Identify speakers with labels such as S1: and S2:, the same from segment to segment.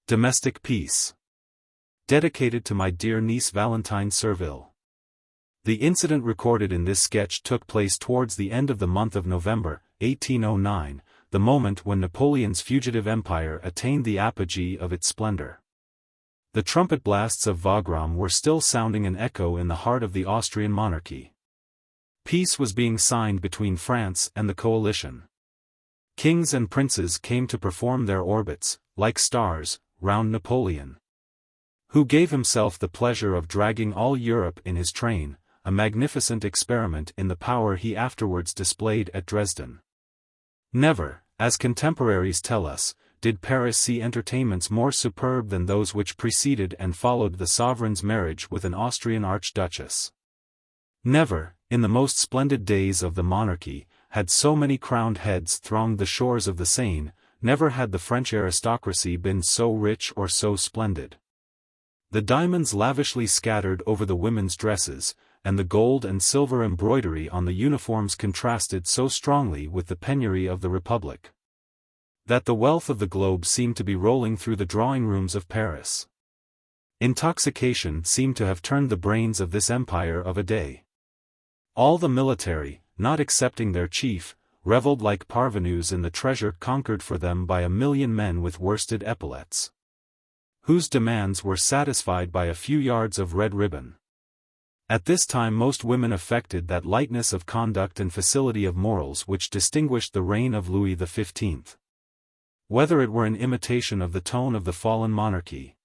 S1: Domestic Peace. Dedicated to my dear niece Valentine Serville. The incident recorded in this sketch took place towards the end of the month of November, 1809, the moment when Napoleon's fugitive empire attained the apogee of its splendor. The trumpet blasts of Wagram were still sounding an echo in the heart of the Austrian monarchy. Peace was being signed between France and the coalition. Kings and princes came to perform their orbits, like stars, round Napoleon, who gave himself the pleasure of dragging all Europe in his train, a magnificent experiment in the power he afterwards displayed at Dresden. Never, as contemporaries tell us, did Paris see entertainments more superb than those which preceded and followed the sovereign's marriage with an Austrian archduchess. Never, in the most splendid days of the monarchy, had so many crowned heads thronged the shores of the Seine, never had the French aristocracy been so rich or so splendid. The diamonds lavishly scattered over the women's dresses, and the gold and silver embroidery on the uniforms contrasted so strongly with the penury of the Republic, that the wealth of the globe seemed to be rolling through the drawing-rooms of Paris. Intoxication seemed to have turned the brains of this empire of a day. All the military, not excepting their chief, revelled like parvenus in the treasure conquered for them by 1,000,000 men with worsted epaulets, whose demands were satisfied by a few yards of red ribbon. At this time most women affected that lightness of conduct and facility of morals which distinguished the reign of Louis XV. Whether it were in imitation of the tone of the fallen monarchy,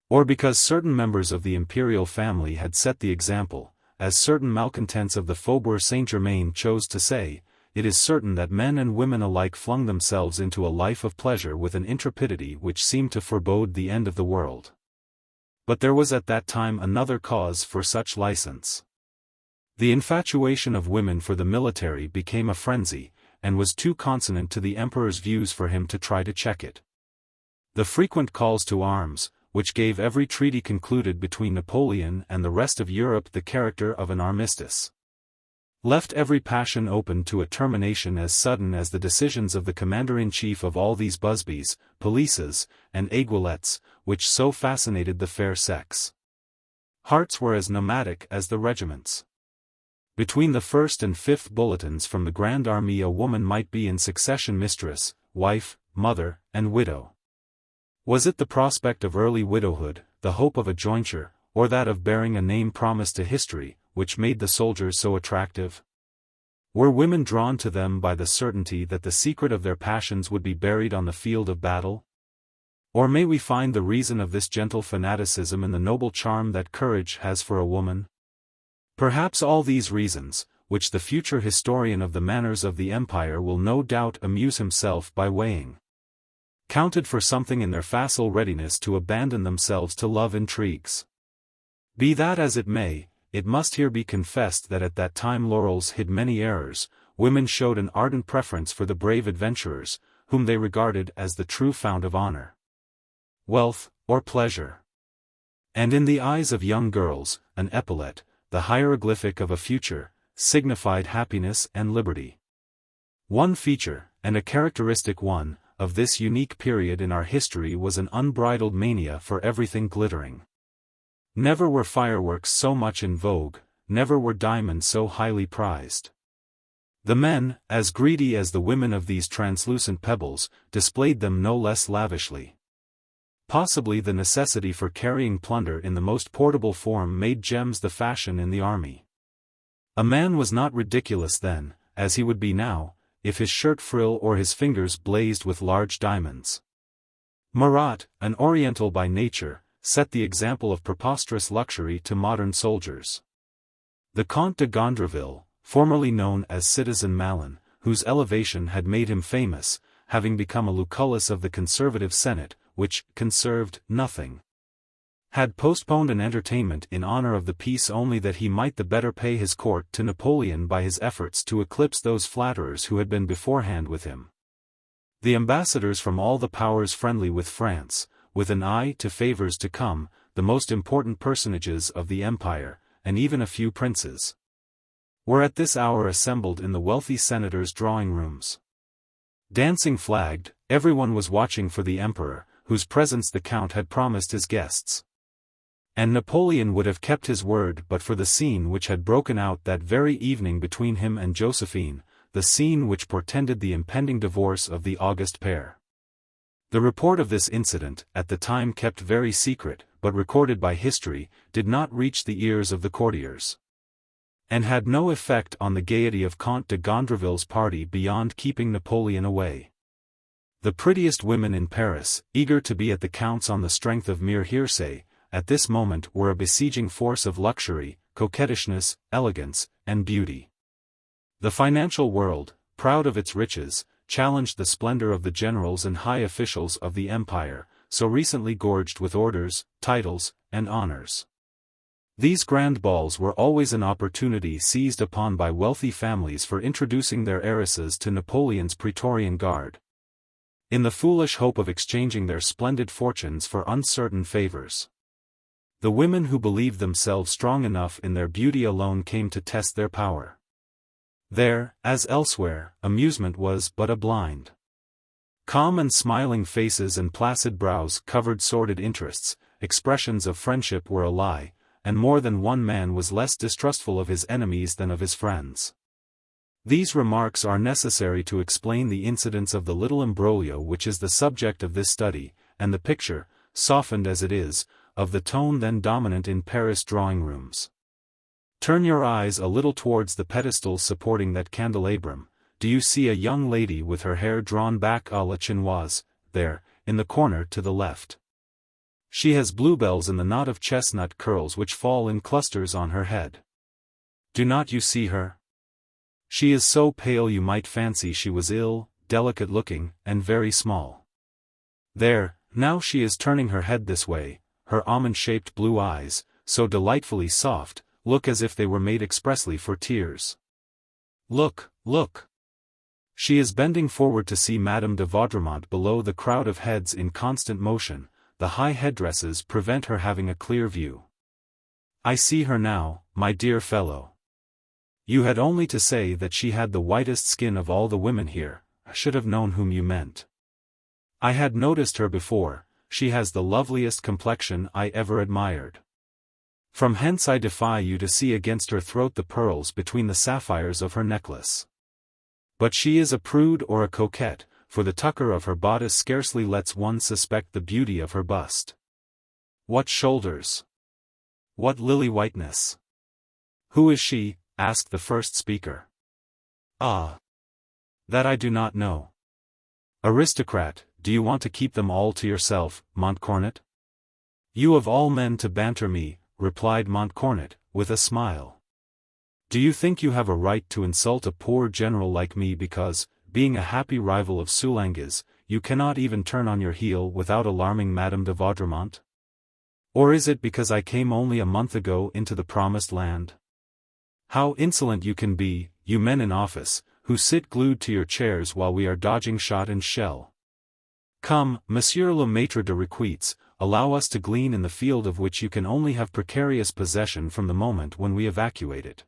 S1: or because certain members of the imperial family had set the example, as certain malcontents of the Faubourg Saint-Germain chose to say, it is certain that men and women alike flung themselves into a life of pleasure with an intrepidity which seemed to forebode the end of the world. But there was at that time another cause for such license. The infatuation of women for the military became a frenzy, and was too consonant to the emperor's views for him to try to check it. The frequent calls to arms, which gave every treaty concluded between Napoleon and the rest of Europe the character of an armistice, left every passion open to a termination as sudden as the decisions of the commander-in-chief of all these busbies, polices, and aiguillettes, which so fascinated the fair sex. Hearts were as nomadic as the regiments. Between the 1st and 5th bulletins from the Grand Army a woman might be in succession mistress, wife, mother, and widow. Was it the prospect of early widowhood, the hope of a jointure, or that of bearing a name promised to history, which made the soldiers so attractive? Were women drawn to them by the certainty that the secret of their passions would be buried on the field of battle? Or may we find the reason of this gentle fanaticism in the noble charm that courage has for a woman? Perhaps all these reasons, which the future historian of the manners of the empire will no doubt amuse himself by weighing, counted for something in their facile readiness to abandon themselves to love intrigues. Be that as it may, it must here be confessed that at that time laurels hid many errors, women showed an ardent preference for the brave adventurers, whom they regarded as the true fount of honor, wealth, or pleasure. And in the eyes of young girls, an epaulette, the hieroglyphic of a future, signified happiness and liberty. One feature, and a characteristic one, of this unique period in our history was an unbridled mania for everything glittering. Never were fireworks so much in vogue, never were diamonds so highly prized. The men, as greedy as the women of these translucent pebbles, displayed them no less lavishly. Possibly the necessity for carrying plunder in the most portable form made gems the fashion in the army. A man was not ridiculous then, as he would be now, if his shirt frill or his fingers blazed with large diamonds. Marat, an Oriental by nature, set the example of preposterous luxury to modern soldiers. The Comte de Gondreville, formerly known as Citizen Malin, whose elevation had made him famous, having become a Lucullus of the conservative Senate, which conserved nothing, had postponed an entertainment in honor of the peace only that he might the better pay his court to Napoleon by his efforts to eclipse those flatterers who had been beforehand with him. The ambassadors from all the powers friendly with France, with an eye to favors to come, the most important personages of the empire, and even a few princes, were at this hour assembled in the wealthy senator's drawing-rooms. Dancing flagged, everyone was watching for the emperor, whose presence the Count had promised his guests. And Napoleon would have kept his word but for the scene which had broken out that very evening between him and Josephine, the scene which portended the impending divorce of the august pair. The report of this incident, at the time kept very secret, but recorded by history, did not reach the ears of the courtiers, and had no effect on the gaiety of Comte de Gondreville's party beyond keeping Napoleon away. The prettiest women in Paris, eager to be at the Count's on the strength of mere hearsay, at this moment were a besieging force of luxury, coquettishness, elegance, and beauty. The financial world, proud of its riches, challenged the splendor of the generals and high officials of the empire, so recently gorged with orders, titles, and honors. These grand balls were always an opportunity seized upon by wealthy families for introducing their heiresses to Napoleon's Praetorian Guard, in the foolish hope of exchanging their splendid fortunes for uncertain favors. The women who believed themselves strong enough in their beauty alone came to test their power. There, as elsewhere, amusement was but a blind. Calm and smiling faces and placid brows covered sordid interests, expressions of friendship were a lie, and more than one man was less distrustful of his enemies than of his friends. These remarks are necessary to explain the incidents of the little imbroglio which is the subject of this study, and the picture, softened as it is, of the tone then dominant in Paris drawing-rooms. Turn your eyes a little towards the pedestal supporting that candelabrum. Do you see a young lady with her hair drawn back à la chinoise, there, in the corner to the left? She has bluebells in the knot of chestnut curls which fall in clusters on her head. Do not you see her? She is so pale you might fancy she was ill, delicate-looking, and very small. There, now she is turning her head this way, her almond-shaped blue eyes, so delightfully soft, look as if they were made expressly for tears. Look, look! She is bending forward to see Madame de Vaudremont below the crowd of heads in constant motion. The high headdresses prevent her having a clear view. I see her now, my dear fellow. You had only to say that she had the whitest skin of all the women here, I should have known whom you meant. I had noticed her before, she has the loveliest complexion I ever admired. From hence I defy you to see against her throat the pearls between the sapphires of her necklace. But she is a prude or a coquette, for the tucker of her bodice scarcely lets one suspect the beauty of her bust. What shoulders! What lily whiteness! Who is she? Asked the first speaker. Ah! That I do not know. Aristocrat, do you want to keep them all to yourself, Montcornet? You of all men to banter me, replied Montcornet, with a smile. Do you think you have a right to insult a poor general like me because, being a happy rival of Soulanges, you cannot even turn on your heel without alarming Madame de Vaudremont? Or is it because I came only a month ago into the promised land? How insolent you can be, you men in office, who sit glued to your chairs while we are dodging shot and shell. Come, Monsieur le Maître de Requetes, allow us to glean in the field of which you can only have precarious possession from the moment when we evacuate it.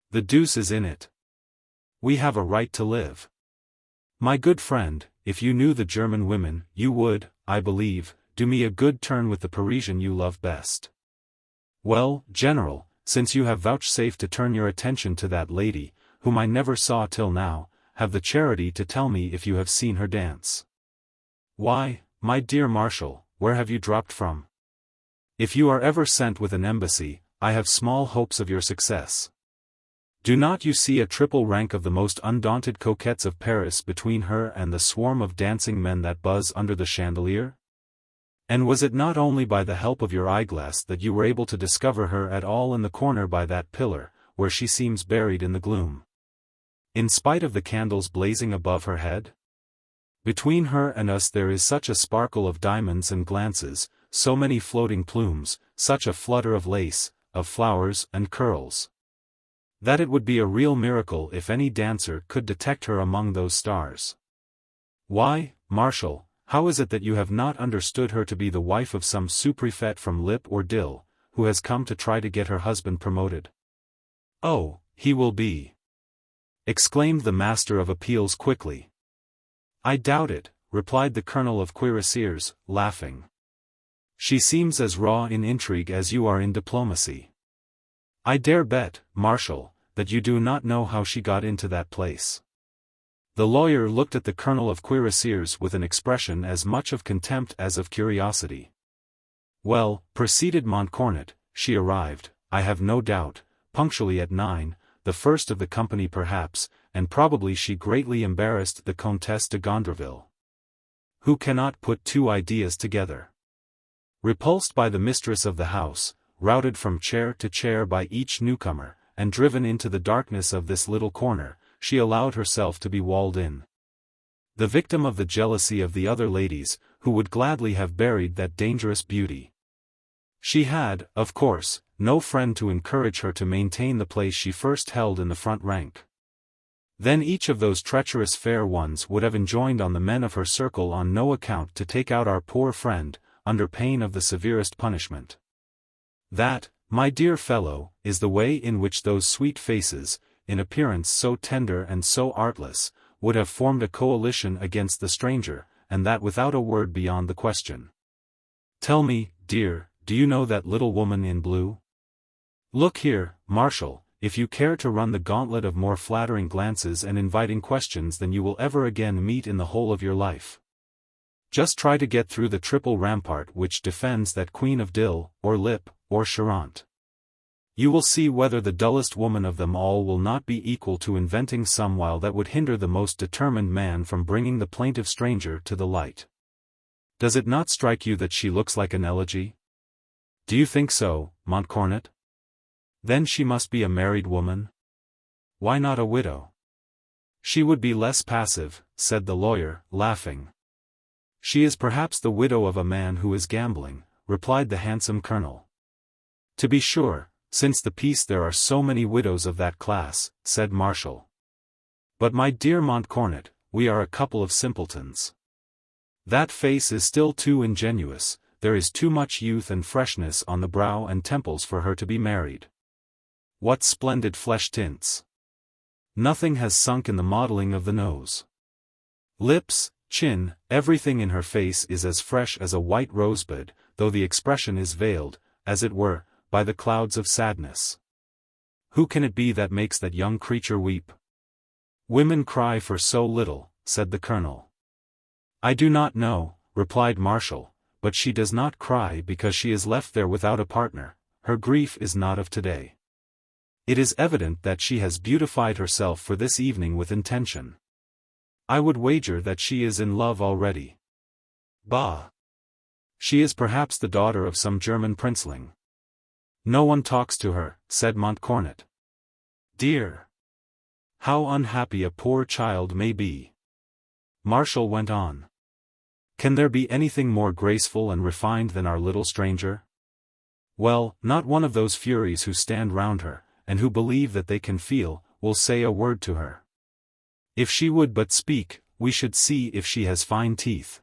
S1: The deuce is in it. We have a right to live. My good friend, if you knew the German women, you would, I believe, do me a good turn with the Parisian you love best. Well, General, since you have vouchsafed to turn your attention to that lady, whom I never saw till now, have the charity to tell me if you have seen her dance. Why, my dear Marshal, where have you dropped from? If you are ever sent with an embassy, I have small hopes of your success. Do not you see a triple rank of the most undaunted coquettes of Paris between her and the swarm of dancing men that buzz under the chandelier? And was it not only by the help of your eyeglass that you were able to discover her at all in the corner by that pillar, where she seems buried in the gloom? In spite of the candles blazing above her head? Between her and us there is such a sparkle of diamonds and glances, so many floating plumes, such a flutter of lace, of flowers and curls, that it would be a real miracle if any dancer could detect her among those stars. Why, Marshal, how is it that you have not understood her to be the wife of some sous-prefect from Lip or Dill, who has come to try to get her husband promoted? Oh, he will be! Exclaimed the Master of Appeals quickly. I doubt it, replied the colonel of cuirassiers, laughing. She seems as raw in intrigue as you are in diplomacy. I dare bet, Marshal, that you do not know how she got into that place. The lawyer looked at the colonel of cuirassiers with an expression as much of contempt as of curiosity. Well, proceeded Montcornet, she arrived, I have no doubt, punctually at 9, the first of the company perhaps, and probably she greatly embarrassed the Comtesse de Gondreville. Who cannot put two ideas together? Repulsed by the mistress of the house, routed from chair to chair by each newcomer, and driven into the darkness of this little corner, she allowed herself to be walled in. The victim of the jealousy of the other ladies, who would gladly have buried that dangerous beauty. She had, of course, no friend to encourage her to maintain the place she first held in the front rank. Then each of those treacherous fair ones would have enjoined on the men of her circle on no account to take out our poor friend, under pain of the severest punishment. That, my dear fellow, is the way in which those sweet faces, in appearance so tender and so artless, would have formed a coalition against the stranger, and that without a word beyond the question. Tell me, dear, do you know that little woman in blue? Look here, Marshal, if you care to run the gauntlet of more flattering glances and inviting questions than you will ever again meet in the whole of your life. Just try to get through the triple rampart which defends that queen of Dill, or Lip, or Charente. You will see whether the dullest woman of them all will not be equal to inventing some wile that would hinder the most determined man from bringing the plaintive stranger to the light. Does it not strike you that she looks like an elegy? Do you think so, Montcornet? Then she must be a married woman? Why not a widow? She would be less passive, said the lawyer, laughing. She is perhaps the widow of a man who is gambling, replied the handsome colonel. To be sure, since the peace there are so many widows of that class, said Marshal. But my dear Montcornet, we are a couple of simpletons. That face is still too ingenuous, there is too much youth and freshness on the brow and temples for her to be married. What splendid flesh tints! Nothing has sunk in the modeling of the nose. Lips, chin, everything in her face is as fresh as a white rosebud, though the expression is veiled, as it were, by the clouds of sadness. Who can it be that makes that young creature weep? Women cry for so little, said the colonel. I do not know, replied Marshal, but she does not cry because she is left there without a partner, her grief is not of today. It is evident that she has beautified herself for this evening with intention. I would wager that she is in love already. Bah! She is perhaps the daughter of some German princeling. No one talks to her, said Montcornet. Dear! How unhappy a poor child may be! Marshal went on. Can there be anything more graceful and refined than our little stranger? Well, not one of those furies who stand round her, and who believe that they can feel, will say a word to her. If she would but speak, we should see if she has fine teeth.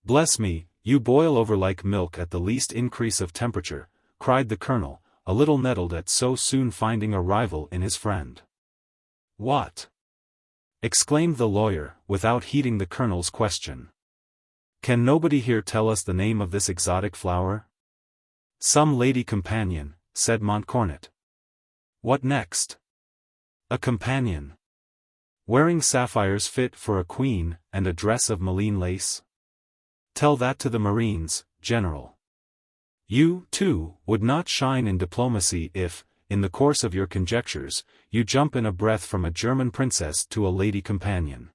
S1: Bless me, you boil over like milk at the least increase of temperature, cried the colonel, a little nettled at so soon finding a rival in his friend. What? Exclaimed the lawyer, without heeding the colonel's question. Can nobody here tell us the name of this exotic flower? Some lady companion, said Montcornet. What next? A companion. Wearing sapphires fit for a queen, and a dress of Malines lace? Tell that to the Marines, General. You, too, would not shine in diplomacy if, in the course of your conjectures, you jump in a breath from a German princess to a lady companion.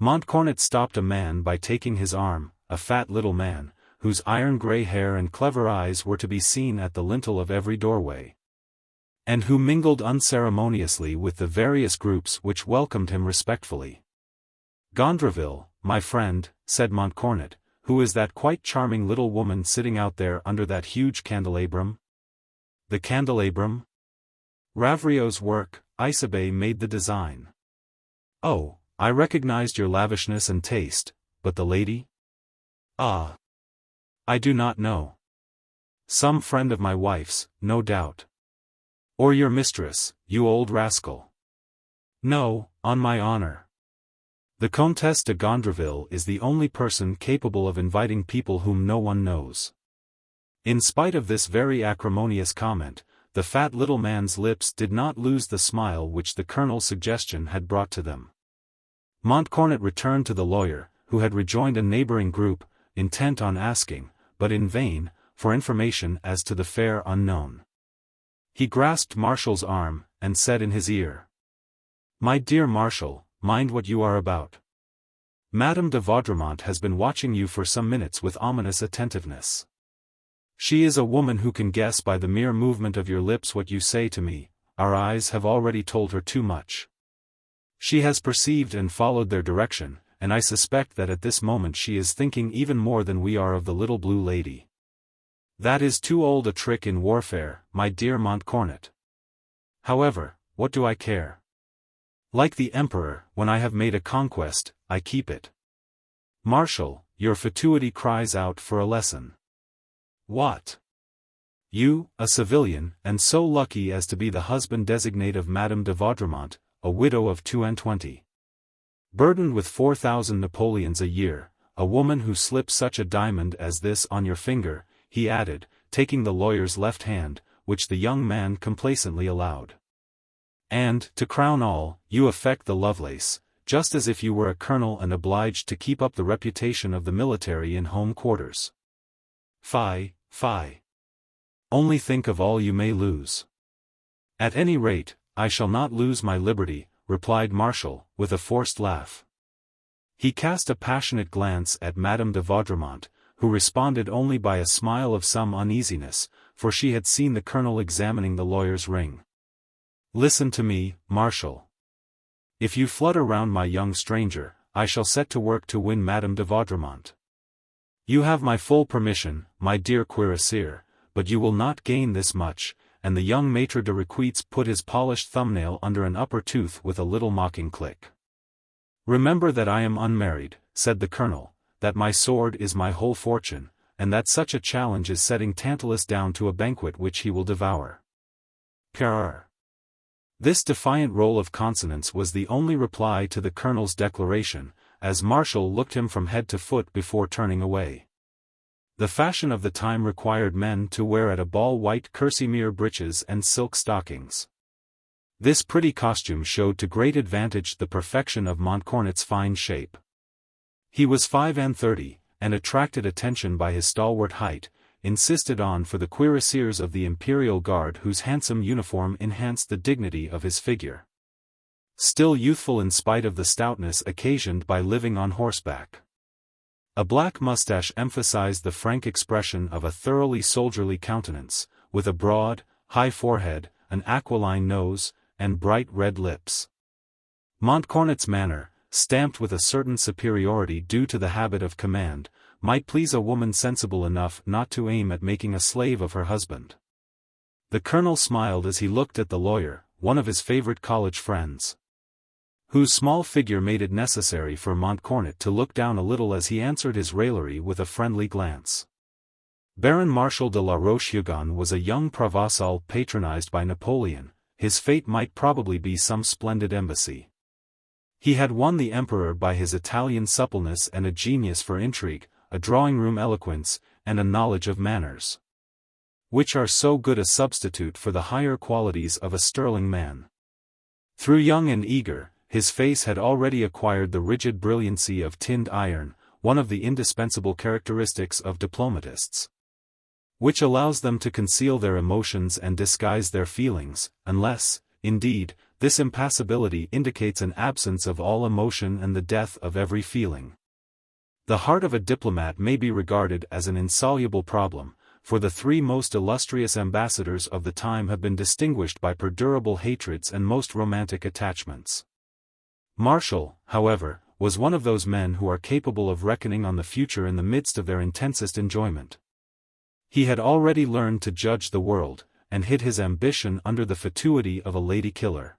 S1: Montcornet stopped a man by taking his arm, a fat little man, whose iron-grey hair and clever eyes were to be seen at the lintel of every doorway, and who mingled unceremoniously with the various groups which welcomed him respectfully. Gondreville, my friend, said Montcornet, who is that quite charming little woman sitting out there under that huge candelabrum? The candelabrum? Ravriot's work, Isabey made the design. Oh, I recognized your lavishness and taste, but the lady? Ah! I do not know. Some friend of my wife's, no doubt. Or your mistress, you old rascal. No, on my honor. The Comtesse de Gondreville is the only person capable of inviting people whom no one knows. In spite of this very acrimonious comment, the fat little man's lips did not lose the smile which the colonel's suggestion had brought to them. Montcornet returned to the lawyer, who had rejoined a neighboring group, intent on asking, but in vain, for information as to the fair unknown. He grasped Marshall's arm, and said in his ear, "My dear Marshall, mind what you are about. Madame de Vaudremont has been watching you for some minutes with ominous attentiveness. She is a woman who can guess by the mere movement of your lips what you say to me. Our eyes have already told her too much. She has perceived and followed their direction, and I suspect that at this moment she is thinking even more than we are of the little blue lady. That is too old a trick in warfare, my dear Montcornet. However, what do I care? Like the emperor, when I have made a conquest, I keep it. Marshal, your fatuity cries out for a lesson. What? You, a civilian, and so lucky as to be the husband designate of Madame de Vaudremont, a widow of 22, burdened with 4,000 Napoleons a year, a woman who slips such a diamond as this on your finger, he added, taking the lawyer's left hand, which the young man complacently allowed. And, to crown all, you affect the Lovelace, just as if you were a colonel and obliged to keep up the reputation of the military in home quarters. Fie, fie. Only think of all you may lose. At any rate, I shall not lose my liberty, replied Marshall, with a forced laugh. He cast a passionate glance at Madame de Vaudremont, who responded only by a smile of some uneasiness, for she had seen the colonel examining the lawyer's ring. Listen to me, Marshal. If you flutter round my young stranger, I shall set to work to win Madame de Vaudremont. You have my full permission, my dear cuirassier, but you will not gain this much, and the young maître de requêtes put his polished thumbnail under an upper tooth with a little mocking click. Remember that I am unmarried, said the colonel, that my sword is my whole fortune, and that such a challenge is setting Tantalus down to a banquet which he will devour. Purr. This defiant roll of consonants was the only reply to the colonel's declaration, as Marshall looked him from head to foot before turning away. The fashion of the time required men to wear at a ball white kerseymere breeches and silk stockings. This pretty costume showed to great advantage the perfection of Montcornet's fine shape. He was 35, and attracted attention by his stalwart height, insisted on for the cuirassiers of the Imperial Guard whose handsome uniform enhanced the dignity of his figure. Still youthful in spite of the stoutness occasioned by living on horseback. A black mustache emphasized the frank expression of a thoroughly soldierly countenance, with a broad, high forehead, an aquiline nose, and bright red lips. Montcornet's manner, stamped with a certain superiority due to the habit of command, might please a woman sensible enough not to aim at making a slave of her husband. The colonel smiled as he looked at the lawyer, one of his favorite college friends, whose small figure made it necessary for Montcornet to look down a little as he answered his raillery with a friendly glance. Baron Marshal de la Roche-Hugon was a young Provençal patronized by Napoleon. His fate might probably be some splendid embassy. He had won the emperor by his Italian suppleness and a genius for intrigue, a drawing-room eloquence, and a knowledge of manners, which are so good a substitute for the higher qualities of a sterling man. Though young and eager, his face had already acquired the rigid brilliancy of tinned iron, one of the indispensable characteristics of diplomatists, which allows them to conceal their emotions and disguise their feelings, unless, indeed, this impassibility indicates an absence of all emotion and the death of every feeling. The heart of a diplomat may be regarded as an insoluble problem, for the three most illustrious ambassadors of the time have been distinguished by perdurable hatreds and most romantic attachments. Marshall, however, was one of those men who are capable of reckoning on the future in the midst of their intensest enjoyment. He had already learned to judge the world, and hid his ambition under the fatuity of a lady-killer,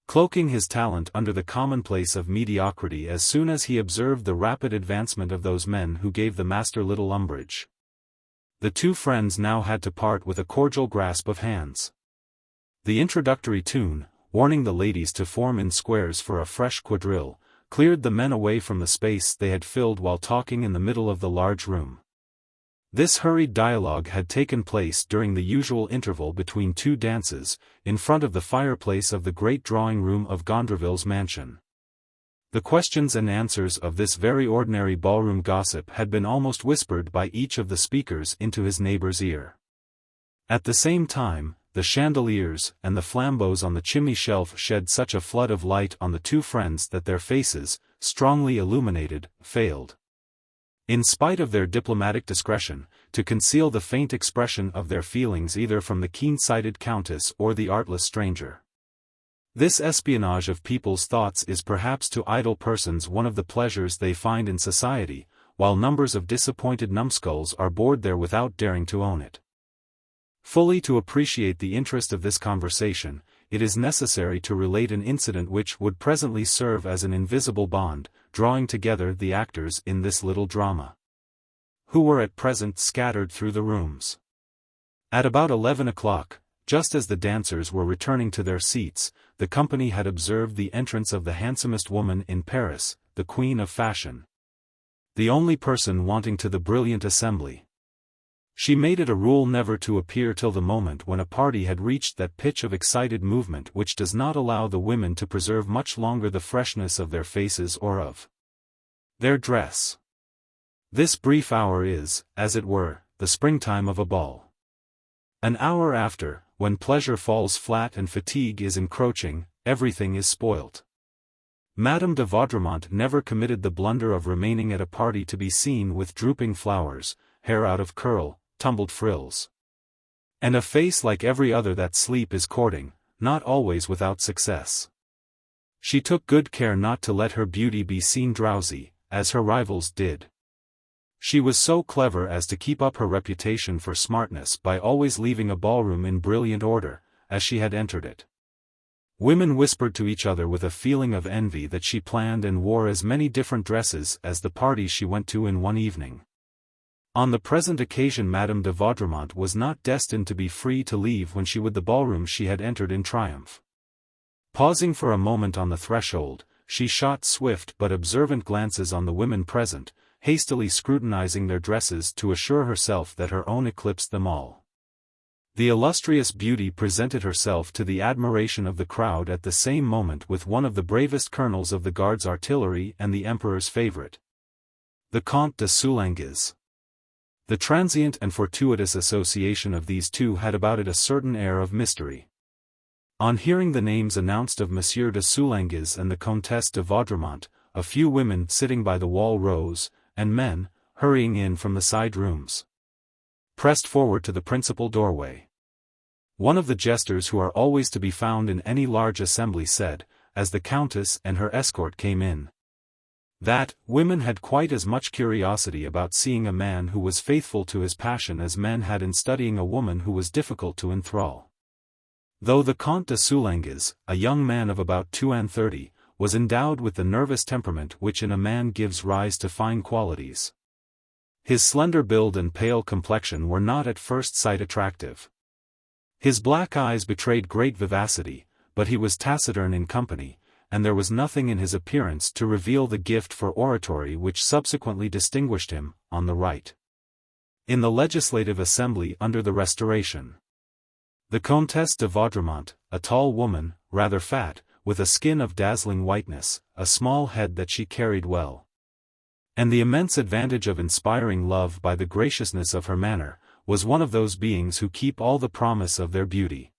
S1: cloaking his talent under the commonplace of mediocrity as soon as he observed the rapid advancement of those men who gave the master little umbrage. The two friends now had to part with a cordial grasp of hands. The introductory tune, warning the ladies to form in squares for a fresh quadrille, cleared the men away from the space they had filled while talking in the middle of the large room. This hurried dialogue had taken place during the usual interval between two dances, in front of the fireplace of the great drawing-room of Gondreville's mansion. The questions and answers of this very ordinary ballroom gossip had been almost whispered by each of the speakers into his neighbor's ear. At the same time, the chandeliers and the flambeaux on the chimney shelf shed such a flood of light on the two friends that their faces, strongly illuminated, failed, in spite of their diplomatic discretion, to conceal the faint expression of their feelings either from the keen-sighted countess or the artless stranger. This espionage of people's thoughts is perhaps to idle persons one of the pleasures they find in society, while numbers of disappointed numbskulls are bored there without daring to own it. Fully to appreciate the interest of this conversation, it is necessary to relate an incident which would presently serve as an invisible bond, drawing together the actors in this little drama, who were at present scattered through the rooms. At about 11 o'clock, just as the dancers were returning to their seats, the company had observed the entrance of the handsomest woman in Paris, the queen of fashion, the only person wanting to the brilliant assembly. She made it a rule never to appear till the moment when a party had reached that pitch of excited movement which does not allow the women to preserve much longer the freshness of their faces or of their dress. This brief hour is, as it were, the springtime of a ball. An hour after, when pleasure falls flat and fatigue is encroaching, everything is spoilt. Madame de Vaudremont never committed the blunder of remaining at a party to be seen with drooping flowers, hair out of curl, tumbled frills, and a face like every other that sleep is courting, not always without success. She took good care not to let her beauty be seen drowsy, as her rivals did. She was so clever as to keep up her reputation for smartness by always leaving a ballroom in brilliant order, as she had entered it. Women whispered to each other with a feeling of envy that she planned and wore as many different dresses as the parties she went to in one evening. On the present occasion Madame de Vaudremont was not destined to be free to leave when she would the ballroom she had entered in triumph. Pausing for a moment on the threshold, she shot swift but observant glances on the women present, hastily scrutinizing their dresses to assure herself that her own eclipsed them all. The illustrious beauty presented herself to the admiration of the crowd at the same moment with one of the bravest colonels of the Guards artillery and the Emperor's favorite, the Comte de Soulanges. The transient and fortuitous association of these two had about it a certain air of mystery. On hearing the names announced of Monsieur de Soulanges and the Comtesse de Vaudremont, a few women sitting by the wall rose, and men, hurrying in from the side rooms, pressed forward to the principal doorway. One of the jesters who are always to be found in any large assembly said, as the Countess and her escort came in, that women had quite as much curiosity about seeing a man who was faithful to his passion as men had in studying a woman who was difficult to enthrall. Though the Comte de Soulanges, a young man of about 32, was endowed with the nervous temperament which in a man gives rise to fine qualities, his slender build and pale complexion were not at first sight attractive. His black eyes betrayed great vivacity, but he was taciturn in company, and there was nothing in his appearance to reveal the gift for oratory which subsequently distinguished him, on the right, in the Legislative Assembly under the Restoration. The Comtesse de Vaudremont, a tall woman, rather fat, with a skin of dazzling whiteness, a small head that she carried well, and the immense advantage of inspiring love by the graciousness of her manner, was one of those beings who keep all the promise of their beauty.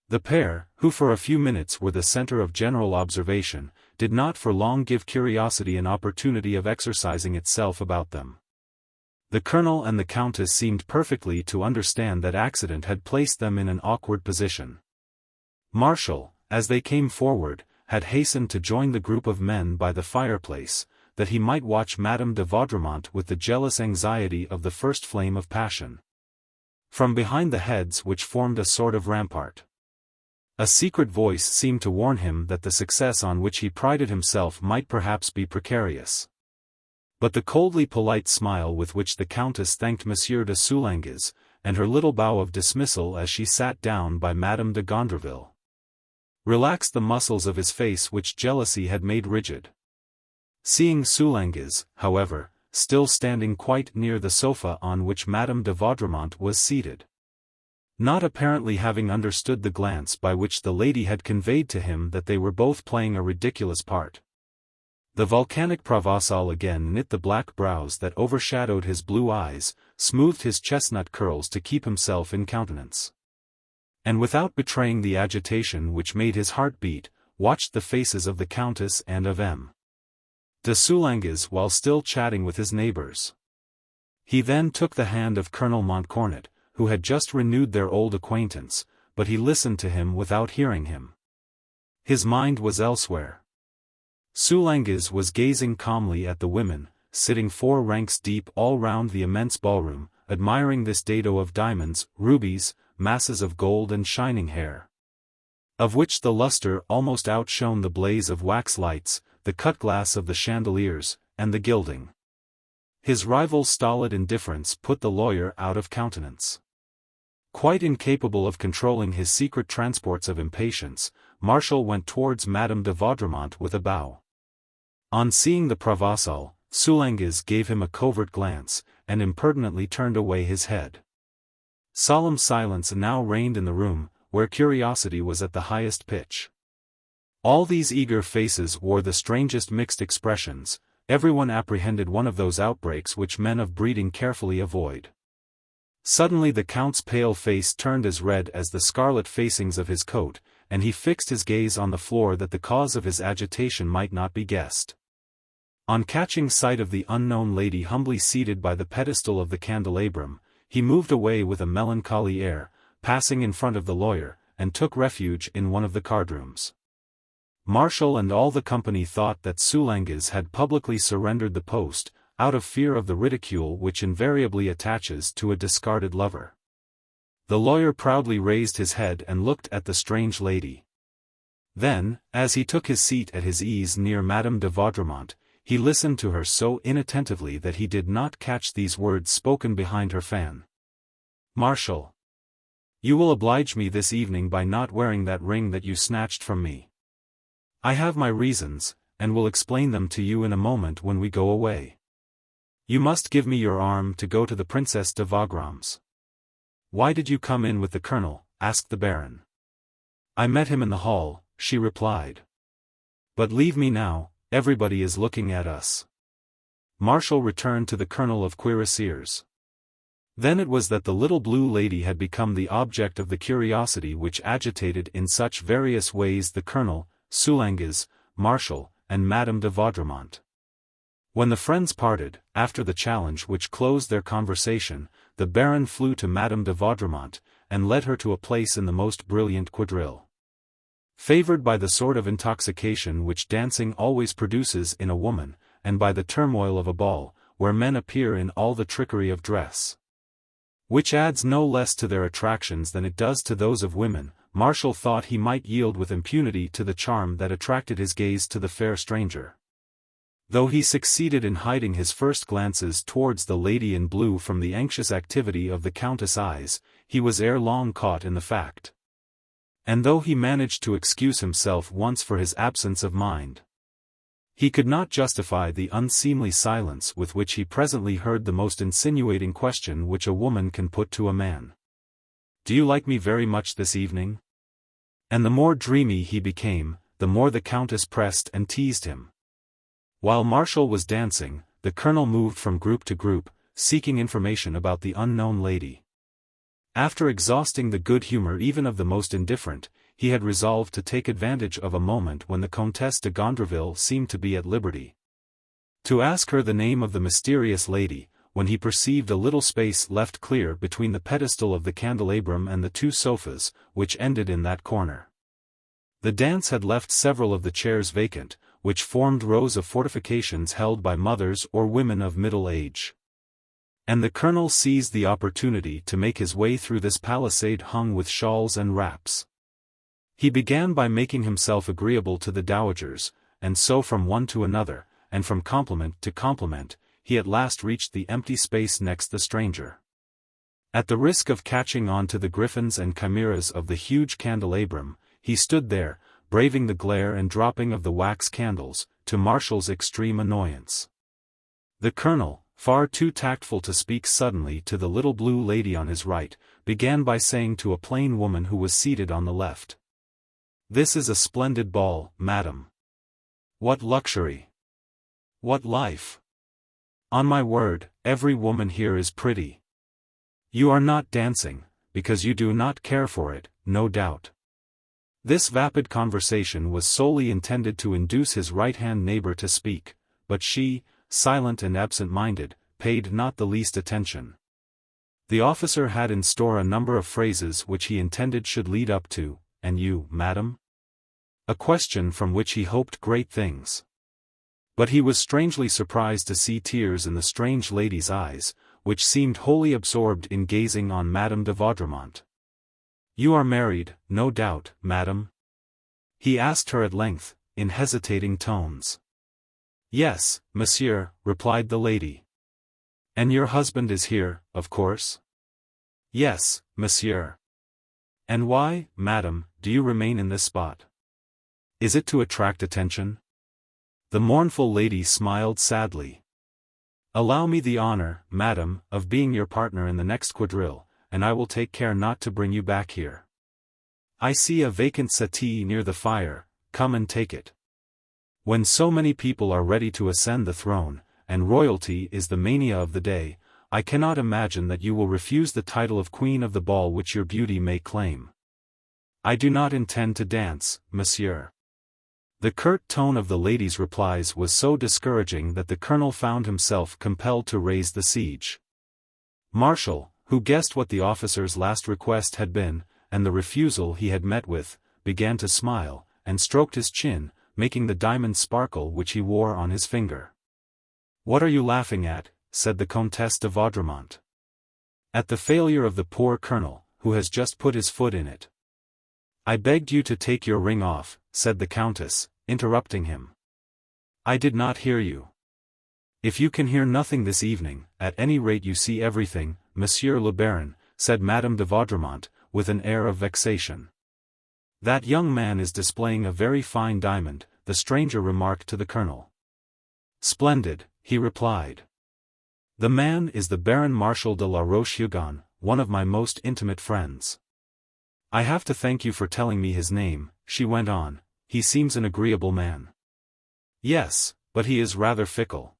S1: The pair, who for a few minutes were the center of general observation, did not for long give curiosity an opportunity of exercising itself about them. The colonel and the countess seemed perfectly to understand that accident had placed them in an awkward position. Martial, as they came forward, had hastened to join the group of men by the fireplace, that he might watch Madame de Vaudremont with the jealous anxiety of the first flame of passion. From behind the heads which formed a sort of rampart, a secret voice seemed to warn him that the success on which he prided himself might perhaps be precarious. But the coldly polite smile with which the Countess thanked Monsieur de Soulanges, and her little bow of dismissal as she sat down by Madame de Gondreville, relaxed the muscles of his face which jealousy had made rigid. Seeing Soulanges, however, still standing quite near the sofa on which Madame de Vaudremont was seated. Not apparently having understood the glance by which the lady had conveyed to him that they were both playing a ridiculous part. The volcanic Provençal again knit the black brows that overshadowed his blue eyes, smoothed his chestnut curls to keep himself in countenance. And without betraying the agitation which made his heart beat, watched the faces of the Countess and of M. de Soulanges while still chatting with his neighbors. He then took the hand of Colonel Montcornet, who had just renewed their old acquaintance, but he listened to him without hearing him. His mind was elsewhere. Soulanges was gazing calmly at the women, sitting 4 ranks deep all round the immense ballroom, admiring this dado of diamonds, rubies, masses of gold and shining hair, of which the luster almost outshone the blaze of wax lights, the cut glass of the chandeliers, and the gilding. His rival's stolid indifference put the lawyer out of countenance. Quite incapable of controlling his secret transports of impatience, Martial went towards Madame de Vaudremont with a bow. On seeing the Provençal, Soulanges gave him a covert glance, and impertinently turned away his head. Solemn silence now reigned in the room, where curiosity was at the highest pitch. All these eager faces wore the strangest mixed expressions. Everyone apprehended one of those outbreaks which men of breeding carefully avoid. Suddenly the Count's pale face turned as red as the scarlet facings of his coat, and he fixed his gaze on the floor that the cause of his agitation might not be guessed. On catching sight of the unknown lady humbly seated by the pedestal of the candelabrum, he moved away with a melancholy air, passing in front of the lawyer, and took refuge in one of the cardrooms. Martial and all the company thought that Soulanges had publicly surrendered the post, out of fear of the ridicule which invariably attaches to a discarded lover. The lawyer proudly raised his head and looked at the strange lady. Then, as he took his seat at his ease near Madame de Vaudremont, he listened to her so inattentively that he did not catch these words spoken behind her fan. "Martial, you will oblige me this evening by not wearing that ring that you snatched from me. I have my reasons, and will explain them to you in a moment when we go away. You must give me your arm to go to the Princess de Vagram's." "Why did you come in with the colonel?" asked the Baron. "I met him in the hall," she replied. "But leave me now, everybody is looking at us." Martial returned to the Colonel of Cuirassiers. Then it was that the little blue lady had become the object of the curiosity which agitated in such various ways the Colonel, Soulanges, Martial, and Madame de Vaudremont. When the friends parted, after the challenge which closed their conversation, the Baron flew to Madame de Vaudremont, and led her to a place in the most brilliant quadrille. Favored by the sort of intoxication which dancing always produces in a woman, and by the turmoil of a ball, where men appear in all the trickery of dress, which adds no less to their attractions than it does to those of women, Martial thought he might yield with impunity to the charm that attracted his gaze to the fair stranger. Though he succeeded in hiding his first glances towards the lady in blue from the anxious activity of the Countess' eyes, he was ere long caught in the fact. And though he managed to excuse himself once for his absence of mind, he could not justify the unseemly silence with which he presently heard the most insinuating question which a woman can put to a man. "Do you like me very much this evening?" And the more dreamy he became, the more the Countess pressed and teased him. While Martial was dancing, the Colonel moved from group to group, seeking information about the unknown lady. After exhausting the good humor even of the most indifferent, he had resolved to take advantage of a moment when the Comtesse de Gondreville seemed to be at liberty, to ask her the name of the mysterious lady, when he perceived a little space left clear between the pedestal of the candelabrum and the 2 sofas, which ended in that corner. The dance had left several of the chairs vacant, which formed rows of fortifications held by mothers or women of middle age. And the Colonel seized the opportunity to make his way through this palisade hung with shawls and wraps. He began by making himself agreeable to the dowagers, and so from one to another, and from compliment to compliment, he at last reached the empty space next the stranger. At the risk of catching on to the griffins and chimeras of the huge candelabrum, he stood there, braving the glare and dropping of the wax candles, to Marshall's extreme annoyance. The colonel, far too tactful to speak suddenly to the little blue lady on his right, began by saying to a plain woman who was seated on the left. "This is a splendid ball, madam. What luxury! What life! On my word, every woman here is pretty. You are not dancing, because you do not care for it, no doubt." This vapid conversation was solely intended to induce his right-hand neighbor to speak, but she, silent and absent-minded, paid not the least attention. The officer had in store a number of phrases which he intended should lead up to, "And you, madam?" a question from which he hoped great things. But he was strangely surprised to see tears in the strange lady's eyes, which seemed wholly absorbed in gazing on Madame de Vaudremont. "You are married, no doubt, madam?" he asked her at length, in hesitating tones. "Yes, monsieur," replied the lady. "And your husband is here, of course?" "Yes, monsieur." "And why, madam, do you remain in this spot? Is it to attract attention?" The mournful lady smiled sadly. "Allow me the honor, madam, of being your partner in the next quadrille, and I will take care not to bring you back here. I see a vacant settee near the fire, come and take it. When so many people are ready to ascend the throne, and royalty is the mania of the day, I cannot imagine that you will refuse the title of Queen of the Ball which your beauty may claim. I do not intend to dance, monsieur." The curt tone of the lady's replies was so discouraging that the colonel found himself compelled to raise the siege. Marshall, who guessed what the officer's last request had been, and the refusal he had met with, began to smile, and stroked his chin, making the diamond sparkle which he wore on his finger. "What are you laughing at?" said the Comtesse de Vaudremont. "At the failure of the poor colonel, who has just put his foot in it." "I begged you to take your ring off," said the countess, interrupting him. "I did not hear you." "If you can hear nothing this evening, at any rate you see everything, Monsieur le Baron," said Madame de Vaudremont, with an air of vexation. "That young man is displaying a very fine diamond," the stranger remarked to the colonel. "Splendid," he replied. "The man is the Baron Marshal de la Roche-Hugon, one of my most intimate friends. I have to thank you for telling me his name," she went on. "He seems an agreeable man." "Yes, but he is rather fickle."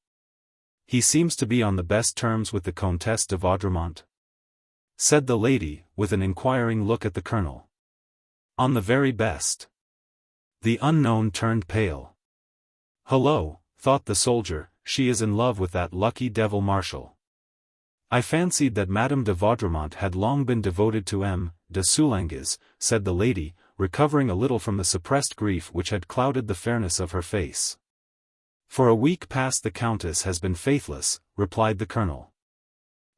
S1: "He seems to be on the best terms with the Comtesse de Vaudremont?" said the lady, with an inquiring look at the colonel. "On the very best." The unknown turned pale. "Hullo," thought the soldier, "she is in love with that lucky devil Marshal." "I fancied that Madame de Vaudremont had long been devoted to M. de Soulanges," said the lady, recovering a little from the suppressed grief which had clouded the fairness of her face. "For a week past the Countess has been faithless," replied the colonel.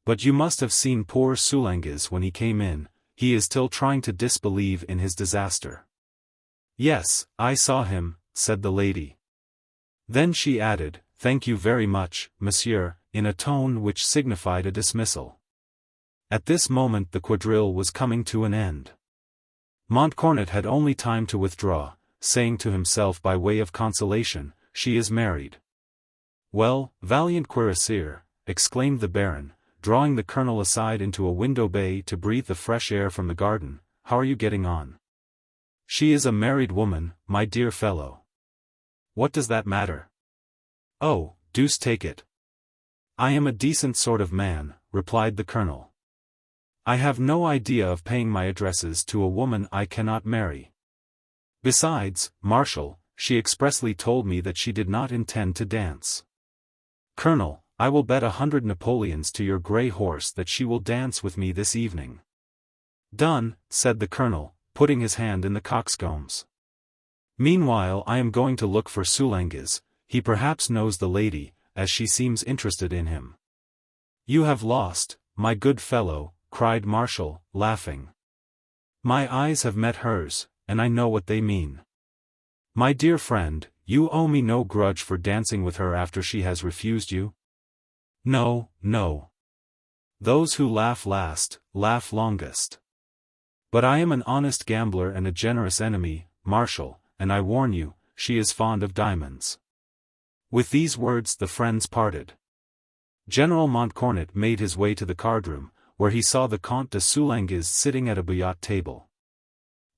S1: "But you must have seen poor Soulanges when he came in, he is still trying to disbelieve in his disaster." "Yes, I saw him," said the lady. Then she added, "Thank you very much, monsieur," in a tone which signified a dismissal. At this moment the quadrille was coming to an end. Montcornet had only time to withdraw, saying to himself by way of consolation, "She is married." "Well, valiant cuirassier," exclaimed the Baron, drawing the colonel aside into a window bay to breathe the fresh air from the garden, "how are you getting on?" "She is a married woman, my dear fellow." "What does that matter?" "Oh, deuce take it. I am a decent sort of man," replied the colonel. "I have no idea of paying my addresses to a woman I cannot marry. Besides, Marshal, she expressly told me that she did not intend to dance. Colonel, I will bet 100 Napoleons to your grey horse that she will dance with me this evening." "Done," said the colonel, putting his hand in the coxcombs. "Meanwhile I am going to look for Soulanges, he perhaps knows the lady, as she seems interested in him." "You have lost, my good fellow," cried Marshall, laughing. "My eyes have met hers, and I know what they mean. My dear friend, you owe me no grudge for dancing with her after she has refused you?" "No, no. Those who laugh last, laugh longest. But I am an honest gambler and a generous enemy, Marshal, and I warn you, she is fond of diamonds." With these words the friends parted. General Montcornet made his way to the cardroom, where he saw the Comte de Soulanges sitting at a billard table.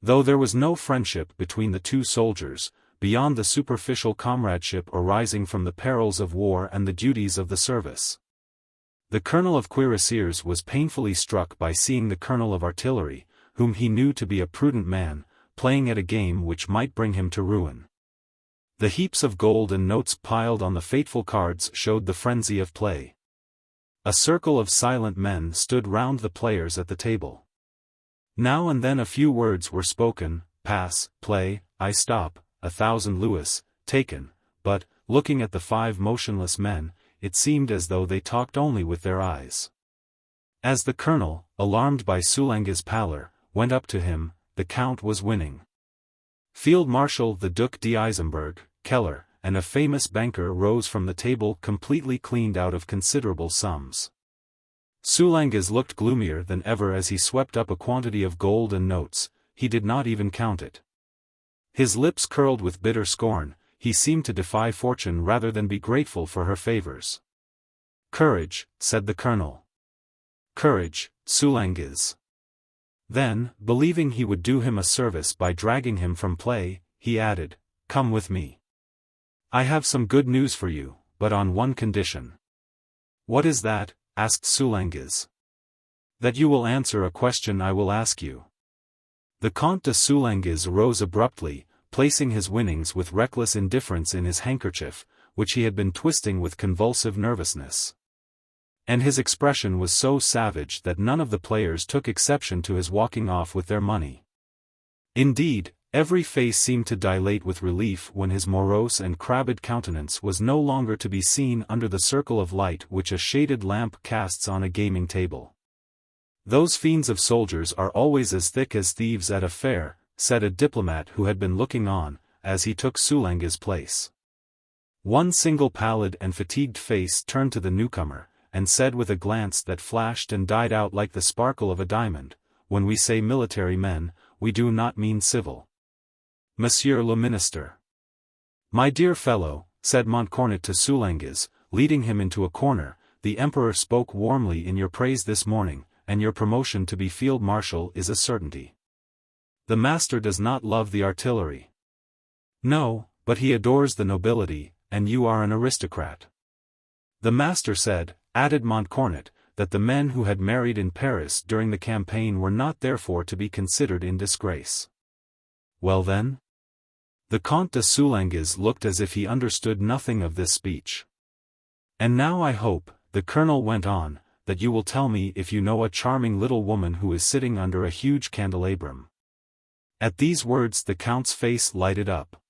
S1: Though there was no friendship between the two soldiers, beyond the superficial comradeship arising from the perils of war and the duties of the service, the colonel of cuirassiers was painfully struck by seeing the colonel of artillery, whom he knew to be a prudent man, playing at a game which might bring him to ruin. The heaps of gold and notes piled on the fateful cards showed the frenzy of play. A circle of silent men stood round the players at the table. Now and then a few words were spoken: pass, play, I stop, 1,000 louis, taken, but, looking at the 5 motionless men, it seemed as though they talked only with their eyes. As the colonel, alarmed by Soulanges' pallor, went up to him, the count was winning. Field Marshal the Duc d'Eisenberg, Keller, and a famous banker rose from the table completely cleaned out of considerable sums. Soulanges looked gloomier than ever as he swept up a quantity of gold and notes. He did not even count it. His lips curled with bitter scorn. He seemed to defy fortune rather than be grateful for her favors. "Courage," said the colonel. "Courage, Soulanges." Then, believing he would do him a service by dragging him from play, he added, "Come with me. I have some good news for you, but on one condition." "What is that?" asked Soulanges. "That you will answer a question I will ask you." The Comte de Soulanges rose abruptly, placing his winnings with reckless indifference in his handkerchief, which he had been twisting with convulsive nervousness. And his expression was so savage that none of the players took exception to his walking off with their money. Indeed, every face seemed to dilate with relief when his morose and crabbed countenance was no longer to be seen under the circle of light which a shaded lamp casts on a gaming table. "Those fiends of soldiers are always as thick as thieves at a fair," said a diplomat who had been looking on, as he took Soulanges' place. One single pallid and fatigued face turned to the newcomer, and said with a glance that flashed and died out like the sparkle of a diamond, "When we say military men, we do not mean civil." "Monsieur le Ministre." "My dear fellow," said Montcornet to Soulanges, leading him into a corner, "the Emperor spoke warmly in your praise this morning, and your promotion to be Field Marshal is a certainty. The master does not love the artillery." "No, but he adores the nobility, and you are an aristocrat." "The master said," added Montcornet, "that the men who had married in Paris during the campaign were not therefore to be considered in disgrace." "Well then?" The Comte de Soulanges looked as if he understood nothing of this speech. "And now I hope," the colonel went on, "that you will tell me if you know a charming little woman who is sitting under a huge candelabrum." At these words the count's face lighted up.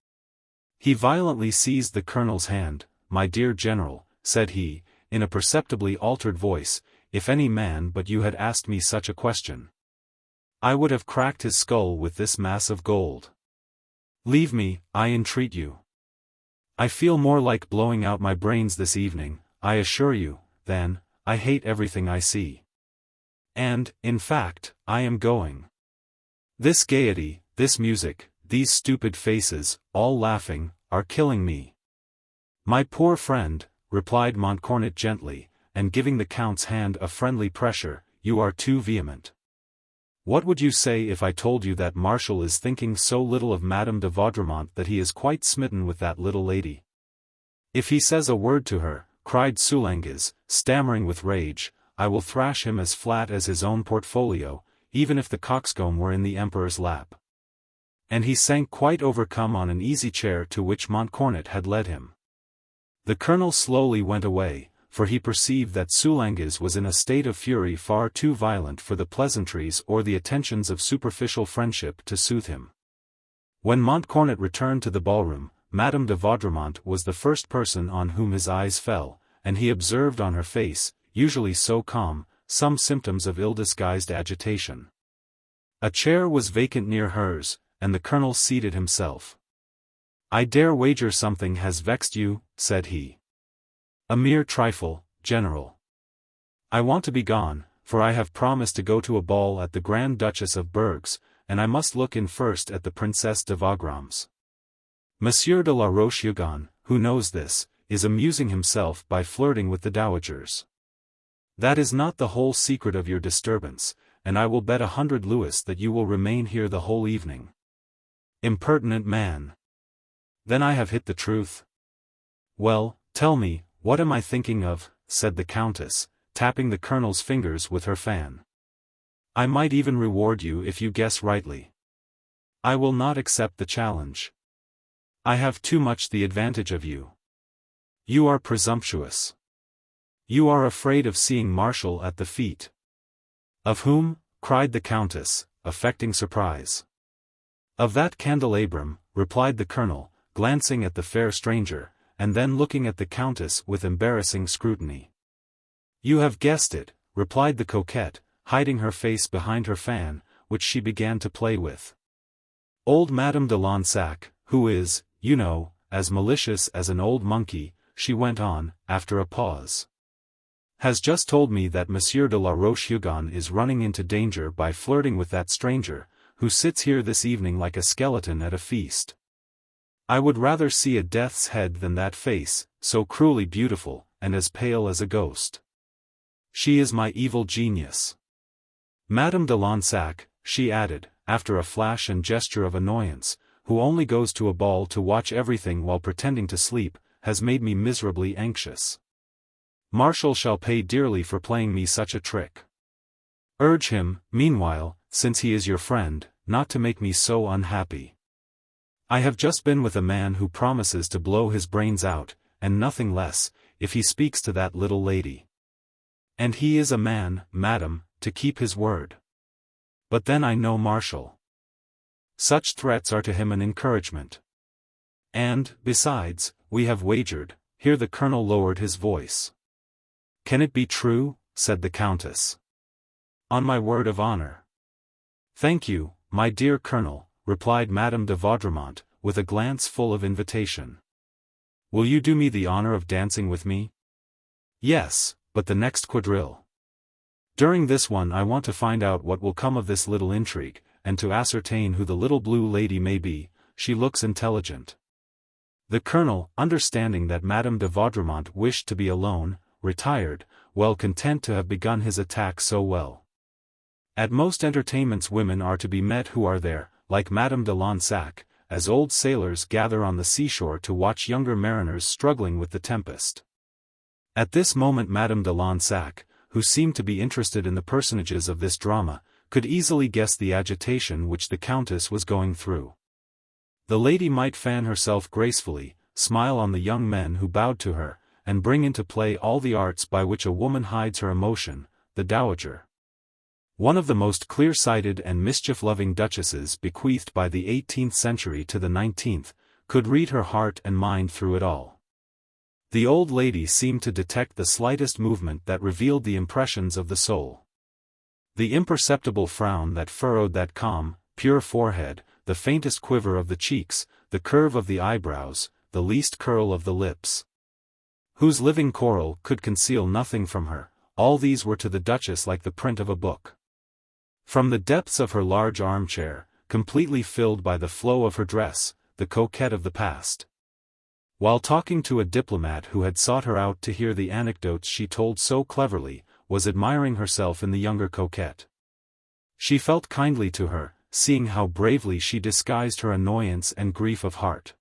S1: He violently seized the colonel's hand. "My dear general," said he, in a perceptibly altered voice, "if any man but you had asked me such a question, I would have cracked his skull with this mass of gold. Leave me, I entreat you. I feel more like blowing out my brains this evening, I assure you, than, I hate everything I see. And, in fact, I am going. This gaiety, this music, these stupid faces, all laughing, are killing me." "My poor friend," replied Montcornet gently, and giving the count's hand a friendly pressure, "you are too vehement. What would you say if I told you that Marshal is thinking so little of Madame de Vaudremont that he is quite smitten with that little lady? If he says a word to her," cried Soulanges, stammering with rage, "I will thrash him as flat as his own portfolio, even if the coxcomb were in the Emperor's lap." And he sank quite overcome on an easy chair to which Montcornet had led him. The colonel slowly went away, for he perceived that Soulanges was in a state of fury far too violent for the pleasantries or the attentions of superficial friendship to soothe him. When Montcornet returned to the ballroom, Madame de Vaudremont was the first person on whom his eyes fell, and he observed on her face, usually so calm, some symptoms of ill-disguised agitation. A chair was vacant near hers, and the colonel seated himself. "I dare wager something has vexed you," said he. "A mere trifle, General. I want to be gone, for I have promised to go to a ball at the Grand Duchess of Berg's, and I must look in first at the Princesse de Vagram's. Monsieur de la Roche-Hugon, who knows this, is amusing himself by flirting with the dowagers. That is not the whole secret of your disturbance, and I will bet 100 louis that you will remain here the whole evening. Impertinent man! Then I have hit the truth. Well, tell me, what am I thinking of, said the Countess, tapping the Colonel's fingers with her fan. I might even reward you if you guess rightly. I will not accept the challenge. I have too much the advantage of you. You are presumptuous. You are afraid of seeing Marshal at the feet. Of whom? Cried the Countess, affecting surprise. Of that candelabrum, replied the Colonel, glancing at the fair stranger, and then looking at the Countess with embarrassing scrutiny. You have guessed it, replied the coquette, hiding her face behind her fan, which she began to play with. Old Madame de Lansac, who is, you know, as malicious as an old monkey, she went on, after a pause, has just told me that Monsieur de la Roche-Hugon is running into danger by flirting with that stranger, who sits here this evening like a skeleton at a feast. I would rather see a death's head than that face, so cruelly beautiful, and as pale as a ghost. She is my evil genius. Madame de Lansac, she added, after a flash and gesture of annoyance, who only goes to a ball to watch everything while pretending to sleep, has made me miserably anxious. Marshal shall pay dearly for playing me such a trick. Urge him, meanwhile, since he is your friend, not to make me so unhappy. I have just been with a man who promises to blow his brains out, and nothing less, if he speaks to that little lady. And he is a man, madam, to keep his word. But then I know Marshal. Such threats are to him an encouragement. And, besides, we have wagered. Here the Colonel lowered his voice. Can it be true? Said the Countess. On my word of honor. Thank you, my dear Colonel, replied Madame de Vaudremont, with a glance full of invitation. Will you do me the honor of dancing with me? Yes, but the next quadrille. During this one I want to find out what will come of this little intrigue, and to ascertain who the little blue lady may be. She looks intelligent. The Colonel, understanding that Madame de Vaudremont wished to be alone, retired, well content to have begun his attack so well. At most entertainments women are to be met who are there, like Madame de Lansac, as old sailors gather on the seashore to watch younger mariners struggling with the tempest. At this moment Madame de Lansac, who seemed to be interested in the personages of this drama, could easily guess the agitation which the Countess was going through. The lady might fan herself gracefully, smile on the young men who bowed to her, and bring into play all the arts by which a woman hides her emotion. The dowager, one of the most clear-sighted and mischief-loving duchesses bequeathed by the 18th century to the 19th, could read her heart and mind through it all. The old lady seemed to detect the slightest movement that revealed the impressions of the soul. The imperceptible frown that furrowed that calm, pure forehead, the faintest quiver of the cheeks, the curve of the eyebrows, the least curl of the lips, whose living coral could conceal nothing from her, all these were to the Duchess like the print of a book. From the depths of her large armchair, completely filled by the flow of her dress, the coquette of the past, while talking to a diplomat who had sought her out to hear the anecdotes she told so cleverly, was admiring herself in the younger coquette. She felt kindly to her, seeing how bravely she disguised her annoyance and grief of heart.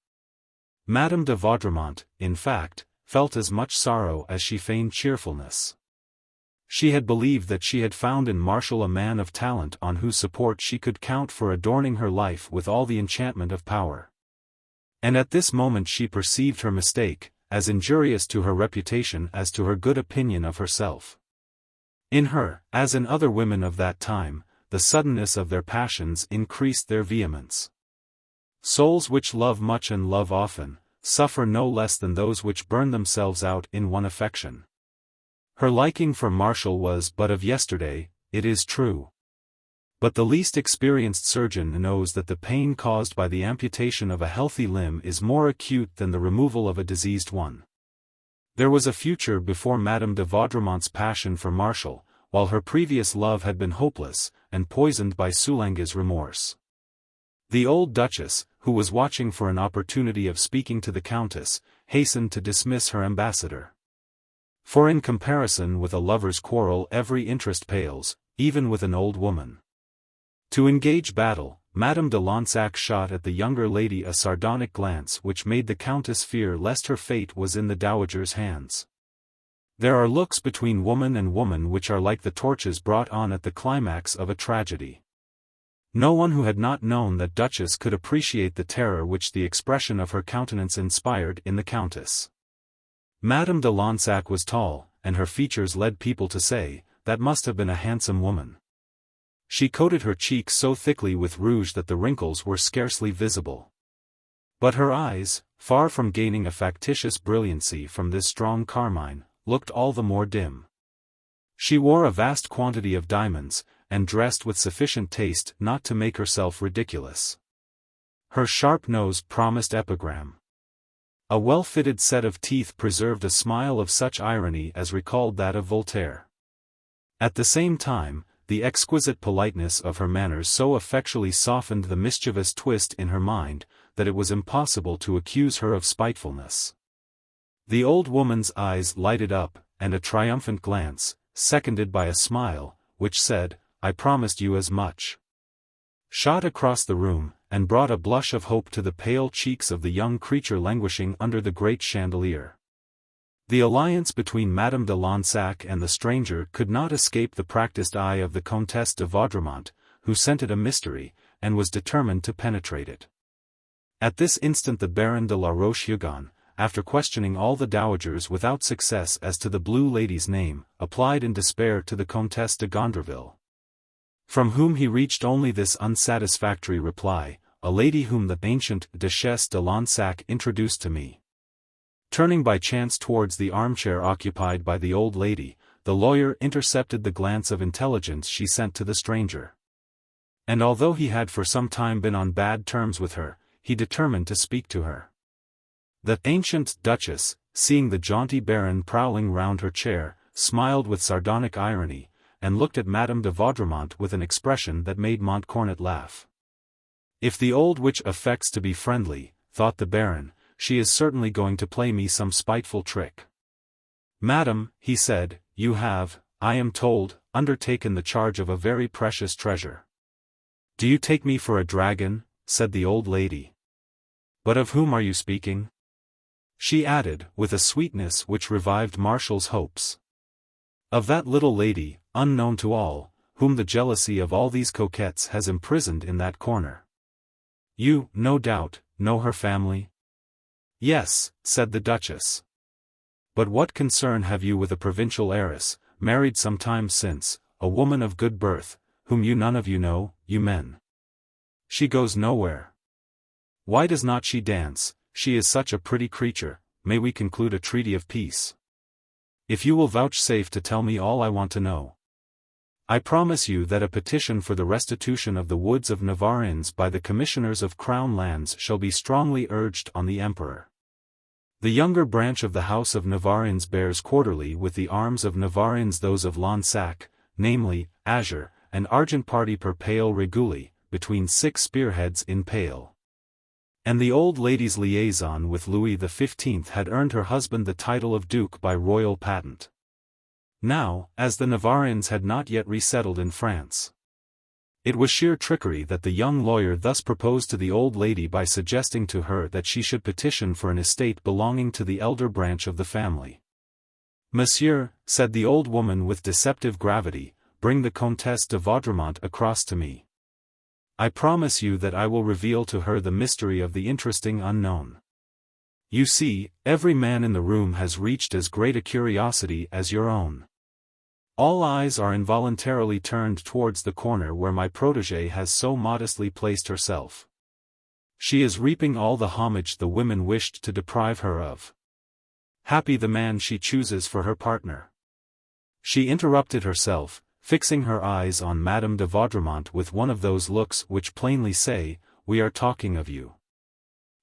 S1: Madame de Vaudremont, in fact, felt as much sorrow as she feigned cheerfulness. She had believed that she had found in Marshal a man of talent on whose support she could count for adorning her life with all the enchantment of power. And at this moment she perceived her mistake, as injurious to her reputation as to her good opinion of herself. In her, as in other women of that time, the suddenness of their passions increased their vehemence. Souls which love much and love often, suffer no less than those which burn themselves out in one affection. Her liking for Marshal was but of yesterday, it is true. But the least experienced surgeon knows that the pain caused by the amputation of a healthy limb is more acute than the removal of a diseased one. There was a future before Madame de Vaudremont's passion for Marshal, while her previous love had been hopeless, and poisoned by Soulange's remorse. The old Duchess, who was watching for an opportunity of speaking to the Countess, hastened to dismiss her ambassador. For in comparison with a lover's quarrel every interest pales, even with an old woman. To engage battle, Madame de Lansac shot at the younger lady a sardonic glance which made the Countess fear lest her fate was in the dowager's hands. There are looks between woman and woman which are like the torches brought on at the climax of a tragedy. No one who had not known that Duchess could appreciate the terror which the expression of her countenance inspired in the Countess. Madame de Lansac was tall, and her features led people to say, that must have been a handsome woman. She coated her cheeks so thickly with rouge that the wrinkles were scarcely visible. But her eyes, far from gaining a factitious brilliancy from this strong carmine, looked all the more dim. She wore a vast quantity of diamonds, and dressed with sufficient taste not to make herself ridiculous. Her sharp nose promised epigram. A well-fitted set of teeth preserved a smile of such irony as recalled that of Voltaire. At the same time, the exquisite politeness of her manners so effectually softened the mischievous twist in her mind, that it was impossible to accuse her of spitefulness. The old woman's eyes lighted up, and a triumphant glance, seconded by a smile, which said, "I promised you as much," shot across the room, and brought a blush of hope to the pale cheeks of the young creature languishing under the great chandelier. The alliance between Madame de Lansac and the stranger could not escape the practiced eye of the Comtesse de Vaudremont, who scented a mystery, and was determined to penetrate it. At this instant the Baron de la Roche-Hugon, after questioning all the dowagers without success as to the blue lady's name, applied in despair to the Comtesse de Gondreville, from whom he reached only this unsatisfactory reply: "A lady whom the ancient Duchesse de Lansac introduced to me." Turning by chance towards the armchair occupied by the old lady, the lawyer intercepted the glance of intelligence she sent to the stranger. And although he had for some time been on bad terms with her, he determined to speak to her. The ancient Duchess, seeing the jaunty Baron prowling round her chair, smiled with sardonic irony, and looked at Madame de Vaudremont with an expression that made Montcornet laugh. "If the old witch affects to be friendly," thought the Baron, "she is certainly going to play me some spiteful trick." "Madam," he said, "you have, I am told, undertaken the charge of a very precious treasure." "Do you take me for a dragon?" said the old lady. "But of whom are you speaking?" she added, with a sweetness which revived Martial's hopes. "Of that little lady, unknown to all, whom the jealousy of all these coquettes has imprisoned in that corner. You, no doubt, know her family?" "Yes," said the Duchess. "But what concern have you with a provincial heiress, married some time since, a woman of good birth, whom you none of you know, you men? She goes nowhere. Why does not she dance? She is such a pretty creature. May we conclude a treaty of peace? If you will vouchsafe to tell me all I want to know. I promise you that a petition for the restitution of the woods of Navarrins by the commissioners of Crown lands shall be strongly urged on the Emperor. The younger branch of the House of Navarrins bears quarterly with the arms of Navarrins those of Lansac, namely, azure, and argent party per pale reguli, between 6 spearheads in pale. And the old lady's liaison with Louis XV had earned her husband the title of Duke by royal patent. Now, as the Navarrins had not yet resettled in France, it was sheer trickery that the young lawyer thus proposed to the old lady by suggesting to her that she should petition for an estate belonging to the elder branch of the family. "Monsieur," said the old woman with deceptive gravity, "bring the Comtesse de Vaudremont across to me. I promise you that I will reveal to her the mystery of the interesting unknown. You see, every man in the room has reached as great a curiosity as your own. All eyes are involuntarily turned towards the corner where my protégée has so modestly placed herself. She is reaping all the homage the women wished to deprive her of. Happy the man she chooses for her partner." She interrupted herself, fixing her eyes on Madame de Vaudremont with one of those looks which plainly say, "We are talking of you."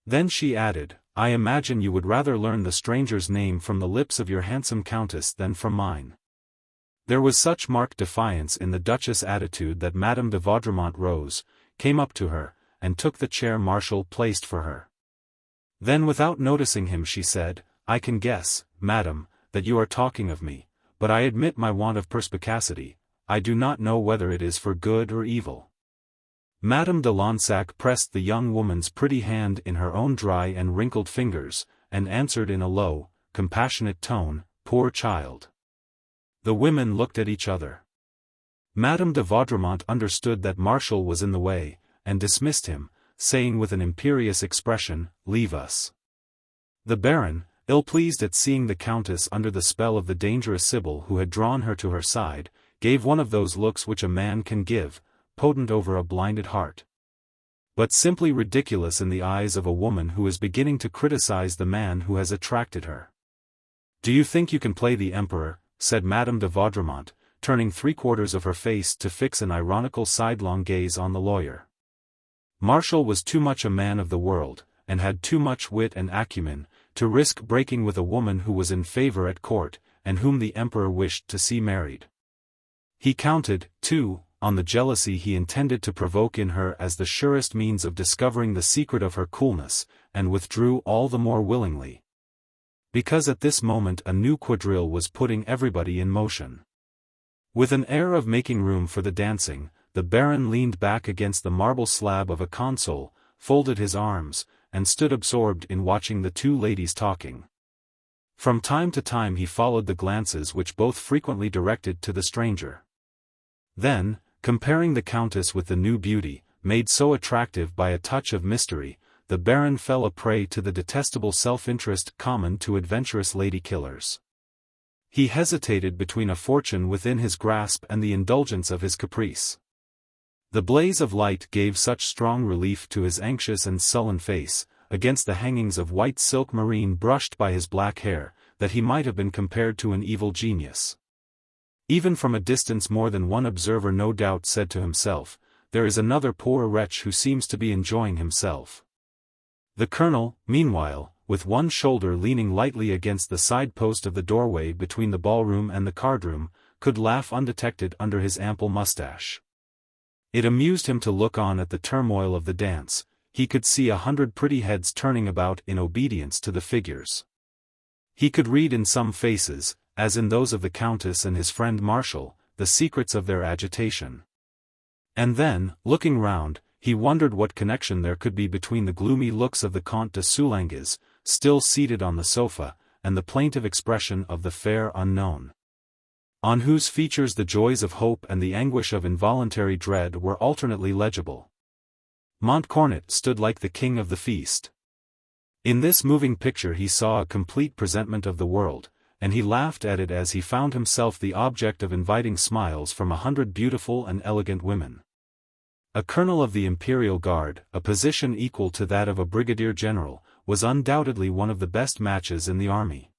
S1: Then she added, "I imagine you would rather learn the stranger's name from the lips of your handsome countess than from mine." There was such marked defiance in the Duchess' attitude that Madame de Vaudremont rose, came up to her, and took the chair Marshal placed for her. Then without noticing him she said, "I can guess, madam, that you are talking of me, but I admit my want of perspicacity. I do not know whether it is for good or evil." Madame de Lansac pressed the young woman's pretty hand in her own dry and wrinkled fingers, and answered in a low, compassionate tone, "Poor child." The women looked at each other. Madame de Vaudremont understood that Marshal was in the way, and dismissed him, saying with an imperious expression, "Leave us." The Baron, ill-pleased at seeing the Countess under the spell of the dangerous Sibyl who had drawn her to her side, gave one of those looks which a man can give, potent over a blinded heart, but simply ridiculous in the eyes of a woman who is beginning to criticize the man who has attracted her. "Do you think you can play the Emperor?" said Madame de Vaudremont, turning 3/4 of her face to fix an ironical sidelong gaze on the lawyer. Marshal was too much a man of the world, and had too much wit and acumen, to risk breaking with a woman who was in favor at court, and whom the Emperor wished to see married. He counted, too, on the jealousy he intended to provoke in her as the surest means of discovering the secret of her coolness, and withdrew all the more willingly, because at this moment a new quadrille was putting everybody in motion. With an air of making room for the dancing, the Baron leaned back against the marble slab of a console, folded his arms, and stood absorbed in watching the two ladies talking. From time to time he followed the glances which both frequently directed to the stranger. Then, comparing the Countess with the new beauty, made so attractive by a touch of mystery, the Baron fell a prey to the detestable self-interest common to adventurous lady-killers. He hesitated between a fortune within his grasp and the indulgence of his caprice. The blaze of light gave such strong relief to his anxious and sullen face, against the hangings of white silk marine brushed by his black hair, that he might have been compared to an evil genius. Even from a distance more than one observer no doubt said to himself, "There is another poor wretch who seems to be enjoying himself." The Colonel, meanwhile, with one shoulder leaning lightly against the side-post of the doorway between the ballroom and the cardroom, could laugh undetected under his ample mustache. It amused him to look on at the turmoil of the dance. He could see 100 pretty heads turning about in obedience to the figures. He could read in some faces, as in those of the Countess and his friend Marshal, the secrets of their agitation. And then, looking round, he wondered what connection there could be between the gloomy looks of the Comte de Soulanges, still seated on the sofa, and the plaintive expression of the fair unknown, on whose features the joys of hope and the anguish of involuntary dread were alternately legible. Montcornet stood like the king of the feast. In this moving picture he saw a complete presentment of the world, and he laughed at it as he found himself the object of inviting smiles from 100 beautiful and elegant women. A colonel of the Imperial Guard, a position equal to that of a brigadier general, was undoubtedly one of the best matches in the army.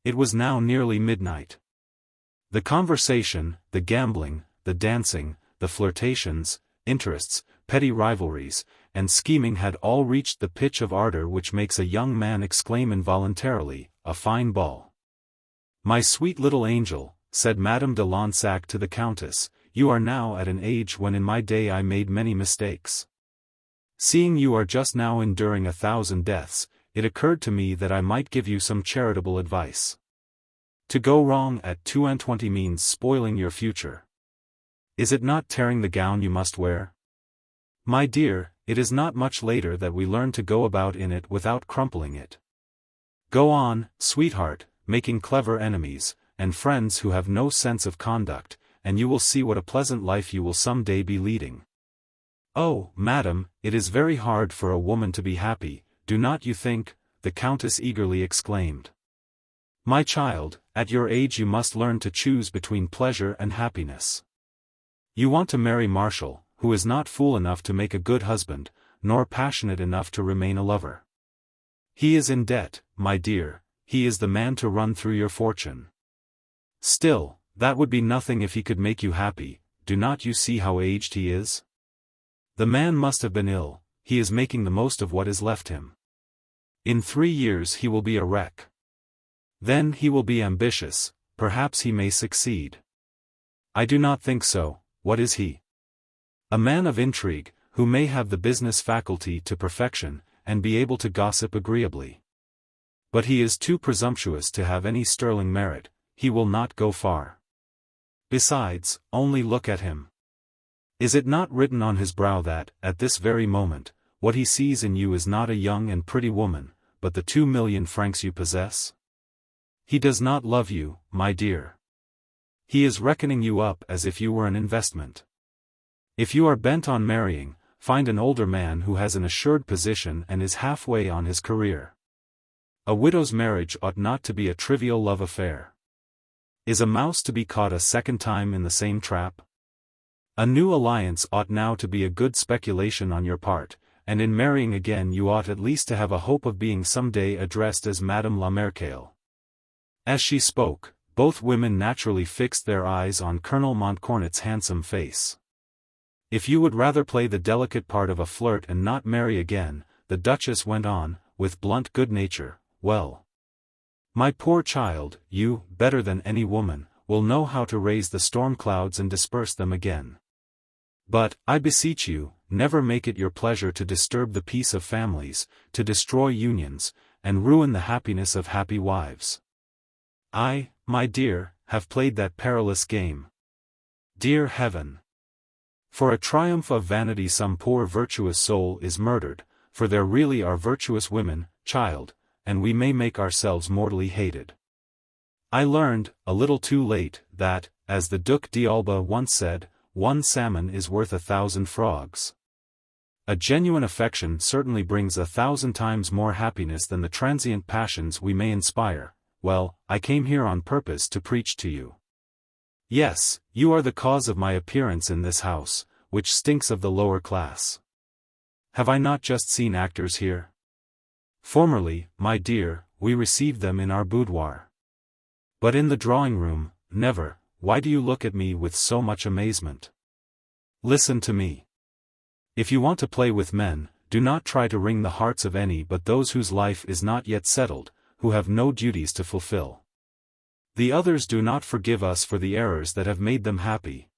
S1: It was now nearly midnight. The conversation, the gambling, the dancing, the flirtations, interests, petty rivalries, and scheming had all reached the pitch of ardor which makes a young man exclaim involuntarily, "A fine ball." "My sweet little angel," said Madame de Lansac to the Countess, "you are now at an age when in my day I made many mistakes. Seeing you are just now enduring 1,000 deaths, it occurred to me that I might give you some charitable advice. To go wrong at 22 means spoiling your future. Is it not tearing the gown you must wear? My dear, it is not much later that we learn to go about in it without crumpling it. Go on, sweetheart, making clever enemies, and friends who have no sense of conduct, and you will see what a pleasant life you will some day be leading." "Oh, madam, it is very hard for a woman to be happy, do not you think?" the Countess eagerly exclaimed. "My child, at your age you must learn to choose between pleasure and happiness. You want to marry Marshal, who is not fool enough to make a good husband, nor passionate enough to remain a lover. He is in debt, my dear, he is the man to run through your fortune. Still, that would be nothing if he could make you happy. Do not you see how aged he is? The man must have been ill, he is making the most of what is left him. In 3 years he will be a wreck. Then he will be ambitious, perhaps he may succeed. I do not think so. What is he? A man of intrigue, who may have the business faculty to perfection, and be able to gossip agreeably. But he is too presumptuous to have any sterling merit, he will not go far. Besides, only look at him. Is it not written on his brow that, at this very moment, what he sees in you is not a young and pretty woman, but the 2,000,000 francs you possess? He does not love you, my dear. He is reckoning you up as if you were an investment. If you are bent on marrying, find an older man who has an assured position and is halfway on his career. A widow's marriage ought not to be a trivial love affair. Is a mouse to be caught a second time in the same trap? A new alliance ought now to be a good speculation on your part, and in marrying again you ought at least to have a hope of being some day addressed as Madame la Marquise. As she spoke, both women naturally fixed their eyes on Colonel Montcornet's handsome face. If you would rather play the delicate part of a flirt and not marry again, the Duchess went on, with blunt good nature, well. My poor child, you, better than any woman, will know how to raise the storm clouds and disperse them again. But, I beseech you, never make it your pleasure to disturb the peace of families, to destroy unions, and ruin the happiness of happy wives. I, my dear, have played that perilous game. Dear Heaven! For a triumph of vanity some poor virtuous soul is murdered, for there really are virtuous women, child, and we may make ourselves mortally hated. I learned, a little too late, that, as the Duc d'Alba once said, one salmon is worth 1,000 frogs. A genuine affection certainly brings 1,000 times more happiness than the transient passions we may inspire. Well, I came here on purpose to preach to you. Yes, you are the cause of my appearance in this house, which stinks of the lower class. Have I not just seen actors here? Formerly, my dear, we received them in our boudoir. But in the drawing-room, never. Why do you look at me with so much amazement? Listen to me. If you want to play with men, do not try to wring the hearts of any but those whose life is not yet settled, who have no duties to fulfill. The others do not forgive us for the errors that have made them happy.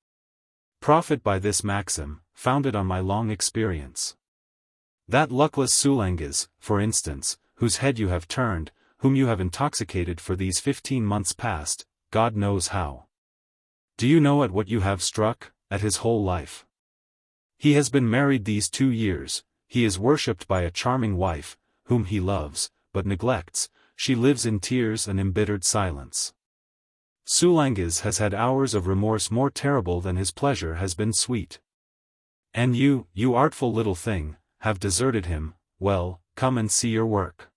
S1: Profit by this maxim, founded on my long experience. That luckless Soulanges, for instance, whose head you have turned, whom you have intoxicated for these 15 months past, God knows how. Do you know at what you have struck? At his whole life. He has been married these 2 years, he is worshipped by a charming wife, whom he loves, but neglects, she lives in tears and embittered silence. Soulanges has had hours of remorse more terrible than his pleasure has been sweet. And you artful little thing, have deserted him. Well, come and see your work.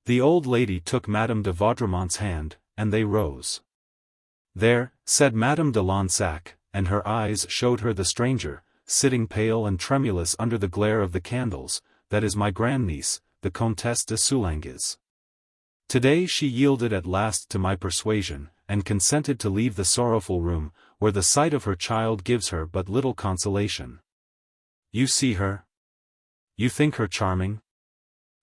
S1: The old lady took Madame de Vaudremont's hand, and they rose. There, said Madame de Lansac, and her eyes showed her the stranger, sitting pale and tremulous under the glare of the candles, that is my grandniece, the Comtesse de Soulanges. Today she yielded at last to my persuasion, and consented to leave the sorrowful room, where the sight of her child gives her but little consolation. You see her? You think her charming?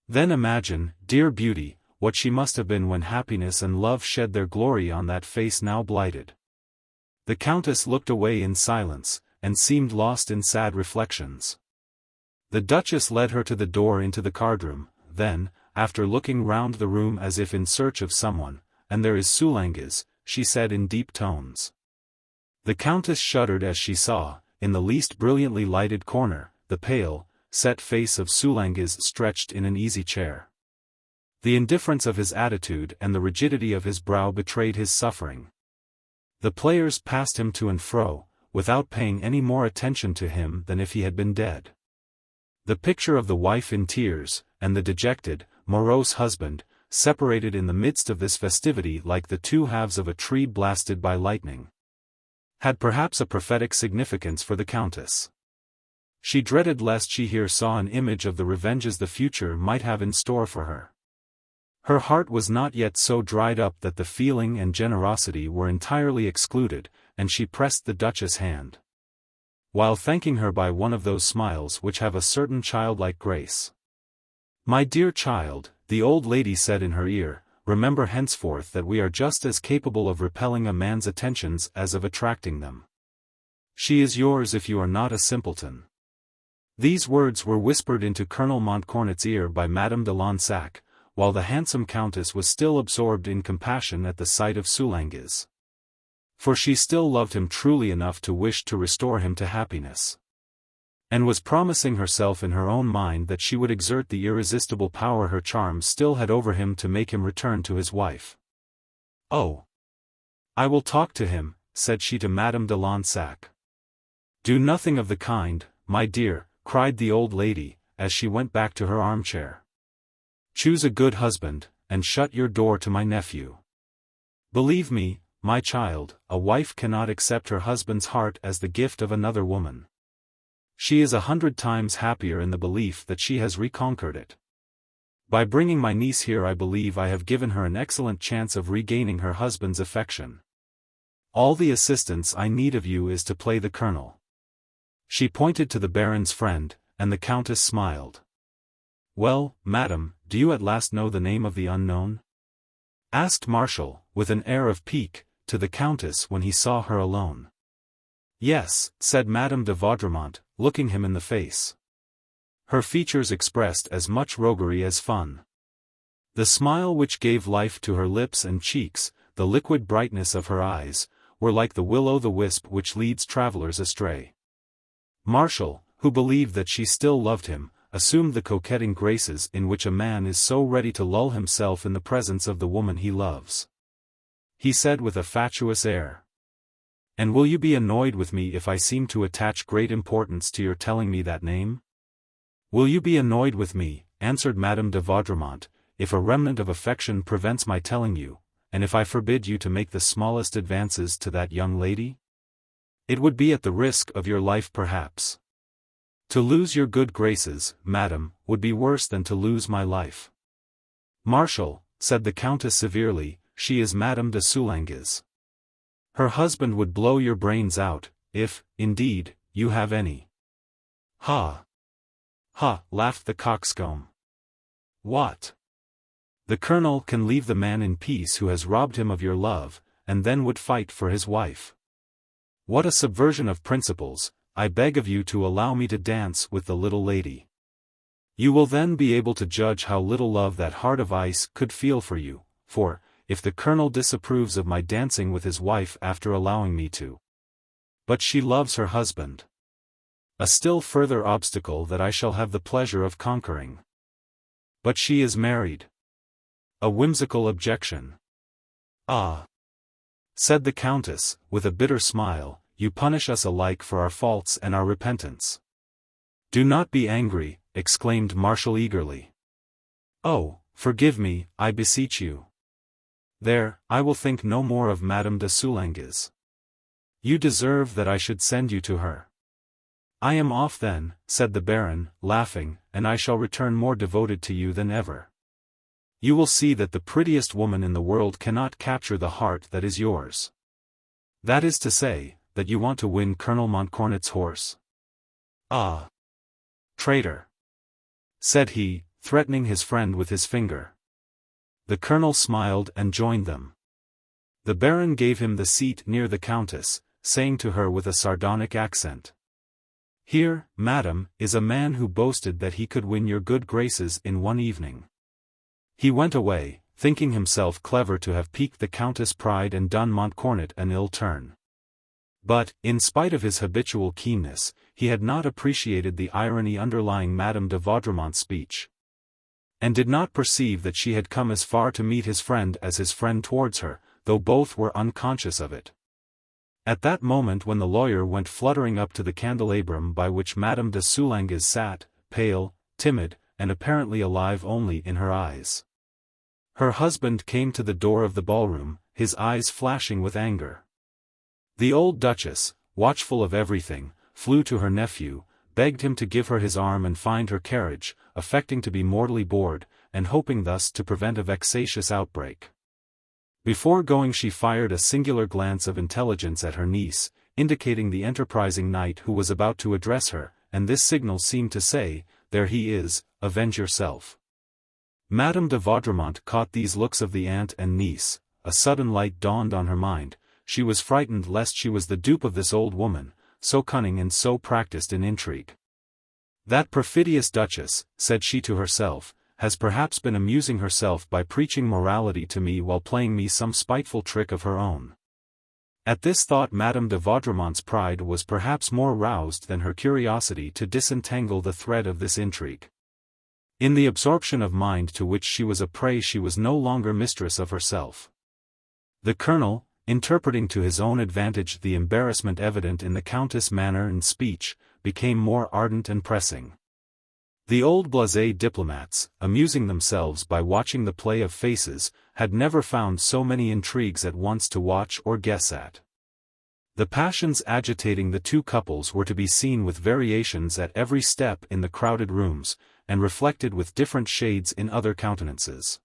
S1: Then imagine, dear beauty, what she must have been when happiness and love shed their glory on that face now blighted. The Countess looked away in silence, and seemed lost in sad reflections. The Duchess led her to the door into the cardroom, then, after looking round the room as if in search of someone, and there is Soulanges, she said in deep tones. The Countess shuddered as she saw, in the least brilliantly lighted corner, the pale, set face of Soulanges stretched in an easy chair. The indifference of his attitude and the rigidity of his brow betrayed his suffering. The players passed him to and fro, without paying any more attention to him than if he had been dead. The picture of the wife in tears, and the dejected, morose husband, separated in the midst of this festivity like the two halves of a tree blasted by lightning, had perhaps a prophetic significance for the Countess. She dreaded lest she here saw an image of the revenges the future might have in store for her. Her heart was not yet so dried up that the feeling and generosity were entirely excluded, and she pressed the Duchess' hand, while thanking her by one of those smiles which have a certain childlike grace. My dear child, the old lady said in her ear, remember henceforth that we are just as capable of repelling a man's attentions as of attracting them. She is yours if you are not a simpleton. These words were whispered into Colonel Montcornet's ear by Madame de Lansac, while the handsome Countess was still absorbed in compassion at the sight of Soulanges. For she still loved him truly enough to wish to restore him to happiness, and was promising herself in her own mind that she would exert the irresistible power her charms still had over him to make him return to his wife. "Oh! I will talk to him," said she to Madame de Lansac. "Do nothing of the kind, my dear," cried the old lady, as she went back to her armchair. "Choose a good husband, and shut your door to my nephew. Believe me, my child, a wife cannot accept her husband's heart as the gift of another woman. She is 100 times happier in the belief that she has reconquered it. By bringing my niece here I believe I have given her an excellent chance of regaining her husband's affection. All the assistance I need of you is to play the colonel." She pointed to the Baron's friend, and the Countess smiled. "Well, madam, do you at last know the name of the unknown?" asked Martial, with an air of pique, to the Countess when he saw her alone. "Yes," said Madame de Vaudremont, looking him in the face. Her features expressed as much roguery as fun. The smile which gave life to her lips and cheeks, the liquid brightness of her eyes, were like the will-o'-the-wisp which leads travelers astray. Martial, who believed that she still loved him, assumed the coquetting graces in which a man is so ready to lull himself in the presence of the woman he loves. He said with a fatuous air, "And will you be annoyed with me if I seem to attach great importance to your telling me that name?" "Will you be annoyed with me," answered Madame de Vaudremont, "if a remnant of affection prevents my telling you, and if I forbid you to make the smallest advances to that young lady? It would be at the risk of your life perhaps. To lose your good graces, madam, would be worse than to lose my life." "Martial," said the Countess severely, "she is Madame de Soulanges. Her husband would blow your brains out, if, indeed, you have any." "Ha! Ha!" laughed the coxcomb. "What? The colonel can leave the man in peace who has robbed him of your love, and then would fight for his wife. What a subversion of principles! I beg of you to allow me to dance with the little lady. You will then be able to judge how little love that heart of ice could feel for you, for, if the colonel disapproves of my dancing with his wife after allowing me to. But she loves her husband. A still further obstacle that I shall have the pleasure of conquering. But she is married. A whimsical objection." "Ah!" said the Countess, with a bitter smile, "you punish us alike for our faults and our repentance." "Do not be angry," exclaimed Martial eagerly. "Oh, forgive me, I beseech you. There, I will think no more of Madame de Soulanges. You deserve that I should send you to her." "I am off then," said the Baron, laughing, "and I shall return more devoted to you than ever. You will see that the prettiest woman in the world cannot capture the heart that is yours. That is to say, that you want to win Colonel Montcornet's horse. Ah! Traitor!" said he, threatening his friend with his finger. The colonel smiled and joined them. The Baron gave him the seat near the Countess, saying to her with a sardonic accent, "Here, madam, is a man who boasted that he could win your good graces in one evening." He went away, thinking himself clever to have piqued the Countess' pride and done Montcornet an ill turn. But, in spite of his habitual keenness, he had not appreciated the irony underlying Madame de Vaudremont's speech, and did not perceive that she had come as far to meet his friend as his friend towards her, though both were unconscious of it. At that moment when the lawyer went fluttering up to the candelabrum by which Madame de Soulanges sat, pale, timid, and apparently alive only in her eyes, her husband came to the door of the ballroom, his eyes flashing with anger. The old Duchess, watchful of everything, flew to her nephew, begged him to give her his arm and find her carriage, affecting to be mortally bored, and hoping thus to prevent a vexatious outbreak. Before going she fired a singular glance of intelligence at her niece, indicating the enterprising knight who was about to address her, and this signal seemed to say, "There he is, avenge yourself." Madame de Vaudremont caught these looks of the aunt and niece, a sudden light dawned on her mind, she was frightened lest she was the dupe of this old woman, so cunning and so practiced in intrigue. That perfidious duchess, said she to herself, has perhaps been amusing herself by preaching morality to me while playing me some spiteful trick of her own. At this thought Madame de Vaudremont's pride was perhaps more roused than her curiosity to disentangle the thread of this intrigue. In the absorption of mind to which she was a prey she was no longer mistress of herself. The colonel, interpreting to his own advantage the embarrassment evident in the Countess' manner and speech, became more ardent and pressing. The old blasé diplomats, amusing themselves by watching the play of faces, had never found so many intrigues at once to watch or guess at. The passions agitating the two couples were to be seen with variations at every step in the crowded rooms, and reflected with different shades in other countenances.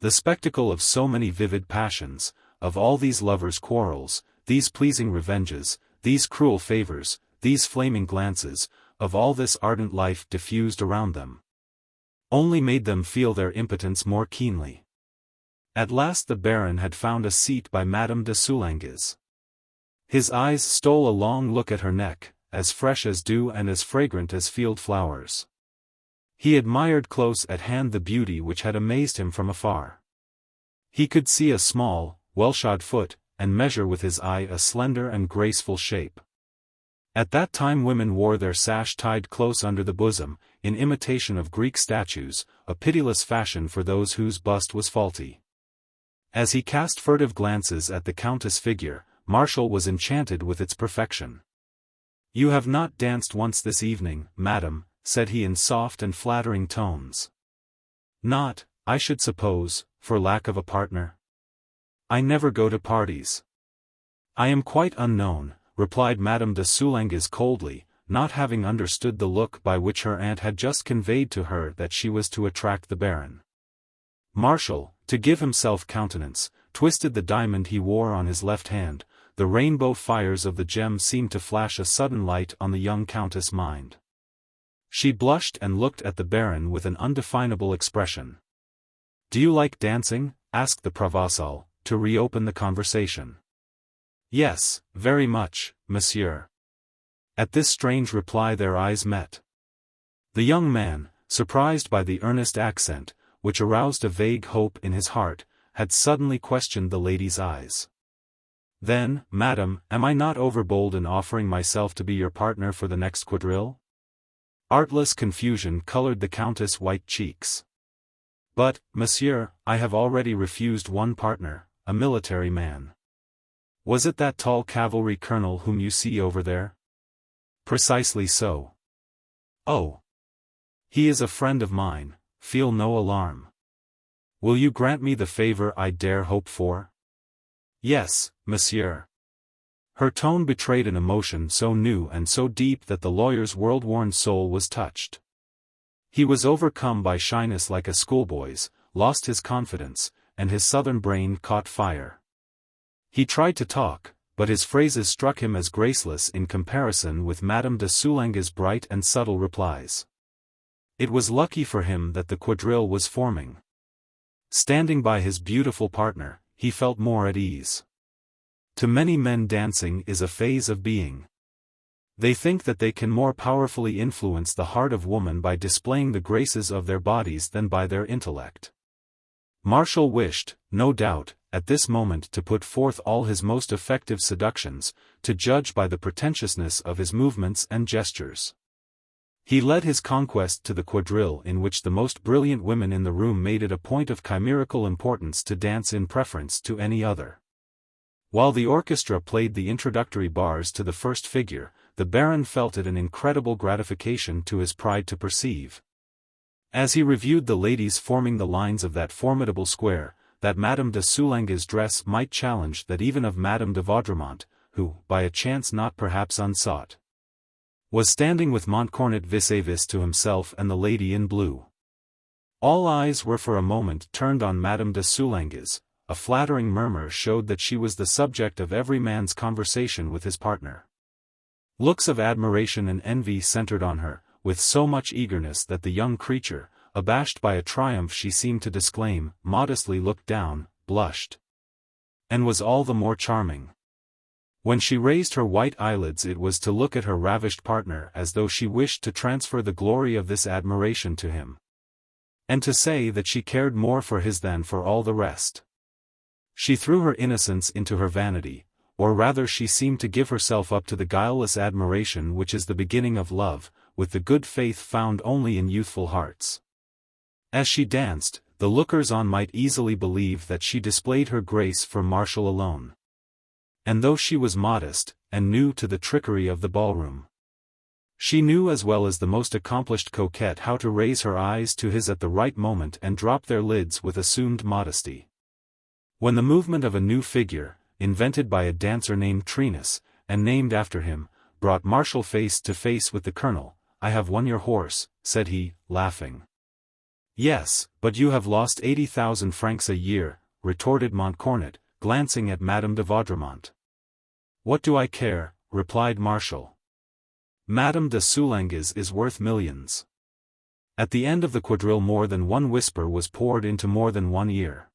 S1: The spectacle of so many vivid passions, of all these lovers' quarrels, these pleasing revenges, these cruel favors, these flaming glances, of all this ardent life diffused around them, only made them feel their impotence more keenly. At last the Baron had found a seat by Madame de Soulanges. His eyes stole a long look at her neck, as fresh as dew and as fragrant as field flowers. He admired close at hand the beauty which had amazed him from afar. He could see a small, well-shod foot, and measure with his eye a slender and graceful shape. At that time women wore their sash tied close under the bosom, in imitation of Greek statues, a pitiless fashion for those whose bust was faulty. As he cast furtive glances at the Countess' figure, Martial was enchanted with its perfection. "You have not danced once this evening, madam," said he in soft and flattering tones. "Not, I should suppose, for lack of a partner?" "I never go to parties." "I am quite unknown," replied Madame de Soulanges coldly, not having understood the look by which her aunt had just conveyed to her that she was to attract the Baron. Martial, to give himself countenance, twisted the diamond he wore on his left hand. The rainbow fires of the gem seemed to flash a sudden light on the young Countess' mind. She blushed and looked at the Baron with an undefinable expression. "Do you like dancing?" asked the Provençal, to reopen the conversation. "Yes, very much, monsieur." At this strange reply their eyes met. The young man, surprised by the earnest accent, which aroused a vague hope in his heart, had suddenly questioned the lady's eyes. "Then, madam, am I not overbold in offering myself to be your partner for the next quadrille?" Artless confusion colored the Countess' white cheeks. "But, monsieur, I have already refused one partner, a military man." "Was it that tall cavalry colonel whom you see over there?" "Precisely so." "Oh! He is a friend of mine, feel no alarm." "Will you grant me the favor I dare hope for?" "Yes, monsieur." Her tone betrayed an emotion so new and so deep that the lawyer's world-worn soul was touched. He was overcome by shyness like a schoolboy's, lost his confidence, and his southern brain caught fire. He tried to talk, but his phrases struck him as graceless in comparison with Madame de Soulanges' bright and subtle replies. It was lucky for him that the quadrille was forming. Standing by his beautiful partner, he felt more at ease. To many men dancing is a phase of being. They think that they can more powerfully influence the heart of woman by displaying the graces of their bodies than by their intellect. Martial wished, no doubt, at this moment to put forth all his most effective seductions, to judge by the pretentiousness of his movements and gestures. He led his conquest to the quadrille in which the most brilliant women in the room made it a point of chimerical importance to dance in preference to any other. While the orchestra played the introductory bars to the first figure, the Baron felt it an incredible gratification to his pride to perceive, as he reviewed the ladies forming the lines of that formidable square, that Madame de Soulanges' dress might challenge that even of Madame de Vaudremont, who, by a chance not perhaps unsought, was standing with Montcornet vis-à-vis to himself and the lady in blue. All eyes were for a moment turned on Madame de Soulanges. A flattering murmur showed that she was the subject of every man's conversation with his partner. Looks of admiration and envy centered on her, with so much eagerness that the young creature, abashed by a triumph she seemed to disclaim, modestly looked down, blushed, and was all the more charming. When she raised her white eyelids it was to look at her ravished partner as though she wished to transfer the glory of this admiration to him. And to say that she cared more for his than for all the rest. She threw her innocence into her vanity, or rather she seemed to give herself up to the guileless admiration which is the beginning of love, with the good faith found only in youthful hearts. As she danced, the lookers-on might easily believe that she displayed her grace for Marshall alone. And though she was modest, and new to the trickery of the ballroom, she knew as well as the most accomplished coquette how to raise her eyes to his at the right moment and drop their lids with assumed modesty. When the movement of a new figure, invented by a dancer named Trinus, and named after him, brought Marshall face to face with the colonel, "I have won your horse," said he, laughing. "Yes, but you have lost 80,000 francs a year," retorted Montcornet, glancing at Madame de Vaudremont. "What do I care?" replied Marshall. "Madame de Soulanges is worth millions." At the end of the quadrille more than one whisper was poured into more than one ear.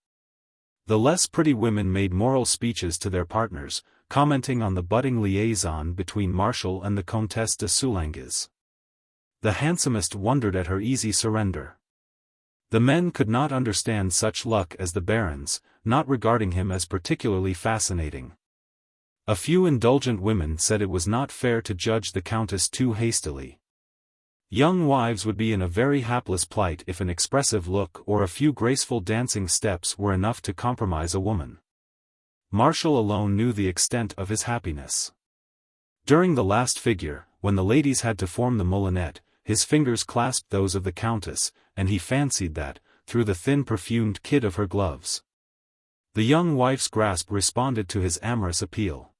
S1: The less pretty women made moral speeches to their partners, commenting on the budding liaison between Marshall and the Comtesse de Soulanges. The handsomest wondered at her easy surrender. The men could not understand such luck as the Baron's, not regarding him as particularly fascinating. A few indulgent women said it was not fair to judge the Countess too hastily. Young wives would be in a very hapless plight if an expressive look or a few graceful dancing steps were enough to compromise a woman. Marshall alone knew the extent of his happiness. During the last figure, when the ladies had to form the moulinette, his fingers clasped those of the Countess, and he fancied that, through the thin perfumed kid of her gloves, the young wife's grasp responded to his amorous appeal.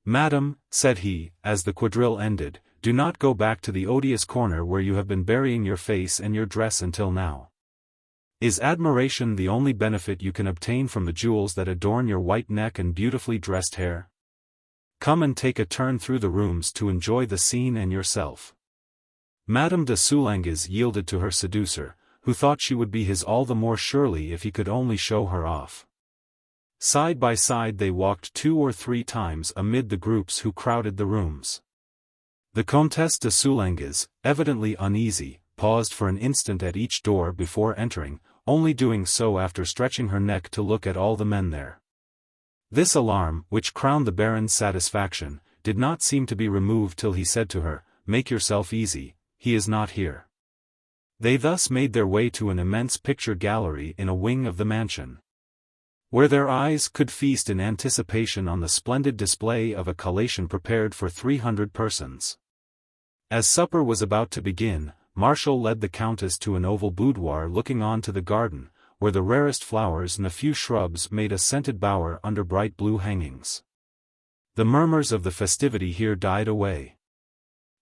S1: "Madam," said he, as the quadrille ended, "do not go back to the odious corner where you have been burying your face and your dress until now. Is admiration the only benefit you can obtain from the jewels that adorn your white neck and beautifully dressed hair? Come and take a turn through the rooms to enjoy the scene and yourself." Madame de Soulanges yielded to her seducer, who thought she would be his all the more surely if he could only show her off. Side by side they walked 2 or 3 times amid the groups who crowded the rooms. The Comtesse de Soulanges, evidently uneasy, paused for an instant at each door before entering, only doing so after stretching her neck to look at all the men there. This alarm, which crowned the Baron's satisfaction, did not seem to be removed till he said to her, "Make yourself easy, he is not here." They thus made their way to an immense picture gallery in a wing of the mansion, where their eyes could feast in anticipation on the splendid display of a collation prepared for 300 persons. As supper was about to begin, Marshall led the Countess to an oval boudoir looking on to the garden, where the rarest flowers and a few shrubs made a scented bower under bright blue hangings. The murmurs of the festivity here died away.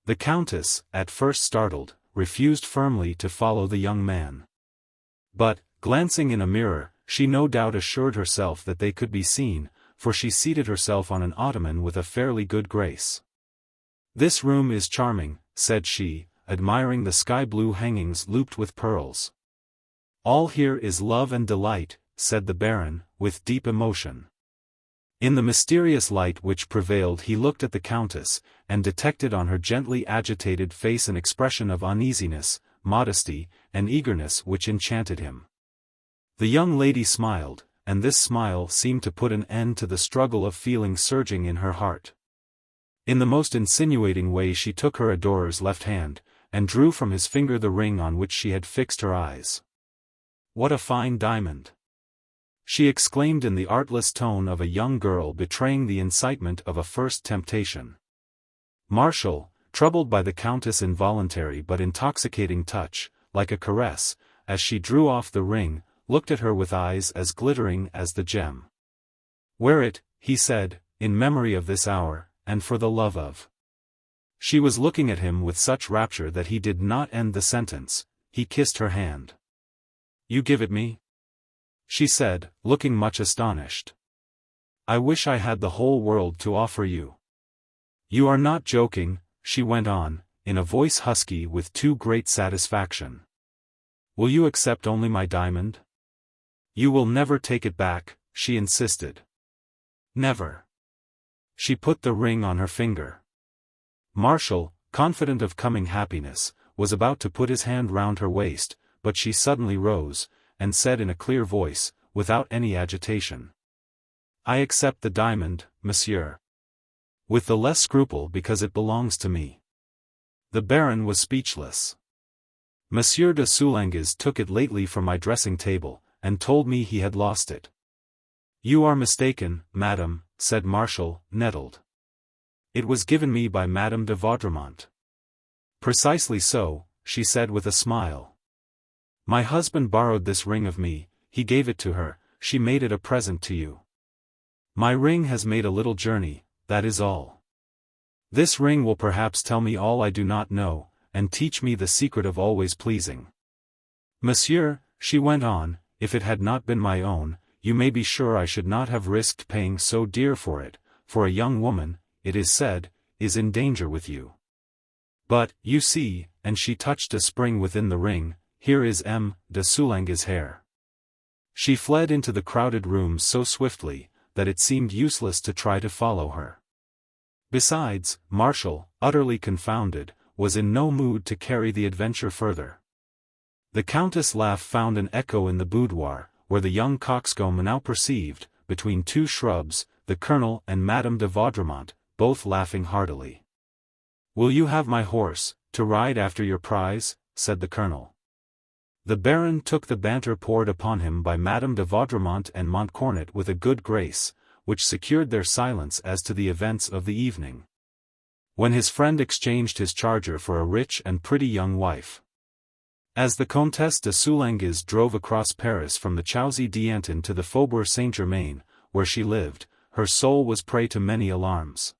S1: The Countess, at first startled, refused firmly to follow the young man. But, glancing in a mirror, she no doubt assured herself that they could be seen, for she seated herself on an ottoman with a fairly good grace. "This room is charming," said she, admiring the sky-blue hangings looped with pearls. "All here is love and delight," said the Baron, with deep emotion. In the mysterious light which prevailed he looked at the Countess, and detected on her gently agitated face an expression of uneasiness, modesty, and eagerness which enchanted him. The young lady smiled, and this smile seemed to put an end to the struggle of feeling surging in her heart. In the most insinuating way she took her adorer's left hand, and drew from his finger the ring on which she had fixed her eyes. "What a fine diamond!" she exclaimed in the artless tone of a young girl betraying the incitement of a first temptation. Marshall, troubled by the Countess' involuntary but intoxicating touch, like a caress, as she drew off the ring, looked at her with eyes as glittering as the gem. "Wear it," he said, "in memory of this hour, and for the love of—" She was looking at him with such rapture that he did not end the sentence. He kissed her hand. "You give it me?" she said, looking much astonished. "I wish I had the whole world to offer you." "You are not joking," she went on, in a voice husky with too great satisfaction. "Will you accept only my diamond?" "You will never take it back," she insisted. "Never." She put the ring on her finger. Marshall, confident of coming happiness, was about to put his hand round her waist, but she suddenly rose, and said in a clear voice, without any agitation. "I accept the diamond, monsieur. With the less scruple because it belongs to me." The Baron was speechless. "Monsieur de Soulanges took it lately from my dressing table, and told me he had lost it." "You are mistaken, madame," said Marshall, nettled. "It was given me by Madame de Vaudremont." "Precisely so," she said with a smile. "My husband borrowed this ring of me, he gave it to her, she made it a present to you. My ring has made a little journey, that is all. This ring will perhaps tell me all I do not know, and teach me the secret of always pleasing. Monsieur," she went on, "if it had not been my own, you may be sure I should not have risked paying so dear for it, for a young woman, it is said, is in danger with you. But, you see," and she touched a spring within the ring, "here is M. de Soulanges' hair." She fled into the crowded rooms so swiftly, that it seemed useless to try to follow her. Besides, Marshall, utterly confounded, was in no mood to carry the adventure further. The Countess' laugh found an echo in the boudoir, where the young coxcomb now perceived, between two shrubs, the Colonel and Madame de Vaudremont, both laughing heartily. "Will you have my horse, to ride after your prize?" said the Colonel. The Baron took the banter poured upon him by Madame de Vaudremont and Montcornet with a good grace, which secured their silence as to the events of the evening. When his friend exchanged his charger for a rich and pretty young wife. As the Comtesse de Soulanges drove across Paris from the Chaussée d'Antin to the Faubourg Saint-Germain, where she lived, her soul was prey to many alarms.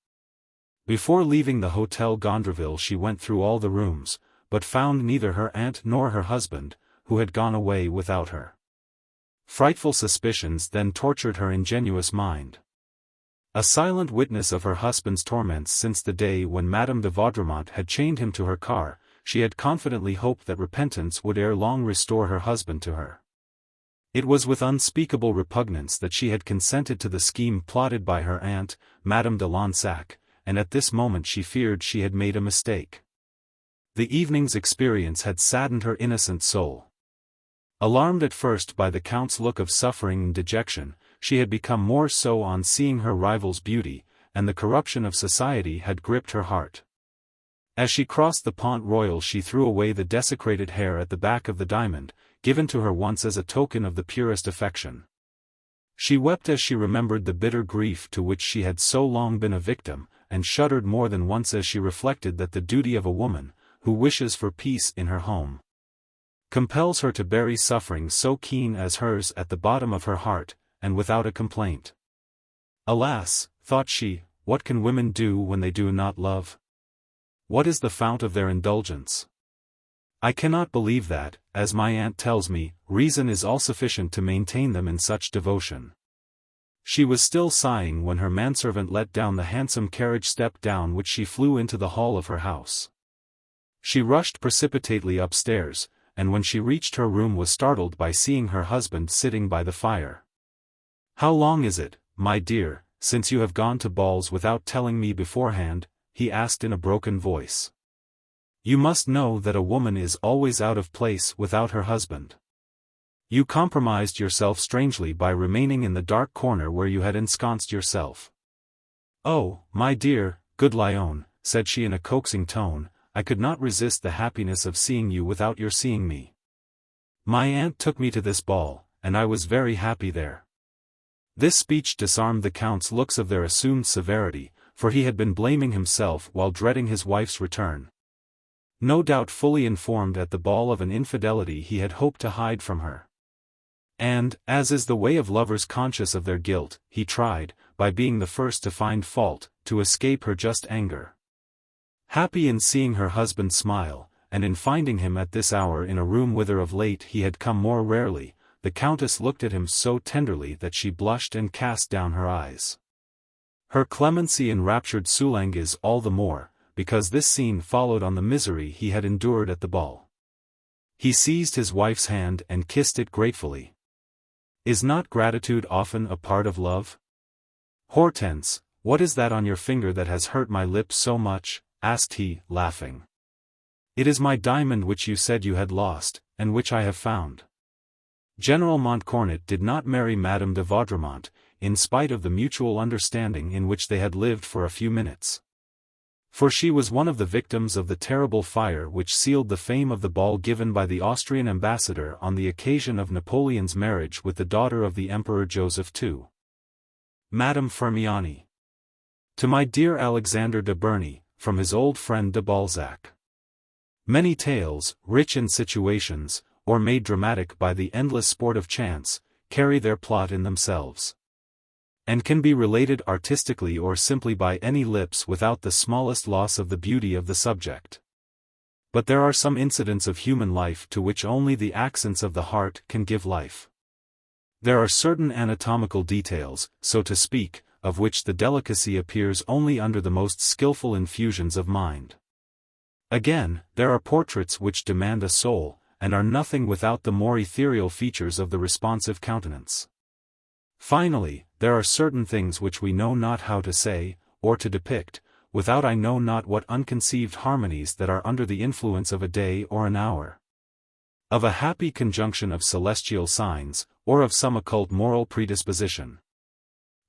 S1: Before leaving the Hôtel Gondreville she went through all the rooms, but found neither her aunt nor her husband, who had gone away without her. Frightful suspicions then tortured her ingenuous mind. A silent witness of her husband's torments since the day when Madame de Vaudremont had chained him to her car, she had confidently hoped that repentance would ere long restore her husband to her. It was with unspeakable repugnance that she had consented to the scheme plotted by her aunt, Madame de Lansac, and at this moment she feared she had made a mistake. The evening's experience had saddened her innocent soul. Alarmed at first by the Count's look of suffering and dejection, she had become more so on seeing her rival's beauty, and the corruption of society had gripped her heart. As she crossed the Pont Royal she threw away the desecrated hair at the back of the diamond, given to her once as a token of the purest affection. She wept as she remembered the bitter grief to which she had so long been a victim, and shuddered more than once as she reflected that the duty of a woman, who wishes for peace in her home, compels her to bury suffering so keen as hers at the bottom of her heart, and without a complaint. Alas, thought she, what can women do when they do not love? What is the fount of their indulgence? I cannot believe that, as my aunt tells me, reason is all sufficient to maintain them in such devotion. She was still sighing when her manservant let down the handsome carriage step down which she flew into the hall of her house. She rushed precipitately upstairs, and when she reached her room was startled by seeing her husband sitting by the fire. "How long is it, my dear, since you have gone to balls without telling me beforehand?" he asked in a broken voice. "You must know that a woman is always out of place without her husband. You compromised yourself strangely by remaining in the dark corner where you had ensconced yourself." "Oh, my dear, good Lyon," said she in a coaxing tone, "I could not resist the happiness of seeing you without your seeing me. My aunt took me to this ball, and I was very happy there." This speech disarmed the Count's looks of their assumed severity, for he had been blaming himself while dreading his wife's return. No doubt fully informed at the ball of an infidelity he had hoped to hide from her. And, as is the way of lovers conscious of their guilt, he tried, by being the first to find fault, to escape her just anger. Happy in seeing her husband smile, and in finding him at this hour in a room whither of late he had come more rarely, the Countess looked at him so tenderly that she blushed and cast down her eyes. Her clemency enraptured Soulanges all the more, because this scene followed on the misery he had endured at the ball. He seized his wife's hand and kissed it gratefully. Is not gratitude often a part of love? Hortense, "What is that on your finger that has hurt my lips so much?" asked he, laughing. "It is my diamond which you said you had lost, and which I have found." General Montcornet did not marry Madame de Vaudremont, in spite of the mutual understanding in which they had lived for a few minutes. For she was one of the victims of the terrible fire which sealed the fame of the ball given by the Austrian ambassador on the occasion of Napoleon's marriage with the daughter of the Emperor Joseph II. Madame Firmiani. To my dear Alexander de Berny, from his old friend de Balzac. Many tales, rich in situations, or made dramatic by the endless sport of chance, carry their plot in themselves, and can be related artistically or simply by any lips without the smallest loss of the beauty of the subject. But there are some incidents of human life to which only the accents of the heart can give life. There are certain anatomical details, so to speak, of which the delicacy appears only under the most skillful infusions of mind. Again, there are portraits which demand a soul, and are nothing without the more ethereal features of the responsive countenance. Finally, there are certain things which we know not how to say, or to depict, without I know not what unconceived harmonies that are under the influence of a day or an hour, of a happy conjunction of celestial signs, or of some occult moral predisposition.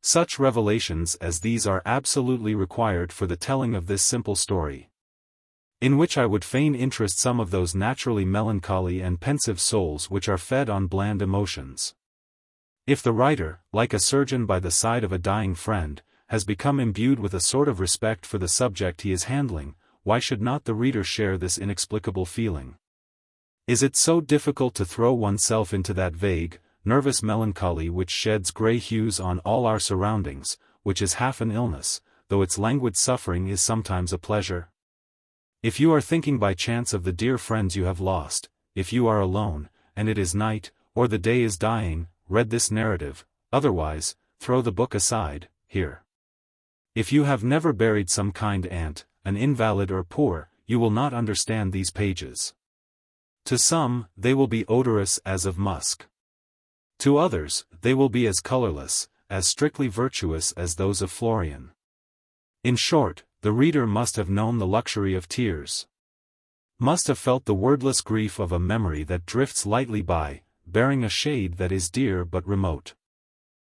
S1: Such revelations as these are absolutely required for the telling of this simple story, in which I would fain interest some of those naturally melancholy and pensive souls which are fed on bland emotions. If the writer, like a surgeon by the side of a dying friend, has become imbued with a sort of respect for the subject he is handling, why should not the reader share this inexplicable feeling? Is it so difficult to throw oneself into that vague, nervous melancholy which sheds grey hues on all our surroundings, which is half an illness, though its languid suffering is sometimes a pleasure? If you are thinking by chance of the dear friends you have lost, if you are alone, and it is night, or the day is dying, read this narrative, otherwise, throw the book aside, here. If you have never buried some kind aunt, an invalid or poor, you will not understand these pages. To some, they will be odorous as of musk. To others, they will be as colorless, as strictly virtuous as those of Florian. In short, the reader must have known the luxury of tears, must have felt the wordless grief of a memory that drifts lightly by, bearing a shade that is dear but remote.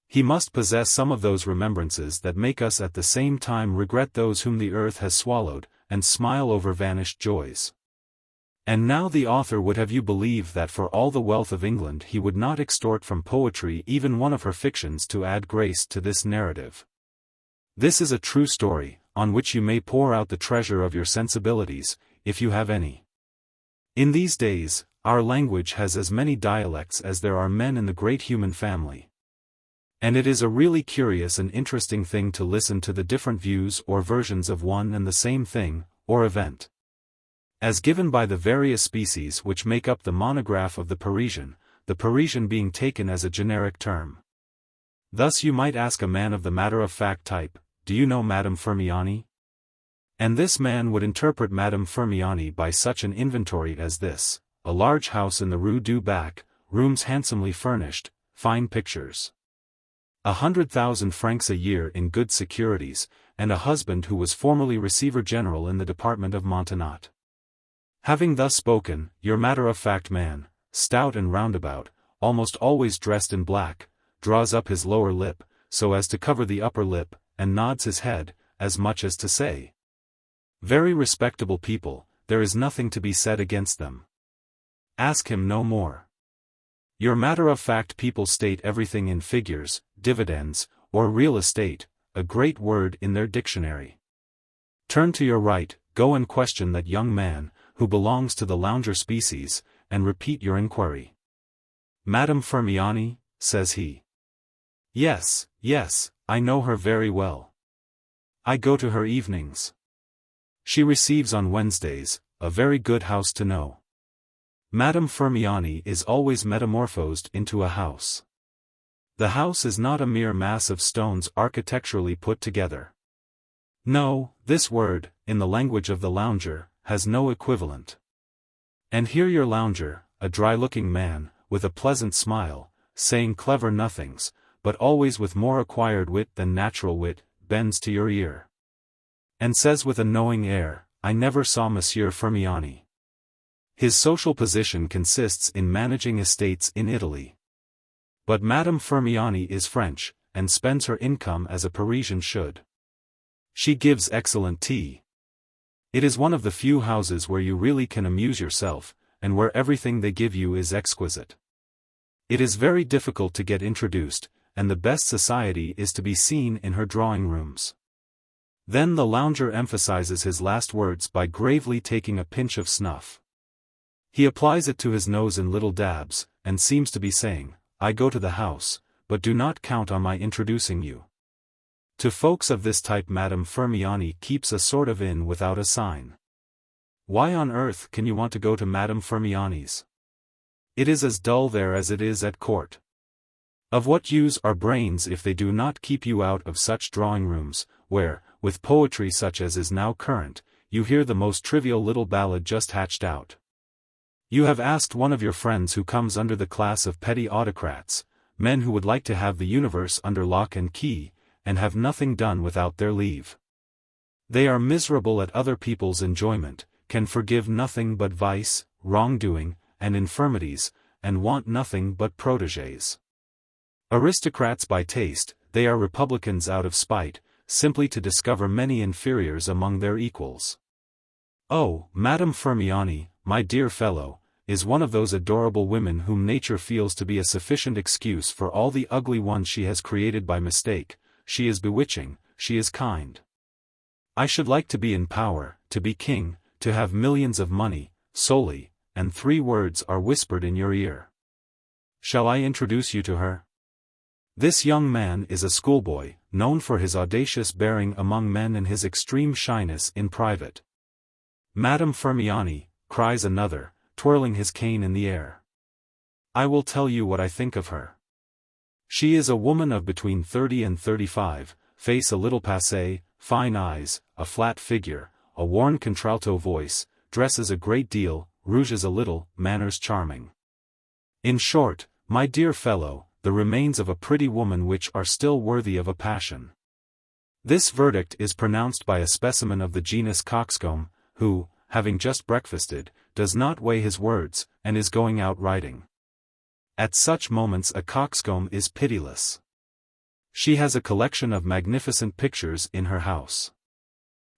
S1: He must possess some of those remembrances that make us at the same time regret those whom the earth has swallowed, and smile over vanished joys. And now the author would have you believe that for all the wealth of England he would not extort from poetry even one of her fictions to add grace to this narrative. This is a true story, on which you may pour out the treasure of your sensibilities, if you have any. In these days, our language has as many dialects as there are men in the great human family. And it is a really curious and interesting thing to listen to the different views or versions of one and the same thing, or event, as given by the various species which make up the monograph of the Parisian being taken as a generic term. Thus you might ask a man of the matter-of-fact type, "Do you know Madame Firmiani?" And this man would interpret Madame Firmiani by such an inventory as this: a large house in the Rue du Bac, rooms handsomely furnished, fine pictures, 100,000 francs a year in good securities, and a husband who was formerly Receiver General in the department of Montenat. Having thus spoken, your matter-of-fact man, stout and roundabout, almost always dressed in black, draws up his lower lip, so as to cover the upper lip, and nods his head, as much as to say, "Very respectable people, there is nothing to be said against them. Ask him no more." Your matter-of-fact people state everything in figures, dividends, or real estate, a great word in their dictionary. Turn to your right, go and question that young man, who belongs to the lounger species, and repeat your inquiry. "Madame Firmiani," says he. "Yes, yes, I know her very well. I go to her evenings. She receives on Wednesdays, a very good house to know." Madame Firmiani is always metamorphosed into a house. The house is not a mere mass of stones architecturally put together. No, this word, in the language of the lounger, has no equivalent. And here your lounger, a dry-looking man, with a pleasant smile, saying clever nothings, but always with more acquired wit than natural wit, bends to your ear. And says with a knowing air, I never saw Monsieur Firmiani. His social position consists in managing estates in Italy. But Madame Firmiani is French, and spends her income as a Parisian should. She gives excellent tea. It is one of the few houses where you really can amuse yourself, and where everything they give you is exquisite. It is very difficult to get introduced, and the best society is to be seen in her drawing rooms. Then the lounger emphasizes his last words by gravely taking a pinch of snuff. He applies it to his nose in little dabs, and seems to be saying, I go to the house, but do not count on my introducing you. To folks of this type Madame Firmiani keeps a sort of inn without a sign. Why on earth can you want to go to Madame Firmiani's? It is as dull there as it is at court. Of what use are brains if they do not keep you out of such drawing rooms, where, with poetry such as is now current, you hear the most trivial little ballad just hatched out. You have asked one of your friends who comes under the class of petty autocrats, men who would like to have the universe under lock and key, and have nothing done without their leave. They are miserable at other people's enjoyment, can forgive nothing but vice, wrongdoing, and infirmities, and want nothing but protégés. Aristocrats by taste, they are republicans out of spite, simply to discover many inferiors among their equals. Oh, Madame Firmiani, my dear fellow, is one of those adorable women whom nature feels to be a sufficient excuse for all the ugly ones she has created by mistake. She is bewitching, she is kind. I should like to be in power, to be king, to have millions of money, solely, and 3 words are whispered in your ear. Shall I introduce you to her? This young man is a schoolboy, known for his audacious bearing among men and his extreme shyness in private. Madame Firmiani, cries another, twirling his cane in the air. I will tell you what I think of her. She is a woman of between 30 and 35, face a little passé, fine eyes, a flat figure, a worn contralto voice, dresses a great deal, rouges a little, manners charming. In short, my dear fellow, the remains of a pretty woman which are still worthy of a passion. This verdict is pronounced by a specimen of the genus coxcomb, who, having just breakfasted, does not weigh his words, and is going out riding. At such moments a coxcomb is pitiless. She has a collection of magnificent pictures in her house.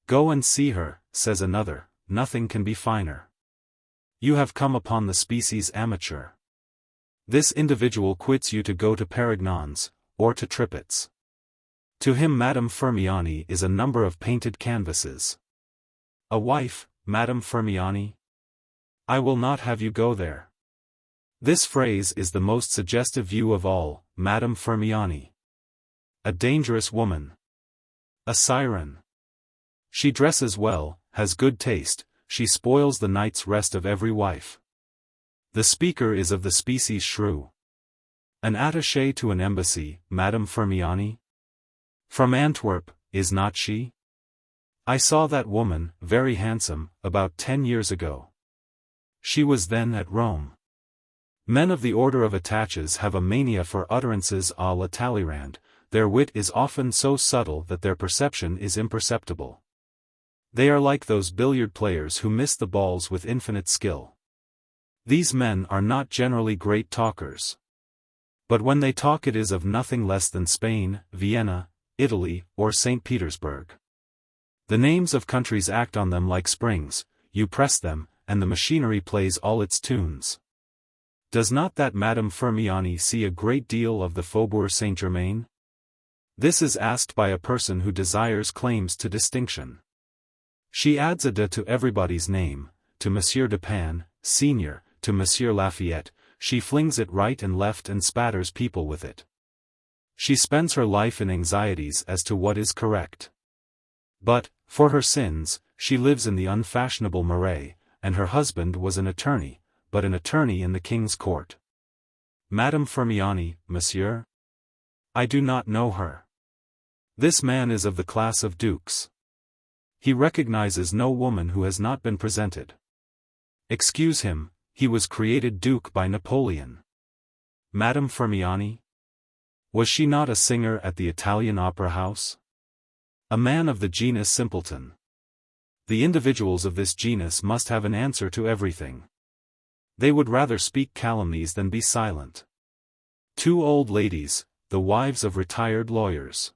S1: Go and see her, says another, nothing can be finer. You have come upon the species amateur. This individual quits you to go to Perignon's, or to Trippett's. To him Madame Firmiani is a number of painted canvases. A wife, Madame Firmiani? I will not have you go there. This phrase is the most suggestive view of all, Madame Firmiani. A dangerous woman. A siren. She dresses well, has good taste, she spoils the night's rest of every wife. The speaker is of the species shrew. An attaché to an embassy, Madame Firmiani? From Antwerp, is not she? I saw that woman, very handsome, about 10 years ago. She was then at Rome. Men of the order of attaches have a mania for utterances à la Talleyrand, their wit is often so subtle that their perception is imperceptible. They are like those billiard players who miss the balls with infinite skill. These men are not generally great talkers. But when they talk it is of nothing less than Spain, Vienna, Italy, or St. Petersburg. The names of countries act on them like springs, you press them, and the machinery plays all its tunes. Does not that Madame Firmiani see a great deal of the Faubourg Saint-Germain? This is asked by a person who desires claims to distinction. She adds a de to everybody's name, to Monsieur Dupin, Senior, to Monsieur Lafayette, she flings it right and left and spatters people with it. She spends her life in anxieties as to what is correct. But, for her sins, she lives in the unfashionable Marais, and her husband was an attorney, but an attorney in the king's court. Madame Firmiani, monsieur? I do not know her. This man is of the class of dukes. He recognizes no woman who has not been presented. Excuse him, he was created duke by Napoleon. Madame Firmiani? Was she not a singer at the Italian Opera House? A man of the genus simpleton. The individuals of this genus must have an answer to everything. They would rather speak calumnies than be silent. Two old ladies, the wives of retired lawyers.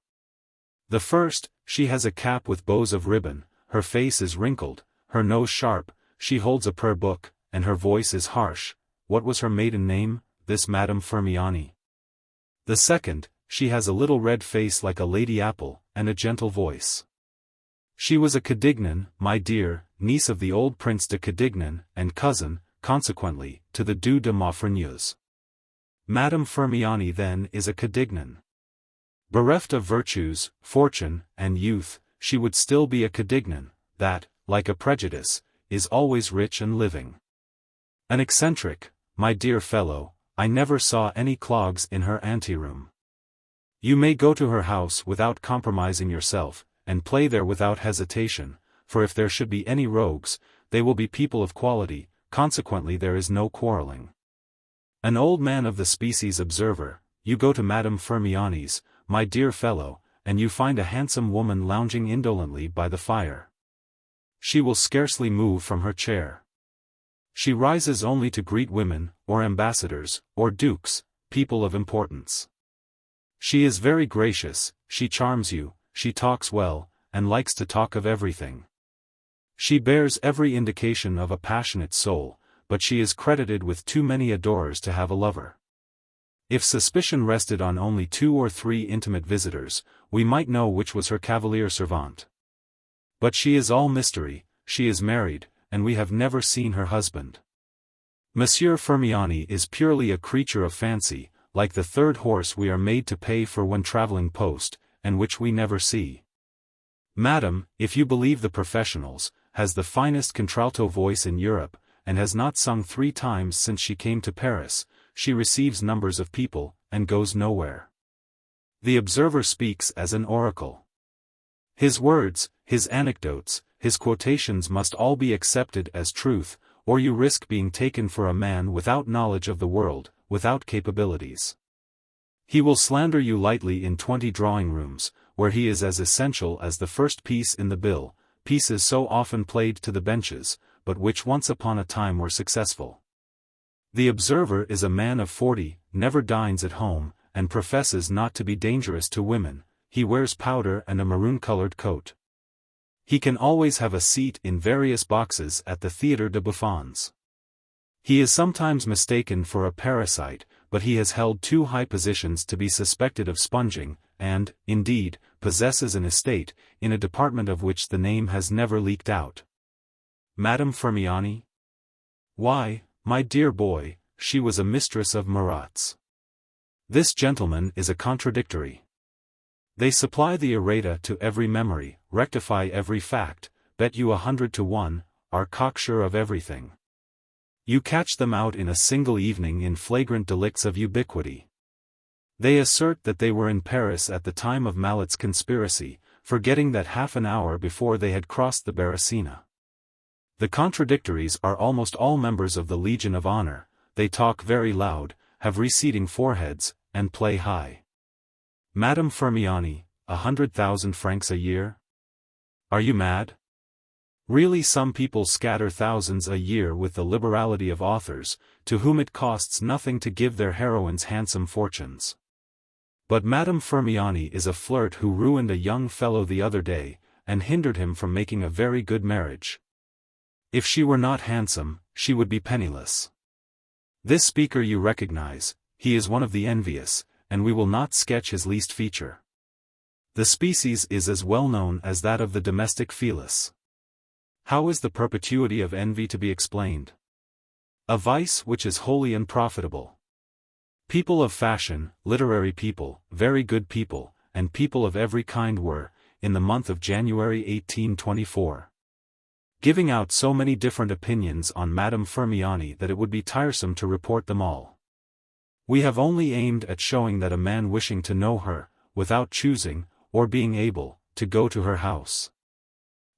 S1: The first, she has a cap with bows of ribbon, her face is wrinkled, her nose sharp, she holds a prayer book, and her voice is harsh. What was her maiden name, this Madame Firmiani? The second, she has a little red face like a lady apple, and a gentle voice. She was a Cadignan, my dear, niece of the old Prince de Cadignan, and cousin, consequently, to the Duc de Maufrigneuse. Madame Firmiani then is a Cadignan. Bereft of virtues, fortune, and youth, she would still be a Cadignan, that, like a prejudice, is always rich and living. An eccentric, my dear fellow, I never saw any clogs in her anteroom. You may go to her house without compromising yourself, and play there without hesitation, for if there should be any rogues, they will be people of quality, consequently there is no quarreling. An old man of the species observer, you go to Madame Firmiani's, my dear fellow, and you find a handsome woman lounging indolently by the fire. She will scarcely move from her chair. She rises only to greet women, or ambassadors, or dukes, people of importance. She is very gracious, she charms you, she talks well, and likes to talk of everything. She bears every indication of a passionate soul, but she is credited with too many adorers to have a lover. If suspicion rested on only 2 or 3 intimate visitors, we might know which was her cavalier servant. But she is all mystery, she is married, and we have never seen her husband. Monsieur Firmiani is purely a creature of fancy, like the third horse we are made to pay for when traveling post, and which we never see. Madame, if you believe the professionals, has the finest contralto voice in Europe, and has not sung 3 times since she came to Paris. She receives numbers of people, and goes nowhere. The observer speaks as an oracle. His words, his anecdotes, his quotations must all be accepted as truth, or you risk being taken for a man without knowledge of the world, without capabilities. He will slander you lightly in 20 drawing-rooms, where he is as essential as the first piece in the bill, pieces so often played to the benches, but which once upon a time were successful. The observer is a man of 40, never dines at home, and professes not to be dangerous to women. He wears powder and a maroon-colored coat. He can always have a seat in various boxes at the Theatre de Bouffons. He is sometimes mistaken for a parasite, but he has held 2 high positions to be suspected of sponging, and, indeed, possesses an estate, in a department of which the name has never leaked out. Madame Firmiani? Why, my dear boy, she was a mistress of Marat's. This gentleman is a contradictory. They supply the errata to every memory, rectify every fact, bet you 100 to 1, are cocksure of everything. You catch them out in a single evening in flagrant delicts of ubiquity. They assert that they were in Paris at the time of Mallet's conspiracy, forgetting that half an hour before they had crossed the Beresina. The contradictories are almost all members of the Legion of Honor. They talk very loud, have receding foreheads, and play high. Madame Firmiani, 100,000 francs a year? Are you mad? Really, some people scatter thousands a year with the liberality of authors, to whom it costs nothing to give their heroines handsome fortunes. But Madame Firmiani is a flirt who ruined a young fellow the other day, and hindered him from making a very good marriage. If she were not handsome, she would be penniless. This speaker you recognize, he is one of the envious, and we will not sketch his least feature. The species is as well known as that of the domestic felis. How is the perpetuity of envy to be explained? A vice which is wholly unprofitable. People of fashion, literary people, very good people, and people of every kind were, in the month of January 1824, giving out so many different opinions on Madame Firmiani that it would be tiresome to report them all. We have only aimed at showing that a man wishing to know her, without choosing, or being able, to go to her house,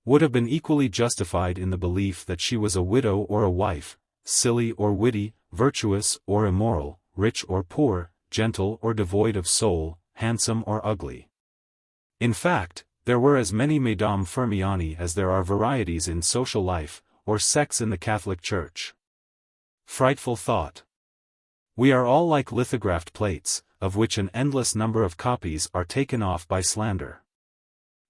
S1: would have been equally justified in the belief that she was a widow or a wife, silly or witty, virtuous or immoral, rich or poor, gentle or devoid of soul, handsome or ugly. In fact, There were as many Mesdames Firmiani as there are varieties in social life, or sects in the Catholic Church. Frightful thought. We are all like lithographed plates, of which an endless number of copies are taken off by slander.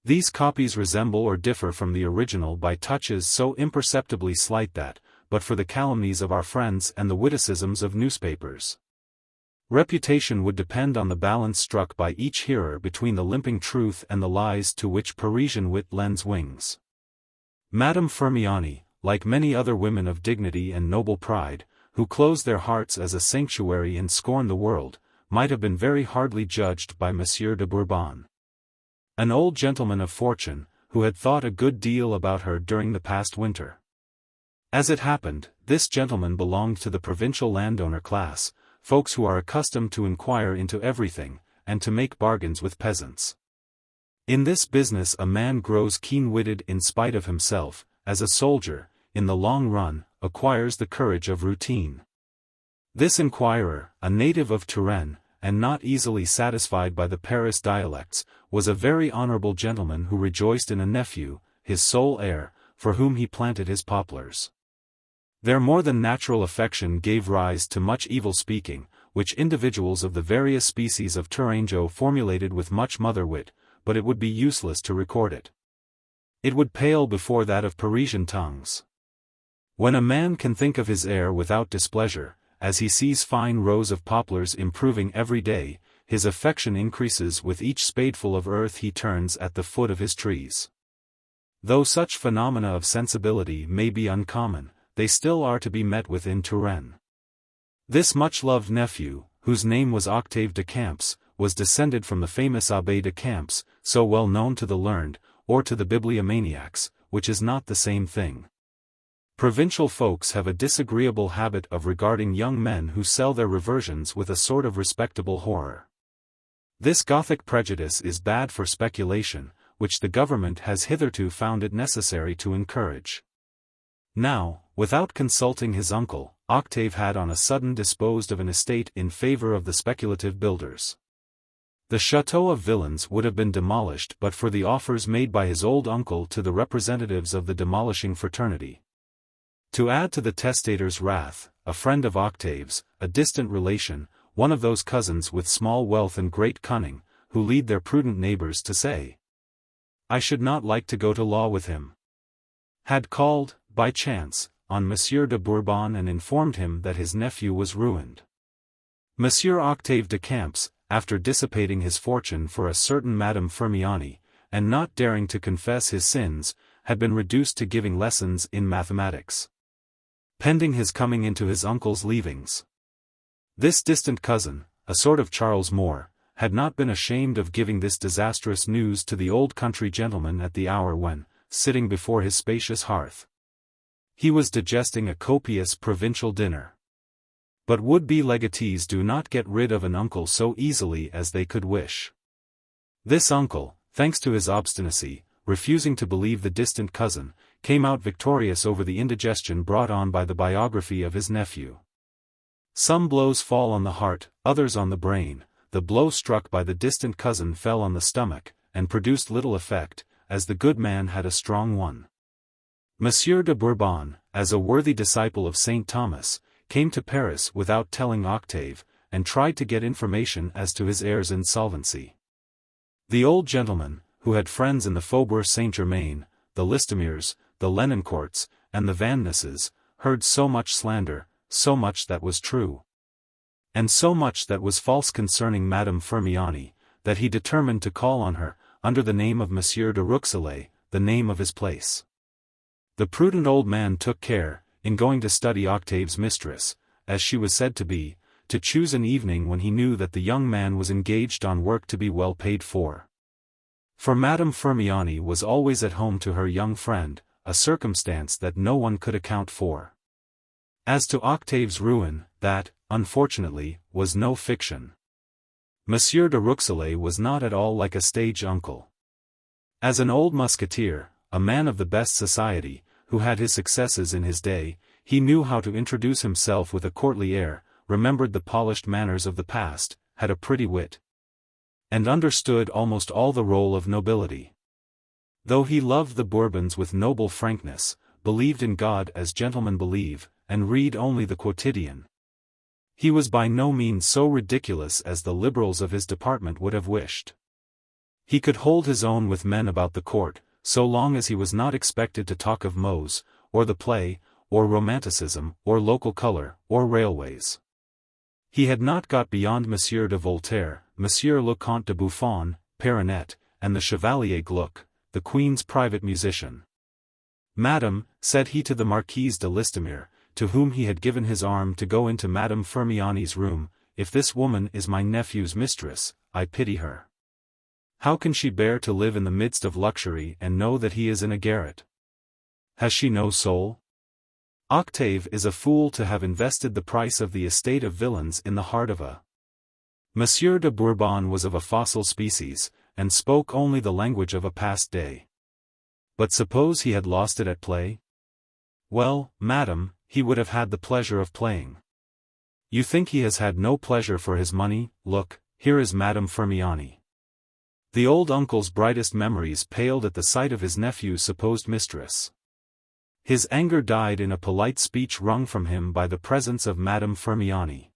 S1: These copies resemble or differ from the original by touches so imperceptibly slight that, but for the calumnies of our friends and the witticisms of newspapers, reputation would depend on the balance struck by each hearer between the limping truth and the lies to which Parisian wit lends wings. Madame Firmiani, like many other women of dignity and noble pride, who close their hearts as a sanctuary and scorn the world, might have been very hardly judged by Monsieur de Bourbon, an old gentleman of fortune, who had thought a good deal about her during the past winter. As it happened, this gentleman belonged to the provincial landowner class, folks who are accustomed to inquire into everything, and to make bargains with peasants. In this business a man grows keen-witted in spite of himself, as a soldier, in the long run, acquires the courage of routine. This inquirer, a native of Touraine, and not easily satisfied by the Paris dialects, was a very honorable gentleman who rejoiced in a nephew, his sole heir, for whom he planted his poplars. Their more than natural affection gave rise to much evil speaking, which individuals of the various species of Tourangeau formulated with much mother wit, but it would be useless to record it. It would pale before that of Parisian tongues. When a man can think of his heir without displeasure, as he sees fine rows of poplars improving every day, his affection increases with each spadeful of earth he turns at the foot of his trees. Though such phenomena of sensibility may be uncommon, they still are to be met with in Touraine. This much-loved nephew, whose name was Octave de Camps, was descended from the famous Abbé de Camps, so well known to the learned, or to the bibliomaniacs, which is not the same thing. Provincial folks have a disagreeable habit of regarding young men who sell their reversions with a sort of respectable horror. This Gothic prejudice is bad for speculation, which the government has hitherto found it necessary to encourage. Now, without consulting his uncle, Octave had on a sudden disposed of an estate in favor of the speculative builders. The Château of Villaines would have been demolished but for the offers made by his old uncle to the representatives of the demolishing fraternity. To add to the testator's wrath, a friend of Octave's, a distant relation, one of those cousins with small wealth and great cunning, who lead their prudent neighbors to say, "I should not like to go to law with him," had called, by chance, on Monsieur de Bourbon and informed him that his nephew was ruined. Monsieur Octave de Camps, after dissipating his fortune for a certain Madame Firmiani, and not daring to confess his sins, had been reduced to giving lessons in mathematics, pending his coming into his uncle's leavings. This distant cousin, a sort of Charles Moore, had not been ashamed of giving this disastrous news to the old country gentleman at the hour when, sitting before his spacious hearth, he was digesting a copious provincial dinner. But would-be legatees do not get rid of an uncle so easily as they could wish. This uncle, thanks to his obstinacy, refusing to believe the distant cousin, came out victorious over the indigestion brought on by the biography of his nephew. Some blows fall on the heart, others on the brain. The blow struck by the distant cousin fell on the stomach, and produced little effect, as the good man had a strong one. Monsieur de Bourbon, as a worthy disciple of Saint Thomas, came to Paris without telling Octave, and tried to get information as to his heir's insolvency. The old gentleman, who had friends in the Faubourg Saint-Germain, the Listomers, the Lenoncourts, and the Vannesses, heard so much slander, so much that was true, and so much that was false concerning Madame Firmiani, that he determined to call on her, under the name of Monsieur de Ruxellay, the name of his place. The prudent old man took care, in going to study Octave's mistress, as she was said to be, to choose an evening when he knew that the young man was engaged on work to be well paid for. For Madame Firmiani was always at home to her young friend, a circumstance that no one could account for. As to Octave's ruin, that, unfortunately, was no fiction. Monsieur de Ruxellay was not at all like a stage uncle. As an old musketeer, a man of the best society, who had his successes in his day, he knew how to introduce himself with a courtly air, remembered the polished manners of the past, had a pretty wit, and understood almost all the role of nobility. Though he loved the Bourbons with noble frankness, believed in God as gentlemen believe, and read only the quotidian, he was by no means so ridiculous as the liberals of his department would have wished. He could hold his own with men about the court, so long as he was not expected to talk of mots, or the play, or romanticism, or local color, or railways. He had not got beyond Monsieur de Voltaire, Monsieur le Comte de Buffon, Perronet, and the Chevalier Gluck, the Queen's private musician. Madame, said he to the Marquise de Listomere, to whom he had given his arm to go into Madame Firmiani's room, if this woman is my nephew's mistress, I pity her. How can she bear to live in the midst of luxury and know that he is in a garret? Has she no soul? Octave is a fool to have invested the price of the estate of villains in the heart of a. Monsieur de Bourbon was of a fossil species, and spoke only the language of a past day. But suppose he had lost it at play? Well, madam, he would have had the pleasure of playing. You think he has had no pleasure for his money? Look, here is Madame Firmiani. The old uncle's brightest memories paled at the sight of his nephew's supposed mistress. His anger died in a polite speech wrung from him by the presence of Madame Firmiani.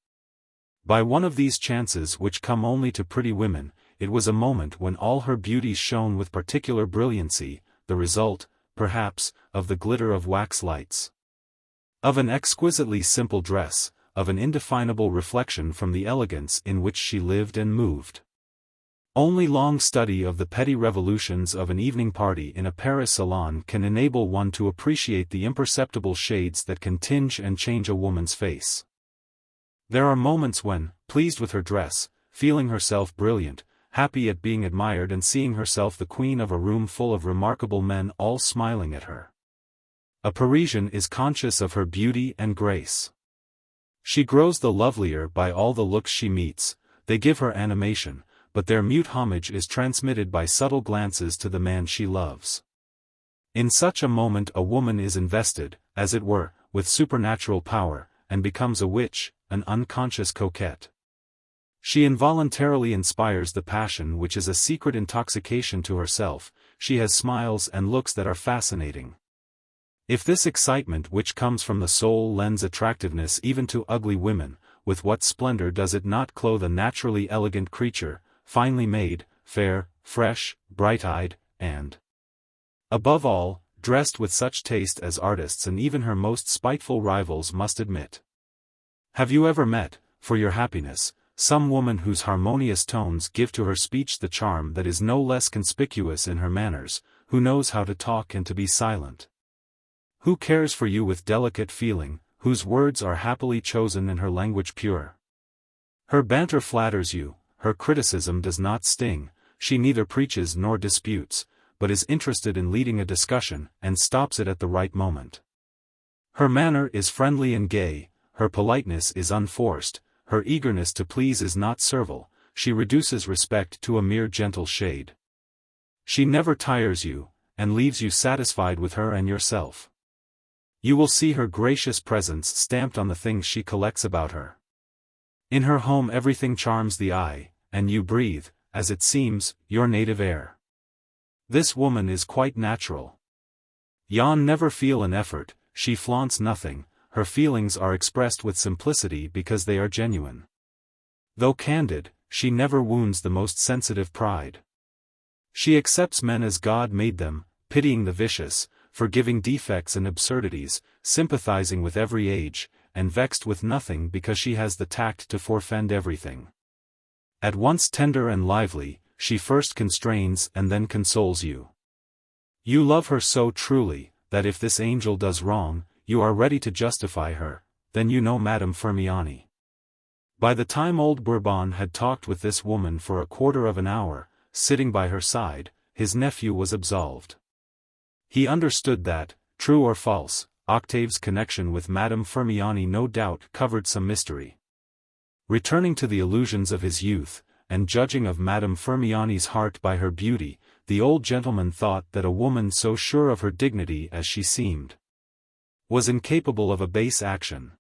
S1: By one of these chances which come only to pretty women, it was a moment when all her beauties shone with particular brilliancy, the result, perhaps, of the glitter of wax lights. Of an exquisitely simple dress, of an indefinable reflection from the elegance in which she lived and moved. Only long study of the petty revolutions of an evening party in a Paris salon can enable one to appreciate the imperceptible shades that can tinge and change a woman's face. There are moments when, pleased with her dress, feeling herself brilliant, happy at being admired and seeing herself the queen of a room full of remarkable men all smiling at her, a Parisian is conscious of her beauty and grace. She grows the lovelier by all the looks she meets, they give her animation, but their mute homage is transmitted by subtle glances to the man she loves. In such a moment a woman is invested, as it were, with supernatural power, and becomes a witch, an unconscious coquette. She involuntarily inspires the passion which is a secret intoxication to herself, she has smiles and looks that are fascinating. If this excitement which comes from the soul lends attractiveness even to ugly women, with what splendor does it not clothe a naturally elegant creature, finely made, fair, fresh, bright-eyed, and, above all, dressed with such taste as artists and even her most spiteful rivals must admit. Have you ever met, for your happiness, some woman whose harmonious tones give to her speech the charm that is no less conspicuous in her manners, who knows how to talk and to be silent? Who cares for you with delicate feeling, whose words are happily chosen and her language pure? Her banter flatters you, her criticism does not sting, she neither preaches nor disputes, but is interested in leading a discussion, and stops it at the right moment. Her manner is friendly and gay, her politeness is unforced, her eagerness to please is not servile, she reduces respect to a mere gentle shade. She never tires you, and leaves you satisfied with her and yourself. You will see her gracious presence stamped on the things she collects about her. In her home everything charms the eye, and you breathe, as it seems, your native air. This woman is quite natural. Yon never feel an effort, she flaunts nothing, her feelings are expressed with simplicity because they are genuine. Though candid, she never wounds the most sensitive pride. She accepts men as God made them, pitying the vicious, forgiving defects and absurdities, sympathizing with every age, and vexed with nothing because she has the tact to forfend everything. At once tender and lively, she first constrains and then consoles you. You love her so truly, that if this angel does wrong, you are ready to justify her, then you know Madame Firmiani. By the time old Bourbon had talked with this woman for a quarter of an hour, sitting by her side, his nephew was absolved. He understood that, true or false, Octave's connection with Madame Firmiani no doubt covered some mystery. Returning to the illusions of his youth, and judging of Madame Firmiani's heart by her beauty, the old gentleman thought that a woman so sure of her dignity as she seemed was incapable of a base action.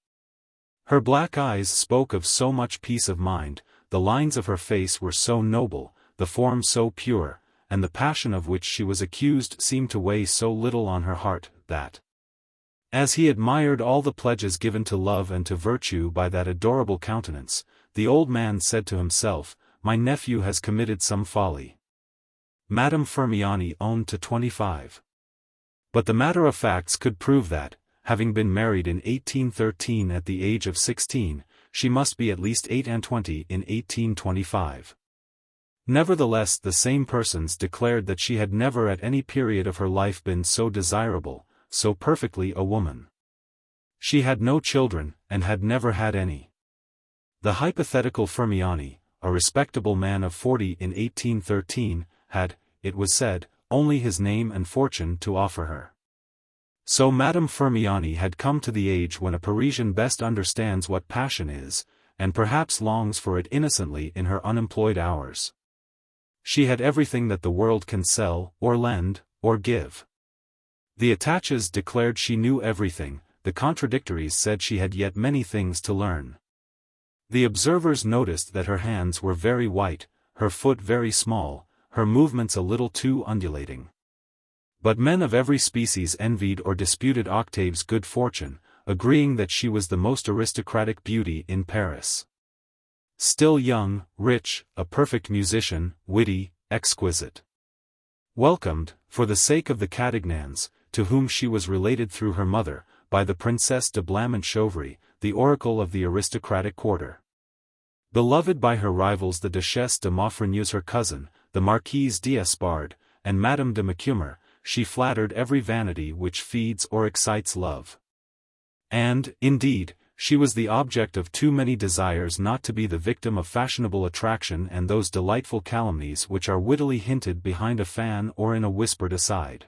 S1: Her black eyes spoke of so much peace of mind, the lines of her face were so noble, the form so pure, and the passion of which she was accused seemed to weigh so little on her heart, that, as he admired all the pledges given to love and to virtue by that adorable countenance, the old man said to himself, "My nephew has committed some folly." Madame Firmiani owned to 25. But the matter of facts could prove that, having been married in 1813 at the age of 16, she must be at least 28 in 1825. Nevertheless, the same persons declared that she had never at any period of her life been so desirable, so perfectly a woman. She had no children, and had never had any. The hypothetical Firmiani, a respectable man of 40 in 1813, had, it was said, only his name and fortune to offer her. So Madame Firmiani had come to the age when a Parisian best understands what passion is, and perhaps longs for it innocently in her unemployed hours. She had everything that the world can sell, or lend, or give. The attaches declared she knew everything, the contradictories said she had yet many things to learn. The observers noticed that her hands were very white, her foot very small, her movements a little too undulating. But men of every species envied or disputed Octave's good fortune, agreeing that she was the most aristocratic beauty in Paris. Still young, rich, a perfect musician, witty, exquisite. Welcomed, for the sake of the Catignans, to whom she was related through her mother, by the Princesse de Blamont-Chauvry, the oracle of the aristocratic quarter. Beloved by her rivals the Duchesse de Maufrigneuse, her cousin, the Marquise d'Espard, and Madame de Macumer, she flattered every vanity which feeds or excites love. And, indeed, she was the object of too many desires not to be the victim of fashionable attraction and those delightful calumnies which are wittily hinted behind a fan or in a whispered aside.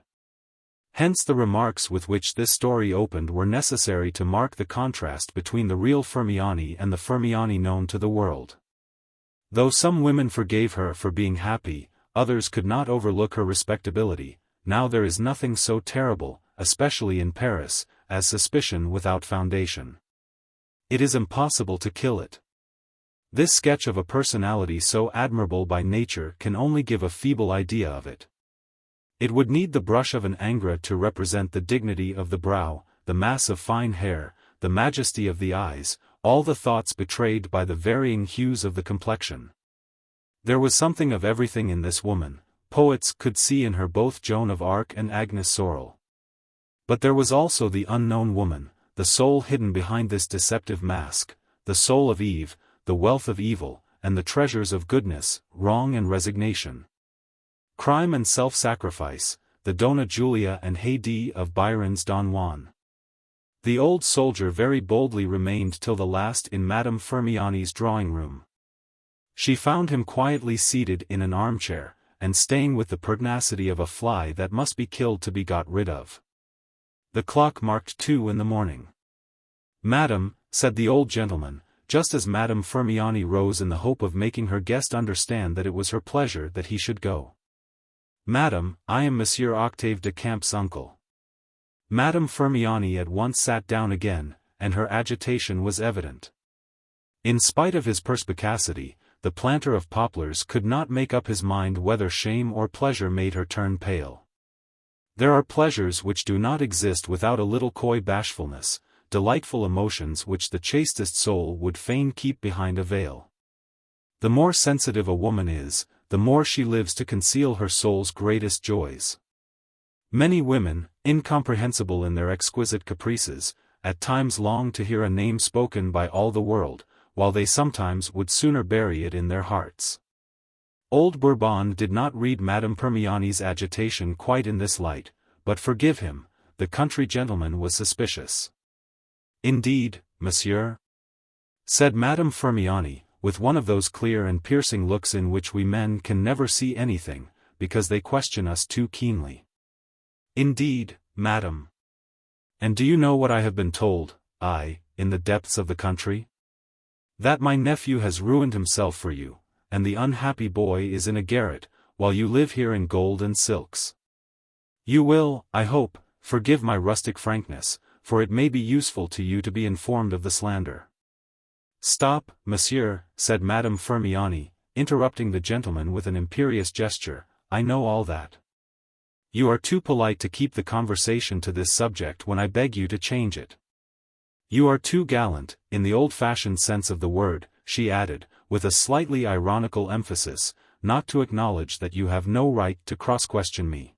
S1: Hence the remarks with which this story opened were necessary to mark the contrast between the real Firmiani and the Firmiani known to the world. Though some women forgave her for being happy, others could not overlook her respectability. Now there is nothing so terrible, especially in Paris, as suspicion without foundation. It is impossible to kill it. This sketch of a personality so admirable by nature can only give a feeble idea of it. It would need the brush of an Ingres to represent the dignity of the brow, the mass of fine hair, the majesty of the eyes, all the thoughts betrayed by the varying hues of the complexion. There was something of everything in this woman. Poets could see in her both Joan of Arc and Agnes Sorel. But there was also the unknown woman, the soul hidden behind this deceptive mask, the soul of Eve, the wealth of evil, and the treasures of goodness, wrong and resignation. Crime and self-sacrifice, the Donna Julia and Haydée of Byron's Don Juan. The old soldier very boldly remained till the last in Madame Firmiani's drawing-room. She found him quietly seated in an armchair, and staying with the pertinacity of a fly that must be killed to be got rid of. The clock marked 2 in the morning. "Madam," said the old gentleman, just as Madame Firmiani rose in the hope of making her guest understand that it was her pleasure that he should go. "Madam, I am Monsieur Octave de Camp's uncle." Madame Firmiani at once sat down again, and her agitation was evident. In spite of his perspicacity, the planter of poplars could not make up his mind whether shame or pleasure made her turn pale. There are pleasures which do not exist without a little coy bashfulness, delightful emotions which the chastest soul would fain keep behind a veil. The more sensitive a woman is, the more she lives to conceal her soul's greatest joys. Many women, incomprehensible in their exquisite caprices, at times long to hear a name spoken by all the world, while they sometimes would sooner bury it in their hearts. Old Bourbon did not read Madame Firmiani's agitation quite in this light, but forgive him, the country gentleman was suspicious. "Indeed, monsieur?" said Madame Firmiani, with one of those clear and piercing looks in which we men can never see anything, because they question us too keenly. "Indeed, madam. And do you know what I have been told, in the depths of the country? That my nephew has ruined himself for you, and the unhappy boy is in a garret, while you live here in gold and silks. You will, I hope, forgive my rustic frankness, for it may be useful to you to be informed of the slander." "Stop, monsieur," said Madame Firmiani, interrupting the gentleman with an imperious gesture. I know all that. You are too polite to keep the conversation to this subject when I beg you to change it. You are too gallant, in the old-fashioned sense of the word," she added, with a slightly ironical emphasis, "not to acknowledge that you have no right to cross-question me.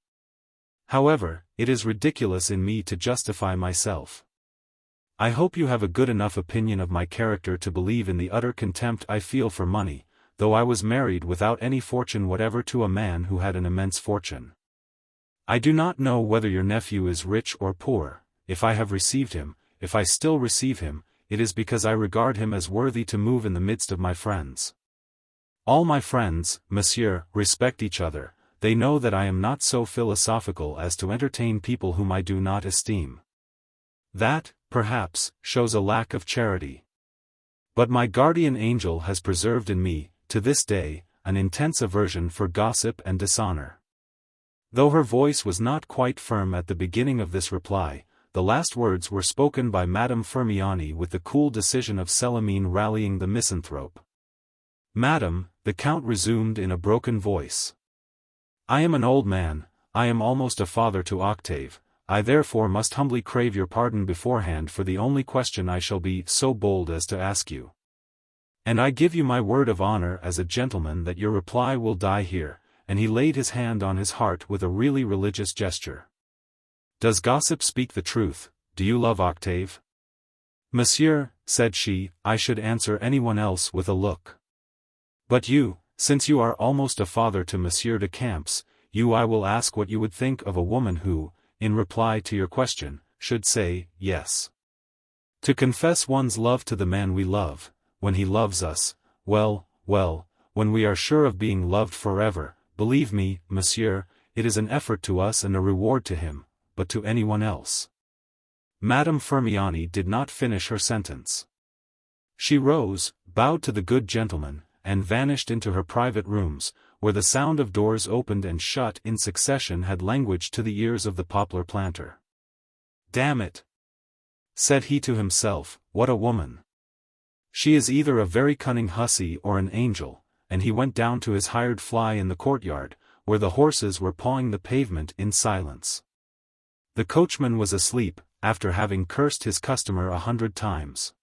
S1: However, it is ridiculous in me to justify myself. I hope you have a good enough opinion of my character to believe in the utter contempt I feel for money, though I was married without any fortune whatever to a man who had an immense fortune. I do not know whether your nephew is rich or poor. If I have received him, if I still receive him, it is because I regard him as worthy to move in the midst of my friends. All my friends, monsieur, respect each other. They know that I am not so philosophical as to entertain people whom I do not esteem. That, perhaps, shows a lack of charity. But my guardian angel has preserved in me, to this day, an intense aversion for gossip and dishonor." Though her voice was not quite firm at the beginning of this reply, the last words were spoken by Madame Firmiani with the cool decision of Célimène rallying the misanthrope. "Madame," the Count resumed in a broken voice, "I am an old man, I am almost a father to Octave, I therefore must humbly crave your pardon beforehand for the only question I shall be so bold as to ask you. And I give you my word of honor as a gentleman that your reply will die here," and he laid his hand on his heart with a really religious gesture. "Does gossip speak the truth? Do you love Octave?" "Monsieur," said she, "I should answer anyone else with a look. But you, since you are almost a father to Monsieur de Camps, you I will ask what you would think of a woman who, in reply to your question, should say, yes. To confess one's love to the man we love, when he loves us, well, when we are sure of being loved forever, believe me, monsieur, it is an effort to us and a reward to him, but to anyone else." Madame Firmiani did not finish her sentence. She rose, bowed to the good gentleman, and vanished into her private rooms, where the sound of doors opened and shut in succession had languaged to the ears of the poplar planter. "Damn it!" said he to himself, "what a woman! She is either a very cunning hussy or an angel," and he went down to his hired fly in the courtyard, where the horses were pawing the pavement in silence. The coachman was asleep, after having cursed his customer 100 times.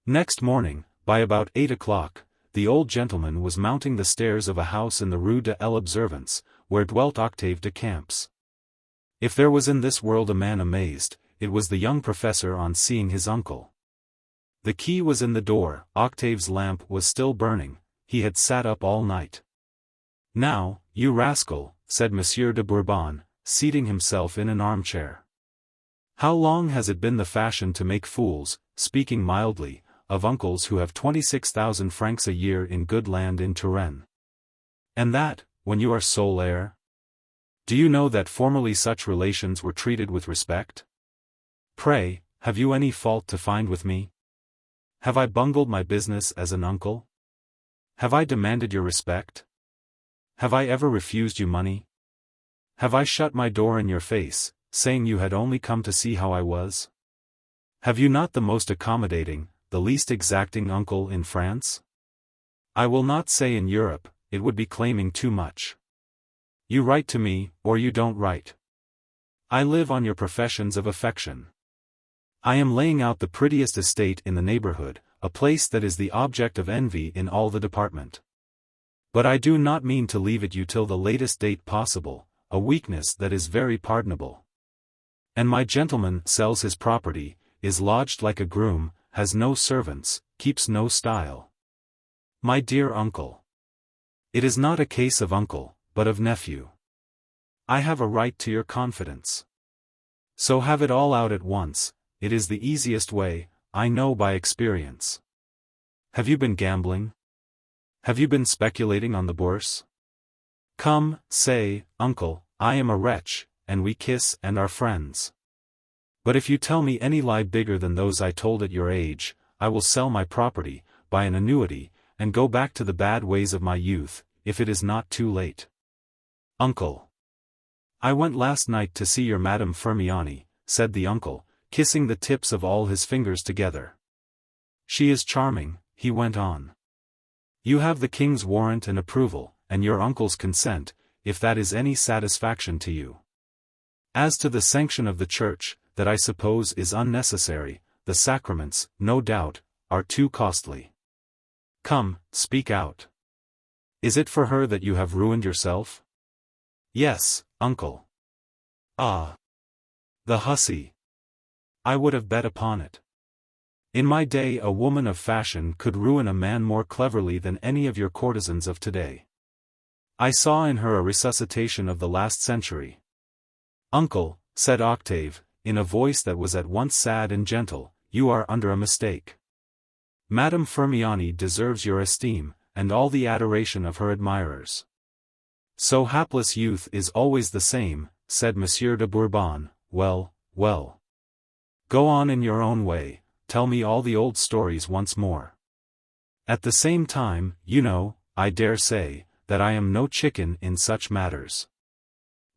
S1: Next morning, by about 8 o'clock, the old gentleman was mounting the stairs of a house in the Rue de l'Observance, where dwelt Octave de Camps. If there was in this world a man amazed, it was the young professor on seeing his uncle. The key was in the door, Octave's lamp was still burning, he had sat up all night. "Now, you rascal," said Monsieur de Bourbon, seating himself in an armchair. "How long has it been the fashion to make fools, speaking mildly, of uncles who have 26,000 francs a year in good land in Touraine? And that, when you are sole heir? Do you know that formerly such relations were treated with respect? Pray, have you any fault to find with me? Have I bungled my business as an uncle? Have I demanded your respect? Have I ever refused you money? Have I shut my door in your face, saying you had only come to see how I was? Have you not the most accommodating, the least exacting uncle in France? I will not say in Europe, it would be claiming too much. You write to me, or you don't write. I live on your professions of affection. I am laying out the prettiest estate in the neighborhood, a place that is the object of envy in all the department. But I do not mean to leave it you till the latest date possible, a weakness that is very pardonable. And my gentleman sells his property, is lodged like a groom, has no servants, keeps no style. My dear uncle. It is not a case of uncle, but of nephew. I have a right to your confidence. So have it all out at once, it is the easiest way, I know by experience. Have you been gambling? Have you been speculating on the Bourse? Come, say, uncle, I am a wretch, and we kiss and are friends. But if you tell me any lie bigger than those I told at your age, I will sell my property, buy an annuity, and go back to the bad ways of my youth, if it is not too late. Uncle. I went last night to see your Madame Firmiani, said the uncle, kissing the tips of all his fingers together. She is charming, he went on. You have the king's warrant and approval, and your uncle's consent, if that is any satisfaction to you. As to the sanction of the Church, that I suppose is unnecessary, the sacraments, no doubt, are too costly. Come, speak out. Is it for her that you have ruined yourself? Yes, uncle. Ah! The hussy! I would have bet upon it. In my day a woman of fashion could ruin a man more cleverly than any of your courtesans of today. I saw in her a resuscitation of the last century. Uncle, said Octave, in a voice that was at once sad and gentle, you are under a mistake. Madame Firmiani deserves your esteem, and all the adoration of her admirers. So hapless youth is always the same, said Monsieur de Bourbon. Well, well. Go on in your own way, tell me all the old stories once more. At the same time, you know, I dare say, that I am no chicken in such matters.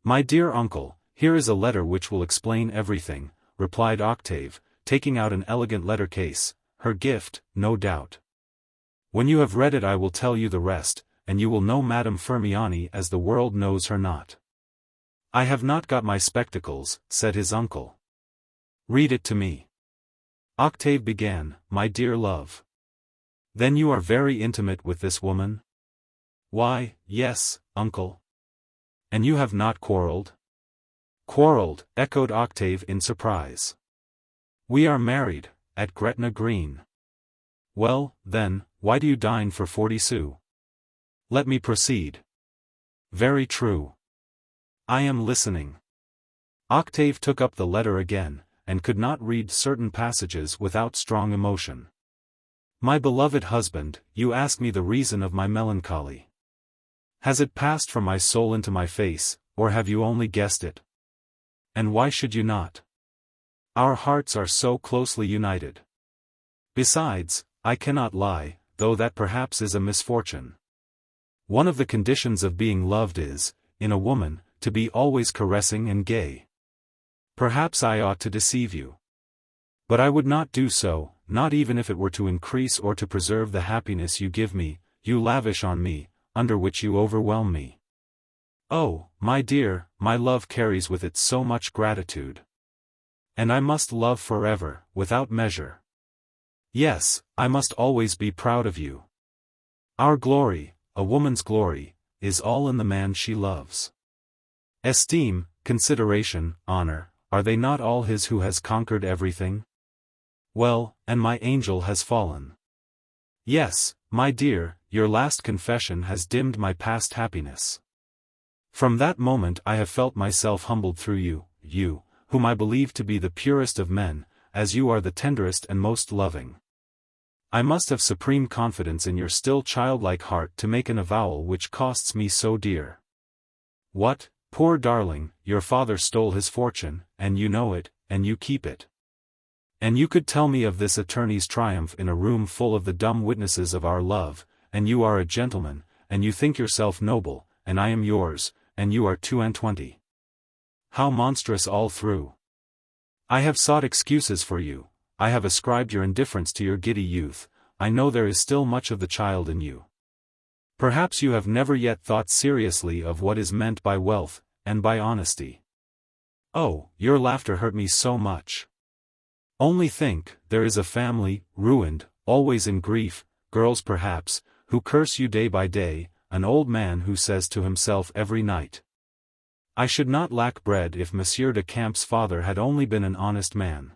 S1: My dear uncle, here is a letter which will explain everything, replied Octave, taking out an elegant letter case, her gift, no doubt. When you have read it I will tell you the rest, and you will know Madame Firmiani as the world knows her not. I have not got my spectacles, said his uncle. Read it to me. Octave began, my dear love. Then you are very intimate with this woman? Why, yes, uncle. And you have not quarreled? Quarreled, echoed Octave in surprise. We are married, at Gretna Green. Well, then, why do you dine for 40 sous? Let me proceed. Very true. I am listening. Octave took up the letter again, and could not read certain passages without strong emotion. My beloved husband, you ask me the reason of my melancholy. Has it passed from my soul into my face, or have you only guessed it? And why should you not? Our hearts are so closely united. Besides, I cannot lie, though that perhaps is a misfortune. One of the conditions of being loved is, in a woman, to be always caressing and gay. Perhaps I ought to deceive you. But I would not do so, not even if it were to increase or to preserve the happiness you give me, you lavish on me, under which you overwhelm me. Oh, my dear, my love carries with it so much gratitude. And I must love forever, without measure. Yes, I must always be proud of you. Our glory, a woman's glory, is all in the man she loves. Esteem, consideration, honor, are they not all his who has conquered everything? Well, and my angel has fallen. Yes, my dear, your last confession has dimmed my past happiness. From that moment I have felt myself humbled through you, you, whom I believe to be the purest of men, as you are the tenderest and most loving. I must have supreme confidence in your still childlike heart to make an avowal which costs me so dear. What, poor darling, your father stole his fortune, and you know it, and you keep it. And you could tell me of this attorney's triumph in a room full of the dumb witnesses of our love, and you are a gentleman, and you think yourself noble, and I am yours, and you are 22. How monstrous all through! I have sought excuses for you, I have ascribed your indifference to your giddy youth, I know there is still much of the child in you. Perhaps you have never yet thought seriously of what is meant by wealth, and by honesty. Oh, your laughter hurt me so much. Only think, there is a family, ruined, always in grief, girls perhaps, who curse you day by day, an old man who says to himself every night, I should not lack bread if Monsieur de Camp's father had only been an honest man.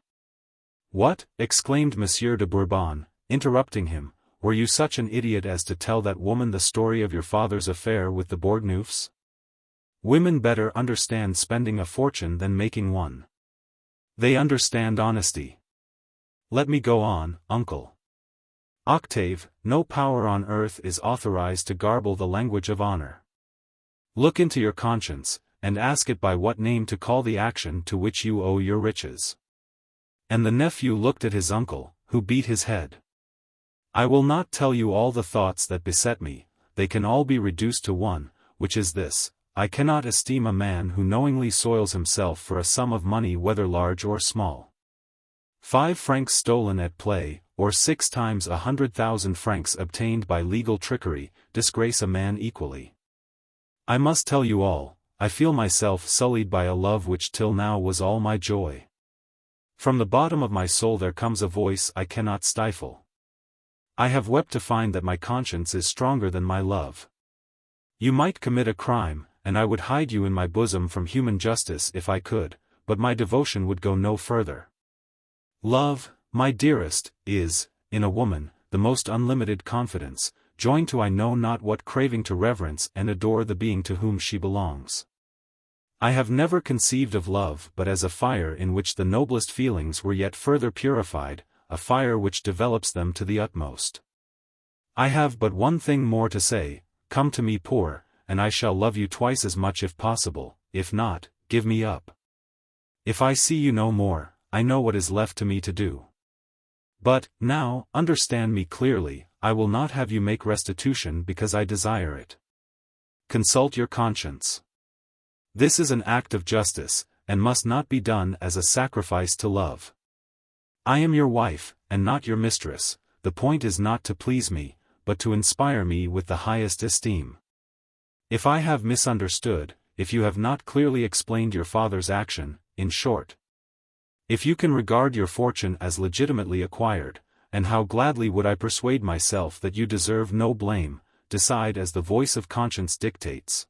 S1: What? Exclaimed Monsieur de Bourbon, interrupting him, were you such an idiot as to tell that woman the story of your father's affair with the Bourgneufs? Women better understand spending a fortune than making one. They understand honesty. Let me go on, uncle. Octave, no power on earth is authorized to garble the language of honor. Look into your conscience, and ask it by what name to call the action to which you owe your riches. And the nephew looked at his uncle, who beat his head. I will not tell you all the thoughts that beset me, they can all be reduced to one, which is this, I cannot esteem a man who knowingly soils himself for a sum of money whether large or small. 5 francs stolen at play, or 6 times 100,000 francs obtained by legal trickery, disgrace a man equally. I must tell you all, I feel myself sullied by a love which till now was all my joy. From the bottom of my soul there comes a voice I cannot stifle. I have wept to find that my conscience is stronger than my love. You might commit a crime, and I would hide you in my bosom from human justice if I could, but my devotion would go no further. Love, my dearest, is, in a woman, the most unlimited confidence, joined to I know not what craving to reverence and adore the being to whom she belongs. I have never conceived of love but as a fire in which the noblest feelings were yet further purified, a fire which develops them to the utmost. I have but one thing more to say, come to me poor, and I shall love you twice as much if possible, if not, give me up. If I see you no more, I know what is left to me to do. But, now, understand me clearly, I will not have you make restitution because I desire it. Consult your conscience. This is an act of justice, and must not be done as a sacrifice to love. I am your wife, and not your mistress. The point is not to please me, but to inspire me with the highest esteem. If I have misunderstood, if you have not clearly explained your father's action, in short, if you can regard your fortune as legitimately acquired, and how gladly would I persuade myself that you deserve no blame, decide as the voice of conscience dictates.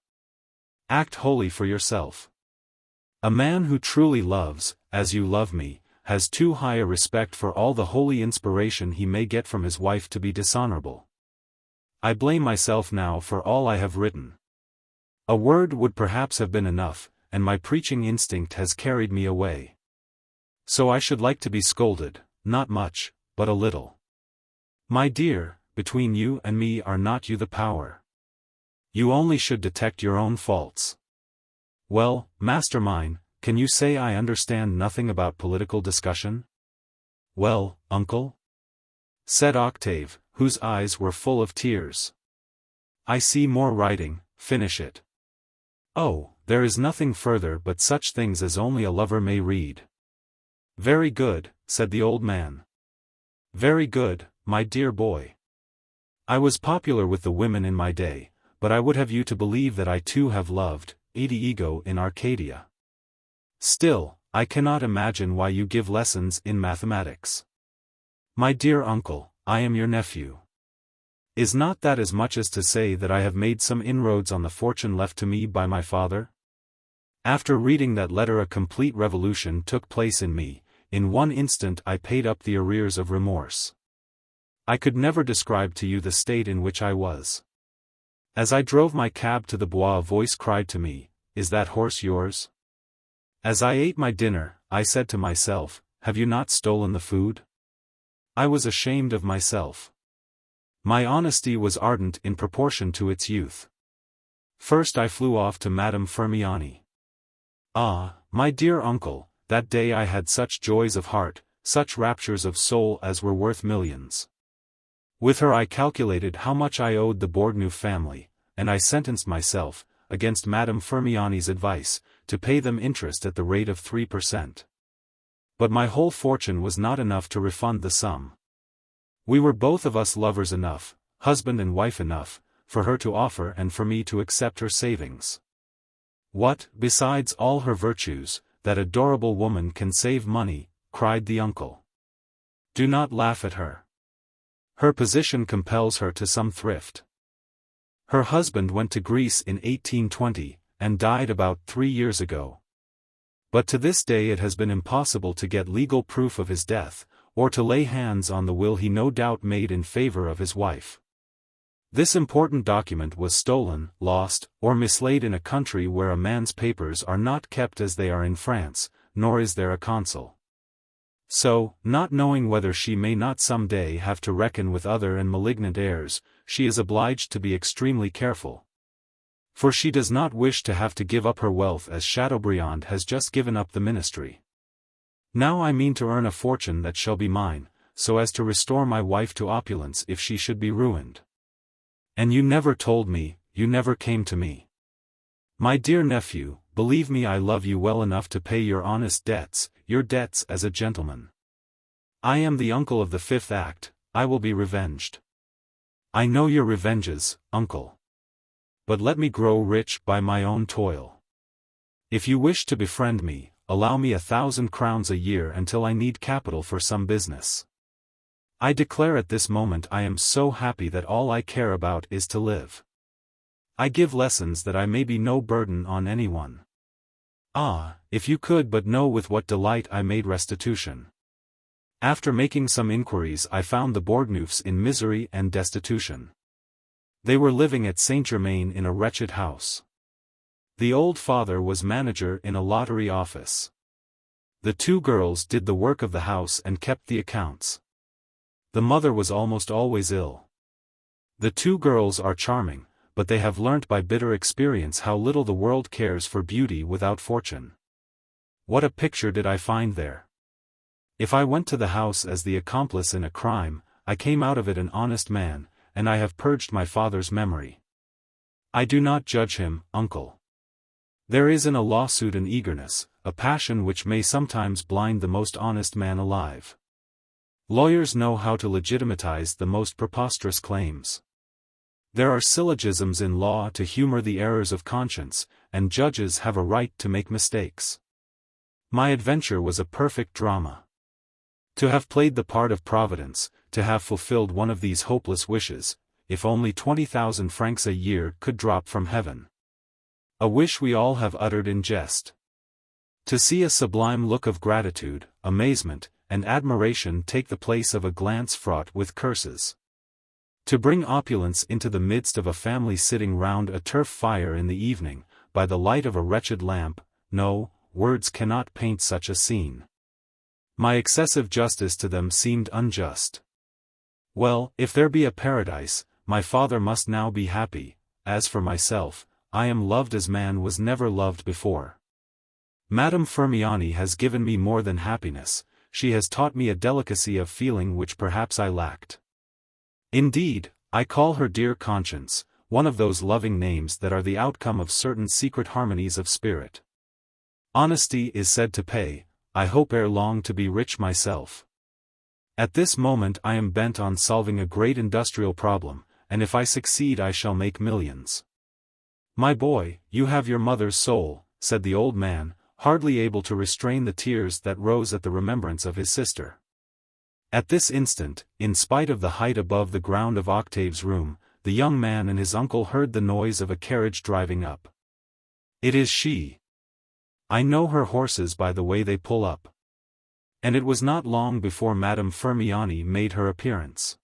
S1: Act wholly for yourself. A man who truly loves, as you love me, has too high a respect for all the holy inspiration he may get from his wife to be dishonorable. I blame myself now for all I have written. A word would perhaps have been enough, and my preaching instinct has carried me away. So I should like to be scolded, not much, but a little. My dear, between you and me are not you the power. You only should detect your own faults. Well, master mine, can you say I understand nothing about political discussion? Well, uncle? Said Octave, whose eyes were full of tears. I see more writing, finish it. Oh, there is nothing further but such things as only a lover may read. Very good, said the old man. Very good, my dear boy. I was popular with the women in my day, but I would have you to believe that I too have loved, ego in Arcadia. Still, I cannot imagine why you give lessons in mathematics. My dear uncle, I am your nephew. Is not that as much as to say that I have made some inroads on the fortune left to me by my father? After reading that letter a complete revolution took place in me. In one instant I paid up the arrears of remorse. I could never describe to you the state in which I was. As I drove my cab to the Bois, a voice cried to me, "Is that horse yours?" As I ate my dinner, I said to myself, "Have you not stolen the food?" I was ashamed of myself. My honesty was ardent in proportion to its youth. First I flew off to Madame Firmiani. Ah, my dear uncle, that day I had such joys of heart, such raptures of soul as were worth millions. With her I calculated how much I owed the Bourgneuf family, and I sentenced myself, against Madame Firmiani's advice, to pay them interest at the rate of 3%. But my whole fortune was not enough to refund the sum. We were both of us lovers enough, husband and wife enough, for her to offer and for me to accept her savings. What, besides all her virtues, that adorable woman can save money, cried the uncle. Do not laugh at her. Her position compels her to some thrift. Her husband went to Greece in 1820, and died about 3 years ago. But to this day it has been impossible to get legal proof of his death, or to lay hands on the will he no doubt made in favor of his wife. This important document was stolen, lost, or mislaid in a country where a man's papers are not kept as they are in France, nor is there a consul. So, not knowing whether she may not some day have to reckon with other and malignant heirs, she is obliged to be extremely careful. For she does not wish to have to give up her wealth as Chateaubriand has just given up the ministry. Now I mean to earn a fortune that shall be mine, so as to restore my wife to opulence if she should be ruined. And you never told me, you never came to me. My dear nephew, believe me, I love you well enough to pay your honest debts, your debts as a gentleman. I am the uncle of the fifth act, I will be revenged. I know your revenges, uncle. but let me grow rich by my own toil. If you wish to befriend me, allow me 1,000 crowns a year until I need capital for some business. I declare at this moment I am so happy that all I care about is to live. I give lessons that I may be no burden on anyone. Ah, if you could but know with what delight I made restitution. After making some inquiries I found the Bourgneufs in misery and destitution. They were living at Saint-Germain in a wretched house. The old father was manager in a lottery office. The 2 girls did the work of the house and kept the accounts. The mother was almost always ill. The 2 girls are charming, but they have learnt by bitter experience how little the world cares for beauty without fortune. What a picture did I find there! If I went to the house as the accomplice in a crime, I came out of it an honest man, and I have purged my father's memory. I do not judge him, uncle. There is in a lawsuit an eagerness, a passion which may sometimes blind the most honest man alive. Lawyers know how to legitimatize the most preposterous claims. There are syllogisms in law to humor the errors of conscience, and judges have a right to make mistakes. My adventure was a perfect drama. To have played the part of Providence, to have fulfilled one of these hopeless wishes, if only 20,000 francs a year could drop from heaven. A wish we all have uttered in jest. To see a sublime look of gratitude, amazement, and admiration take the place of a glance fraught with curses. To bring opulence into the midst of a family sitting round a turf fire in the evening, by the light of a wretched lamp, no, words cannot paint such a scene. My excessive justice to them seemed unjust. Well, if there be a paradise, my father must now be happy. As for myself, I am loved as man was never loved before. Madame Firmiani has given me more than happiness, she has taught me a delicacy of feeling which perhaps I lacked. Indeed, I call her dear Conscience, one of those loving names that are the outcome of certain secret harmonies of spirit. Honesty is said to pay, I hope ere long to be rich myself. At this moment I am bent on solving a great industrial problem, and if I succeed I shall make millions. My boy, you have your mother's soul, said the old man, hardly able to restrain the tears that rose at the remembrance of his sister. At this instant, in spite of the height above the ground of Octave's room, the young man and his uncle heard the noise of a carriage driving up. It is she. I know her horses by the way they pull up. And it was not long before Madame Firmiani made her appearance.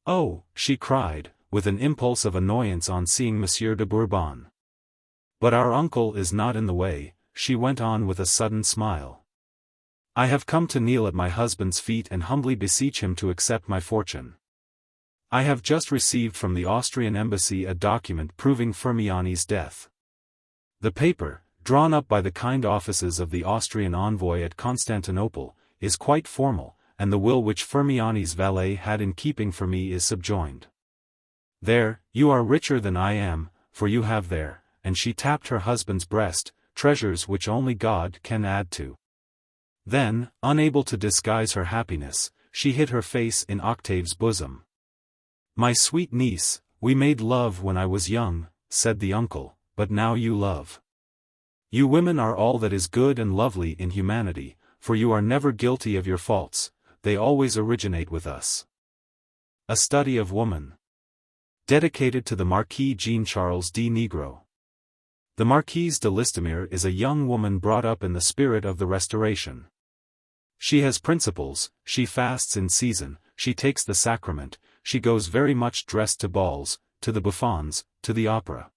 S1: Oh, she cried, with an impulse of annoyance on seeing Monsieur de Bourbon. But our uncle is not in the way, she went on with a sudden smile. I have come to kneel at my husband's feet and humbly beseech him to accept my fortune. I have just received from the Austrian embassy a document proving Firmiani's death. The paper, drawn up by the kind offices of the Austrian envoy at Constantinople, is quite formal, and the will which Firmiani's valet had in keeping for me is subjoined. There, you are richer than I am, for you have there, and she tapped her husband's breast, treasures which only God can add to. Then, unable to disguise her happiness, she hid her face in Octave's bosom. My sweet niece, we made love when I was young, said the uncle, but now you love. You women are all that is good and lovely in humanity, for you are never guilty of your faults, they always originate with us. A Study of Woman. Dedicated to the Marquis Jean-Charles de Negro. The Marquise de Listomere is a young woman brought up in the spirit of the Restoration. She has principles, she fasts in season, she takes the sacrament, she goes very much dressed to balls, to the bouffons, to the opera.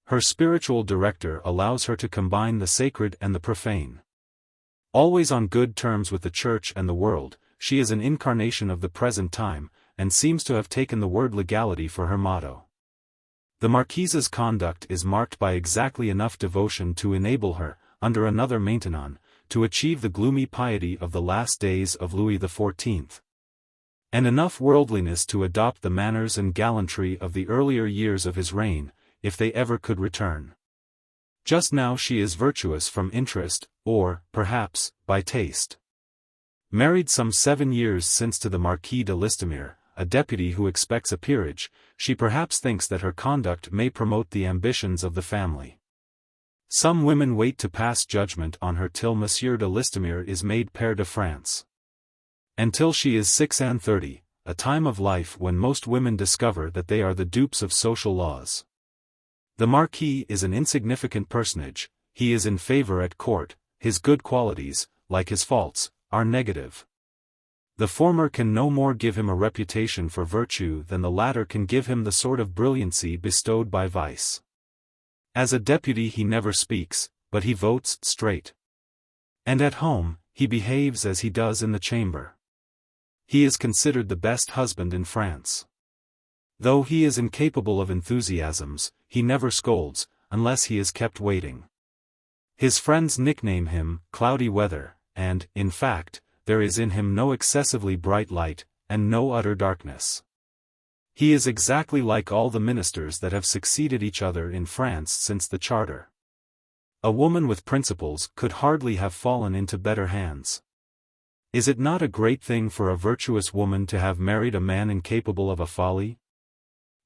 S1: Her spiritual director allows her to combine the sacred and the profane. Always on good terms with the Church and the world, she is an incarnation of the present time, and seems to have taken the word legality for her motto. The Marquise's conduct is marked by exactly enough devotion to enable her, under another Maintenon, to achieve the gloomy piety of the last days of Louis XIV. And enough worldliness to adopt the manners and gallantry of the earlier years of his reign, if they ever could return. Just now she is virtuous from interest, or, perhaps, by taste. Married some 7 years since to the Marquis de Listomere, a deputy who expects a peerage, she perhaps thinks that her conduct may promote the ambitions of the family. Some women wait to pass judgment on her till Monsieur de Listomere is made Pair de France. Until she is 36, a time of life when most women discover that they are the dupes of social laws. The Marquis is an insignificant personage, he is in favor at court, his good qualities, like his faults, are negative. The former can no more give him a reputation for virtue than the latter can give him the sort of brilliancy bestowed by vice. As a deputy he never speaks, but he votes straight. And at home, he behaves as he does in the chamber. He is considered the best husband in France. Though he is incapable of enthusiasms, he never scolds, unless he is kept waiting. His friends nickname him Cloudy Weather, and, in fact, there is in him no excessively bright light, and no utter darkness. He is exactly like all the ministers that have succeeded each other in France since the Charter. A woman with principles could hardly have fallen into better hands. Is it not a great thing for a virtuous woman to have married a man incapable of a folly?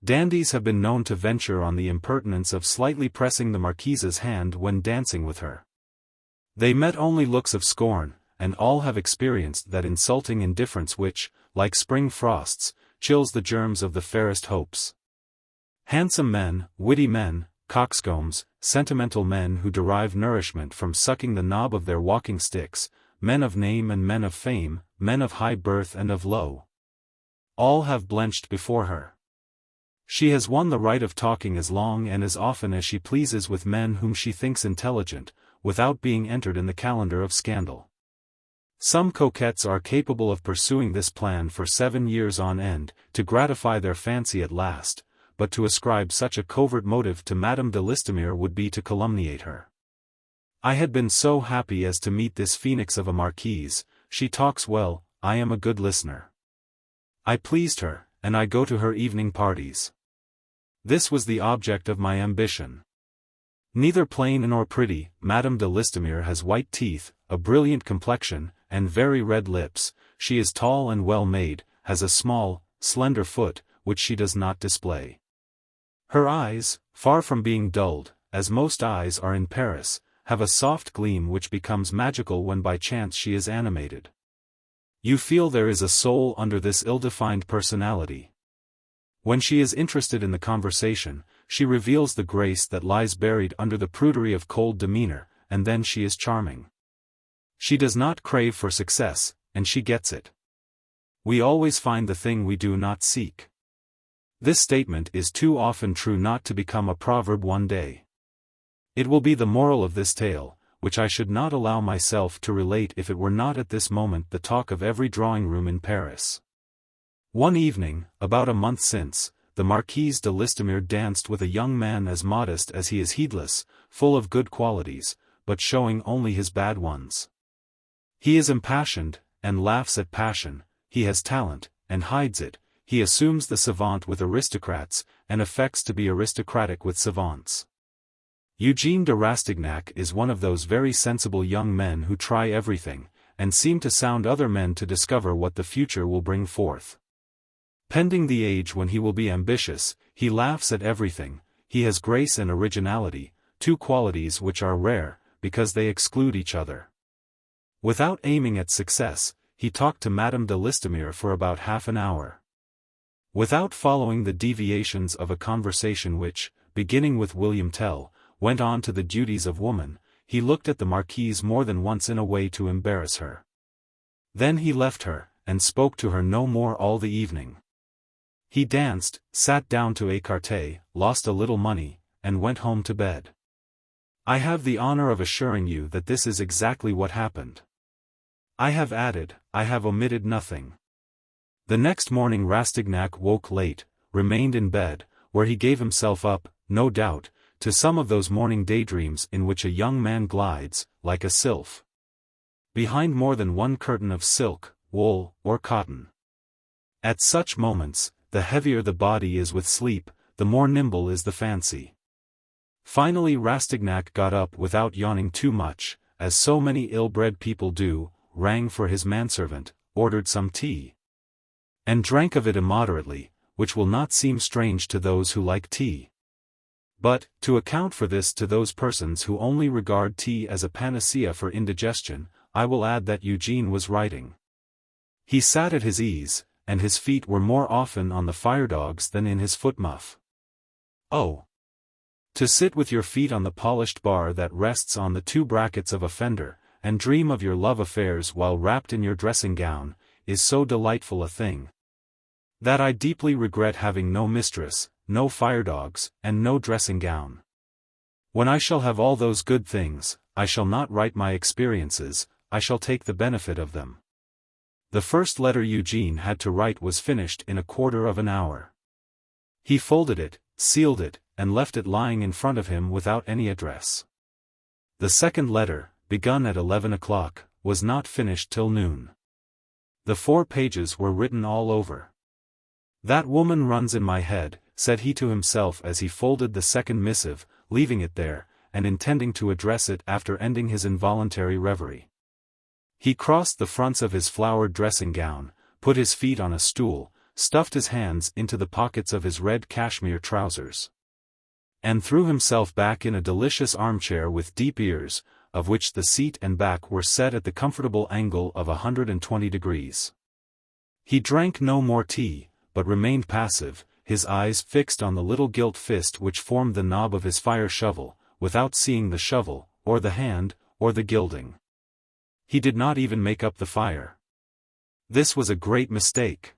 S1: Dandies have been known to venture on the impertinence of slightly pressing the Marquise's hand when dancing with her. They met only looks of scorn, and all have experienced that insulting indifference which, like spring frosts, chills the germs of the fairest hopes. Handsome men, witty men, coxcombs, sentimental men who derive nourishment from sucking the knob of their walking sticks, men of name and men of fame, men of high birth and of low. All have blenched before her. She has won the right of talking as long and as often as she pleases with men whom she thinks intelligent, without being entered in the calendar of scandal. Some coquettes are capable of pursuing this plan for 7 years on end, to gratify their fancy at last, but to ascribe such a covert motive to Madame de Listomere would be to calumniate her. I had been so happy as to meet this phoenix of a marquise, she talks well, I am a good listener. I pleased her, and I go to her evening parties. This was the object of my ambition. Neither plain nor pretty, Madame de Listomere has white teeth, a brilliant complexion, and very red lips. She is tall and well made, has a small, slender foot, which she does not display. Her eyes, far from being dulled, as most eyes are in Paris, have a soft gleam which becomes magical when by chance she is animated. You feel there is a soul under this ill-defined personality. When she is interested in the conversation, she reveals the grace that lies buried under the prudery of cold demeanor, and then she is charming. She does not crave for success, and she gets it. We always find the thing we do not seek. This statement is too often true not to become a proverb one day. It will be the moral of this tale, which I should not allow myself to relate if it were not at this moment the talk of every drawing-room in Paris. One evening, about a month since, the Marquise de Listomere danced with a young man as modest as he is heedless, full of good qualities, but showing only his bad ones. He is impassioned, and laughs at passion, he has talent, and hides it, he assumes the savant with aristocrats, and affects to be aristocratic with savants. Eugene de Rastignac is one of those very sensible young men who try everything, and seem to sound other men to discover what the future will bring forth. Pending the age when he will be ambitious, he laughs at everything, he has grace and originality, two qualities which are rare, because they exclude each other. Without aiming at success, he talked to Madame de Listomere for about half an hour. Without following the deviations of a conversation which, beginning with William Tell, went on to the duties of woman, he looked at the Marquise more than once in a way to embarrass her. Then he left her, and spoke to her no more all the evening. He danced, sat down to écarté, lost a little money, and went home to bed. I have the honor of assuring you that this is exactly what happened. I have added, I have omitted nothing. The next morning Rastignac woke late, remained in bed, where he gave himself up, no doubt, to some of those morning daydreams in which a young man glides, like a sylph, behind more than one curtain of silk, wool, or cotton. At such moments, the heavier the body is with sleep, the more nimble is the fancy. Finally Rastignac got up without yawning too much, as so many ill-bred people do, rang for his manservant, ordered some tea. and drank of it immoderately, which will not seem strange to those who like tea. But, to account for this to those persons who only regard tea as a panacea for indigestion, I will add that Eugene was writing. He sat at his ease, and his feet were more often on the firedogs than in his footmuff. Oh! To sit with your feet on the polished bar that rests on the two brackets of a fender, and dream of your love affairs while wrapped in your dressing gown, is so delightful a thing, that I deeply regret having no mistress, no firedogs, and no dressing gown. When I shall have all those good things, I shall not write my experiences, I shall take the benefit of them. The first letter Eugene had to write was finished in a quarter of an hour. He folded it, sealed it, and left it lying in front of him without any address. The second letter, begun at 11 o'clock, was not finished till noon. The 4 pages were written all over. "That woman runs in my head," said he to himself as he folded the second missive, leaving it there, and intending to address it after ending his involuntary reverie. He crossed the fronts of his flowered dressing gown, put his feet on a stool, stuffed his hands into the pockets of his red cashmere trousers, and threw himself back in a delicious armchair with deep ears, of which the seat and back were set at the comfortable angle of 120 degrees. He drank no more tea, but remained passive, his eyes fixed on the little gilt fist which formed the knob of his fire shovel, without seeing the shovel, or the hand, or the gilding. He did not even make up the fire. This was a great mistake.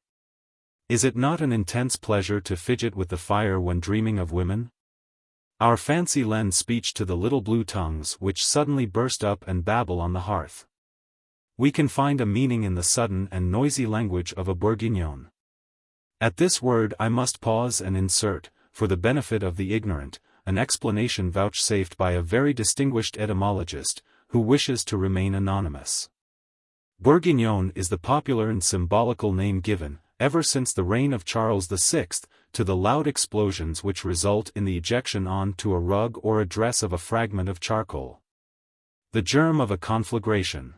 S1: Is it not an intense pleasure to fidget with the fire when dreaming of women? Our fancy lends speech to the little blue tongues which suddenly burst up and babble on the hearth. We can find a meaning in the sudden and noisy language of a bourguignon. At this word I must pause and insert, for the benefit of the ignorant, an explanation vouchsafed by a very distinguished etymologist, who wishes to remain anonymous. Bourguignon is the popular and symbolical name given, ever since the reign of Charles VI, to the loud explosions which result in the ejection on to a rug or a dress of a fragment of charcoal, the germ of a conflagration.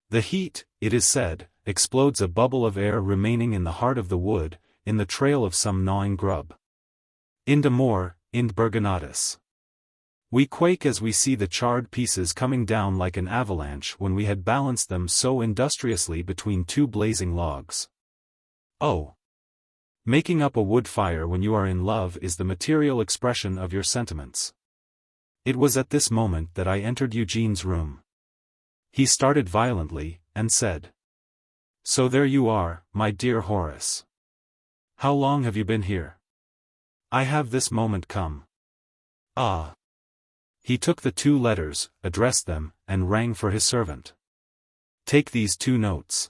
S1: The heat, it is said, explodes a bubble of air remaining in the heart of the wood, in the trail of some gnawing grub. Inde mor, inde burgonatis. We quake as we see the charred pieces coming down like an avalanche when we had balanced them so industriously between 2 blazing logs. Oh! Making up a wood fire when you are in love is the material expression of your sentiments. It was at this moment that I entered Eugene's room. He started violently, and said, "So there you are, my dear Horace. How long have you been here? I have this moment come." "Ah!" He took the 2 letters, addressed them, and rang for his servant. "Take these 2 notes."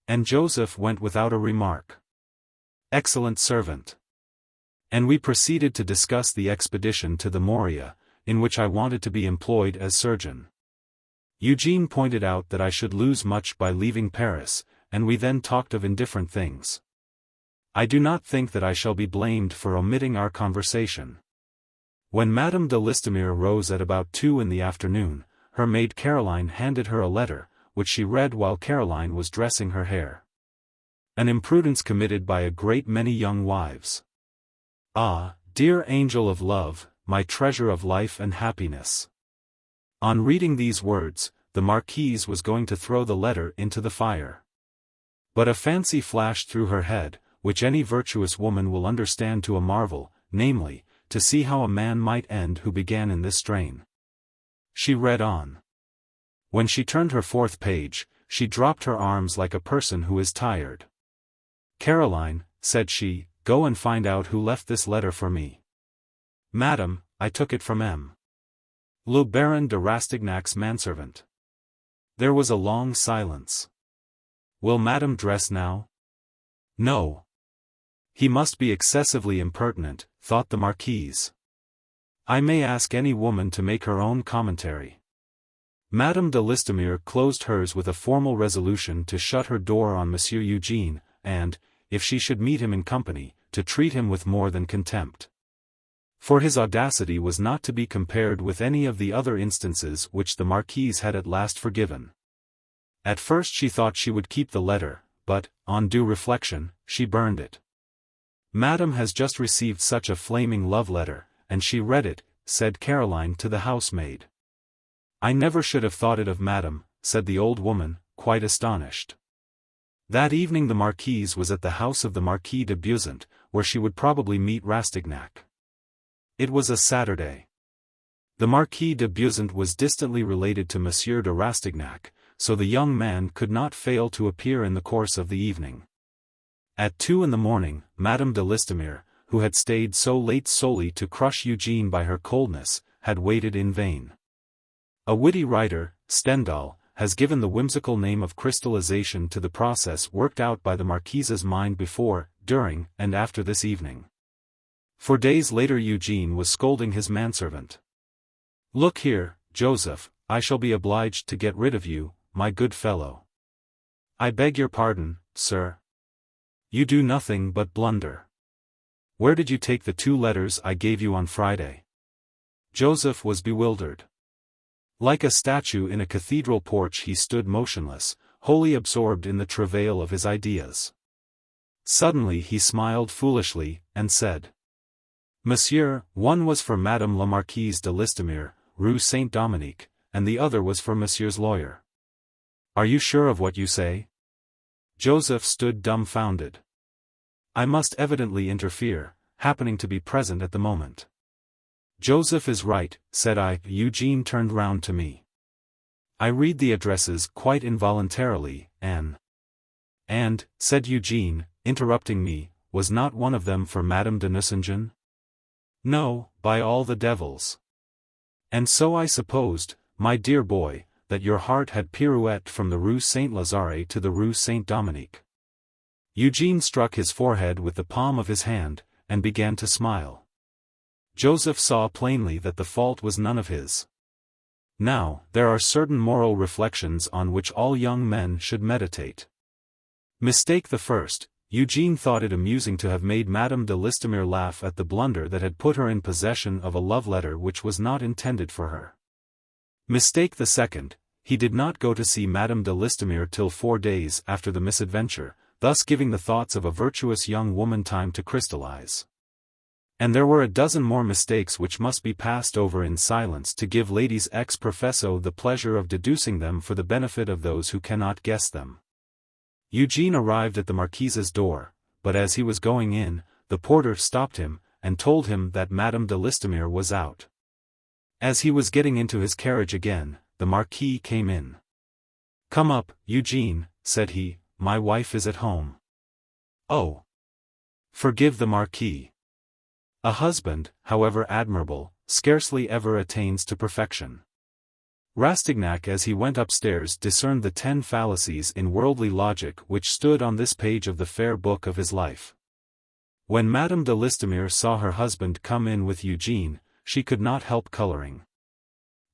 S1: And Joseph went without a remark. Excellent servant. And we proceeded to discuss the expedition to the Morea, in which I wanted to be employed as surgeon. Eugene pointed out that I should lose much by leaving Paris, and we then talked of indifferent things. I do not think that I shall be blamed for omitting our conversation. When Madame de Listomere rose at about 2 in the afternoon, her maid Caroline handed her a letter, which she read while Caroline was dressing her hair. An imprudence committed by a great many young wives. Ah, dear angel of love, my treasure of life and happiness. On reading these words, the Marquise was going to throw the letter into the fire. But a fancy flashed through her head, which any virtuous woman will understand to a marvel, namely, to see how a man might end who began in this strain. She read on. When she turned her 4th page, she dropped her arms like a person who is tired. "Caroline," said she, "go and find out who left this letter for me." "Madam, I took it from M. Le Baron de Rastignac's manservant." There was a long silence. "Will Madame dress now?" "No." He must be excessively impertinent, thought the Marquise. I may ask any woman to make her own commentary. Madame de Listomere closed hers with a formal resolution to shut her door on Monsieur Eugene, and, if she should meet him in company, to treat him with more than contempt. For his audacity was not to be compared with any of the other instances which the Marquise had at last forgiven. At first she thought she would keep the letter, but, on due reflection, she burned it. "Madame has just received such a flaming love letter, and she read it," said Caroline to the housemaid. "I never should have thought it of Madame," said the old woman, quite astonished. That evening the marquise was at the house of the Marquis de Beauzant, where she would probably meet Rastignac. It was a Saturday. The Marquis de Beauzant was distantly related to Monsieur de Rastignac, so the young man could not fail to appear in the course of the evening. At 2 in the morning, Madame de Listomere, who had stayed so late solely to crush Eugene by her coldness, had waited in vain. A witty writer, Stendhal, has given the whimsical name of crystallization to the process worked out by the Marquise's mind before, during, and after this evening. For days later Eugene was scolding his manservant. "Look here, Joseph, I shall be obliged to get rid of you, my good fellow." "I beg your pardon, sir. You do nothing but blunder. Where did you take the 2 letters I gave you on Friday?" Joseph was bewildered. Like a statue in a cathedral porch he stood motionless, wholly absorbed in the travail of his ideas. Suddenly he smiled foolishly, and said, "Monsieur, one was for Madame la Marquise de Listomere, Rue Saint-Dominique, and the other was for Monsieur's lawyer." "Are you sure of what you say?" Joseph stood dumbfounded. "I must evidently interfere, happening to be present at the moment." "Joseph is right," said I. Eugene turned round to me. "I read the addresses quite involuntarily, and, said Eugene, interrupting me, "was not one of them for Madame de Nucingen?" "No, by all the devils. And so I supposed, my dear boy, that your heart had pirouetted from the Rue Saint-Lazare to the Rue Saint-Dominique." Eugene struck his forehead with the palm of his hand, and began to smile. Joseph saw plainly that the fault was none of his. Now, there are certain moral reflections on which all young men should meditate. Mistake the first: Eugene thought it amusing to have made Madame de Listomere laugh at the blunder that had put her in possession of a love letter which was not intended for her. Mistake the second: he did not go to see Madame de Listomere till 4 days after the misadventure, thus giving the thoughts of a virtuous young woman time to crystallize. And there were a dozen more mistakes which must be passed over in silence to give ladies ex professo the pleasure of deducing them for the benefit of those who cannot guess them. Eugene arrived at the Marquise's door, but as he was going in, the porter stopped him, and told him that Madame de Listomere was out. As he was getting into his carriage again, the Marquis came in. "Come up, Eugene," said he, "my wife is at home." "Oh! Forgive the Marquis. A husband, however admirable, scarcely ever attains to perfection." Rastignac as he went upstairs discerned the 10 fallacies in worldly logic which stood on this page of the fair book of his life. When Madame de Listomere saw her husband come in with Eugene, she could not help coloring.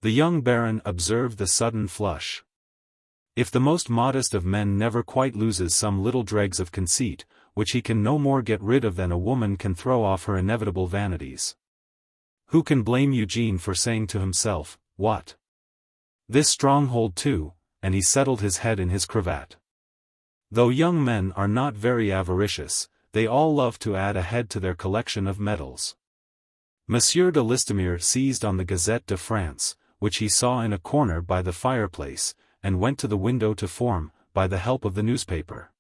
S1: The young baron observed the sudden flush. If the most modest of men never quite loses some little dregs of conceit, which he can no more get rid of than a woman can throw off her inevitable vanities. Who can blame Eugene for saying to himself, "What? This stronghold too," and he settled his head in his cravat. Though young men are not very avaricious, they all love to add a head to their collection of medals. Monsieur de Listomere seized on the Gazette de France, which he saw in a corner by the fireplace, and went to the window to form, by the help of the newspaper,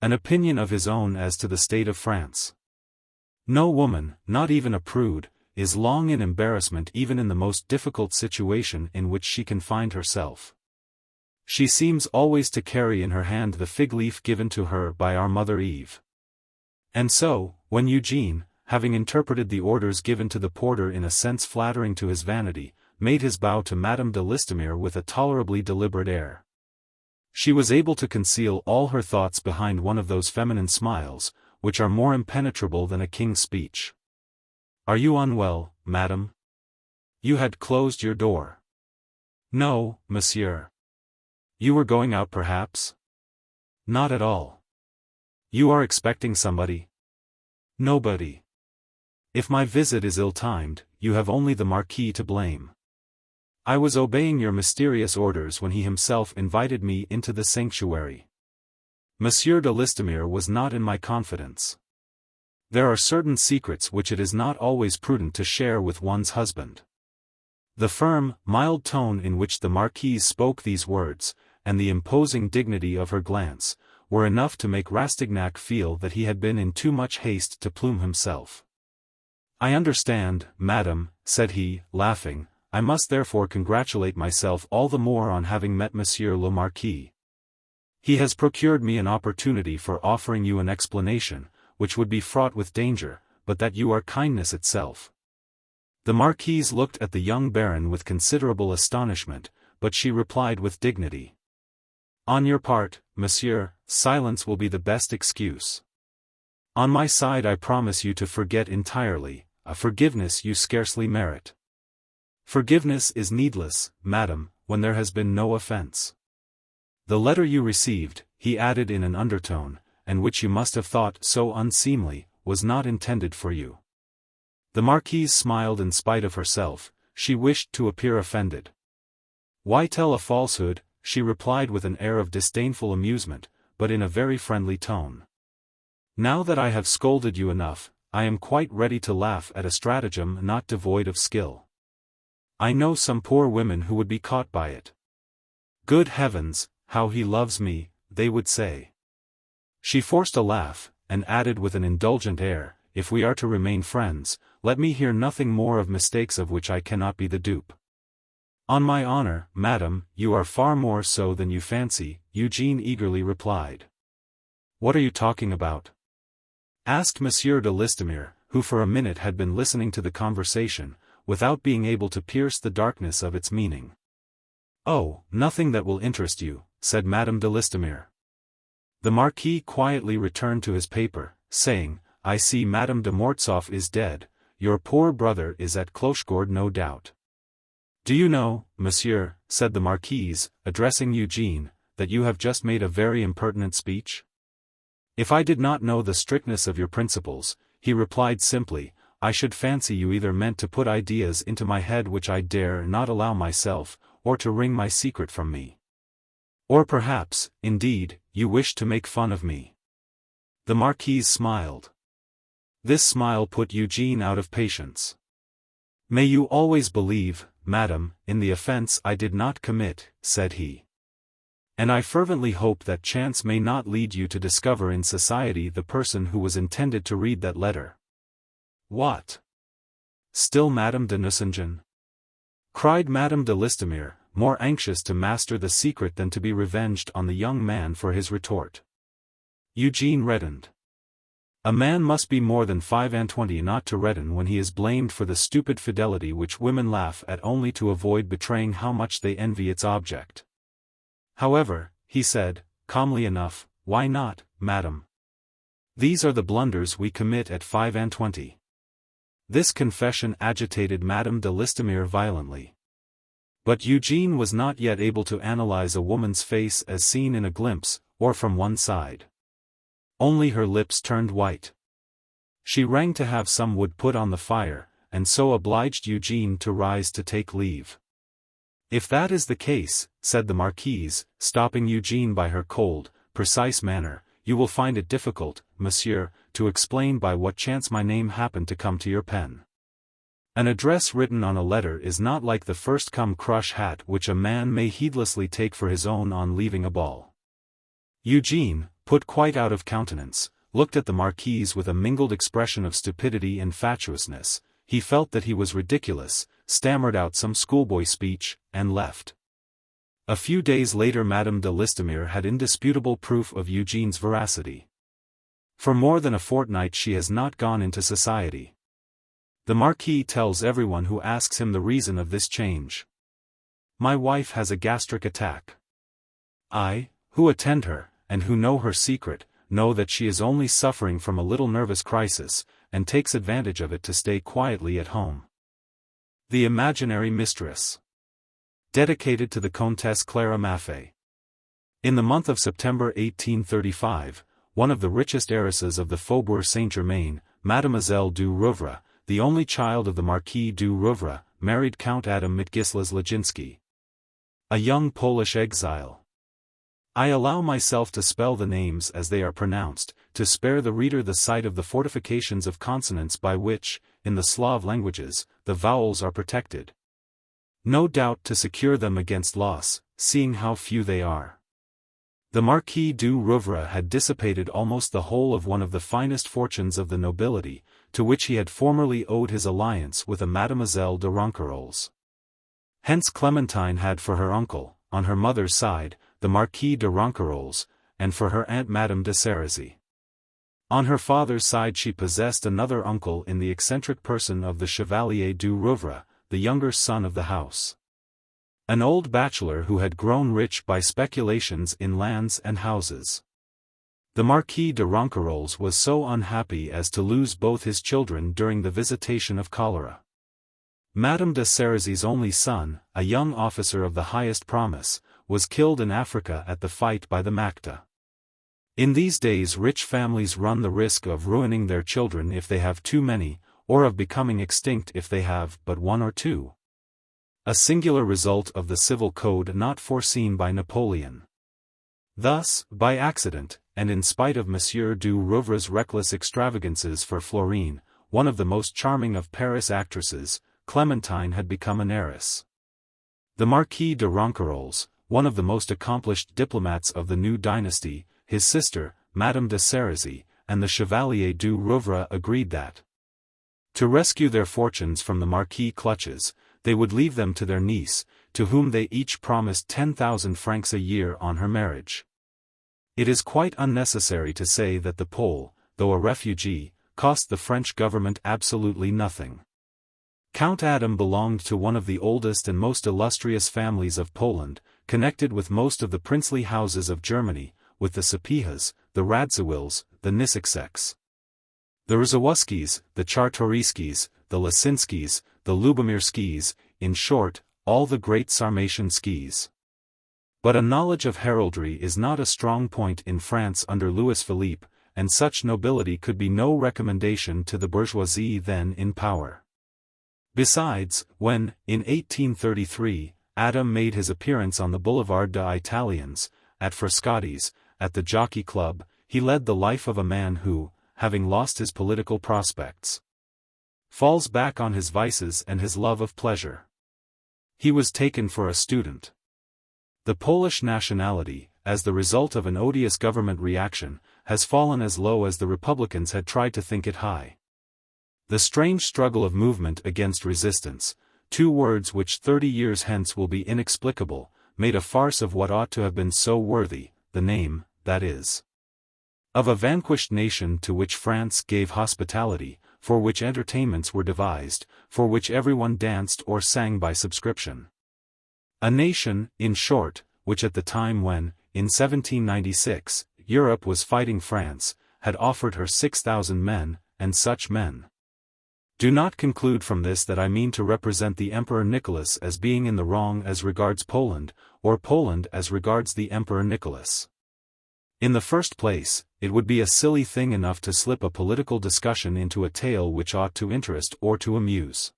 S1: an opinion of his own as to the state of France. No woman, not even a prude, is long in embarrassment even in the most difficult situation in which she can find herself. She seems always to carry in her hand the fig leaf given to her by our mother Eve. And so, when Eugene, having interpreted the orders given to the porter in a sense flattering to his vanity, made his bow to Madame de Listomere with a tolerably deliberate air, she was able to conceal all her thoughts behind one of those feminine smiles, which are more impenetrable than a king's speech. "Are you unwell, madame? You had closed your door." "No, monsieur." "You were going out perhaps?" "Not at all." "You are expecting somebody?" "Nobody." "If my visit is ill-timed, you have only the Marquis to blame. I was obeying your mysterious orders when he himself invited me into the sanctuary." Monsieur de Listomere was not in my confidence. There are certain secrets which it is not always prudent to share with one's husband. The firm, mild tone in which the Marquise spoke these words, and the imposing dignity of her glance, were enough to make Rastignac feel that he had been in too much haste to plume himself. "I understand, madame," said he, laughing. "I must therefore congratulate myself all the more on having met Monsieur le Marquis. He has procured me an opportunity for offering you an explanation, which would be fraught with danger, but that you are kindness itself." The Marquise looked at the young Baron with considerable astonishment, but she replied with dignity. "On your part, monsieur, silence will be the best excuse. On my side I promise you to forget entirely, a forgiveness you scarcely merit. Forgiveness is needless, madam, when there has been no offense. The letter you received," he added in an undertone, "and which you must have thought so unseemly, was not intended for you." The Marquise smiled in spite of herself. She wished to appear offended. "Why tell a falsehood?" she replied with an air of disdainful amusement, but in a very friendly tone. "Now that I have scolded you enough, I am quite ready to laugh at a stratagem not devoid of skill. I know some poor women who would be caught by it. 'Good heavens, how he loves me,' they would say." She forced a laugh, and added with an indulgent air, "If we are to remain friends, let me hear nothing more of mistakes of which I cannot be the dupe." "On my honor, madam, you are far more so than you fancy," Eugene eagerly replied. "What are you talking about?" asked Monsieur de Listomere, who for a minute had been listening to the conversation, without being able to pierce the darkness of its meaning. "Oh, nothing that will interest you," said Madame de Listomere. The Marquis quietly returned to his paper, saying, "I see Madame de Mortsauf is dead. Your poor brother is at Clochegourde no doubt." "Do you know, monsieur," said the Marquise, addressing Eugene, "that you have just made a very impertinent speech?" "If I did not know the strictness of your principles," he replied simply, "I should fancy you either meant to put ideas into my head which I dare not allow myself, or to wring my secret from me. Or perhaps, indeed, you wish to make fun of me." The Marquise smiled. This smile put Eugene out of patience. "May you always believe, madam, in the offense I did not commit," said he. "And I fervently hope that chance may not lead you to discover in society the person who was intended to read that letter." "What? Still Madame de Nucingen?" cried Madame de Listomere, more anxious to master the secret than to be revenged on the young man for his retort. Eugene reddened. A man must be more than 25 not to redden when he is blamed for the stupid fidelity which women laugh at only to avoid betraying how much they envy its object. "However," he said, calmly enough, "why not, madam? These are the blunders we commit at 25. This confession agitated Madame de Listomere violently. But Eugene was not yet able to analyze a woman's face as seen in a glimpse, or from one side. Only her lips turned white. She rang to have some wood put on the fire, and so obliged Eugene to rise to take leave. "If that is the case," said the Marquise, stopping Eugene by her cold, precise manner, "you will find it difficult, monsieur, to explain by what chance my name happened to come to your pen. An address written on a letter is not like the first-come-crush hat which a man may heedlessly take for his own on leaving a ball." Eugene, put quite out of countenance, looked at the Marquise with a mingled expression of stupidity and fatuousness. He felt that he was ridiculous, stammered out some schoolboy speech, and left. A few days later Madame de Listomere had indisputable proof of Eugene's veracity. For more than a fortnight she has not gone into society. The Marquis tells everyone who asks him the reason of this change. "My wife has a gastric attack. I, who attend her, and who know her secret, know that she is only suffering from a little nervous crisis, and takes advantage of it to stay quietly at home." The Imaginary Mistress. Dedicated to the Comtesse Clara Maffei. In the month of September 1835, one of the richest heiresses of the Faubourg Saint-Germain, Mademoiselle du Rouvre, the only child of the Marquis du Rouvre, married Count Adam Mitgislas Leginski, a young Polish exile. I allow myself to spell the names as they are pronounced, to spare the reader the sight of the fortifications of consonants by which, in the Slav languages, the vowels are protected. No doubt to secure them against loss, seeing how few they are. The Marquis du Rouvre had dissipated almost the whole of one of the finest fortunes of the nobility, to which he had formerly owed his alliance with a Mademoiselle de Ronquerolles. Hence Clementine had for her uncle, on her mother's side, the Marquis de Ronquerolles, and for her aunt Madame de Serizy. On her father's side she possessed another uncle in the eccentric person of the Chevalier du Rouvre, the younger son of the house. An old bachelor who had grown rich by speculations in lands and houses. The Marquis de Ronquerolles was so unhappy as to lose both his children during the visitation of cholera. Madame de Serizy's only son, a young officer of the highest promise, was killed in Africa at the fight by the Macta. In these days rich families run the risk of ruining their children if they have too many, or of becoming extinct if they have but one or two. A singular result of the civil code not foreseen by Napoleon. Thus, by accident, and in spite of Monsieur du Rouvre's reckless extravagances for Florine, one of the most charming of Paris actresses, Clementine had become an heiress. The Marquis de Ronquerolles, one of the most accomplished diplomats of the new dynasty, his sister, Madame de Serizy, and the Chevalier du Rouvre agreed that, to rescue their fortunes from the Marquis' clutches, they would leave them to their niece, to whom they each promised 10,000 francs a year on her marriage. It is quite unnecessary to say that the Pole, though a refugee, cost the French government absolutely nothing. Count Adam belonged to one of the oldest and most illustrious families of Poland, connected with most of the princely houses of Germany, with the Sapiehas, the Radziwills, the Niczykseks, the Rzewuskis, the Czartoryskis, the Lasinskis, the Lubomirskis, in short, all the great Sarmatian skis. But a knowledge of heraldry is not a strong point in France under Louis Philippe, and such nobility could be no recommendation to the bourgeoisie then in power. Besides, when, in 1833, Adam made his appearance on the Boulevard des Italiens, at Frascati's, at the Jockey Club, he led the life of a man who, having lost his political prospects, falls back on his vices and his love of pleasure. He was taken for a student. The Polish nationality, as the result of an odious government reaction, has fallen as low as the Republicans had tried to think it high. The strange struggle of movement against resistance, two words which 30 years hence will be inexplicable, made a farce of what ought to have been so worthy, the name, that is, of a vanquished nation to which France gave hospitality, for which entertainments were devised, for which everyone danced or sang by subscription. A nation, in short, which at the time when, in 1796, Europe was fighting France, had offered her 6,000 men, and such men. Do not conclude from this that I mean to represent the Emperor Nicholas as being in the wrong as regards Poland, or Poland as regards the Emperor Nicholas. In the first place, it would be a silly thing enough to slip a political discussion into a tale which ought to interest or to amuse.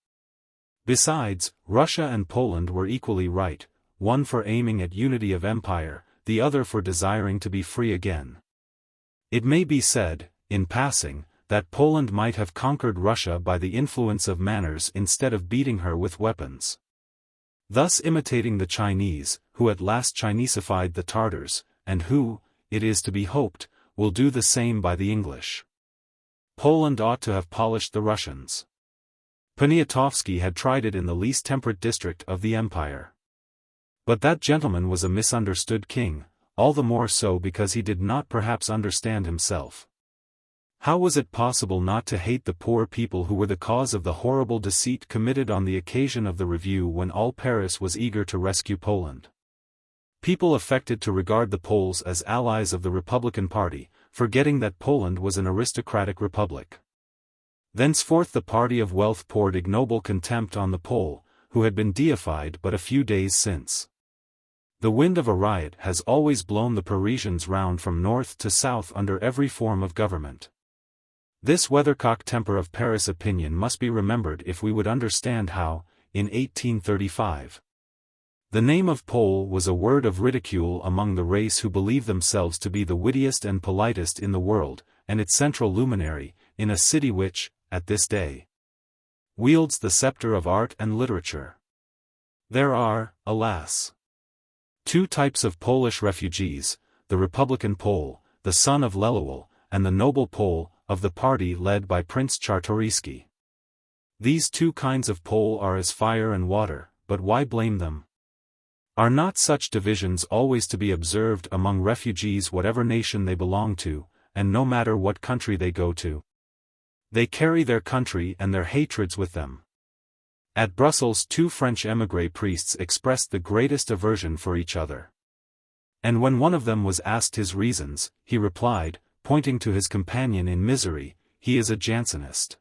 S1: Besides, Russia and Poland were equally right, one for aiming at unity of empire, the other for desiring to be free again. It may be said, in passing, that Poland might have conquered Russia by the influence of manners instead of beating her with weapons. Thus imitating the Chinese, who at last Chinesified the Tartars, and who, it is to be hoped, will do the same by the English. Poland ought to have polished the Russians. Poniatowski had tried it in the least temperate district of the empire. But that gentleman was a misunderstood king, all the more so because he did not perhaps understand himself. How was it possible not to hate the poor people who were the cause of the horrible deceit committed on the occasion of the review when all Paris was eager to rescue Poland? People affected to regard the Poles as allies of the Republican party, forgetting that Poland was an aristocratic republic. Thenceforth the party of wealth poured ignoble contempt on the Pole, who had been deified but a few days since. The wind of a riot has always blown the Parisians round from north to south under every form of government. This weathercock temper of Paris opinion must be remembered if we would understand how, in 1835, The name of Pole was a word of ridicule among the race who believe themselves to be the wittiest and politest in the world, and its central luminary, in a city which, at this day, wields the scepter of art and literature. There are, alas, two types of Polish refugees, the Republican Pole, the son of Leluel, and the noble Pole, of the party led by Prince Czartoryski. These two kinds of Pole are as fire and water, but why blame them? Are not such divisions always to be observed among refugees whatever nation they belong to, and no matter what country they go to? They carry their country and their hatreds with them. At Brussels, two French émigré priests expressed the greatest aversion for each other. And when one of them was asked his reasons, he replied, pointing to his companion in misery, "He is a Jansenist."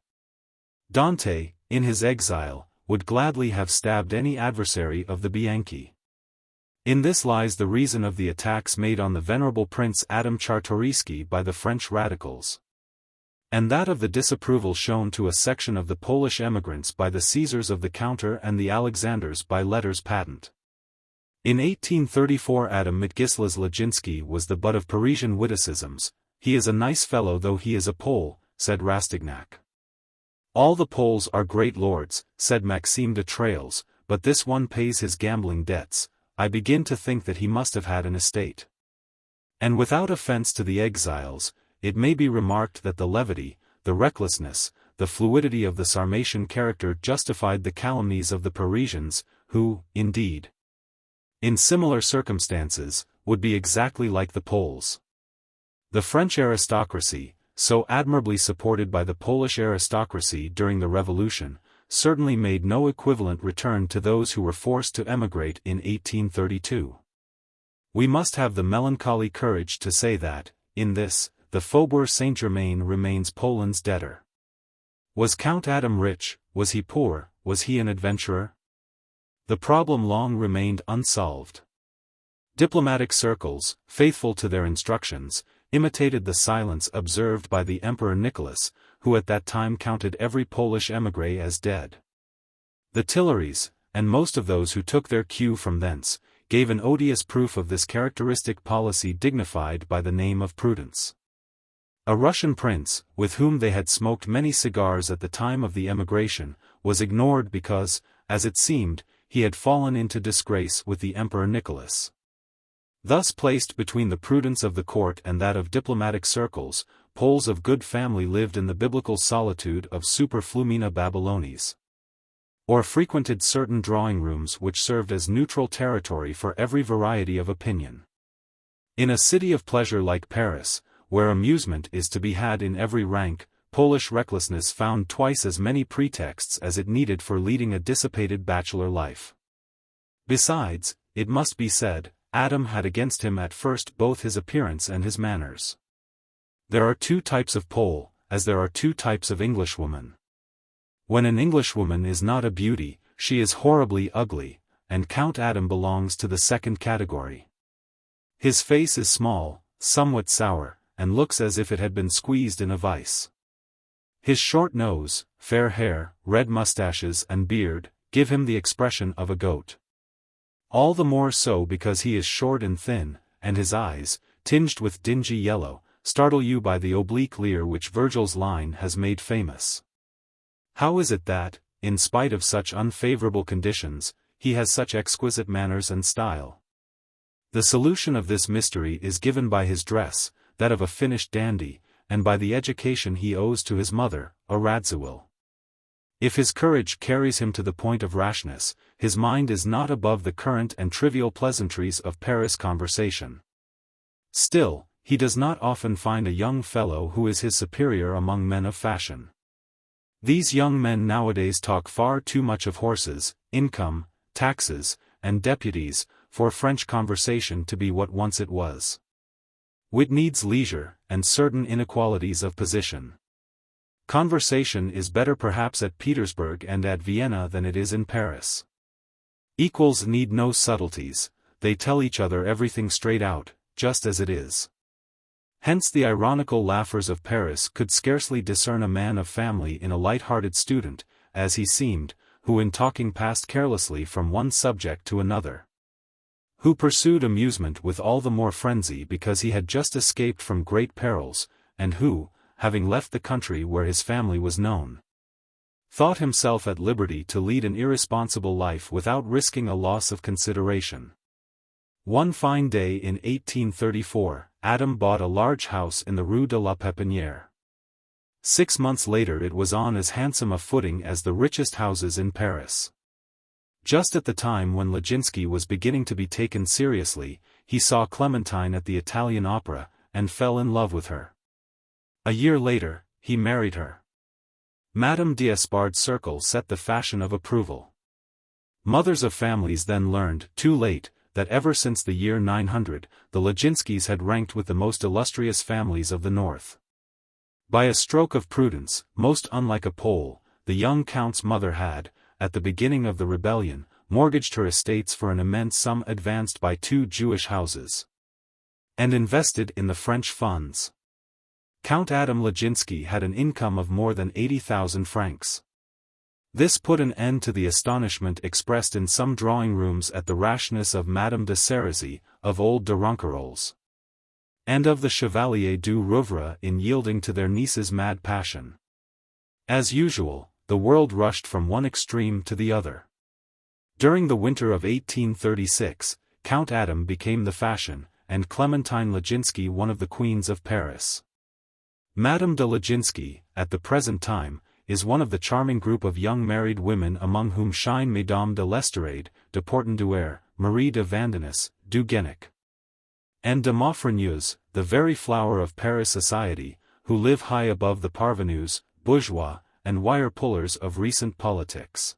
S1: Dante, in his exile, would gladly have stabbed any adversary of the Bianchi. In this lies the reason of the attacks made on the venerable Prince Adam Czartoryski by the French radicals, and that of the disapproval shown to a section of the Polish emigrants by the Caesars of the Counter and the Alexanders by letters patent. In 1834 Adam Mickiewicz Leginski was the butt of Parisian witticisms. "He is a nice fellow though he is a Pole," said Rastignac. "All the Poles are great lords," said Maxime de Trailles, "but this one pays his gambling debts. I begin to think that he must have had an estate." And without offense to the exiles, it may be remarked that the levity, the recklessness, the fluidity of the Sarmatian character justified the calumnies of the Parisians, who, indeed, in similar circumstances, would be exactly like the Poles. The French aristocracy, so admirably supported by the Polish aristocracy during the Revolution, certainly made no equivalent return to those who were forced to emigrate in 1832. We must have the melancholy courage to say that, in this, the Faubourg Saint-Germain remains Poland's debtor. Was Count Adam rich? Was he poor? Was he an adventurer? The problem long remained unsolved. Diplomatic circles, faithful to their instructions, imitated the silence observed by the Emperor Nicholas, who at that time counted every Polish émigré as dead. The Tuileries, and most of those who took their cue from thence, gave an odious proof of this characteristic policy dignified by the name of prudence. A Russian prince, with whom they had smoked many cigars at the time of the emigration, was ignored because, as it seemed, he had fallen into disgrace with the Emperor Nicholas. Thus placed between the prudence of the court and that of diplomatic circles, Poles of good family lived in the biblical solitude of super flumina Babylones, or frequented certain drawing rooms which served as neutral territory for every variety of opinion. In a city of pleasure like Paris, where amusement is to be had in every rank, Polish recklessness found twice as many pretexts as it needed for leading a dissipated bachelor life. Besides, it must be said, Adam had against him at first both his appearance and his manners. There are two types of Pole, as there are two types of Englishwoman. When an Englishwoman is not a beauty, she is horribly ugly, and Count Adam belongs to the second category. His face is small, somewhat sour, and looks as if it had been squeezed in a vice. His short nose, fair hair, red mustaches and beard, give him the expression of a goat. All the more so because he is short and thin, and his eyes, tinged with dingy yellow, startle you by the oblique leer which Virgil's line has made famous. How is it that, in spite of such unfavorable conditions, he has such exquisite manners and style? The solution of this mystery is given by his dress, that of a finished dandy, and by the education he owes to his mother, a Radziwill. If his courage carries him to the point of rashness, his mind is not above the current and trivial pleasantries of Paris conversation. Still, he does not often find a young fellow who is his superior among men of fashion. These young men nowadays talk far too much of horses, income, taxes, and deputies, for French conversation to be what once it was. Wit needs leisure, and certain inequalities of position. Conversation is better perhaps at Petersburg and at Vienna than it is in Paris. Equals need no subtleties, they tell each other everything straight out, just as it is. Hence the ironical laughers of Paris could scarcely discern a man of family in a light-hearted student, as he seemed, who in talking passed carelessly from one subject to another. who pursued amusement with all the more frenzy because he had just escaped from great perils, and who, having left the country where his family was known, thought himself at liberty to lead an irresponsible life without risking a loss of consideration. One fine day in 1834, Adam bought a large house in the Rue de la Pépinière. 6 months later it was on as handsome a footing as the richest houses in Paris. Just at the time when Leginski was beginning to be taken seriously, he saw Clementine at the Italian Opera, and fell in love with her. A year later, he married her. Madame d'Espard's circle set the fashion of approval. Mothers of families then learned, too late, that ever since the year 900, the Leginskis had ranked with the most illustrious families of the North. By a stroke of prudence, most unlike a Pole, the young count's mother had, at the beginning of the rebellion, mortgaged her estates for an immense sum advanced by 2 Jewish houses, and invested in the French funds. Count Adam Leginski had an income of more than 80,000 francs. This put an end to the astonishment expressed in some drawing-rooms at the rashness of Madame de Sérisy, of old de Ronquerolles, and of the Chevalier du Rouvre in yielding to their niece's mad passion. As usual, the world rushed from one extreme to the other. During the winter of 1836, Count Adam became the fashion, and Clementine Leginski one of the queens of Paris. Madame de Leginski, at the present time, is one of the charming group of young married women among whom shine Mesdames de l'Estorade, de Portenduère, Marie de Vandenesse, du Guénic, and de Maufrigneuse, the very flower of Paris society, who live high above the parvenus, bourgeois, and wire-pullers of recent politics.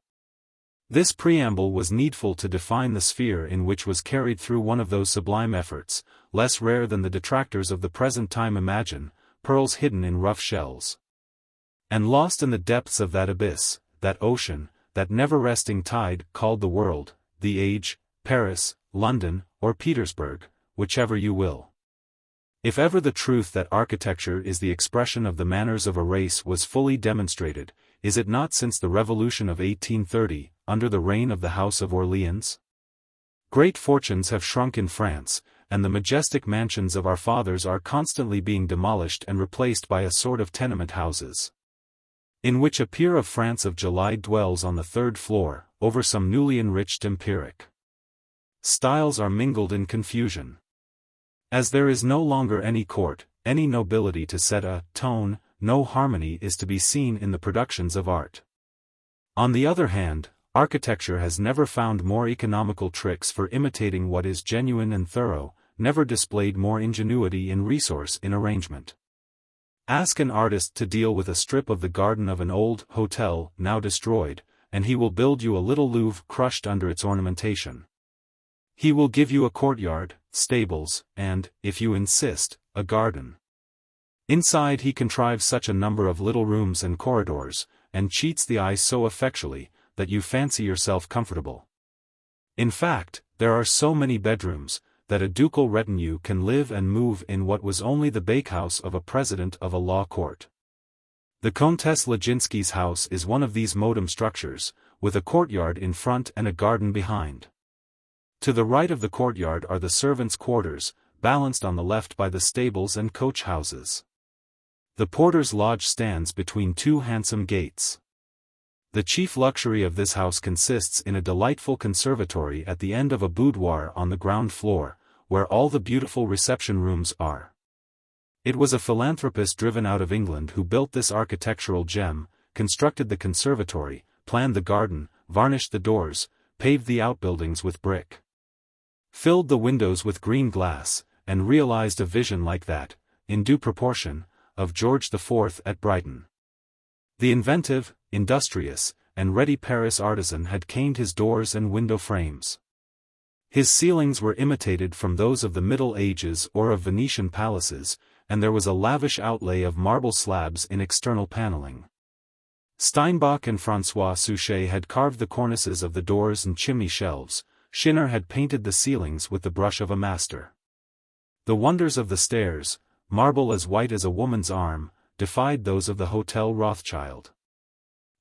S1: This preamble was needful to define the sphere in which was carried through one of those sublime efforts, less rare than the detractors of the present time imagine, pearls hidden in rough shells, and lost in the depths of that abyss, that ocean, that never-resting tide, called the world, the age, Paris, London, or Petersburg, whichever you will. If ever the truth that architecture is the expression of the manners of a race was fully demonstrated, is it not since the Revolution of 1830, under the reign of the House of Orleans? Great fortunes have shrunk in France, and the majestic mansions of our fathers are constantly being demolished and replaced by a sort of tenement houses, in which a peer of France of July dwells on the 3rd floor, over some newly enriched empiric. Styles are mingled in confusion. As there is no longer any court, any nobility to set a tone, no harmony is to be seen in the productions of art. On the other hand, architecture has never found more economical tricks for imitating what is genuine and thorough, never displayed more ingenuity in resource in arrangement. Ask an artist to deal with a strip of the garden of an old hotel, now destroyed, and he will build you a little Louvre crushed under its ornamentation. He will give you a courtyard, stables, and, if you insist, a garden. Inside he contrives such a number of little rooms and corridors, and cheats the eye so effectually, that you fancy yourself comfortable. In fact, there are so many bedrooms, that a ducal retinue can live and move in what was only the bakehouse of a president of a law court. The Comtesse Leginski's house is one of these modern structures, with a courtyard in front and a garden behind. To the right of the courtyard are the servants' quarters, balanced on the left by the stables and coach houses. The porter's lodge stands between 2 handsome gates. The chief luxury of this house consists in a delightful conservatory at the end of a boudoir on the ground floor, where all the beautiful reception rooms are. It was a philanthropist driven out of England who built this architectural gem, constructed the conservatory, planned the garden, varnished the doors, paved the outbuildings with brick, filled the windows with green glass, and realized a vision like that, in due proportion, of George IV at Brighton. The inventive, industrious, and ready Paris artisan had caned his doors and window frames. His ceilings were imitated from those of the Middle Ages or of Venetian palaces, and there was a lavish outlay of marble slabs in external paneling. Steinbach and François Souchet had carved the cornices of the doors and chimney shelves, Schinner had painted the ceilings with the brush of a master. The wonders of the stairs, marble as white as a woman's arm, defied those of the Hotel Rothschild.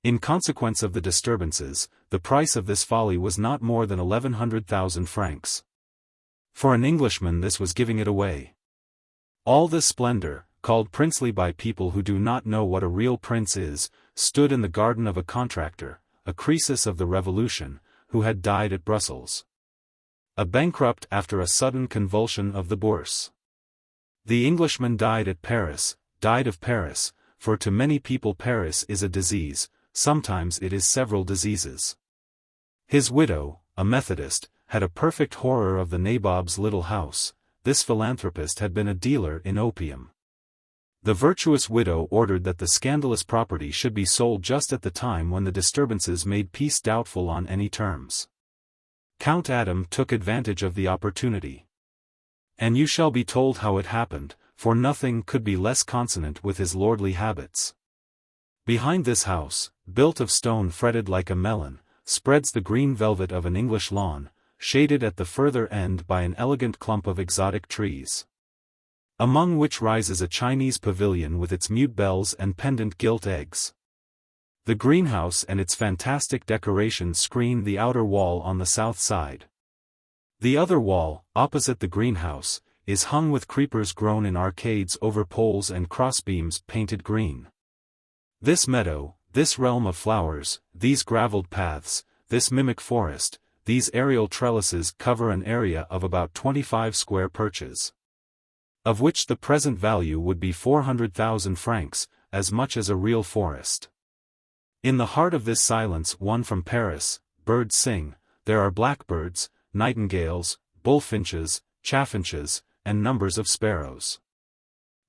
S1: In consequence of the disturbances, the price of this folly was not more than 1,100,000 francs. For an Englishman this was giving it away. All this splendor, called princely by people who do not know what a real prince is, stood in the garden of a contractor, a Croesus of the Revolution, who had died at Brussels. A bankrupt after a sudden convulsion of the Bourse. The Englishman died at Paris, died of Paris, for to many people Paris is a disease, sometimes it is several diseases. His widow, a Methodist, had a perfect horror of the nabob's little house. This philanthropist had been a dealer in opium. The virtuous widow ordered that the scandalous property should be sold just at the time when the disturbances made peace doubtful on any terms. Count Adam took advantage of the opportunity. And you shall be told how it happened, for nothing could be less consonant with his lordly habits. Behind this house, built of stone fretted like a melon, spreads the green velvet of an English lawn, shaded at the further end by an elegant clump of exotic trees, among which rises a Chinese pavilion with its mute bells and pendant gilt eggs. The greenhouse and its fantastic decorations screen the outer wall on the south side. The other wall, opposite the greenhouse, is hung with creepers grown in arcades over poles and crossbeams painted green. This meadow, this realm of flowers, these gravelled paths, this mimic forest, these aerial trellises cover an area of about 25 square perches, of which the present value would be 400,000 francs, as much as a real forest. In the heart of this silence won from Paris, birds sing, there are blackbirds, nightingales, bullfinches, chaffinches, and numbers of sparrows.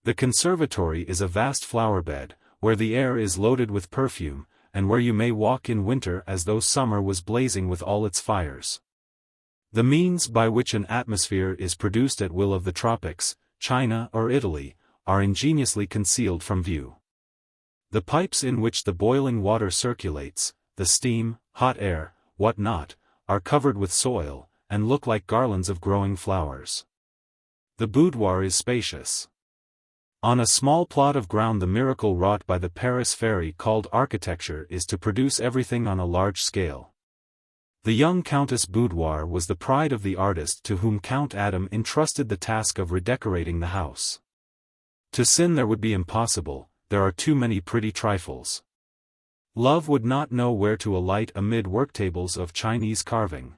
S1: The conservatory is a vast flower-bed, where the air is loaded with perfume, and where you may walk in winter as though summer was blazing with all its fires. The means by which an atmosphere is produced at will of the tropics, China or Italy, are ingeniously concealed from view. The pipes in which the boiling water circulates, the steam, hot air, what not, are covered with soil, and look like garlands of growing flowers. The boudoir is spacious. On a small plot of ground the miracle wrought by the Paris fairy called architecture is to produce everything on a large scale. The young Countess' boudoir was the pride of the artist to whom Count Adam entrusted the task of redecorating the house. To sin there would be impossible, there are too many pretty trifles. Love would not know where to alight amid worktables of Chinese carving,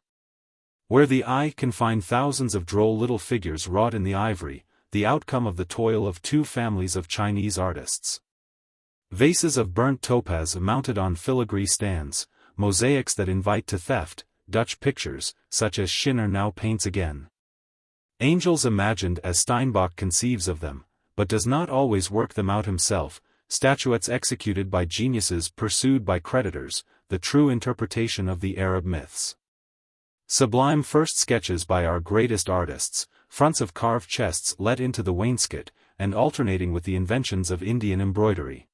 S1: where the eye can find thousands of droll little figures wrought in the ivory, the outcome of the toil of two families of Chinese artists. Vases of burnt topaz mounted on filigree stands, mosaics that invite to theft, Dutch pictures, such as Schinner now paints again. Angels imagined as Steinbach conceives of them, but does not always work them out himself, statuettes executed by geniuses pursued by creditors, the true interpretation of the Arab myths. Sublime first sketches by our greatest artists, fronts of carved chests let into the wainscot, and alternating with the inventions of Indian embroidery.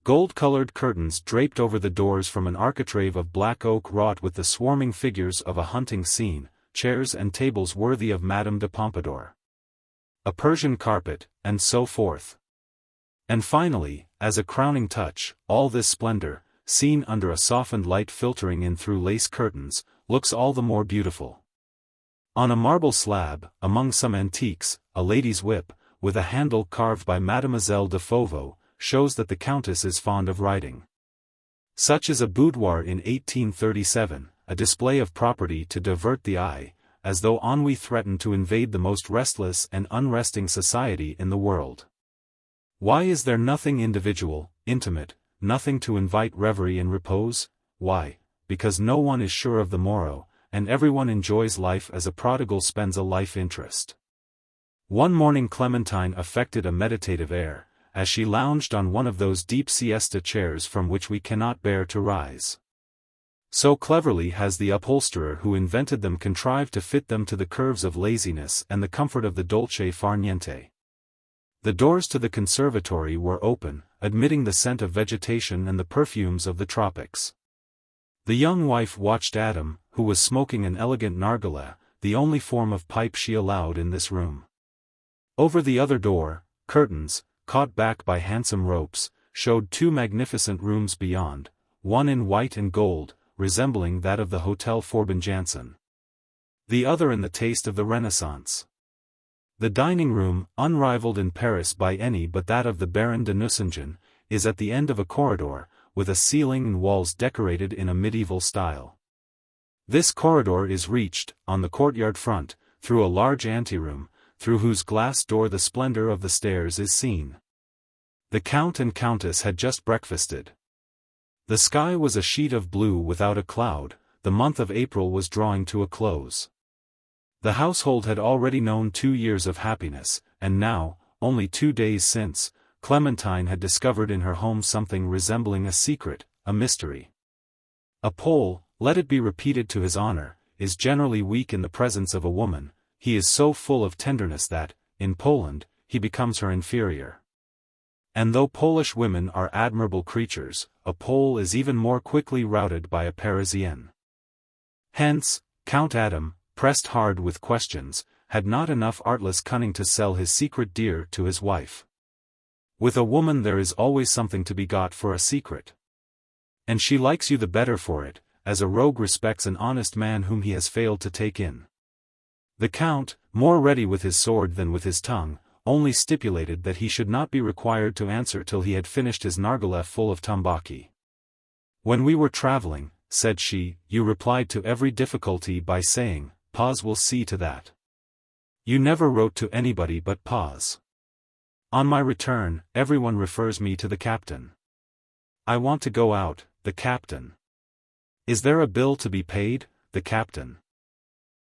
S1: Gold-colored curtains draped over the doors from an architrave of black oak wrought with the swarming figures of a hunting scene, chairs and tables worthy of Madame de Pompadour. A Persian carpet, and so forth. And finally, as a crowning touch, all this splendor, seen under a softened light filtering in through lace curtains, looks all the more beautiful. On a marble slab, among some antiques, a lady's whip, with a handle carved by Mademoiselle de Fauveau, shows that the Countess is fond of riding. Such is a boudoir in 1837, a display of property to divert the eye, as though ennui threatened to invade the most restless and unresting society in the world. Why is there nothing individual, intimate, nothing to invite reverie and repose? Why? Because no one is sure of the morrow, and everyone enjoys life as a prodigal spends a life interest. One morning Clementine affected a meditative air, as she lounged on one of those deep siesta chairs from which we cannot bear to rise. So cleverly has the upholsterer who invented them contrived to fit them to the curves of laziness and the comfort of the dolce far niente. The doors to the conservatory were open, admitting the scent of vegetation and the perfumes of the tropics. The young wife watched Adam, who was smoking an elegant nargileh, the only form of pipe she allowed in this room. Over the other door, curtains, caught back by handsome ropes, showed two magnificent rooms beyond, one in white and gold, resembling that of the Hotel Forbin Janssen. the other in the taste of the Renaissance. The dining room, unrivaled in Paris by any but that of the Baron de Nucingen, is at the end of a corridor, with a ceiling and walls decorated in a medieval style. This corridor is reached, on the courtyard front, through a large anteroom, through whose glass door the splendor of the stairs is seen. The Count and Countess had just breakfasted. The sky was a sheet of blue without a cloud, the month of April was drawing to a close. The household had already known 2 years of happiness, and now, only 2 days since, Clementine had discovered in her home something resembling a secret, a mystery. A Pole, let it be repeated to his honor, is generally weak in the presence of a woman. He is so full of tenderness that, in Poland, he becomes her inferior. And though Polish women are admirable creatures, a Pole is even more quickly routed by a Parisienne. Hence, Count Adam, pressed hard with questions, had not enough artless cunning to sell his secret dear to his wife. With a woman there is always something to be got for a secret. And she likes you the better for it, as a rogue respects an honest man whom he has failed to take in. The Count, more ready with his sword than with his tongue, only stipulated that he should not be required to answer till he had finished his nargileh full of tambaki. When we were traveling, said she, you replied to every difficulty by saying, Paz will see to that. You never wrote to anybody but Paz. On my return, everyone refers me to the captain. I want to go out, the captain. Is there a bill to be paid, the captain?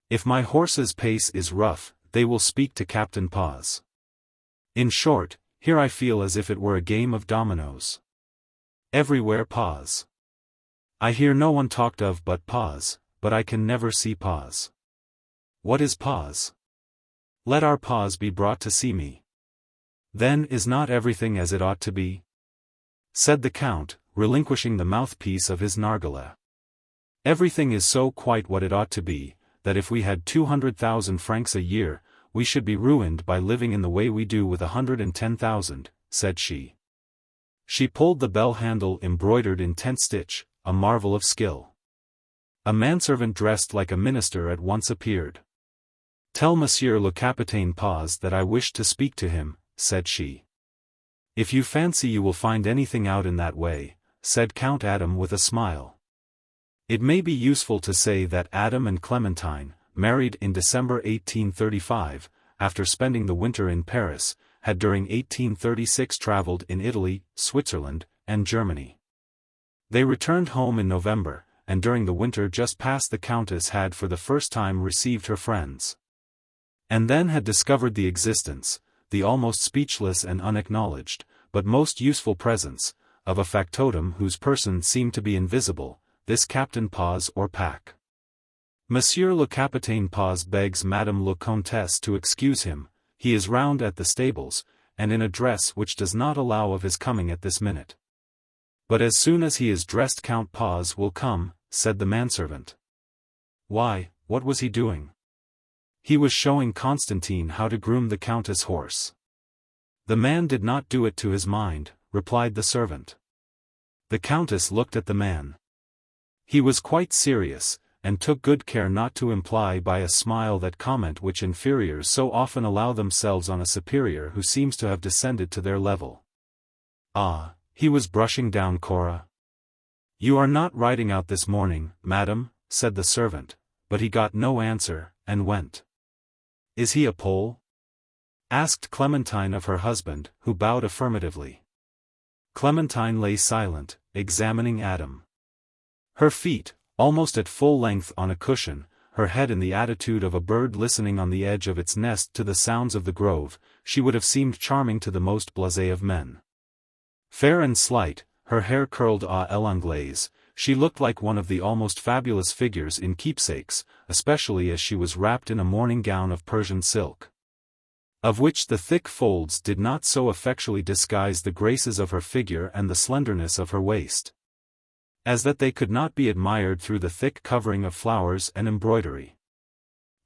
S1: If my horse's pace is rough, they will speak to Captain Paz. In short, here I feel as if it were a game of dominoes. Everywhere Paz. I hear no one talked of but Paz, but I can never see Paz. What is Paz? Let our Paz be brought to see me. Then is not everything as it ought to be? Said the Count, relinquishing the mouthpiece of his nargileh. Everything is so quite what it ought to be, that if we had 200,000 francs a year, we should be ruined by living in the way we do with 110,000, said she. She pulled the bell handle embroidered in tent stitch, a marvel of skill. A manservant dressed like a minister at once appeared. Tell Monsieur le Capitaine Paz that I wish to speak to him, said she. If you fancy you will find anything out in that way, said Count Adam with a smile. It may be useful to say that Adam and Clementine, married in December 1835, after spending the winter in Paris, had during 1836 traveled in Italy, Switzerland, and Germany. They returned home in November, and during the winter just past the Countess had for the first time received her friends. And then had discovered the existence, the almost speechless and unacknowledged, but most useful presence, of a factotum whose person seemed to be invisible, this Captain Paz or Pack. Monsieur le Capitaine Paz begs Madame la Comtesse to excuse him, he is round at the stables, and in a dress which does not allow of his coming at this minute. But as soon as he is dressed Count Paz will come, said the manservant. Why, what was he doing? He was showing Constantine how to groom the Countess' horse. The man did not do it to his mind, replied the servant. The Countess looked at the man. He was quite serious, and took good care not to imply by a smile that comment which inferiors so often allow themselves on a superior who seems to have descended to their level. Ah, he was brushing down Cora. You are not riding out this morning, madam, said the servant, but he got no answer, and went. Is he a Pole? Asked Clementine of her husband, who bowed affirmatively. Clementine lay silent, examining Adam. Her feet, almost at full length on a cushion, her head in the attitude of a bird listening on the edge of its nest to the sounds of the grove, she would have seemed charming to the most blasé of men. Fair and slight, her hair curled à l'anglaise, she looked like one of the almost fabulous figures in Keepsakes, especially as she was wrapped in a morning gown of Persian silk, of which the thick folds did not so effectually disguise the graces of her figure and the slenderness of her waist, as that they could not be admired through the thick covering of flowers and embroidery.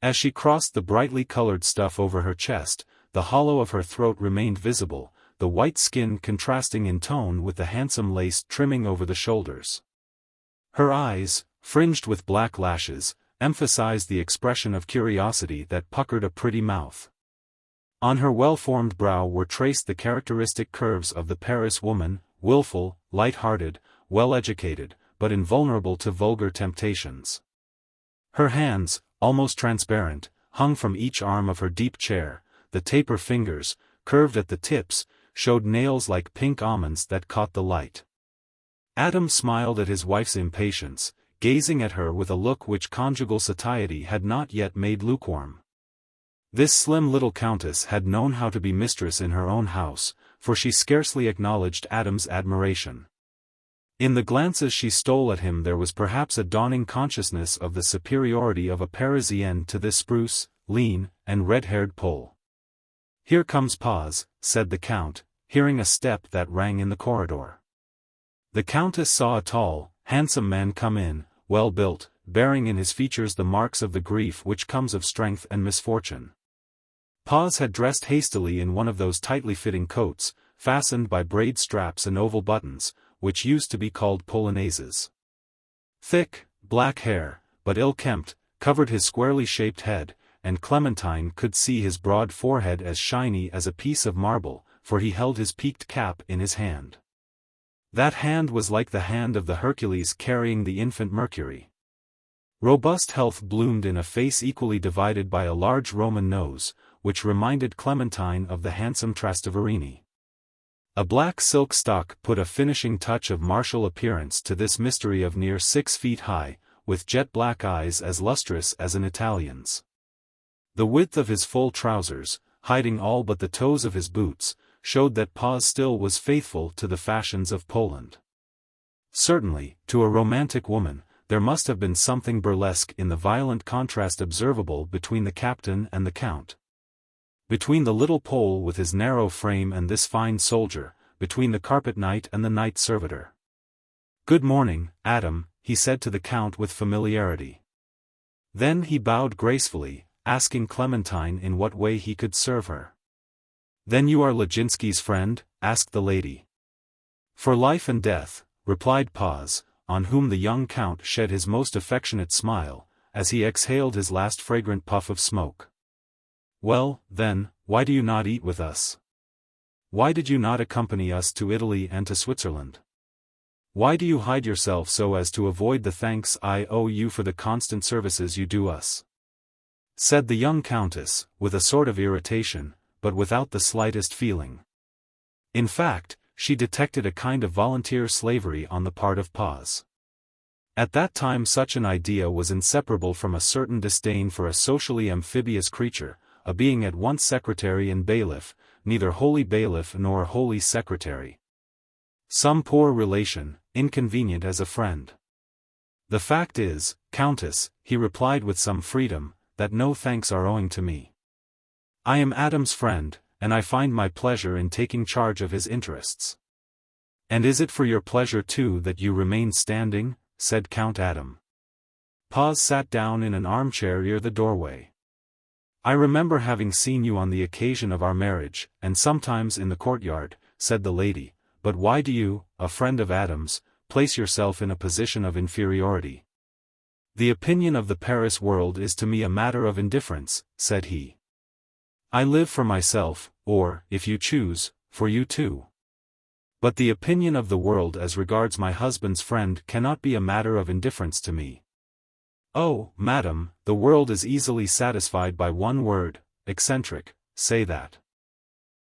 S1: As she crossed the brightly colored stuff over her chest, the hollow of her throat remained visible, the white skin contrasting in tone with the handsome lace trimming over the shoulders. Her eyes, fringed with black lashes, emphasized the expression of curiosity that puckered a pretty mouth. On her well-formed brow were traced the characteristic curves of the Paris woman, willful, light-hearted, well-educated, but invulnerable to vulgar temptations. Her hands, almost transparent, hung from each arm of her deep chair. The taper fingers, curved at the tips, showed nails like pink almonds that caught the light. Adam smiled at his wife's impatience, gazing at her with a look which conjugal satiety had not yet made lukewarm. This slim little countess had known how to be mistress in her own house, for she scarcely acknowledged Adam's admiration. In the glances she stole at him there was perhaps a dawning consciousness of the superiority of a Parisienne to this spruce, lean, and red-haired Pole. "Here comes Paz," said the Count, hearing a step that rang in the corridor. The Countess saw a tall, handsome man come in, well-built, bearing in his features the marks of the grief which comes of strength and misfortune. Paz had dressed hastily in one of those tightly fitting coats, fastened by braid straps and oval buttons, which used to be called polonaises. Thick, black hair, but ill-kempt, covered his squarely shaped head, and Clementine could see his broad forehead as shiny as a piece of marble, for he held his peaked cap in his hand. That hand was like the hand of the Hercules carrying the infant Mercury. Robust health bloomed in a face equally divided by a large Roman nose, which reminded Clementine of the handsome Trasteverini. A black silk stock put a finishing touch of martial appearance to this mystery of near 6 feet high, with jet-black eyes as lustrous as an Italian's. The width of his full trousers, hiding all but the toes of his boots, showed that Paz still was faithful to the fashions of Poland. Certainly, to a romantic woman, there must have been something burlesque in the violent contrast observable between the captain and the Count. Between the little Pole with his narrow frame and this fine soldier, between the carpet knight and the knight servitor. "Good morning, Adam," he said to the Count with familiarity. Then he bowed gracefully, asking Clementine in what way he could serve her. "Then you are Leginsky's friend?" asked the lady. "For life and death," replied Paz, on whom the young Count shed his most affectionate smile, as he exhaled his last fragrant puff of smoke. "Well, then, why do you not eat with us? Why did you not accompany us to Italy and to Switzerland? Why do you hide yourself so as to avoid the thanks I owe you for the constant services you do us?" said the young Countess, with a sort of irritation, but without the slightest feeling. In fact, she detected a kind of volunteer slavery on the part of Paz. At that time such an idea was inseparable from a certain disdain for a socially amphibious creature, a being at once secretary and bailiff, neither wholly bailiff nor wholly secretary. Some poor relation, inconvenient as a friend. "The fact is, Countess," he replied with some freedom, "that no thanks are owing to me. I am Adam's friend, and I find my pleasure in taking charge of his interests." "And is it for your pleasure too that you remain standing?" said Count Adam. Paz sat down in an armchair near the doorway. "I remember having seen you on the occasion of our marriage, and sometimes in the courtyard," said the lady, "but why do you, a friend of Adam's, place yourself in a position of inferiority?" "The opinion of the Paris world is to me a matter of indifference," said he. "I live for myself, or, if you choose, for you too. But the opinion of the world as regards my husband's friend cannot be a matter of indifference to me." "Oh, madam, the world is easily satisfied by one word, eccentric, say that."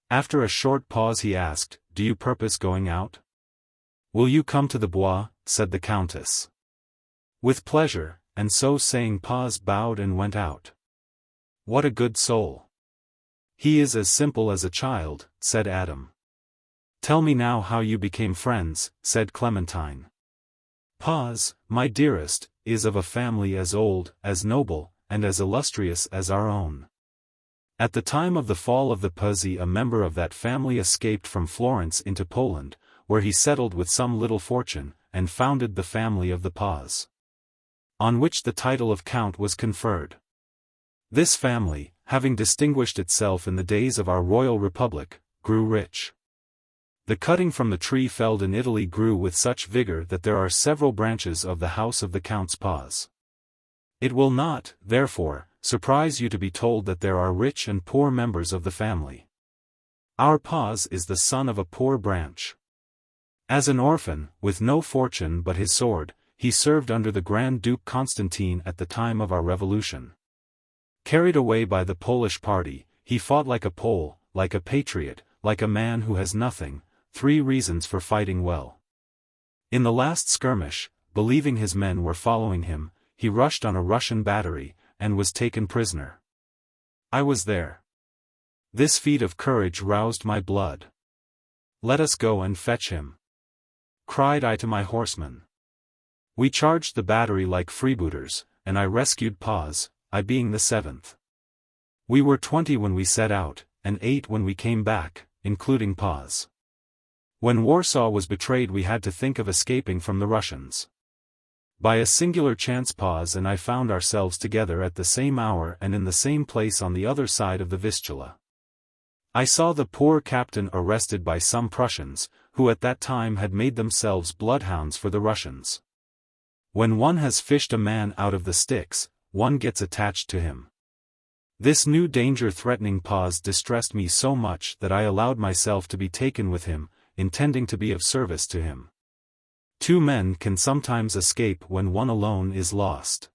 S1: After a short pause he asked, "Do you purpose going out?" "Will you come to the Bois?" said the Countess. "With pleasure," and so saying Paz bowed and went out. "What a good soul! He is as simple as a child," said Adam. "Tell me now how you became friends," said Clementine. "Paz, my dearest, is of a family as old, as noble, and as illustrious as our own. At the time of the fall of the Pazzi a member of that family escaped from Florence into Poland, where he settled with some little fortune, and founded the family of the Paz, on which the title of Count was conferred. This family, having distinguished itself in the days of our royal republic, grew rich. The cutting from the tree felled in Italy grew with such vigor that there are several branches of the house of the Counts Paz. It will not, therefore, surprise you to be told that there are rich and poor members of the family. Our Paz is the son of a poor branch. As an orphan, with no fortune but his sword, he served under the Grand Duke Constantine at the time of our revolution. Carried away by the Polish party, he fought like a Pole, like a patriot, like a man who has nothing, 3 reasons for fighting well. In the last skirmish, believing his men were following him, he rushed on a Russian battery, and was taken prisoner. I was there. This feat of courage roused my blood. "Let us go and fetch him," cried I to my horsemen. We charged the battery like freebooters, and I rescued Paz, I being the 7th. We were 20 when we set out, and 8 when we came back, including Paz. When Warsaw was betrayed we had to think of escaping from the Russians. By a singular chance Paz and I found ourselves together at the same hour and in the same place on the other side of the Vistula. I saw the poor captain arrested by some Prussians, who at that time had made themselves bloodhounds for the Russians. When one has fished a man out of the sticks, one gets attached to him. This new danger threatening Paz distressed me so much that I allowed myself to be taken with him, intending to be of service to him. 2 men can sometimes escape when one alone is lost.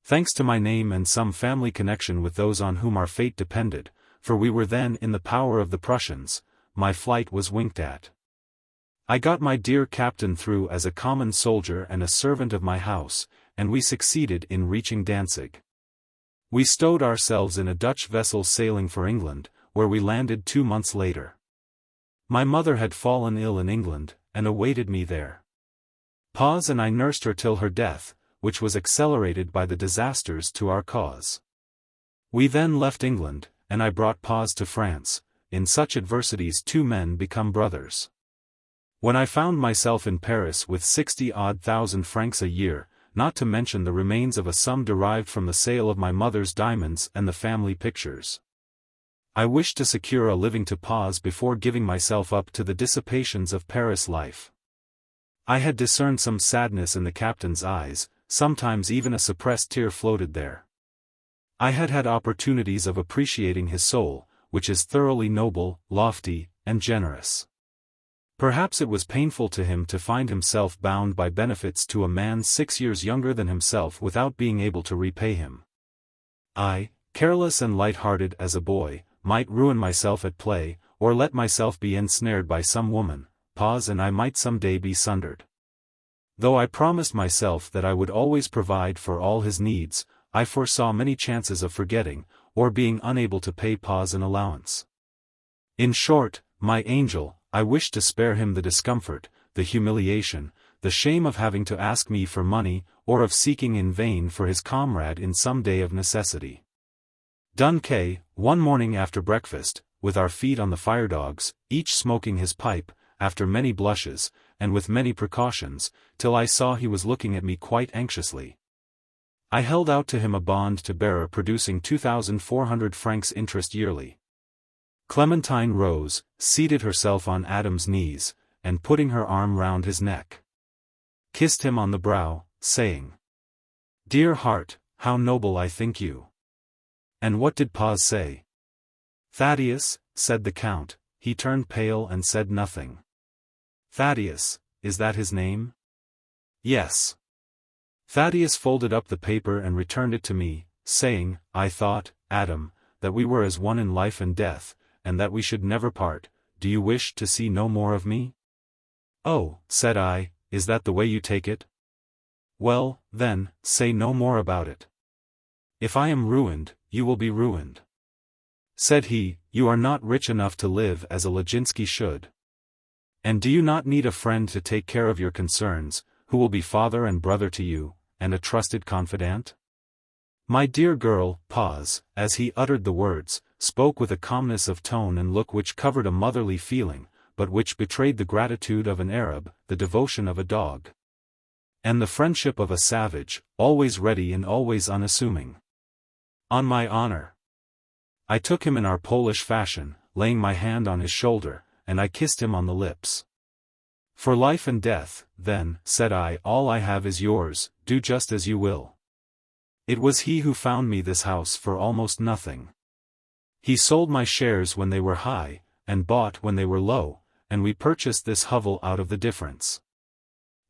S1: Thanks to my name and some family connection with those on whom our fate depended, for we were then in the power of the Prussians, my flight was winked at. I got my dear captain through as a common soldier and a servant of my house, and we succeeded in reaching Danzig. We stowed ourselves in a Dutch vessel sailing for England, where we landed 2 months later. My mother had fallen ill in England, and awaited me there. Paz and I nursed her till her death, which was accelerated by the disasters to our cause. We then left England, and I brought Paz to France. In such adversities 2 men become brothers. When I found myself in Paris with 60-odd thousand francs a year, not to mention the remains of a sum derived from the sale of my mother's diamonds and the family pictures, I wished to secure a living to Paz before giving myself up to the dissipations of Paris life. I had discerned some sadness in the captain's eyes, sometimes even a suppressed tear floated there. I had had opportunities of appreciating his soul, which is thoroughly noble, lofty, and generous. Perhaps it was painful to him to find himself bound by benefits to a man 6 years younger than himself without being able to repay him. I, careless and light-hearted as a boy, might ruin myself at play, or let myself be ensnared by some woman. Paz and I might some day be sundered. Though I promised myself that I would always provide for all his needs, I foresaw many chances of forgetting, or being unable to pay Paz an allowance. In short, my angel, I wished to spare him the discomfort, the humiliation, the shame of having to ask me for money, or of seeking in vain for his comrade in some day of necessity. Dunkay, one morning after breakfast, with our feet on the firedogs, each smoking his pipe, after many blushes, and with many precautions, till I saw he was looking at me quite anxiously. I held out to him a bond to bearer producing 2,400 francs interest yearly. Clementine rose, seated herself on Adam's knees, and putting her arm round his neck, kissed him on the brow, saying, "Dear heart, how noble I think you." And what did Paz say? "Thaddeus," said the Count. He turned pale and said nothing. "Thaddeus, is that his name?" "Yes." Thaddeus folded up the paper and returned it to me, saying, "I thought, Adam, that we were as one in life and death, and that we should never part. Do you wish to see no more of me?" "Oh," said I, "is that the way you take it? Well, then, say no more about it. If I am ruined, you will be ruined." Said he, "You are not rich enough to live as a Laginski should. And do you not need a friend to take care of your concerns, who will be father and brother to you, and a trusted confidant?" My dear girl, Paz, as he uttered the words, spoke with a calmness of tone and look which covered a motherly feeling, but which betrayed the gratitude of an Arab, the devotion of a dog, and the friendship of a savage, always ready and always unassuming. On my honor. I took him in our Polish fashion, laying my hand on his shoulder, and I kissed him on the lips. "For life and death, then," said I, "all I have is yours, do just as you will." It was he who found me this house for almost nothing. He sold my shares when they were high, and bought when they were low, and we purchased this hovel out of the difference.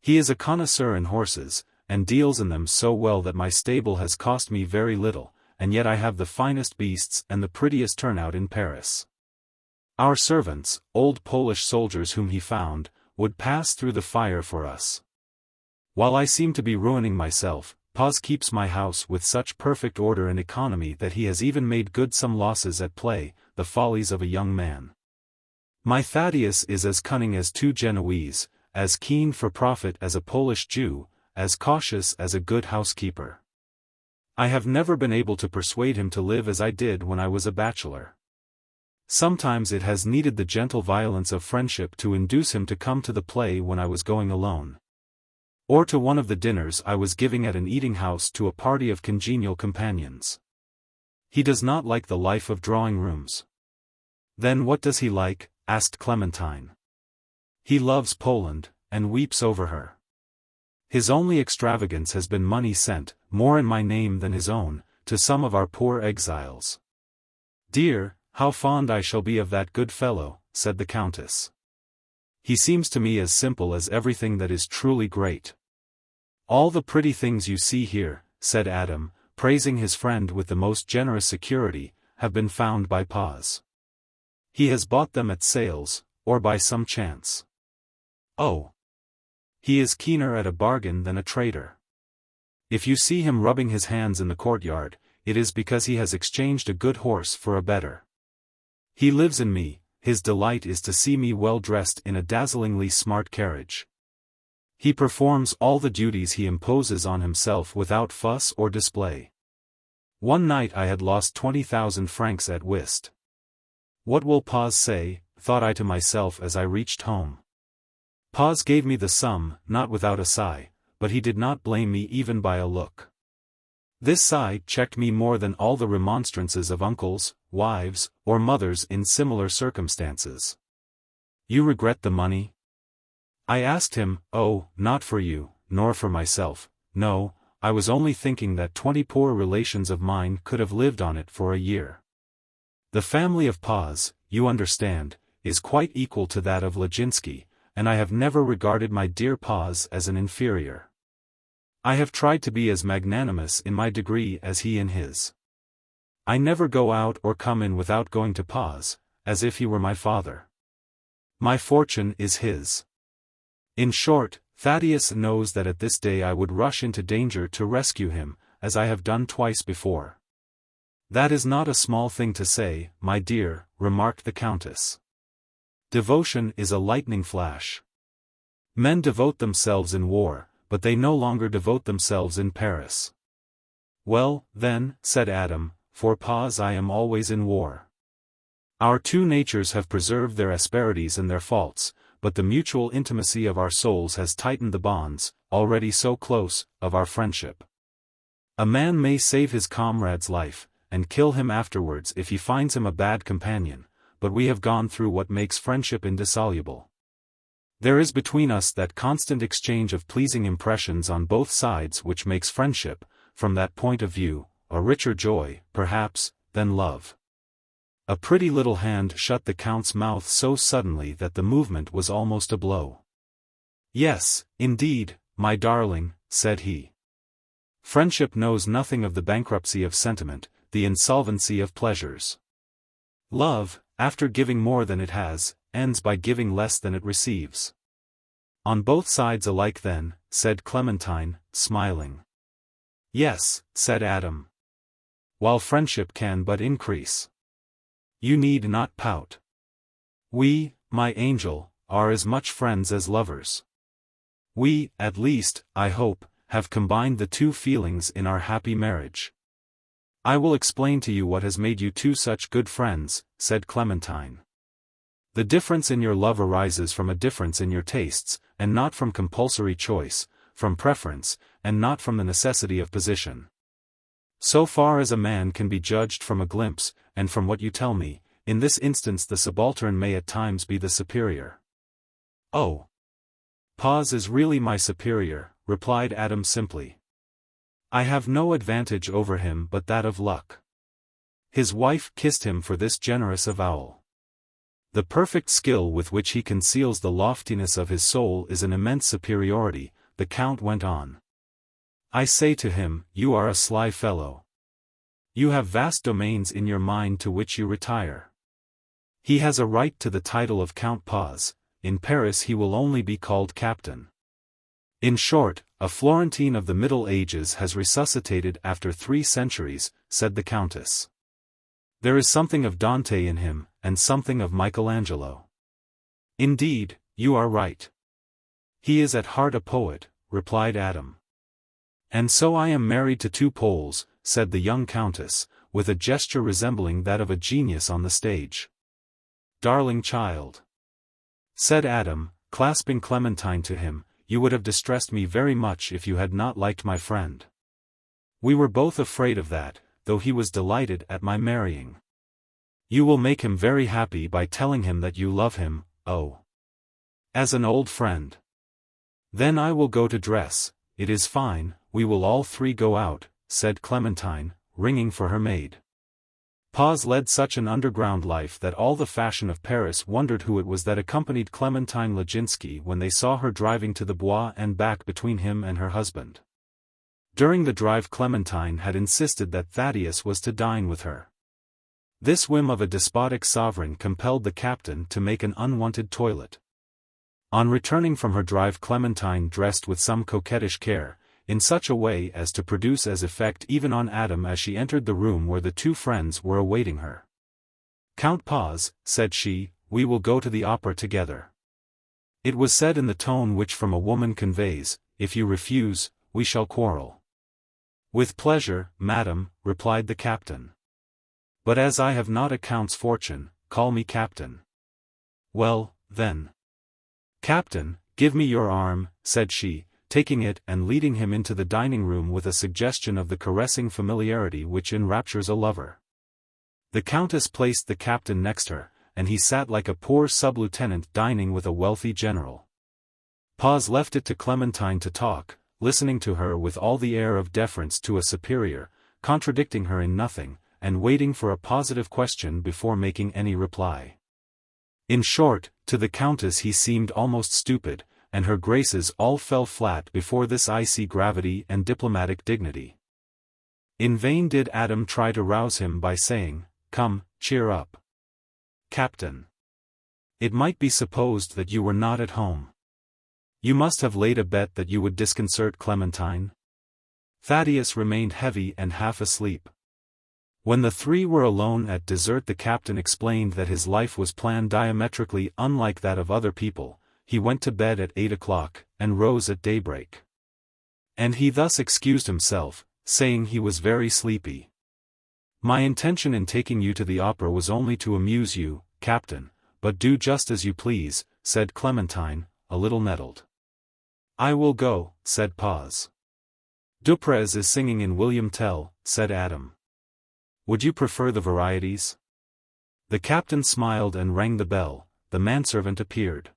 S1: He is a connoisseur in horses, and deals in them so well that my stable has cost me very little, and yet I have the finest beasts and the prettiest turnout in Paris. Our servants, old Polish soldiers whom he found, would pass through the fire for us. While I seem to be ruining myself, Paz keeps my house with such perfect order and economy that he has even made good some losses at play, the follies of a young man. My Thaddeus is as cunning as two Genoese, as keen for profit as a Polish Jew, as cautious as a good housekeeper. I have never been able to persuade him to live as I did when I was a bachelor. Sometimes it has needed the gentle violence of friendship to induce him to come to the play when I was going alone, or to one of the dinners I was giving at an eating house to a party of congenial companions. He does not like the life of drawing rooms. Then what does he like? Asked Clementine. He loves Poland, and weeps over her. His only extravagance has been money sent, more in my name than his own, to some of our poor exiles. Dear, how fond I shall be of that good fellow, said the Countess. He seems to me as simple as everything that is truly great. All the pretty things you see here, said Adam, praising his friend with the most generous security, have been found by Paz. He has bought them at sales, or by some chance. Oh! He is keener at a bargain than a trader. If you see him rubbing his hands in the courtyard, it is because he has exchanged a good horse for a better. He lives in me. His delight is to see me well dressed in a dazzlingly smart carriage. He performs all the duties he imposes on himself without fuss or display. One night I had lost 20,000 francs at whist. What will Paz say, thought I to myself as I reached home. Paz gave me the sum, not without a sigh, but he did not blame me even by a look. This sigh checked me more than all the remonstrances of uncles, wives, or mothers in similar circumstances. You regret the money? I asked him. Oh, not for you, nor for myself, no, I was only thinking that 20 poor relations of mine could have lived on it for a year. The family of Paz, you understand, is quite equal to that of Laginski, and I have never regarded my dear Paz as an inferior. I have tried to be as magnanimous in my degree as he in his. I never go out or come in without going to Paz, as if he were my father. My fortune is his. In short, Thaddeus knows that at this day I would rush into danger to rescue him, as I have done twice before. That is not a small thing to say, my dear, remarked the Countess. Devotion is a lightning flash. Men devote themselves in war, but they no longer devote themselves in Paris. Well, then, said Adam, for Paz I am always in war. Our two natures have preserved their asperities and their faults, but the mutual intimacy of our souls has tightened the bonds, already so close, of our friendship. A man may save his comrade's life, and kill him afterwards if he finds him a bad companion, but we have gone through what makes friendship indissoluble. There is between us that constant exchange of pleasing impressions on both sides which makes friendship, from that point of view, a richer joy, perhaps, than love. A pretty little hand shut the Count's mouth so suddenly that the movement was almost a blow. Yes, indeed, my darling, said he. Friendship knows nothing of the bankruptcy of sentiment, the insolvency of pleasures. Love, after giving more than it has, ends by giving less than it receives. On both sides alike then, said Clementine, smiling. Yes, said Adam. While friendship can but increase. You need not pout. We, my angel, are as much friends as lovers. We, at least, I hope, have combined the two feelings in our happy marriage. I will explain to you what has made you two such good friends, said Clementine. The difference in your love arises from a difference in your tastes, and not from compulsory choice, from preference, and not from the necessity of position. So far as a man can be judged from a glimpse, and from what you tell me, in this instance the subaltern may at times be the superior. Oh! Paz is really my superior, replied Adam simply. I have no advantage over him but that of luck. His wife kissed him for this generous avowal. The perfect skill with which he conceals the loftiness of his soul is an immense superiority, the Count went on. I say to him, you are a sly fellow. You have vast domains in your mind to which you retire. He has a right to the title of Count Paz, in Paris he will only be called Captain. In short, a Florentine of the Middle Ages has resuscitated after 3 centuries, said the Countess. There is something of Dante in him, and something of Michelangelo. Indeed, you are right. He is at heart a poet, replied Adam. And so I am married to 2 Poles, said the young Countess, with a gesture resembling that of a genius on the stage. Darling child, said Adam, clasping Clementine to him, you would have distressed me very much if you had not liked my friend. We were both afraid of that, though he was delighted at my marrying. You will make him very happy by telling him that you love him, oh, as an old friend. Then I will go to dress, it is fine, we will all 3 go out, said Clementine, ringing for her maid. Paz led such an underground life that all the fashion of Paris wondered who it was that accompanied Clementine Laginski when they saw her driving to the Bois and back between him and her husband. During the drive Clementine had insisted that Thaddeus was to dine with her. This whim of a despotic sovereign compelled the captain to make an unwanted toilet. On returning from her drive Clementine dressed with some coquettish care, in such a way as to produce as effect even on Adam as she entered the room where the 2 friends were awaiting her. Count Paz, said she, we will go to the opera together. It was said in the tone which from a woman conveys, if you refuse, we shall quarrel. With pleasure, madam, replied the captain. But as I have not a count's fortune, call me captain. Well, then. Captain, give me your arm, said she, taking it and leading him into the dining room with a suggestion of the caressing familiarity which enraptures a lover. The countess placed the captain next her, and he sat like a poor sub-lieutenant dining with a wealthy general. Paz left it to Clementine to talk, listening to her with all the air of deference to a superior, contradicting her in nothing, and waiting for a positive question before making any reply. In short, to the countess he seemed almost stupid, and her graces all fell flat before this icy gravity and diplomatic dignity. In vain did Adam try to rouse him by saying, come, cheer up, Captain. It might be supposed that you were not at home. You must have laid a bet that you would disconcert Clementine. Thaddeus remained heavy and half asleep. When the 3 were alone at dessert the captain explained that his life was planned diametrically unlike that of other people. He went to bed at 8 o'clock, and rose at daybreak. And he thus excused himself, saying he was very sleepy. My intention in taking you to the opera was only to amuse you, Captain, but do just as you please, said Clementine, a little nettled. I will go, said Paz. Duprez is singing in William Tell, said Adam. Would you prefer the varieties? The captain smiled and rang the bell. The manservant appeared.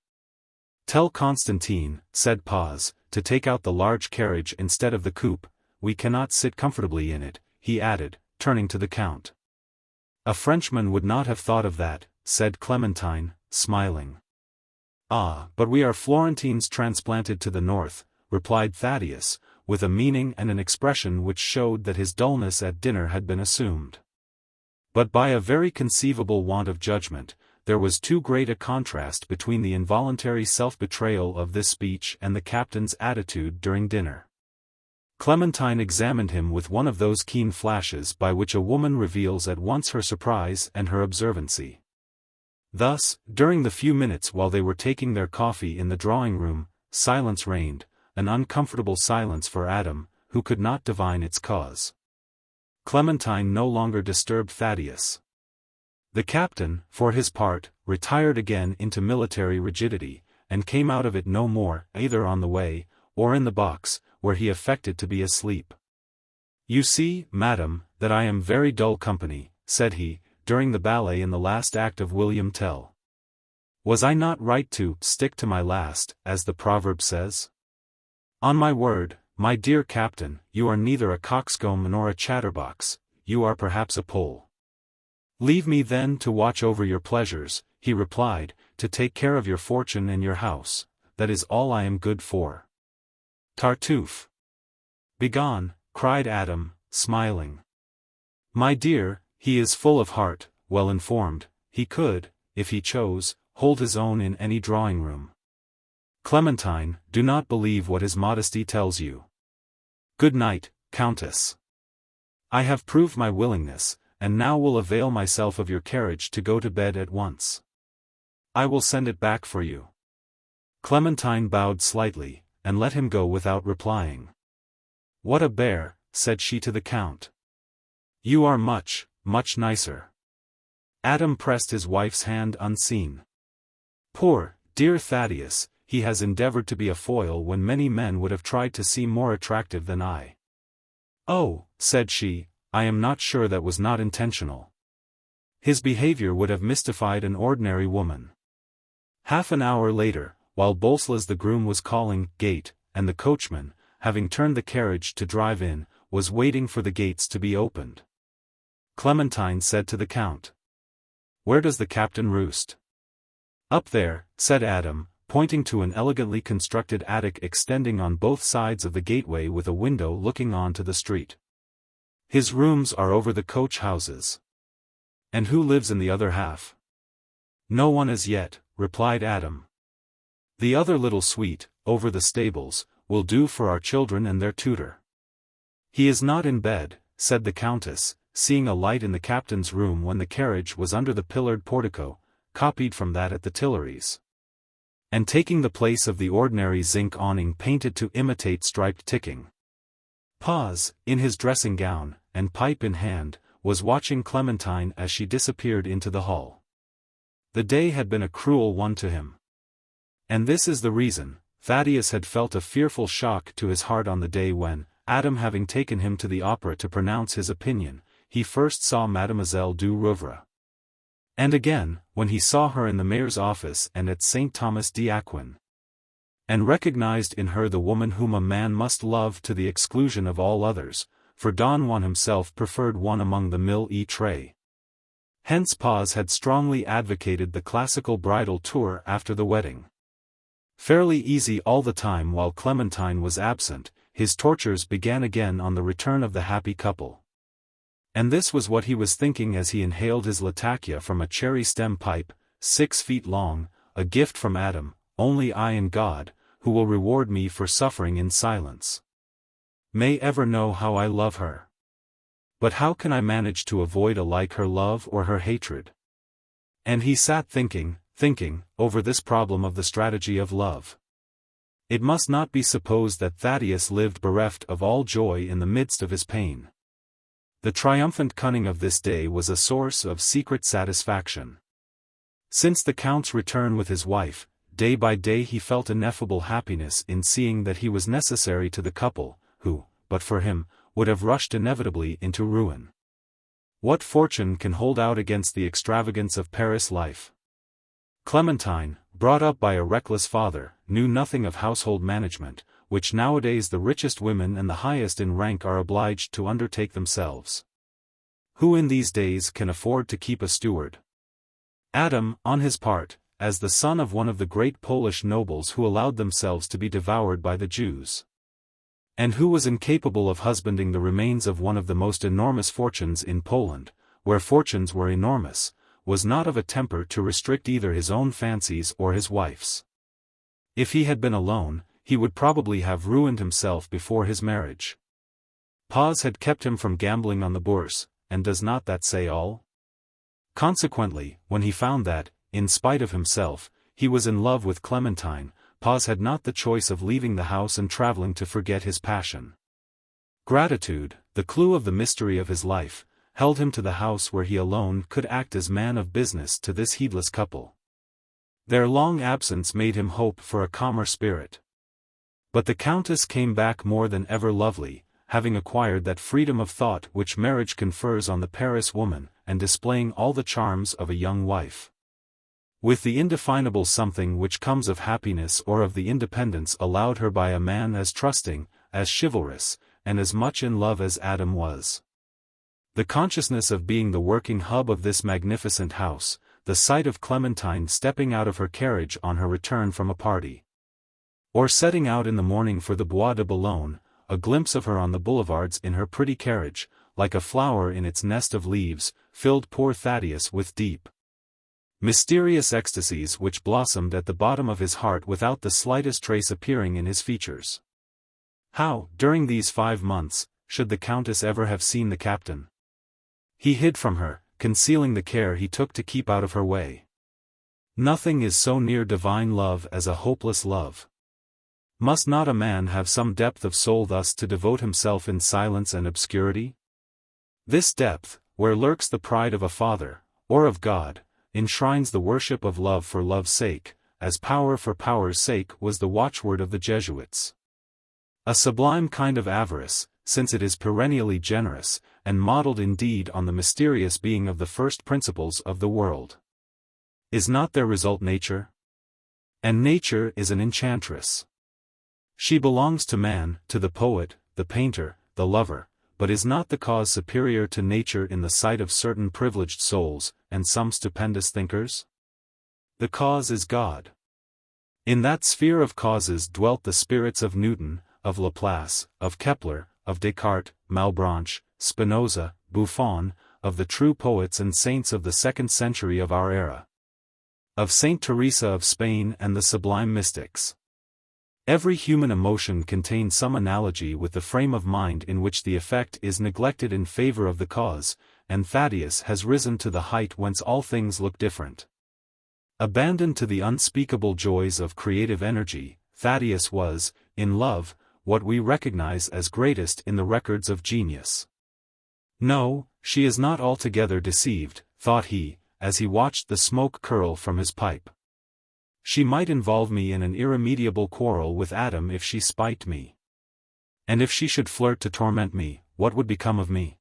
S1: Tell Constantine, said Paz, to take out the large carriage instead of the coupe. We cannot sit comfortably in it, he added, turning to the count. A Frenchman would not have thought of that, said Clementine, smiling. Ah, but we are Florentines transplanted to the north, replied Thaddeus, with a meaning and an expression which showed that his dullness at dinner had been assumed. But by a very conceivable want of judgment, there was too great a contrast between the involuntary self-betrayal of this speech and the captain's attitude during dinner. Clementine examined him with one of those keen flashes by which a woman reveals at once her surprise and her observancy. Thus, during the few minutes while they were taking their coffee in the drawing-room, silence reigned, an uncomfortable silence for Adam, who could not divine its cause. Clementine no longer disturbed Thaddeus. The captain, for his part, retired again into military rigidity, and came out of it no more, either on the way, or in the box, where he affected to be asleep. You see, madam, that I am very dull company, said he, during the ballet in the last act of William Tell. Was I not right to stick to my last, as the proverb says? On my word, "My dear captain, you are neither a coxcomb nor a chatterbox, you are perhaps a Pole." "Leave me then to watch over your pleasures," he replied, "to take care of your fortune and your house, that is all I am good for." "Tartuffe!" "Begone," cried Adam, smiling. "My dear, he is full of heart, well informed, he could, if he chose, hold his own in any drawing-room. Clementine, do not believe what his modesty tells you. Good night, Countess. I have proved my willingness, and now will avail myself of your carriage to go to bed at once. I will send it back for you." Clementine bowed slightly, and let him go without replying. "What a bear," said she to the Count. "You are much, much nicer." Adam pressed his wife's hand unseen. "Poor, dear Thaddeus, he has endeavored to be a foil when many men would have tried to seem more attractive than I." "Oh," said she, "I am not sure that was not intentional. His behavior would have mystified an ordinary woman." Half an hour later, while Bolslas the groom was calling "gate," and the coachman, having turned the carriage to drive in, was waiting for the gates to be opened, Clementine said to the Count, "Where does the captain roost?" "Up there," said Adam, pointing to an elegantly constructed attic extending on both sides of the gateway with a window looking on to the street. "His rooms are over the coach houses." "And who lives in the other half?" "No one as yet," replied Adam. "The other little suite, over the stables, will do for our children and their tutor." "He is not in bed," said the Countess, seeing a light in the captain's room when the carriage was under the pillared portico, copied from that at the Tuileries, and taking the place of the ordinary zinc awning painted to imitate striped ticking. Paz, in his dressing gown, and pipe in hand, was watching Clementine as she disappeared into the hall. The day had been a cruel one to him. And this is the reason. Thaddeus had felt a fearful shock to his heart on the day when, Adam having taken him to the opera to pronounce his opinion, he first saw Mademoiselle du Rouvre. And again, when he saw her in the mayor's office and at St. Thomas d'Aquin, and recognized in her the woman whom a man must love to the exclusion of all others, for Don Juan himself preferred one among the mille-et-tres. Hence Paz had strongly advocated the classical bridal tour after the wedding. Fairly easy all the time while Clementine was absent, his tortures began again on the return of the happy couple. And this was what he was thinking as he inhaled his Latakia from a cherry stem pipe, 6 feet long, a gift from Adam, only I and God, who will reward me for suffering in silence, may ever know how I love her. But how can I manage to avoid alike her love or her hatred? And he sat thinking, over this problem of the strategy of love. It must not be supposed that Thaddeus lived bereft of all joy in the midst of his pain. The triumphant cunning of this day was a source of secret satisfaction. Since the Count's return with his wife, day by day he felt ineffable happiness in seeing that he was necessary to the couple, who, but for him, would have rushed inevitably into ruin. What fortune can hold out against the extravagance of Paris life? Clementine, brought up by a reckless father, knew nothing of household management, which nowadays the richest women and the highest in rank are obliged to undertake themselves. Who in these days can afford to keep a steward? Adam, on his part, as the son of one of the great Polish nobles who allowed themselves to be devoured by the Jews, and who was incapable of husbanding the remains of one of the most enormous fortunes in Poland, where fortunes were enormous, was not of a temper to restrict either his own fancies or his wife's. If he had been alone, he would probably have ruined himself before his marriage. Paz had kept him from gambling on the Bourse, and does not that say all? Consequently, when he found that, in spite of himself, he was in love with Clementine, Paz had not the choice of leaving the house and traveling to forget his passion. Gratitude, the clue of the mystery of his life, held him to the house where he alone could act as man of business to this heedless couple. Their long absence made him hope for a calmer spirit. But the Countess came back more than ever lovely, having acquired that freedom of thought which marriage confers on the Paris woman, and displaying all the charms of a young wife, with the indefinable something which comes of happiness or of the independence allowed her by a man as trusting, as chivalrous, and as much in love as Adam was. The consciousness of being the working hub of this magnificent house, the sight of Clementine stepping out of her carriage on her return from a party, or setting out in the morning for the Bois de Boulogne, a glimpse of her on the boulevards in her pretty carriage, like a flower in its nest of leaves, filled poor Thaddeus with deep, mysterious ecstasies which blossomed at the bottom of his heart without the slightest trace appearing in his features. How, during these 5 months, should the Countess ever have seen the captain? He hid from her, concealing the care he took to keep out of her way. Nothing is so near divine love as a hopeless love. Must not a man have some depth of soul thus to devote himself in silence and obscurity? This depth, where lurks the pride of a father, or of God, enshrines the worship of love for love's sake, as power for power's sake was the watchword of the Jesuits. A sublime kind of avarice, since it is perennially generous, and modeled indeed on the mysterious being of the first principles of the world. Is not their result nature? And nature is an enchantress. She belongs to man, to the poet, the painter, the lover, but is not the cause superior to nature in the sight of certain privileged souls, and some stupendous thinkers? The cause is God. In that sphere of causes dwelt the spirits of Newton, of Laplace, of Kepler, of Descartes, Malebranche, Spinoza, Buffon, of the true poets and saints of the 2nd century of our era, of Saint Teresa of Spain and the sublime mystics. Every human emotion contains some analogy with the frame of mind in which the effect is neglected in favor of the cause, and Thaddeus has risen to the height whence all things look different. Abandoned to the unspeakable joys of creative energy, Thaddeus was, in love, what we recognize as greatest in the records of genius. No, she is not altogether deceived, thought he, as he watched the smoke curl from his pipe. She might involve me in an irremediable quarrel with Adam if she spite me. And if she should flirt to torment me, what would become of me?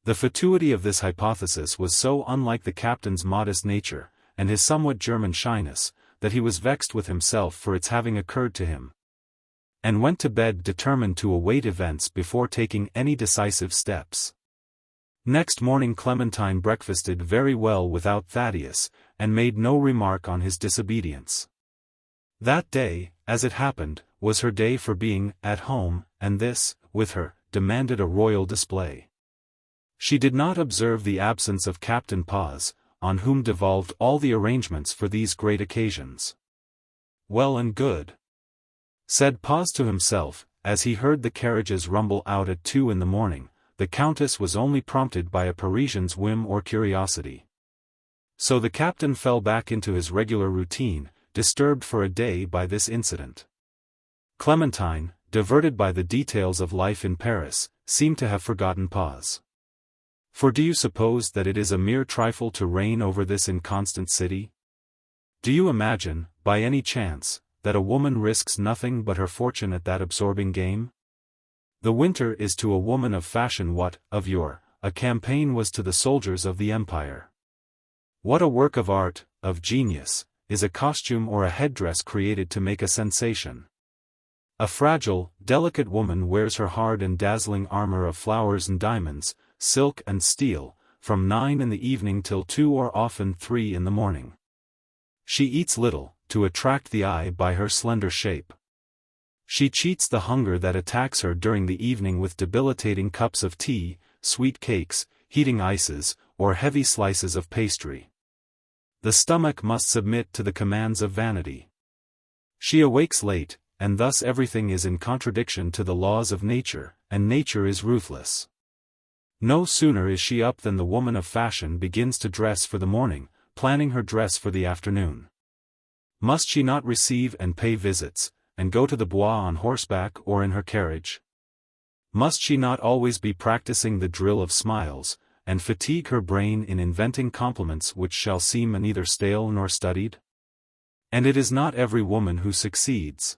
S1: The fatuity of this hypothesis was so unlike the captain's modest nature, and his somewhat German shyness, that he was vexed with himself for its having occurred to him, and went to bed determined to await events before taking any decisive steps. Next morning Clementine breakfasted very well without Thaddeus, and made no remark on his disobedience. That day, as it happened, was her day for being at home, and this, with her, demanded a royal display. She did not observe the absence of Captain Paz, on whom devolved all the arrangements for these great occasions. Well and good, said Paz to himself, as he heard the carriages rumble out at 2 in the morning. The Countess was only prompted by a Parisian's whim or curiosity. So the captain fell back into his regular routine, disturbed for a day by this incident. Clementine, diverted by the details of life in Paris, seemed to have forgotten Paz. For do you suppose that it is a mere trifle to reign over this inconstant city? Do you imagine, by any chance, that a woman risks nothing but her fortune at that absorbing game? The winter is to a woman of fashion what, of yore, a campaign was to the soldiers of the empire. What a work of art, of genius, is a costume or a headdress created to make a sensation. A fragile, delicate woman wears her hard and dazzling armor of flowers and diamonds, silk and steel, from 9 in the evening till 2 or often 3 in the morning. She eats little, to attract the eye by her slender shape. She cheats the hunger that attacks her during the evening with debilitating cups of tea, sweet cakes, heating ices, or heavy slices of pastry. The stomach must submit to the commands of vanity. She awakes late, and thus everything is in contradiction to the laws of nature, and nature is ruthless. No sooner is she up than the woman of fashion begins to dress for the morning, planning her dress for the afternoon. Must she not receive and pay visits, and go to the Bois on horseback or in her carriage? Must she not always be practicing the drill of smiles, and fatigue her brain in inventing compliments which shall seem neither stale nor studied? And it is not every woman who succeeds.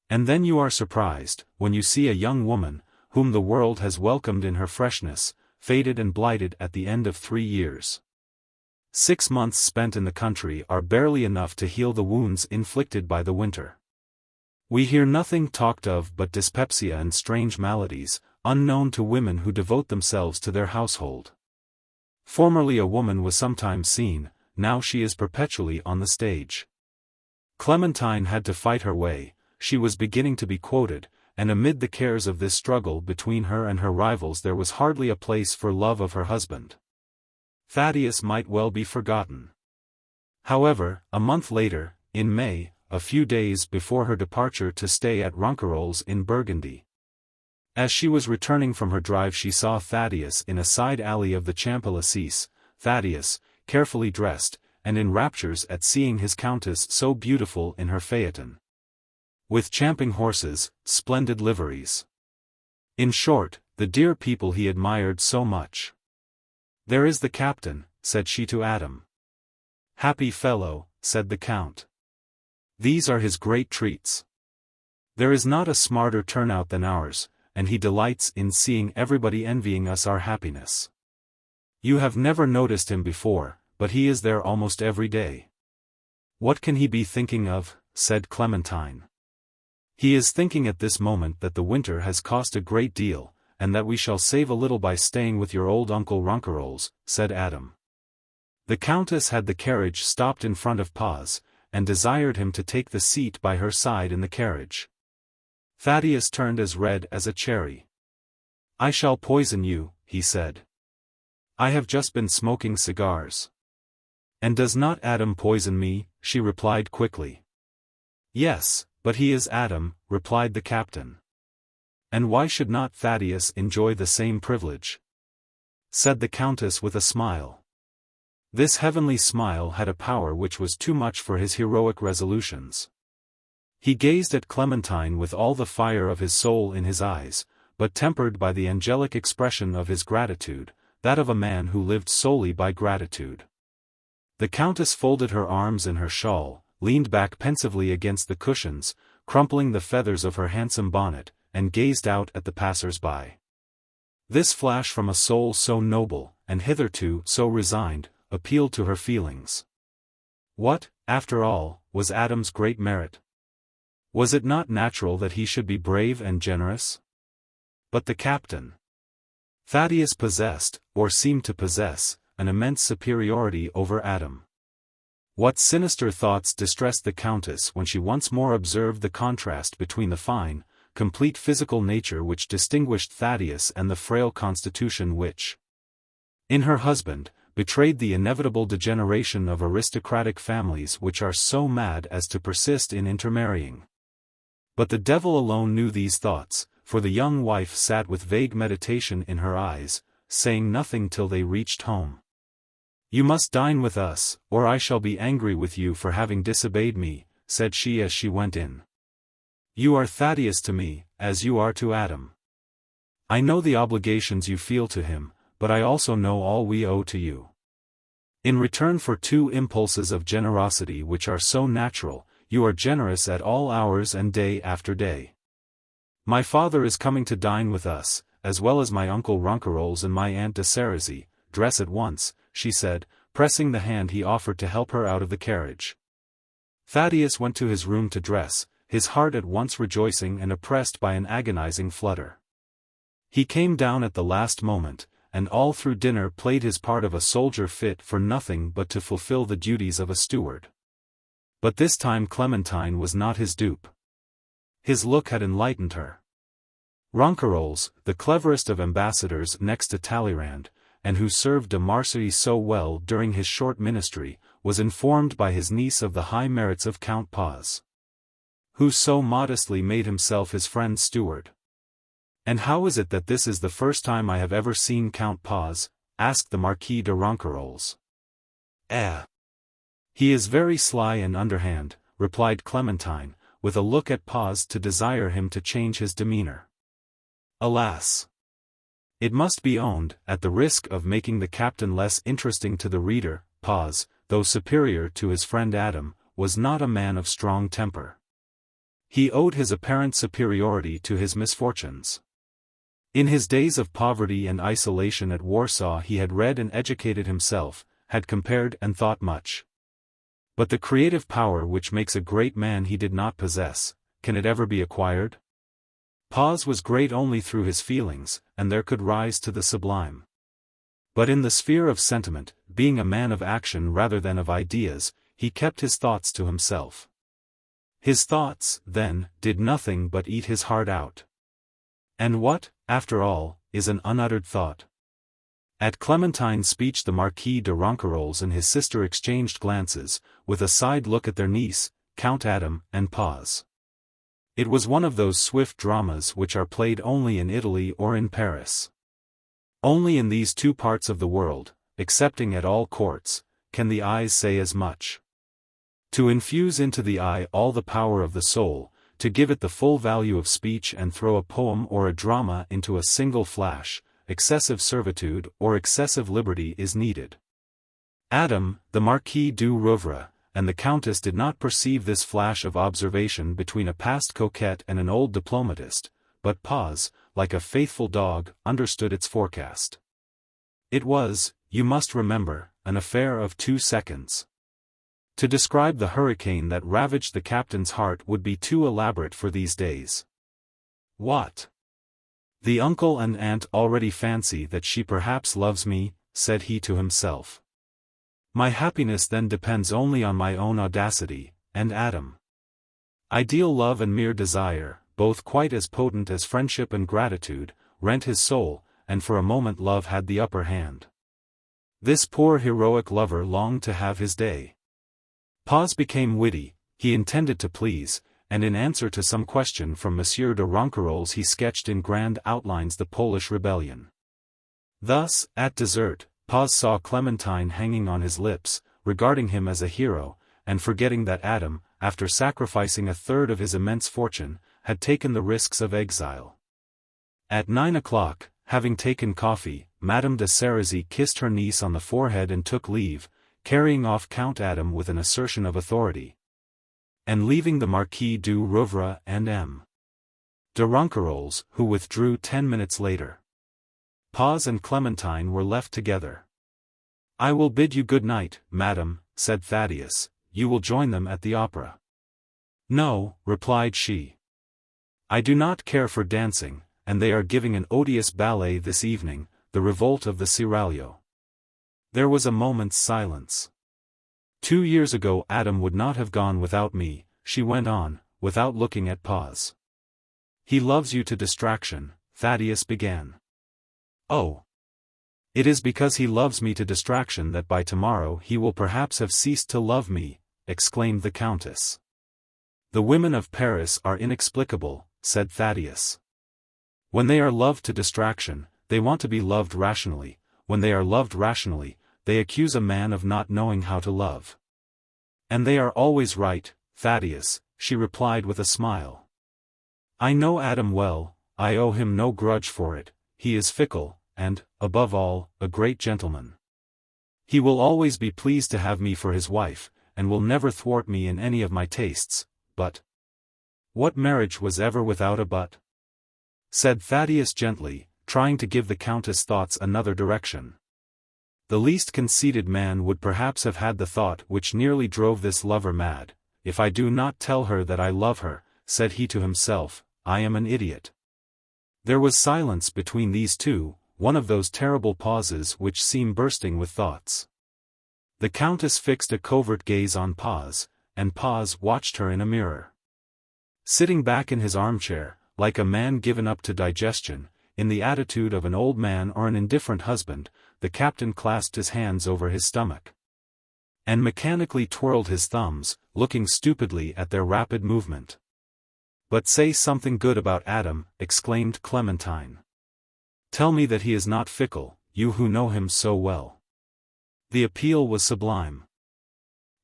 S1: And then you are surprised, when you see a young woman, whom the world has welcomed in her freshness, faded and blighted at the end of 3 years. 6 months spent in the country are barely enough to heal the wounds inflicted by the winter. We hear nothing talked of but dyspepsia and strange maladies, unknown to women who devote themselves to their household. Formerly a woman was sometimes seen, now she is perpetually on the stage. Clementine had to fight her way, she was beginning to be quoted, and amid the cares of this struggle between her and her rivals there was hardly a place for love of her husband. Thaddeus might well be forgotten. However, a month later, in May, a few days before her departure to stay at Ronquerolles in Burgundy, as she was returning from her drive she saw Thaddeus in a side alley of the Champs-Élysées, Thaddeus, carefully dressed, and in raptures at seeing his countess so beautiful in her phaeton, with champing horses, splendid liveries. In short, the dear people he admired so much. "There is the captain," said she to Adam. "Happy fellow," said the count. "These are his great treats. There is not a smarter turnout than ours, and he delights in seeing everybody envying us our happiness. You have never noticed him before, but he is there almost every day." "What can he be thinking of?" said Clementine. "He is thinking at this moment that the winter has cost a great deal, and that we shall save a little by staying with your old uncle Ronquerolles," said Adam. The countess had the carriage stopped in front of Paz, and desired him to take the seat by her side in the carriage. Thaddeus turned as red as a cherry. "I shall poison you," he said. "I have just been smoking cigars." "And does not Adam poison me?" she replied quickly. "Yes, but he is Adam," replied the captain. "And why should not Thaddeus enjoy the same privilege?" said the countess with a smile. This heavenly smile had a power which was too much for his heroic resolutions. He gazed at Clementine with all the fire of his soul in his eyes, but tempered by the angelic expression of his gratitude, that of a man who lived solely by gratitude. The countess folded her arms in her shawl, leaned back pensively against the cushions, crumpling the feathers of her handsome bonnet, and gazed out at the passers-by. This flash from a soul so noble, and hitherto so resigned, appealed to her feelings. What, after all, was Adam's great merit? Was it not natural that he should be brave and generous? But the captain. Thaddeus possessed, or seemed to possess, an immense superiority over Adam. What sinister thoughts distressed the countess when she once more observed the contrast between the fine, complete physical nature which distinguished Thaddeus and the frail constitution which, in her husband, betrayed the inevitable degeneration of aristocratic families which are so mad as to persist in intermarrying. But the devil alone knew these thoughts, for the young wife sat with vague meditation in her eyes, saying nothing till they reached home. "You must dine with us, or I shall be angry with you for having disobeyed me," said she as she went in. "You are Thaddeus to me, as you are to Adam. I know the obligations you feel to him, but I also know all we owe to you. In return for two impulses of generosity which are so natural, you are generous at all hours and day after day. My father is coming to dine with us, as well as my uncle Ronquerolles and my aunt de Cerisy. Dress at once," she said, pressing the hand he offered to help her out of the carriage. Thaddeus went to his room to dress, his heart at once rejoicing and oppressed by an agonizing flutter. He came down at the last moment, and all through dinner played his part of a soldier fit for nothing but to fulfill the duties of a steward. But this time Clementine was not his dupe. His look had enlightened her. Ronquerolles, the cleverest of ambassadors next to Talleyrand, and who served de Marsay so well during his short ministry, was informed by his niece of the high merits of Count Paz, who so modestly made himself his friend's steward. "And how is it that this is the first time I have ever seen Count Paz?" asked the Marquis de Ronquerolles. "He is very sly and underhand," replied Clementine, with a look at Paz to desire him to change his demeanor. Alas! It must be owned, at the risk of making the captain less interesting to the reader, Paz, though superior to his friend Adam, was not a man of strong temper. He owed his apparent superiority to his misfortunes. In his days of poverty and isolation at Warsaw he had read and educated himself, had compared and thought much. But the creative power which makes a great man he did not possess, can it ever be acquired? Paz was great only through his feelings, and there could rise to the sublime. But in the sphere of sentiment, being a man of action rather than of ideas, he kept his thoughts to himself. His thoughts, then, did nothing but eat his heart out. And what, after all, is an unuttered thought? At Clementine's speech the Marquis de Ronquerolles and his sister exchanged glances, with a side look at their niece, Count Adam, and Paz. It was one of those swift dramas which are played only in Italy or in Paris. Only in these two parts of the world, excepting at all courts, can the eyes say as much. To infuse into the eye all the power of the soul, to give it the full value of speech and throw a poem or a drama into a single flash, excessive servitude or excessive liberty is needed. Adam, the Marquis du Rouvre, and the Countess did not perceive this flash of observation between a past coquette and an old diplomatist, but Paz, like a faithful dog, understood its forecast. It was, you must remember, an affair of 2 seconds. To describe the hurricane that ravaged the captain's heart would be too elaborate for these days. What? The uncle and aunt already fancy that she perhaps loves me, said he to himself. My happiness then depends only on my own audacity, and Adam. Ideal love and mere desire, both quite as potent as friendship and gratitude, rent his soul, and for a moment love had the upper hand. This poor heroic lover longed to have his day. Paz became witty, he intended to please, and in answer to some question from Monsieur de Ronquerolles he sketched in grand outlines the Polish rebellion. Thus, at dessert, Paz saw Clementine hanging on his lips, regarding him as a hero, and forgetting that Adam, after sacrificing a third of his immense fortune, had taken the risks of exile. At 9 o'clock, having taken coffee, Madame de Serizy kissed her niece on the forehead and took leave, carrying off Count Adam with an assertion of authority, and leaving the Marquis du Rouvre and M. de Ronquerolles, who withdrew 10 minutes later. Paz and Clementine were left together. I will bid you good night, madam, said Thaddeus, you will join them at the opera. No, replied she. I do not care for dancing, and they are giving an odious ballet this evening, the Revolt of the Seraglio. There was a moment's silence. 2 years ago Adam would not have gone without me, she went on, without looking at Paz. He loves you to distraction, Thaddeus began. Oh. It is because he loves me to distraction that by tomorrow he will perhaps have ceased to love me, exclaimed the Countess. The women of Paris are inexplicable, said Thaddeus. When they are loved to distraction, they want to be loved rationally, when they are loved rationally, they accuse a man of not knowing how to love. And they are always right, Thaddeus, she replied with a smile. I know Adam well, I owe him no grudge for it, he is fickle, and, above all, a great gentleman. He will always be pleased to have me for his wife, and will never thwart me in any of my tastes, but... What marriage was ever without a but? Said Thaddeus gently, trying to give the Countess' thoughts another direction. The least conceited man would perhaps have had the thought which nearly drove this lover mad, if I do not tell her that I love her, said he to himself, I am an idiot. There was silence between these two, one of those terrible pauses which seem bursting with thoughts. The Countess fixed a covert gaze on Paz, and Paz watched her in a mirror. Sitting back in his armchair, like a man given up to digestion, in the attitude of an old man or an indifferent husband, the captain clasped his hands over his stomach, and mechanically twirled his thumbs, looking stupidly at their rapid movement. But say something good about Adam, exclaimed Clementine. Tell me that he is not fickle, you who know him so well. The appeal was sublime.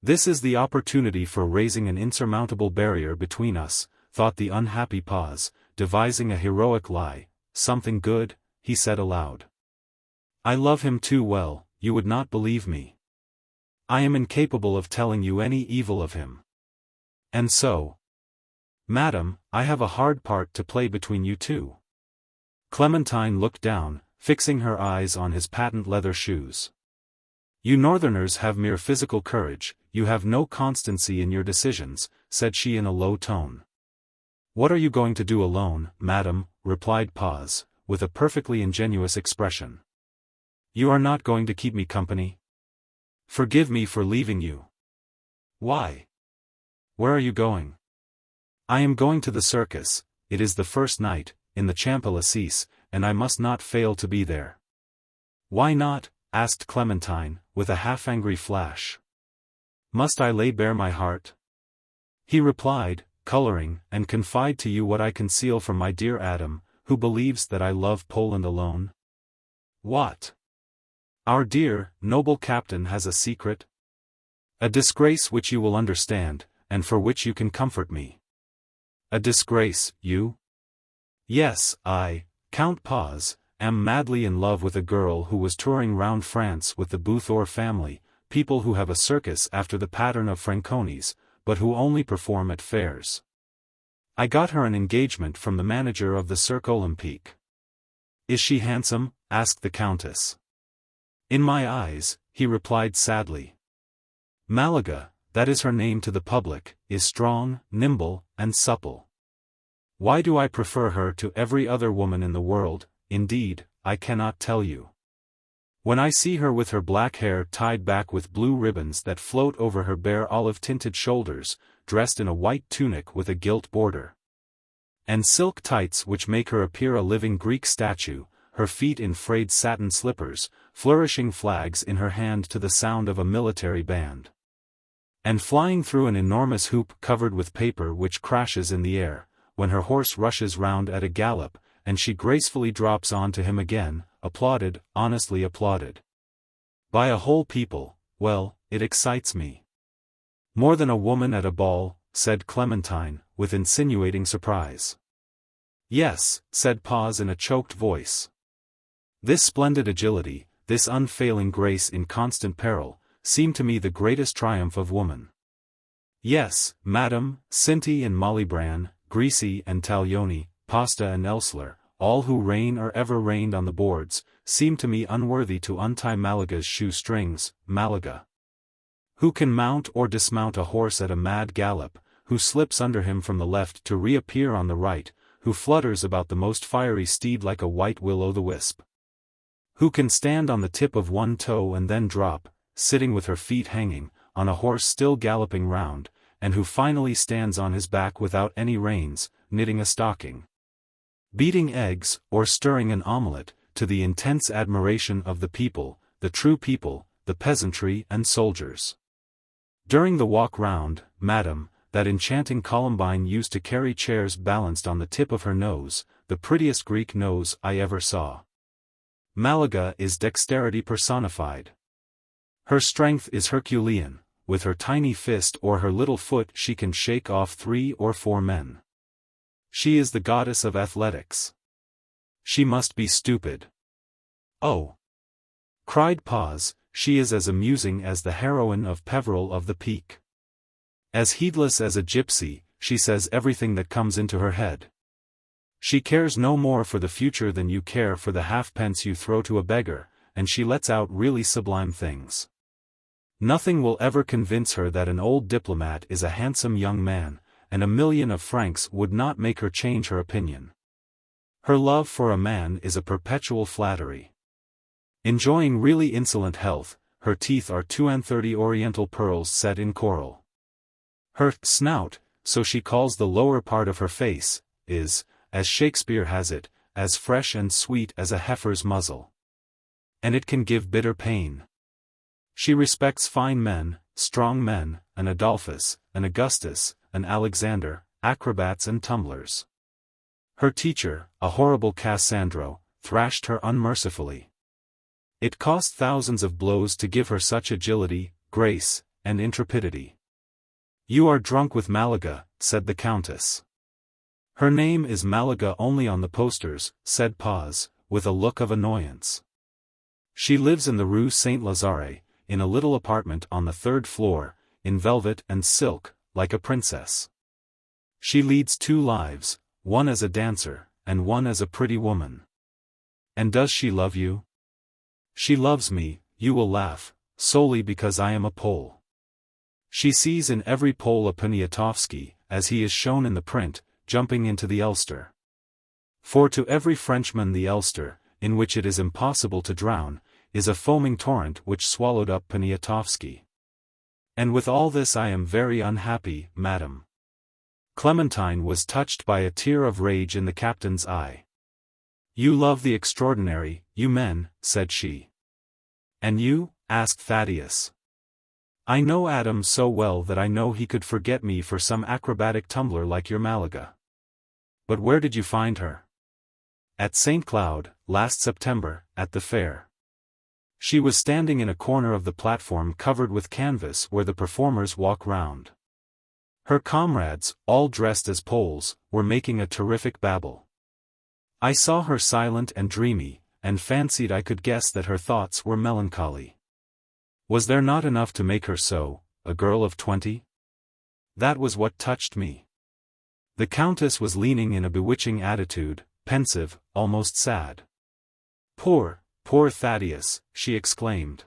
S1: This is the opportunity for raising an insurmountable barrier between us, thought the unhappy Paz, devising a heroic lie. Something good, he said aloud. I love him too well, you would not believe me. I am incapable of telling you any evil of him. And so, madam, I have a hard part to play between you two. Clementine looked down, fixing her eyes on his patent leather shoes. You northerners have mere physical courage, you have no constancy in your decisions, said she in a low tone. "What are you going to do alone, madam?" replied Paz, with a perfectly ingenuous expression. "You are not going to keep me company? Forgive me for leaving you." "Why? Where are you going?" "I am going to the circus. It is the first night, in the Champs-Élysées, and I must not fail to be there." "Why not?" asked Clementine, with a half-angry flash. "Must I lay bare my heart?" He replied, coloring, "and confide to you what I conceal from my dear Adam, who believes that I love Poland alone?" "What?" "Our dear, noble captain has a secret. A disgrace which you will understand, and for which you can comfort me." "A disgrace, you?" "Yes, I, Count Paz, am madly in love with a girl who was touring round France with the Bouthor family, people who have a circus after the pattern of Franconi's, but who only perform at fairs. I got her an engagement from the manager of the Cirque Olympique." "Is she handsome?" asked the countess. "In my eyes," he replied sadly. "Malaga, that is her name to the public, is strong, nimble, and supple. Why do I prefer her to every other woman in the world? Indeed, I cannot tell you. When I see her with her black hair tied back with blue ribbons that float over her bare olive-tinted shoulders, dressed in a white tunic with a gilt border, and silk tights which make her appear a living Greek statue, her feet in frayed satin slippers, flourishing flags in her hand to the sound of a military band, and flying through an enormous hoop covered with paper which crashes in the air, when her horse rushes round at a gallop, and she gracefully drops on to him again, applauded, honestly applauded by a whole people, well, it excites me." "More than a woman at a ball," said Clementine, with insinuating surprise. "Yes," said Paz in a choked voice. "This splendid agility, this unfailing grace in constant peril, seem to me the greatest triumph of woman. Yes, madam, Cinti and Malibran, Grisi and Taglioni, Pasta and Elsler, all who reign or ever reigned on the boards, seem to me unworthy to untie Malaga's shoe-strings. Malaga, who can mount or dismount a horse at a mad gallop, who slips under him from the left to reappear on the right, who flutters about the most fiery steed like a white will-o'-the-wisp, who can stand on the tip of one toe and then drop, sitting with her feet hanging, on a horse still galloping round, and who finally stands on his back without any reins, knitting a stocking, beating eggs, or stirring an omelette, to the intense admiration of the people, the true people, the peasantry and soldiers. During the walk round, madam, that enchanting Columbine used to carry chairs balanced on the tip of her nose, the prettiest Greek nose I ever saw. Malaga is dexterity personified. Her strength is Herculean, with her tiny fist or her little foot she can shake off 3 or 4 men. She is the goddess of athletics. She must be stupid." "Oh!" cried Paz, "she is as amusing as the heroine of Peveril of the Peak. As heedless as a gypsy, she says everything that comes into her head. She cares no more for the future than you care for the halfpence you throw to a beggar, and she lets out really sublime things. Nothing will ever convince her that an old diplomat is a handsome young man, and 1,000,000 of francs would not make her change her opinion. Her love for a man is a perpetual flattery. Enjoying really insolent health, her teeth are 32 oriental pearls set in coral. Her snout, so she calls the lower part of her face, is, as Shakespeare has it, as fresh and sweet as a heifer's muzzle. And it can give bitter pain. She respects fine men, strong men, an Adolphus, an Augustus, an Alexander, acrobats and tumblers. Her teacher, a horrible Cassandro, thrashed her unmercifully. It cost thousands of blows to give her such agility, grace, and intrepidity." "You are drunk with Malaga," said the countess. "Her name is Malaga only on the posters," said Paz, with a look of annoyance. "She lives in the Rue Saint-Lazare, in a little apartment on the 3rd floor, in velvet and silk, like a princess. She leads 2 lives, one as a dancer, and one as a pretty woman." "And does she love you?" "She loves me, you will laugh, solely because I am a Pole. She sees in every Pole a Poniatowski, as he is shown in the print, jumping into the Elster. For to every Frenchman the Elster, in which it is impossible to drown, is a foaming torrent which swallowed up Poniatowski. And with all this I am very unhappy, madam. Clementine was touched by a tear of rage in the captain's eye. You love the extraordinary, you men, said she. And you? Asked Thaddeus. I know Adam so well that I know he could forget me for some acrobatic tumbler like your Malaga. But where did you find her? At St. Cloud, last September, at the fair. She was standing in a corner of the platform covered with canvas where the performers walk round. Her comrades, all dressed as Poles, were making a terrific babble. I saw her silent and dreamy, and fancied I could guess that her thoughts were melancholy. Was there not enough to make her so, a girl of 20? That was what touched me. The Countess was leaning in a bewitching attitude, pensive, almost sad. Poor Thaddeus, she exclaimed.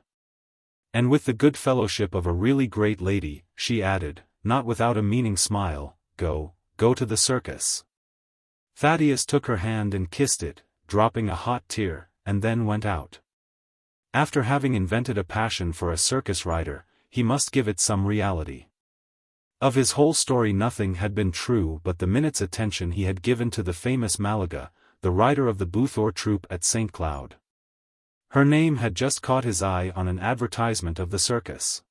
S1: And with the good fellowship of a really great lady, she added, not without a meaning smile, go to the circus. Thaddeus took her hand and kissed it, dropping a hot tear, and then went out. After having invented a passion for a circus rider, he must give it some reality. Of his whole story nothing had been true but the minute's attention he had given to the famous Malaga, the rider of the Bouthor troupe at St. Cloud. Her name had just caught his eye on an advertisement of the circus.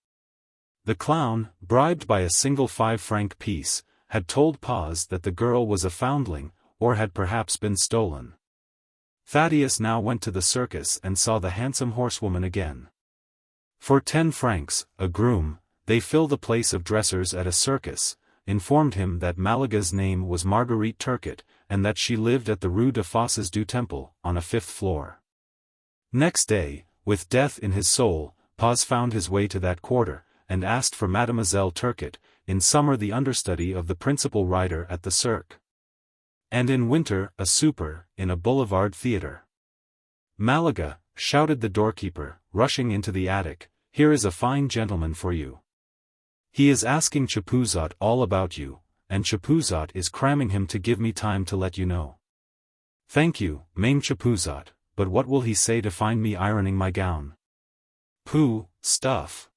S1: The clown, bribed by a single 5-franc piece, had told Paz that the girl was a foundling, or had perhaps been stolen. Thaddeus now went to the circus and saw the handsome horsewoman again. For 10 francs, a groom, they fill the place of dressers at a circus, informed him that Malaga's name was Marguerite Turcotte, and that she lived at the Rue de Fosses du Temple, on a 5th floor. Next day, with death in his soul, Paz found his way to that quarter, and asked for Mademoiselle Turcotte, in summer the understudy of the principal rider at the Cirque. And in winter, a super, in a boulevard theatre. Malaga, shouted the doorkeeper, rushing into the attic, here is a fine gentleman for you. He is asking Chapuzot all about you, and Chapuzot is cramming him to give me time to let you know. Thank you, Mame Chapuzot, but what will he say to find me ironing my gown? Pooh, stuff.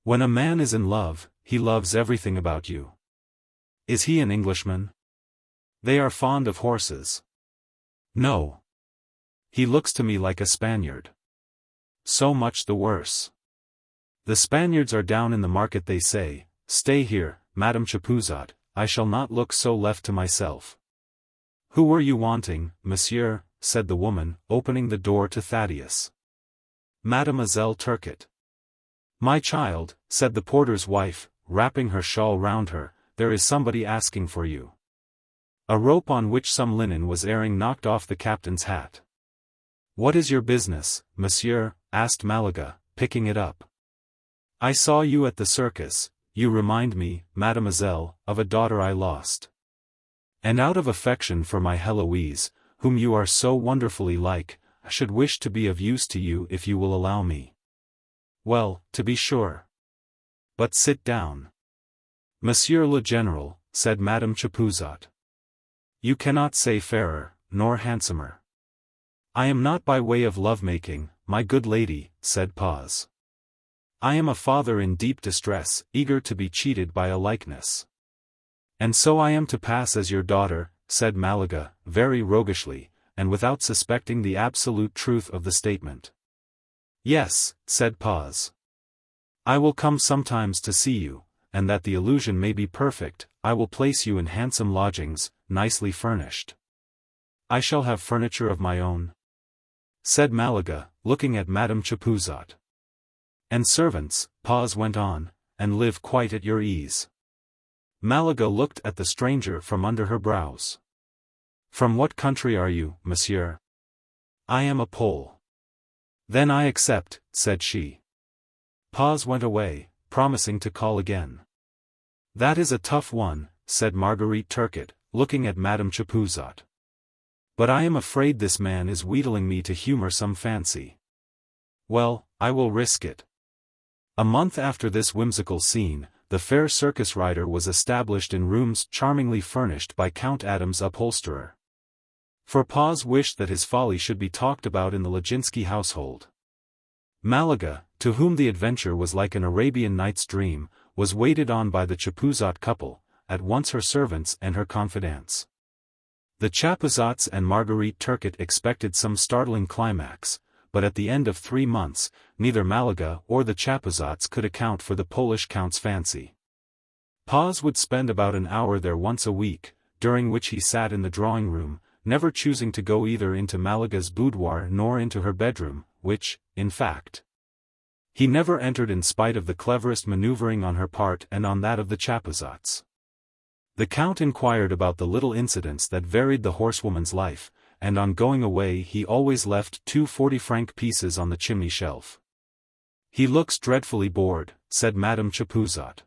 S1: When a man is in love, he loves everything about you. Is he an Englishman? They are fond of horses. No. He looks to me like a Spaniard. So much the worse. The Spaniards are down in the market they say, stay here, Madame Chapuzot, I shall not look so left to myself. Who were you wanting, monsieur, said the woman, opening the door to Thaddeus. Mademoiselle Turcotte. My child, said the porter's wife, wrapping her shawl round her, there is somebody asking for you. A rope on which some linen was airing knocked off the captain's hat. What is your business, monsieur? Asked Malaga, picking it up. I saw you at the circus, you remind me, mademoiselle, of a daughter I lost. And out of affection for my Heloise, whom you are so wonderfully like, I should wish to be of use to you if you will allow me. Well, to be sure. But sit down. Monsieur le General, said Madame Chapuzot. You cannot say fairer, nor handsomer. I am not by way of love-making, my good lady, said Paz. I am a father in deep distress, eager to be cheated by a likeness. And so I am to pass as your daughter, said Malaga, very roguishly, and without suspecting the absolute truth of the statement. Yes, said Paz. I will come sometimes to see you, and that the illusion may be perfect, I will place you in handsome lodgings, nicely furnished. I shall have furniture of my own, said Malaga, looking at Madame Chapuzot. And servants, Paz went on, and live quite at your ease. Malaga looked at the stranger from under her brows. From what country are you, monsieur? I am a Pole. Then I accept, said she. Paz went away, promising to call again. That is a tough one, said Marguerite Turcotte, looking at Madame Chapuzot. But I am afraid this man is wheedling me to humor some fancy. Well, I will risk it. A month after this whimsical scene, the the fair circus rider was established in rooms charmingly furnished by Count Adam's upholsterer. For Paz wished that his folly should be talked about in the Laginski household. Malaga, to whom the adventure was like an Arabian Nights dream, was waited on by the Chapuzot couple, at once her servants and her confidants. The Chapuzots and Marguerite Turcotte expected some startling climax, but at the end of 3 months, neither Malaga or the Chapuzots could account for the Polish count's fancy. Paz would spend about an hour there once a week, during which he sat in the drawing-room, never choosing to go either into Malaga's boudoir nor into her bedroom, which, in fact, he never entered in spite of the cleverest maneuvering on her part and on that of the Chapuzots. The Count inquired about the little incidents that varied the horsewoman's life, and on going away he always left 2 40-franc pieces on the chimney shelf. "He looks dreadfully bored," said Madame Chapuzot.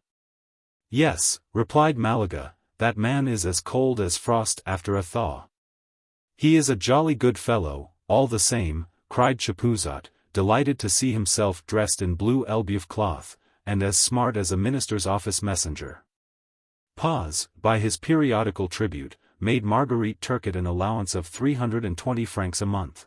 S1: "Yes," replied Malaga, "that man is as cold as frost after a thaw." "He is a jolly good fellow, all the same," cried Chapuzot, delighted to see himself dressed in blue Elbeuf cloth, and as smart as a minister's office messenger. Paz, by his periodical tribute, made Marguerite Turcotte an allowance of 320 francs a month.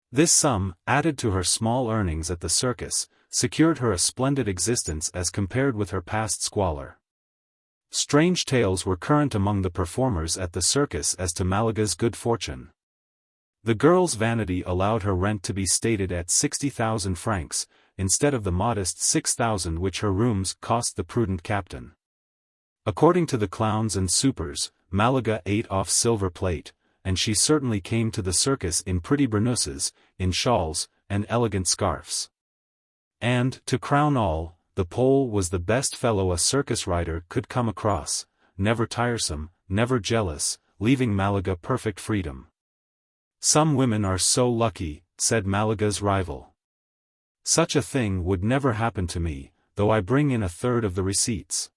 S1: This sum, added to her small earnings at the circus, secured her a splendid existence as compared with her past squalor. Strange tales were current among the performers at the circus as to Malaga's good fortune. The girl's vanity allowed her rent to be stated at 60,000 francs, instead of the modest 6,000 which her rooms cost the prudent captain. According to the clowns and supers, Malaga ate off silver plate, and she certainly came to the circus in pretty burnouses, in shawls, and elegant scarfs. And, to crown all, the Pole was the best fellow a circus rider could come across, never tiresome, never jealous, leaving Malaga perfect freedom. "Some women are so lucky," said Malaga's rival. "Such a thing would never happen to me, though I bring in a third of the receipts."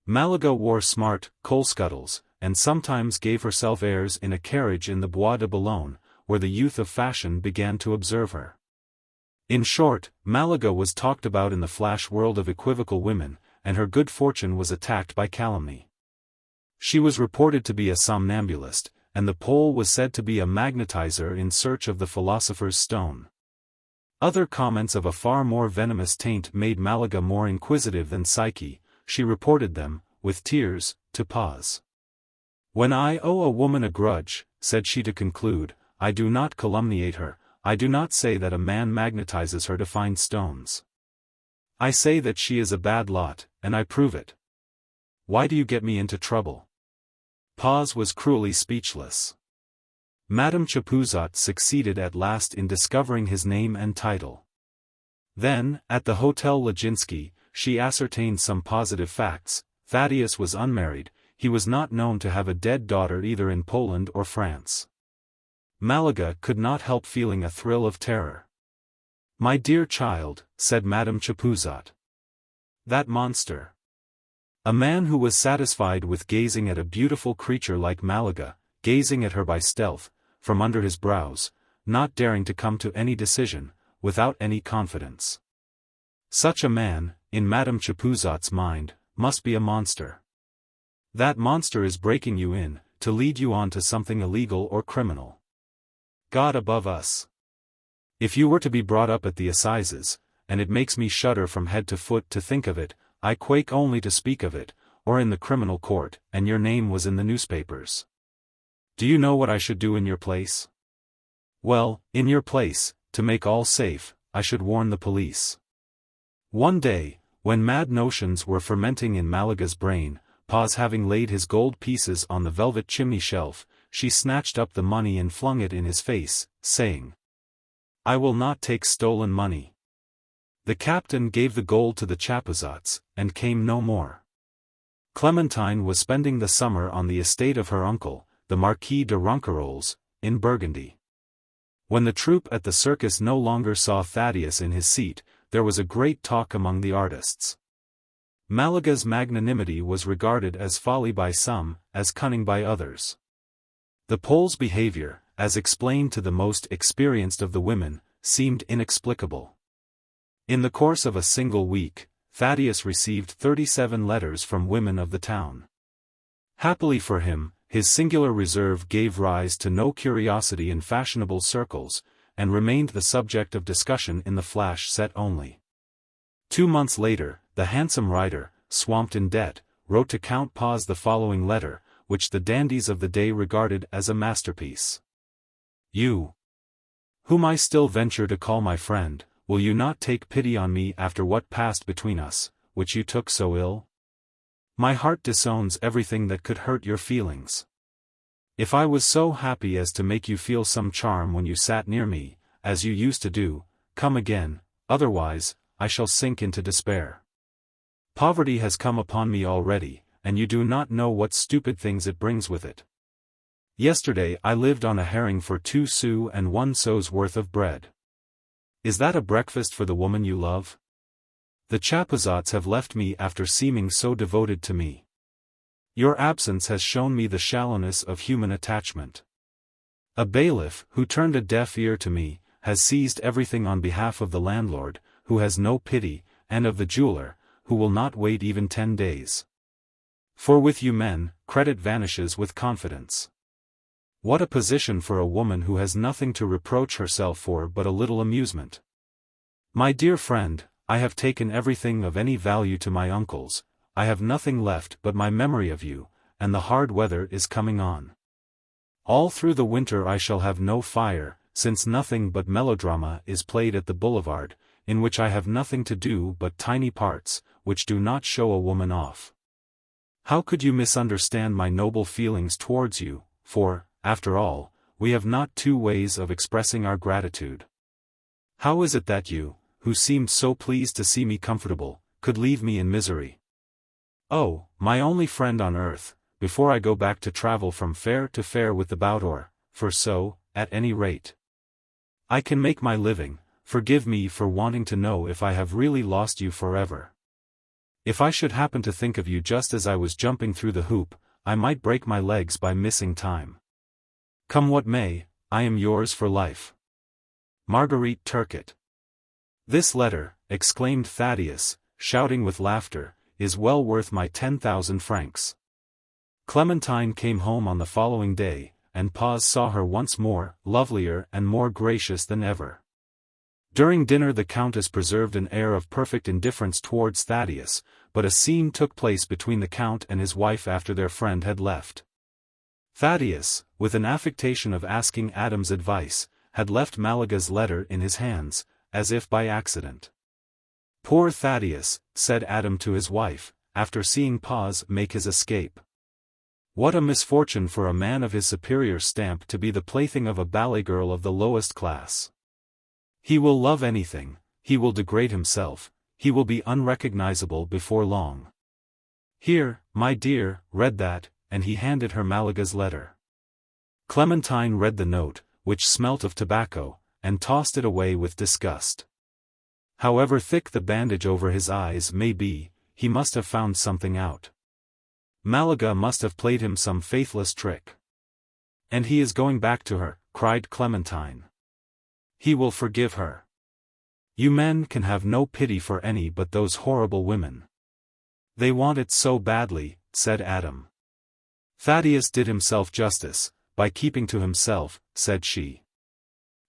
S1: Malaga wore smart coal-scuttles, and sometimes gave herself airs in a carriage in the Bois de Boulogne, where the youth of fashion began to observe her. In short, Malaga was talked about in the flash world of equivocal women, and her good fortune was attacked by calumny. She was reported to be a somnambulist, and the Pole was said to be a magnetizer in search of the philosopher's stone. Other comments of a far more venomous taint made Malaga more inquisitive than Psyche. She reported them, with tears, to Paz. "When I owe a woman a grudge," said she to conclude, "I do not calumniate her, I do not say that a man magnetizes her to find stones. I say that she is a bad lot, and I prove it. Why do you get me into trouble?" Paz was cruelly speechless. Madame Chapuzot succeeded at last in discovering his name and title. Then, at the Hotel Laginski, she ascertained some positive facts. Thaddeus was unmarried, he was not known to have a dead daughter either in Poland or France. Malaga could not help feeling a thrill of terror. "My dear child," said Madame Chapuzot. "That monster." A man who was satisfied with gazing at a beautiful creature like Malaga, gazing at her by stealth, from under his brows, not daring to come to any decision, without any confidence. Such a man, in Madame Chapuzot's mind, must be a monster. That monster is breaking you in, to lead you on to something illegal or criminal. God above us! If you were to be brought up at the assizes, and it makes me shudder from head to foot to think of it, I quake only to speak of it, or in the criminal court, and your name was in the newspapers. Do you know what I should do in your place? Well, in your place, to make all safe, I should warn the police." One day, when mad notions were fermenting in Malaga's brain, Paz having laid his gold pieces on the velvet chimney shelf, she snatched up the money and flung it in his face, saying, "I will not take stolen money." The captain gave the gold to the Chapuzots, and came no more. Clementine was spending the summer on the estate of her uncle, the Marquis de Ronquerolles, in Burgundy. When the troupe at the circus no longer saw Thaddeus in his seat, there was a great talk among the artists. Malaga's magnanimity was regarded as folly by some, as cunning by others. The Pole's behavior, as explained to the most experienced of the women, seemed inexplicable. In the course of a single week, Thaddeus received 37 letters from women of the town. Happily for him, his singular reserve gave rise to no curiosity in fashionable circles, and remained the subject of discussion in the flash set only. 2 months later, the handsome writer, swamped in debt, wrote to Count Paz the following letter, which the dandies of the day regarded as a masterpiece. You, whom I still venture to call my friend, will you not take pity on me after what passed between us, which you took so ill? My heart disowns everything that could hurt your feelings. If I was so happy as to make you feel some charm when you sat near me, as you used to do, come again, otherwise, I shall sink into despair. Poverty has come upon me already, and you do not know what stupid things it brings with it. Yesterday I lived on a herring for 2 sous and 1 sou's worth of bread. Is that a breakfast for the woman you love? The Chapuzots have left me after seeming so devoted to me. Your absence has shown me the shallowness of human attachment. A bailiff, who turned a deaf ear to me, has seized everything on behalf of the landlord, who has no pity, and of the jeweler, who will not wait even 10 days. For with you men, credit vanishes with confidence. What a position for a woman who has nothing to reproach herself for but a little amusement. My dear friend, I have taken everything of any value to my uncle's, I have nothing left but my memory of you, and the hard weather is coming on. All through the winter I shall have no fire, since nothing but melodrama is played at the boulevard, in which I have nothing to do but tiny parts, which do not show a woman off. How could you misunderstand my noble feelings towards you, for, after all, we have not 2 ways of expressing our gratitude. How is it that you, who seemed so pleased to see me comfortable, could leave me in misery? Oh, my only friend on earth, before I go back to travel from fair to fair with the Boudoir, for so, at any rate, I can make my living, forgive me for wanting to know if I have really lost you forever. If I should happen to think of you just as I was jumping through the hoop, I might break my legs by missing time. Come what may, I am yours for life. Marguerite Turcot. This letter, exclaimed Thaddeus, shouting with laughter, is well worth my 10,000 francs. Clementine came home on the following day, and Paz saw her once more, lovelier and more gracious than ever. During dinner the Countess preserved an air of perfect indifference towards Thaddeus, but a scene took place between the Count and his wife after their friend had left. Thaddeus, with an affectation of asking Adam's advice, had left Malaga's letter in his hands, as if by accident. Poor Thaddeus, said Adam to his wife, after seeing Paz make his escape. What a misfortune for a man of his superior stamp to be the plaything of a ballet girl of the lowest class. He will love anything, he will degrade himself, he will be unrecognizable before long. Here, my dear, read that, and he handed her Malaga's letter. Clementine read the note, which smelt of tobacco, and tossed it away with disgust. However thick the bandage over his eyes may be, he must have found something out. Malaga must have played him some faithless trick. And he is going back to her, cried Clementine. He will forgive her. You men can have no pity for any but those horrible women. They want it so badly, said Adam. Thaddeus did himself justice, by keeping to himself, said she.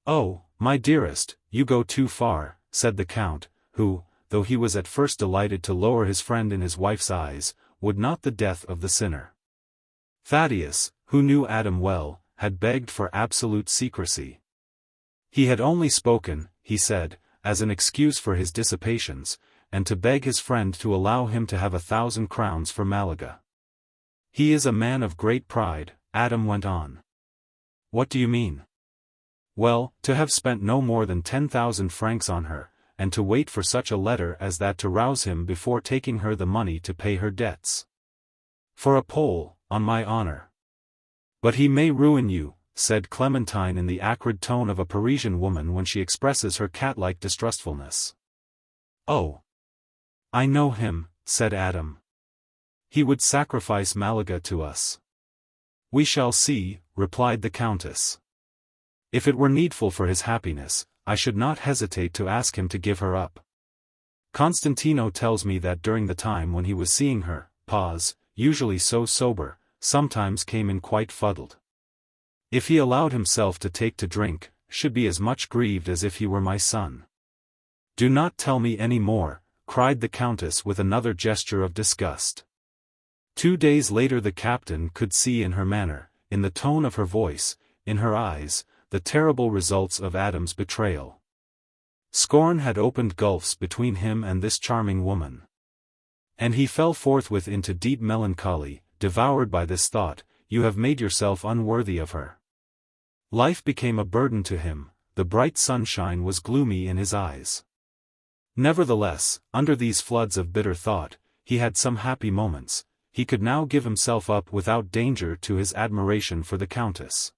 S1: Oh, my dearest, you go too far, said the Count, who, though he was at first delighted to lower his friend in his wife's eyes, would not the death of the sinner. Thaddeus, who knew Adam well, had begged for absolute secrecy. He had only spoken, he said, as an excuse for his dissipations, and to beg his friend to allow him to have 1,000 crowns for Malaga. He is a man of great pride, Adam went on. What do you mean? Well, to have spent no more than 10,000 francs on her, and to wait for such a letter as that to rouse him before taking her the money to pay her debts. For a Pole, on my honor. But he may ruin you, said Clementine in the acrid tone of a Parisian woman when she expresses her cat-like distrustfulness. Oh! I know him, said Adam. He would sacrifice Malaga to us. We shall see, replied the Countess. If it were needful for his happiness, I should not hesitate to ask him to give her up. Constantino tells me that during the time when he was seeing her, Paz, usually so sober, sometimes came in quite fuddled. If he allowed himself to take to drink, should be as much grieved as if he were my son. Do not tell me any more, cried the Countess with another gesture of disgust. 2 days later the captain could see in her manner, in the tone of her voice, in her eyes, the terrible results of Adam's betrayal. Scorn had opened gulfs between him and this charming woman. And he fell forthwith into deep melancholy, devoured by this thought, you have made yourself unworthy of her. Life became a burden to him, the bright sunshine was gloomy in his eyes. Nevertheless, under these floods of bitter thought, he had some happy moments. He could now give himself up without danger to his admiration for the Countess,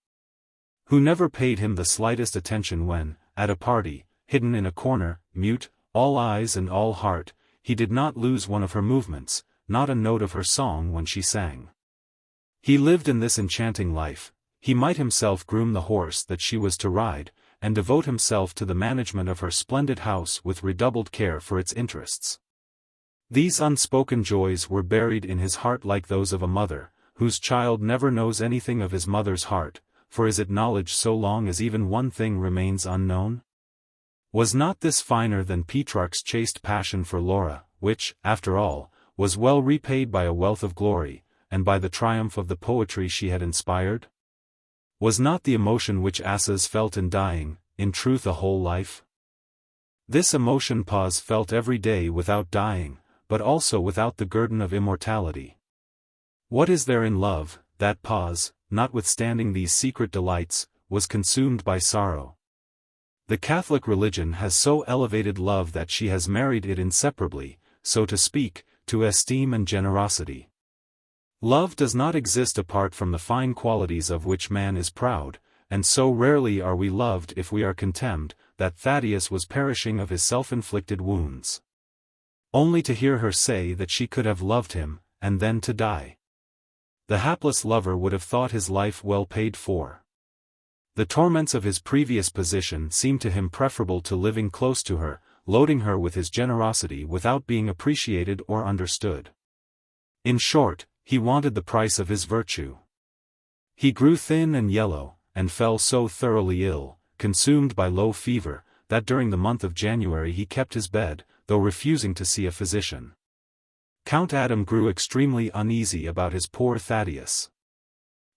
S1: who never paid him the slightest attention when, at a party, hidden in a corner, mute, all eyes and all heart, he did not lose one of her movements, not a note of her song when she sang. He lived in this enchanting life. He might himself groom the horse that she was to ride, and devote himself to the management of her splendid house with redoubled care for its interests. These unspoken joys were buried in his heart like those of a mother, whose child never knows anything of his mother's heart, for is it knowledge so long as even one thing remains unknown? Was not this finer than Petrarch's chaste passion for Laura, which, after all, was well repaid by a wealth of glory, and by the triumph of the poetry she had inspired? Was not the emotion which asses felt in dying, in truth a whole life? This emotion Paz felt every day without dying, but also without the guerdon of immortality. What is there in love, that Paz, notwithstanding these secret delights, was consumed by sorrow? The Catholic religion has so elevated love that she has married it inseparably, so to speak, to esteem and generosity. Love does not exist apart from the fine qualities of which man is proud, and so rarely are we loved if we are contemned, that Thaddeus was perishing of his self-inflicted wounds. Only to hear her say that she could have loved him, and then to die. The hapless lover would have thought his life well paid for. The torments of his previous position seemed to him preferable to living close to her, loading her with his generosity without being appreciated or understood. In short, he wanted the price of his virtue. He grew thin and yellow, and fell so thoroughly ill, consumed by low fever, that during the month of January he kept his bed, though refusing to see a physician. Count Adam grew extremely uneasy about his poor Thaddeus.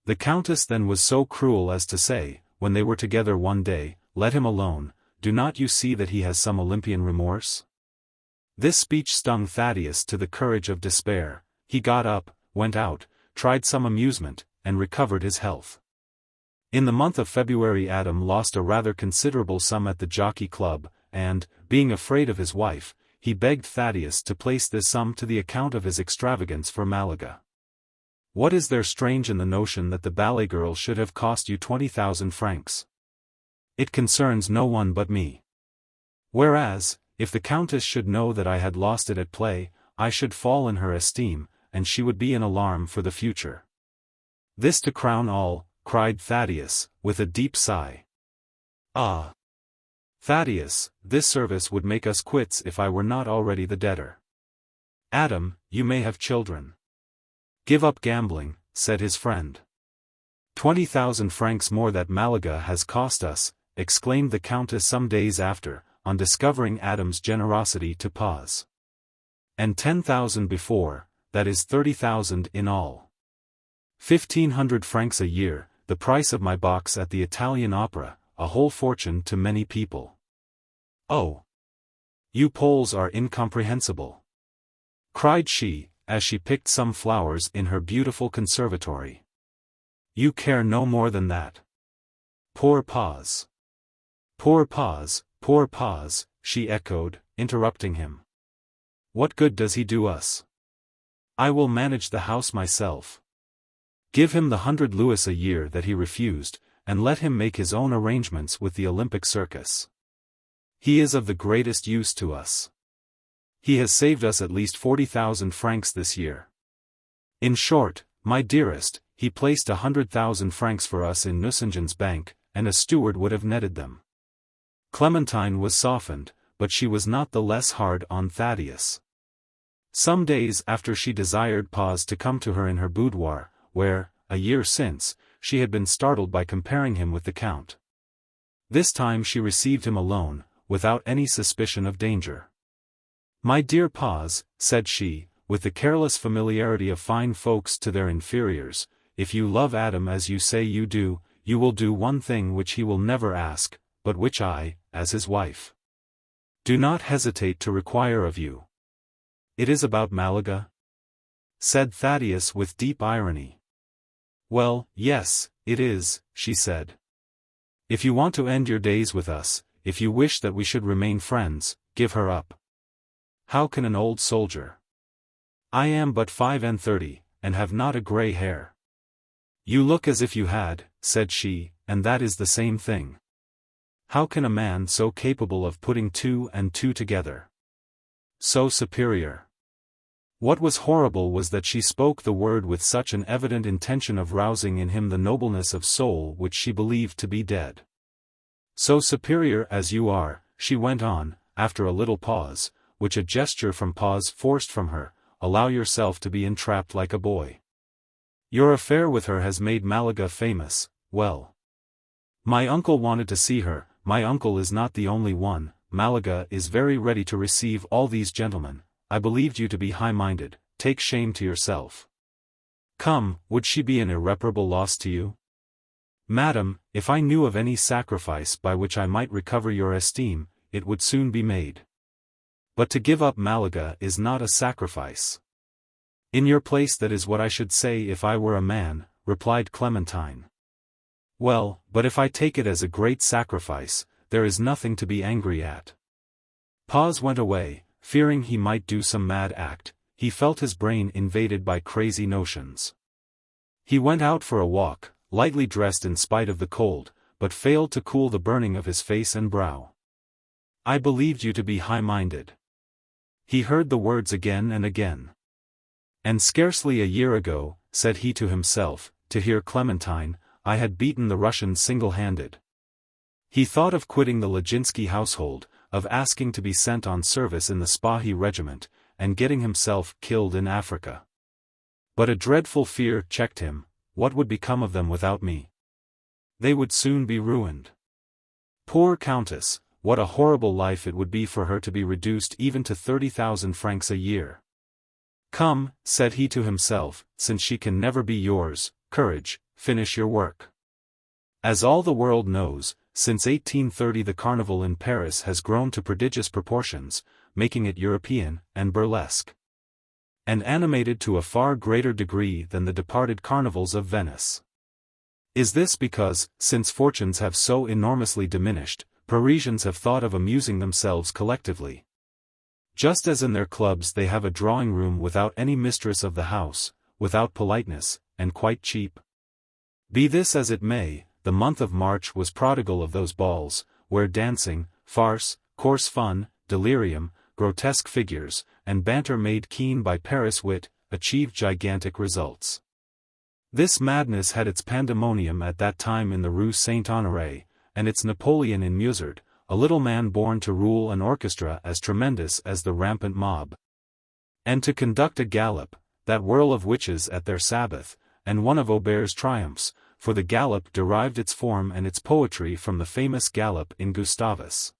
S1: The Countess then was so cruel as to say, when they were together one day, "Let him alone, do not you see that he has some Olympian remorse?" This speech stung Thaddeus to the courage of despair. He got up, went out, tried some amusement, and recovered his health. In the month of February Adam lost a rather considerable sum at the Jockey Club, and, being afraid of his wife, he begged Thaddeus to place this sum to the account of his extravagance for Malaga. What is there strange in the notion that the ballet girl should have cost you 20,000 francs? It concerns no one but me. Whereas, if the Countess should know that I had lost it at play, I should fall in her esteem, and she would be in alarm for the future. This to crown all, cried Thaddeus, with a deep sigh. Ah! Thaddeus, this service would make us quits if I were not already the debtor. Adam, you may have children. Give up gambling, said his friend. 20,000 francs more that Malaga has cost us, exclaimed the Countess some days after, on discovering Adam's generosity to Paz. And 10,000 before, that is 30,000 in all. 1,500 francs a year, the price of my box at the Italian Opera, a whole fortune to many people. Oh! You Poles are incomprehensible! Cried she, as she picked some flowers in her beautiful conservatory. You care no more than that. Poor Paz! Poor Paz, poor Paz, she echoed, interrupting him. What good does he do us? I will manage the house myself. Give him the 100 louis a year that he refused, and let him make his own arrangements with the Olympic circus. He is of the greatest use to us. He has saved us at least 40,000 francs this year. In short, my dearest, he placed 100,000 francs for us in Nucingen's bank, and a steward would have netted them. Clementine was softened, but she was not the less hard on Thaddeus. Some days after she desired Paz to come to her in her boudoir, where, a year since, she had been startled by comparing him with the Count. This time she received him alone, without any suspicion of danger. "My dear Paz," said she, with the careless familiarity of fine folks to their inferiors, "if you love Adam as you say you do, you will do one thing which he will never ask, but which I, as his wife, do not hesitate to require of you." "It is about Malaga?" said Thaddeus with deep irony. "Well, yes, it is," she said. "If you want to end your days with us, if you wish that we should remain friends, give her up." "How can an old soldier? I am but 35, and have not a grey hair." "You look as if you had," said she, "and that is the same thing. How can a man so capable of putting two and two together? So superior?" What was horrible was that she spoke the word with such an evident intention of rousing in him the nobleness of soul which she believed to be dead. "So superior as you are," she went on, after a little pause, which a gesture from Paz forced from her, "allow yourself to be entrapped like a boy. Your affair with her has made Malaga famous. Well, my uncle wanted to see her. My uncle is not the only one. Malaga is very ready to receive all these gentlemen. I believed you to be high-minded. Take shame to yourself. Come, would she be an irreparable loss to you? Madam, if I knew of any sacrifice by which I might recover your esteem, it would soon be made. But to give up Malaga is not a sacrifice." "In your place that is what I should say if I were a man," replied Clementine. "Well, but if I take it as a great sacrifice, there is nothing to be angry at." Paz went away, fearing he might do some mad act. He felt his brain invaded by crazy notions. He went out for a walk, lightly dressed in spite of the cold, but failed to cool the burning of his face and brow. "I believed you to be high-minded." He heard the words again and again. "And scarcely a year ago," said he to himself, "to hear Clementine, I had beaten the Russians single-handed." He thought of quitting the Laginski household, of asking to be sent on service in the Spahi regiment, and getting himself killed in Africa. But a dreadful fear checked him. What would become of them without me? They would soon be ruined. Poor Countess, what a horrible life it would be for her to be reduced even to 30,000 francs a year. "Come," said he to himself, "since she can never be yours, courage, finish your work." As all the world knows, since 1830 the carnival in Paris has grown to prodigious proportions, making it European, and burlesque, and animated to a far greater degree than the departed carnivals of Venice. Is this because, since fortunes have so enormously diminished, Parisians have thought of amusing themselves collectively? Just as in their clubs they have a drawing-room without any mistress of the house, without politeness, and quite cheap. Be this as it may, the month of March was prodigal of those balls, where dancing, farce, coarse fun, delirium, grotesque figures, and banter made keen by Paris wit, achieved gigantic results. This madness had its pandemonium at that time in the Rue Saint-Honoré, and its Napoleon in Musard, a little man born to rule an orchestra as tremendous as the rampant mob, and to conduct a gallop, that whirl of witches at their Sabbath, and one of Auber's triumphs, for the gallop derived its form and its poetry from the famous gallop in Gustavus.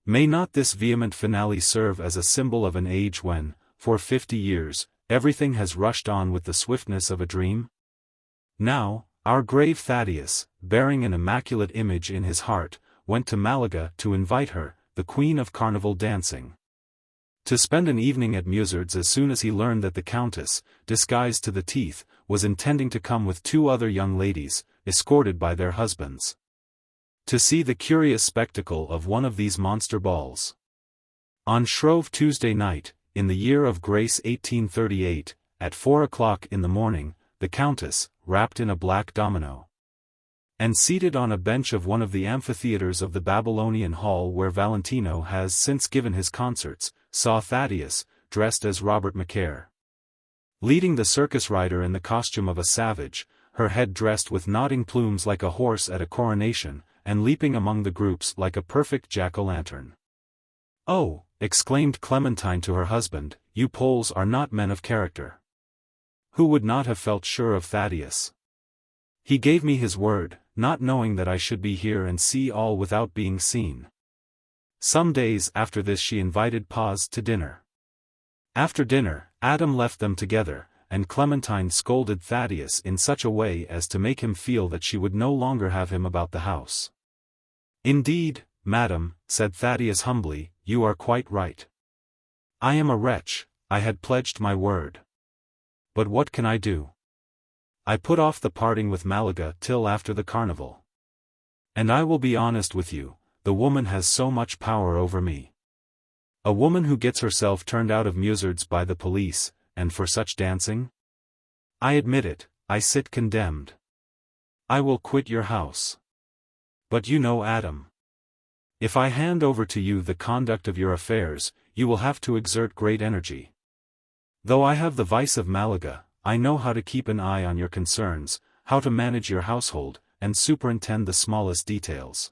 S1: May not this vehement finale serve as a symbol of an age when, for 50 years, everything has rushed on with the swiftness of a dream? Now, our grave Thaddeus, bearing an immaculate image in his heart, went to Malaga to invite her, the queen of carnival dancing, to spend an evening at Musard's as soon as he learned that the Countess, disguised to the teeth, was intending to come with 2 other young ladies, escorted by their husbands, to see the curious spectacle of one of these monster balls. On Shrove Tuesday night, in the year of grace 1838, at 4 o'clock in the morning, the Countess, wrapped in a black domino, and seated on a bench of one of the amphitheaters of the Babylonian hall where Valentino has since given his concerts, saw Thaddeus, dressed as Robert Macaire, leading the circus rider in the costume of a savage, her head dressed with nodding plumes like a horse at a coronation, and leaping among the groups like a perfect jack-o'-lantern. "Oh," exclaimed Clementine to her husband, "you Poles are not men of character." Who would not have felt sure of Thaddeus? He gave me his word, not knowing that I should be here and see all without being seen. Some days after this she invited Paz to dinner. After dinner, Adam left them together, and Clementine scolded Thaddeus in such a way as to make him feel that she would no longer have him about the house. "Indeed, madam," said Thaddeus humbly, "you are quite right. I am a wretch, I had pledged my word. But what can I do? I put off the parting with Malaga till after the carnival. And I will be honest with you, the woman has so much power over me. A woman who gets herself turned out of Musards by the police, and for such dancing? I admit it, I sit condemned. I will quit your house. But you know, Adam, if I hand over to you the conduct of your affairs, you will have to exert great energy. Though I have the vice of Malaga, I know how to keep an eye on your concerns, how to manage your household, and superintend the smallest details.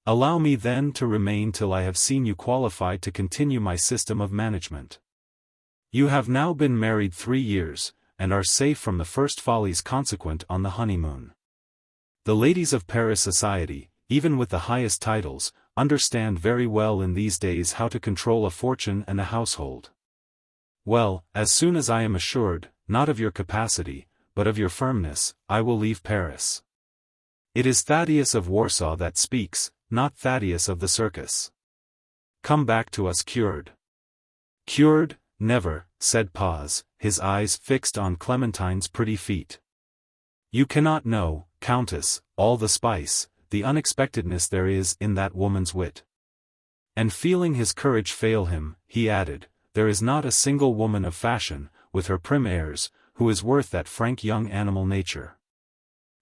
S1: Allow me then to remain till I have seen you qualified to continue my system of management. You have now been married 3 years, and are safe from the first follies consequent on the honeymoon. The ladies of Paris society, even with the highest titles, understand very well in these days how to control a fortune and a household. Well, as soon as I am assured, not of your capacity, but of your firmness, I will leave Paris. It is Thaddeus of Warsaw that speaks, not Thaddeus of the circus. Come back to us cured." "Cured, never," said Paz, his eyes fixed on Clementine's pretty feet. "You cannot know, Countess, all the spice, the unexpectedness there is in that woman's wit." And feeling his courage fail him, he added, "There is not a single woman of fashion, with her prim airs, who is worth that frank young animal nature.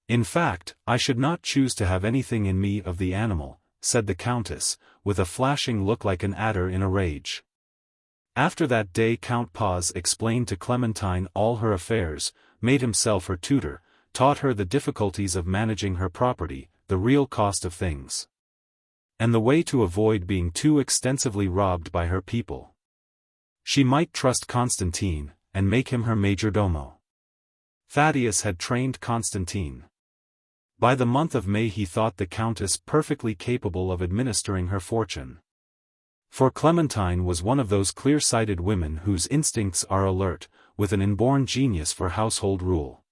S1: In fact, I should not choose to have anything in me of the animal," said the Countess, with a flashing look like an adder in a rage. After that day Count Paz explained to Clementine all her affairs, made himself her tutor, taught her the difficulties of managing her property, the real cost of things, and the way to avoid being too extensively robbed by her people. She might trust Constantine, and make him her major domo. Thaddeus had trained Constantine. By the month of May he thought the Countess perfectly capable of administering her fortune. For Clementine was one of those clear-sighted women whose instincts are alert, with an inborn genius for household rule.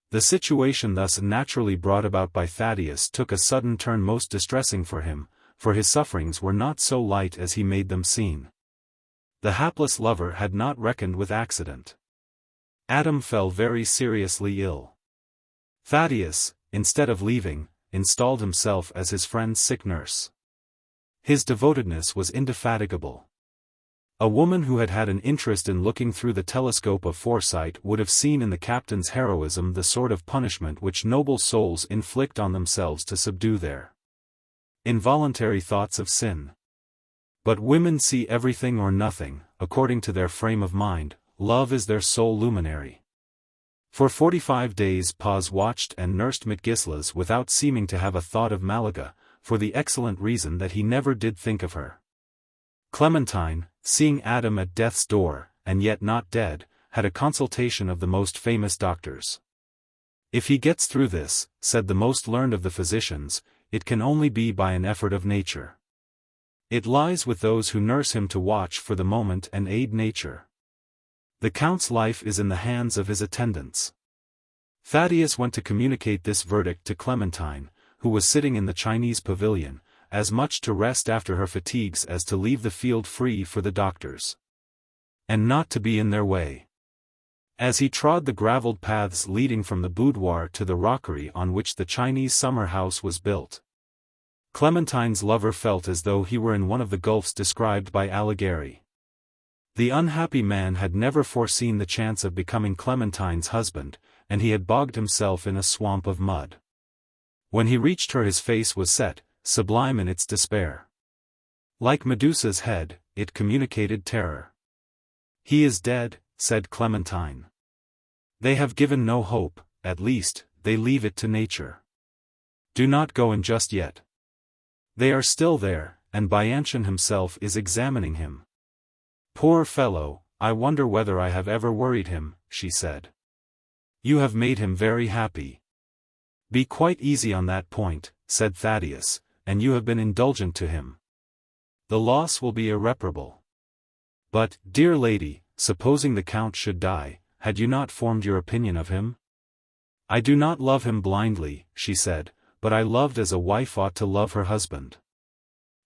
S1: The situation thus naturally brought about by Thaddeus took a sudden turn most distressing for him, for his sufferings were not so light as he made them seem. The hapless lover had not reckoned with accident. Adam fell very seriously ill. Thaddeus, instead of leaving, installed himself as his friend's sick nurse. His devotedness was indefatigable. A woman who had had an interest in looking through the telescope of foresight would have seen in the captain's heroism the sort of punishment which noble souls inflict on themselves to subdue their involuntary thoughts of sin. But women see everything or nothing, according to their frame of mind. Love is their sole luminary. For 45 days Paz watched and nursed Mitgislas without seeming to have a thought of Malaga, for the excellent reason that he never did think of her. Clementine, seeing Adam at death's door, and yet not dead, had a consultation of the most famous doctors. "If he gets through this," said the most learned of the physicians, "it can only be by an effort of nature. It lies with those who nurse him to watch for the moment and aid nature. The Count's life is in the hands of his attendants." Thaddeus went to communicate this verdict to Clementine, who was sitting in the Chinese pavilion, as much to rest after her fatigues as to leave the field free for the doctors, and not to be in their way. As he trod the gravelled paths leading from the boudoir to the rockery on which the Chinese summer house was built, Clementine's lover felt as though he were in one of the gulfs described by Alighieri. The unhappy man had never foreseen the chance of becoming Clementine's husband, and he had bogged himself in a swamp of mud. When he reached her his face was set, sublime in its despair. Like Medusa's head, it communicated terror. "He is dead," said Clementine. "They have given no hope, at least, they leave it to nature. Do not go in just yet. They are still there, and Bianchon himself is examining him. Poor fellow, I wonder whether I have ever worried him, she said. You have made him very happy. Be quite easy on that point, said Thaddeus, and you have been indulgent to him. The loss will be irreparable. But, dear lady, supposing the Count should die, had you not formed your opinion of him? I do not love him blindly, she said, but I loved as a wife ought to love her husband.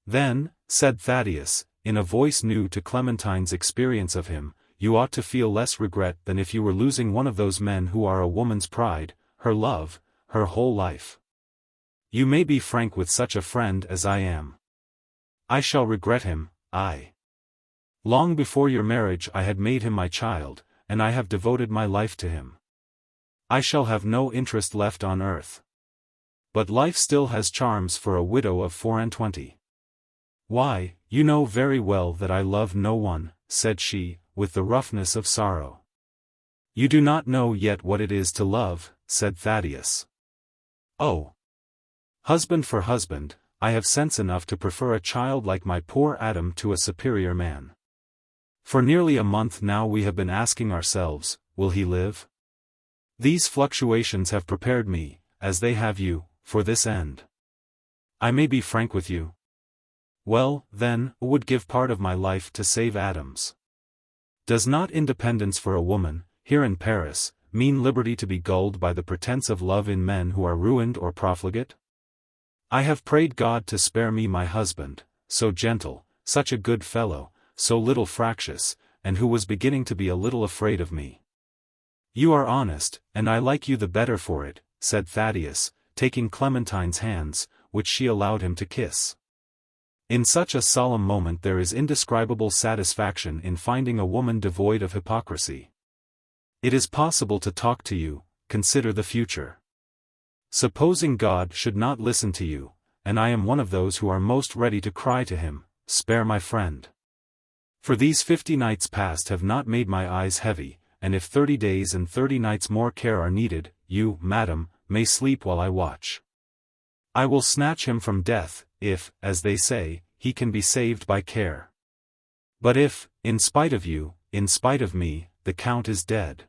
S1: Then, said Thaddeus, in a voice new to Clementine's experience of him, you ought to feel less regret than if you were losing one of those men who are a woman's pride, her love, her whole life. You may be frank with such a friend as I am. I shall regret him, I. Long before your marriage I had made him my child, and I have devoted my life to him. I shall have no interest left on earth. But life still has charms for a widow of 24. Why, you know very well that I love no one, said she, with the roughness of sorrow. You do not know yet what it is to love, said Thaddeus. Oh! Husband for husband, I have sense enough to prefer a child like my poor Adam to a superior man. For nearly a month now we have been asking ourselves, will he live? These fluctuations have prepared me, as they have you, for this end. I may be frank with you. Well, then, would give part of my life to save Adam's. Does not independence for a woman, here in Paris, mean liberty to be gulled by the pretense of love in men who are ruined or profligate? I have prayed God to spare me my husband, so gentle, such a good fellow, so little fractious, and who was beginning to be a little afraid of me. You are honest, and I like you the better for it, said Thaddeus, taking Clementine's hands, which she allowed him to kiss. In such a solemn moment there is indescribable satisfaction in finding a woman devoid of hypocrisy. It is possible to talk to you, consider the future. Supposing God should not listen to you, and I am one of those who are most ready to cry to him, spare my friend. For these 50 nights past have not made my eyes heavy, and if 30 days and 30 nights more care are needed, you, madam, may sleep while I watch. I will snatch him from death, if, as they say, he can be saved by care. But if, in spite of you, in spite of me, the Count is dead.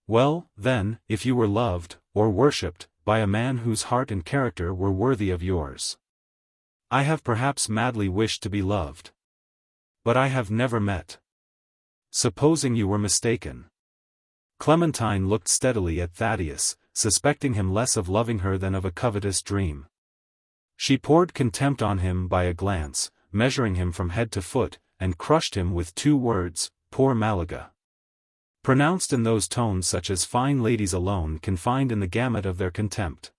S1: Well, then, if you were loved, or worshipped, by a man whose heart and character were worthy of yours. I have perhaps madly wished to be loved. But I have never met. Supposing you were mistaken. Clementine looked steadily at Thaddeus, suspecting him less of loving her than of a covetous dream. She poured contempt on him by a glance, measuring him from head to foot, and crushed him with 2 words, poor Malaga. Pronounced in those tones such as fine ladies alone can find in the gamut of their contempt.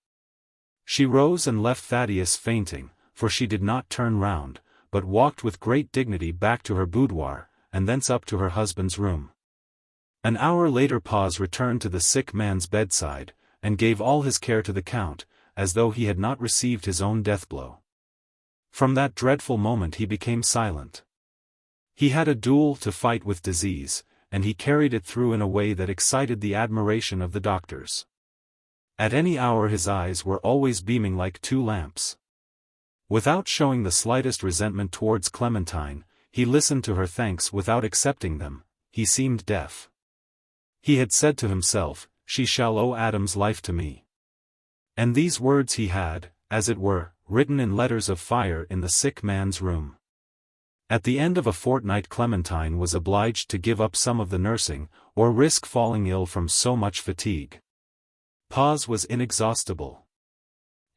S1: She rose and left Thaddeus fainting, for she did not turn round, but walked with great dignity back to her boudoir, and thence up to her husband's room. An hour later Paz returned to the sick man's bedside, and gave all his care to the Count, as though he had not received his own death-blow. From that dreadful moment he became silent. He had a duel to fight with disease, and he carried it through in a way that excited the admiration of the doctors. At any hour his eyes were always beaming like 2 lamps. Without showing the slightest resentment towards Clementine, he listened to her thanks without accepting them. He seemed deaf. He had said to himself, she shall owe Adam's life to me. And these words he had, as it were, written in letters of fire in the sick man's room. At the end of a fortnight Clementine was obliged to give up some of the nursing, or risk falling ill from so much fatigue. Paz was inexhaustible.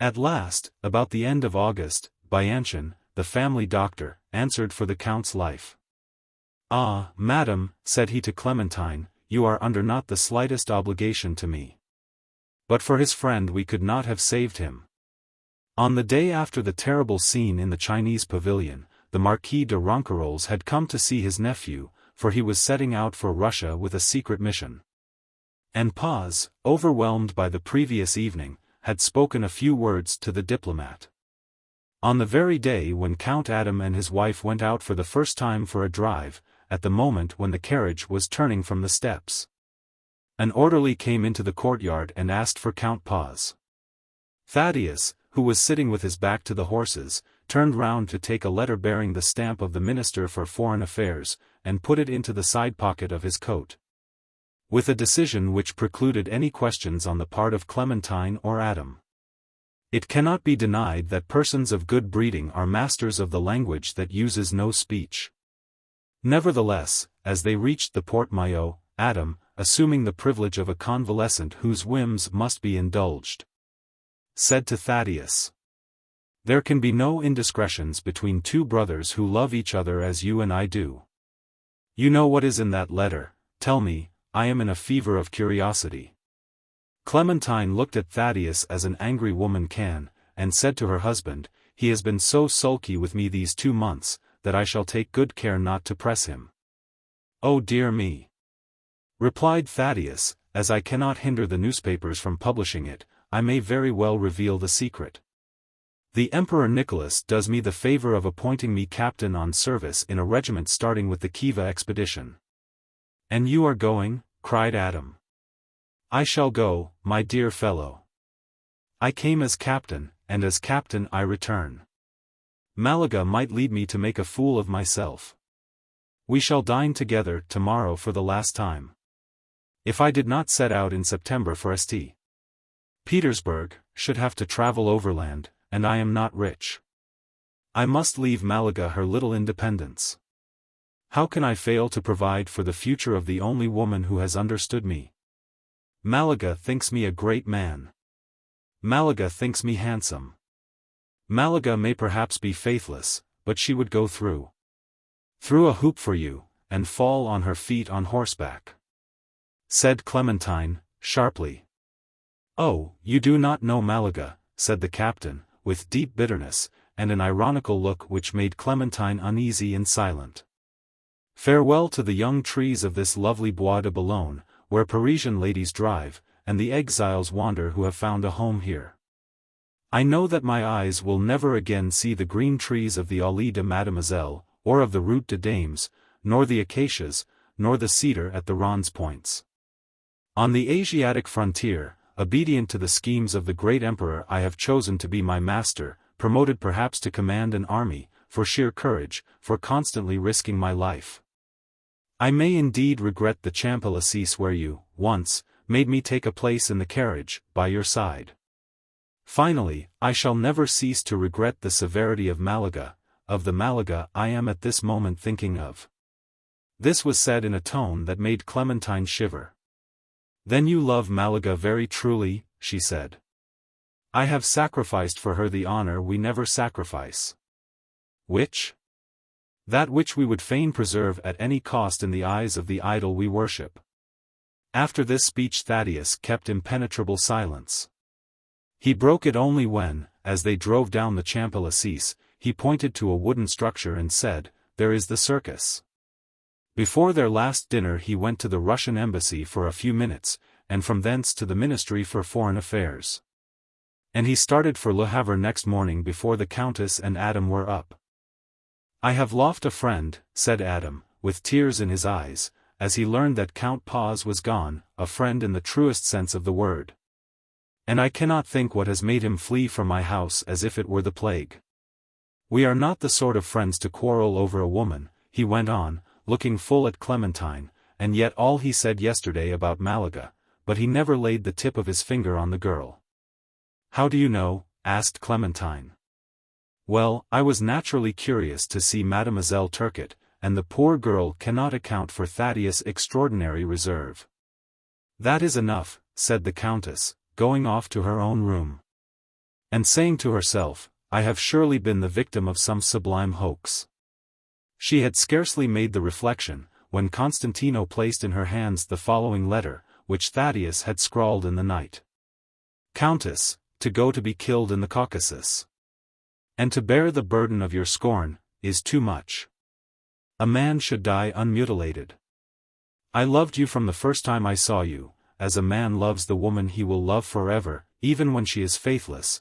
S1: At last, about the end of August, Bianchon, the family doctor, answered for the Count's life. Ah, madam, said he to Clementine, you are under not the slightest obligation to me. But for his friend we could not have saved him. On the day after the terrible scene in the Chinese pavilion, the Marquis de Ronquerolles had come to see his nephew, for he was setting out for Russia with a secret mission. And Paz, overwhelmed by the previous evening, had spoken a few words to the diplomat. On the very day when Count Adam and his wife went out for the first time for a drive, at the moment when the carriage was turning from the steps, an orderly came into the courtyard and asked for Count Paz. Thaddeus, who was sitting with his back to the horses, turned round to take a letter bearing the stamp of the Minister for Foreign Affairs, and put it into the side pocket of his coat. With a decision which precluded any questions on the part of Clementine or Adam. It cannot be denied that persons of good breeding are masters of the language that uses no speech. Nevertheless, as they reached the porte-maillot, Adam, assuming the privilege of a convalescent whose whims must be indulged, said to Thaddeus, "There can be no indiscretions between two brothers who love each other as you and I do. You know what is in that letter, tell me, I am in a fever of curiosity." Clementine looked at Thaddeus as an angry woman can, and said to her husband, "He has been so sulky with me these 2 months, that I shall take good care not to press him." "Oh dear me," replied Thaddeus, "as I cannot hinder the newspapers from publishing it, I may very well reveal the secret. The Emperor Nicholas does me the favor of appointing me captain on service in a regiment starting with the Khiva expedition." "And you are going?" cried Adam. "I shall go, my dear fellow. I came as captain, and as captain I return. Malaga might lead me to make a fool of myself. We shall dine together tomorrow for the last time. If I did not set out in September for St. Petersburg, should have to travel overland, and I am not rich. I must leave Malaga her little independence. How can I fail to provide for the future of the only woman who has understood me? Malaga thinks me a great man. Malaga thinks me handsome. Malaga may perhaps be faithless, but she would go through a hoop for you, and fall on her feet on horseback," said Clementine, sharply. "Oh, you do not know Malaga," said the captain, with deep bitterness, and an ironical look which made Clementine uneasy and silent. "Farewell to the young trees of this lovely Bois de Boulogne, where Parisian ladies drive, and the exiles wander who have found a home here. I know that my eyes will never again see the green trees of the Allée de Mademoiselle, or of the Route de Dames, nor the acacias, nor the cedar at the Ron's points. On the Asiatic frontier, obedient to the schemes of the great emperor I have chosen to be my master, promoted perhaps to command an army, for sheer courage, for constantly risking my life. I may indeed regret the Champs-Élysées where you, once, made me take a place in the carriage, by your side. Finally, I shall never cease to regret the severity of Malaga, of the Malaga I am at this moment thinking of." This was said in a tone that made Clementine shiver. "Then you love Malaga very truly," she said. "I have sacrificed for her the honor we never sacrifice." "Which?" "That which we would fain preserve at any cost in the eyes of the idol we worship." After this speech Thaddeus kept impenetrable silence. He broke it only when, as they drove down the Champs-Élysées, he pointed to a wooden structure and said, "There is the circus." Before their last dinner he went to the Russian embassy for a few minutes, and from thence to the Ministry for Foreign Affairs. And he started for Le Havre next morning before the Countess and Adam were up. "I have lost a friend," said Adam, with tears in his eyes, as he learned that Count Paz was gone, a friend in the truest sense of the word. "And I cannot think what has made him flee from my house as if it were the plague. We are not the sort of friends to quarrel over a woman," he went on, looking full at Clementine, "and yet all he said yesterday about Malaga, but he never laid the tip of his finger on the girl." "How do you know?" asked Clementine. "Well, I was naturally curious to see Mademoiselle Turcotte, and the poor girl cannot account for Thaddeus' extraordinary reserve." "That is enough," said the Countess, going off to her own room, and saying to herself, "I have surely been the victim of some sublime hoax." She had scarcely made the reflection, when Constantino placed in her hands the following letter, which Thaddeus had scrawled in the night. "Countess, to go to be killed in the Caucasus, and to bear the burden of your scorn, is too much. A man should die unmutilated. I loved you from the first time I saw you, as a man loves the woman he will love forever, even when she is faithless,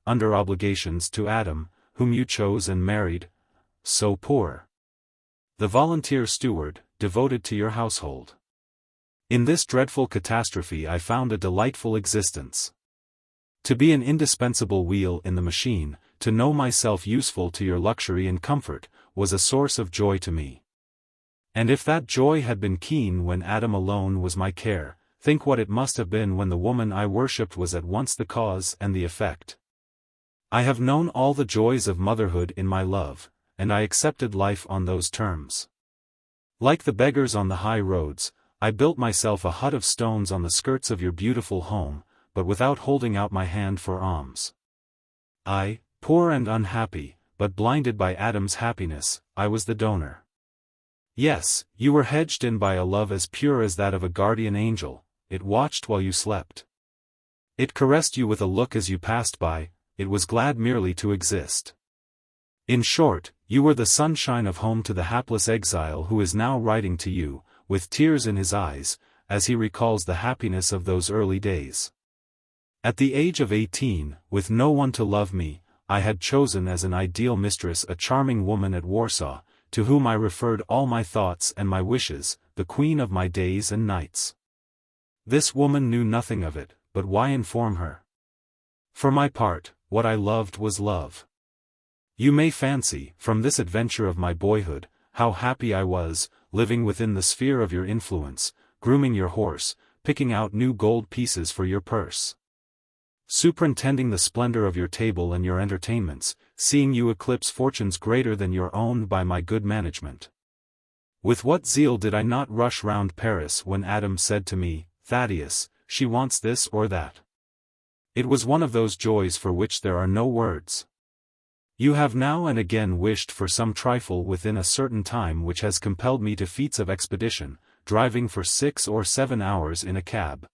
S1: under obligations to Adam, whom you chose and married, so poor. The volunteer steward, devoted to your household. In this dreadful catastrophe I found a delightful existence. To be an indispensable wheel in the machine, to know myself useful to your luxury and comfort, was a source of joy to me. And if that joy had been keen when Adam alone was my care, think what it must have been when the woman I worshipped was at once the cause and the effect. I have known all the joys of motherhood in my love, and I accepted life on those terms. Like the beggars on the high roads, I built myself a hut of stones on the skirts of your beautiful home, but without holding out my hand for alms. I, poor and unhappy, but blinded by Adam's happiness, I was the donor. Yes, you were hedged in by a love as pure as that of a guardian angel. It watched while you slept. It caressed you with a look as you passed by, it was glad merely to exist. In short, you were the sunshine of home to the hapless exile who is now writing to you, with tears in his eyes, as he recalls the happiness of those early days. At the age of 18, with no one to love me, I had chosen as an ideal mistress a charming woman at Warsaw, to whom I referred all my thoughts and my wishes, the queen of my days and nights. This woman knew nothing of it, but why inform her? For my part, what I loved was love. You may fancy, from this adventure of my boyhood, how happy I was, living within the sphere of your influence, grooming your horse, picking out new gold pieces for your purse, superintending the splendor of your table and your entertainments, seeing you eclipse fortunes greater than your own by my good management. With what zeal did I not rush round Paris when Adam said to me, "Thaddeus, she wants this or that." It was one of those joys for which there are no words. You have now and again wished for some trifle within a certain time which has compelled me to feats of expedition, driving for 6 or 7 hours in a cab.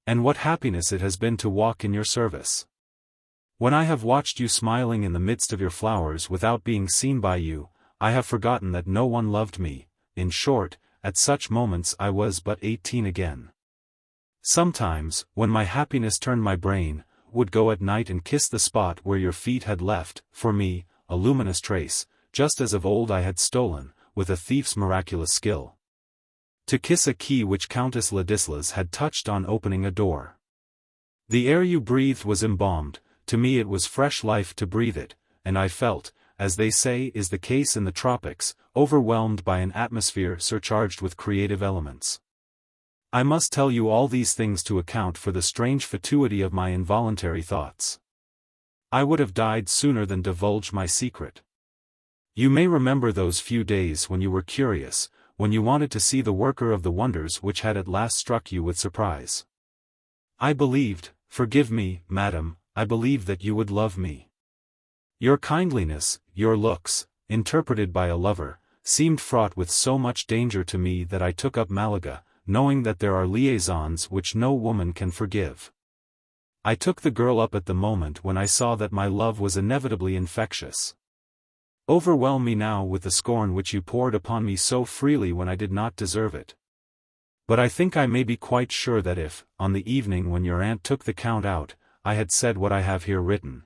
S1: And what happiness it has been to walk in your service. When I have watched you smiling in the midst of your flowers without being seen by you, I have forgotten that no one loved me. In short, at such moments I was but 18 again. Sometimes, when my happiness turned my brain, would go at night and kiss the spot where your feet had left, for me, a luminous trace, just as of old I had stolen, with a thief's miraculous skill, to kiss a key which Countess Ladislas had touched on opening a door. The air you breathed was embalmed, to me it was fresh life to breathe it, and I felt, as they say is the case in the tropics, overwhelmed by an atmosphere surcharged with creative elements. I must tell you all these things to account for the strange fatuity of my involuntary thoughts. I would have died sooner than divulge my secret. You may remember those few days when you were curious, when you wanted to see the worker of the wonders which had at last struck you with surprise. I believed, forgive me, madam, I believed that you would love me. Your kindliness, your looks, interpreted by a lover, seemed fraught with so much danger to me that I took up Malaga, knowing that there are liaisons which no woman can forgive. I took the girl up at the moment when I saw that my love was inevitably infectious. Overwhelm me now with the scorn which you poured upon me so freely when I did not deserve it. But I think I may be quite sure that if, on the evening when your aunt took the Count out, I had said what I have here written.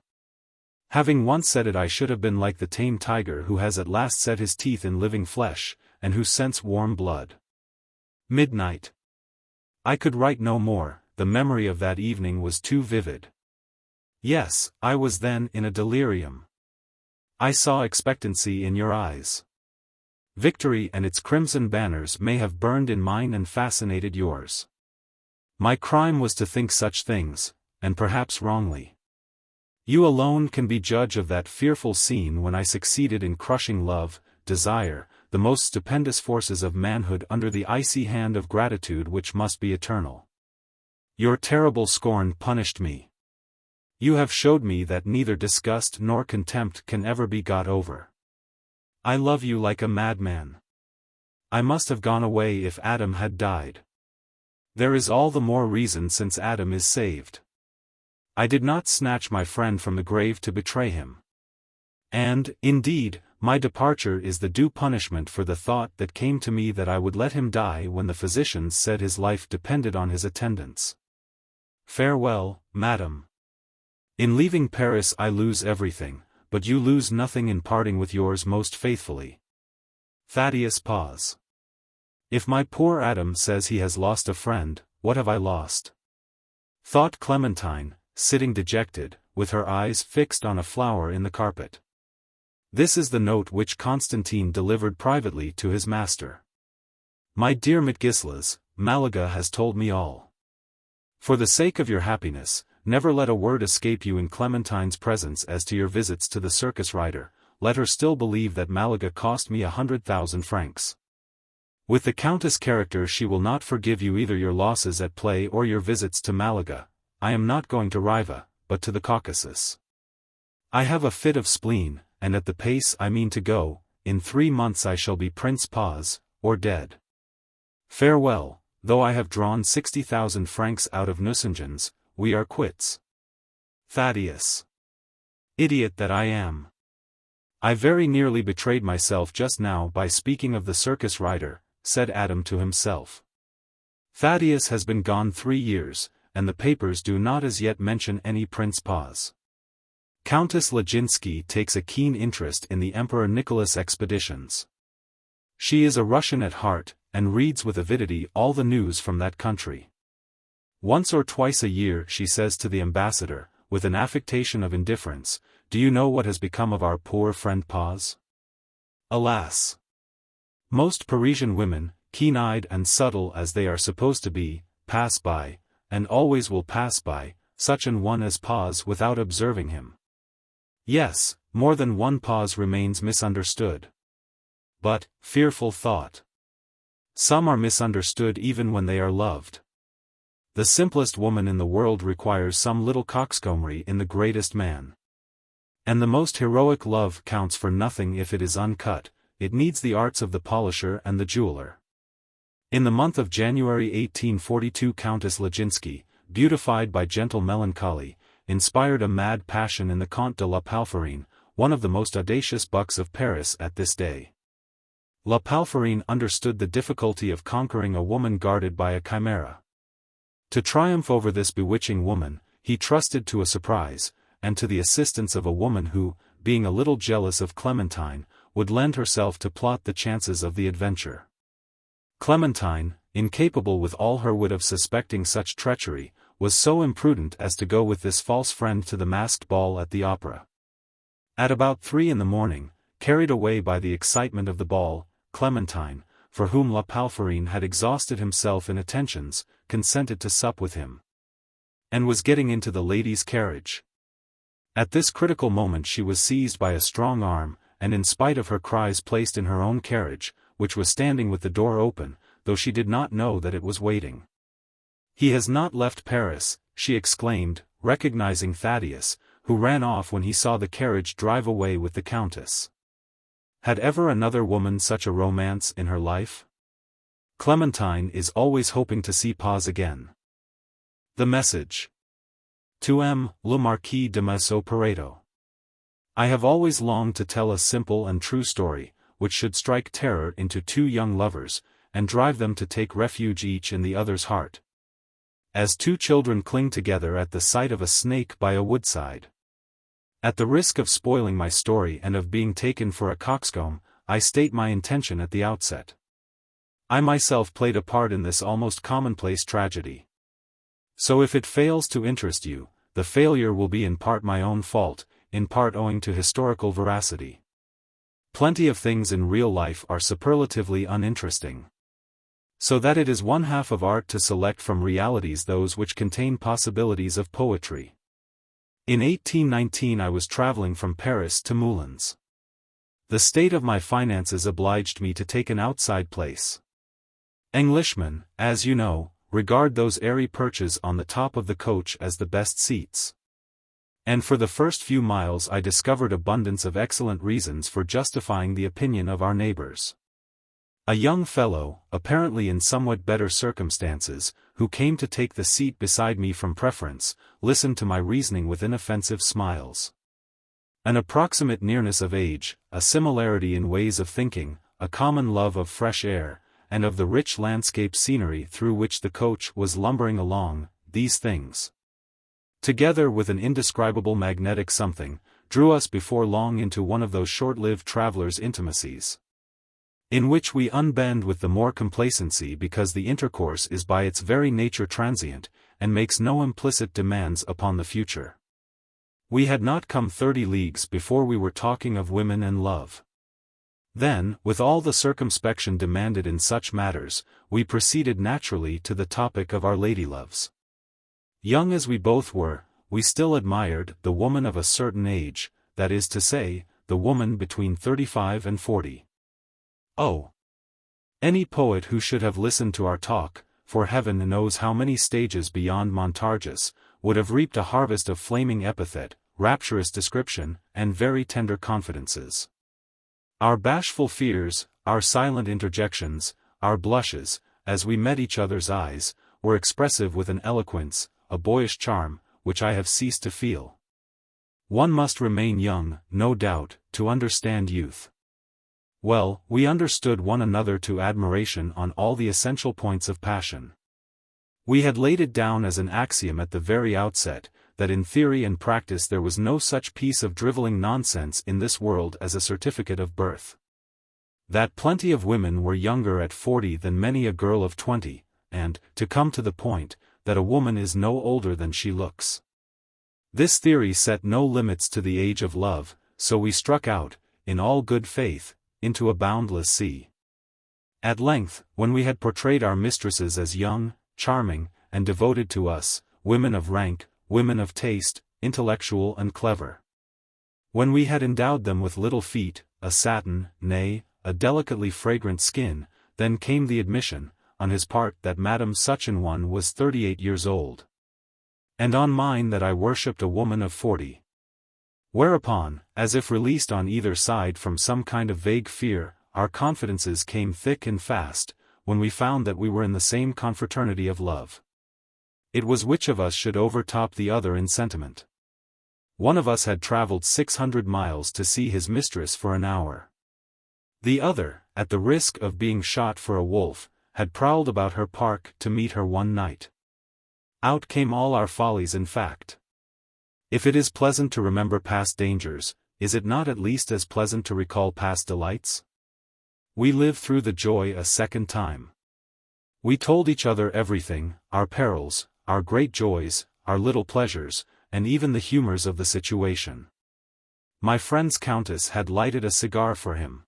S1: Having once said it, I should have been like the tame tiger who has at last set his teeth in living flesh, and who scents warm blood. Midnight. I could write no more, the memory of that evening was too vivid. Yes, I was then in a delirium. I saw expectancy in your eyes. Victory and its crimson banners may have burned in mine and fascinated yours. My crime was to think such things, and perhaps wrongly. You alone can be judge of that fearful scene when I succeeded in crushing love, desire, the most stupendous forces of manhood under the icy hand of gratitude which must be eternal. Your terrible scorn punished me. You have showed me that neither disgust nor contempt can ever be got over. I love you like a madman. I must have gone away if Adam had died. There is all the more reason since Adam is saved. I did not snatch my friend from the grave to betray him. And, indeed, my departure is the due punishment for the thought that came to me that I would let him die when the physicians said his life depended on his attendance. Farewell, madam. In leaving Paris I lose everything, but you lose nothing in parting with yours most faithfully. Thaddeus. Pause. If my poor Adam says he has lost a friend, what have I lost? Thought Clementine, sitting dejected, with her eyes fixed on a flower in the carpet. This is the note which Constantine delivered privately to his master. My dear Mitgislas, Malaga has told me all. For the sake of your happiness, never let a word escape you in Clementine's presence as to your visits to the circus rider. Let her still believe that Malaga cost me 100,000 francs. With the Countess' character she will not forgive you either your losses at play or your visits to Malaga. I am not going to Riva, but to the Caucasus. I have a fit of spleen, and at the pace I mean to go, in 3 months I shall be Prince Paz, or dead. Farewell, though I have drawn 60,000 francs out of Nucingens, we are quits. Thaddeus. Idiot that I am. I very nearly betrayed myself just now by speaking of the circus rider, said Adam to himself. Thaddeus has been gone 3 years, and the papers do not as yet mention any Prince Paz. Countess Laginski takes a keen interest in the Emperor Nicholas expeditions. She is a Russian at heart, and reads with avidity all the news from that country. Once or twice a year she says to the ambassador, with an affectation of indifference, "Do you know what has become of our poor friend Paz?" Alas! Most Parisian women, keen-eyed and subtle as they are supposed to be, pass by, and always will pass by, such an one as Paz without observing him. Yes, more than one Paz remains misunderstood. But, fearful thought! Some are misunderstood even when they are loved. The simplest woman in the world requires some little coxcombry in the greatest man. And the most heroic love counts for nothing if it is uncut, it needs the arts of the polisher and the jeweler. In the month of January 1842 Countess Laginski, beautified by gentle melancholy, inspired a mad passion in the Comte de la Palferine, one of the most audacious bucks of Paris at this day. La Palferine understood the difficulty of conquering a woman guarded by a chimera. To triumph over this bewitching woman, he trusted to a surprise, and to the assistance of a woman who, being a little jealous of Clementine, would lend herself to plot the chances of the adventure. Clementine, incapable with all her wit of suspecting such treachery, was so imprudent as to go with this false friend to the masked ball at the opera. At about 3 in the morning, carried away by the excitement of the ball, Clementine, for whom La Palferine had exhausted himself in attentions, consented to sup with him, and was getting into the lady's carriage. At this critical moment she was seized by a strong arm, and in spite of her cries placed in her own carriage, which was standing with the door open, though she did not know that it was waiting. "He has not left Paris," she exclaimed, recognizing Thaddeus, who ran off when he saw the carriage drive away with the Countess. Had ever another woman such a romance in her life? Clementine is always hoping to see Paz again. The message. To M. le Marquis de Massot-Peredo. I have always longed to tell a simple and true story, which should strike terror into 2 young lovers, and drive them to take refuge each in the other's heart. As 2 children cling together at the sight of a snake by a woodside. At the risk of spoiling my story and of being taken for a coxcomb, I state my intention at the outset. I myself played a part in this almost commonplace tragedy. So if it fails to interest you, the failure will be in part my own fault, in part owing to historical veracity. Plenty of things in real life are superlatively uninteresting. So that it is one half of art to select from realities those which contain possibilities of poetry. In 1819 I was traveling from Paris to Moulins. The state of my finances obliged me to take an outside place. Englishmen, as you know, regard those airy perches on the top of the coach as the best seats. And for the first few miles I discovered abundance of excellent reasons for justifying the opinion of our neighbors. A young fellow, apparently in somewhat better circumstances, who came to take the seat beside me from preference, listened to my reasoning with inoffensive smiles. An approximate nearness of age, a similarity in ways of thinking, a common love of fresh air, and of the rich landscape scenery through which the coach was lumbering along, these things, together with an indescribable magnetic something, drew us before long into one of those short-lived travelers' intimacies, in which we unbend with the more complacency because the intercourse is by its very nature transient, and makes no implicit demands upon the future. We had not come 30 leagues before we were talking of women and love. Then, with all the circumspection demanded in such matters, we proceeded naturally to the topic of our ladyloves. Young as we both were, we still admired the woman of a certain age, that is to say, the woman between 35 and 40. Oh! Any poet who should have listened to our talk, for heaven knows how many stages beyond Montargis, would have reaped a harvest of flaming epithet, rapturous description, and very tender confidences. Our bashful fears, our silent interjections, our blushes, as we met each other's eyes, were expressive with an eloquence, a boyish charm, which I have ceased to feel. One must remain young, no doubt, to understand youth. Well, we understood one another to admiration on all the essential points of passion. We had laid it down as an axiom at the very outset, that in theory and practice there was no such piece of drivelling nonsense in this world as a certificate of birth. That plenty of women were younger at 40 than many a girl of 20, and, to come to the point, that a woman is no older than she looks. This theory set no limits to the age of love, so we struck out, in all good faith, into a boundless sea. At length, when we had portrayed our mistresses as young, charming, and devoted to us, women of rank, women of taste, intellectual and clever. When we had endowed them with little feet, a satin, nay, a delicately fragrant skin, then came the admission, on his part that Madame Such-an-one was 38 years old. And on mine that I worshipped a woman of 40. Whereupon, as if released on either side from some kind of vague fear, our confidences came thick and fast, when we found that we were in the same confraternity of love. It was which of us should overtop the other in sentiment. One of us had travelled 600 miles to see his mistress for an hour. The other, at the risk of being shot for a wolf, had prowled about her park to meet her one night. Out came all our follies in fact. If it is pleasant to remember past dangers, is it not at least as pleasant to recall past delights? We lived through the joy a second time. We told each other everything, our perils, our great joys, our little pleasures, and even the humors of the situation. My friend's countess had lighted a cigar for him.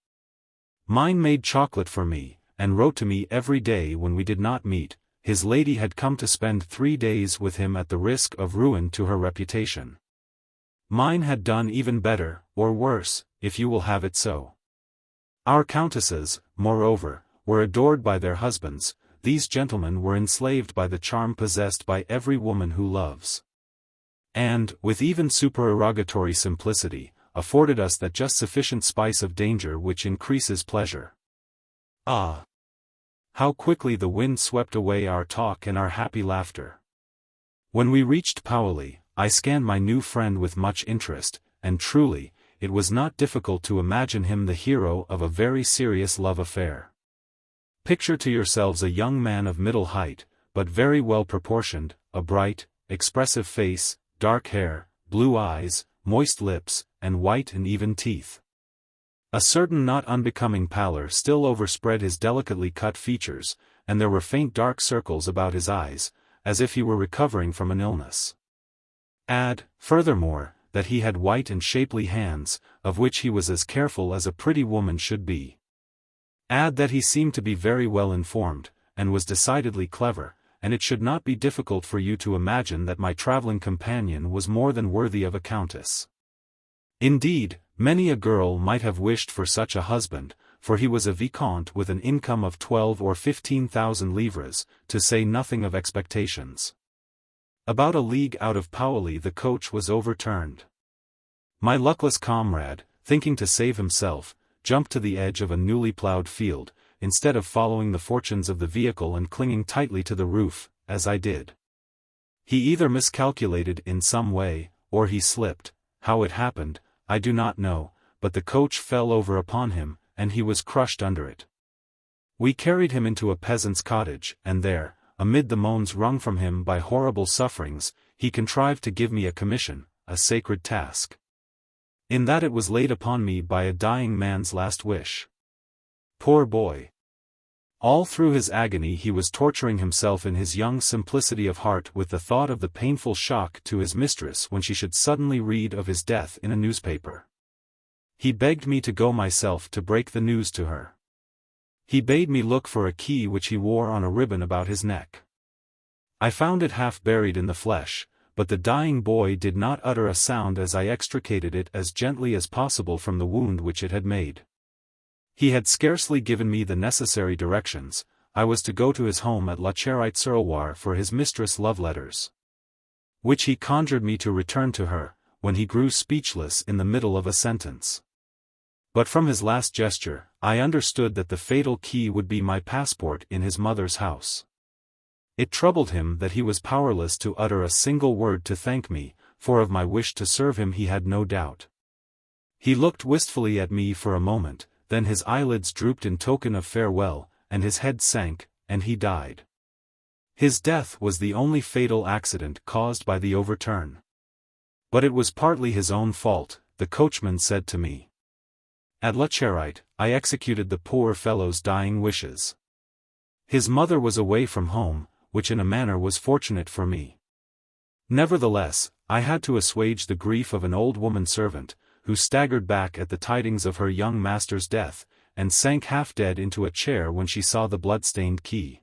S1: Mine made chocolate for me, and wrote to me every day when we did not meet. His lady had come to spend 3 days with him at the risk of ruin to her reputation. Mine had done even better, or worse, if you will have it so. Our countesses, moreover, were adored by their husbands. These gentlemen were enslaved by the charm possessed by every woman who loves. And, with even supererogatory simplicity, afforded us that just sufficient spice of danger which increases pleasure. Ah! How quickly the wind swept away our talk and our happy laughter. When we reached Paoli, I scanned my new friend with much interest, and truly, it was not difficult to imagine him the hero of a very serious love affair. Picture to yourselves a young man of middle height, but very well proportioned, a bright, expressive face, dark hair, blue eyes, moist lips, and white and even teeth. A certain not unbecoming pallor still overspread his delicately cut features, and there were faint dark circles about his eyes, as if he were recovering from an illness. Add, furthermore, that he had white and shapely hands, of which he was as careful as a pretty woman should be. Add that he seemed to be very well informed, and was decidedly clever, and it should not be difficult for you to imagine that my travelling companion was more than worthy of a countess. Indeed, many a girl might have wished for such a husband, for he was a vicomte with an income of 12 or 15,000 livres, to say nothing of expectations. About a league out of Paoli the coach was overturned. My luckless comrade, thinking to save himself, jumped to the edge of a newly ploughed field, instead of following the fortunes of the vehicle and clinging tightly to the roof, as I did. He either miscalculated in some way, or he slipped. How it happened, I do not know, but the coach fell over upon him, and he was crushed under it. We carried him into a peasant's cottage, and there, amid the moans wrung from him by horrible sufferings, he contrived to give me a commission, a sacred task. In that it was laid upon me by a dying man's last wish. Poor boy! All through his agony he was torturing himself in his young simplicity of heart with the thought of the painful shock to his mistress when she should suddenly read of his death in a newspaper. He begged me to go myself to break the news to her. He bade me look for a key which he wore on a ribbon about his neck. I found it half buried in the flesh, but the dying boy did not utter a sound as I extricated it as gently as possible from the wound which it had made. He had scarcely given me the necessary directions. I was to go to his home at La Chérite-sur-Loire for his mistress' love letters, which he conjured me to return to her, when he grew speechless in the middle of a sentence. But from his last gesture, I understood that the fatal key would be my passport in his mother's house. It troubled him that he was powerless to utter a single word to thank me, for of my wish to serve him he had no doubt. He looked wistfully at me for a moment, then his eyelids drooped in token of farewell, and his head sank, and he died. His death was the only fatal accident caused by the overturn. But it was partly his own fault, the coachman said to me. At La Chérite, I executed the poor fellow's dying wishes. His mother was away from home, which in a manner was fortunate for me. Nevertheless, I had to assuage the grief of an old woman servant, who staggered back at the tidings of her young master's death, and sank half dead into a chair when she saw the blood-stained key.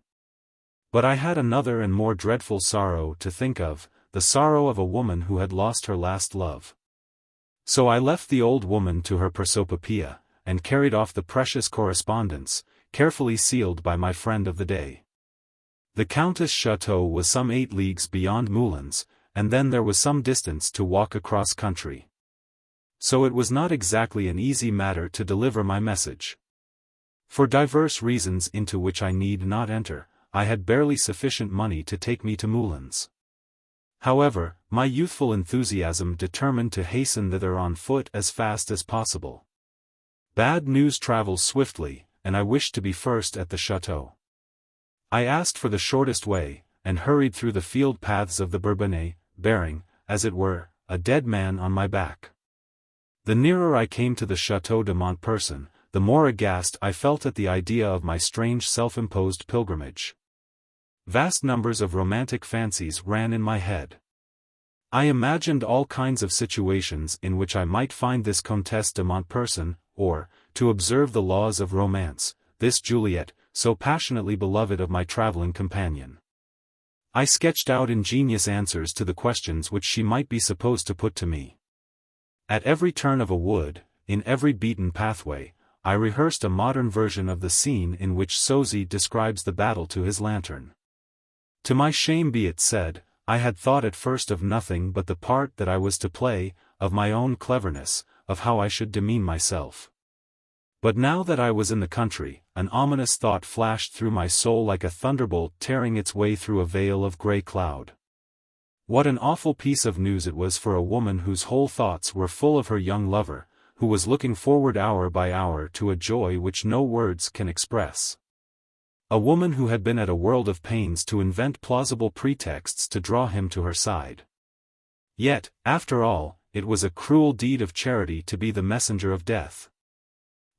S1: But I had another and more dreadful sorrow to think of, the sorrow of a woman who had lost her last love. So I left the old woman to her persopopoeia, and carried off the precious correspondence, carefully sealed by my friend of the day. The Countess' chateau was some 8 leagues beyond Moulins, and then there was some distance to walk across country. So it was not exactly an easy matter to deliver my message. For diverse reasons into which I need not enter, I had barely sufficient money to take me to Moulins. However, my youthful enthusiasm determined to hasten thither on foot as fast as possible. Bad news travels swiftly, and I wished to be first at the chateau. I asked for the shortest way, and hurried through the field paths of the Bourbonnais, bearing, as it were, a dead man on my back. The nearer I came to the Château de Montperson, the more aghast I felt at the idea of my strange self-imposed pilgrimage. Vast numbers of romantic fancies ran in my head. I imagined all kinds of situations in which I might find this Comtesse de Montperson, or, to observe the laws of romance, this Juliet, so passionately beloved of my traveling companion. I sketched out ingenious answers to the questions which she might be supposed to put to me. At every turn of a wood, in every beaten pathway, I rehearsed a modern version of the scene in which Sosie describes the battle to his lantern. To my shame be it said, I had thought at first of nothing but the part that I was to play, of my own cleverness, of how I should demean myself. But now that I was in the country, an ominous thought flashed through my soul like a thunderbolt tearing its way through a veil of grey cloud. What an awful piece of news it was for a woman whose whole thoughts were full of her young lover, who was looking forward hour by hour to a joy which no words can express. A woman who had been at a world of pains to invent plausible pretexts to draw him to her side. Yet, after all, it was a cruel deed of charity to be the messenger of death.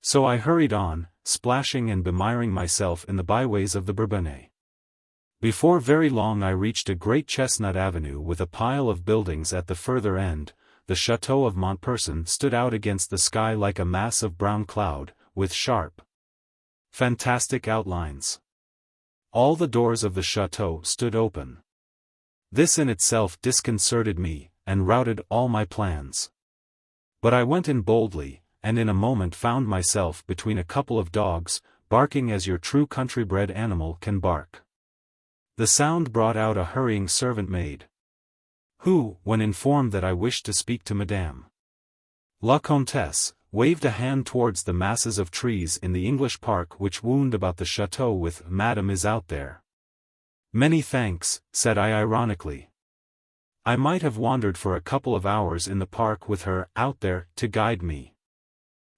S1: So I hurried on, splashing and bemiring myself in the byways of the Bourbonnais. Before very long I reached a great chestnut avenue with a pile of buildings at the further end. The Château of Montperson stood out against the sky like a mass of brown cloud, with sharp, fantastic outlines. All the doors of the château stood open. This in itself disconcerted me, and routed all my plans. But I went in boldly, and in a moment found myself between a couple of dogs, barking as your true country-bred animal can bark. The sound brought out a hurrying servant maid, who, when informed that I wished to speak to Madame La Comtesse, waved a hand towards the masses of trees in the English park which wound about the château with "Madame is out there." "Many thanks," said I ironically. I might have wandered for a couple of hours in the park with her out there to guide me.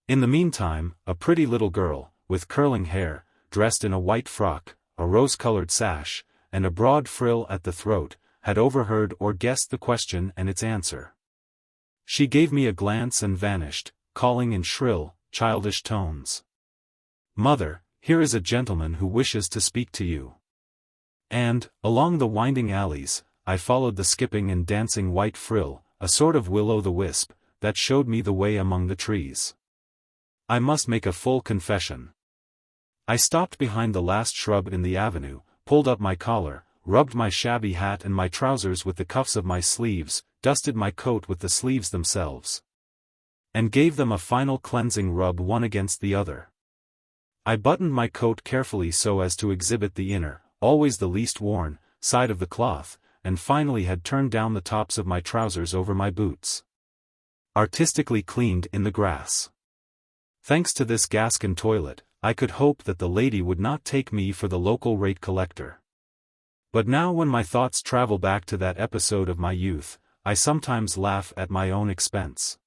S1: In the meantime, a pretty little girl, with curling hair, dressed in a white frock, a rose-colored sash, and a broad frill at the throat, had overheard or guessed the question and its answer. She gave me a glance and vanished, calling in shrill, childish tones, "Mother, here is a gentleman who wishes to speak to you. And, along the winding alleys, I followed the skipping and dancing white frill, a sort of will-o'-the-wisp, that showed me the way among the trees. I must make a full confession. I stopped behind the last shrub in the avenue, pulled up my collar, rubbed my shabby hat and my trousers with the cuffs of my sleeves, dusted my coat with the sleeves themselves, and gave them a final cleansing rub one against the other. I buttoned my coat carefully so as to exhibit the inner, always the least worn, side of the cloth, and finally had turned down the tops of my trousers over my boots, artistically cleaned in the grass. Thanks to this Gascon toilet, I could hope that the lady would not take me for the local rate collector. But now when my thoughts travel back to that episode of my youth, I sometimes laugh at my own expense.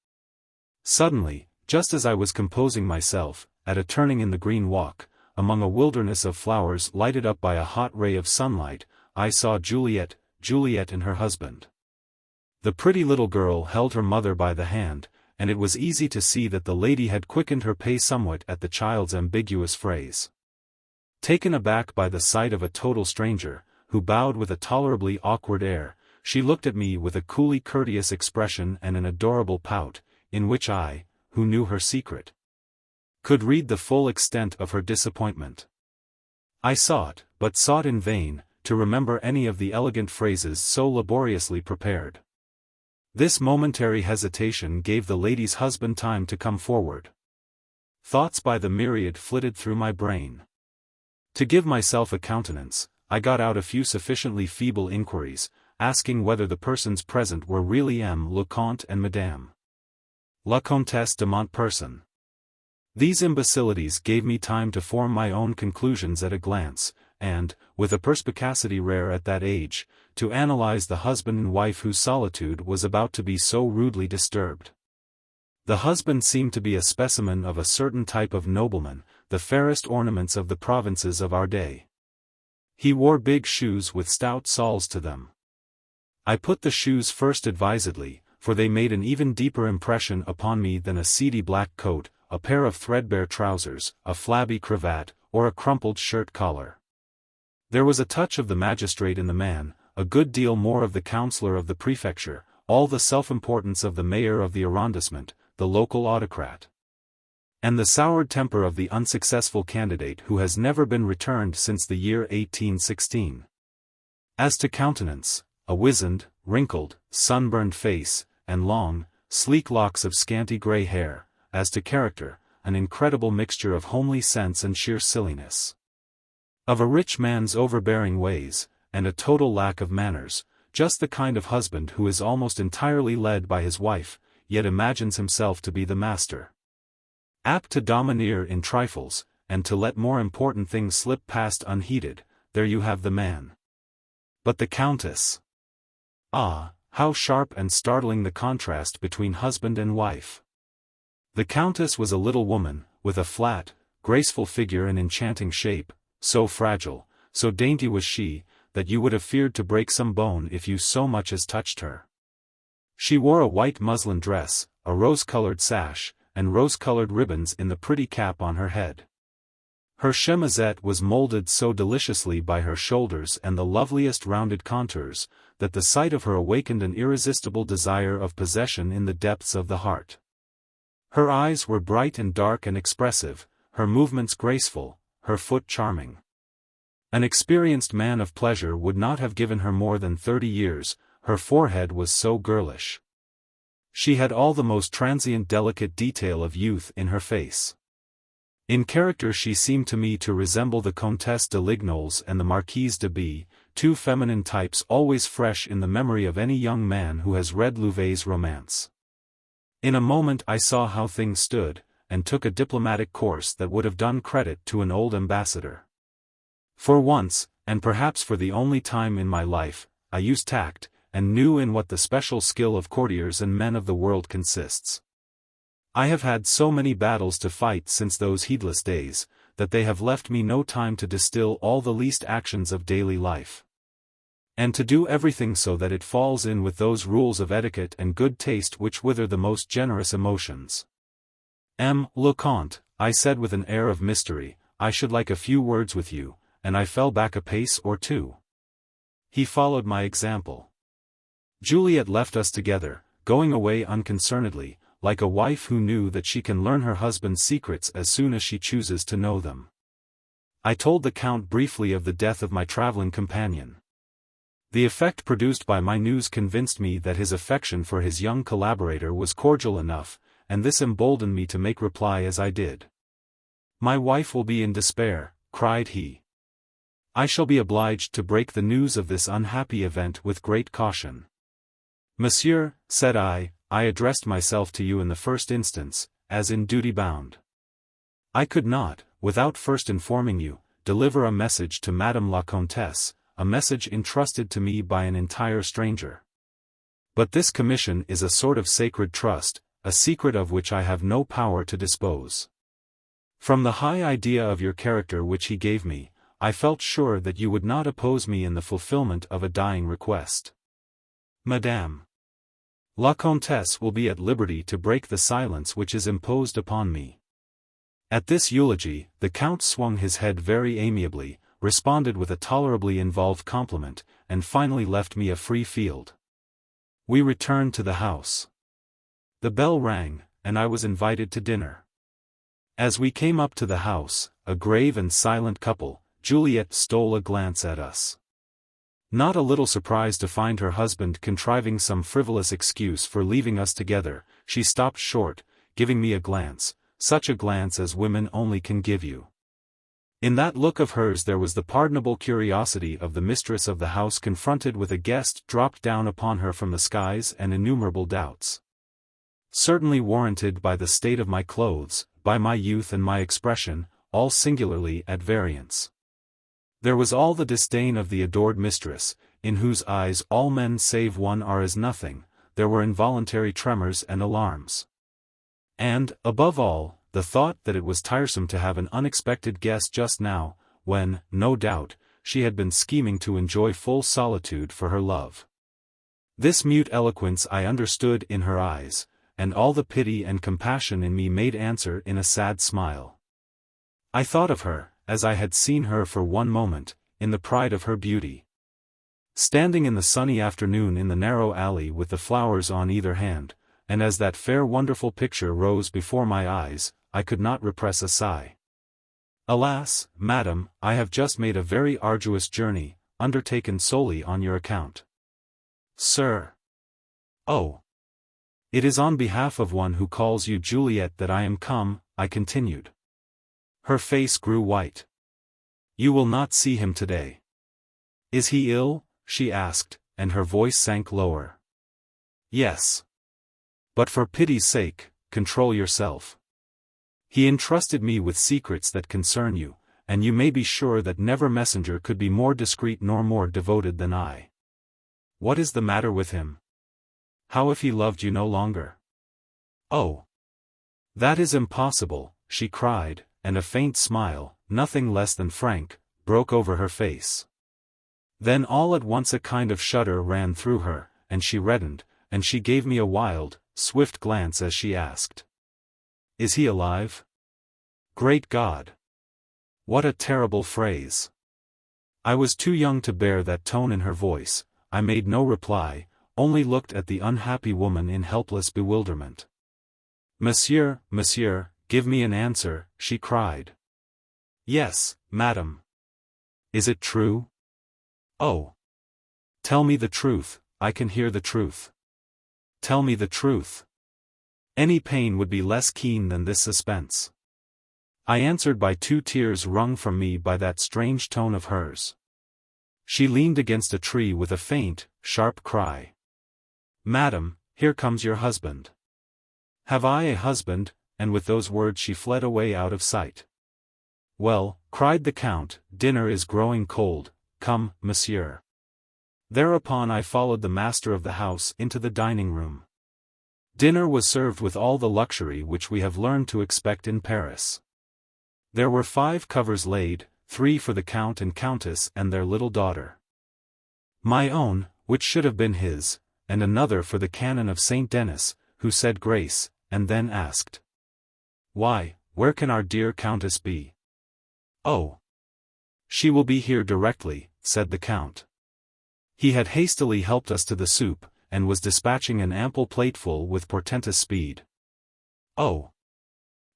S1: Suddenly, just as I was composing myself, at a turning in the green walk, among a wilderness of flowers lighted up by a hot ray of sunlight, I saw Juliet and her husband. The pretty little girl held her mother by the hand, and it was easy to see that the lady had quickened her pace somewhat at the child's ambiguous phrase. Taken aback by the sight of a total stranger, who bowed with a tolerably awkward air, she looked at me with a coolly courteous expression and an adorable pout, in which I, who knew her secret, could read the full extent of her disappointment. I sought, but sought in vain, to remember any of the elegant phrases so laboriously prepared. This momentary hesitation gave the lady's husband time to come forward. Thoughts by the myriad flitted through my brain. To give myself a countenance, I got out a few sufficiently feeble inquiries, asking whether the persons present were really M. le Comte and Madame la Comtesse de Montperson. These imbecilities gave me time to form my own conclusions at a glance, and, with a perspicacity rare at that age, to analyze the husband and wife whose solitude was about to be so rudely disturbed. The husband seemed to be a specimen of a certain type of nobleman, the fairest ornaments of the provinces of our day. He wore big shoes with stout soles to them. I put the shoes first advisedly, for they made an even deeper impression upon me than a seedy black coat, a pair of threadbare trousers, a flabby cravat, or a crumpled shirt collar. There was a touch of the magistrate in the man, a good deal more of the councillor of the prefecture, all the self-importance of the mayor of the arrondissement, the local autocrat, and the soured temper of the unsuccessful candidate who has never been returned since the year 1816. As to countenance, a wizened, wrinkled, sunburned face, and long, sleek locks of scanty grey hair; as to character, an incredible mixture of homely sense and sheer silliness, of a rich man's overbearing ways, and a total lack of manners, just the kind of husband who is almost entirely led by his wife, yet imagines himself to be the master. Apt to domineer in trifles, and to let more important things slip past unheeded, there you have the man. But the Countess! Ah, how sharp and startling the contrast between husband and wife! The Countess was a little woman, with a flat, graceful figure and enchanting shape, so fragile, so dainty was she, that you would have feared to break some bone if you so much as touched her. She wore a white muslin dress, a rose-colored sash, and rose-colored ribbons in the pretty cap on her head. Her chemisette was molded so deliciously by her shoulders and the loveliest rounded contours, that the sight of her awakened an irresistible desire of possession in the depths of the heart. Her eyes were bright and dark and expressive, her movements graceful, her foot charming. An experienced man of pleasure would not have given her more than 30 years, her forehead was so girlish. She had all the most transient delicate detail of youth in her face. In character she seemed to me to resemble the Comtesse de Lignoles and the Marquise de B, two feminine types always fresh in the memory of any young man who has read Louvet's romance. In a moment I saw how things stood, and took a diplomatic course that would have done credit to an old ambassador. For once, and perhaps for the only time in my life, I used tact, and knew in what the special skill of courtiers and men of the world consists. I have had so many battles to fight since those heedless days, that they have left me no time to distill all the least actions of daily life, and to do everything so that it falls in with those rules of etiquette and good taste which wither the most generous emotions. M. le Comte, I said with an air of mystery, I should like a few words with you," and I fell back a pace or two. He followed my example. Juliet left us together, going away unconcernedly, like a wife who knew that she can learn her husband's secrets as soon as she chooses to know them. I told the Count briefly of the death of my traveling companion. The effect produced by my news convinced me that his affection for his young collaborator was cordial enough, and this emboldened me to make reply as I did. "My wife will be in despair," cried he. "I shall be obliged to break the news of this unhappy event with great caution." "Monsieur," said I addressed myself to you in the first instance, as in duty bound. "I could not, without first informing you, deliver a message to Madame la Comtesse, a message entrusted to me by an entire stranger. But this commission is a sort of sacred trust, a secret of which I have no power to dispose. From the high idea of your character which he gave me, I felt sure that you would not oppose me in the fulfillment of a dying request. Madame la Comtesse will be at liberty to break the silence which is imposed upon me." At this eulogy, the Count swung his head very amiably, responded with a tolerably involved compliment, and finally left me a free field. We returned to the house. The bell rang, and I was invited to dinner. As we came up to the house, a grave and silent couple, Juliet stole a glance at us. Not a little surprised to find her husband contriving some frivolous excuse for leaving us together, she stopped short, giving me a glance, such a glance as women only can give you. In that look of hers there was the pardonable curiosity of the mistress of the house confronted with a guest dropped down upon her from the skies and innumerable doubts. Certainly warranted by the state of my clothes, by my youth and my expression, all singularly at variance. There was all the disdain of the adored mistress, in whose eyes all men save one are as nothing. There were involuntary tremors and alarms. And, above all, the thought that it was tiresome to have an unexpected guest just now, when, no doubt, she had been scheming to enjoy full solitude for her love. This mute eloquence I understood in her eyes, and all the pity and compassion in me made answer in a sad smile. I thought of her, as I had seen her for one moment, in the pride of her beauty. Standing in the sunny afternoon in the narrow alley with the flowers on either hand, and as that fair wonderful picture rose before my eyes, I could not repress a sigh. "Alas, madam, I have just made a very arduous journey, undertaken solely on your account." "Sir." "Oh. It is on behalf of one who calls you Juliet that I am come," I continued. Her face grew white. "You will not see him today." "Is he ill?" she asked, and her voice sank lower. "Yes. But for pity's sake, control yourself. He entrusted me with secrets that concern you, and you may be sure that never messenger could be more discreet nor more devoted than I." "What is the matter with him? How if he loved you no longer?" "Oh. That is impossible," she cried, and a faint smile, nothing less than frank, broke over her face. Then all at once a kind of shudder ran through her, and she reddened, and she gave me a wild, swift glance as she asked, "Is he alive? Great God! What a terrible phrase!" I was too young to bear that tone in her voice. I made no reply, only looked at the unhappy woman in helpless bewilderment. "Monsieur, monsieur, give me an answer," she cried. "Yes, madam." "Is it true?" "Oh. Tell me the truth, I can hear the truth. Tell me the truth. Any pain would be less keen than this suspense." I answered by 2 tears wrung from me by that strange tone of hers. She leaned against a tree with a faint, sharp cry. "Madam, here comes your husband." "Have I a husband?" and with those words she fled away out of sight. "Well," cried the Count, "dinner is growing cold, come, monsieur." Thereupon I followed the master of the house into the dining room. Dinner was served with all the luxury which we have learned to expect in Paris. There were 5 covers laid, 3 for the Count and Countess and their little daughter. My own, which should have been his, and another for the Canon of St. Denis, who said grace, and then asked, "Why, where can our dear Countess be?" "Oh. She will be here directly," said the Count. He had hastily helped us to the soup, and was dispatching an ample plateful with portentous speed. "Oh.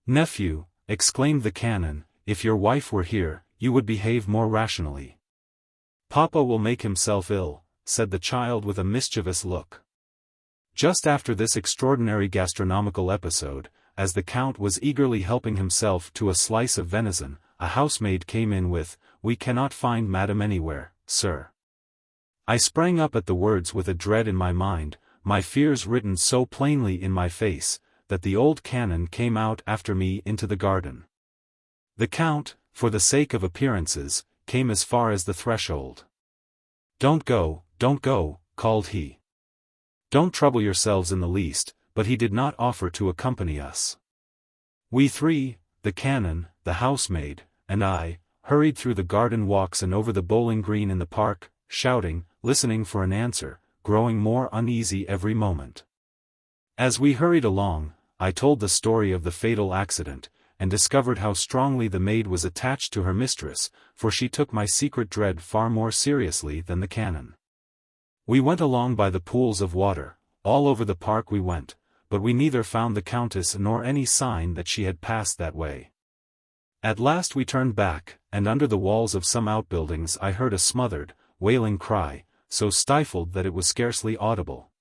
S1: Nephew," exclaimed the Canon, "if your wife were here, you would behave more rationally." "Papa will make himself ill," said the child with a mischievous look. Just after this extraordinary gastronomical episode, as the Count was eagerly helping himself to a slice of venison, a housemaid came in with, "We cannot find Madame anywhere, sir." I sprang up at the words with a dread in my mind, my fears written so plainly in my face, that the old Canon came out after me into the garden. The Count, for the sake of appearances, came as far as the threshold. Don't go," called he. "Don't trouble yourselves in the least," but he did not offer to accompany us. We three, the Canon, the housemaid, and I, hurried through the garden walks and over the bowling green in the park, shouting, listening for an answer, growing more uneasy every moment. As we hurried along, I told the story of the fatal accident, and discovered how strongly the maid was attached to her mistress, for she took my secret dread far more seriously than the Canon. We went along by the pools of water, all over the park we went, but we neither found the Countess nor any sign that she had passed that way. At last we turned back, and under the walls of some outbuildings I heard a smothered, wailing cry, so stifled that it was scarcely audible.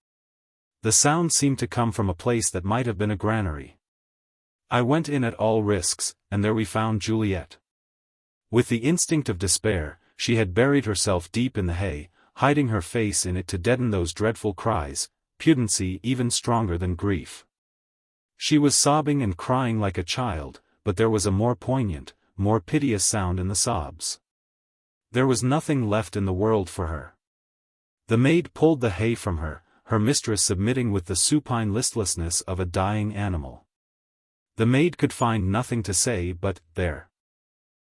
S1: The sound seemed to come from a place that might have been a granary. I went in at all risks, and there we found Juliet. With the instinct of despair, she had buried herself deep in the hay, hiding her face in it to deaden those dreadful cries, pudency even stronger than grief. She was sobbing and crying like a child, but there was a more poignant, more piteous sound in the sobs. There was nothing left in the world for her. The maid pulled the hay from her, her mistress submitting with the supine listlessness of a dying animal. The maid could find nothing to say but, "There.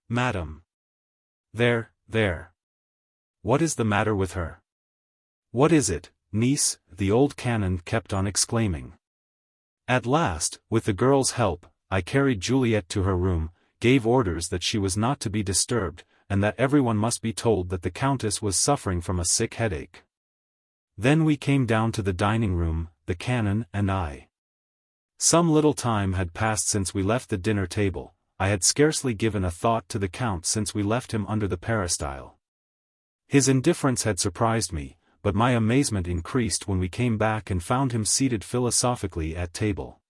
S1: Madam. There. What is the matter with her? What is it, niece?" the old Canon kept on exclaiming. At last, with the girl's help, I carried Juliet to her room, gave orders that she was not to be disturbed, and that everyone must be told that the Countess was suffering from a sick headache. Then we came down to the dining room, the Canon and I. Some little time had passed since we left the dinner table. I had scarcely given a thought to the Count since we left him under the peristyle. His indifference had surprised me, but my amazement increased when we came back and found him seated philosophically at table.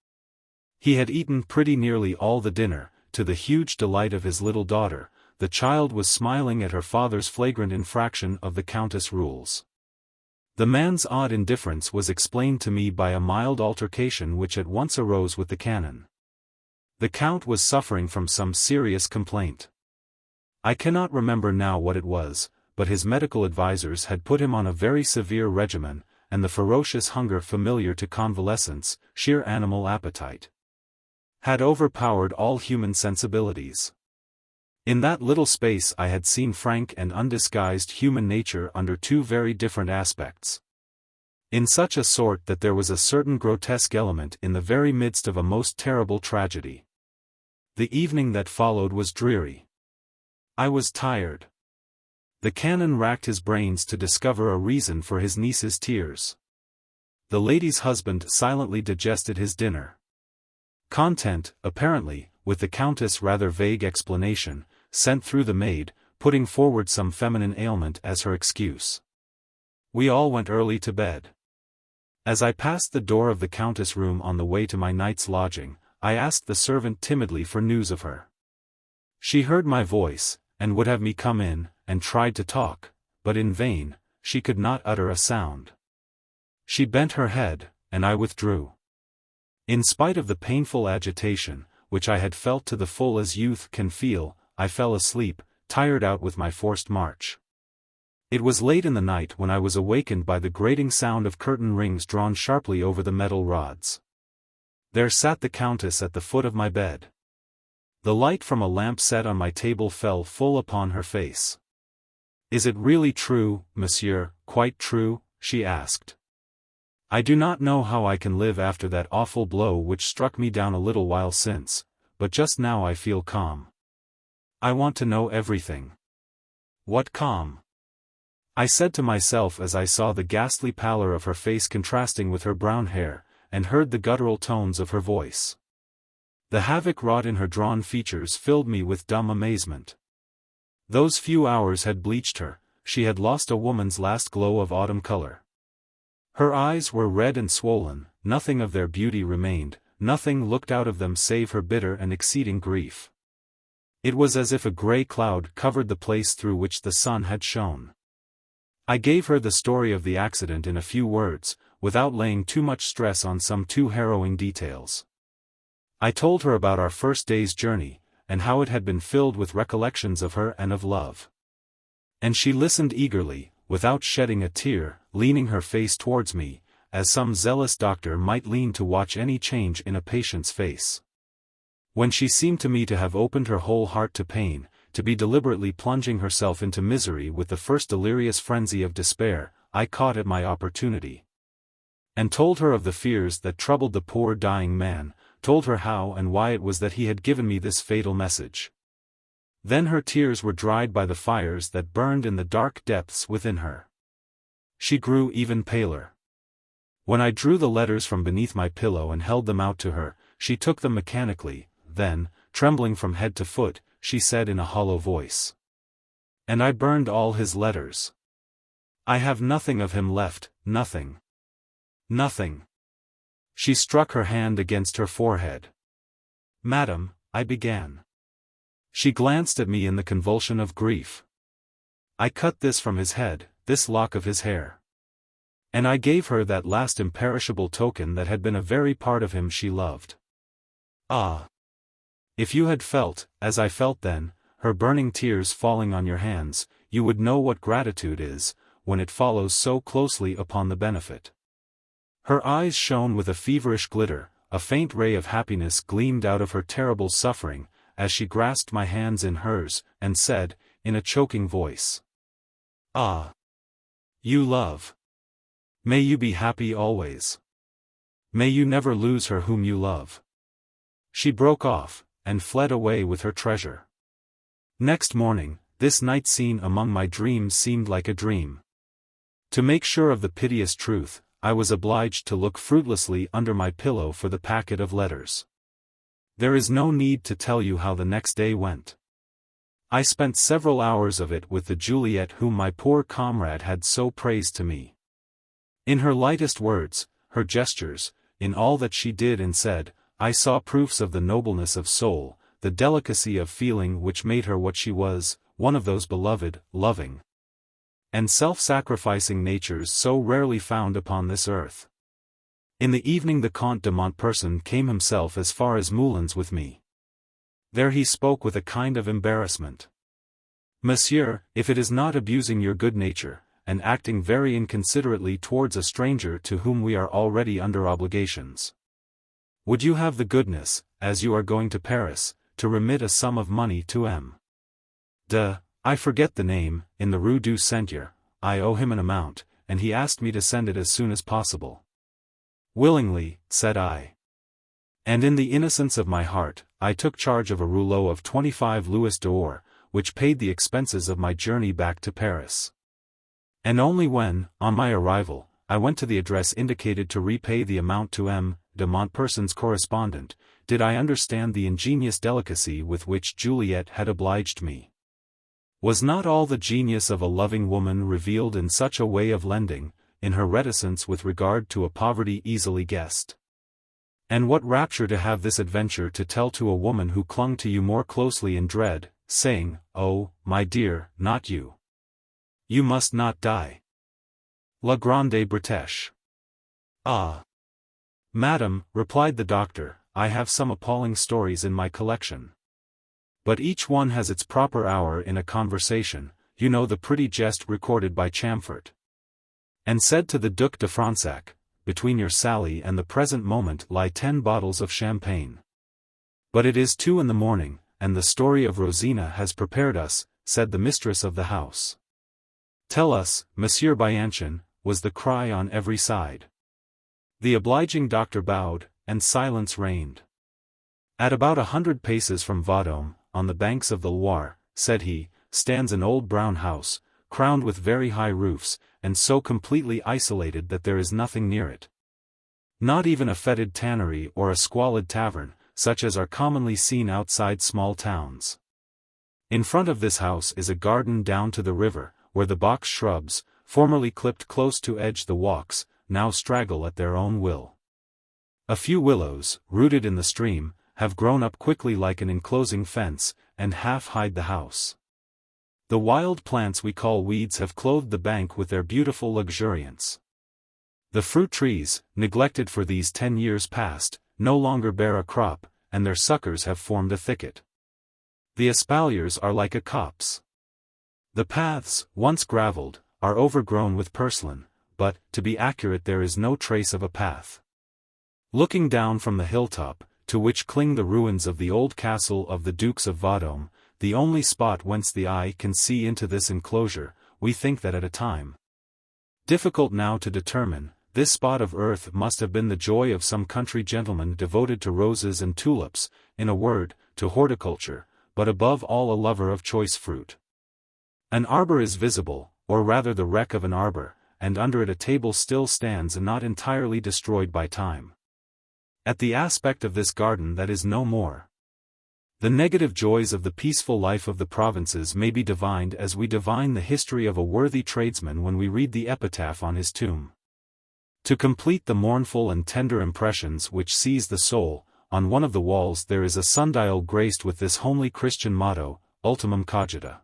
S1: He had eaten pretty nearly all the dinner, to the huge delight of his little daughter. The child was smiling at her father's flagrant infraction of the Countess' rules. The man's odd indifference was explained to me by a mild altercation which at once arose with the Canon. The Count was suffering from some serious complaint. I cannot remember now what it was, but his medical advisers had put him on a very severe regimen, and the ferocious hunger familiar to convalescents, sheer animal appetite, had overpowered all human sensibilities. In that little space I had seen frank and undisguised human nature under two very different aspects. In such a sort that there was a certain grotesque element in the very midst of a most terrible tragedy. The evening that followed was dreary. I was tired. The Canon racked his brains to discover a reason for his niece's tears. The lady's husband silently digested his dinner. Content, apparently, with the Countess' rather vague explanation, sent through the maid, putting forward some feminine ailment as her excuse. We all went early to bed. As I passed the door of the Countess' room on the way to my night's lodging, I asked the servant timidly for news of her. She heard my voice, and would have me come in, and tried to talk, but in vain. She could not utter a sound. She bent her head, and I withdrew. In spite of the painful agitation, which I had felt to the full as youth can feel, I fell asleep, tired out with my forced march. It was late in the night when I was awakened by the grating sound of curtain rings drawn sharply over the metal rods. There sat the Countess at the foot of my bed. The light from a lamp set on my table fell full upon her face. "Is it really true, monsieur, quite true?" she asked. "I do not know how I can live after that awful blow which struck me down a little while since, but just now I feel calm. I want to know everything. What calm? I said to myself as I saw the ghastly pallor of her face contrasting with her brown hair, and heard the guttural tones of her voice. The havoc wrought in her drawn features filled me with dumb amazement. Those few hours had bleached her, she had lost a woman's last glow of autumn color. Her eyes were red and swollen, nothing of their beauty remained, nothing looked out of them save her bitter and exceeding grief. It was as if a grey cloud covered the place through which the sun had shone. I gave her the story of the accident in a few words, without laying too much stress on some too harrowing details. I told her about our first day's journey, and how it had been filled with recollections of her and of love. And she listened eagerly, without shedding a tear, leaning her face towards me, as some zealous doctor might lean to watch any change in a patient's face. When she seemed to me to have opened her whole heart to pain, to be deliberately plunging herself into misery with the first delirious frenzy of despair, I caught at my opportunity, and told her of the fears that troubled the poor dying man, told her how and why it was that he had given me this fatal message. Then her tears were dried by the fires that burned in the dark depths within her. She grew even paler. When I drew the letters from beneath my pillow and held them out to her, she took them mechanically, then, trembling from head to foot, she said in a hollow voice, "And I burned all his letters. I have nothing of him left, nothing. Nothing." She struck her hand against her forehead. "Madam," I began. She glanced at me in the convulsion of grief. "I cut this from his head, this lock of his hair." And I gave her that last imperishable token that had been a very part of him she loved. Ah! If you had felt, as I felt then, her burning tears falling on your hands, you would know what gratitude is, when it follows so closely upon the benefit. Her eyes shone with a feverish glitter, a faint ray of happiness gleamed out of her terrible suffering, as she grasped my hands in hers, and said, in a choking voice, "Ah! You love. May you be happy always. May you never lose her whom you love." She broke off, and fled away with her treasure. Next morning, this night scene among my dreams seemed like a dream. To make sure of the piteous truth, I was obliged to look fruitlessly under my pillow for the packet of letters. There is no need to tell you how the next day went. I spent several hours of it with the Juliet whom my poor comrade had so praised to me. In her lightest words, her gestures, in all that she did and said, I saw proofs of the nobleness of soul, the delicacy of feeling which made her what she was, one of those beloved, loving, and self-sacrificing natures so rarely found upon this earth. In the evening the Comte de Montperson came himself as far as Moulins with me. There he spoke with a kind of embarrassment. "Monsieur, if it is not abusing your good nature, and acting very inconsiderately towards a stranger to whom we are already under obligations, would you have the goodness, as you are going to Paris, to remit a sum of money to M. de, I forget the name, in the Rue du Sentier. I owe him an amount, and he asked me to send it as soon as possible." "Willingly," said I. And in the innocence of my heart, I took charge of a rouleau of 25 louis d'or, which paid the expenses of my journey back to Paris. And only when, on my arrival, I went to the address indicated to repay the amount to M. de Montperson's correspondent, did I understand the ingenious delicacy with which Juliet had obliged me. Was not all the genius of a loving woman revealed in such a way of lending, in her reticence with regard to a poverty easily guessed? And what rapture to have this adventure to tell to a woman who clung to you more closely in dread, saying, "Oh, my dear, not you. You must not die." La Grande Bretêche. "Ah! Madam," replied the doctor, "I have some appalling stories in my collection. But each one has its proper hour in a conversation, you know the pretty jest recorded by Chamfort. And said to the Duc de Fronsac, between your sally and the present moment lie 10 bottles of champagne. But it is 2 in the morning, and the story of Rosina has prepared us," said the mistress of the house. "Tell us, Monsieur Bianchon," was the cry on every side. The obliging doctor bowed, and silence reigned. At about 100 paces from Vendôme, on the banks of the Loire," said he, "stands an old brown house, crowned with very high roofs, and so completely isolated that there is nothing near it. Not even a fetid tannery or a squalid tavern, such as are commonly seen outside small towns. In front of this house is a garden down to the river, where the box shrubs, formerly clipped close to edge the walks, now straggle at their own will. A few willows, rooted in the stream, have grown up quickly like an enclosing fence, and half hide the house. The wild plants we call weeds have clothed the bank with their beautiful luxuriance. The fruit trees, neglected for these 10 years past, no longer bear a crop, and their suckers have formed a thicket. The espaliers are like a copse. The paths, once gravelled, are overgrown with purslane, but, to be accurate, there is no trace of a path. Looking down from the hilltop, to which cling the ruins of the old castle of the Dukes of Vendôme, the only spot whence the eye can see into this enclosure, we think that at a time difficult now to determine, this spot of earth must have been the joy of some country gentleman devoted to roses and tulips, in a word, to horticulture, but above all a lover of choice fruit. An arbor is visible, or rather the wreck of an arbor, and under it a table still stands and not entirely destroyed by time. At the aspect of this garden that is no more. The negative joys of the peaceful life of the provinces may be divined as we divine the history of a worthy tradesman when we read the epitaph on his tomb. To complete the mournful and tender impressions which seize the soul, on one of the walls there is a sundial graced with this homely Christian motto, Ultimum cogita.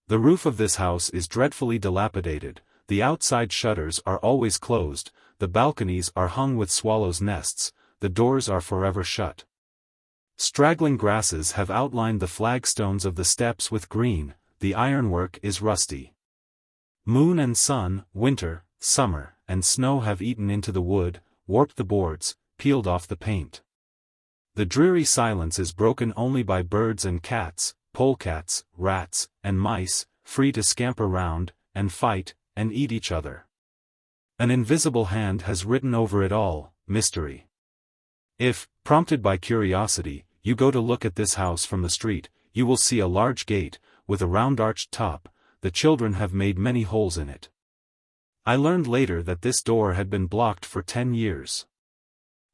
S1: The roof of this house is dreadfully dilapidated, the outside shutters are always closed, the balconies are hung with swallows' nests, the doors are forever shut. Straggling grasses have outlined the flagstones of the steps with green, the ironwork is rusty. Moon and sun, winter, summer, and snow have eaten into the wood, warped the boards, peeled off the paint. The dreary silence is broken only by birds and cats, polecats, rats, and mice, free to scamper round, and fight, and eat each other. An invisible hand has written over it all, mystery. If, prompted by curiosity, you go to look at this house from the street, you will see a large gate, with a round arched top. The children have made many holes in it. I learned later that this door had been blocked for 10 years.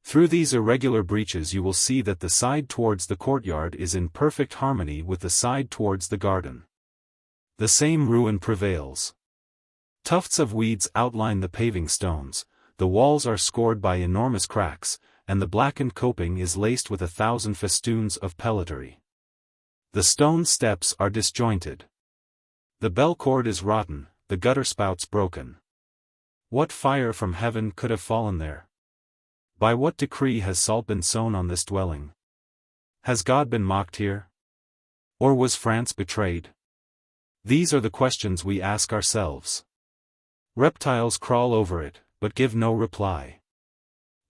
S1: Through these irregular breaches you will see that the side towards the courtyard is in perfect harmony with the side towards the garden. The same ruin prevails. Tufts of weeds outline the paving stones, the walls are scored by enormous cracks, and the blackened coping is laced with 1,000 festoons of pellitory. The stone steps are disjointed. The bell cord is rotten, the gutter spouts broken. What fire from heaven could have fallen there? By what decree has salt been sown on this dwelling? Has God been mocked here? Or was France betrayed? These are the questions we ask ourselves. Reptiles crawl over it, but give no reply.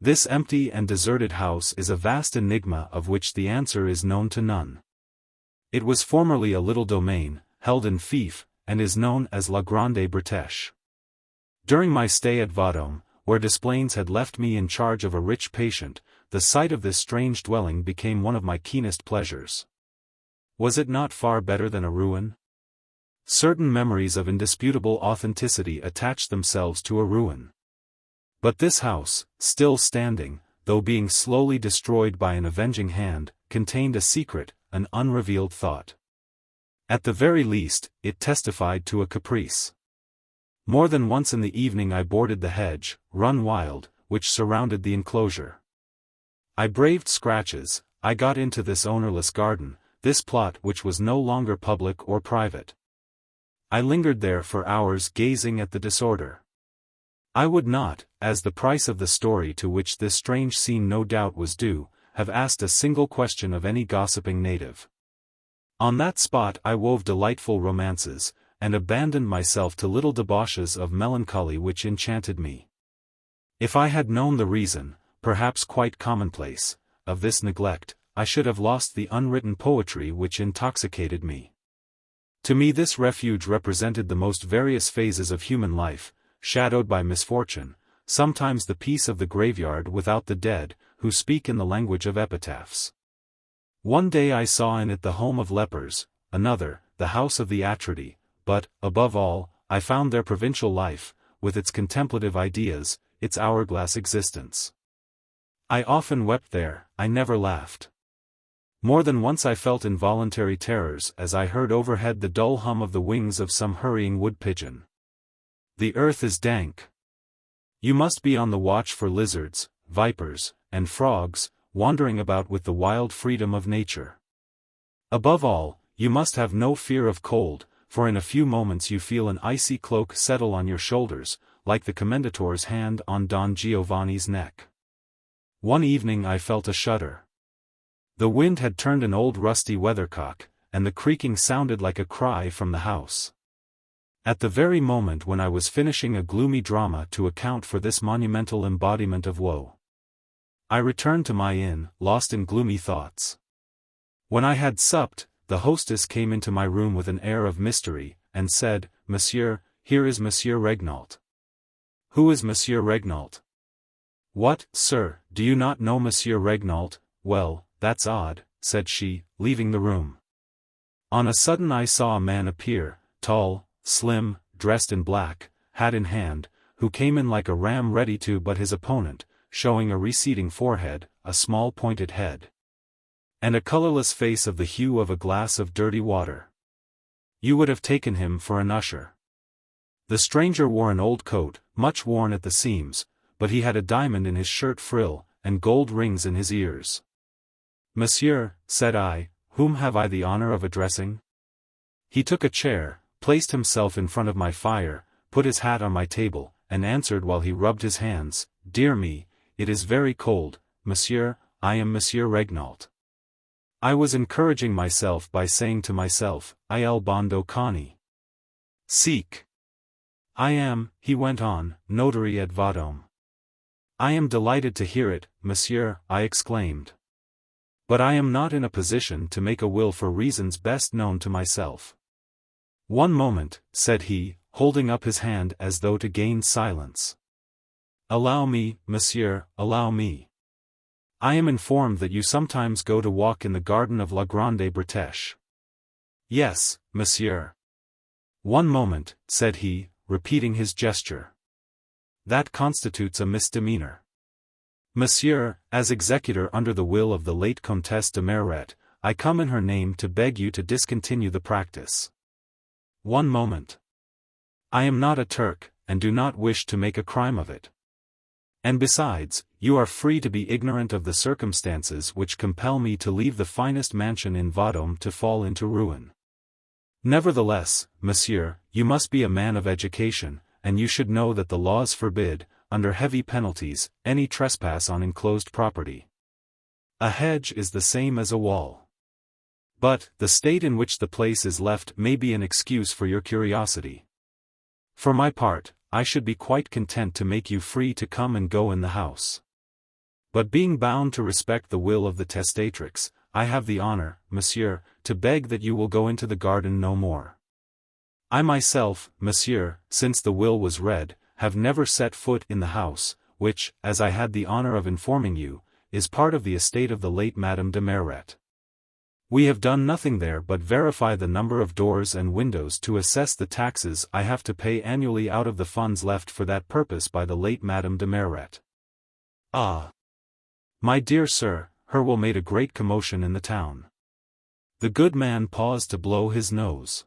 S1: This empty and deserted house is a vast enigma of which the answer is known to none. It was formerly a little domain, held in fief, and is known as La Grande Bretêche. During my stay at Vendôme, where Desplaines had left me in charge of a rich patient, the sight of this strange dwelling became one of my keenest pleasures. Was it not far better than a ruin? Certain memories of indisputable authenticity attach themselves to a ruin. But this house, still standing, though being slowly destroyed by an avenging hand, contained a secret, an unrevealed thought. At the very least, it testified to a caprice. More than once in the evening I boarded the hedge, run wild, which surrounded the enclosure. I braved scratches, I got into this ownerless garden, this plot which was no longer public or private. I lingered there for hours gazing at the disorder. I would not, as the price of the story to which this strange scene no doubt was due, have asked a single question of any gossiping native. On that spot I wove delightful romances, and abandoned myself to little debauches of melancholy which enchanted me. If I had known the reason, perhaps quite commonplace, of this neglect, I should have lost the unwritten poetry which intoxicated me. To me this refuge represented the most various phases of human life, shadowed by misfortune, sometimes the peace of the graveyard without the dead, who speak in the language of epitaphs. One day I saw in it the home of lepers, another, the house of the Atridae, but, above all, I found their provincial life, with its contemplative ideas, its hourglass existence. I often wept there, I never laughed. More than once I felt involuntary terrors as I heard overhead the dull hum of the wings of some hurrying wood-pigeon. The earth is dank. You must be on the watch for lizards, vipers, and frogs, wandering about with the wild freedom of nature. Above all, you must have no fear of cold, for in a few moments you feel an icy cloak settle on your shoulders, like the commendatore's hand on Don Giovanni's neck. One evening I felt a shudder. The wind had turned an old rusty weathercock, and the creaking sounded like a cry from the house. At the very moment when I was finishing a gloomy drama to account for this monumental embodiment of woe, I returned to my inn, lost in gloomy thoughts. When I had supped, the hostess came into my room with an air of mystery, and said, "Monsieur, here is Monsieur Regnault." "Who is Monsieur Regnault?" "What, sir, do you not know Monsieur Regnault? Well, that's odd," said she, leaving the room. On a sudden I saw a man appear, tall, slim, dressed in black, hat in hand, who came in like a ram ready to butt his opponent, showing a receding forehead, a small pointed head, and a colorless face of the hue of a glass of dirty water. You would have taken him for an usher. The stranger wore an old coat, much worn at the seams, but he had a diamond in his shirt frill, and gold rings in his ears. "Monsieur," said I, "whom have I the honor of addressing?" He took a chair, placed himself in front of my fire, put his hat on my table, and answered while he rubbed his hands, "Dear me, it is very cold, monsieur, I am Monsieur Regnault." I was encouraging myself by saying to myself, "Il bondo cani." "Seek." "I am," he went on, "notary at Vendôme." "I am delighted to hear it, monsieur," I exclaimed. "But I am not in a position to make a will for reasons best known to myself." "One moment," said he, holding up his hand as though to gain silence. "Allow me, monsieur, allow me. I am informed that you sometimes go to walk in the garden of La Grande Bretêche." "Yes, monsieur." "One moment," said he, repeating his gesture. "That constitutes a misdemeanor. Monsieur, as executor under the will of the late Comtesse de Meret, I come in her name to beg you to discontinue the practice." "One moment. I am not a Turk, and do not wish to make a crime of it. And besides, you are free to be ignorant of the circumstances which compel me to leave the finest mansion in Vendôme to fall into ruin. Nevertheless, monsieur, you must be a man of education, and you should know that the laws forbid, under heavy penalties, any trespass on enclosed property. A hedge is the same as a wall. But, the state in which the place is left may be an excuse for your curiosity. For my part, I should be quite content to make you free to come and go in the house. But being bound to respect the will of the testatrix, I have the honor, monsieur, to beg that you will go into the garden no more. I myself, monsieur, since the will was read, have never set foot in the house, which, as I had the honor of informing you, is part of the estate of the late Madame de Meret. We have done nothing there but verify the number of doors and windows to assess the taxes I have to pay annually out of the funds left for that purpose by the late Madame de Meret. Ah! My dear sir, her will made a great commotion in the town. The good man paused to blow his nose.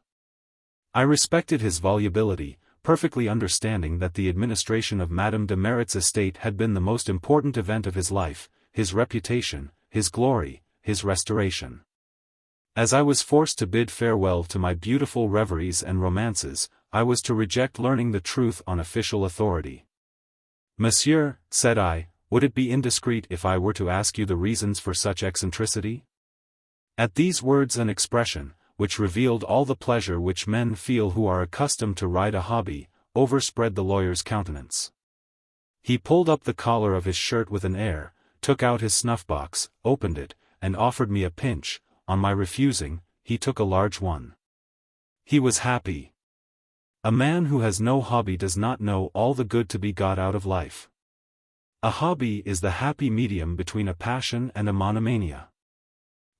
S1: I respected his volubility, perfectly understanding that the administration of Madame de Meret's estate had been the most important event of his life, his reputation, his glory, his restoration. As I was forced to bid farewell to my beautiful reveries and romances, I was to reject learning the truth on official authority. "Monsieur," said I, "would it be indiscreet if I were to ask you the reasons for such eccentricity?" At these words an expression, which revealed all the pleasure which men feel who are accustomed to ride a hobby, overspread the lawyer's countenance. He pulled up the collar of his shirt with an air, took out his snuff-box, opened it, and offered me a pinch. On my refusing, he took a large one. He was happy. A man who has no hobby does not know all the good to be got out of life. A hobby is the happy medium between a passion and a monomania.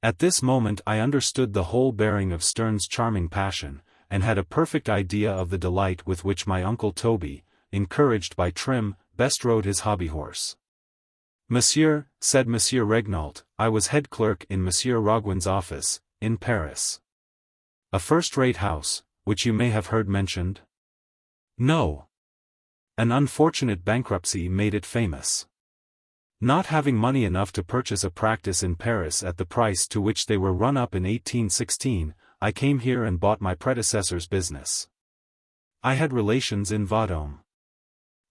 S1: At this moment I understood the whole bearing of Sterne's charming passion, and had a perfect idea of the delight with which my uncle Toby, encouraged by Trim, bestrode his hobby-horse. "Monsieur," said Monsieur Regnault, "I was head clerk in Monsieur Rogwin's office, in Paris. A first-rate house, which you may have heard mentioned?" "No. An unfortunate bankruptcy made it famous. Not having money enough to purchase a practice in Paris at the price to which they were run up in 1816, I came here and bought my predecessor's business. I had relations in Vendôme.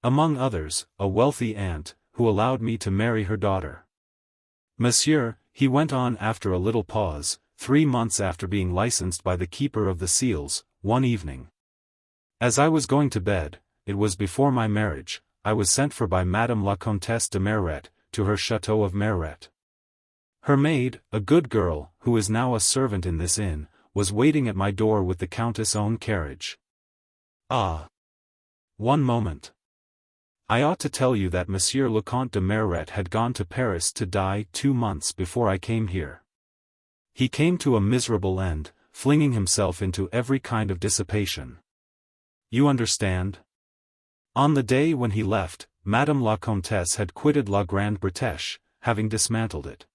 S1: Among others, a wealthy aunt, who allowed me to marry her daughter. Monsieur," he went on after a little pause, 3 months after being licensed by the Keeper of the Seals, one evening. As I was going to bed, it was before my marriage, I was sent for by Madame la Comtesse de Merret, to her château of Merret. Her maid, a good girl, who is now a servant in this inn, was waiting at my door with the Countess' own carriage. Ah! One moment. I ought to tell you that Monsieur le Comte de Merret had gone to Paris to die 2 months before I came here. He came to a miserable end, flinging himself into every kind of dissipation. You understand? On the day when he left, Madame la Comtesse had quitted la Grande Bretêche, having dismantled it.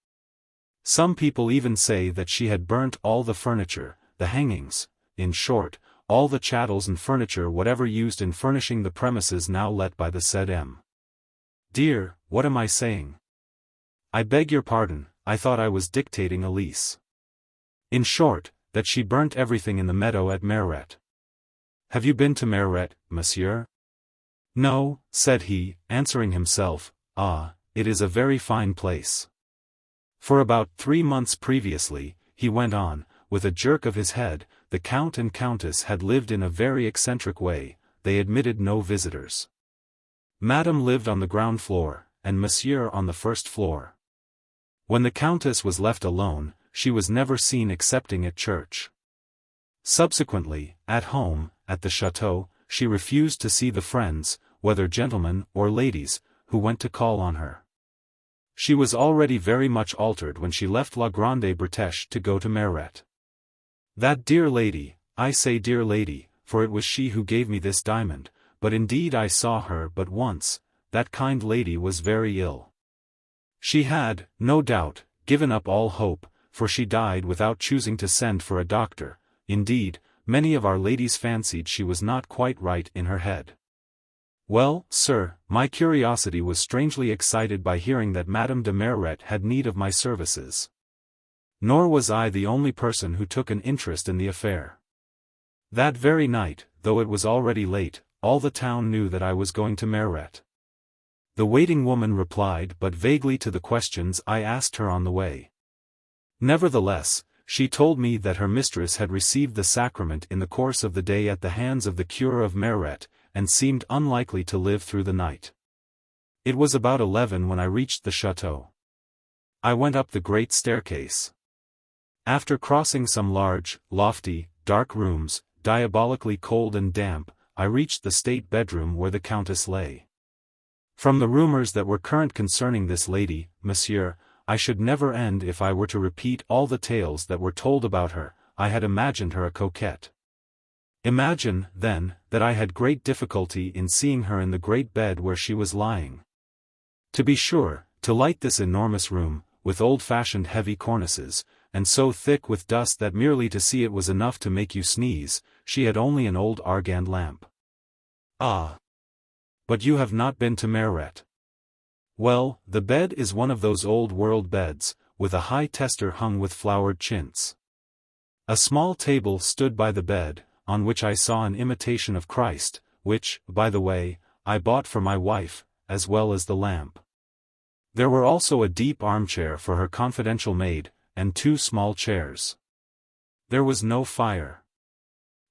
S1: Some people even say that she had burnt all the furniture, the hangings, in short, all the chattels and furniture whatever used in furnishing the premises now let by the said M. Dear, what am I saying? I beg your pardon, I thought I was dictating a lease. In short, that she burnt everything in the meadow at Merret. Have you been to Merret, monsieur? No, said he, answering himself, ah, it is a very fine place. For about 3 months previously, he went on, with a jerk of his head, the Count and Countess had lived in a very eccentric way, they admitted no visitors. Madame lived on the ground floor, and Monsieur on the first floor. When the Countess was left alone, she was never seen excepting at church. Subsequently, at home, at the château, she refused to see the friends, whether gentlemen or ladies, who went to call on her. She was already very much altered when she left la Grande Bretêche to go to Merret. That dear lady, I say dear lady, for it was she who gave me this diamond, but indeed I saw her but once, that kind lady was very ill. She had, no doubt, given up all hope, for she died without choosing to send for a doctor. Indeed, many of our ladies fancied she was not quite right in her head. Well, sir, my curiosity was strangely excited by hearing that Madame de Merret had need of my services. Nor was I the only person who took an interest in the affair. That very night, though it was already late, all the town knew that I was going to Merret. The waiting woman replied but vaguely to the questions I asked her on the way. Nevertheless, she told me that her mistress had received the sacrament in the course of the day at the hands of the cure of Merret, and seemed unlikely to live through the night. It was about 11 when I reached the château. I went up the great staircase. After crossing some large, lofty, dark rooms, diabolically cold and damp, I reached the state bedroom where the Countess lay. From the rumors that were current concerning this lady, monsieur, I should never end if I were to repeat all the tales that were told about her. I had imagined her a coquette. Imagine, then, that I had great difficulty in seeing her in the great bed where she was lying. To be sure, to light this enormous room, with old-fashioned heavy cornices, and so thick with dust that merely to see it was enough to make you sneeze, she had only an old argand lamp. Ah! But you have not been to Merret. Well, the bed is one of those old-world beds, with a high tester hung with flowered chintz. A small table stood by the bed, on which I saw an imitation of Christ, which, by the way, I bought for my wife, as well as the lamp. There were also a deep armchair for her confidential maid, and 2 small chairs. There was no fire.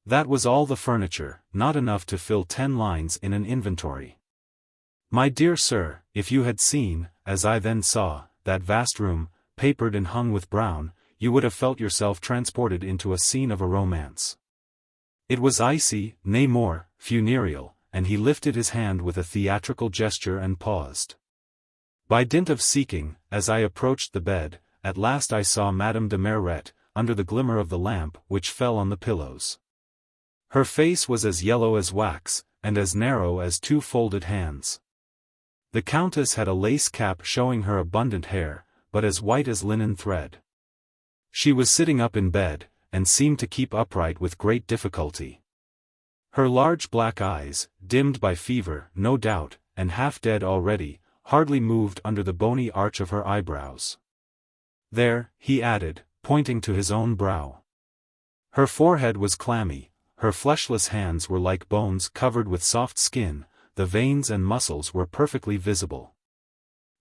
S1: That was all the furniture, not enough to fill 10 lines in an inventory. My dear sir, if you had seen, as I then saw, that vast room, papered and hung with brown, you would have felt yourself transported into a scene of a romance. It was icy, nay more, funereal, and he lifted his hand with a theatrical gesture and paused. By dint of seeking, as I approached the bed, at last I saw Madame de Merret, under the glimmer of the lamp which fell on the pillows. Her face was as yellow as wax, and as narrow as two folded hands. The Countess had a lace cap showing her abundant hair, but as white as linen thread. She was sitting up in bed, and seemed to keep upright with great difficulty. Her large black eyes, dimmed by fever, no doubt, and half dead already, hardly moved under the bony arch of her eyebrows. There, he added, pointing to his own brow. Her forehead was clammy, her fleshless hands were like bones covered with soft skin, the veins and muscles were perfectly visible.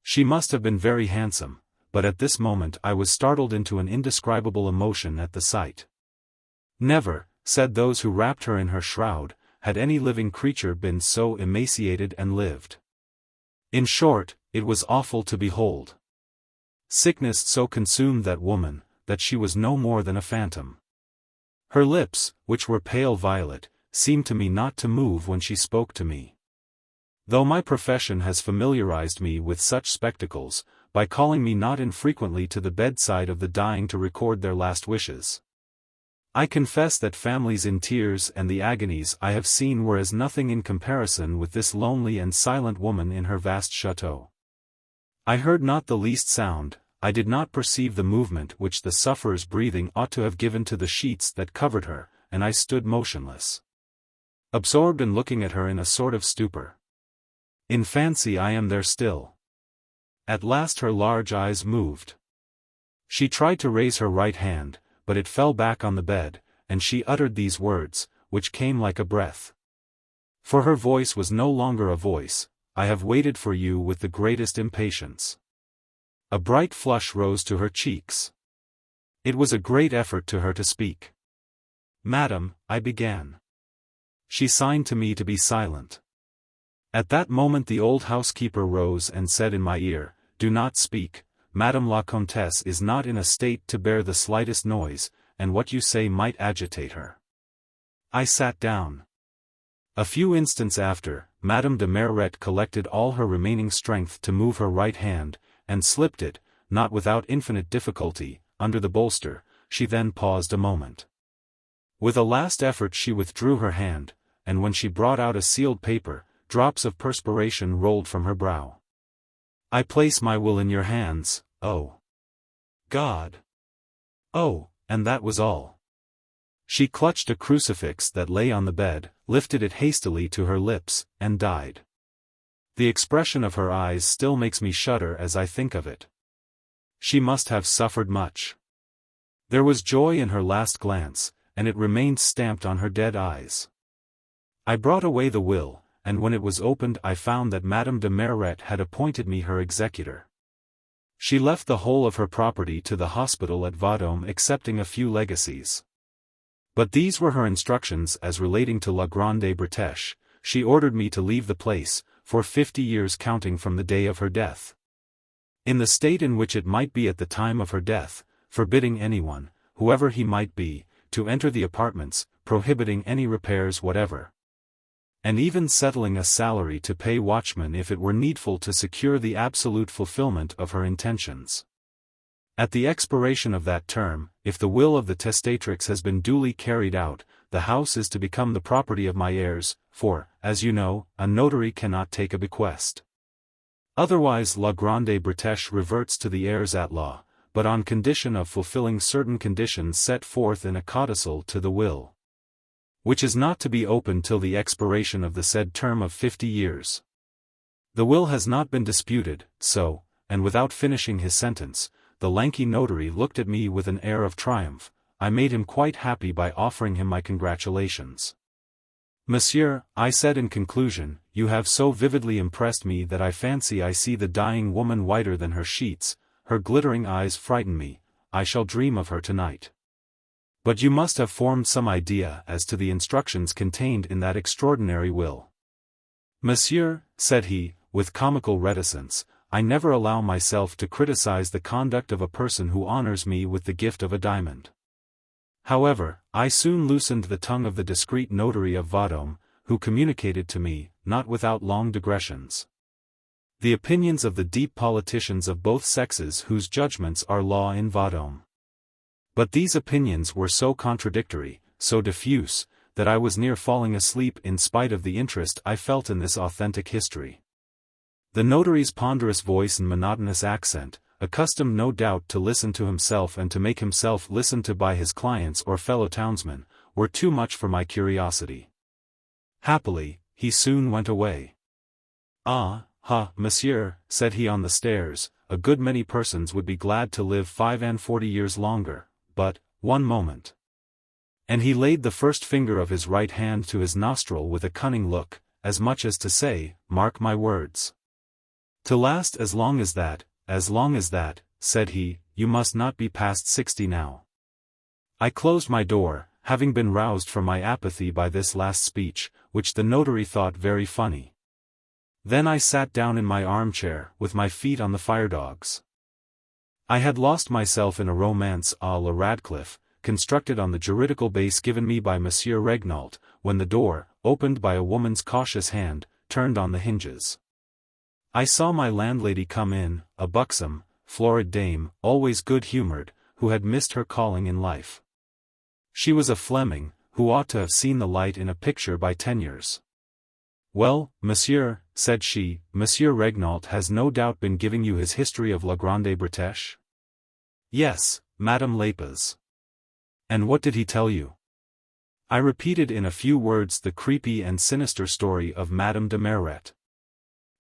S1: She must have been very handsome, but at this moment I was startled into an indescribable emotion at the sight. Never, said those who wrapped her in her shroud, had any living creature been so emaciated and lived. In short, it was awful to behold. Sickness so consumed that woman, that she was no more than a phantom. Her lips, which were pale violet, seemed to me not to move when she spoke to me. Though my profession has familiarized me with such spectacles, by calling me not infrequently to the bedside of the dying to record their last wishes, I confess that families in tears and the agonies I have seen were as nothing in comparison with this lonely and silent woman in her vast chateau. I heard not the least sound, I did not perceive the movement which the sufferer's breathing ought to have given to the sheets that covered her, and I stood motionless, absorbed and looking at her in a sort of stupor. In fancy I am there still. At last her large eyes moved. She tried to raise her right hand, but it fell back on the bed, and she uttered these words, which came like a breath. For her voice was no longer a voice, I have waited for you with the greatest impatience. A bright flush rose to her cheeks. It was a great effort to her to speak. Madam, I began. She signed to me to be silent. At that moment the old housekeeper rose and said in my ear, Do not speak, Madame la Comtesse is not in a state to bear the slightest noise, and what you say might agitate her. I sat down. A few instants after, Madame de Merret collected all her remaining strength to move her right hand, and slipped it, not without infinite difficulty, under the bolster. She then paused a moment. With a last effort she withdrew her hand, and when she brought out a sealed paper, drops of perspiration rolled from her brow. I place my will in your hands, oh God! Oh, and that was all. She clutched a crucifix that lay on the bed, lifted it hastily to her lips, and died. The expression of her eyes still makes me shudder as I think of it. She must have suffered much. There was joy in her last glance, and it remained stamped on her dead eyes. I brought away the will, and when it was opened I found that Madame de Merret had appointed me her executor. She left the whole of her property to the hospital at Vendôme excepting a few legacies. But these were her instructions as relating to la Grande Bretêche. She ordered me to leave the place, for 50 years counting from the day of her death. In the state in which it might be at the time of her death, forbidding anyone, whoever he might be, to enter the apartments, prohibiting any repairs whatever, and even settling a salary to pay watchmen if it were needful to secure the absolute fulfillment of her intentions. At the expiration of that term, if the will of the testatrix has been duly carried out, the house is to become the property of my heirs, for, as you know, a notary cannot take a bequest. Otherwise la Grande Bretêche reverts to the heirs at law, but on condition of fulfilling certain conditions set forth in a codicil to the will, which is not to be opened till the expiration of the said term of 50 years. The will has not been disputed, so, and without finishing his sentence, the lanky notary looked at me with an air of triumph. I made him quite happy by offering him my congratulations. Monsieur, I said in conclusion, you have so vividly impressed me that I fancy I see the dying woman whiter than her sheets, her glittering eyes frighten me, I shall dream of her tonight. But you must have formed some idea as to the instructions contained in that extraordinary will. Monsieur, said he, with comical reticence, I never allow myself to criticize the conduct of a person who honors me with the gift of a diamond. However, I soon loosened the tongue of the discreet notary of Vendôme, who communicated to me, not without long digressions, The opinions of the deep politicians of both sexes whose judgments are law in vodome. But these opinions were so contradictory, so diffuse, that I was near falling asleep in spite of the interest I felt in this authentic history. The notary's ponderous voice and monotonous accent, accustomed no doubt to listen to himself and to make himself listened to by his clients or fellow townsmen, were too much for my curiosity. Happily, he soon went away. "Ah, monsieur," said he on the stairs, "a good many persons would be glad to live 45 years longer, but, one moment." And he laid the first finger of his right hand to his nostril with a cunning look, as much as to say, "Mark my words. To last as long as that, said he, "you must not be past 60 now." I closed my door, having been roused from my apathy by this last speech, which the notary thought very funny. Then I sat down in my armchair, with my feet on the firedogs. I had lost myself in a romance à la Radcliffe, constructed on the juridical base given me by Monsieur Regnault, when the door, opened by a woman's cautious hand, turned on the hinges. I saw my landlady come in, a buxom, florid dame, always good-humored, who had missed her calling in life. She was a Fleming, who ought to have seen the light in a picture by Teniers. "Well, monsieur," said she, "Monsieur Regnault has no doubt been giving you his history of La Grande Bretêche?" "Yes, Madame Lapez." "And what did he tell you?" I repeated in a few words the creepy and sinister story of Madame de Merret.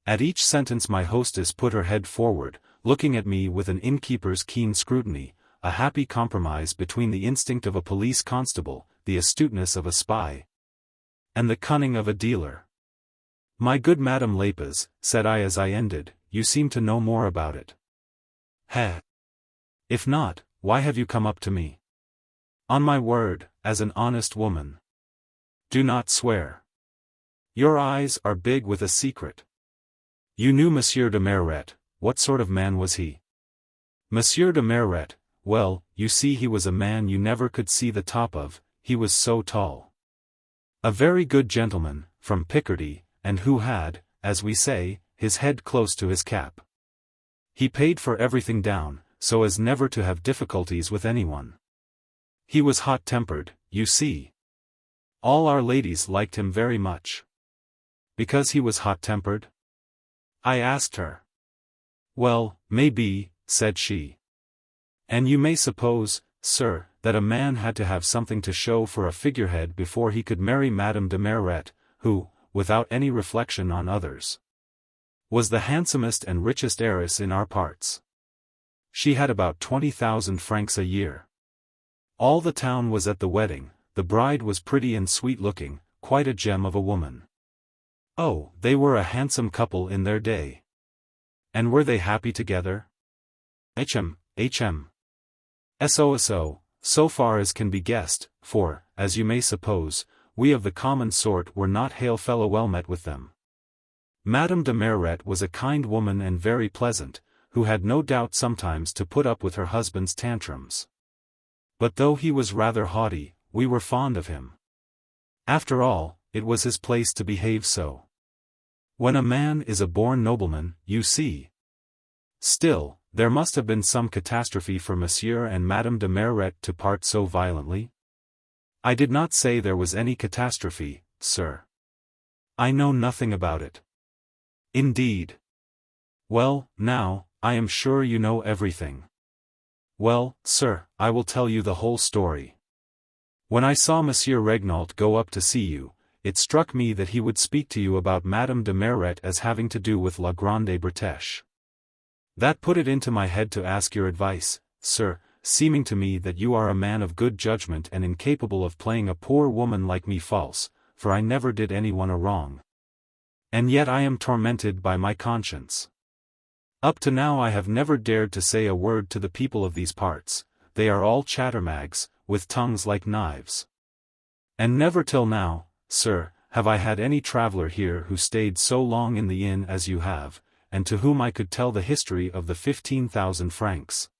S1: At each sentence my hostess put her head forward, looking at me with an innkeeper's keen scrutiny, a happy compromise between the instinct of a police constable, the astuteness of a spy, and the cunning of a dealer. "My good Madame Lapez," said I as I ended, "you seem to know more about it." "Heh! If not, why have you come up to me?" "On my word, as an honest woman." "Do not swear. Your eyes are big with a secret. You knew Monsieur de Merret. What sort of man was he?" "Monsieur de Merret, well, you see he was a man you never could see the top of, he was so tall. A very good gentleman, from Picardy, and who had, as we say, his head close to his cap. He paid for everything down, so as never to have difficulties with anyone. He was hot-tempered, you see. All our ladies liked him very much." "Because he was hot-tempered?" I asked her. "Well, maybe," said she. "And you may suppose, sir, that a man had to have something to show for a figurehead before he could marry Madame de Merret, who, without any reflection on others, was the handsomest and richest heiress in our parts. She had about 20,000 francs a year. All the town was at the wedding, the bride was pretty and sweet-looking, quite a gem of a woman. Oh, they were a handsome couple in their day. And were they happy together? So far as can be guessed, for, as you may suppose, we of the common sort were not hail-fellow-well met with them. Madame de Merret was a kind woman and very pleasant, who had no doubt sometimes to put up with her husband's tantrums. But though he was rather haughty, we were fond of him. After all, it was his place to behave so. When a man is a born nobleman, you see. Still, there must have been some catastrophe for Monsieur and Madame de Merret to part so violently? I did not say there was any catastrophe, sir. I know nothing about it. Indeed. Well, now, I am sure you know everything. Well, sir, I will tell you the whole story. When I saw Monsieur Regnault go up to see you, it struck me that he would speak to you about Madame de Merret as having to do with La Grande Bretêche. That put it into my head to ask your advice, sir, seeming to me that you are a man of good judgment and incapable of playing a poor woman like me false, for I never did anyone a wrong. And yet I am tormented by my conscience. Up to now I have never dared to say a word to the people of these parts, they are all chattermags, with tongues like knives. And never till now, sir, have I had any traveller here who stayed so long in the inn as you have, and to whom I could tell the history of the 15,000 francs.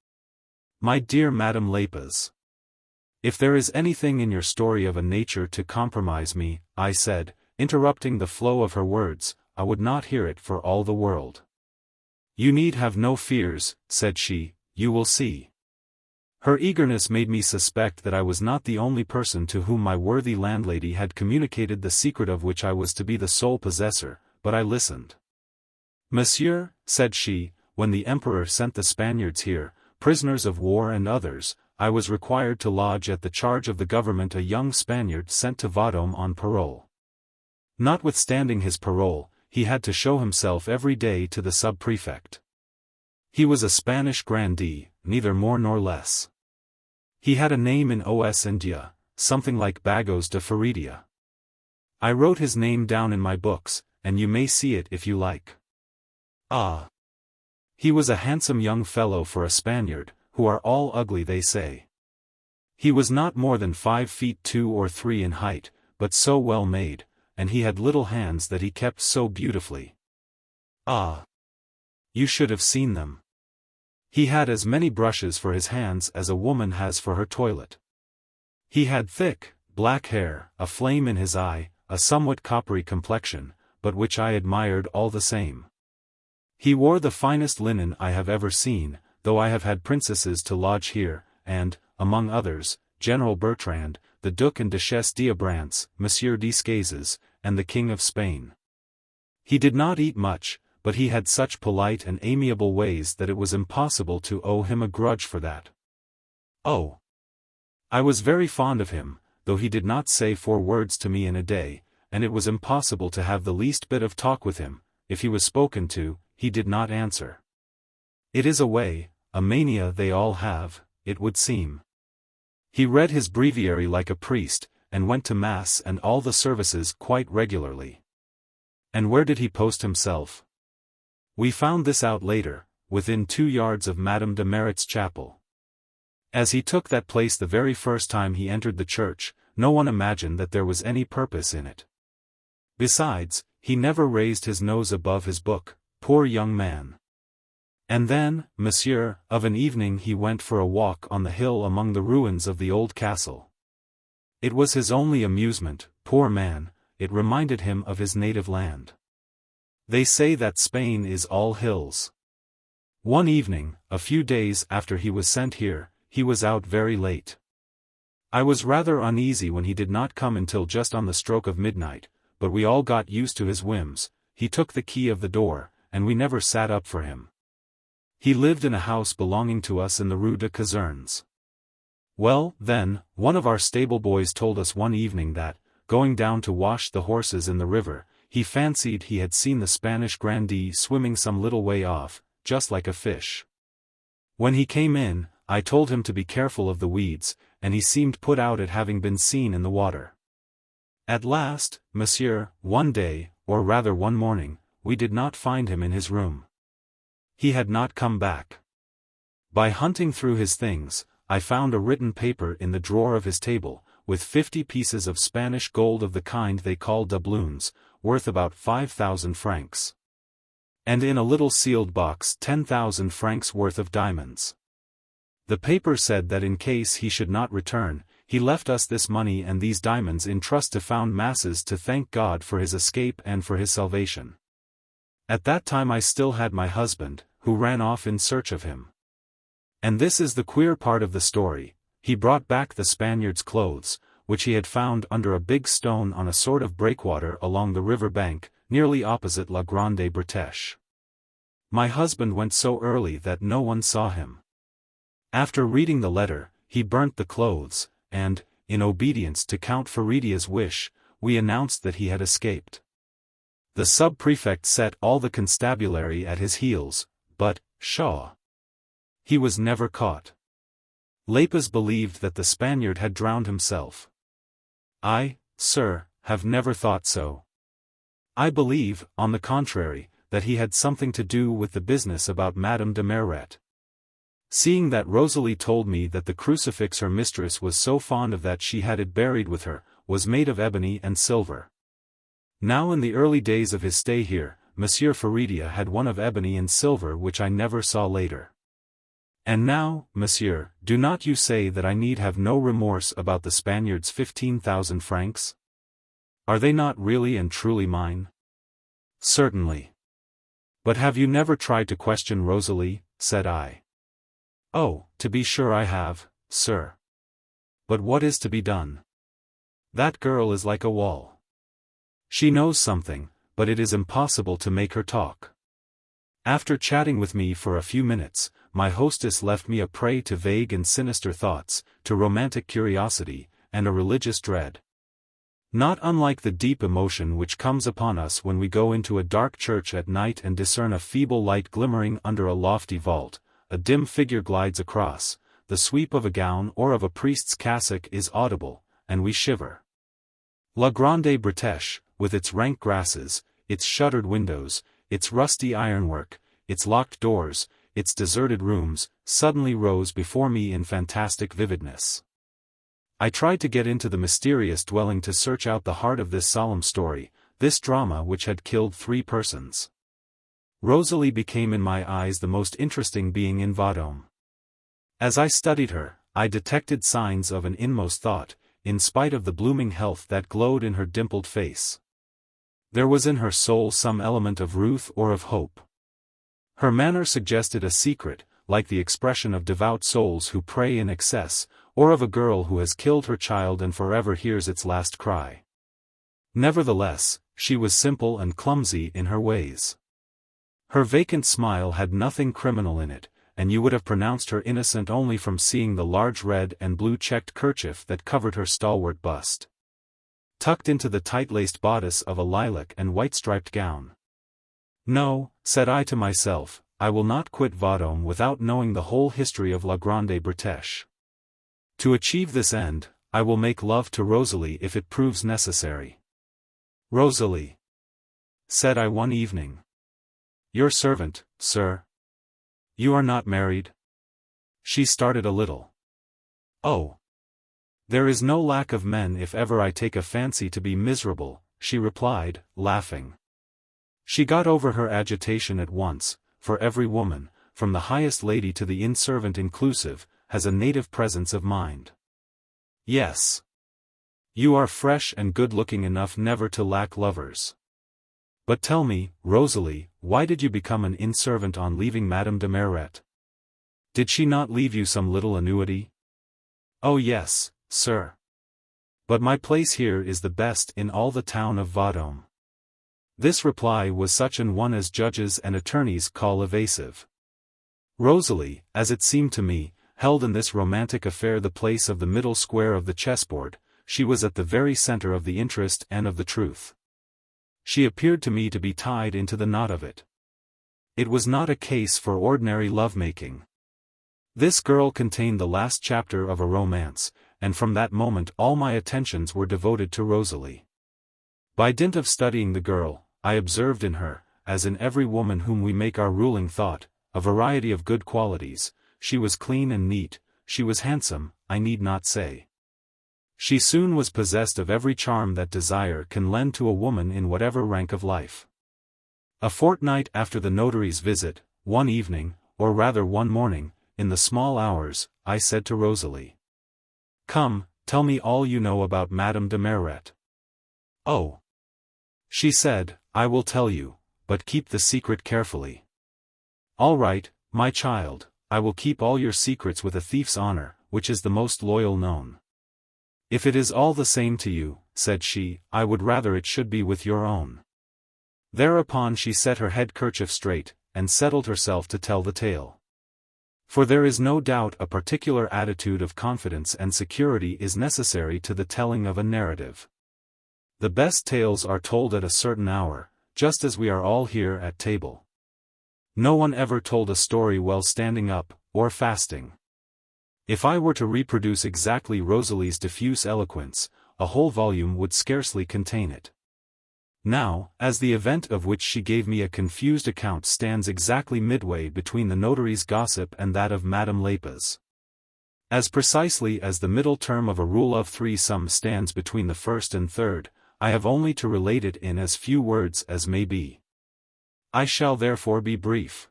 S1: My dear Madame Lapez, if there is anything in your story of a nature to compromise me, I said, interrupting the flow of her words, I would not hear it for all the world. "You need have no fears," said she, "you will see." Her eagerness made me suspect that I was not the only person to whom my worthy landlady had communicated the secret of which I was to be the sole possessor, but I listened. "Monsieur," said she, "when the Emperor sent the Spaniards here, prisoners of war and others, I was required to lodge at the charge of the government a young Spaniard sent to Vendôme on parole. Notwithstanding his parole, he had to show himself every day to the sub-prefect. He was a Spanish grandee, neither more nor less. He had a name in Os India, something like Bagos de Faridia. I wrote his name down in my books, and you may see it if you like. Ah! He was a handsome young fellow for a Spaniard, who are all ugly they say. He was not more than 5 feet 2 or 3 in height, but so well made, and he had little hands that he kept so beautifully. Ah! You should have seen them. He had as many brushes for his hands as a woman has for her toilet. He had thick, black hair, a flame in his eye, a somewhat coppery complexion, but which I admired all the same. He wore the finest linen I have ever seen, though I have had princesses to lodge here, and, among others, General Bertrand, the Duc and Duchesse d'Abrantz, Monsieur Descazes, and the King of Spain. He did not eat much, but he had such polite and amiable ways that it was impossible to owe him a grudge for that. Oh! I was very fond of him, though he did not say 4 words to me in a day, and it was impossible to have the least bit of talk with him. If he was spoken to, he did not answer. It is a way, a mania they all have, it would seem. He read his breviary like a priest, and went to Mass and all the services quite regularly. And where did he post himself? We found this out later, within 2 yards of Madame de Merit's chapel. As he took that place the very first time he entered the church, no one imagined that there was any purpose in it. Besides, he never raised his nose above his book, poor young man. And then, monsieur, of an evening he went for a walk on the hill among the ruins of the old castle. It was his only amusement, poor man, it reminded him of his native land. They say that Spain is all hills. One evening, a few days after he was sent here, he was out very late. I was rather uneasy when he did not come until just on the stroke of midnight, but we all got used to his whims. He took the key of the door, and we never sat up for him. He lived in a house belonging to us in the Rue de Casernes. Well, then, one of our stable boys told us one evening that, going down to wash the horses in the river, he fancied he had seen the Spanish grandee swimming some little way off, just like a fish. When he came in, I told him to be careful of the weeds, and he seemed put out at having been seen in the water. At last, monsieur, one day, or rather one morning, we did not find him in his room. He had not come back. By hunting through his things, I found a written paper in the drawer of his table, with 50 pieces of Spanish gold of the kind they call doubloons, worth about 5,000 francs. And in a little sealed box 10,000 francs worth of diamonds. The paper said that in case he should not return, he left us this money and these diamonds in trust to found masses to thank God for his escape and for his salvation. At that time I still had my husband, who ran off in search of him. And this is the queer part of the story, he brought back the Spaniard's clothes, which he had found under a big stone on a sort of breakwater along the river bank, nearly opposite La Grande Bretêche. My husband went so early that no one saw him. After reading the letter, he burnt the clothes, and, in obedience to Count Faridia's wish, we announced that he had escaped. The sub-prefect set all the constabulary at his heels, but, pshaw! He was never caught. Lepas believed that the Spaniard had drowned himself. I, sir, have never thought so. I believe, on the contrary, that he had something to do with the business about Madame de Merit. Seeing that Rosalie told me that the crucifix her mistress was so fond of that she had it buried with her, was made of ebony and silver. Now in the early days of his stay here, Monsieur Faridia had one of ebony and silver which I never saw later. And now, monsieur, do not you say that I need have no remorse about the Spaniard's 15,000 francs? Are they not really and truly mine? Certainly. But have you never tried to question Rosalie? Said I. Oh, to be sure I have, sir. But what is to be done? That girl is like a wall. She knows something, but it is impossible to make her talk. After chatting with me for a few minutes, my hostess left me a prey to vague and sinister thoughts, to romantic curiosity, and a religious dread. Not unlike the deep emotion which comes upon us when we go into a dark church at night and discern a feeble light glimmering under a lofty vault, a dim figure glides across, the sweep of a gown or of a priest's cassock is audible, and we shiver. La Grande Bretêche, with its rank grasses, its shuttered windows, its rusty ironwork, its locked doors, its deserted rooms, suddenly rose before me in fantastic vividness. I tried to get into the mysterious dwelling to search out the heart of this solemn story, this drama which had killed 3 persons. Rosalie became in my eyes the most interesting being in Vendôme. As I studied her, I detected signs of an inmost thought, in spite of the blooming health that glowed in her dimpled face. There was in her soul some element of ruth or of hope. Her manner suggested a secret, like the expression of devout souls who pray in excess, or of a girl who has killed her child and forever hears its last cry. Nevertheless, she was simple and clumsy in her ways. Her vacant smile had nothing criminal in it, and you would have pronounced her innocent only from seeing the large red and blue checked kerchief that covered her stalwart bust, tucked into the tight-laced bodice of a lilac and white-striped gown. No, said I to myself, I will not quit Vendôme without knowing the whole history of La Grande Bretêche. To achieve this end, I will make love to Rosalie if it proves necessary. Rosalie, said I one evening. Your servant, sir. You are not married? She started a little. Oh. There is no lack of men if ever I take a fancy to be miserable, she replied, laughing. She got over her agitation at once, for every woman, from the highest lady to the inn-servant inclusive, has a native presence of mind. Yes. You are fresh and good-looking enough never to lack lovers. But tell me, Rosalie, why did you become an inn-servant on leaving Madame de Maret? Did she not leave you some little annuity? Oh yes, sir. But my place here is the best in all the town of Vendôme. This reply was such an one as judges and attorneys call evasive. Rosalie, as it seemed to me, held in this romantic affair the place of the middle square of the chessboard. She was at the very center of the interest and of the truth. She appeared to me to be tied into the knot of it. It was not a case for ordinary love-making. This girl contained the last chapter of a romance, and from that moment all my attentions were devoted to Rosalie. By dint of studying the girl, I observed in her, as in every woman whom we make our ruling thought, a variety of good qualities. She was clean and neat, she was handsome, I need not say. She soon was possessed of every charm that desire can lend to a woman in whatever rank of life. A fortnight after the notary's visit, one evening, or rather one morning, in the small hours, I said to Rosalie, "Come, tell me all you know about Madame de Maret." "Oh," she said, "I will tell you, but keep the secret carefully." "All right, my child, I will keep all your secrets with a thief's honor, which is the most loyal known." "If it is all the same to you," said she, "I would rather it should be with your own." Thereupon she set her head kerchief straight, and settled herself to tell the tale. For there is no doubt a particular attitude of confidence and security is necessary to the telling of a narrative. The best tales are told at a certain hour, just as we are all here at table. No one ever told a story while standing up, or fasting. If I were to reproduce exactly Rosalie's diffuse eloquence, a whole volume would scarcely contain it. Now, as the event of which she gave me a confused account stands exactly midway between the notary's gossip and that of Madame Lepa's, as precisely as the middle term of a rule of 3 sum stands between the first and third, I have only to relate it in as few words as may be. I shall therefore be brief.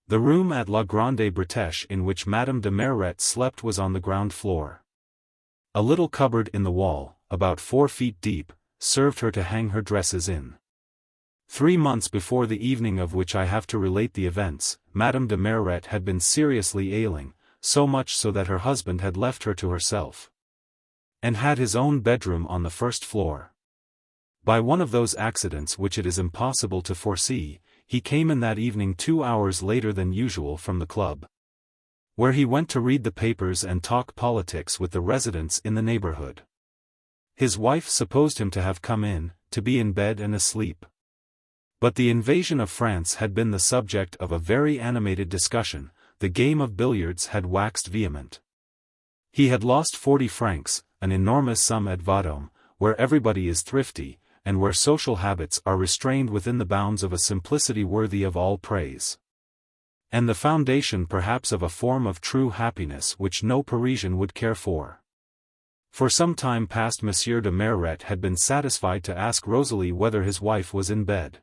S1: The room at La Grande Bretêche in which Madame de Maret slept was on the ground floor. A little cupboard in the wall, about 4 feet deep, served her to hang her dresses in. 3 months before the evening of which I have to relate the events, Madame de Merret had been seriously ailing, so much so that her husband had left her to herself, and had his own bedroom on the first floor. By one of those accidents which it is impossible to foresee, he came in that evening 2 hours later than usual from the club, where he went to read the papers and talk politics with the residents in the neighborhood. His wife supposed him to have come in, to be in bed and asleep. But the invasion of France had been the subject of a very animated discussion, the game of billiards had waxed vehement. He had lost 40 francs, an enormous sum at Vendôme, where everybody is thrifty, and where social habits are restrained within the bounds of a simplicity worthy of all praise, and the foundation perhaps of a form of true happiness which no Parisian would care for. For some time past Monsieur de Merret had been satisfied to ask Rosalie whether his wife was in bed.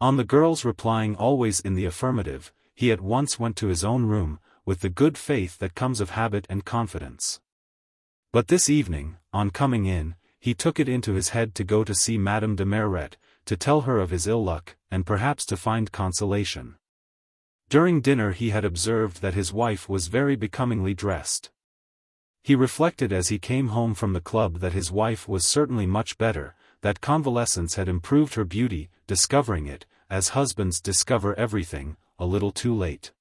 S1: On the girl's replying always in the affirmative, he at once went to his own room, with the good faith that comes of habit and confidence. But this evening, on coming in, he took it into his head to go to see Madame de Merret, to tell her of his ill luck, and perhaps to find consolation. During dinner he had observed that his wife was very becomingly dressed. He reflected as he came home from the club that his wife was certainly much better, that convalescence had improved her beauty, discovering it, as husbands discover everything, a little too late.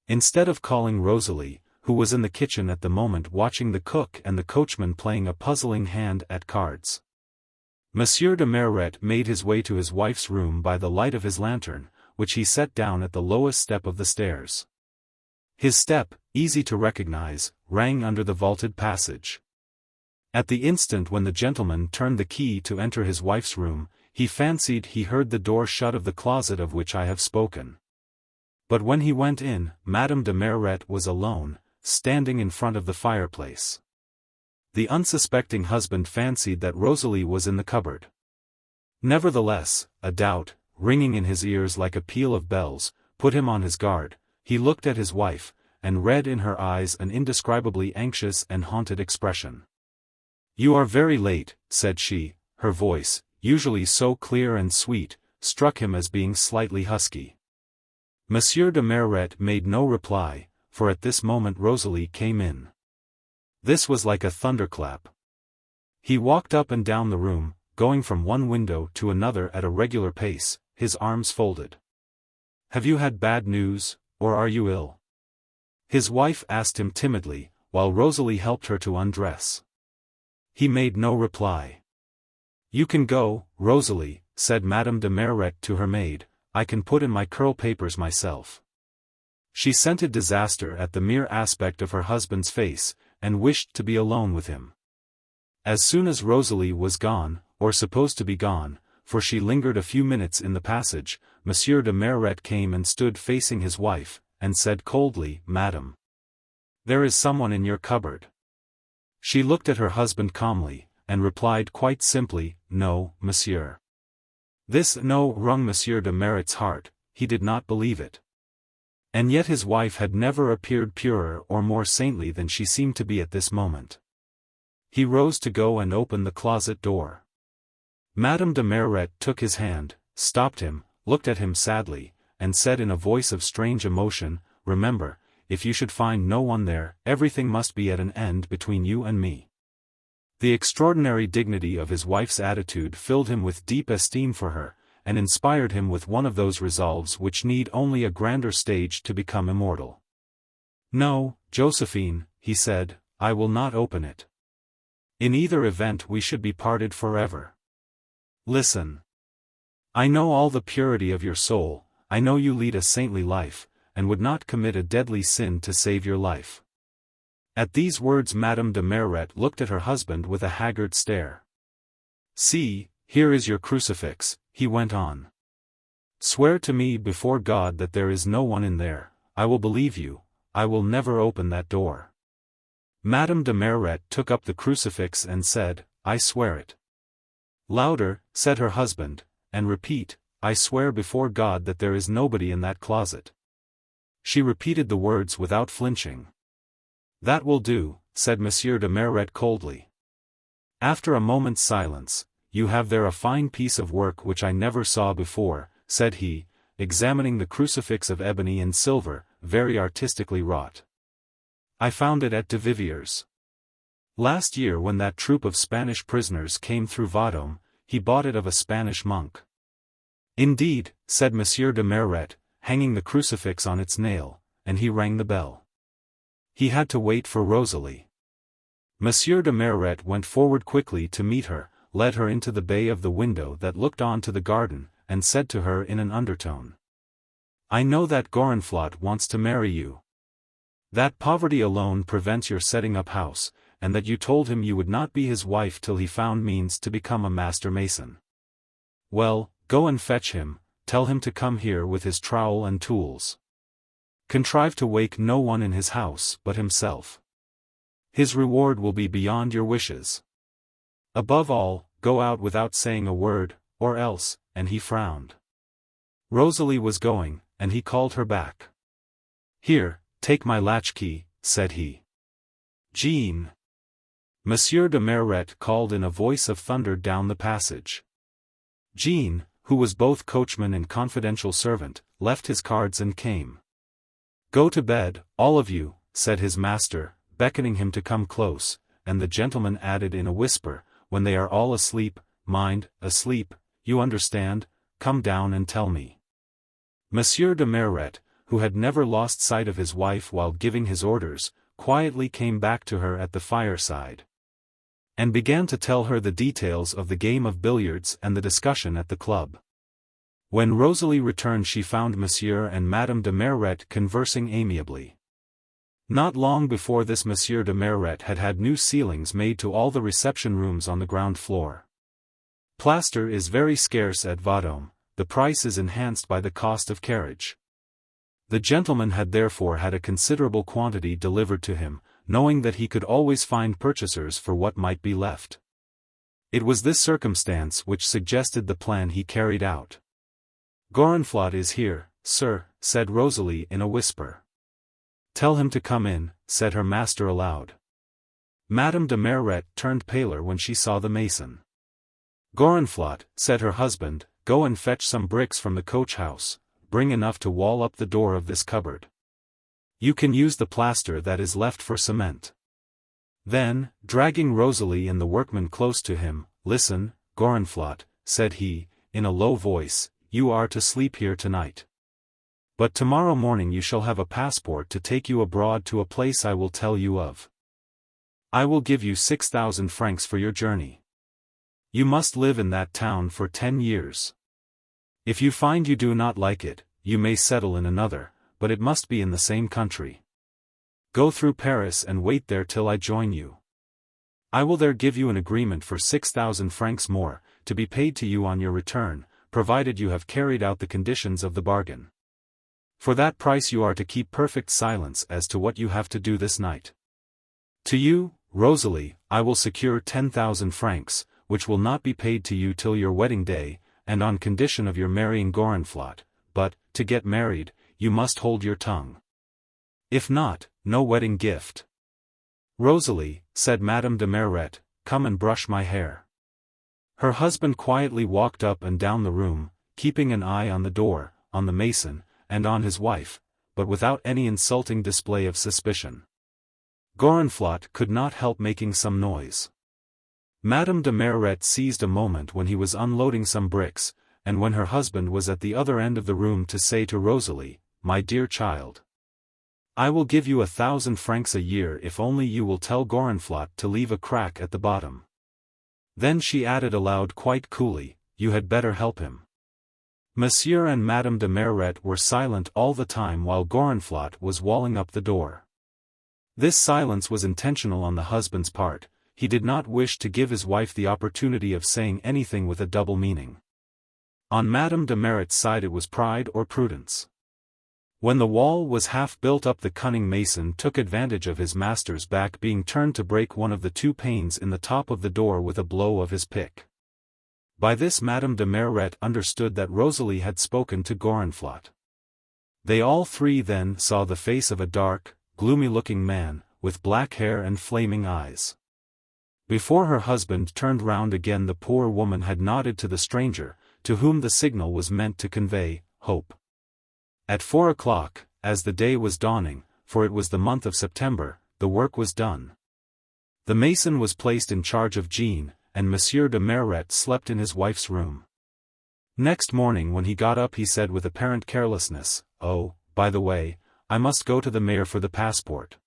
S1: Instead of calling Rosalie, who was in the kitchen at the moment watching the cook and the coachman playing a puzzling hand at cards, Monsieur de Merret made his way to his wife's room by the light of his lantern, which he set down at the lowest step of the stairs. His step, easy to recognize, rang under the vaulted passage. At the instant when the gentleman turned the key to enter his wife's room, he fancied he heard the door shut of the closet of which I have spoken. But when he went in, Madame de Merret was alone, standing in front of the fireplace. The unsuspecting husband fancied that Rosalie was in the cupboard. Nevertheless, a doubt, ringing in his ears like a peal of bells, put him on his guard. He looked at his wife, and read in her eyes an indescribably anxious and haunted expression. "You are very late," said she. Her voice, usually so clear and sweet, struck him as being slightly husky. Monsieur de Merret made no reply, for at this moment Rosalie came in. This was like a thunderclap. He walked up and down the room, going from one window to another at a regular pace, his arms folded. "Have you had bad news, or are you ill?" his wife asked him timidly, while Rosalie helped her to undress. He made no reply. "You can go, Rosalie," said Madame de Merret to her maid, "I can put in my curl papers myself." She scented disaster at the mere aspect of her husband's face, and wished to be alone with him. As soon as Rosalie was gone, or supposed to be gone, for she lingered a few minutes in the passage, Monsieur de Merret came and stood facing his wife, and said coldly, "Madame, there is someone in your cupboard." She looked at her husband calmly, and replied quite simply, "No, monsieur." This "no" wrung Monsieur de Merret's heart. He did not believe it. And yet his wife had never appeared purer or more saintly than she seemed to be at this moment. He rose to go and open the closet door. Madame de Merret took his hand, stopped him, looked at him sadly, and said in a voice of strange emotion, "Remember, if you should find no one there, everything must be at an end between you and me." The extraordinary dignity of his wife's attitude filled him with deep esteem for her, and inspired him with one of those resolves which need only a grander stage to become immortal. "No, Josephine," he said, "I will not open it. In either event we should be parted forever. Listen. I know all the purity of your soul, I know you lead a saintly life, and would not commit a deadly sin to save your life." At these words Madame de Merret looked at her husband with a haggard stare. "See, here is your crucifix," he went on. "Swear to me before God that there is no one in there, I will believe you, I will never open that door." Madame de Merret took up the crucifix and said, "I swear it." "Louder," said her husband, "and repeat, I swear before God that there is nobody in that closet." She repeated the words without flinching. "That will do," said Monsieur de Merret coldly. After a moment's silence, you have there a fine piece of work which I never saw before," said he, examining the crucifix of ebony and silver, very artistically wrought. "I found it at de Vivier's. Last year when that troop of Spanish prisoners came through Vendôme, he bought it of a Spanish monk." "Indeed," said Monsieur de Merret, hanging the crucifix on its nail, and he rang the bell. He had to wait for Rosalie. Monsieur de Merret went forward quickly to meet her, led her into the bay of the window that looked on to the garden, and said to her in an undertone, "I know that Gorenflot wants to marry you. That poverty alone prevents your setting up house, and that you told him you would not be his wife till he found means to become a master mason. Well, go and fetch him, tell him to come here with his trowel and tools. Contrive to wake no one in his house but himself. His reward will be beyond your wishes. Above all, go out without saying a word, or else," and he frowned. Rosalie was going, and he called her back. "Here, take my latchkey," said he. "Jean." Monsieur de Merret called in a voice of thunder down the passage. Jean, who was both coachman and confidential servant, left his cards and came. "Go to bed, all of you," said his master, beckoning him to come close, and the gentleman added in a whisper, "When they are all asleep, mind, asleep, you understand, come down and tell me." Monsieur de Merret, who had never lost sight of his wife while giving his orders, quietly came back to her at the fireside, and began to tell her the details of the game of billiards and the discussion at the club. When Rosalie returned she found Monsieur and Madame de Merret conversing amiably. Not long before this Monsieur de Merret had had new ceilings made to all the reception rooms on the ground floor. Plaster is very scarce at Vendôme, the price is enhanced by the cost of carriage. The gentleman had therefore had a considerable quantity delivered to him, knowing that he could always find purchasers for what might be left. It was this circumstance which suggested the plan he carried out. "Gorenflot is here, sir," said Rosalie in a whisper. "Tell him to come in," said her master aloud. Madame de Merret turned paler when she saw the mason. "Gorenflot," said her husband, "go and fetch some bricks from the coach-house, bring enough to wall up the door of this cupboard. You can use the plaster that is left for cement." Then, dragging Rosalie and the workman close to him, "Listen, Gorenflot," said he, in a low voice, "you are to sleep here tonight. But tomorrow morning you shall have a passport to take you abroad to a place I will tell you of. I will give you 6,000 francs for your journey. You must live in that town for 10 years. If you find you do not like it, you may settle in another, but it must be in the same country. Go through Paris and wait there till I join you. I will there give you an agreement for 6,000 francs more, to be paid to you on your return, provided you have carried out the conditions of the bargain. For that price you are to keep perfect silence as to what you have to do this night. To you, Rosalie, I will secure 10,000 francs, which will not be paid to you till your wedding day, and on condition of your marrying Gorenflot, but, to get married, you must hold your tongue. If not, no wedding gift. Rosalie," said Madame de Merret, "come and brush my hair." Her husband quietly walked up and down the room, keeping an eye on the door, on the mason, and on his wife, but without any insulting display of suspicion. Gorenflot could not help making some noise. Madame de Merret seized a moment when he was unloading some bricks, and when her husband was at the other end of the room to say to Rosalie, "My dear child, I will give you 1,000 francs a year if only you will tell Gorenflot to leave a crack at the bottom." Then she added aloud quite coolly, "You had better help him." Monsieur and Madame de Merret were silent all the time while Gorenflot was walling up the door. This silence was intentional on the husband's part. He did not wish to give his wife the opportunity of saying anything with a double meaning. On Madame de Merret's side it was pride or prudence. When the wall was half built up the cunning mason took advantage of his master's back being turned to break one of the 2 panes in the top of the door with a blow of his pick. By this Madame de Merret understood that Rosalie had spoken to Gorenflot. They all three then saw the face of a dark, gloomy-looking man, with black hair and flaming eyes. Before her husband turned round again, the poor woman had nodded to the stranger, to whom the signal was meant to convey hope. At 4 o'clock, as the day was dawning, for it was the month of September, the work was done. The mason was placed in charge of Jean, and Monsieur de Merret slept in his wife's room. Next morning when he got up he said with apparent carelessness, "Oh, by the way, I must go to the mayor for the passport."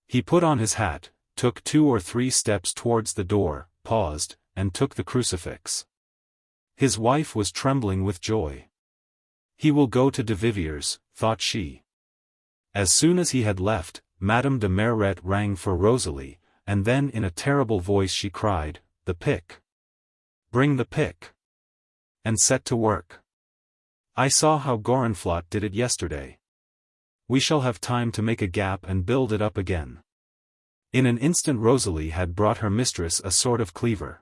S1: He put on his hat, took 2 or 3 steps towards the door, paused, and took the crucifix. His wife was trembling with joy. "He will go to de Vivier's," thought she. As soon as he had left, Madame de Merret rang for Rosalie, and then in a terrible voice she cried, "The pick! Bring the pick!" and set to work. "I saw how Gorenflot did it yesterday. We shall have time to make a gap and build it up again." In an instant Rosalie had brought her mistress a sort of cleaver.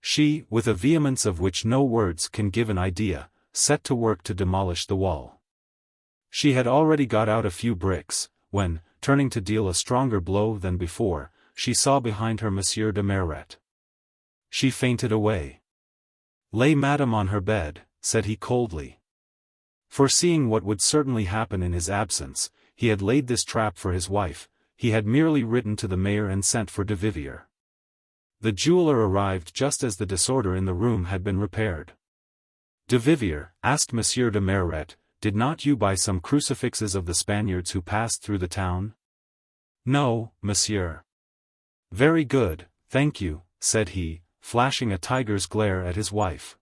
S1: She, with a vehemence of which no words can give an idea, set to work to demolish the wall. She had already got out a few bricks, when, turning to deal a stronger blow than before, she saw behind her Monsieur de Merret. She fainted away. "Lay madame on her bed," said he coldly. Foreseeing what would certainly happen in his absence, he had laid this trap for his wife. He had merely written to the mayor and sent for de Vivier. The jeweler arrived just as the disorder in the room had been repaired. "De Vivier," asked Monsieur de Merret, "did not you buy some crucifixes of the Spaniards who passed through the town?" "No, monsieur." "Very good, thank you," said he, flashing a tiger's glare at his wife.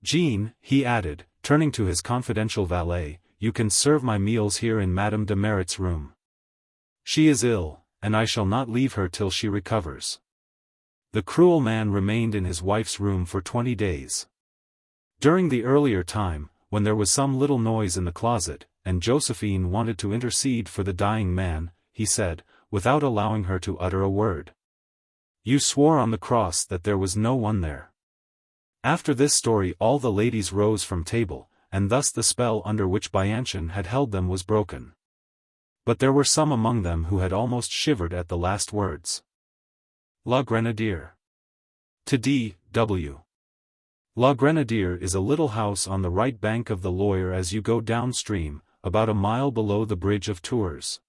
S1: "Jean," he added, turning to his confidential valet, "you can serve my meals here in Madame de Merret's room. She is ill, and I shall not leave her till she recovers." The cruel man remained in his wife's room for 20 days. During the earlier time, when there was some little noise in the closet, and Josephine wanted to intercede for the dying man, he said, without allowing her to utter a word, "You swore on the cross that there was no one there." After this story all the ladies rose from table, and thus the spell under which Bianchon had held them was broken. But there were some among them who had almost shivered at the last words. La Grenadière. To D.W. La Grenadière is a little house on the right bank of the Loire as you go downstream, about a mile below the bridge of Tours.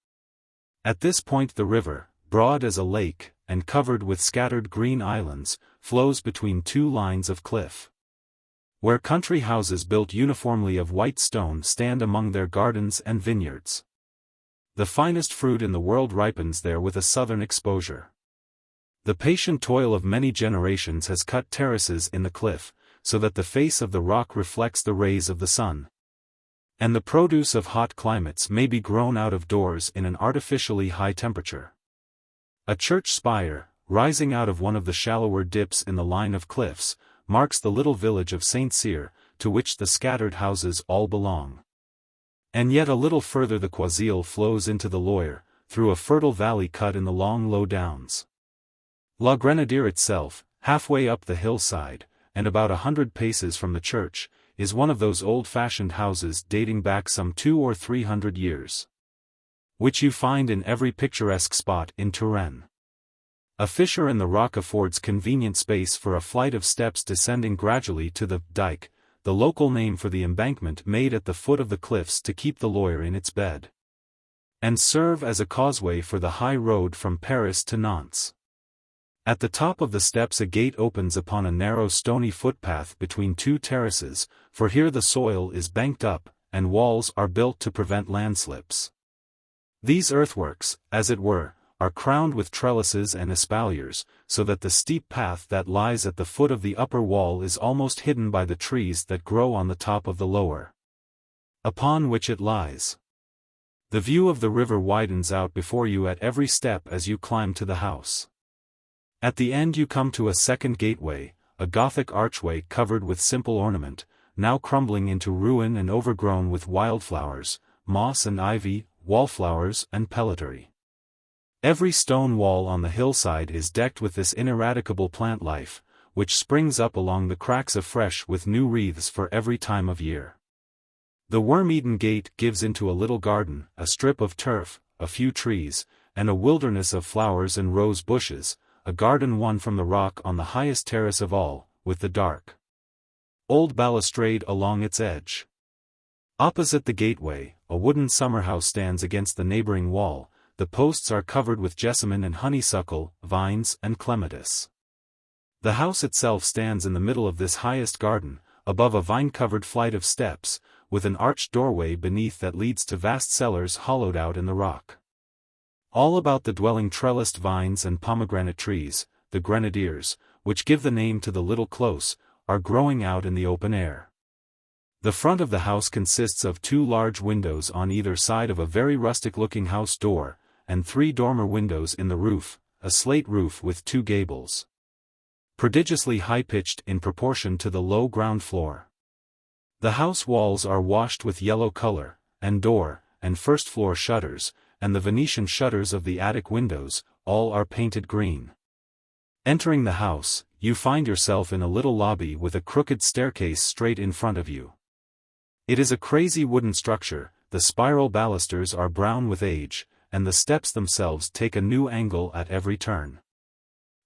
S1: At this point the river, broad as a lake, and covered with scattered green islands, flows between 2 lines of cliff. Where country houses built uniformly of white stone stand among their gardens and vineyards. The finest fruit in the world ripens there with a southern exposure. The patient toil of many generations has cut terraces in the cliff, so that the face of the rock reflects the rays of the sun. And the produce of hot climates may be grown out of doors in an artificially high temperature. A church spire, rising out of one of the shallower dips in the line of cliffs, marks the little village of Saint-Cyr, to which the scattered houses all belong. And yet a little further the Coisille flows into the Loire, through a fertile valley cut in the long low downs. La Grenadière itself, halfway up the hillside, and about 100 paces from the church, is one of those old-fashioned houses dating back some 200 or 300 years. Which you find in every picturesque spot in Touraine. A fissure in the rock affords convenient space for a flight of steps descending gradually to the dike, the local name for the embankment made at the foot of the cliffs to keep the Loire in its bed, and serve as a causeway for the high road from Paris to Nantes. At the top of the steps a gate opens upon a narrow stony footpath between 2 terraces, for here the soil is banked up, and walls are built to prevent landslips. These earthworks, as it were, are crowned with trellises and espaliers, so that the steep path that lies at the foot of the upper wall is almost hidden by the trees that grow on the top of the lower, upon which it lies. The view of the river widens out before you at every step as you climb to the house. At the end you come to a second gateway, a Gothic archway covered with simple ornament, now crumbling into ruin and overgrown with wildflowers, moss and ivy, wallflowers and pellitory. Every stone wall on the hillside is decked with this ineradicable plant life, which springs up along the cracks afresh with new wreaths for every time of year. The worm-eaten gate gives into a little garden, a strip of turf, a few trees, and a wilderness of flowers and rose bushes, a garden won from the rock on the highest terrace of all, with the dark old balustrade along its edge. Opposite the gateway, a wooden summer-house stands against the neighboring wall. The posts are covered with jessamine and honeysuckle, vines and clematis. The house itself stands in the middle of this highest garden, above a vine-covered flight of steps, with an arched doorway beneath that leads to vast cellars hollowed out in the rock. All about the dwelling trellised vines and pomegranate trees, the grenadiers, which give the name to the little close, are growing out in the open air. The front of the house consists of 2 large windows on either side of a very rustic-looking house door, and 3 dormer windows in the roof, a slate roof with 2 gables, prodigiously high-pitched in proportion to the low ground floor. The house walls are washed with yellow color, and door, and first-floor shutters, and the Venetian shutters of the attic windows, all are painted green. Entering the house, you find yourself in a little lobby with a crooked staircase straight in front of you. It is a crazy wooden structure, the spiral balusters are brown with age, and the steps themselves take a new angle at every turn.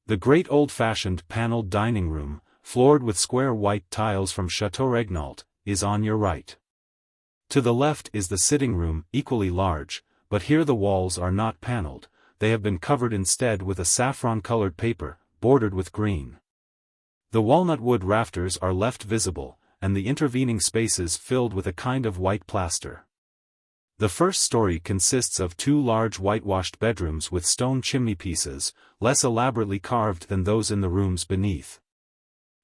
S1: The great old-fashioned paneled dining room, floored with square white tiles from Chateau Regnault, is on your right. To the left is the sitting room, equally large, but here the walls are not paneled, they have been covered instead with a saffron-colored paper, bordered with green. The walnut wood rafters are left visible, and the intervening spaces filled with a kind of white plaster. The first story consists of 2 large whitewashed bedrooms with stone chimney-pieces, less elaborately carved than those in the rooms beneath.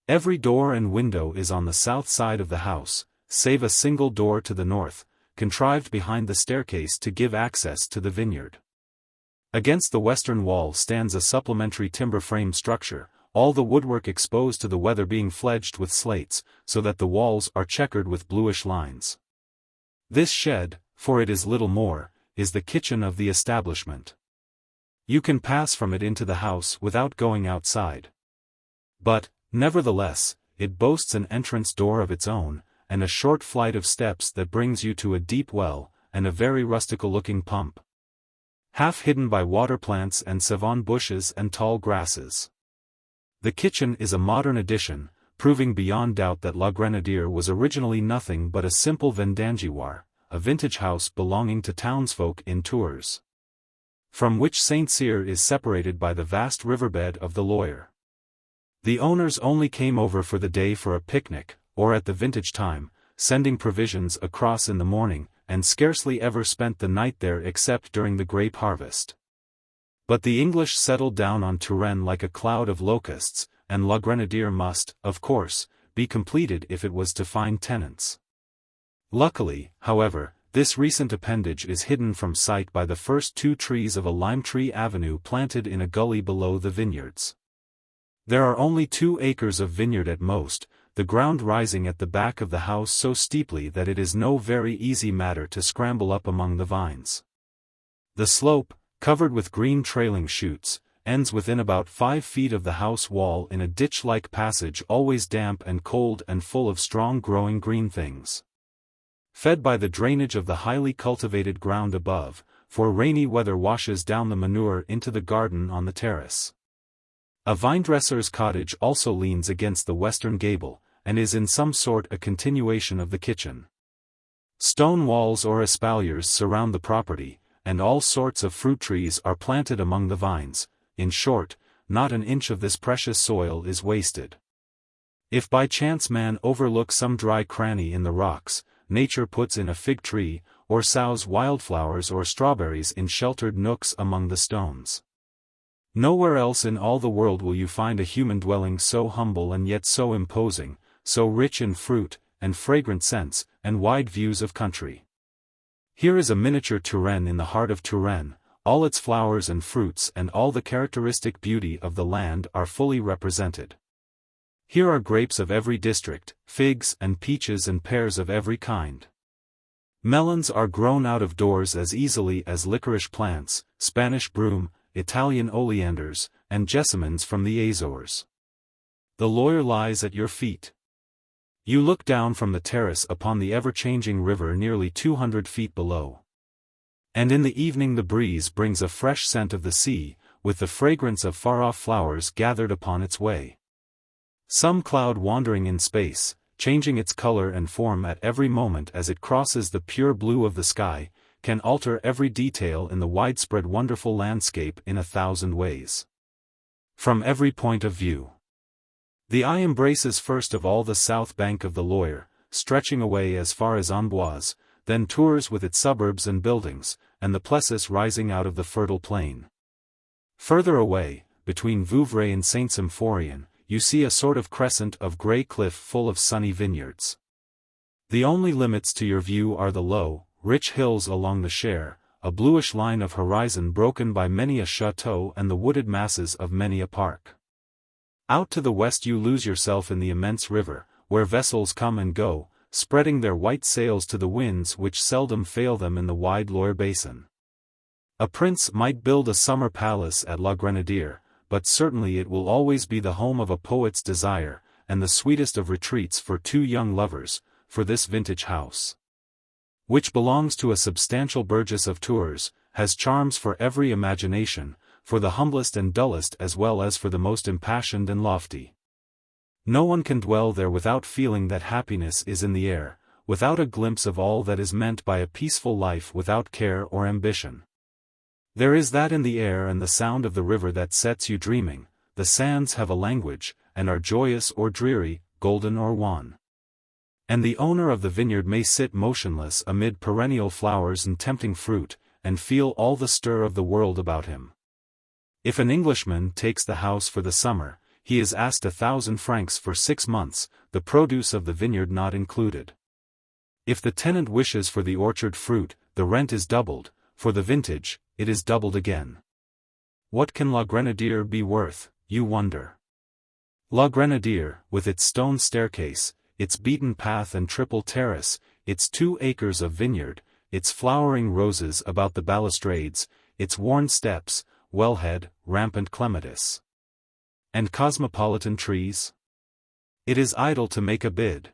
S1: Every door and window is on the south side of the house, save a single door to the north, contrived behind the staircase to give access to the vineyard. Against the western wall stands a supplementary timber frame structure, all the woodwork exposed to the weather being fledged with slates, so that the walls are checkered with bluish lines. This shed, for it is little more, is the kitchen of the establishment. You can pass from it into the house without going outside. But, nevertheless, it boasts an entrance door of its own, and a short flight of steps that brings you to a deep well, and a very rustical-looking pump, half hidden by water plants and savon bushes and tall grasses. The kitchen is a modern addition, proving beyond doubt that La Grenadière was originally nothing but a simple vendangeoir, a vintage house belonging to townsfolk in Tours, from which Saint-Cyr is separated by the vast riverbed of the Loire. The owners only came over for the day for a picnic, or at the vintage time, sending provisions across in the morning, and scarcely ever spent the night there except during the grape harvest. But the English settled down on Touraine like a cloud of locusts, and La Grenadière must, of course, be completed if it was to find tenants. Luckily, however, this recent appendage is hidden from sight by the first 2 trees of a lime-tree avenue planted in a gully below the vineyards. There are only 2 acres of vineyard at most, the ground rising at the back of the house so steeply that it is no very easy matter to scramble up among the vines. The slope, covered with green trailing shoots, ends within about 5 feet of the house wall in a ditch-like passage always damp and cold and full of strong growing green things, fed by the drainage of the highly cultivated ground above, for rainy weather washes down the manure into the garden on the terrace. A vinedresser's cottage also leans against the western gable, and is in some sort a continuation of the kitchen. Stone walls or espaliers surround the property, and all sorts of fruit trees are planted among the vines. In short, not an inch of this precious soil is wasted. If by chance man overlooks some dry cranny in the rocks, nature puts in a fig tree, or sows wildflowers or strawberries in sheltered nooks among the stones. Nowhere else in all the world will you find a human dwelling so humble and yet so imposing, so rich in fruit, and fragrant scents, and wide views of country. Here is a miniature Touraine in the heart of Touraine, all its flowers and fruits and all the characteristic beauty of the land are fully represented. Here are grapes of every district, figs and peaches and pears of every kind. Melons are grown out of doors as easily as licorice plants, Spanish broom, Italian oleanders, and jessamines from the Azores. The Loire lies at your feet. You look down from the terrace upon the ever-changing river nearly 200 feet below. And in the evening the breeze brings a fresh scent of the sea, with the fragrance of far-off flowers gathered upon its way. Some cloud wandering in space, changing its color and form at every moment as it crosses the pure blue of the sky, can alter every detail in the widespread wonderful landscape in 1,000 ways. From every point of view. The eye embraces first of all the south bank of the Loire, stretching away as far as Amboise, then Tours with its suburbs and buildings, and the Plessis rising out of the fertile plain. Further away, between Vouvray and Saint-Symphorien, you see a sort of crescent of grey cliff full of sunny vineyards. The only limits to your view are the low, rich hills along the Cher, a bluish line of horizon broken by many a chateau and the wooded masses of many a park. Out to the west you lose yourself in the immense river, where vessels come and go, spreading their white sails to the winds which seldom fail them in the wide Loire basin. A prince might build a summer palace at La Grenadière, but certainly it will always be the home of a poet's desire, and the sweetest of retreats for two young lovers, for this vintage house, which belongs to a substantial burgess of Tours, has charms for every imagination, for the humblest and dullest as well as for the most impassioned and lofty. No one can dwell there without feeling that happiness is in the air, without a glimpse of all that is meant by a peaceful life without care or ambition. There is that in the air and the sound of the river that sets you dreaming. The sands have a language, and are joyous or dreary, golden or wan. And the owner of the vineyard may sit motionless amid perennial flowers and tempting fruit, and feel all the stir of the world about him. If an Englishman takes the house for the summer, he is asked 1,000 francs for 6 months, the produce of the vineyard not included. If the tenant wishes for the orchard fruit, the rent is doubled, for the vintage, it is doubled again. What can La Grenadière be worth, you wonder? La Grenadière, with its stone staircase, its beaten path and triple terrace, its 2 acres of vineyard, its flowering roses about the balustrades, its worn steps, wellhead, rampant clematis, and cosmopolitan trees? It is idle to make a bid.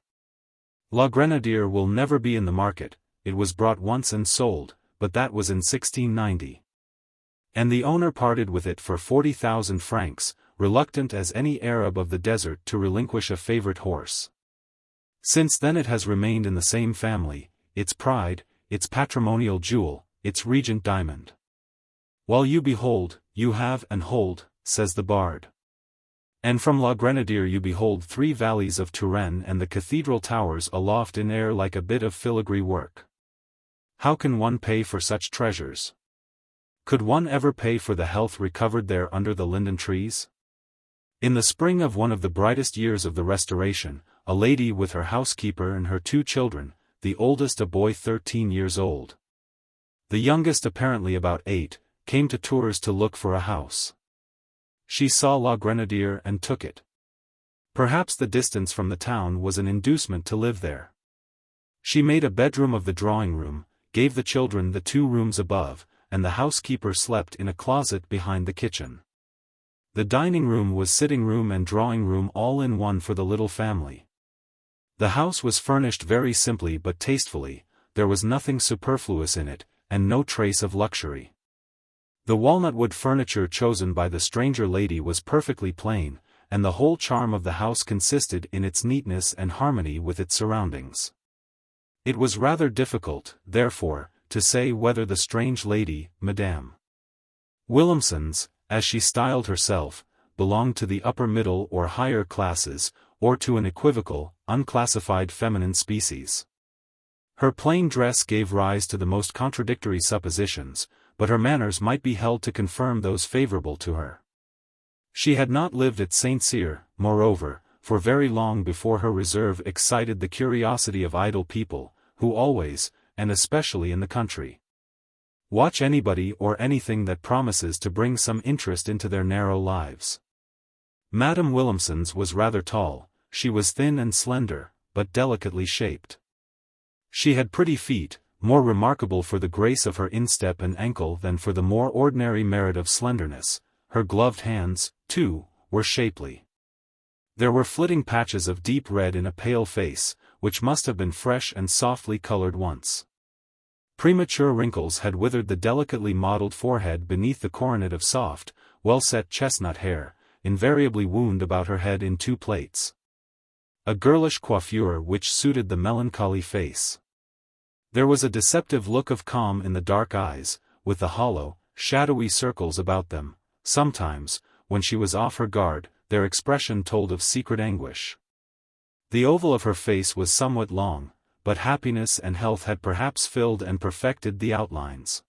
S1: La Grenadière will never be in the market. It was brought once and sold, but that was in 1690. And the owner parted with it for 40,000 francs, reluctant as any Arab of the desert to relinquish a favorite horse. Since then it has remained in the same family, its pride, its patrimonial jewel, its regent diamond. While you behold, you have and hold, says the bard. And from La Grenadière you behold 3 valleys of Touraine and the cathedral towers aloft in air like a bit of filigree work. How can one pay for such treasures? Could one ever pay for the health recovered there under the linden trees? In the spring of one of the brightest years of the Restoration, a lady with her housekeeper and her 2 children, the oldest a boy 13 years old, the youngest apparently about 8, came to Tours to look for a house. She saw La Grenadière and took it. Perhaps the distance from the town was an inducement to live there. She made a bedroom of the drawing room, gave the children the 2 rooms above, and the housekeeper slept in a closet behind the kitchen. The dining room was sitting room and drawing room all in one for the little family. The house was furnished very simply but tastefully, there was nothing superfluous in it, and no trace of luxury. The walnut-wood furniture chosen by the stranger lady was perfectly plain, and the whole charm of the house consisted in its neatness and harmony with its surroundings. It was rather difficult, therefore, to say whether the strange lady, Madame Williamson's, as she styled herself, belonged to the upper middle or higher classes, or to an equivocal, unclassified feminine species. Her plain dress gave rise to the most contradictory suppositions, but her manners might be held to confirm those favorable to her. She had not lived at Saint-Cyr, moreover, for very long before her reserve excited the curiosity of idle people, who always, and especially in the country, watch anybody or anything that promises to bring some interest into their narrow lives. Madame Williamson's was rather tall, she was thin and slender, but delicately shaped. She had pretty feet, more remarkable for the grace of her instep and ankle than for the more ordinary merit of slenderness. Her gloved hands, too, were shapely. There were flitting patches of deep red in a pale face, which must have been fresh and softly colored once. Premature wrinkles had withered the delicately modeled forehead beneath the coronet of soft, well-set chestnut hair, invariably wound about her head in 2 plaits. A girlish coiffure which suited the melancholy face. There was a deceptive look of calm in the dark eyes, with the hollow, shadowy circles about them. Sometimes, when she was off her guard, their expression told of secret anguish. The oval of her face was somewhat long, but happiness and health had perhaps filled and perfected the outlines.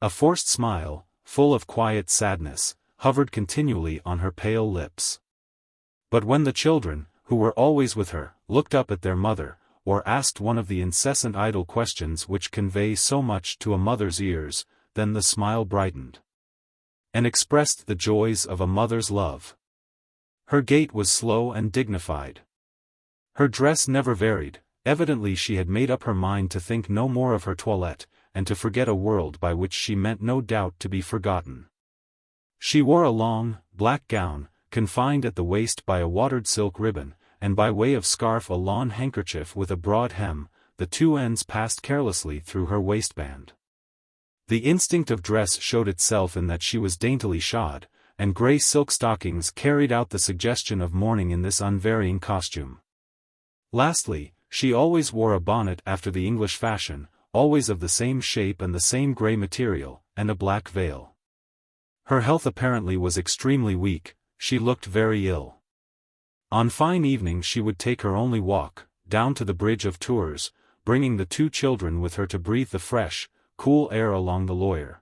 S1: A forced smile, full of quiet sadness, hovered continually on her pale lips. But when the children, who were always with her, looked up at their mother, or asked one of the incessant idle questions which convey so much to a mother's ears, then the smile brightened, and expressed the joys of a mother's love. Her gait was slow and dignified. Her dress never varied. Evidently she had made up her mind to think no more of her toilette, and to forget a world by which she meant no doubt to be forgotten. She wore a long, black gown, confined at the waist by a watered silk ribbon, and by way of scarf a lawn handkerchief with a broad hem, the 2 ends passed carelessly through her waistband. The instinct of dress showed itself in that she was daintily shod, and grey silk stockings carried out the suggestion of mourning in this unvarying costume. Lastly, she always wore a bonnet after the English fashion, always of the same shape and the same grey material, and a black veil. Her health apparently was extremely weak, she looked very ill. On fine evenings she would take her only walk, down to the bridge of Tours, bringing the 2 children with her to breathe the fresh, cool air along the Loire,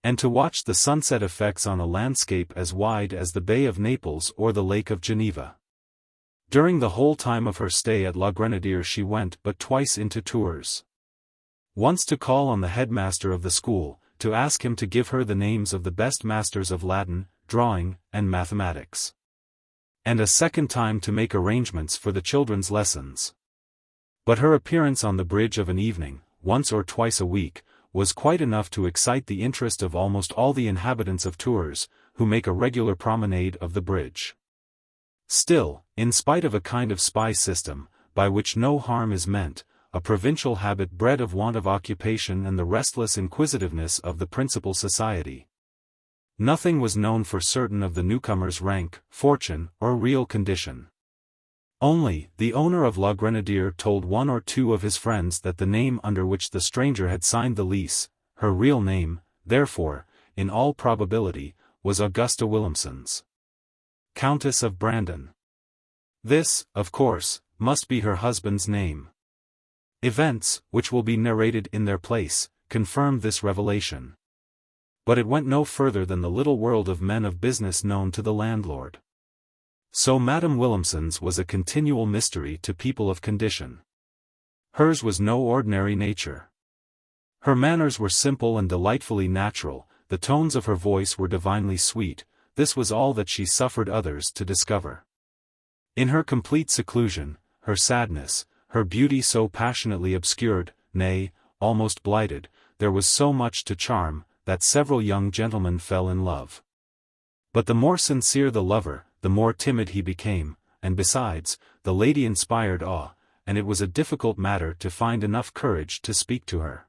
S1: and to watch the sunset effects on a landscape as wide as the Bay of Naples or the Lake of Geneva. During the whole time of her stay at La Grenadière she went but twice into Tours. Once to call on the headmaster of the school, to ask him to give her the names of the best masters of Latin, drawing, and mathematics. And a second time to make arrangements for the children's lessons. But her appearance on the bridge of an evening, once or twice a week, was quite enough to excite the interest of almost all the inhabitants of Tours, who make a regular promenade of the bridge. Still, in spite of a kind of spy system, by which no harm is meant, a provincial habit bred of want of occupation and the restless inquisitiveness of the principal society, nothing was known for certain of the newcomer's rank, fortune, or real condition. Only, the owner of La Grenadière told 1 or 2 of his friends that the name under which the stranger had signed the lease, her real name, therefore, in all probability, was Augusta Williamson's, Countess of Brandon. This, of course, must be her husband's name. Events, which will be narrated in their place, confirmed this revelation. But it went no further than the little world of men of business known to the landlord. So Madame Williamson's was a continual mystery to people of condition. Hers was no ordinary nature. Her manners were simple and delightfully natural, the tones of her voice were divinely sweet. This was all that she suffered others to discover. In her complete seclusion, her sadness, her beauty so passionately obscured, nay, almost blighted, there was so much to charm, that several young gentlemen fell in love. But the more sincere the lover, the more timid he became, and besides, the lady inspired awe, and it was a difficult matter to find enough courage to speak to her.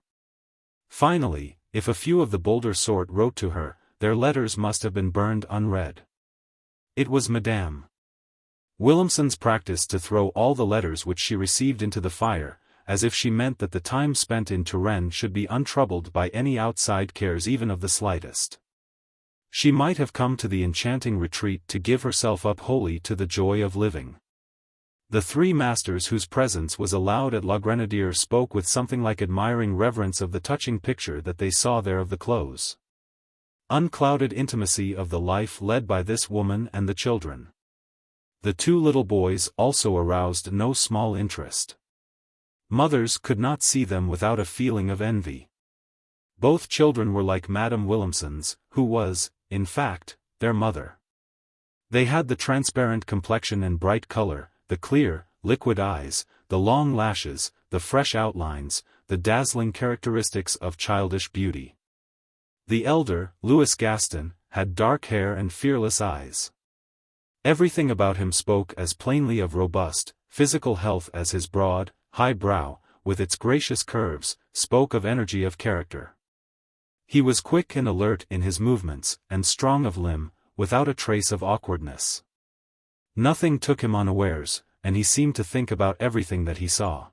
S1: Finally, if a few of the bolder sort wrote to her, their letters must have been burned unread. It was Madame Williamson's practice to throw all the letters which she received into the fire, as if she meant that the time spent in Touraine should be untroubled by any outside cares even of the slightest. She might have come to the enchanting retreat to give herself up wholly to the joy of living. The 3 masters whose presence was allowed at La Grenadière spoke with something like admiring reverence of the touching picture that they saw there of the close, unclouded intimacy of the life led by this woman and the children. The 2 little boys also aroused no small interest. Mothers could not see them without a feeling of envy. Both children were like Madame Williamson's, who was, in fact, their mother. They had the transparent complexion and bright color, the clear, liquid eyes, the long lashes, the fresh outlines, the dazzling characteristics of childish beauty. The elder, Louis Gaston, had dark hair and fearless eyes. Everything about him spoke as plainly of robust, physical health as his broad, high brow, with its gracious curves, spoke of energy of character. He was quick and alert in his movements, and strong of limb, without a trace of awkwardness. Nothing took him unawares, and he seemed to think about everything that he saw.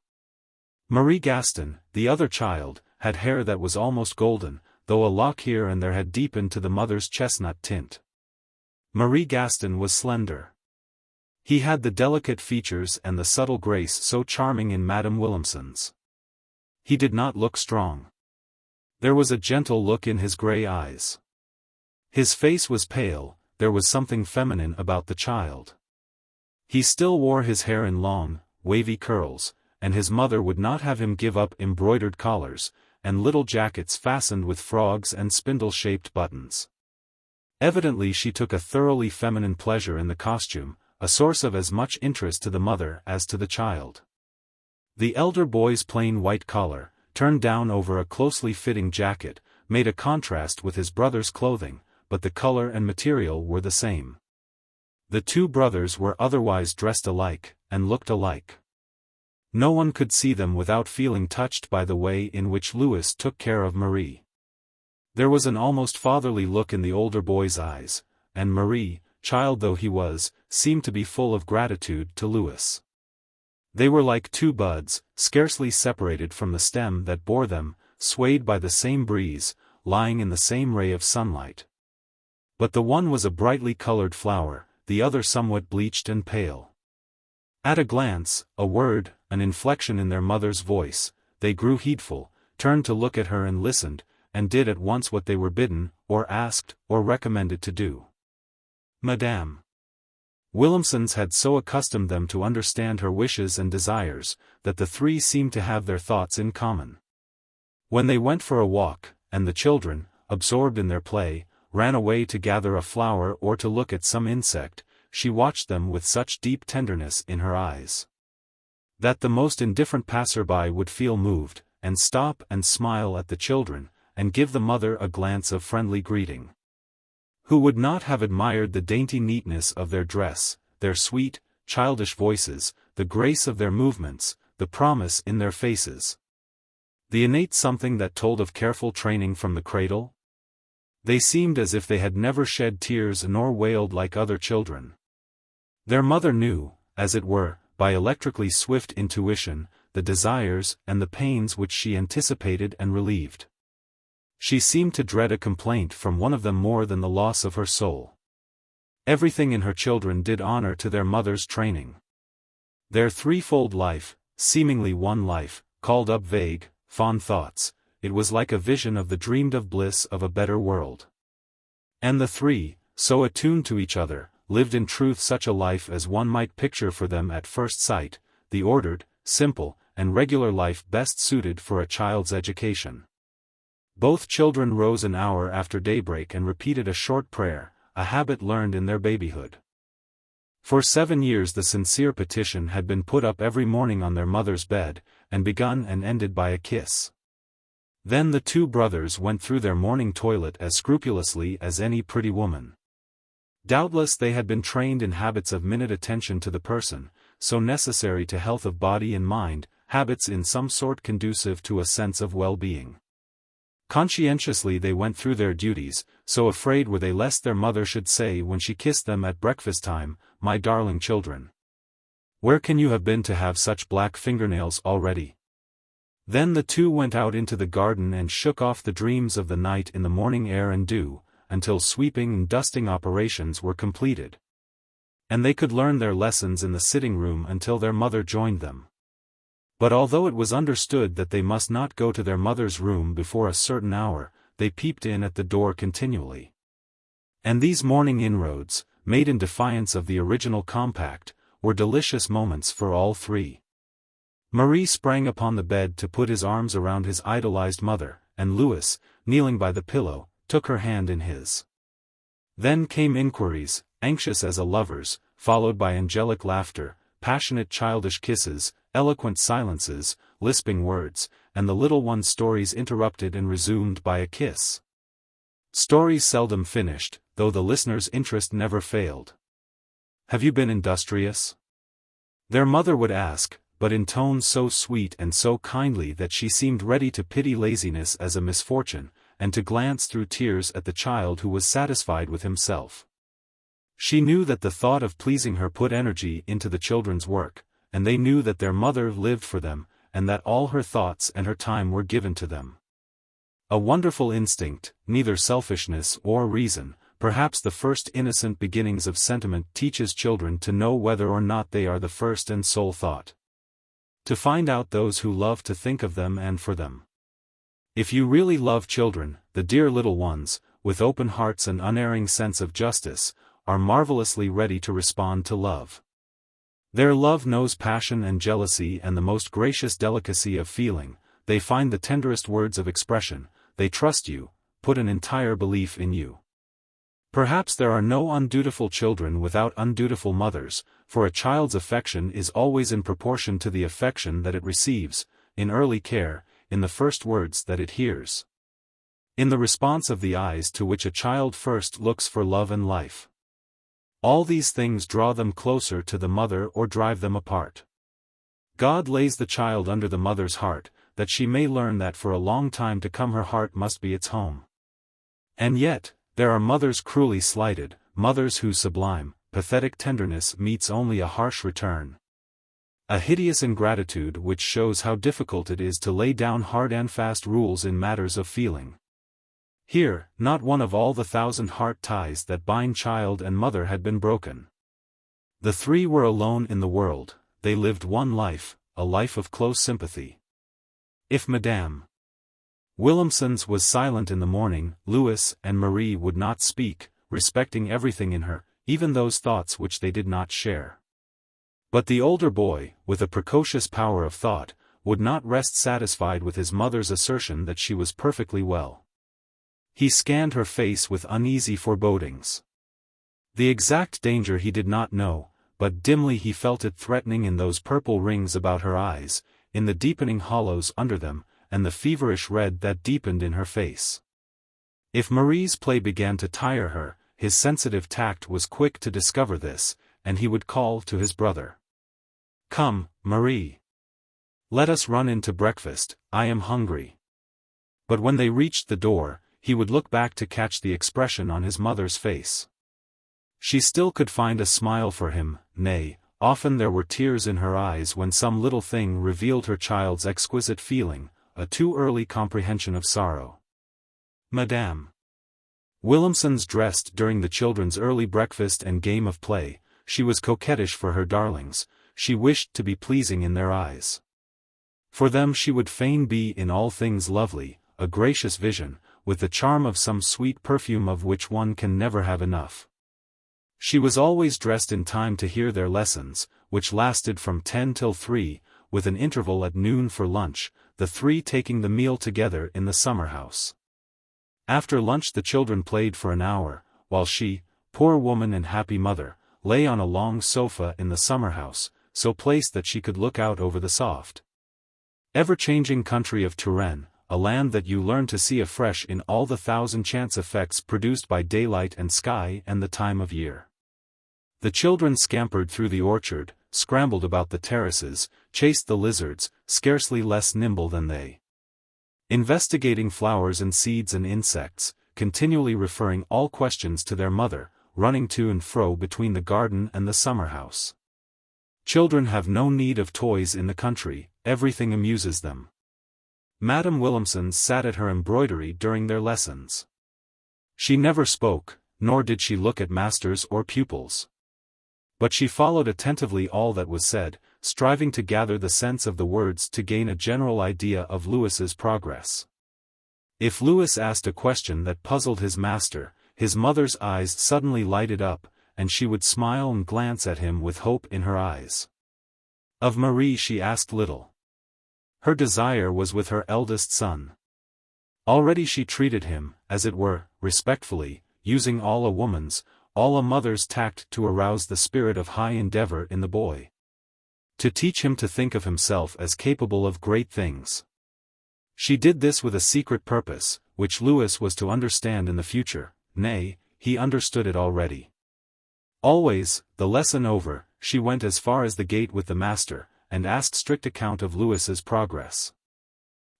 S1: Marie Gaston, the other child, had hair that was almost golden, though a lock here and there had deepened to the mother's chestnut tint. Marie Gaston was slender. He had the delicate features and the subtle grace so charming in Madame Williamson's. He did not look strong. There was a gentle look in his grey eyes. His face was pale, there was something feminine about the child. He still wore his hair in long, wavy curls, and his mother would not have him give up embroidered collars, and little jackets fastened with frogs and spindle-shaped buttons. Evidently she took a thoroughly feminine pleasure in the costume, a source of as much interest to the mother as to the child. The elder boy's plain white collar, turned down over a closely fitting jacket, made a contrast with his brother's clothing, but the color and material were the same. The two brothers were otherwise dressed alike, and looked alike. No one could see them without feeling touched by the way in which Louis took care of Marie. There was an almost fatherly look in the older boy's eyes, and Marie, child though he was, seemed to be full of gratitude to Louis. They were like two buds, scarcely separated from the stem that bore them, swayed by the same breeze, lying in the same ray of sunlight. But the one was a brightly colored flower, the other somewhat bleached and pale. At a glance, a word, an inflection in their mother's voice, they grew heedful, turned to look at her and listened, and did at once what they were bidden, or asked, or recommended to do. Madame Williamson's had so accustomed them to understand her wishes and desires, that the three seemed to have their thoughts in common. When they went for a walk, and the children, absorbed in their play, ran away to gather a flower or to look at some insect, she watched them with such deep tenderness in her eyes, that the most indifferent passer-by would feel moved, and stop and smile at the children, and give the mother a glance of friendly greeting. Who would not have admired the dainty neatness of their dress, their sweet, childish voices, the grace of their movements, the promise in their faces? The innate something that told of careful training from the cradle? They seemed as if they had never shed tears nor wailed like other children. Their mother knew, as it were, by electrically swift intuition, the desires and the pains which she anticipated and relieved. She seemed to dread a complaint from one of them more than the loss of her soul. Everything in her children did honor to their mother's training. Their threefold life, seemingly one life, called up vague, fond thoughts. It was like a vision of the dreamed-of bliss of a better world. And the three, so attuned to each other, lived in truth such a life as one might picture for them at first sight, the ordered, simple, and regular life best suited for a child's education. Both children rose an hour after daybreak and repeated a short prayer, a habit learned in their babyhood. For 7 years the sincere petition had been put up every morning on their mother's bed, and begun and ended by a kiss. Then the two brothers went through their morning toilet as scrupulously as any pretty woman. Doubtless they had been trained in habits of minute attention to the person, so necessary to health of body and mind, habits in some sort conducive to a sense of well-being. Conscientiously they went through their duties, so afraid were they lest their mother should say when she kissed them at breakfast time, "My darling children, where can you have been to have such black fingernails already?" Then the two went out into the garden and shook off the dreams of the night in the morning air and dew, until sweeping and dusting operations were completed. And they could learn their lessons in the sitting room until their mother joined them. But although it was understood that they must not go to their mother's room before a certain hour, they peeped in at the door continually. And these morning inroads, made in defiance of the original compact, were delicious moments for all three. Marie sprang upon the bed to put his arms around his idolized mother, and Louis, kneeling by the pillow, took her hand in his. Then came inquiries, anxious as a lover's, followed by angelic laughter, passionate childish kisses, eloquent silences, lisping words, and the little one's stories interrupted and resumed by a kiss. Stories seldom finished, though the listener's interest never failed. "Have you been industrious?" their mother would ask, but in tones so sweet and so kindly that she seemed ready to pity laziness as a misfortune, and to glance through tears at the child who was satisfied with himself. She knew that the thought of pleasing her put energy into the children's work, and they knew that their mother lived for them, and that all her thoughts and her time were given to them. A wonderful instinct, neither selfishness or reason, perhaps the first innocent beginnings of sentiment, teaches children to know whether or not they are the first and sole thought. To find out those who love to think of them and for them. If you really love children, the dear little ones, with open hearts and unerring sense of justice, are marvelously ready to respond to love. Their love knows passion and jealousy and the most gracious delicacy of feeling, they find the tenderest words of expression, they trust you, put an entire belief in you. Perhaps there are no undutiful children without undutiful mothers, for a child's affection is always in proportion to the affection that it receives, in early care, in the first words that it hears, in the response of the eyes to which a child first looks for love and life. All these things draw them closer to the mother or drive them apart. God lays the child under the mother's heart, that she may learn that for a long time to come her heart must be its home. And yet, there are mothers cruelly slighted, mothers whose sublime, pathetic tenderness meets only a harsh return. A hideous ingratitude which shows how difficult it is to lay down hard and fast rules in matters of feeling. Here, not one of all the 1,000 heart ties that bind child and mother had been broken. The three were alone in the world, they lived one life, a life of close sympathy. If Madame Williamson's was silent in the morning, Louis and Marie would not speak, respecting everything in her, even those thoughts which they did not share. But the older boy, with a precocious power of thought, would not rest satisfied with his mother's assertion that she was perfectly well. He scanned her face with uneasy forebodings. The exact danger he did not know, but dimly he felt it threatening in those purple rings about her eyes, in the deepening hollows under them, and the feverish red that deepened in her face. If Marie's play began to tire her, his sensitive tact was quick to discover this, and he would call to his brother. "Come, Marie. Let us run in to breakfast, I am hungry." But when they reached the door, he would look back to catch the expression on his mother's face. She still could find a smile for him, nay, often there were tears in her eyes when some little thing revealed her child's exquisite feeling, a too early comprehension of sorrow. Madame Williamson's dressed during the children's early breakfast and game of play, she was coquettish for her darlings, she wished to be pleasing in their eyes. For them she would fain be in all things lovely, a gracious vision, with the charm of some sweet perfume of which one can never have enough. She was always dressed in time to hear their lessons, which lasted from 10 till 3, with an interval at noon for lunch, the three taking the meal together in the summer house. After lunch the children played for an hour, while she, poor woman and happy mother, lay on a long sofa in the summer house, so placed that she could look out over the soft, ever-changing country of Touraine, a land that you learn to see afresh in all the 1,000 chance effects produced by daylight and sky and the time of year. The children scampered through the orchard, scrambled about the terraces, chased the lizards, scarcely less nimble than they. Investigating flowers and seeds and insects, continually referring all questions to their mother, running to and fro between the garden and the summer house. Children have no need of toys in the country, everything amuses them. Madame Williamson sat at her embroidery during their lessons. She never spoke, nor did she look at masters or pupils. But she followed attentively all that was said, striving to gather the sense of the words to gain a general idea of Louis's progress. If Louis asked a question that puzzled his master, his mother's eyes suddenly lighted up, and she would smile and glance at him with hope in her eyes. Of Marie she asked little. Her desire was with her eldest son. Already she treated him, as it were, respectfully, using all a woman's, all a mother's tact to arouse the spirit of high endeavor in the boy. To teach him to think of himself as capable of great things. She did this with a secret purpose, which Louis was to understand in the future, nay, he understood it already. Always, the lesson over, she went as far as the gate with the master, and asked strict account of Louis's progress.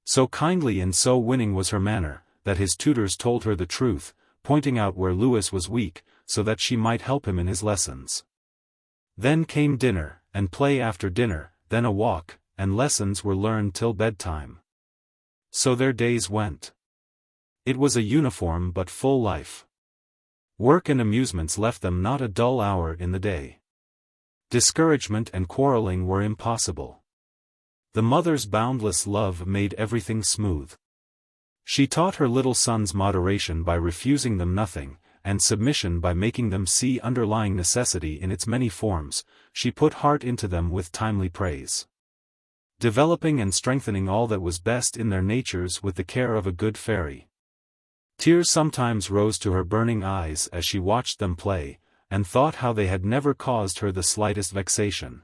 S1: So kindly and so winning was her manner, that his tutors told her the truth, pointing out where Louis was weak, so that she might help him in his lessons. Then came dinner, and play after dinner, then a walk, and lessons were learned till bedtime. So their days went. It was a uniform but full life. Work and amusements left them not a dull hour in the day. Discouragement and quarreling were impossible. The mother's boundless love made everything smooth. She taught her little sons moderation by refusing them nothing, and submission by making them see underlying necessity in its many forms. She put heart into them with timely praise, developing and strengthening all that was best in their natures with the care of a good fairy. Tears sometimes rose to her burning eyes as she watched them play, and thought how they had never caused her the slightest vexation.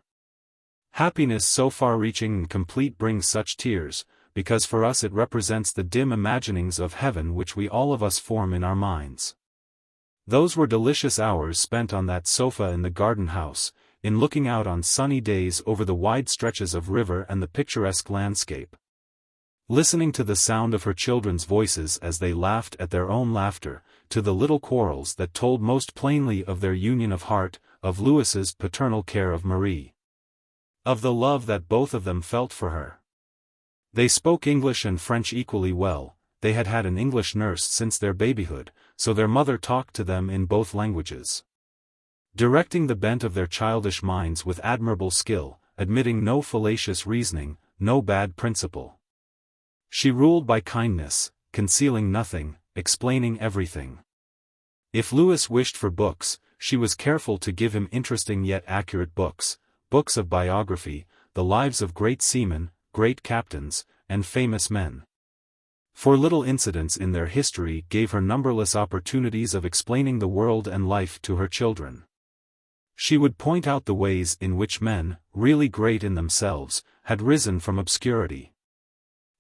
S1: Happiness so far-reaching and complete brings such tears, because for us it represents the dim imaginings of heaven which we all of us form in our minds. Those were delicious hours spent on that sofa in the garden house, in looking out on sunny days over the wide stretches of river and the picturesque landscape. Listening to the sound of her children's voices as they laughed at their own laughter, to the little quarrels that told most plainly of their union of heart, of Louis's paternal care of Marie, of the love that both of them felt for her. They spoke English and French equally well. They had had an English nurse since their babyhood, so their mother talked to them in both languages, directing the bent of their childish minds with admirable skill, admitting no fallacious reasoning, no bad principle. She ruled by kindness, concealing nothing, explaining everything. If Louis wished for books, she was careful to give him interesting yet accurate books, books of biography, the lives of great seamen, great captains, and famous men. For little incidents in their history gave her numberless opportunities of explaining the world and life to her children. She would point out the ways in which men, really great in themselves, had risen from obscurity.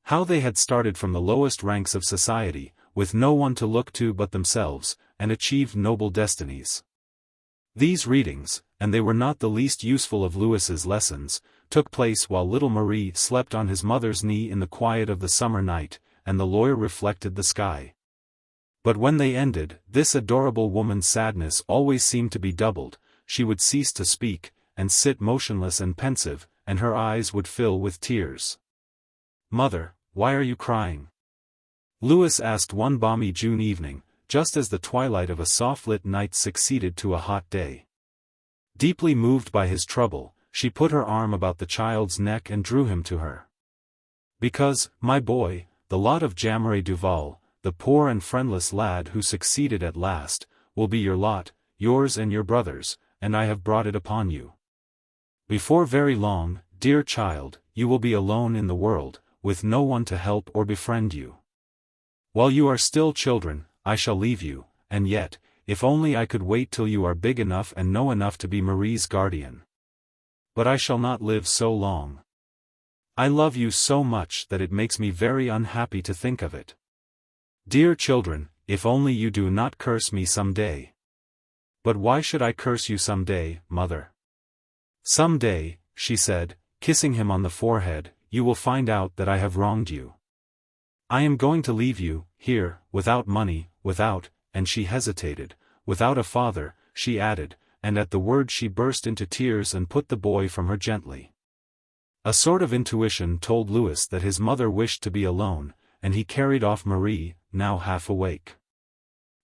S1: How they had started from the lowest ranks of society, with no one to look to but themselves, and achieved noble destinies. These readings, and they were not the least useful of Louis's lessons, took place while little Marie slept on his mother's knee in the quiet of the summer night, and the lawyer reflected the sky. But when they ended, this adorable woman's sadness always seemed to be doubled. She would cease to speak, and sit motionless and pensive, and her eyes would fill with tears. "Mother, why are you crying?" Louis asked one balmy June evening, just as the twilight of a soft-lit night succeeded to a hot day. Deeply moved by his trouble, she put her arm about the child's neck and drew him to her. "Because, my boy, the lot of Jameret Duval, the poor and friendless lad who succeeded at last, will be your lot, yours and your brother's, and I have brought it upon you. Before very long, dear child, you will be alone in the world, with no one to help or befriend you. While you are still children, I shall leave you, and yet, if only I could wait till you are big enough and know enough to be Marie's guardian. But I shall not live so long. I love you so much that it makes me very unhappy to think of it. Dear children, if only you do not curse me some day." "But why should I curse you some day, mother?" "Some day," she said, kissing him on the forehead, "you will find out that I have wronged you. I am going to leave you, here, without money, without," and she hesitated, "without a father," she added, and at the word she burst into tears and put the boy from her gently. A sort of intuition told Louis that his mother wished to be alone, and he carried off Marie, now half awake.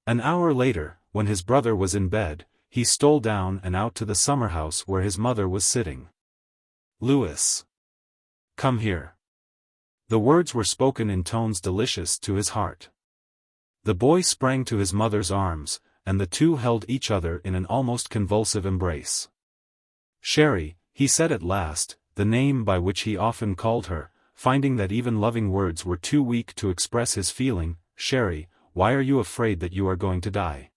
S1: An hour later, when his brother was in bed, he stole down and out to the summer-house where his mother was sitting. "Louis! Come here." The words were spoken in tones delicious to his heart. The boy sprang to his mother's arms, and the two held each other in an almost convulsive embrace. "Chérie," he said at last, the name by which he often called her, finding that even loving words were too weak to express his feeling, "Chérie, why are you afraid that you are going to die?"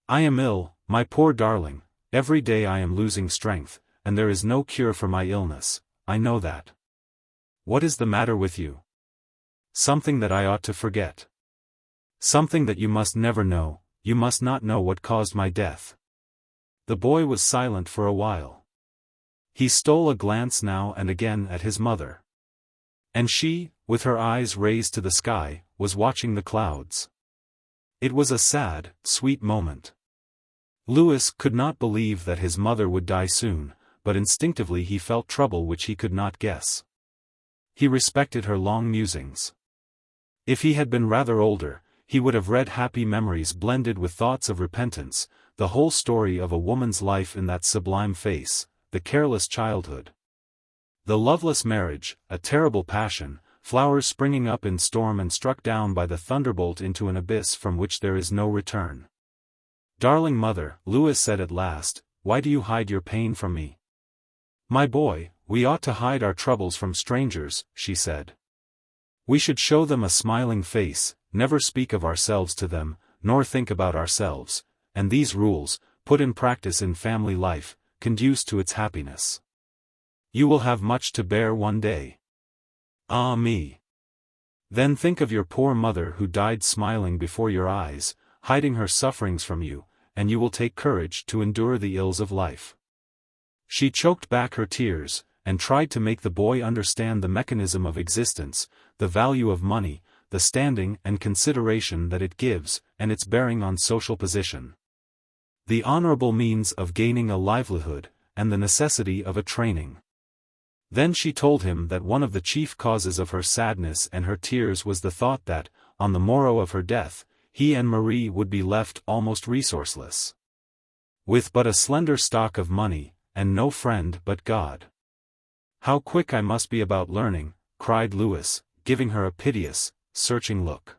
S1: "I am ill, my poor darling, every day I am losing strength, and there is no cure for my illness, I know that." "What is the matter with you?" "Something that I ought to forget. Something that you must never know, you must not know what caused my death." The boy was silent for a while. He stole a glance now and again at his mother. And she, with her eyes raised to the sky, was watching the clouds. It was a sad, sweet moment. Louis could not believe that his mother would die soon, but instinctively he felt trouble which he could not guess. He respected her long musings. If he had been rather older, he would have read happy memories blended with thoughts of repentance, the whole story of a woman's life in that sublime face, the careless childhood. The loveless marriage, a terrible passion, flowers springing up in storm and struck down by the thunderbolt into an abyss from which there is no return. "Darling mother," Louis said at last, "why do you hide your pain from me?" "My boy, we ought to hide our troubles from strangers," she said. "We should show them a smiling face, never speak of ourselves to them, nor think about ourselves, and these rules, put in practice in family life, conduce to its happiness. You will have much to bear one day. Ah me! Then think of your poor mother who died smiling before your eyes, hiding her sufferings from you, and you will take courage to endure the ills of life." She choked back her tears, and tried to make the boy understand the mechanism of existence, the value of money, the standing and consideration that it gives, and its bearing on social position. The honorable means of gaining a livelihood, and the necessity of a training. Then she told him that one of the chief causes of her sadness and her tears was the thought that, on the morrow of her death, he and Marie would be left almost resourceless, with but a slender stock of money, and no friend but God. "How quick I must be about learning," cried Louis, giving her a piteous, searching look.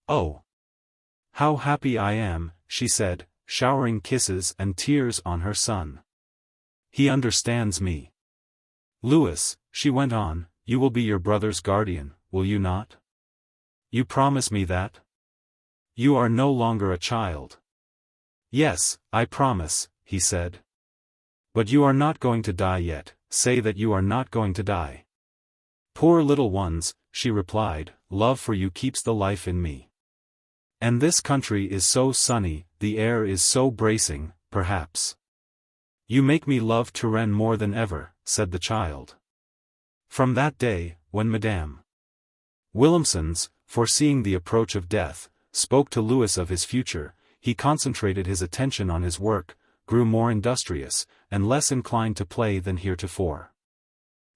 S1: "Oh! How happy I am," she said, showering kisses and tears on her son. "He understands me. Louis," she went on, "you will be your brother's guardian, will you not? You promise me that? You are no longer a child." "Yes, I promise," he said. "But you are not going to die yet, say that you are not going to die." "Poor little ones," she replied, "love for you keeps the life in me. And this country is so sunny, the air is so bracing, perhaps. You make me love Touraine more than ever," said the child. From that day, when Madame Willemsens, foreseeing the approach of death, spoke to Louis of his future, he concentrated his attention on his work, grew more industrious, and less inclined to play than heretofore.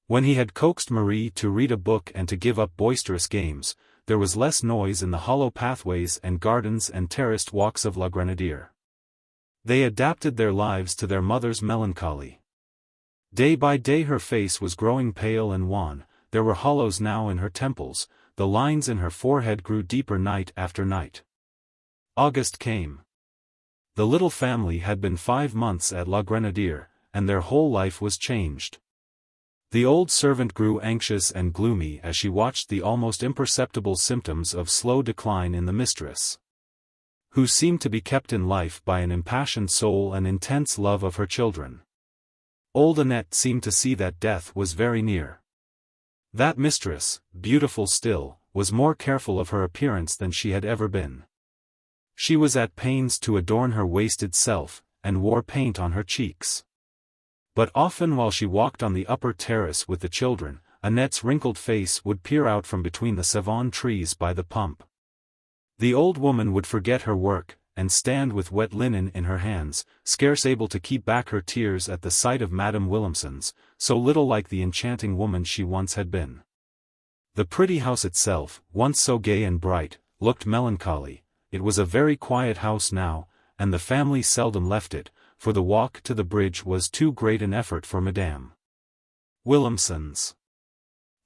S1: When he had coaxed Marie to read a book and to give up boisterous games, there was less noise in the hollow pathways and gardens and terraced walks of La Grenadière. They adapted their lives to their mother's melancholy. Day by day her face was growing pale and wan, there were hollows now in her temples, the lines in her forehead grew deeper night after night. August came. The little family had been 5 months at La Grenadière, and their whole life was changed. The old servant grew anxious and gloomy as she watched the almost imperceptible symptoms of slow decline in the mistress, who seemed to be kept in life by an impassioned soul and intense love of her children. Old Annette seemed to see that death was very near. That mistress, beautiful still, was more careful of her appearance than she had ever been. She was at pains to adorn her wasted self, and wore paint on her cheeks. But often while she walked on the upper terrace with the children, Annette's wrinkled face would peer out from between the savon trees by the pump. The old woman would forget her work, and stand with wet linen in her hands, scarce able to keep back her tears at the sight of Madame Willemsens, so little like the enchanting woman she once had been. The pretty house itself, once so gay and bright, looked melancholy. It was a very quiet house now, and the family seldom left it, for the walk to the bridge was too great an effort for Madame Willemsens.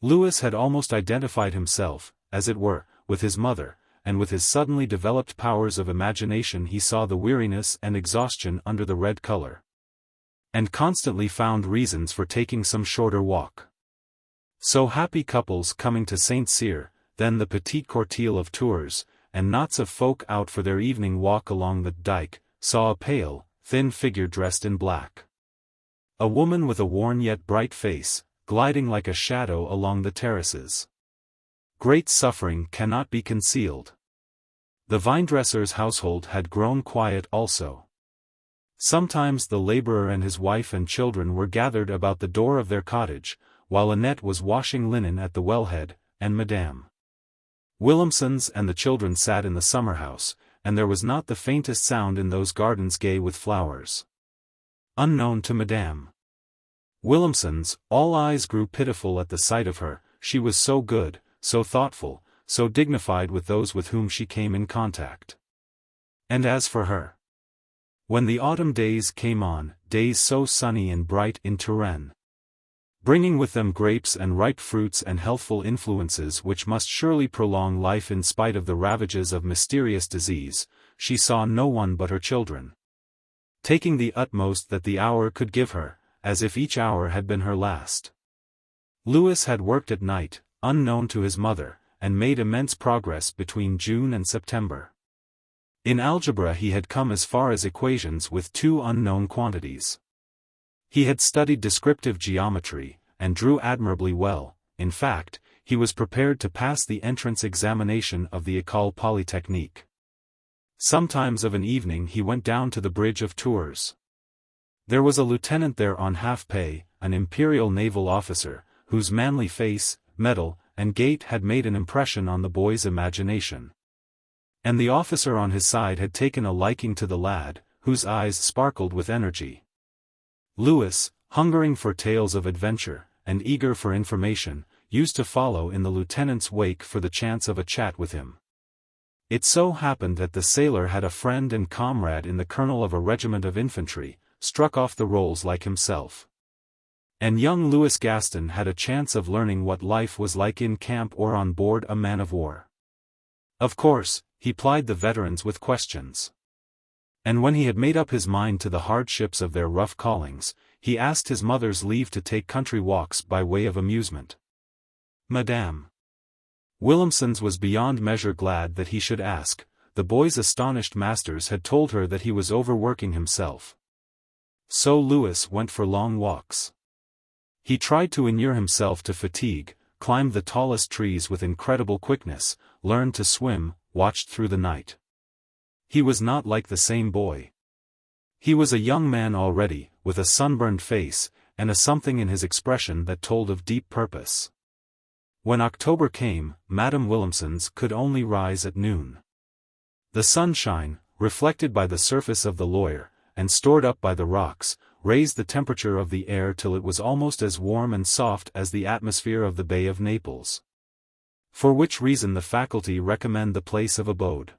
S1: Louis had almost identified himself, as it were, with his mother, and with his suddenly developed powers of imagination he saw the weariness and exhaustion under the red color, and constantly found reasons for taking some shorter walk. So happy couples coming to Saint Cyr, then the Petit Cortile of Tours, and knots of folk out for their evening walk along the dike, saw a pale, thin figure dressed in black. A woman with a worn yet bright face, gliding like a shadow along the terraces. Great suffering cannot be concealed. The vinedresser's household had grown quiet also. Sometimes the laborer and his wife and children were gathered about the door of their cottage, while Annette was washing linen at the wellhead, and Madame Williamson's and the children sat in the summer-house, and there was not the faintest sound in those gardens gay with flowers. Unknown to Madame Williamson's, all eyes grew pitiful at the sight of her. She was so good, so thoughtful, so dignified with those with whom she came in contact. And as for her, when the autumn days came on, days so sunny and bright in Touraine, bringing with them grapes and ripe fruits and healthful influences which must surely prolong life in spite of the ravages of mysterious disease, she saw no one but her children, taking the utmost that the hour could give her, as if each hour had been her last. Louis had worked at night, unknown to his mother, and made immense progress between June and September. In algebra he had come as far as equations with two unknown quantities. He had studied descriptive geometry, and drew admirably well. In fact, he was prepared to pass the entrance examination of the École Polytechnique. Sometimes of an evening he went down to the bridge of Tours. There was a lieutenant there on half-pay, an imperial naval officer, whose manly face, mettle, and gait had made an impression on the boy's imagination. And the officer on his side had taken a liking to the lad, whose eyes sparkled with energy. Louis, hungering for tales of adventure, and eager for information, used to follow in the lieutenant's wake for the chance of a chat with him. It so happened that the sailor had a friend and comrade in the colonel of a regiment of infantry, struck off the rolls like himself. And young Louis Gaston had a chance of learning what life was like in camp or on board a man-of-war. Of course, he plied the veterans with questions. And when he had made up his mind to the hardships of their rough callings, he asked his mother's leave to take country walks by way of amusement. Madame Williamson's was beyond measure glad that he should ask. The boy's astonished masters had told her that he was overworking himself. So Louis went for long walks. He tried to inure himself to fatigue, climbed the tallest trees with incredible quickness, learned to swim, watched through the night. He was not like the same boy. He was a young man already, with a sunburned face, and a something in his expression that told of deep purpose. When October came, Madame Williamson's could only rise at noon. The sunshine, reflected by the surface of the Loire, and stored up by the rocks, raised the temperature of the air till it was almost as warm and soft as the atmosphere of the Bay of Naples. For which reason the faculty recommend the place of abode.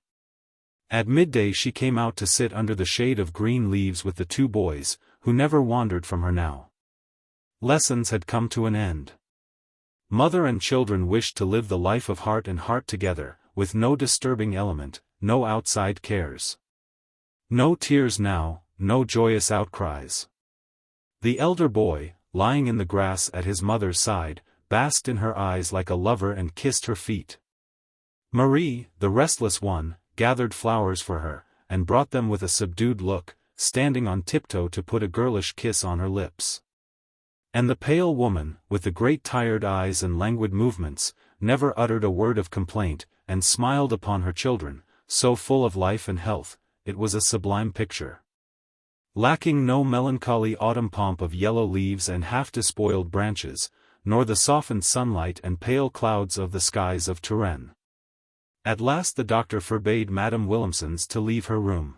S1: At midday she came out to sit under the shade of green leaves with the two boys, who never wandered from her now. Lessons had come to an end. Mother and children wished to live the life of heart and heart together, with no disturbing element, no outside cares. No tears now, no joyous outcries. The elder boy, lying in the grass at his mother's side, basked in her eyes like a lover and kissed her feet. Marie, the restless one, gathered flowers for her, and brought them with a subdued look, standing on tiptoe to put a girlish kiss on her lips. And the pale woman, with the great tired eyes and languid movements, never uttered a word of complaint, and smiled upon her children, so full of life and health, it was a sublime picture. Lacking no melancholy autumn pomp of yellow leaves and half-despoiled branches, nor the softened sunlight and pale clouds of the skies of Touraine. At last the doctor forbade Madame Williamson's to leave her room.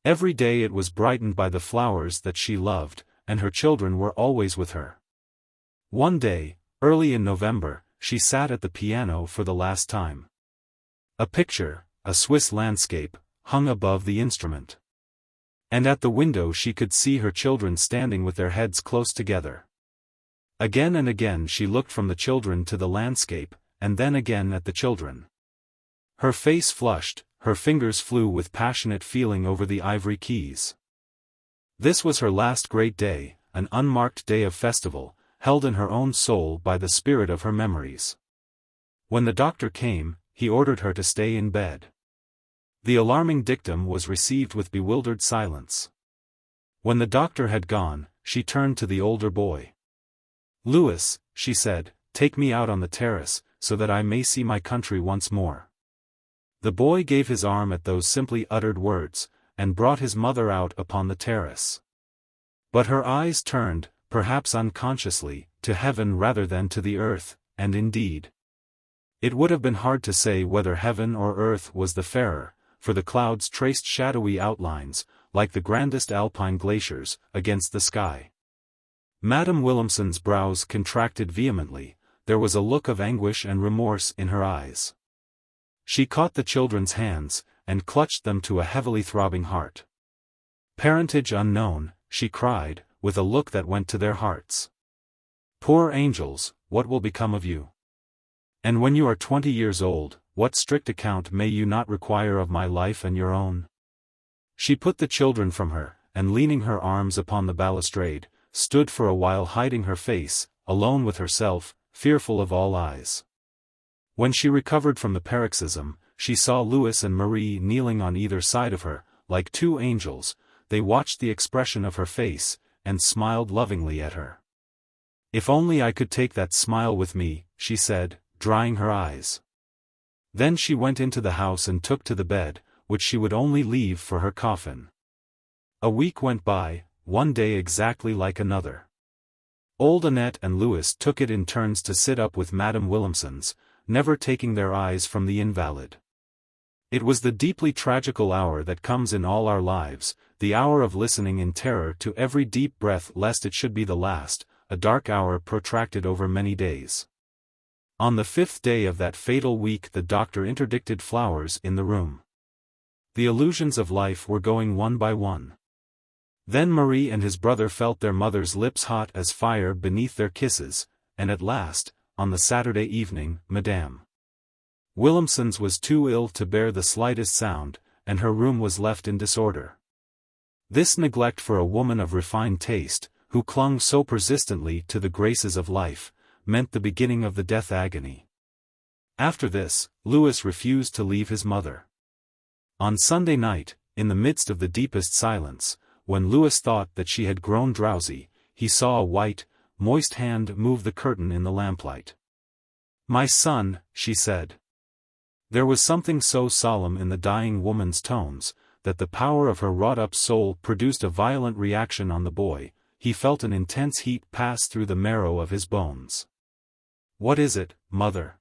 S1: Every day it was brightened by the flowers that she loved, and her children were always with her. One day, early in November, she sat at the piano for the last time. A picture, a Swiss landscape, hung above the instrument. And at the window she could see her children standing with their heads close together. Again and again she looked from the children to the landscape, and then again at the children. Her face flushed, her fingers flew with passionate feeling over the ivory keys. This was her last great day, an unmarked day of festival, held in her own soul by the spirit of her memories. When the doctor came, he ordered her to stay in bed. The alarming dictum was received with bewildered silence. When the doctor had gone, she turned to the older boy. "Louis," she said, "take me out on the terrace, so that I may see my country once more." The boy gave his arm at those simply uttered words, and brought his mother out upon the terrace. But her eyes turned, perhaps unconsciously, to heaven rather than to the earth, and indeed, It would have been hard to say whether heaven or earth was the fairer, for the clouds traced shadowy outlines, like the grandest alpine glaciers, against the sky. Madame Williamson's brows contracted vehemently, there was a look of anguish and remorse in her eyes. She caught the children's hands, and clutched them to a heavily throbbing heart. "Parentage unknown," she cried, with a look that went to their hearts. "Poor angels, what will become of you? And when you are 20 years old, what strict account may you not require of my life and your own?" She put the children from her, and leaning her arms upon the balustrade, stood for a while hiding her face, alone with herself, fearful of all eyes. When she recovered from the paroxysm, she saw Louis and Marie kneeling on either side of her, like two angels. They watched the expression of her face, and smiled lovingly at her. "If only I could take that smile with me," she said, drying her eyes. Then she went into the house and took to the bed, which she would only leave for her coffin. A week went by, one day exactly like another. Old Annette and Louis took it in turns to sit up with Madame Williamson's, never taking their eyes from the invalid. It was the deeply tragical hour that comes in all our lives, the hour of listening in terror to every deep breath lest it should be the last, a dark hour protracted over many days. On the 5th day of that fatal week the doctor interdicted flowers in the room. The illusions of life were going one by one. Then Marie and his brother felt their mother's lips hot as fire beneath their kisses, and at last, on the Saturday evening, Madame Williamson's was too ill to bear the slightest sound, and her room was left in disorder. This neglect for a woman of refined taste, who clung so persistently to the graces of life, meant the beginning of the death agony. After this, Louis refused to leave his mother. On Sunday night, in the midst of the deepest silence, when Louis thought that she had grown drowsy, he saw a white, moist hand move the curtain in the lamplight. "My son," she said. There was something so solemn in the dying woman's tones, that the power of her wrought-up soul produced a violent reaction on the boy. He felt an intense heat pass through the marrow of his bones. "What is it, mother?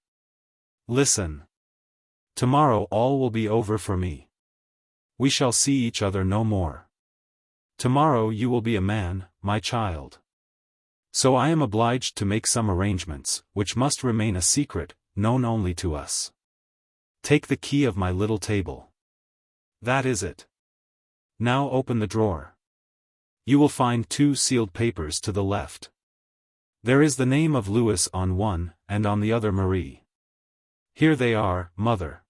S1: Listen. Tomorrow all will be over for me. We shall see each other no more. Tomorrow you will be a man, my child. So I am obliged to make some arrangements, which must remain a secret, known only to us. Take the key of my little table. That is it. Now open the drawer. You will find 2 sealed papers to the left. There is the name of Louis on one, and on the other Marie. Here they are, mother.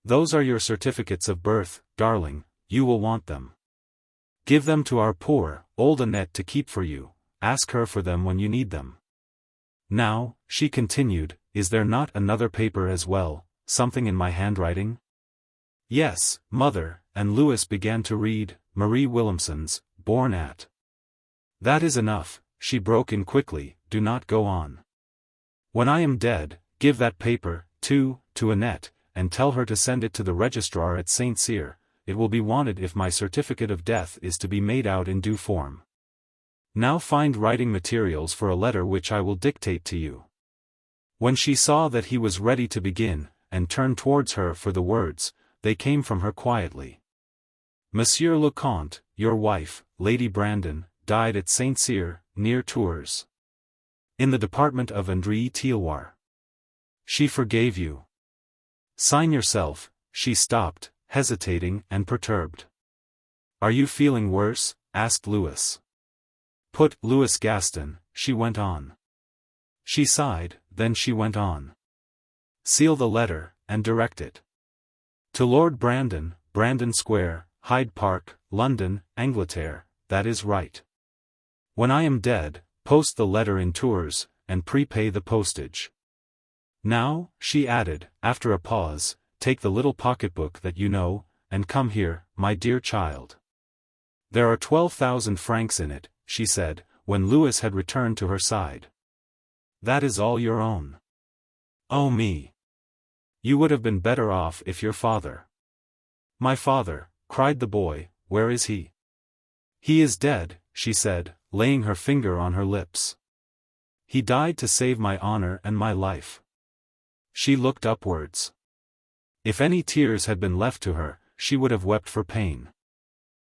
S1: Those are your certificates of birth, darling, you will want them. Give them to our poor, old Annette to keep for you, ask her for them when you need them. Now," she continued, "is there not another paper as well, something in my handwriting?" "Yes, mother," and Louis began to read, "Marie Williamson's, born at—" "That is enough," she broke in quickly, "do not go on. When I am dead, give that paper, too, to Annette, and tell her to send it to the registrar at St. Cyr. It will be wanted if my certificate of death is to be made out in due form. Now find writing materials for a letter which I will dictate to you." When she saw that he was ready to begin, and turned towards her for the words, they came from her quietly. "Monsieur le Comte, your wife, Lady Brandon, died at St. Cyr, near Tours, in the department of Indre-et-Loire. She forgave you. Sign yourself." She stopped, hesitating and perturbed. "Are you feeling worse?" asked Louis. "Put Louis Gaston," she went on. She sighed, then she went on. "Seal the letter, and direct it to Lord Brandon, Brandon Square, Hyde Park, London, Angleterre. That is right. When I am dead, post the letter in Tours, and prepay the postage. Now," she added, after a pause, "take the little pocketbook that you know, and come here, my dear child. There are 12,000 francs in it," she said, when Louis had returned to her side. "That is all your own. Oh me! You would have been better off if your father—" "My father," cried the boy, "where is he?" "He is dead," she said, laying her finger on her lips. "He died to save my honor and my life. She looked upwards. If any tears had been left to her, she would have wept for pain.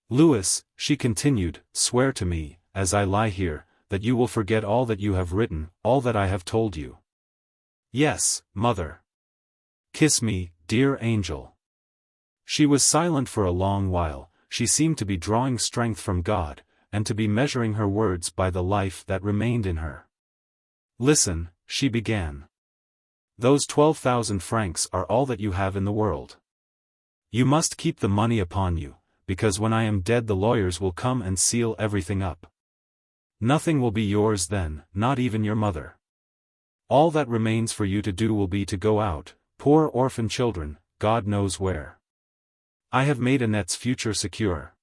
S1: Louis, she continued, swear to me, as I lie here, that you will forget all that you have written, all that I have told you. Yes, mother. Kiss me, dear angel. She was silent for a long while. She seemed to be drawing strength from God, and to be measuring her words by the life that remained in her. Listen, she began. Those 12,000 francs are all that you have in the world. You must keep the money upon you, because when I am dead the lawyers will come and seal everything up. Nothing will be yours then, not even your mother. All that remains for you to do will be to go out, poor orphan children, God knows where. I have made Annette's future secure.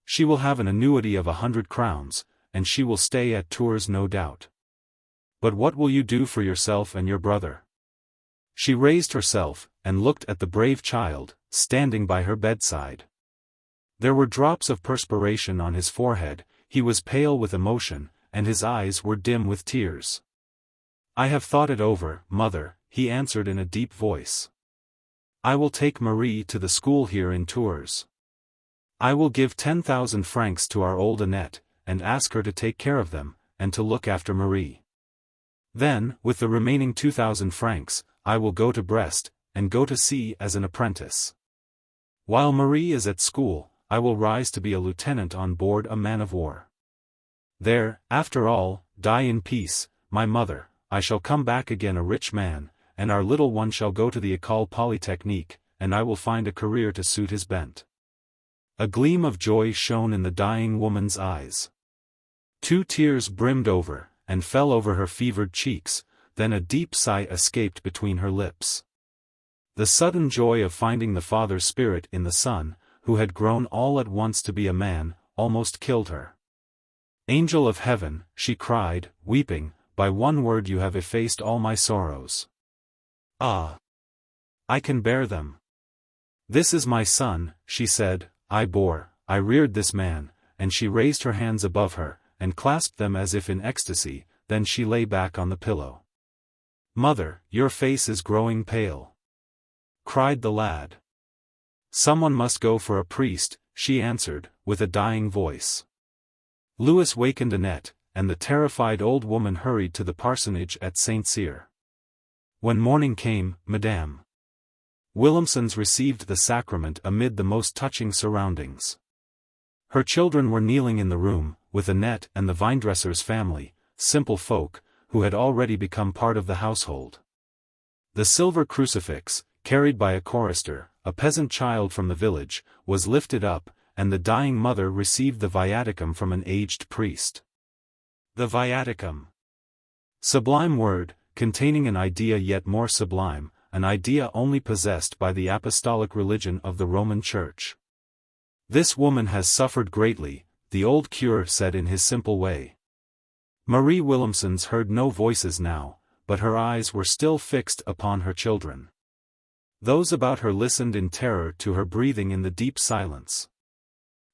S1: She will have an annuity of 100 crowns, and she will stay at Tours no doubt. But what will you do for yourself and your brother? She raised herself, and looked at the brave child, standing by her bedside. There were drops of perspiration on his forehead, he was pale with emotion, and his eyes were dim with tears. I have thought it over, mother, he answered in a deep voice. I will take Marie to the school here in Tours. I will give 10,000 francs to our old Annette, and ask her to take care of them, and to look after Marie. Then, with the remaining 2,000 francs, I will go to Brest, and go to sea as an apprentice. While Marie is at school, I will rise to be a lieutenant on board a man-of-war. There, after all, die in peace, my mother, I shall come back again a rich man, and our little one shall go to the École Polytechnique, and I will find a career to suit his bent. A gleam of joy shone in the dying woman's eyes. 2 tears brimmed over, and fell over her fevered cheeks, then a deep sigh escaped between her lips. The sudden joy of finding the father's spirit in the son, who had grown all at once to be a man, almost killed her. Angel of heaven, she cried, weeping, by one word you have effaced all my sorrows. Ah! I can bear them. This is my son, she said, I reared this man, and she raised her hands above her, and clasped them as if in ecstasy, then she lay back on the pillow. Mother, your face is growing pale. Cried the lad. Someone must go for a priest, she answered, with a dying voice. Louis wakened Annette, and the terrified old woman hurried to the parsonage at Saint-Cyr. When morning came, Madame Willemsens received the sacrament amid the most touching surroundings. Her children were kneeling in the room, with Annette and the vinedresser's family, simple folk, who had already become part of the household. The silver crucifix, carried by a chorister, a peasant child from the village, was lifted up, and the dying mother received the viaticum from an aged priest. The viaticum. Sublime word, containing an idea yet more sublime, an idea only possessed by the apostolic religion of the Roman Church. This woman has suffered greatly, the old curé said in his simple way. Marie Willemsens heard no voices now, but her eyes were still fixed upon her children. Those about her listened in terror to her breathing in the deep silence.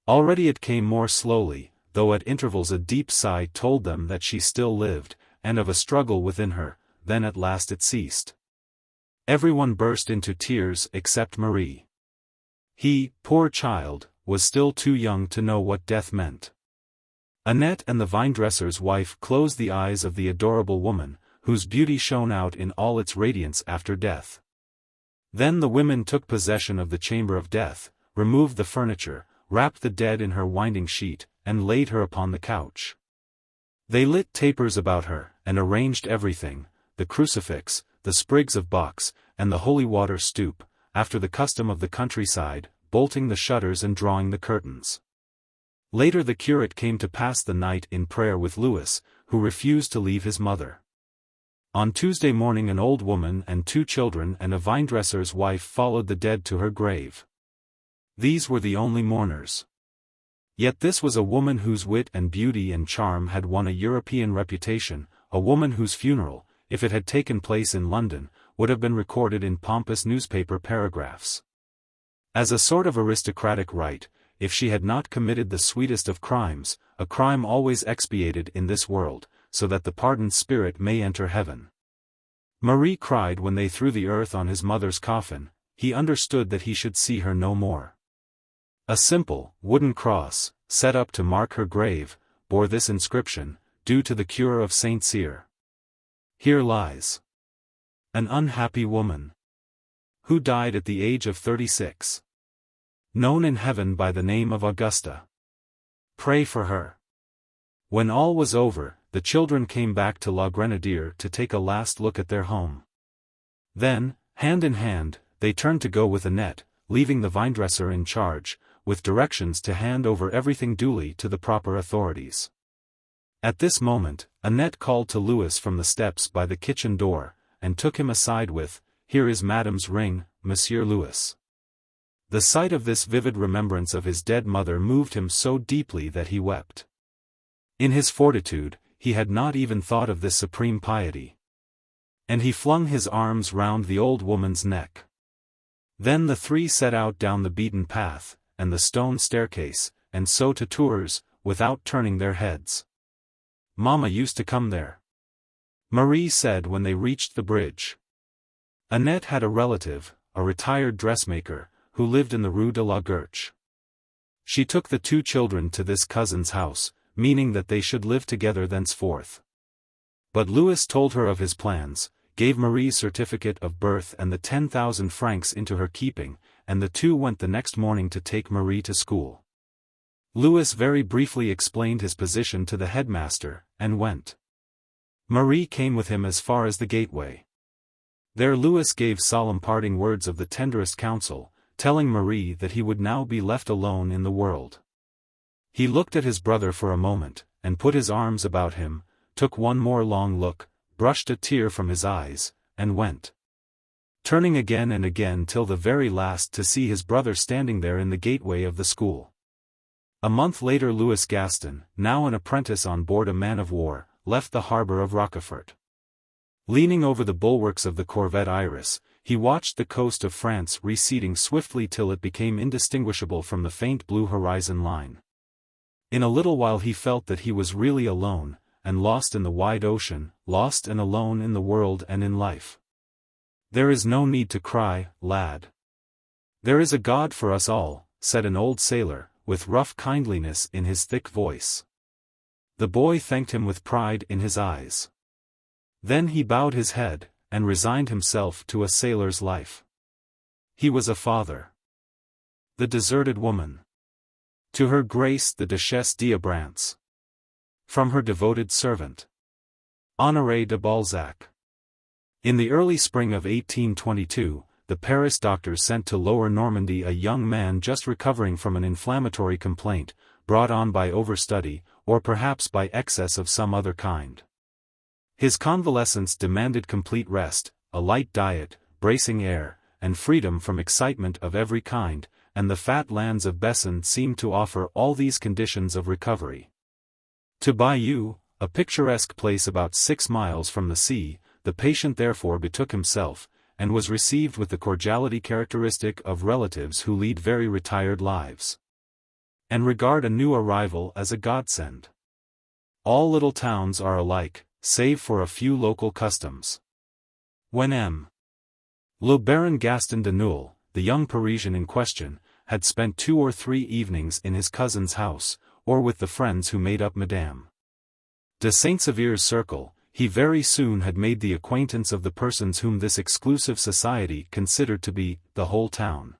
S1: Already it came more slowly, though at intervals a deep sigh told them that she still lived, and of a struggle within her, then at last it ceased. Everyone burst into tears except Marie. He, poor child, was still too young to know what death meant. Annette and the vinedresser's wife closed the eyes of the adorable woman, whose beauty shone out in all its radiance after death. Then the women took possession of the chamber of death, removed the furniture, wrapped the dead in her winding sheet, and laid her upon the couch. They lit tapers about her, and arranged everything, the crucifix, the sprigs of box, and the holy water stoup, after the custom of the countryside, bolting the shutters and drawing the curtains. Later the curate came to pass the night in prayer with Louis, who refused to leave his mother. On Tuesday morning an old woman and 2 children and a vinedresser's wife followed the dead to her grave. These were the only mourners. Yet this was a woman whose wit and beauty and charm had won a European reputation, a woman whose funeral, if it had taken place in London, would have been recorded in pompous newspaper paragraphs. As a sort of aristocratic right, if she had not committed the sweetest of crimes, a crime always expiated in this world, so that the pardoned spirit may enter heaven. Marie cried when they threw the earth on his mother's coffin. He understood that he should see her no more. A simple, wooden cross, set up to mark her grave, bore this inscription, due to the cure of Saint Cyr. Here lies an unhappy woman who died at the age of 36. Known in heaven by the name of Augusta. Pray for her. When all was over, the children came back to La Grenadière to take a last look at their home. Then, hand in hand, they turned to go with Annette, leaving the vinedresser in charge, with directions to hand over everything duly to the proper authorities. At this moment, Annette called to Louis from the steps by the kitchen door, and took him aside with, "Here is Madame's ring, Monsieur Louis." The sight of this vivid remembrance of his dead mother moved him so deeply that he wept. In his fortitude, he had not even thought of this supreme piety. And he flung his arms round the old woman's neck. Then the three set out down the beaten path, and the stone staircase, and so to Tours, without turning their heads. "Mamma used to come there," Marie said when they reached the bridge. Annette had a relative, a retired dressmaker, who lived in the Rue de la Guerche. She took the two children to this cousin's house, meaning that they should live together thenceforth. But Louis told her of his plans, gave Marie's certificate of birth and the 10,000 francs into her keeping, and the two went the next morning to take Marie to school. Louis very briefly explained his position to the headmaster, and went. Marie came with him as far as the gateway. There Louis gave solemn parting words of the tenderest counsel, telling Marie that he would now be left alone in the world. He looked at his brother for a moment, and put his arms about him, took one more long look, brushed a tear from his eyes, and went. Turning again and again till the very last to see his brother standing there in the gateway of the school. A month later Louis Gaston, now an apprentice on board a man-of-war, left the harbor of Rochefort. Leaning over the bulwarks of the corvette Iris, he watched the coast of France receding swiftly till it became indistinguishable from the faint blue horizon line. In a little while he felt that he was really alone, and lost in the wide ocean, lost and alone in the world and in life. "There is no need to cry, lad. There is a God for us all," said an old sailor, with rough kindliness in his thick voice. The boy thanked him with pride in his eyes. Then he bowed his head, and resigned himself to a sailor's life. He was a father. The deserted woman. To her Grace the Duchesse d'Abrantes. From her devoted servant, Honoré de Balzac. In the early spring of 1822, the Paris doctors sent to Lower Normandy a young man just recovering from an inflammatory complaint, brought on by overstudy, or perhaps by excess of some other kind. His convalescence demanded complete rest, a light diet, bracing air, and freedom from excitement of every kind, and the fat lands of Bessin seemed to offer all these conditions of recovery. To Bayeux, a picturesque place about 6 miles from the sea, the patient therefore betook himself, and was received with the cordiality characteristic of relatives who lead very retired lives, and regard a new arrival as a godsend. All little towns are alike, save for a few local customs. When Le Baron Gaston de Neuilly, the young Parisian in question, had spent 2 or 3 evenings in his cousin's house, or with the friends who made up Madame de Saint-Sevère's circle, he very soon had made the acquaintance of the persons whom this exclusive society considered to be the whole town.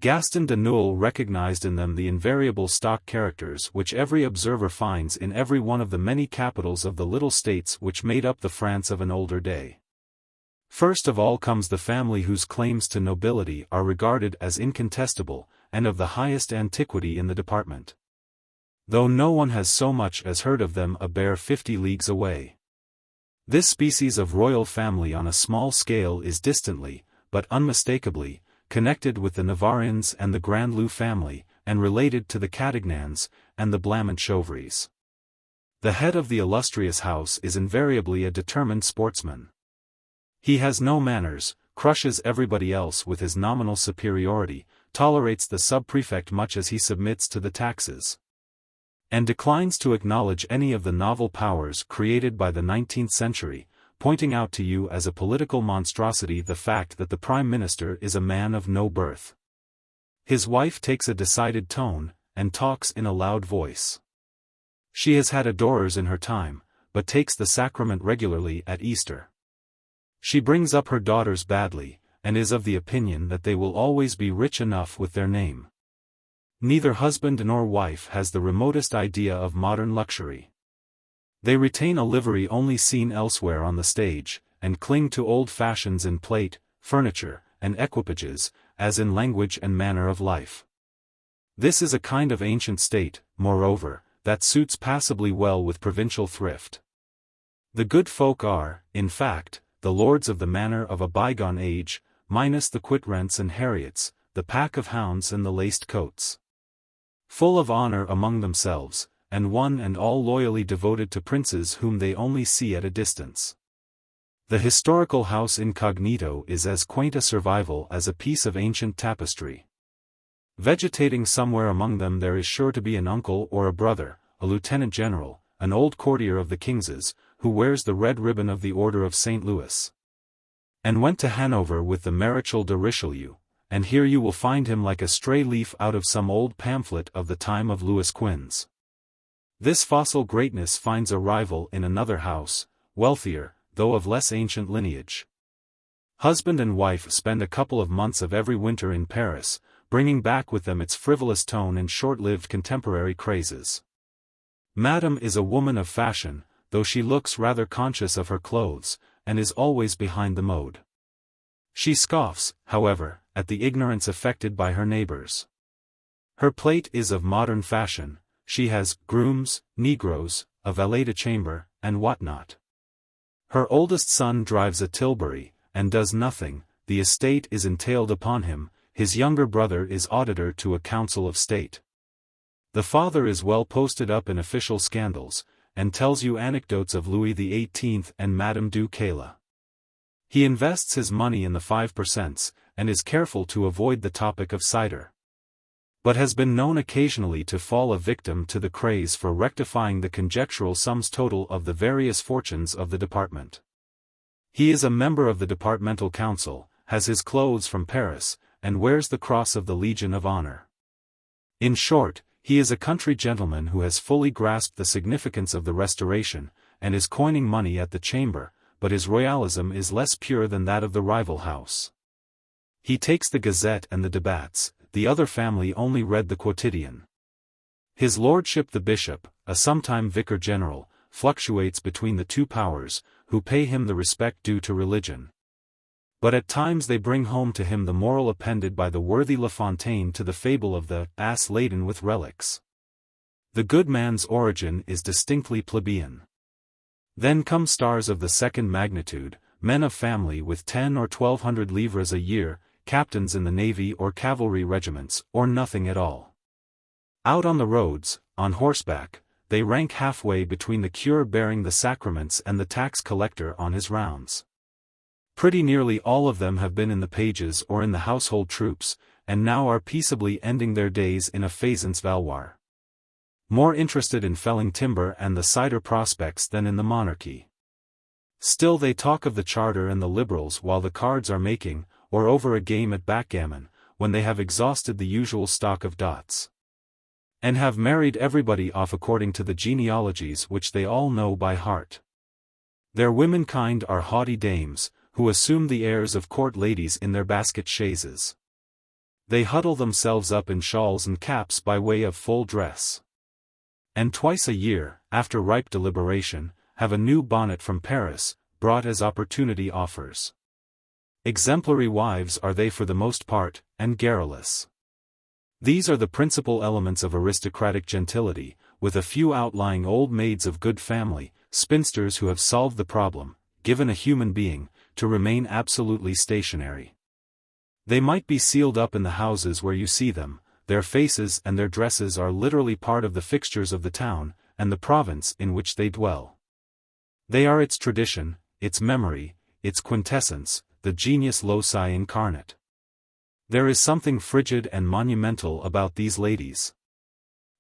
S1: Gaston de Neuilly recognized in them the invariable stock characters which every observer finds in every one of the many capitals of the little states which made up the France of an older day. First of all comes the family whose claims to nobility are regarded as incontestable, and of the highest antiquity in the department, though no one has so much as heard of them a bare 50 leagues away. This species of royal family on a small scale is distantly, but unmistakably, connected with the Navarrins and the Grandlieu family, and related to the Catignans, and the Blamont-Chauvrys. The head of the illustrious house is invariably a determined sportsman. He has no manners, crushes everybody else with his nominal superiority, tolerates the sub-prefect much as he submits to the taxes, and declines to acknowledge any of the novel powers created by the 19th century, pointing out to you as a political monstrosity the fact that the Prime Minister is a man of no birth. His wife takes a decided tone, and talks in a loud voice. She has had adorers in her time, but takes the sacrament regularly at Easter. She brings up her daughters badly, and is of the opinion that they will always be rich enough with their name. Neither husband nor wife has the remotest idea of modern luxury. They retain a livery only seen elsewhere on the stage, and cling to old fashions in plate, furniture, and equipages, as in language and manner of life. This is a kind of ancient state, moreover, that suits passably well with provincial thrift. The good folk are, in fact, the lords of the manor of a bygone age, minus the quit-rents and Harriets, the pack of hounds and the laced coats. Full of honor among themselves, and one and all loyally devoted to princes whom they only see at a distance. The historical house incognito is as quaint a survival as a piece of ancient tapestry. Vegetating somewhere among them there is sure to be an uncle or a brother, a lieutenant general, an old courtier of the King's, who wears the red ribbon of the Order of St. Louis, and went to Hanover with the Maréchal de Richelieu, and here you will find him like a stray leaf out of some old pamphlet of the time of Louis Quinze. This fossil greatness finds a rival in another house, wealthier, though of less ancient lineage. Husband and wife spend a couple of months of every winter in Paris, bringing back with them its frivolous tone and short-lived contemporary crazes. Madame is a woman of fashion, though she looks rather conscious of her clothes, and is always behind the mode. She scoffs, however, at the ignorance affected by her neighbors. Her plate is of modern fashion, she has grooms, negroes, a valet de chamber, and what not. Her oldest son drives a tilbury, and does nothing, the estate is entailed upon him, his younger brother is auditor to a council of state. The father is well posted up in official scandals, and tells you anecdotes of Louis XVIII and Madame du Caila. He invests his money in the 5%, and is careful to avoid the topic of cider, but has been known occasionally to fall a victim to the craze for rectifying the conjectural sums total of the various fortunes of the department. He is a member of the departmental council, has his clothes from Paris, and wears the cross of the Legion of Honor. In short, he is a country gentleman who has fully grasped the significance of the Restoration, and is coining money at the chamber, but his royalism is less pure than that of the rival house. He takes the Gazette and the Debats, the other family only read the Quotidian. His lordship the bishop, a sometime vicar general, fluctuates between the two powers, who pay him the respect due to religion. But at times they bring home to him the moral appended by the worthy La Fontaine to the fable of the ass laden with relics. The good man's origin is distinctly plebeian. Then come stars of the second magnitude, men of family with 10 or 1200 livres a year, captains in the navy or cavalry regiments, or nothing at all. Out on the roads, on horseback, they rank halfway between the cure bearing the sacraments and the tax collector on his rounds. Pretty nearly all of them have been in the pages or in the household troops, and now are peaceably ending their days in a Faisan's Valois. More interested in felling timber and the cider prospects than in the monarchy. Still they talk of the Charter and the Liberals while the cards are making, or over a game at backgammon, when they have exhausted the usual stock of dots. And have married everybody off according to the genealogies which they all know by heart. Their womenkind are haughty dames, who assume the airs of court ladies in their basket chaises. They huddle themselves up in shawls and caps by way of full dress. And twice a year, after ripe deliberation, have a new bonnet from Paris, brought as opportunity offers. Exemplary wives are they for the most part, and garrulous. These are the principal elements of aristocratic gentility, with a few outlying old maids of good family, spinsters who have solved the problem, given a human being, to remain absolutely stationary. They might be sealed up in the houses where you see them, their faces and their dresses are literally part of the fixtures of the town, and the province in which they dwell. They are its tradition, its memory, its quintessence, the genius loci incarnate. There is something frigid and monumental about these ladies.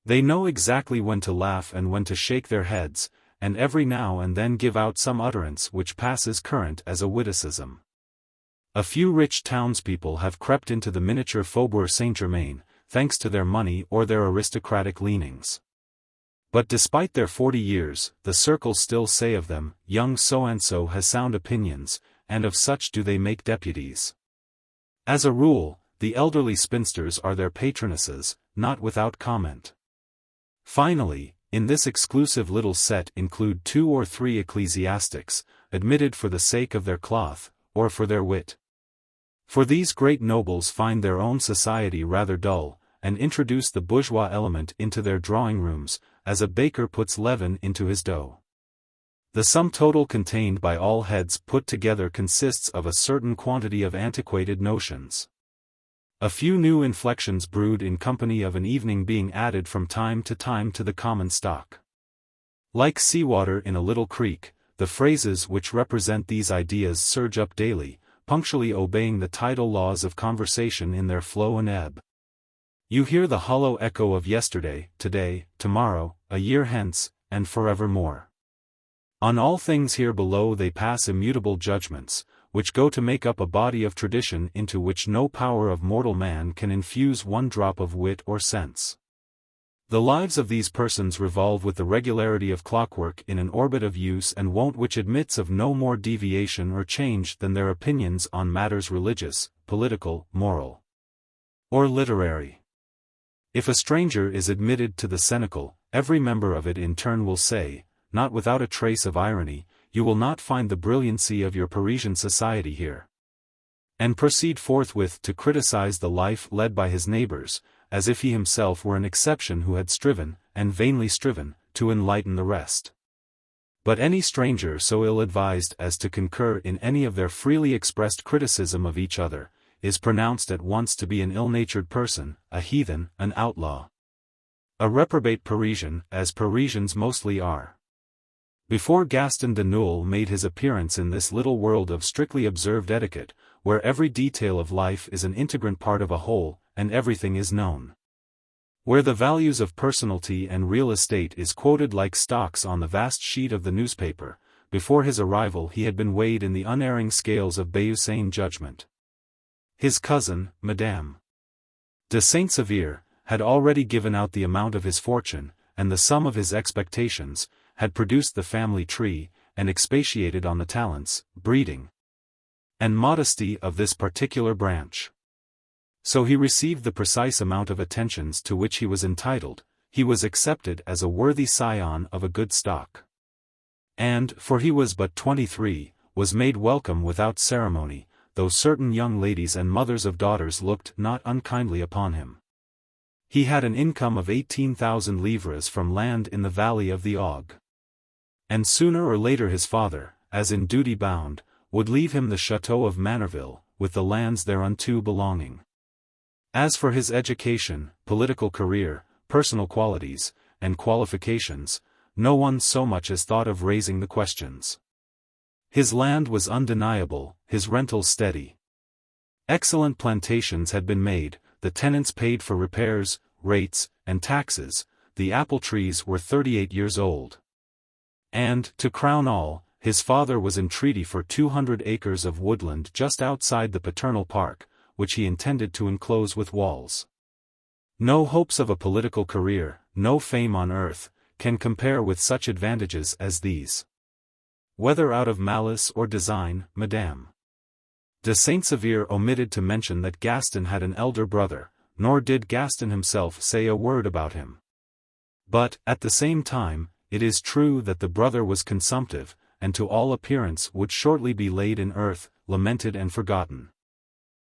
S1: They know exactly when to laugh and when to shake their heads, and every now and then give out some utterance which passes current as a witticism. A few rich townspeople have crept into the miniature Faubourg Saint-Germain, thanks to their money or their aristocratic leanings. But despite their 40 years, the circles still say of them, young so-and-so has sound opinions, and of such do they make deputies. As a rule, the elderly spinsters are their patronesses, not without comment. Finally, in this exclusive little set include 2 or 3 ecclesiastics, admitted for the sake of their cloth, or for their wit. For these great nobles find their own society rather dull, and introduce the bourgeois element into their drawing-rooms, as a baker puts leaven into his dough. The sum total contained by all heads put together consists of a certain quantity of antiquated notions. A few new inflections brewed in company of an evening being added from time to time to the common stock. Like seawater in a little creek, the phrases which represent these ideas surge up daily, punctually obeying the tidal laws of conversation in their flow and ebb. You hear the hollow echo of yesterday, today, tomorrow, a year hence, and forevermore. On all things here below they pass immutable judgments, which go to make up a body of tradition into which no power of mortal man can infuse one drop of wit or sense. The lives of these persons revolve with the regularity of clockwork in an orbit of use and wont which admits of no more deviation or change than their opinions on matters religious, political, moral, or literary. If a stranger is admitted to the cenacle, every member of it in turn will say, not without a trace of irony, "You will not find the brilliancy of your Parisian society here," and proceed forthwith to criticize the life led by his neighbors, as if he himself were an exception who had striven, and vainly striven, to enlighten the rest. But any stranger so ill-advised as to concur in any of their freely expressed criticism of each other, is pronounced at once to be an ill-natured person, a heathen, an outlaw, a reprobate Parisian, as Parisians mostly are. Before Gaston de Neuil made his appearance in this little world of strictly observed etiquette, where every detail of life is an integrant part of a whole, and everything is known, where the values of personality and real estate is quoted like stocks on the vast sheet of the newspaper, before his arrival he had been weighed in the unerring scales of Bayeuxine judgment. His cousin, Madame de Saint-Sever, had already given out the amount of his fortune, and the sum of his expectations, had produced the family tree, and expatiated on the talents, breeding, and modesty of this particular branch. So he received the precise amount of attentions to which he was entitled, he was accepted as a worthy scion of a good stock. And, for he was but 23, was made welcome without ceremony, though certain young ladies and mothers of daughters looked not unkindly upon him. He had an income of 18,000 livres from land in the valley of the Auge. And sooner or later his father, as in duty bound, would leave him the château of Manorville, with the lands thereunto belonging. As for his education, political career, personal qualities, and qualifications, no one so much as thought of raising the questions. His land was undeniable, his rentals steady. Excellent plantations had been made, the tenants paid for repairs, rates, and taxes, the apple trees were 38 years old. And, to crown all, his father was in treaty for 200 acres of woodland just outside the paternal park, which he intended to enclose with walls. No hopes of a political career, no fame on earth, can compare with such advantages as these. Whether out of malice or design, Madame de Saint-Sever omitted to mention that Gaston had an elder brother, nor did Gaston himself say a word about him. But, at the same time, it is true that the brother was consumptive, and to all appearance would shortly be laid in earth, lamented and forgotten.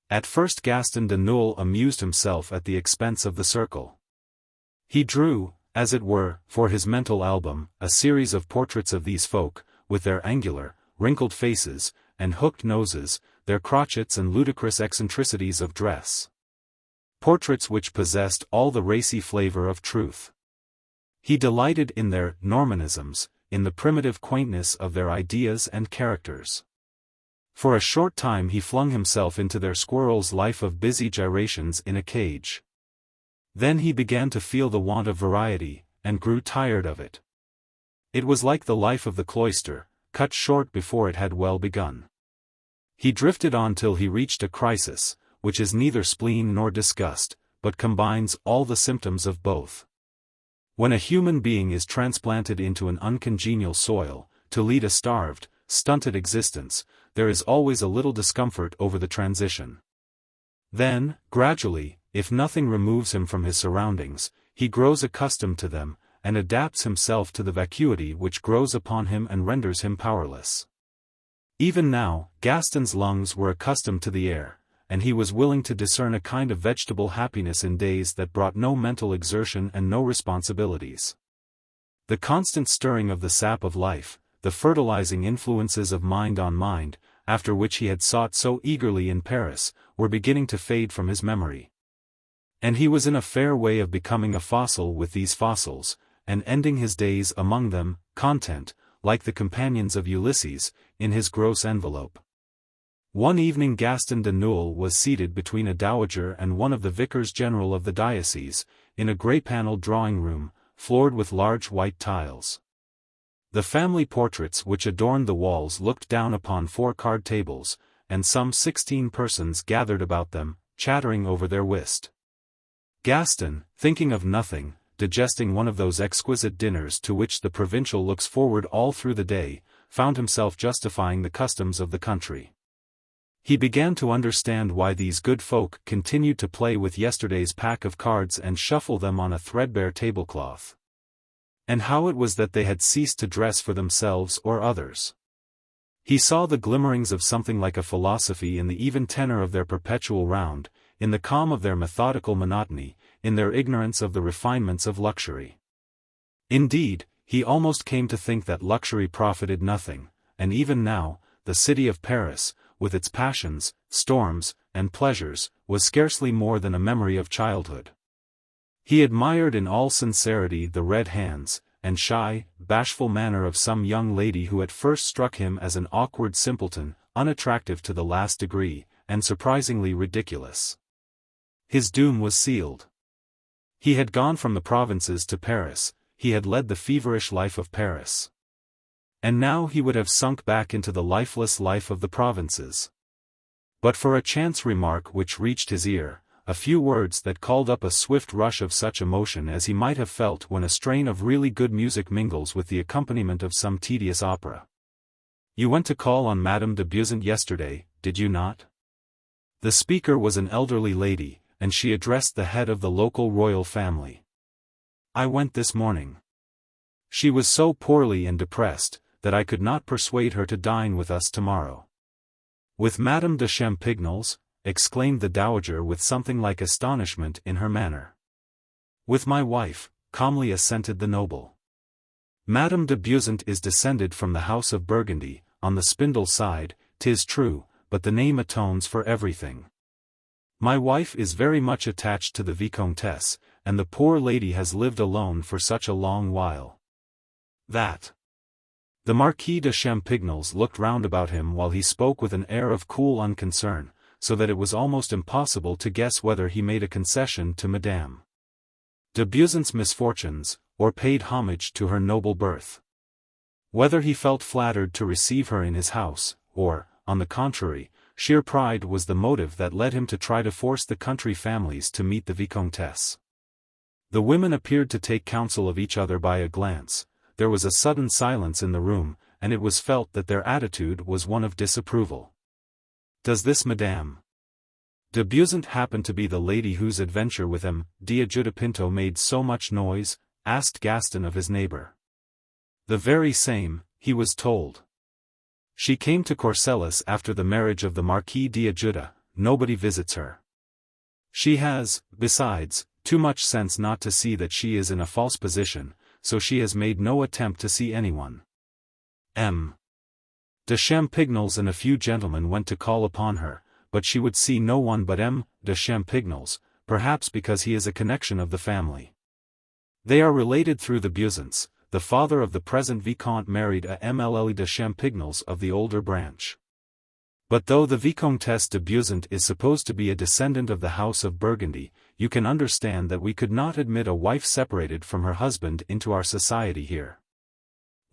S1: At first Gaston de Neuil amused himself at the expense of the circle. He drew, as it were, for his mental album, a series of portraits of these folk, with their angular, wrinkled faces, and hooked noses, their crotchets and ludicrous eccentricities of dress. Portraits which possessed all the racy flavor of truth. He delighted in their Normanisms, in the primitive quaintness of their ideas and characters. For a short time he flung himself into their squirrel's life of busy gyrations in a cage. Then he began to feel the want of variety, and grew tired of it. It was like the life of the cloister, cut short before it had well begun. He drifted on till he reached a crisis, which is neither spleen nor disgust, but combines all the symptoms of both. When a human being is transplanted into an uncongenial soil, to lead a starved, stunted existence, there is always a little discomfort over the transition. Then, gradually, if nothing removes him from his surroundings, he grows accustomed to them, and adapts himself to the vacuity which grows upon him and renders him powerless. Even now, Gaston's lungs were accustomed to the air, and he was willing to discern a kind of vegetable happiness in days that brought no mental exertion and no responsibilities. The constant stirring of the sap of life, the fertilizing influences of mind on mind, after which he had sought so eagerly in Paris, were beginning to fade from his memory. And he was in a fair way of becoming a fossil with these fossils, and ending his days among them, content, like the companions of Ulysses, in his gross envelope. One evening Gaston de Neuilly was seated between a dowager and one of the vicars general of the diocese, in a grey-panelled drawing-room, floored with large white tiles. The family portraits which adorned the walls looked down upon 4 card tables, and some 16 persons gathered about them, chattering over their whist. Gaston, thinking of nothing, digesting one of those exquisite dinners to which the provincial looks forward all through the day, found himself justifying the customs of the country. He began to understand why these good folk continued to play with yesterday's pack of cards and shuffle them on a threadbare tablecloth. And how it was that they had ceased to dress for themselves or others. He saw the glimmerings of something like a philosophy in the even tenor of their perpetual round, in the calm of their methodical monotony, in their ignorance of the refinements of luxury. Indeed, he almost came to think that luxury profited nothing, and even now, the city of Paris, with its passions, storms, and pleasures, was scarcely more than a memory of childhood. He admired in all sincerity the red hands, and shy, bashful manner of some young lady who at first struck him as an awkward simpleton, unattractive to the last degree, and surprisingly ridiculous. His doom was sealed. He had gone from the provinces to Paris, he had led the feverish life of Paris. And now he would have sunk back into the lifeless life of the provinces. But for a chance remark which reached his ear, a few words that called up a swift rush of such emotion as he might have felt when a strain of really good music mingles with the accompaniment of some tedious opera. "You went to call on Madame de Beausant yesterday, did you not?" The speaker was an elderly lady, and she addressed the head of the local royal family. "I went this morning. She was so poorly and depressed, that I could not persuade her to dine with us tomorrow." "With Madame de Champignelles?" exclaimed the dowager with something like astonishment in her manner. "With my wife," calmly assented the noble. "Madame de Beausant is descended from the house of Burgundy, on the spindle side, 'tis true, but the name atones for everything. My wife is very much attached to the Vicomtesse, and the poor lady has lived alone for such a long while. That." The Marquis de Champignelles looked round about him while he spoke with an air of cool unconcern, so that it was almost impossible to guess whether he made a concession to Madame de Beausant's misfortunes, or paid homage to her noble birth. Whether he felt flattered to receive her in his house, or, on the contrary, sheer pride was the motive that led him to try to force the country families to meet the Vicomtesse. The women appeared to take counsel of each other by a glance. There was a sudden silence in the room, and it was felt that their attitude was one of disapproval. "Does this Madame de Beausant happen to be the lady whose adventure with M. d'Ajuda made so much noise?" asked Gaston of his neighbor. "The very same," he was told. "She came to Courcelles after the marriage of the Marquis d'Ajuda. Nobody visits her. She has, besides, too much sense not to see that she is in a false position, so she has made no attempt to see anyone. M. de Champignelles and a few gentlemen went to call upon her, but she would see no one but M. de Champignelles, perhaps because he is a connection of the family. They are related through the Beausants. The father of the present Vicomte married a Mlle de Champignelles of the older branch. But though the Vicomtesse de Beausant is supposed to be a descendant of the House of Burgundy, you can understand that we could not admit a wife separated from her husband into our society here.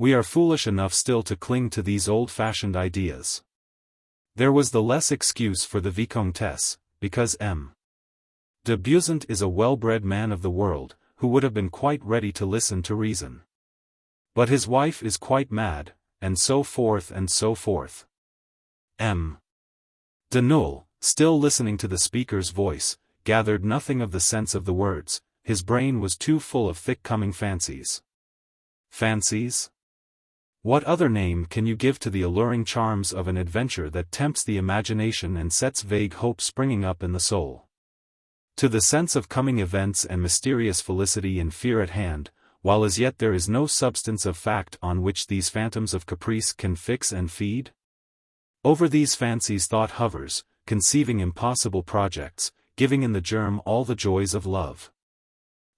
S1: We are foolish enough still to cling to these old-fashioned ideas. There was the less excuse for the Vicomtesse, because M. de Beausant is a well-bred man of the world, who would have been quite ready to listen to reason. But his wife is quite mad, and so forth and so forth. M. de Nulles, still listening to the speaker's voice, gathered nothing of the sense of the words. His brain was too full of thick-coming fancies. Fancies? What other name can you give to the alluring charms of an adventure that tempts the imagination and sets vague hope springing up in the soul? To the sense of coming events and mysterious felicity and fear at hand, while as yet there is no substance of fact on which these phantoms of caprice can fix and feed? Over these fancies thought hovers, conceiving impossible projects, giving in the germ all the joys of love.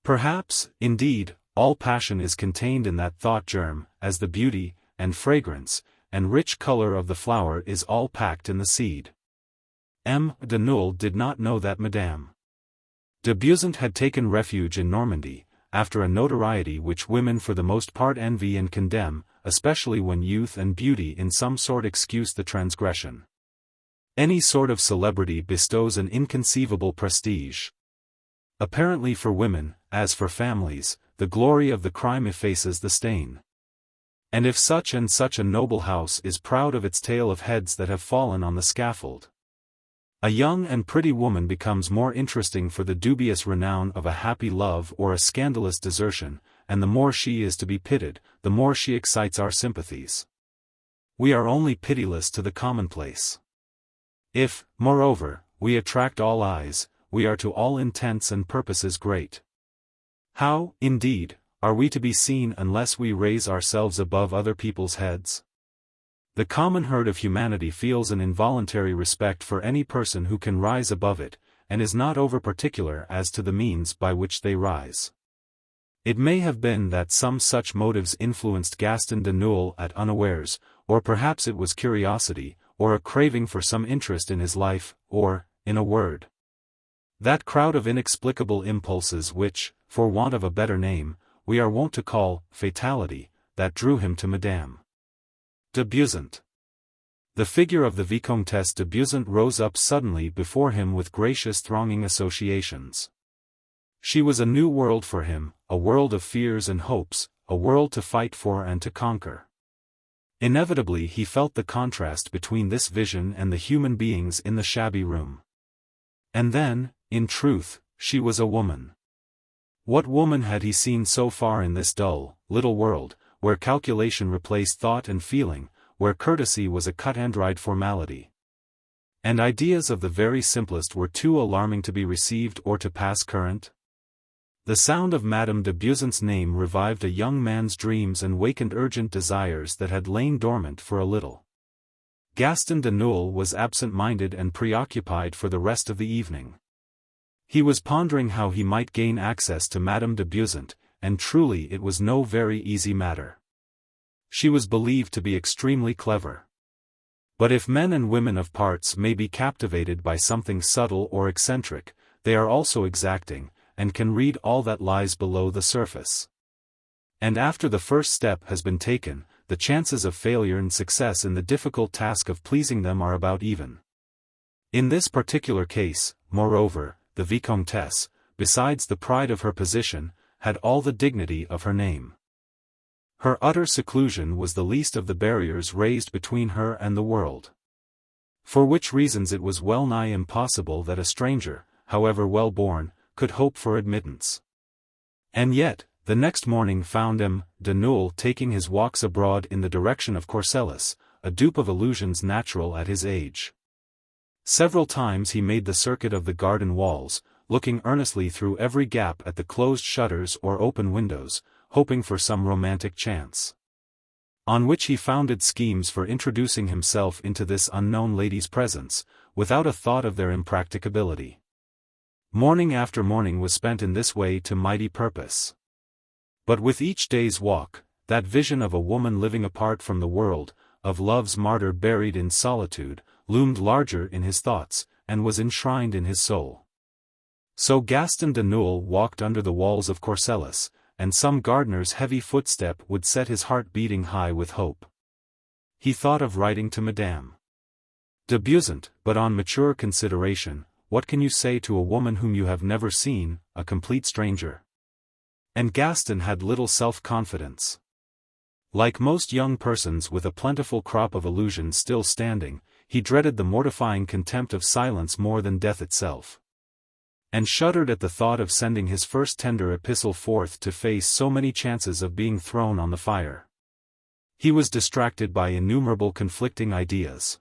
S1: Perhaps, indeed, all passion is contained in that thought germ, as the beauty, and fragrance, and rich color of the flower is all packed in the seed. M. de Nulles did not know that Madame de Beausant had taken refuge in Normandy, after a notoriety which women for the most part envy and condemn, especially when youth and beauty in some sort excuse the transgression. Any sort of celebrity bestows an inconceivable prestige. Apparently for women, as for families, the glory of the crime effaces the stain. And if such and such a noble house is proud of its tale of heads that have fallen on the scaffold, a young and pretty woman becomes more interesting for the dubious renown of a happy love or a scandalous desertion, and the more she is to be pitied, the more she excites our sympathies. We are only pitiless to the commonplace. If, moreover, we attract all eyes, we are to all intents and purposes great. How, indeed, are we to be seen unless we raise ourselves above other people's heads? The common herd of humanity feels an involuntary respect for any person who can rise above it, and is not over-particular as to the means by which they rise. It may have been that some such motives influenced Gaston de Nulles at unawares, or perhaps it was curiosity, or a craving for some interest in his life, or, in a word, that crowd of inexplicable impulses which, for want of a better name, we are wont to call fatality, that drew him to Madame de Beausant. The figure of the Vicomtesse de Beausant rose up suddenly before him with gracious thronging associations. She was a new world for him, a world of fears and hopes, a world to fight for and to conquer. Inevitably he felt the contrast between this vision and the human beings in the shabby room. And then, in truth, she was a woman. What woman had he seen so far in this dull, little world, where calculation replaced thought and feeling, where courtesy was a cut-and-dried formality, and ideas of the very simplest were too alarming to be received or to pass current? The sound of Madame de Beausant's name revived a young man's dreams and wakened urgent desires that had lain dormant for a little. Gaston de Nulles was absent-minded and preoccupied for the rest of the evening. He was pondering how he might gain access to Madame de Beausant, and truly it was no very easy matter. She was believed to be extremely clever. But if men and women of parts may be captivated by something subtle or eccentric, they are also exacting, and can read all that lies below the surface. And after the first step has been taken, the chances of failure and success in the difficult task of pleasing them are about even. In this particular case, moreover, the Vicomtesse, besides the pride of her position, had all the dignity of her name. Her utter seclusion was the least of the barriers raised between her and the world. For which reasons it was well nigh impossible that a stranger, however well born, could hope for admittance. And yet, the next morning found M. de Nulles taking his walks abroad in the direction of Courcelles, a dupe of illusions natural at his age. Several times he made the circuit of the garden walls, looking earnestly through every gap at the closed shutters or open windows, hoping for some romantic chance, on which he founded schemes for introducing himself into this unknown lady's presence, without a thought of their impracticability. Morning after morning was spent in this way to mighty purpose. But with each day's walk, that vision of a woman living apart from the world, of love's martyr buried in solitude, loomed larger in his thoughts, and was enshrined in his soul. So Gaston de Nulles walked under the walls of Courcelles, and some gardener's heavy footstep would set his heart beating high with hope. He thought of writing to Madame de Beausant, but on mature consideration, what can you say to a woman whom you have never seen, a complete stranger? And Gaston had little self-confidence. Like most young persons with a plentiful crop of illusions still standing, he dreaded the mortifying contempt of silence more than death itself, and shuddered at the thought of sending his first tender epistle forth to face so many chances of being thrown on the fire. He was distracted by innumerable conflicting ideas.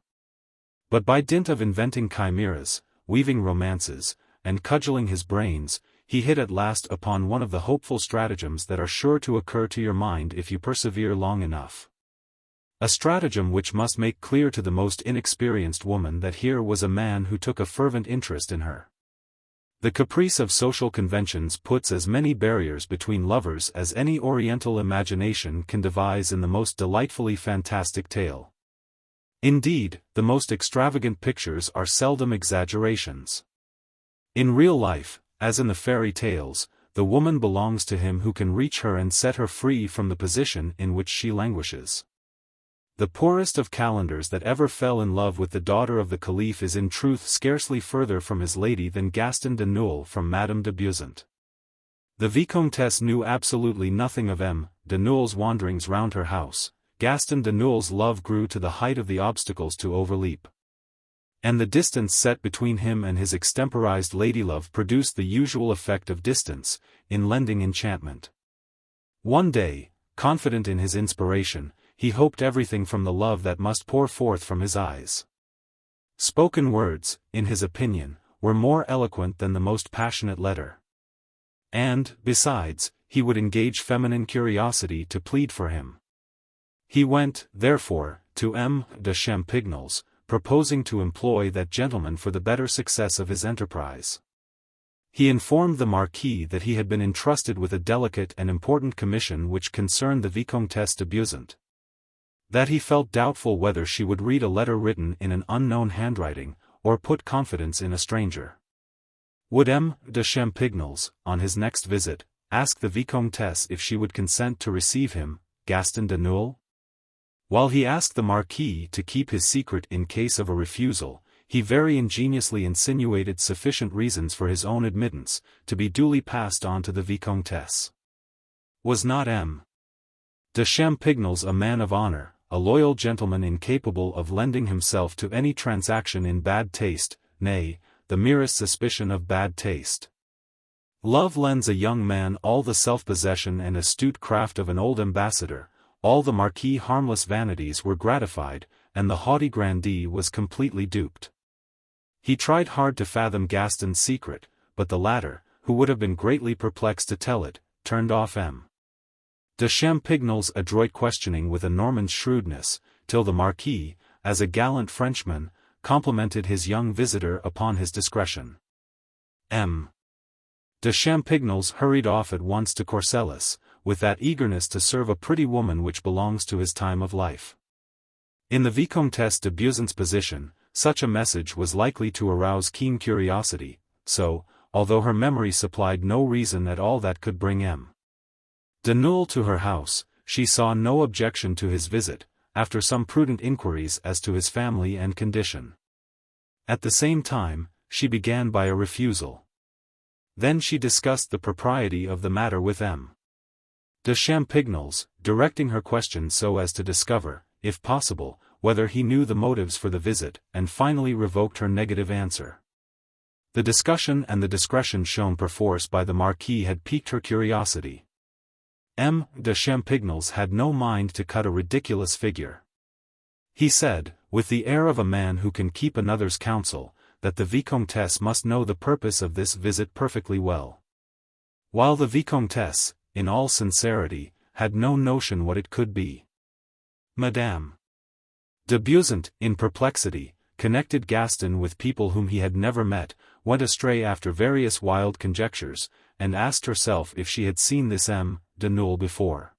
S1: But by dint of inventing chimeras, weaving romances, and cudgelling his brains, he hit at last upon one of the hopeful stratagems that are sure to occur to your mind if you persevere long enough. A stratagem which must make clear to the most inexperienced woman that here was a man who took a fervent interest in her. The caprice of social conventions puts as many barriers between lovers as any Oriental imagination can devise in the most delightfully fantastic tale. Indeed, the most extravagant pictures are seldom exaggerations. In real life, as in the fairy tales, the woman belongs to him who can reach her and set her free from the position in which she languishes. The poorest of calendars that ever fell in love with the daughter of the Caliph is in truth scarcely further from his lady than Gaston de Neuilly from Madame de Beausant. The Vicomtesse knew absolutely nothing of M. de Neuilly's wanderings round her house. Gaston de Neuilly's love grew to the height of the obstacles to overleap. And the distance set between him and his extemporized ladylove produced the usual effect of distance, in lending enchantment. One day, confident in his inspiration, he hoped everything from the love that must pour forth from his eyes. Spoken words, in his opinion, were more eloquent than the most passionate letter. And, besides, he would engage feminine curiosity to plead for him. He went, therefore, to M. de Champignelles, proposing to employ that gentleman for the better success of his enterprise. He informed the Marquis that he had been entrusted with a delicate and important commission which concerned the Vicomtesse de Beausant. That he felt doubtful whether she would read a letter written in an unknown handwriting, or put confidence in a stranger. Would M. de Champignelles, on his next visit, ask the Vicomtesse if she would consent to receive him, Gaston de Neuilly? While he asked the Marquis to keep his secret in case of a refusal, he very ingeniously insinuated sufficient reasons for his own admittance, to be duly passed on to the Vicomtesse. Was not M. de Champignelles a man of honor, a loyal gentleman incapable of lending himself to any transaction in bad taste, nay, the merest suspicion of bad taste? Love lends a young man all the self-possession and astute craft of an old ambassador. All the Marquis' harmless vanities were gratified, and the haughty grandee was completely duped. He tried hard to fathom Gaston's secret, but the latter, who would have been greatly perplexed to tell it, turned off M. de Champignelles' adroit questioning with a Norman's shrewdness, till the Marquis, as a gallant Frenchman, complimented his young visitor upon his discretion. M. de Champignelles hurried off at once to Courcelles, with that eagerness to serve a pretty woman which belongs to his time of life. In the Vicomtesse de Beausant's position, such a message was likely to arouse keen curiosity, so, although her memory supplied no reason at all that could bring M. de Neuilly to her house, she saw no objection to his visit, after some prudent inquiries as to his family and condition. At the same time, she began by a refusal. Then she discussed the propriety of the matter with M. de Champignelles, directing her questions so as to discover, if possible, whether he knew the motives for the visit, and finally revoked her negative answer. The discussion and the discretion shown perforce by the Marquis had piqued her curiosity. M. de Champignelles had no mind to cut a ridiculous figure. He said, with the air of a man who can keep another's counsel, that the Vicomtesse must know the purpose of this visit perfectly well. While the Vicomtesse, in all sincerity, had no notion what it could be. Madame de Beausant, in perplexity, connected Gaston with people whom he had never met, went astray after various wild conjectures, and asked herself if she had seen this M. de Neuilly before.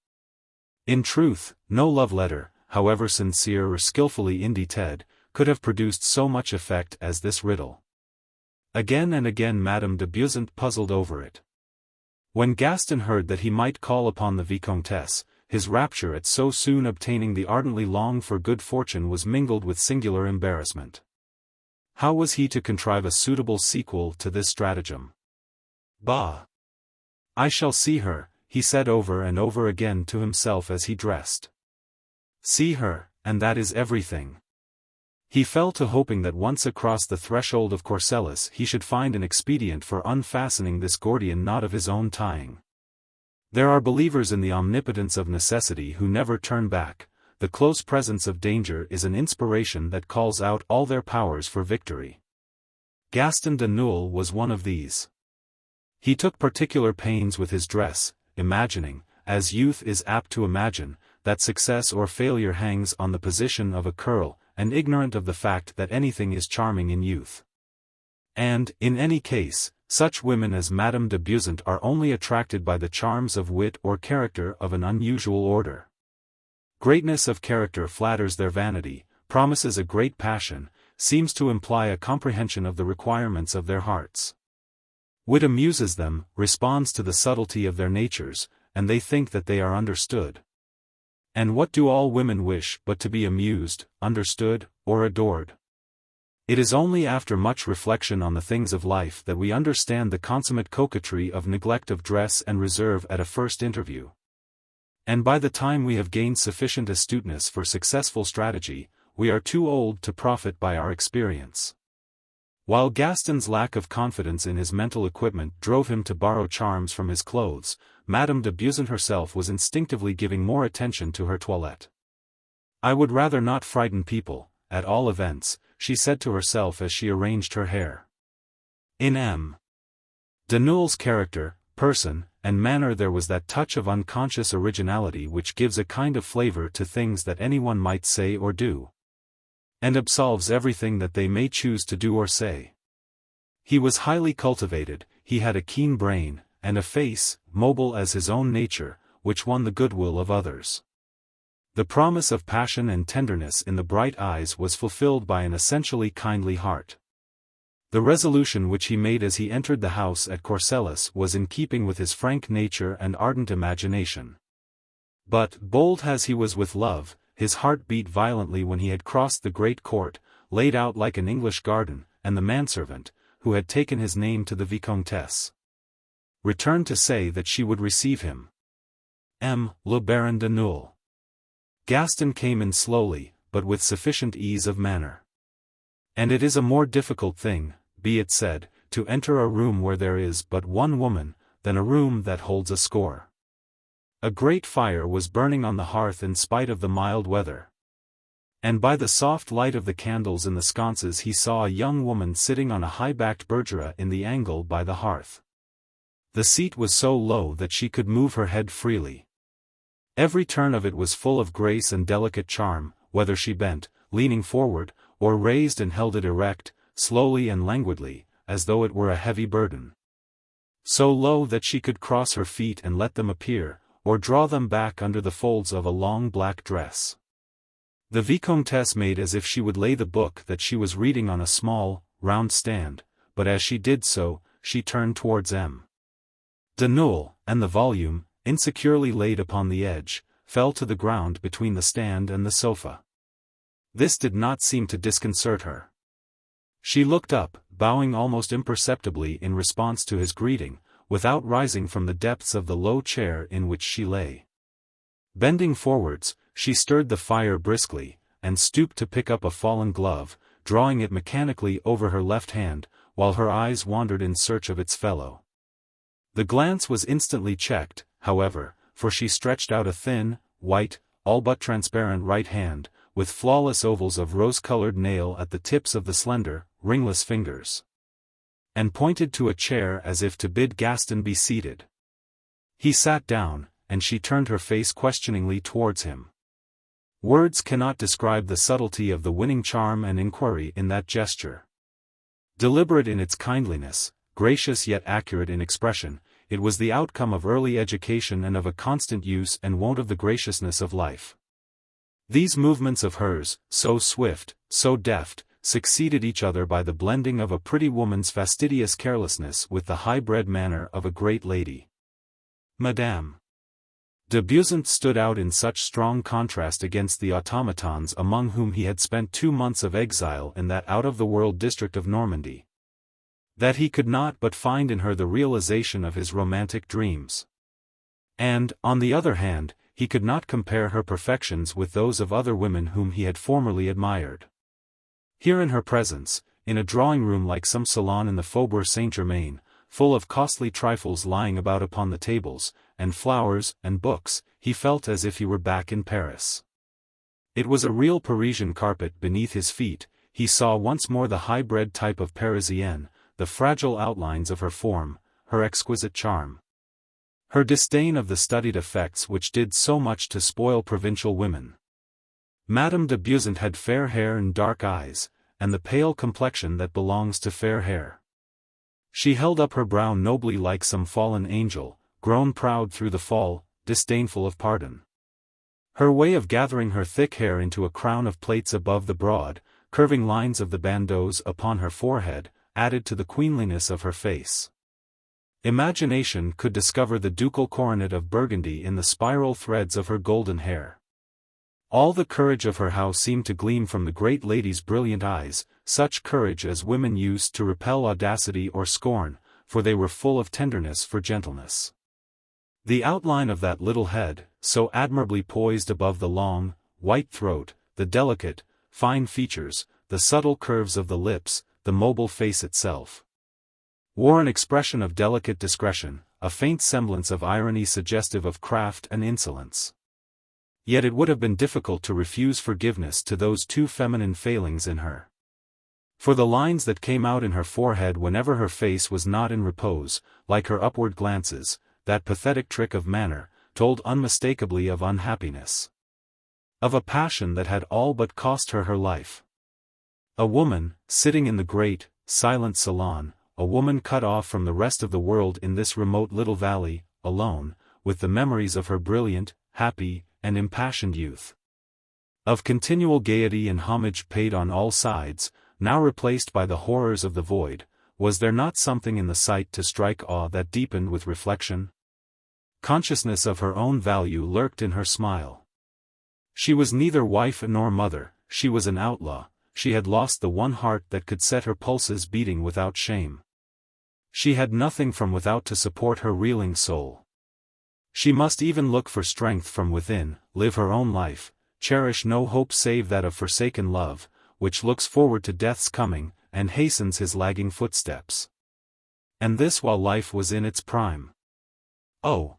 S1: In truth, no love letter, however sincere or skilfully indited, could have produced so much effect as this riddle. Again and again Madame de Beausant puzzled over it. When Gaston heard that he might call upon the Vicomtesse, his rapture at so soon obtaining the ardently longed for good fortune was mingled with singular embarrassment. How was he to contrive a suitable sequel to this stratagem? Bah! I shall see her, he said over and over again to himself as he dressed. See her, and that is everything. He fell to hoping that once across the threshold of Courcelles he should find an expedient for unfastening this Gordian knot of his own tying. There are believers in the omnipotence of necessity who never turn back. The close presence of danger is an inspiration that calls out all their powers for victory. Gaston de Neuil was one of these. He took particular pains with his dress, imagining, as youth is apt to imagine, that success or failure hangs on the position of a curl, and ignorant of the fact that anything is charming in youth. And, in any case, such women as Madame de Beausant are only attracted by the charms of wit or character of an unusual order. Greatness of character flatters their vanity, promises a great passion, seems to imply a comprehension of the requirements of their hearts. Wit amuses them, responds to the subtlety of their natures, and they think that they are understood. And what do all women wish but to be amused, understood, or adored? It is only after much reflection on the things of life that we understand the consummate coquetry of neglect of dress and reserve at a first interview. And by the time we have gained sufficient astuteness for successful strategy, we are too old to profit by our experience. While Gaston's lack of confidence in his mental equipment drove him to borrow charms from his clothes, Madame de Beausant herself was instinctively giving more attention to her toilette. I would rather not frighten people, at all events, she said to herself as she arranged her hair. In M. de Neuil's character, person, and manner there was that touch of unconscious originality which gives a kind of flavor to things that anyone might say or do, and absolves everything that they may choose to do or say. He was highly cultivated, he had a keen brain, and a face, mobile as his own nature, which won the goodwill of others. The promise of passion and tenderness in the bright eyes was fulfilled by an essentially kindly heart. The resolution which he made as he entered the house at Courcelles was in keeping with his frank nature and ardent imagination. But, bold as he was with love, his heart beat violently when he had crossed the great court, laid out like an English garden, and the manservant, who had taken his name to the Vicomtesse, returned to say that she would receive him. Le Baron de Neuil. Gaston came in slowly, but with sufficient ease of manner. And it is a more difficult thing, be it said, to enter a room where there is but one woman, than a room that holds a score. A great fire was burning on the hearth in spite of the mild weather. And by the soft light of the candles in the sconces he saw a young woman sitting on a high-backed bergère in the angle by the hearth. The seat was so low that she could move her head freely. Every turn of it was full of grace and delicate charm, whether she bent, leaning forward, or raised and held it erect, slowly and languidly, as though it were a heavy burden. So low that she could cross her feet and let them appear, or draw them back under the folds of a long black dress. The Vicomtesse made as if she would lay the book that she was reading on a small, round stand, but as she did so, she turned towards M. de Neuil, and the volume, insecurely laid upon the edge, fell to the ground between the stand and the sofa. This did not seem to disconcert her. She looked up, bowing almost imperceptibly in response to his greeting, without rising from the depths of the low chair in which she lay. Bending forwards, she stirred the fire briskly, and stooped to pick up a fallen glove, drawing it mechanically over her left hand, while her eyes wandered in search of its fellow. The glance was instantly checked, however, for she stretched out a thin, white, all but transparent right hand, with flawless ovals of rose-colored nail at the tips of the slender, ringless fingers, and pointed to a chair as if to bid Gaston be seated. He sat down, and she turned her face questioningly towards him. Words cannot describe the subtlety of the winning charm and inquiry in that gesture. Deliberate in its kindliness, gracious yet accurate in expression, it was the outcome of early education and of a constant use and wont of the graciousness of life. These movements of hers, so swift, so deft, succeeded each other by the blending of a pretty woman's fastidious carelessness with the high-bred manner of a great lady. Madame. De Beausant stood out in such strong contrast against the automatons among whom he had spent 2 months of exile in that out-of-the-world district of Normandy, that he could not but find in her the realization of his romantic dreams. And, on the other hand, he could not compare her perfections with those of other women whom he had formerly admired. Here in her presence, in a drawing-room like some salon in the Faubourg Saint-Germain, full of costly trifles lying about upon the tables, and flowers and books, he felt as if he were back in Paris. It was a real Parisian carpet beneath his feet. He saw once more the high-bred type of Parisienne, the fragile outlines of her form, her exquisite charm, her disdain of the studied effects which did so much to spoil provincial women. Madame de Beausant had fair hair and dark eyes, and the pale complexion that belongs to fair hair. She held up her brow nobly like some fallen angel, grown proud through the fall, disdainful of pardon. Her way of gathering her thick hair into a crown of plaits above the broad, curving lines of the bandeaus upon her forehead, added to the queenliness of her face. Imagination could discover the ducal coronet of Burgundy in the spiral threads of her golden hair. All the courage of her house seemed to gleam from the great lady's brilliant eyes, such courage as women used to repel audacity or scorn, for they were full of tenderness for gentleness. The outline of that little head, so admirably poised above the long, white throat, the delicate, fine features, the subtle curves of the lips, the mobile face itself, wore an expression of delicate discretion, a faint semblance of irony suggestive of craft and insolence. Yet it would have been difficult to refuse forgiveness to those 2 feminine failings in her. For the lines that came out in her forehead whenever her face was not in repose, like her upward glances, that pathetic trick of manner, told unmistakably of unhappiness, of a passion that had all but cost her her life. A woman, sitting in the great, silent salon, a woman cut off from the rest of the world in this remote little valley, alone, with the memories of her brilliant, happy, and impassioned youth, of continual gaiety and homage paid on all sides, now replaced by the horrors of the void. Was there not something in the sight to strike awe that deepened with reflection? Consciousness of her own value lurked in her smile. She was neither wife nor mother, she was an outlaw. She had lost the one heart that could set her pulses beating without shame. She had nothing from without to support her reeling soul. She must even look for strength from within, live her own life, cherish no hope save that of forsaken love, which looks forward to death's coming, and hastens his lagging footsteps. And this while life was in its prime. Oh!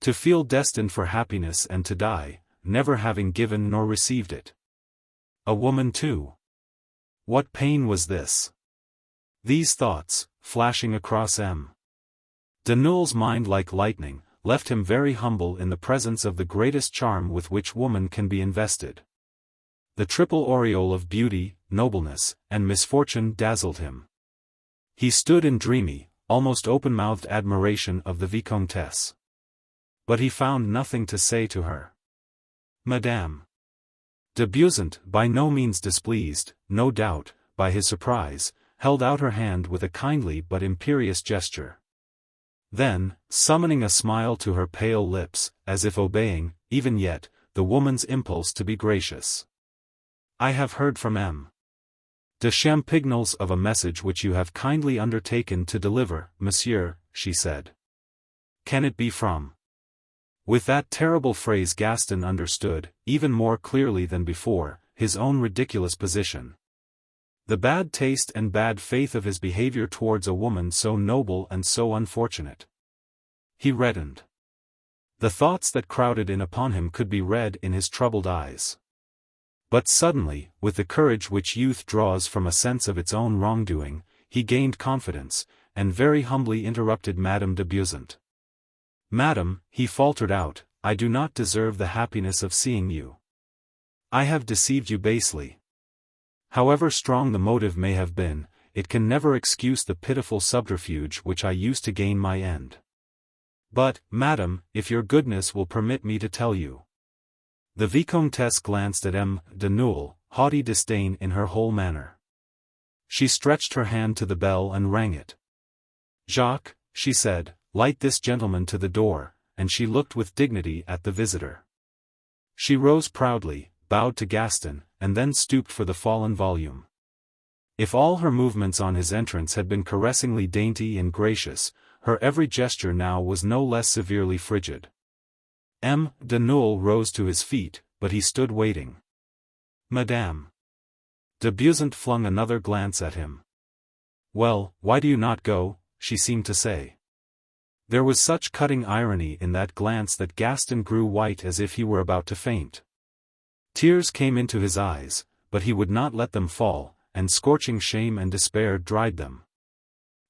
S1: To feel destined for happiness and to die, never having given nor received it. A woman too. What pain was this? These thoughts, flashing across M. de Nul's mind like lightning, left him very humble in the presence of the greatest charm with which woman can be invested. The triple aureole of beauty, nobleness, and misfortune dazzled him. He stood in dreamy, almost open-mouthed admiration of the Vicomtesse. But he found nothing to say to her. Madame de Beausant, by no means displeased, no doubt, by his surprise, held out her hand with a kindly but imperious gesture. Then, summoning a smile to her pale lips, as if obeying, even yet, the woman's impulse to be gracious. I have heard from M. de Champignelles of a message which you have kindly undertaken to deliver, monsieur, she said. Can it be from? With that terrible phrase Gaston understood, even more clearly than before, his own ridiculous position. The bad taste and bad faith of his behavior towards a woman so noble and so unfortunate. He reddened. The thoughts that crowded in upon him could be read in his troubled eyes. But suddenly, with the courage which youth draws from a sense of its own wrongdoing, he gained confidence, and very humbly interrupted Madame de Beausant. Madam, he faltered out, I do not deserve the happiness of seeing you. I have deceived you basely. However strong the motive may have been, it can never excuse the pitiful subterfuge which I used to gain my end. But, madam, if your goodness will permit me to tell you. The Vicomtesse glanced at M. de Nul, haughty disdain in her whole manner. She stretched her hand to the bell and rang it. Jacques, she said, light this gentleman to the door," and she looked with dignity at the visitor. She rose proudly, bowed to Gaston, and then stooped for the fallen volume. If all her movements on his entrance had been caressingly dainty and gracious, her every gesture now was no less severely frigid. M. de Nulles rose to his feet, but he stood waiting. "Madame." De Beausant flung another glance at him. "Well, why do you not go?" she seemed to say. There was such cutting irony in that glance that Gaston grew white as if he were about to faint. Tears came into his eyes, but he would not let them fall, and scorching shame and despair dried them.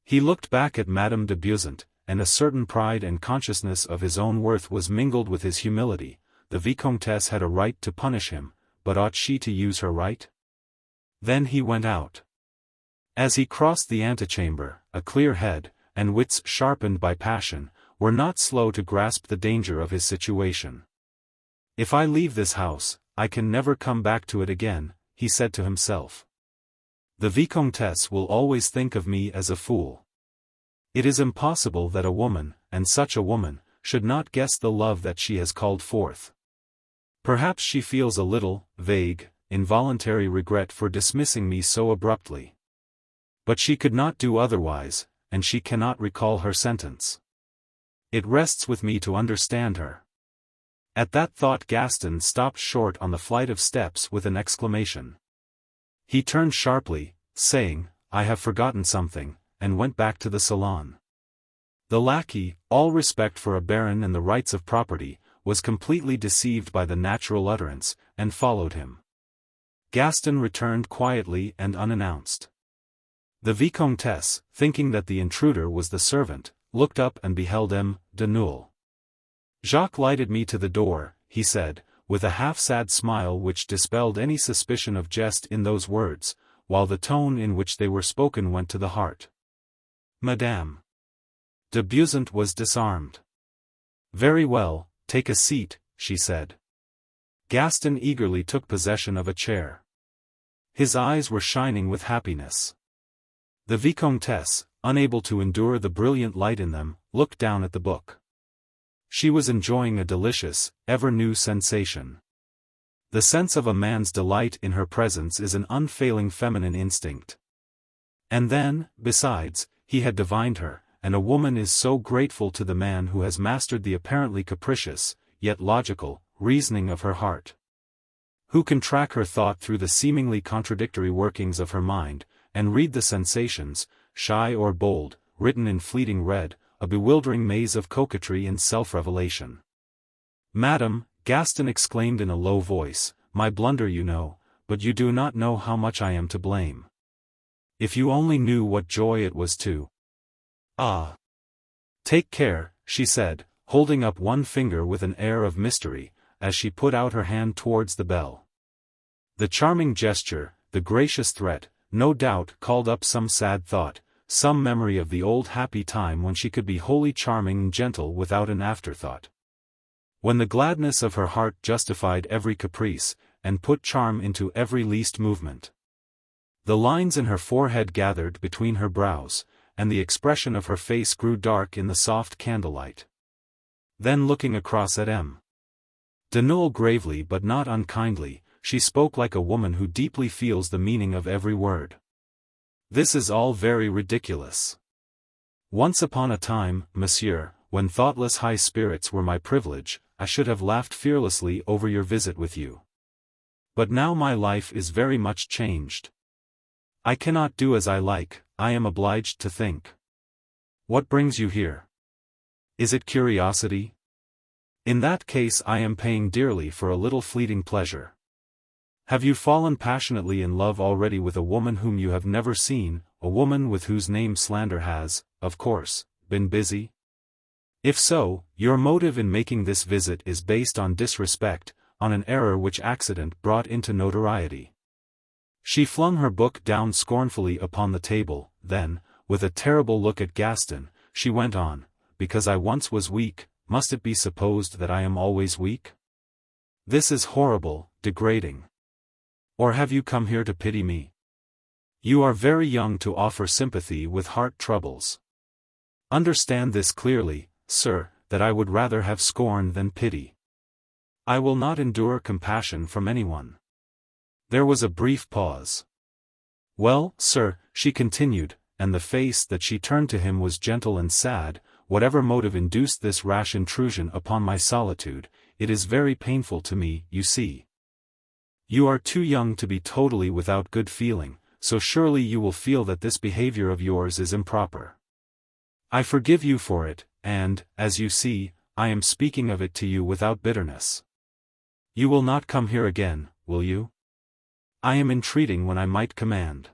S1: He looked back at Madame de Beausant, and a certain pride and consciousness of his own worth was mingled with his humility. The Vicomtesse had a right to punish him, but ought she to use her right? Then he went out. As he crossed the antechamber, a clear head, and wits sharpened by passion, were not slow to grasp the danger of his situation. "If I leave this house, I can never come back to it again," he said to himself. "The Vicomtesse will always think of me as a fool. It is impossible that a woman, and such a woman, should not guess the love that she has called forth. Perhaps she feels a little, vague, involuntary regret for dismissing me so abruptly. But she could not do otherwise, and she cannot recall her sentence. It rests with me to understand her." At that thought Gaston stopped short on the flight of steps with an exclamation. He turned sharply, saying, "I have forgotten something," and went back to the salon. The lackey, all respect for a baron and the rights of property, was completely deceived by the natural utterance, and followed him. Gaston returned quietly and unannounced. The Vicomtesse, thinking that the intruder was the servant, looked up and beheld M. de Nulles. "Jacques lighted me to the door," he said, with a half-sad smile which dispelled any suspicion of jest in those words, while the tone in which they were spoken went to the heart. "Madame." De Beausant was disarmed. "Very well, take a seat," she said. Gaston eagerly took possession of a chair. His eyes were shining with happiness. The Vicomtesse, unable to endure the brilliant light in them, looked down at the book. She was enjoying a delicious, ever-new sensation. The sense of a man's delight in her presence is an unfailing feminine instinct. And then, besides, he had divined her, and a woman is so grateful to the man who has mastered the apparently capricious, yet logical, reasoning of her heart. Who can track her thought through the seemingly contradictory workings of her mind, and read the sensations, shy or bold, written in fleeting red, a bewildering maze of coquetry and self-revelation. "Madam," Gaston exclaimed in a low voice, "my blunder you know, but you do not know how much I am to blame. If you only knew what joy it was to—" "Ah! Take care," she said, holding up one finger with an air of mystery, as she put out her hand towards the bell. The charming gesture, the gracious threat, no doubt called up some sad thought, some memory of the old happy time when she could be wholly charming and gentle without an afterthought. When the gladness of her heart justified every caprice, and put charm into every least movement. The lines in her forehead gathered between her brows, and the expression of her face grew dark in the soft candlelight. Then looking across at M. de Nulles gravely but not unkindly, she spoke like a woman who deeply feels the meaning of every word. "This is all very ridiculous. Once upon a time, monsieur, when thoughtless high spirits were my privilege, I should have laughed fearlessly over your visit with you. But now my life is very much changed. I cannot do as I like, I am obliged to think. What brings you here? Is it curiosity? In that case I am paying dearly for a little fleeting pleasure. Have you fallen passionately in love already with a woman whom you have never seen, a woman with whose name slander has, of course, been busy? If so, your motive in making this visit is based on disrespect, on an error which accident brought into notoriety." She flung her book down scornfully upon the table, then, with a terrible look at Gaston, she went on, "Because I once was weak, must it be supposed that I am always weak? This is horrible, degrading. Or have you come here to pity me? You are very young to offer sympathy with heart troubles. Understand this clearly, sir, that I would rather have scorn than pity. I will not endure compassion from anyone." There was a brief pause. "Well, sir," she continued, and the face that she turned to him was gentle and sad, "whatever motive induced this rash intrusion upon my solitude, it is very painful to me, you see. You are too young to be totally without good feeling, so surely you will feel that this behavior of yours is improper. I forgive you for it, and, as you see, I am speaking of it to you without bitterness. You will not come here again, will you? I am entreating when I might command.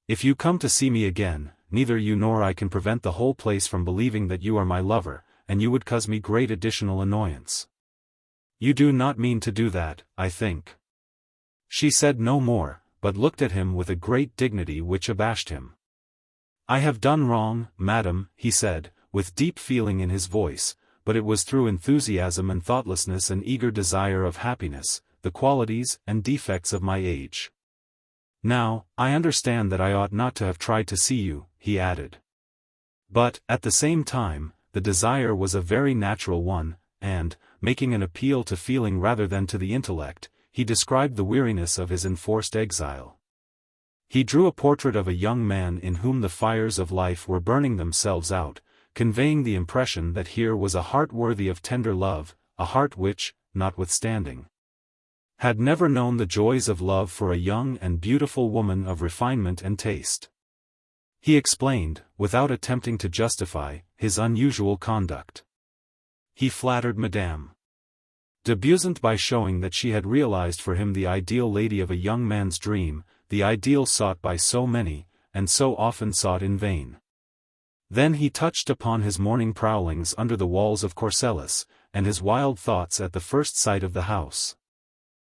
S1: If you come to see me again, neither you nor I can prevent the whole place from believing that you are my lover, and you would cause me great additional annoyance. You do not mean to do that, I think." She said no more, but looked at him with a great dignity which abashed him. "I have done wrong, madam," he said, with deep feeling in his voice, but it was through enthusiasm and thoughtlessness and eager desire of happiness, the qualities and defects of my age. "Now, I understand that I ought not to have tried to see you," he added. But, at the same time, the desire was a very natural one, and, making an appeal to feeling rather than to the intellect, he described the weariness of his enforced exile. He drew a portrait of a young man in whom the fires of life were burning themselves out, conveying the impression that here was a heart worthy of tender love, a heart which, notwithstanding, had never known the joys of love for a young and beautiful woman of refinement and taste. He explained, without attempting to justify, his unusual conduct. He flattered Madame de Beausant by showing that she had realized for him the ideal lady of a young man's dream, the ideal sought by so many, and so often sought in vain. Then he touched upon his morning prowlings under the walls of Corcelles, and his wild thoughts at the first sight of the house.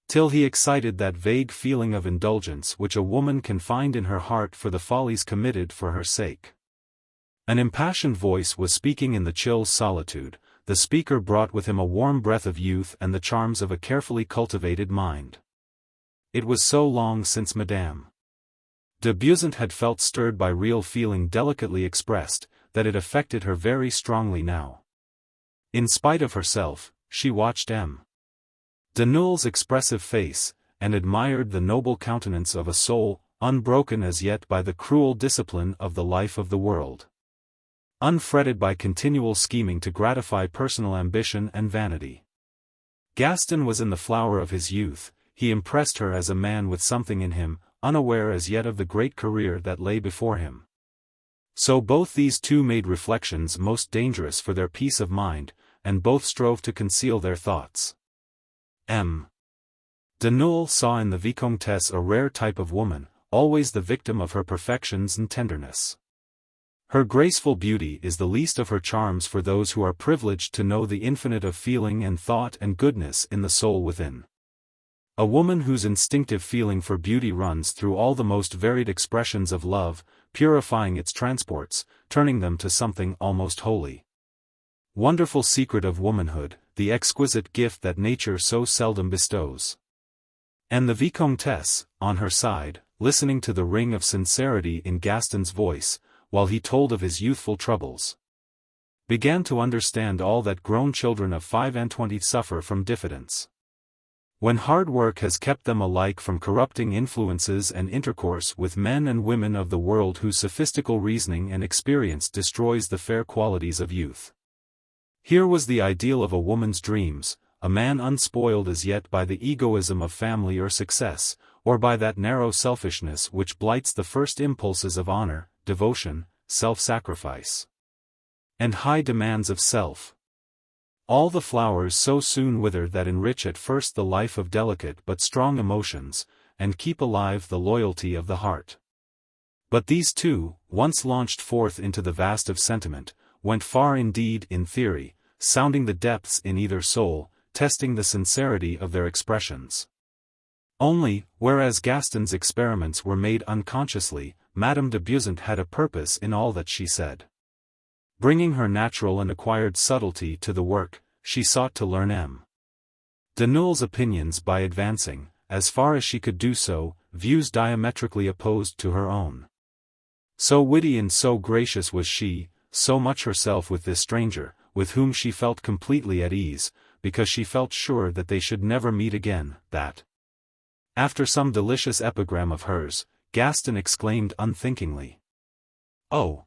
S1: Till he excited that vague feeling of indulgence which a woman can find in her heart for the follies committed for her sake. An impassioned voice was speaking in the chill solitude. The speaker brought with him a warm breath of youth and the charms of a carefully cultivated mind. It was so long since Madame de Beausant had felt stirred by real feeling delicately expressed, that it affected her very strongly now. In spite of herself, she watched M. de Nul's expressive face, and admired the noble countenance of a soul, unbroken as yet by the cruel discipline of the life of the world. Unfretted by continual scheming to gratify personal ambition and vanity. Gaston was in the flower of his youth, he impressed her as a man with something in him, unaware as yet of the great career that lay before him. So both these two made reflections most dangerous for their peace of mind, and both strove to conceal their thoughts. M. de Nul saw in the Vicomtesse a rare type of woman, always the victim of her perfections and tenderness. Her graceful beauty is the least of her charms for those who are privileged to know the infinite of feeling and thought and goodness in the soul within. A woman whose instinctive feeling for beauty runs through all the most varied expressions of love, purifying its transports, turning them to something almost holy. Wonderful secret of womanhood, the exquisite gift that nature so seldom bestows. And the Vicomtesse, on her side, listening to the ring of sincerity in Gaston's voice, while he told of his youthful troubles, began to understand all that grown children of 25 suffer from diffidence. When hard work has kept them alike from corrupting influences and intercourse with men and women of the world whose sophistical reasoning and experience destroys the fair qualities of youth. Here was the ideal of a woman's dreams, a man unspoiled as yet by the egoism of family or success, or by that narrow selfishness which blights the first impulses of honor, devotion, self-sacrifice, and high demands of self. All the flowers so soon wither that enrich at first the life of delicate but strong emotions, and keep alive the loyalty of the heart. But these two, once launched forth into the vast of sentiment, went far indeed in theory, sounding the depths in either soul, testing the sincerity of their expressions. Only, whereas Gaston's experiments were made unconsciously, Madame de Beausant had a purpose in all that she said. Bringing her natural and acquired subtlety to the work, she sought to learn M. de Nul's opinions by advancing, as far as she could do so, views diametrically opposed to her own. So witty and so gracious was she, so much herself with this stranger, with whom she felt completely at ease, because she felt sure that they should never meet again, that. After some delicious epigram of hers, Gaston exclaimed unthinkingly, "Oh,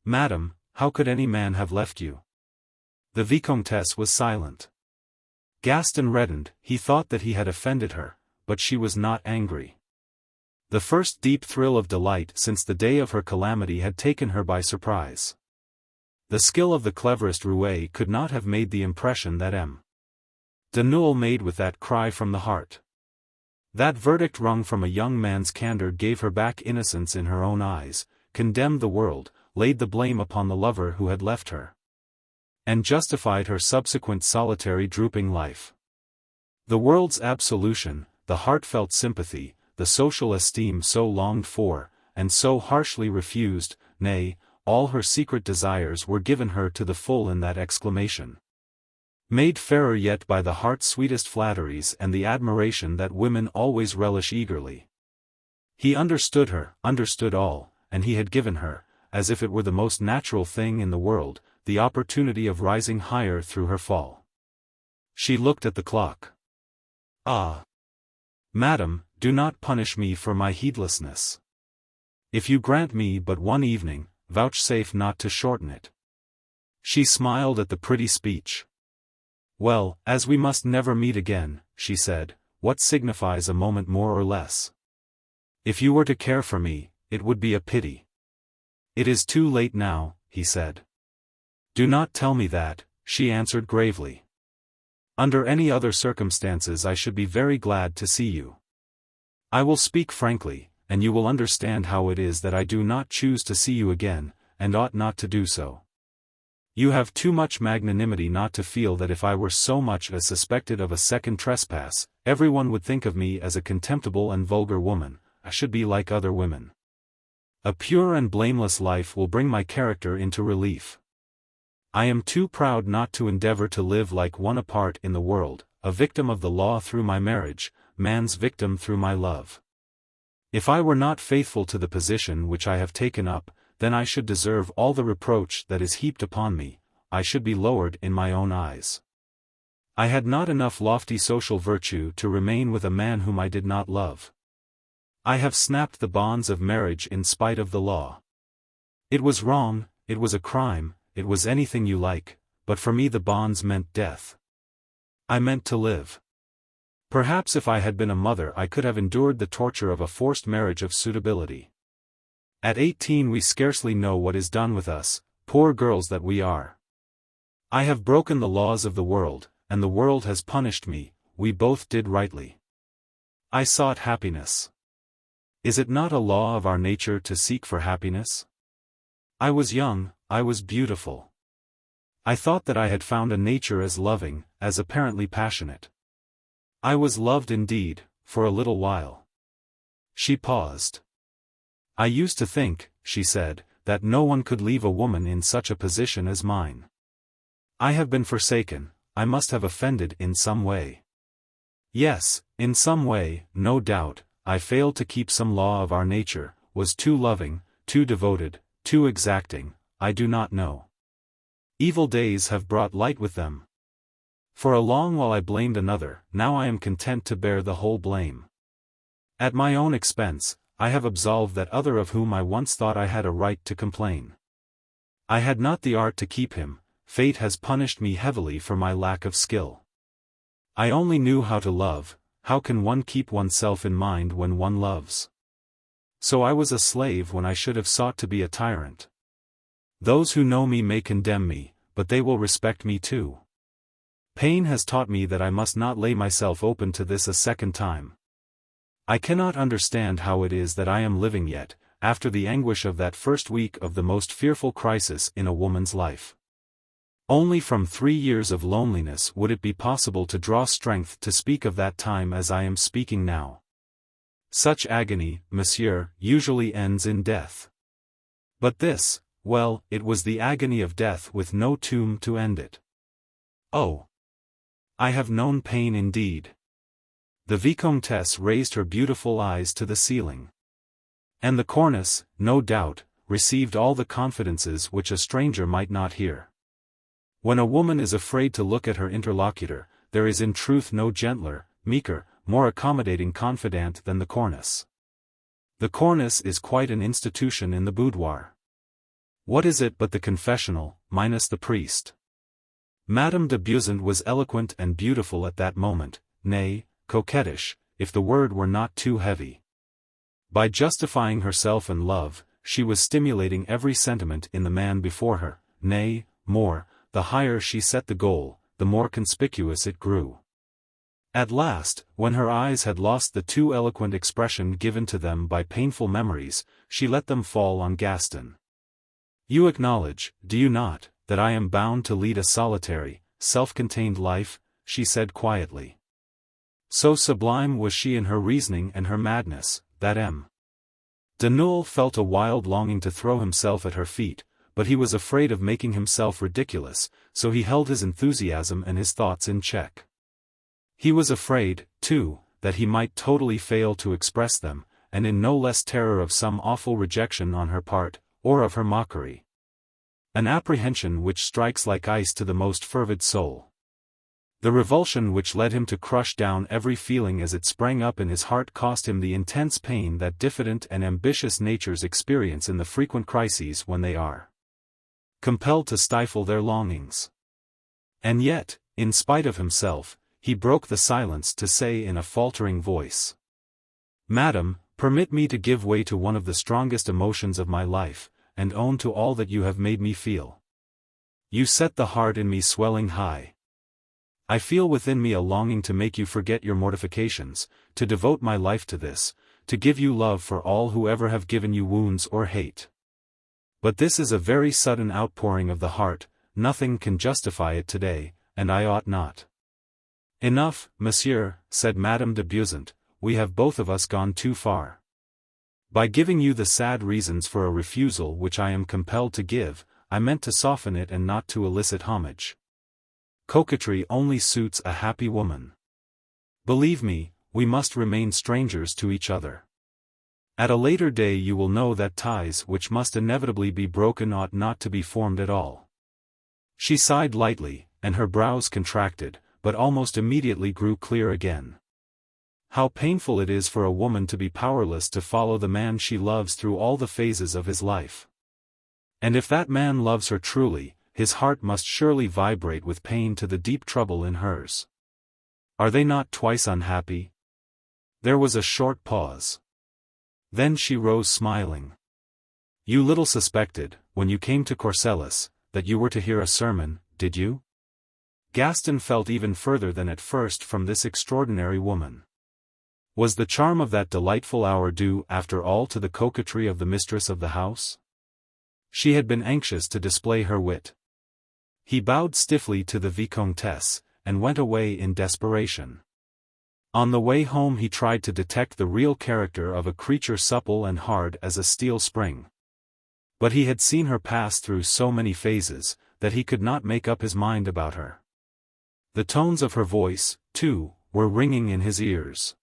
S1: madam, how could any man have left you?" The Vicomtesse was silent. Gaston reddened, he thought that he had offended her, but she was not angry. The first deep thrill of delight since the day of her calamity had taken her by surprise. The skill of the cleverest roué could not have made the impression that M. de Nulles made with that cry from the heart. That verdict wrung from a young man's candor gave her back innocence in her own eyes, condemned the world, laid the blame upon the lover who had left her, and justified her subsequent solitary drooping life. The world's absolution, the heartfelt sympathy, the social esteem so longed for, and so harshly refused, nay, all her secret desires were given her to the full in that exclamation. Made fairer yet by the heart's sweetest flatteries and the admiration that women always relish eagerly. He understood her, understood all, and he had given her, as if it were the most natural thing in the world, the opportunity of rising higher through her fall. She looked at the clock. "Ah! Madam, do not punish me for my heedlessness. If you grant me but one evening, vouchsafe not to shorten it." She smiled at the pretty speech. "Well, as we must never meet again," she said, "what signifies a moment more or less? If you were to care for me, it would be a pity." "It is too late now," he said. "Do not tell me that," she answered gravely. "Under any other circumstances I should be very glad to see you. I will speak frankly, and you will understand how it is that I do not choose to see you again, and ought not to do so. You have too much magnanimity not to feel that if I were so much as suspected of a second trespass, everyone would think of me as a contemptible and vulgar woman. I should be like other women. A pure and blameless life will bring my character into relief. I am too proud not to endeavor to live like one apart in the world, a victim of the law through my marriage, man's victim through my love. If I were not faithful to the position which I have taken up, then I should deserve all the reproach that is heaped upon me, I should be lowered in my own eyes. I had not enough lofty social virtue to remain with a man whom I did not love. I have snapped the bonds of marriage in spite of the law. It was wrong, it was a crime, it was anything you like, but for me the bonds meant death. I meant to live. Perhaps if I had been a mother I could have endured the torture of a forced marriage of suitability. At 18 we scarcely know what is done with us, poor girls that we are. I have broken the laws of the world, and the world has punished me, we both did rightly. I sought happiness. Is it not a law of our nature to seek for happiness? I was young, I was beautiful. I thought that I had found a nature as loving, as apparently passionate. I was loved indeed, for a little while. She paused. I used to think, she said, that no one could leave a woman in such a position as mine. I have been forsaken, I must have offended in some way. Yes, in some way, no doubt, I failed to keep some law of our nature, was too loving, too devoted, too exacting, I do not know. Evil days have brought light with them. For a long while I blamed another, now I am content to bear the whole blame. At my own expense, I have absolved that other of whom I once thought I had a right to complain. I had not the art to keep him, fate has punished me heavily for my lack of skill. I only knew how to love, how can one keep oneself in mind when one loves? So I was a slave when I should have sought to be a tyrant. Those who know me may condemn me, but they will respect me too. Pain has taught me that I must not lay myself open to this a second time. I cannot understand how it is that I am living yet, after the anguish of that first week of the most fearful crisis in a woman's life. Only from 3 years of loneliness would it be possible to draw strength to speak of that time as I am speaking now. Such agony, monsieur, usually ends in death. But this, well, it was the agony of death with no tomb to end it. Oh! I have known pain indeed. The Vicomtesse raised her beautiful eyes to the ceiling. And the cornice, no doubt, received all the confidences which a stranger might not hear. When a woman is afraid to look at her interlocutor, there is in truth no gentler, meeker, more accommodating confidant than the cornice. The cornice is quite an institution in the boudoir. What is it but the confessional, minus the priest? Madame de Beauseant was eloquent and beautiful at that moment, nay, coquettish, if the word were not too heavy. By justifying herself and love, she was stimulating every sentiment in the man before her, nay, more, the higher she set the goal, the more conspicuous it grew. At last, when her eyes had lost the too eloquent expression given to them by painful memories, she let them fall on Gaston. "You acknowledge, do you not, that I am bound to lead a solitary, self-contained life?" she said quietly. So sublime was she in her reasoning and her madness, that M. de Nulles felt a wild longing to throw himself at her feet, but he was afraid of making himself ridiculous, so he held his enthusiasm and his thoughts in check. He was afraid, too, that he might totally fail to express them, and in no less terror of some awful rejection on her part, or of her mockery. An apprehension which strikes like ice to the most fervid soul. The revulsion which led him to crush down every feeling as it sprang up in his heart cost him the intense pain that diffident and ambitious natures experience in the frequent crises when they are compelled to stifle their longings. And yet, in spite of himself, he broke the silence to say in a faltering voice, "Madam, permit me to give way to one of the strongest emotions of my life, and own to all that you have made me feel. You set the heart in me swelling high. I feel within me a longing to make you forget your mortifications, to devote my life to this, to give you love for all who ever have given you wounds or hate. But this is a very sudden outpouring of the heart, nothing can justify it today, and I ought not." "Enough, monsieur," said Madame de Beauseant, "we have both of us gone too far. By giving you the sad reasons for a refusal which I am compelled to give, I meant to soften it and not to elicit homage. Coquetry only suits a happy woman. Believe me, we must remain strangers to each other. At a later day you will know that ties which must inevitably be broken ought not to be formed at all." She sighed lightly, and her brows contracted, but almost immediately grew clear again. How painful it is for a woman to be powerless to follow the man she loves through all the phases of his life. And if that man loves her truly, his heart must surely vibrate with pain to the deep trouble in hers. Are they not twice unhappy? There was a short pause. Then she rose smiling. "You little suspected, when you came to Courcelles, that you were to hear a sermon, did you?" Gaston felt even further than at first from this extraordinary woman. Was the charm of that delightful hour due after all to the coquetry of the mistress of the house? She had been anxious to display her wit. He bowed stiffly to the Vicomtesse, and went away in desperation. On the way home he tried to detect the real character of a creature supple and hard as a steel spring. But he had seen her pass through so many phases, that he could not make up his mind about her. The tones of her voice, too, were ringing in his ears.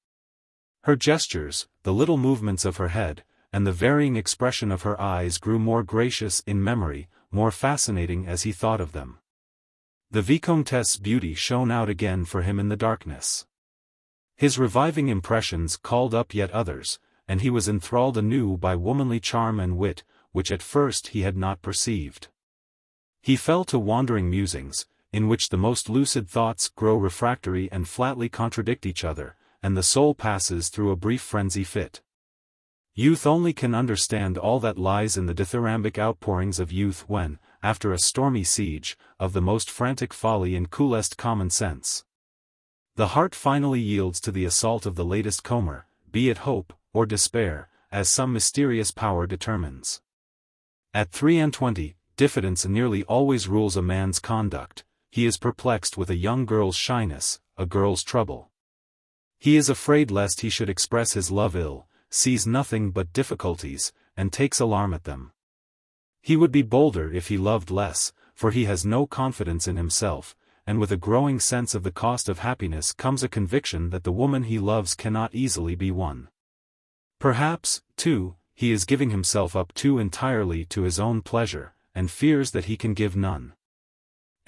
S1: Her gestures, the little movements of her head, and the varying expression of her eyes grew more gracious in memory, more fascinating as he thought of them. The Vicomtesse's beauty shone out again for him in the darkness. His reviving impressions called up yet others, and he was enthralled anew by womanly charm and wit, which at first he had not perceived. He fell to wandering musings, in which the most lucid thoughts grow refractory and flatly contradict each other, and the soul passes through a brief frenzy fit. Youth only can understand all that lies in the dithyrambic outpourings of youth when, after a stormy siege, of the most frantic folly and coolest common sense, the heart finally yields to the assault of the latest comber, be it hope, or despair, as some mysterious power determines. At 23, diffidence nearly always rules a man's conduct. He is perplexed with a young girl's shyness, a girl's trouble. He is afraid lest he should express his love ill, sees nothing but difficulties, and takes alarm at them. He would be bolder if he loved less, for he has no confidence in himself, and with a growing sense of the cost of happiness comes a conviction that the woman he loves cannot easily be won. Perhaps, too, he is giving himself up too entirely to his own pleasure, and fears that he can give none.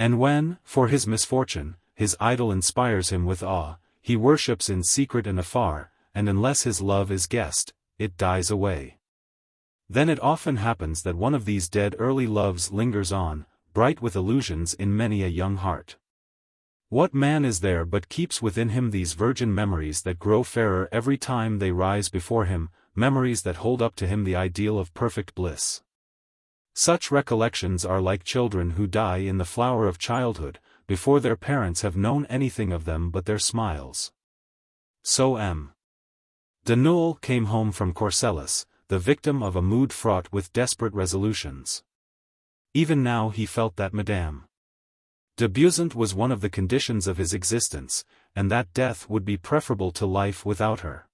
S1: And when, for his misfortune, his idol inspires him with awe, he worships in secret and afar, and unless his love is guessed, it dies away. Then it often happens that one of these dead early loves lingers on, bright with illusions in many a young heart. What man is there but keeps within him these virgin memories that grow fairer every time they rise before him, memories that hold up to him the ideal of perfect bliss? Such recollections are like children who die in the flower of childhood, before their parents have known anything of them but their smiles. So M. de Nulles came home from Courcelles, the victim of a mood fraught with desperate resolutions. Even now he felt that Madame de Beauseant was one of the conditions of his existence, and that death would be preferable to life without her.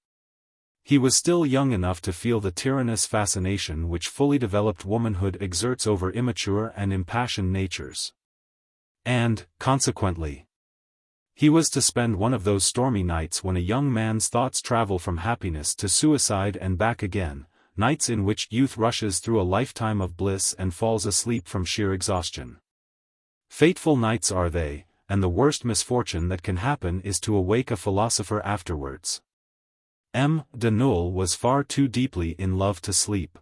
S1: He was still young enough to feel the tyrannous fascination which fully developed womanhood exerts over immature and impassioned natures. And, consequently, he was to spend one of those stormy nights when a young man's thoughts travel from happiness to suicide and back again, nights in which youth rushes through a lifetime of bliss and falls asleep from sheer exhaustion. Fateful nights are they, and the worst misfortune that can happen is to awake a philosopher afterwards. M. de Nulles was far too deeply in love to sleep.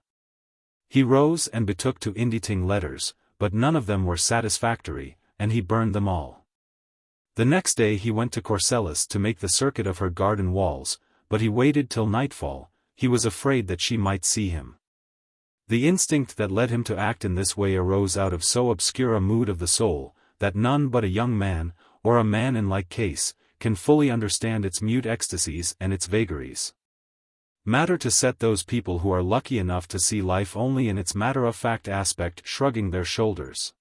S1: He rose and betook to inditing letters, but none of them were satisfactory, and he burned them all. The next day he went to Courcelles to make the circuit of her garden walls, but he waited till nightfall. He was afraid that she might see him. The instinct that led him to act in this way arose out of so obscure a mood of the soul, that none but a young man, or a man in like case, can fully understand its mute ecstasies and its vagaries. Matter to set those people who are lucky enough to see life only in its matter-of-fact aspect shrugging their shoulders.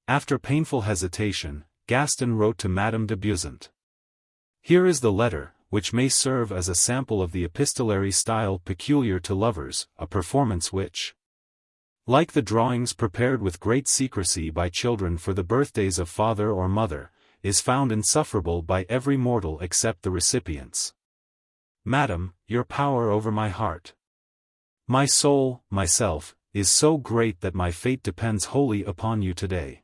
S1: After painful hesitation, Gaston wrote to Madame de Beauseant. Here is the letter, which may serve as a sample of the epistolary style peculiar to lovers, a performance which, like the drawings prepared with great secrecy by children for the birthdays of father or mother, is found insufferable by every mortal except the recipients. Madam, your power over my heart, my soul, myself, is so great that my fate depends wholly upon you today.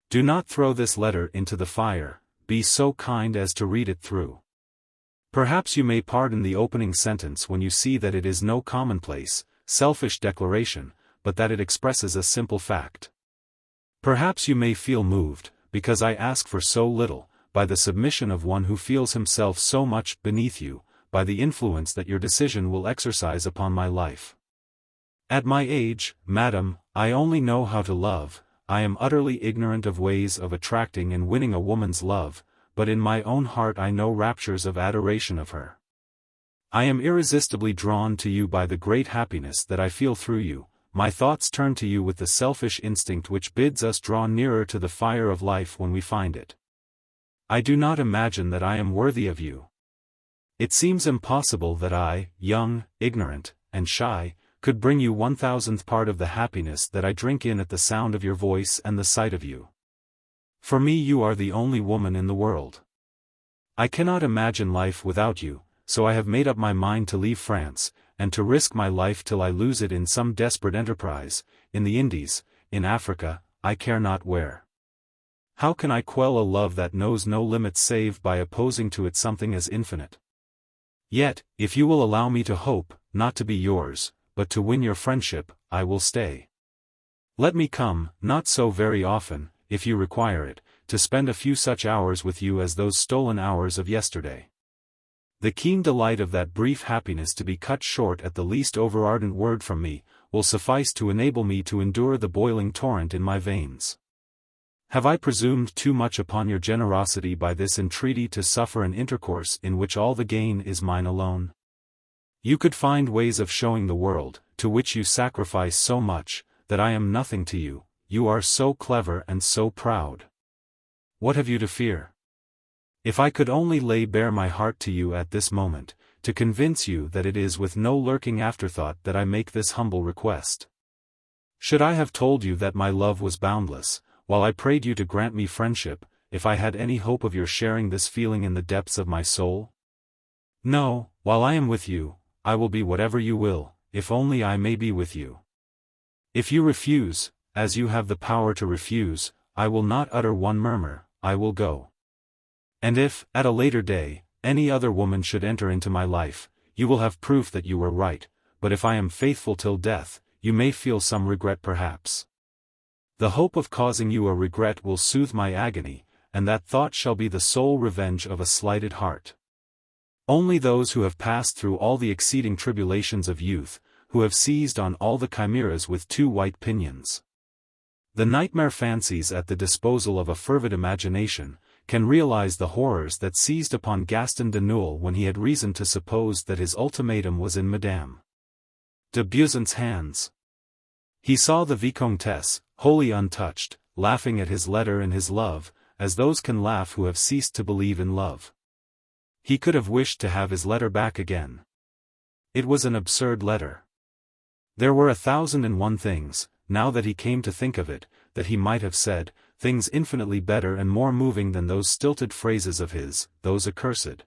S1: Do not throw this letter into the fire, be so kind as to read it through. Perhaps you may pardon the opening sentence when you see that it is no commonplace, selfish declaration, but that it expresses a simple fact. Perhaps you may feel moved, because I ask for so little, by the submission of one who feels himself so much beneath you, by the influence that your decision will exercise upon my life. At my age, madam, I only know how to love. I am utterly ignorant of ways of attracting and winning a woman's love, but in my own heart I know raptures of adoration of her. I am irresistibly drawn to you by the great happiness that I feel through you. My thoughts turn to you with the selfish instinct which bids us draw nearer to the fire of life when we find it. I do not imagine that I am worthy of you. It seems impossible that I, young, ignorant, and shy, could bring you 1,000th part of the happiness that I drink in at the sound of your voice and the sight of you. For me you are the only woman in the world. I cannot imagine life without you, so I have made up my mind to leave France, and to risk my life till I lose it in some desperate enterprise, in the Indies, in Africa, I care not where. How can I quell a love that knows no limits save by opposing to it something as infinite? Yet, if you will allow me to hope, not to be yours, but to win your friendship, I will stay. Let me come, not so very often, if you require it, to spend a few such hours with you as those stolen hours of yesterday. The keen delight of that brief happiness to be cut short at the least overardent word from me, will suffice to enable me to endure the boiling torrent in my veins. Have I presumed too much upon your generosity by this entreaty to suffer an intercourse in which all the gain is mine alone? You could find ways of showing the world, to which you sacrifice so much, that I am nothing to you. You are so clever and so proud. What have you to fear? If I could only lay bare my heart to you at this moment, to convince you that it is with no lurking afterthought that I make this humble request. Should I have told you that my love was boundless, while I prayed you to grant me friendship, if I had any hope of your sharing this feeling in the depths of my soul? No, while I am with you, I will be whatever you will, if only I may be with you. If you refuse, as you have the power to refuse, I will not utter one murmur, I will go. And if, at a later day, any other woman should enter into my life, you will have proof that you were right, but if I am faithful till death, you may feel some regret perhaps. The hope of causing you a regret will soothe my agony, and that thought shall be the sole revenge of a slighted heart. Only those who have passed through all the exceeding tribulations of youth, who have seized on all the chimeras with two white pinions, the nightmare fancies at the disposal of a fervid imagination, can realize the horrors that seized upon Gaston de Neuil when he had reason to suppose that his ultimatum was in Madame de Beauseant's hands. He saw the Vicomtesse, wholly untouched, laughing at his letter and his love, as those can laugh who have ceased to believe in love. He could have wished to have his letter back again. It was an absurd letter. There were 1,001 things, now that he came to think of it, that he might have said, things infinitely better and more moving than those stilted phrases of his, those accursed,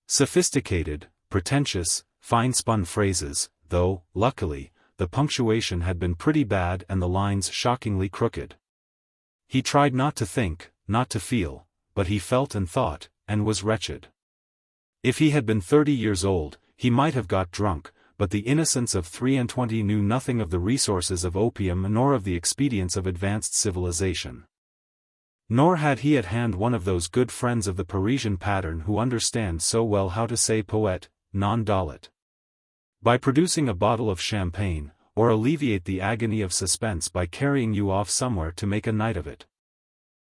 S1: sophisticated, pretentious, fine-spun phrases, though, luckily, the punctuation had been pretty bad and the lines shockingly crooked. He tried not to think, not to feel, but he felt and thought, and was wretched. If he had been 30 years old, he might have got drunk, but the innocence of 23 knew nothing of the resources of opium nor of the expedients of advanced civilization. Nor had he at hand one of those good friends of the Parisian pattern who understand so well how to say poète, non dolet. By producing a bottle of champagne, or alleviate the agony of suspense by carrying you off somewhere to make a night of it.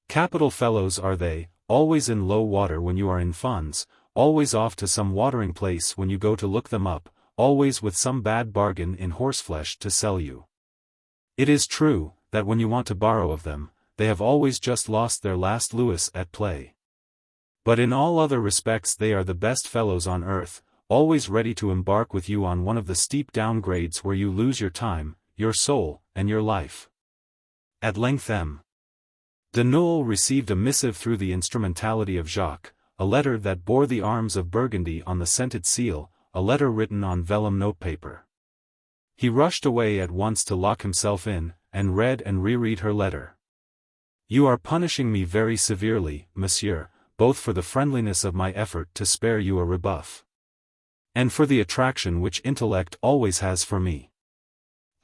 S1: Capital fellows are they, always in low water when you are in funds, always off to some watering place when you go to look them up, always with some bad bargain in horseflesh to sell you. It is true, that when you want to borrow of them, they have always just lost their last louis at play. But in all other respects they are the best fellows on earth, always ready to embark with you on one of the steep downgrades where you lose your time, your soul, and your life. At length M. de Neuil received a missive through the instrumentality of Jacques, a letter that bore the arms of Burgundy on the scented seal, a letter written on vellum notepaper. He rushed away at once to lock himself in, and read and reread her letter. You are punishing me very severely, monsieur, both for the friendliness of my effort to spare you a rebuff, and for the attraction which intellect always has for me.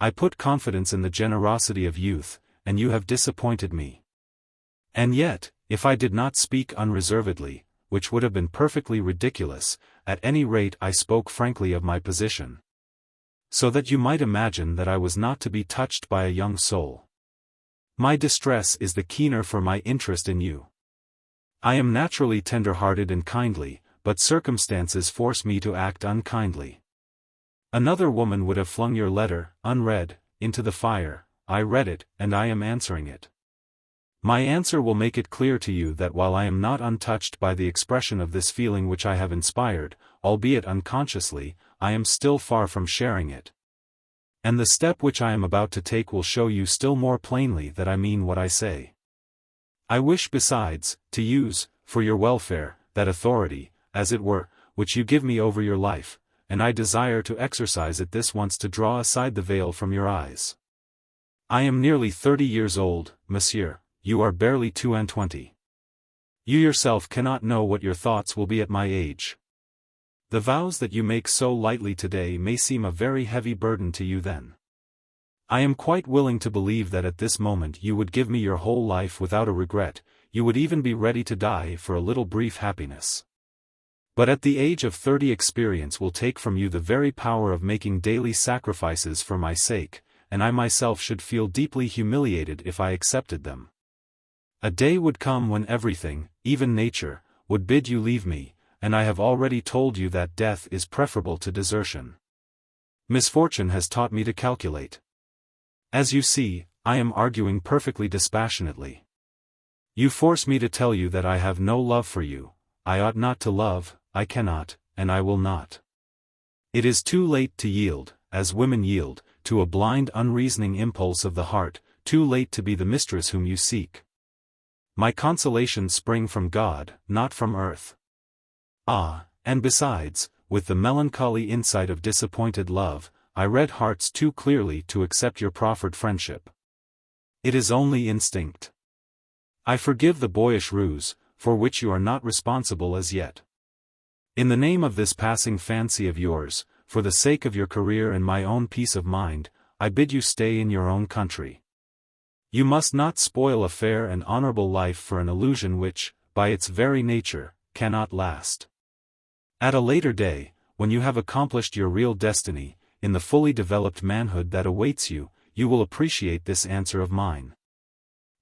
S1: I put confidence in the generosity of youth, and you have disappointed me. And yet, if I did not speak unreservedly, which would have been perfectly ridiculous, at any rate I spoke frankly of my position, so that you might imagine that I was not to be touched by a young soul. My distress is the keener for my interest in you. I am naturally tender-hearted and kindly, but circumstances force me to act unkindly. Another woman would have flung your letter, unread, into the fire. I read it, and I am answering it. My answer will make it clear to you that while I am not untouched by the expression of this feeling which I have inspired, albeit unconsciously, I am still far from sharing it. And the step which I am about to take will show you still more plainly that I mean what I say. I wish besides, to use, for your welfare, that authority, as it were, which you give me over your life, and I desire to exercise it this once to draw aside the veil from your eyes. I am nearly 30 years old, monsieur. You are barely 22. You yourself cannot know what your thoughts will be at my age. The vows that you make so lightly today may seem a very heavy burden to you then. I am quite willing to believe that at this moment you would give me your whole life without a regret, you would even be ready to die for a little brief happiness. But at the age of 30 experience will take from you the very power of making daily sacrifices for my sake, and I myself should feel deeply humiliated if I accepted them. A day would come when everything, even nature, would bid you leave me, and I have already told you that death is preferable to desertion. Misfortune has taught me to calculate. As you see, I am arguing perfectly dispassionately. You force me to tell you that I have no love for you. I ought not to love, I cannot, and I will not. It is too late to yield, as women yield, to a blind unreasoning impulse of the heart, too late to be the mistress whom you seek. My consolations spring from God, not from earth. Ah, and besides, with the melancholy insight of disappointed love, I read hearts too clearly to accept your proffered friendship. It is only instinct. I forgive the boyish ruse, for which you are not responsible as yet. In the name of this passing fancy of yours, for the sake of your career and my own peace of mind, I bid you stay in your own country. You must not spoil a fair and honorable life for an illusion which, by its very nature, cannot last. At a later day, when you have accomplished your real destiny, in the fully developed manhood that awaits you, you will appreciate this answer of mine.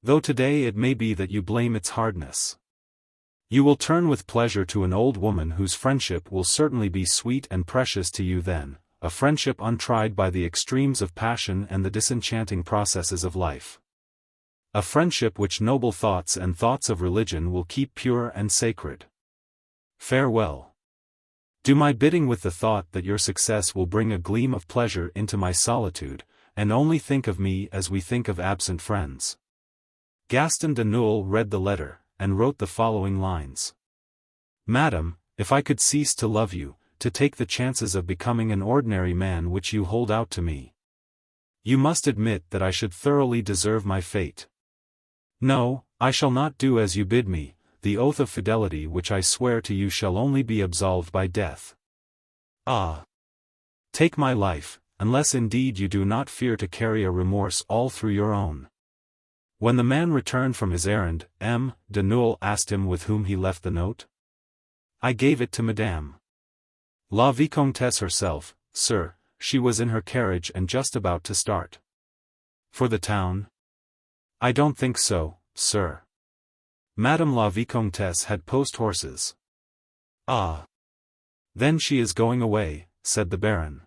S1: Though today it may be that you blame its hardness. You will turn with pleasure to an old woman whose friendship will certainly be sweet and precious to you then, a friendship untried by the extremes of passion and the disenchanting processes of life. A friendship which noble thoughts and thoughts of religion will keep pure and sacred. Farewell. Do my bidding with the thought that your success will bring a gleam of pleasure into my solitude, and only think of me as we think of absent friends. Gaston de Neuil read the letter, and wrote the following lines. Madam, if I could cease to love you, to take the chances of becoming an ordinary man which you hold out to me, you must admit that I should thoroughly deserve my fate. No, I shall not do as you bid me, the oath of fidelity which I swear to you shall only be absolved by death. Ah! Take my life, unless indeed you do not fear to carry a remorse all through your own. When the man returned from his errand, M. de Neuil asked him with whom he left the note. I gave it to Madame la Vicomtesse herself, sir. She was in her carriage and just about to start. For the town? I don't think so, sir. Madame la Vicomtesse had post horses. Ah! Then she is going away, said the Baron.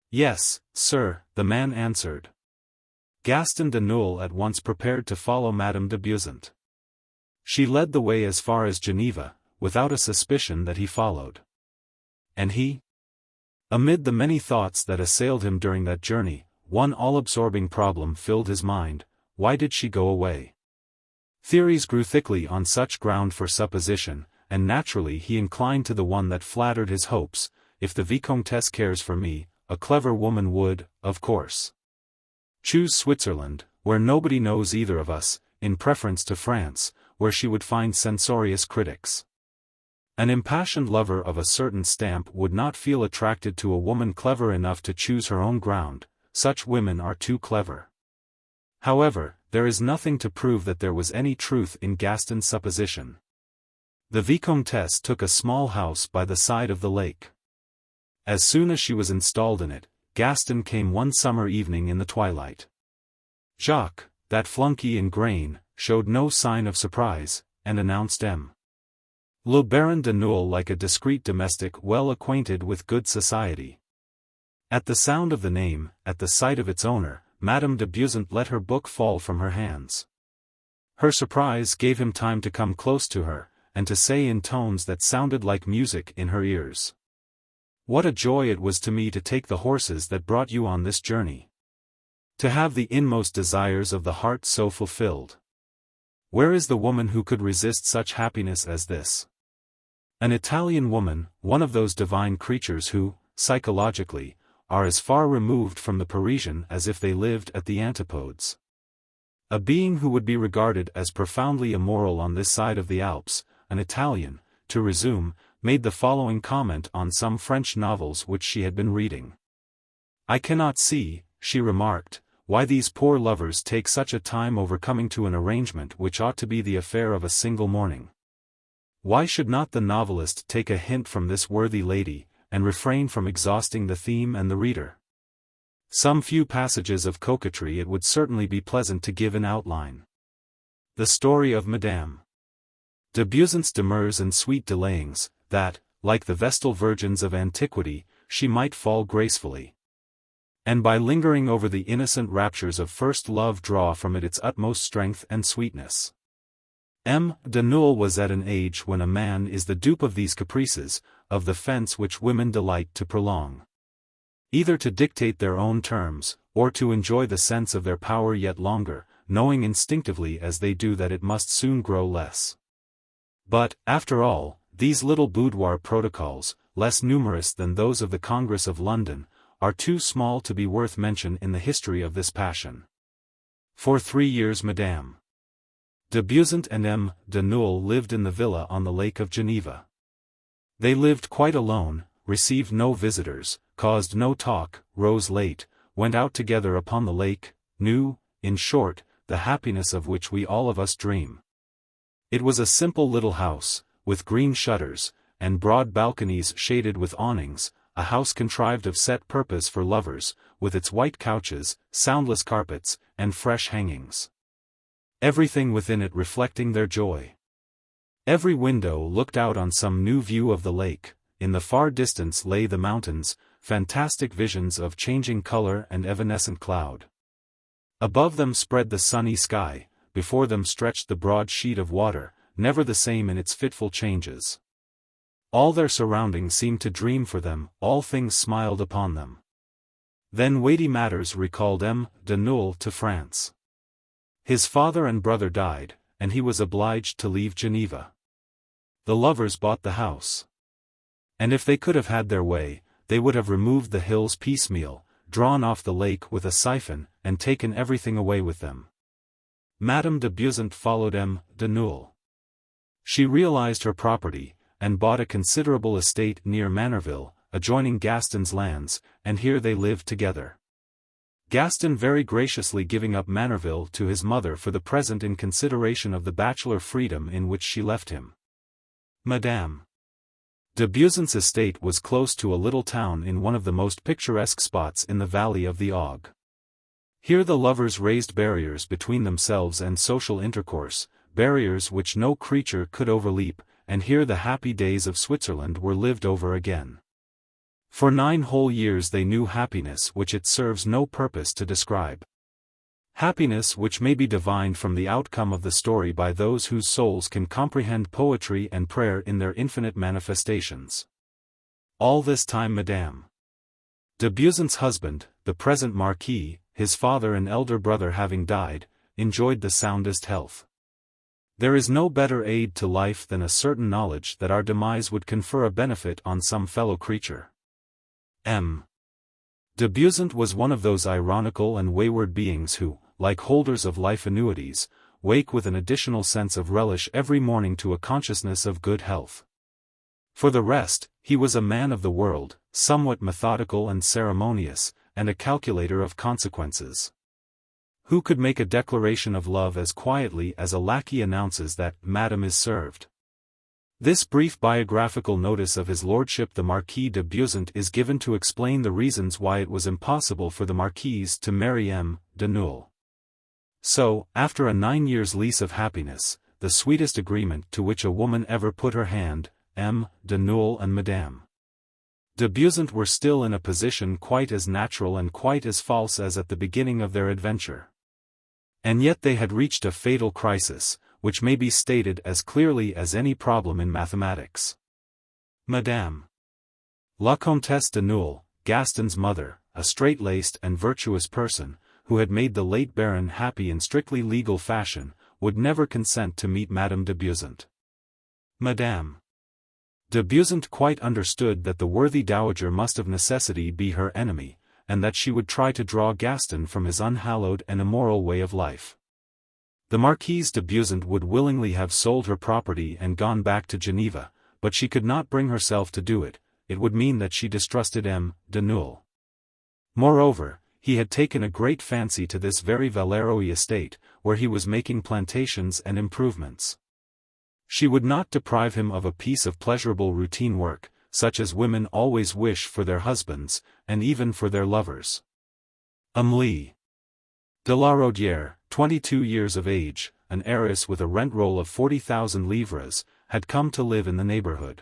S1: Yes, sir, the man answered. Gaston de Neuil at once prepared to follow Madame de Beausant. She led the way as far as Geneva, without a suspicion that he followed. And he? Amid the many thoughts that assailed him during that journey, one all-absorbing problem filled his mind: why did she go away? Theories grew thickly on such ground for supposition, and naturally he inclined to the one that flattered his hopes. If the Vicomtesse cares for me, a clever woman would, of course, choose Switzerland, where nobody knows either of us, in preference to France, where she would find censorious critics. An impassioned lover of a certain stamp would not feel attracted to a woman clever enough to choose her own ground. Such women are too clever. However, there is nothing to prove that there was any truth in Gaston's supposition. The Vicomtesse took a small house by the side of the lake. As soon as she was installed in it, Gaston came one summer evening in the twilight. Jacques, that flunky in grain, showed no sign of surprise, and announced M. Le Baron de Neuil like a discreet domestic well acquainted with good society. At the sound of the name, at the sight of its owner, Madame de Beausant let her book fall from her hands. Her surprise gave him time to come close to her, and to say in tones that sounded like music in her ears: "What a joy it was to me to take the horses that brought you on this journey. To have the inmost desires of the heart so fulfilled. Where is the woman who could resist such happiness as this? An Italian woman, one of those divine creatures who, psychologically, are as far removed from the Parisian as if they lived at the antipodes. A being who would be regarded as profoundly immoral on this side of the Alps, an Italian," to resume, made the following comment on some French novels which she had been reading. "I cannot see," she remarked, "why these poor lovers take such a time over coming to an arrangement which ought to be the affair of a single morning. Why should not the novelist take a hint from this worthy lady, and refrain from exhausting the theme and the reader? Some few passages of coquetry it would certainly be pleasant to give in outline. The story of Madame de Beausant's demurs and sweet delayings, that, like the Vestal virgins of antiquity, she might fall gracefully. And by lingering over the innocent raptures of first love draw from it its utmost strength and sweetness." M. de Neuil was at an age when a man is the dupe of these caprices, of the fence which women delight to prolong. Either to dictate their own terms, or to enjoy the sense of their power yet longer, knowing instinctively as they do that it must soon grow less. But, after all, these little boudoir protocols, less numerous than those of the Congress of London, are too small to be worth mention in the history of this passion. For 3 years Madame de Beausant and M. de Newell lived in the villa on the Lake of Geneva. They lived quite alone, received no visitors, caused no talk, rose late, went out together upon the lake, knew, in short, the happiness of which we all of us dream. It was a simple little house, with green shutters, and broad balconies shaded with awnings, a house contrived of set purpose for lovers, with its white couches, soundless carpets, and fresh hangings. Everything within it reflecting their joy. Every window looked out on some new view of the lake. In the far distance lay the mountains, fantastic visions of changing color and evanescent cloud. Above them spread the sunny sky, before them stretched the broad sheet of water, never the same in its fitful changes. All their surroundings seemed to dream for them, all things smiled upon them. Then weighty matters recalled M. de Newell to France. His father and brother died, and he was obliged to leave Geneva. The lovers bought the house. And if they could have had their way, they would have removed the hills piecemeal, drawn off the lake with a siphon, and taken everything away with them. Madame de Beausant followed M. de Newell. She realized her property, and bought a considerable estate near Manorville, adjoining Gaston's lands, and here they lived together. Gaston very graciously giving up Manorville to his mother for the present in consideration of the bachelor freedom in which she left him. Madame de Beausant's estate was close to a little town in one of the most picturesque spots in the valley of the Auge. Here the lovers raised barriers between themselves and social intercourse, barriers which no creature could overleap, and here the happy days of Switzerland were lived over again. For 9 whole years they knew happiness which it serves no purpose to describe. Happiness which may be divined from the outcome of the story by those whose souls can comprehend poetry and prayer in their infinite manifestations. All this time Madame de Beausant's husband, the present Marquis, his father and elder brother having died, enjoyed the soundest health. There is no better aid to life than a certain knowledge that our demise would confer a benefit on some fellow creature. M. de Beausant was one of those ironical and wayward beings who, like holders of life annuities, wake with an additional sense of relish every morning to a consciousness of good health. For the rest, he was a man of the world, somewhat methodical and ceremonious, and a calculator of consequences. Who could make a declaration of love as quietly as a lackey announces that Madame is served? This brief biographical notice of his lordship the Marquis de Beausant is given to explain the reasons why it was impossible for the Marquise to marry M. de Newell. So, after a 9 years' lease of happiness, the sweetest agreement to which a woman ever put her hand, M. de Newell and Madame de Beausant were still in a position quite as natural and quite as false as at the beginning of their adventure. And yet they had reached a fatal crisis, which may be stated as clearly as any problem in mathematics. Madame la Comtesse de Newell, Gaston's mother, a straight-laced and virtuous person, who had made the late Baron happy in strictly legal fashion, would never consent to meet Madame de Beausant. Madame de Beausant quite understood that the worthy dowager must of necessity be her enemy, and that she would try to draw Gaston from his unhallowed and immoral way of life. The Marquise de Beausant would willingly have sold her property and gone back to Geneva, but she could not bring herself to do it. It would mean that she distrusted M. de Newell. Moreover, he had taken a great fancy to this very Villeroy estate, where he was making plantations and improvements. She would not deprive him of a piece of pleasurable routine work, such as women always wish for their husbands, and even for their lovers. Amélie de la Rodière, 22 years of age, an heiress with a rent-roll of 40,000 livres, had come to live in the neighborhood.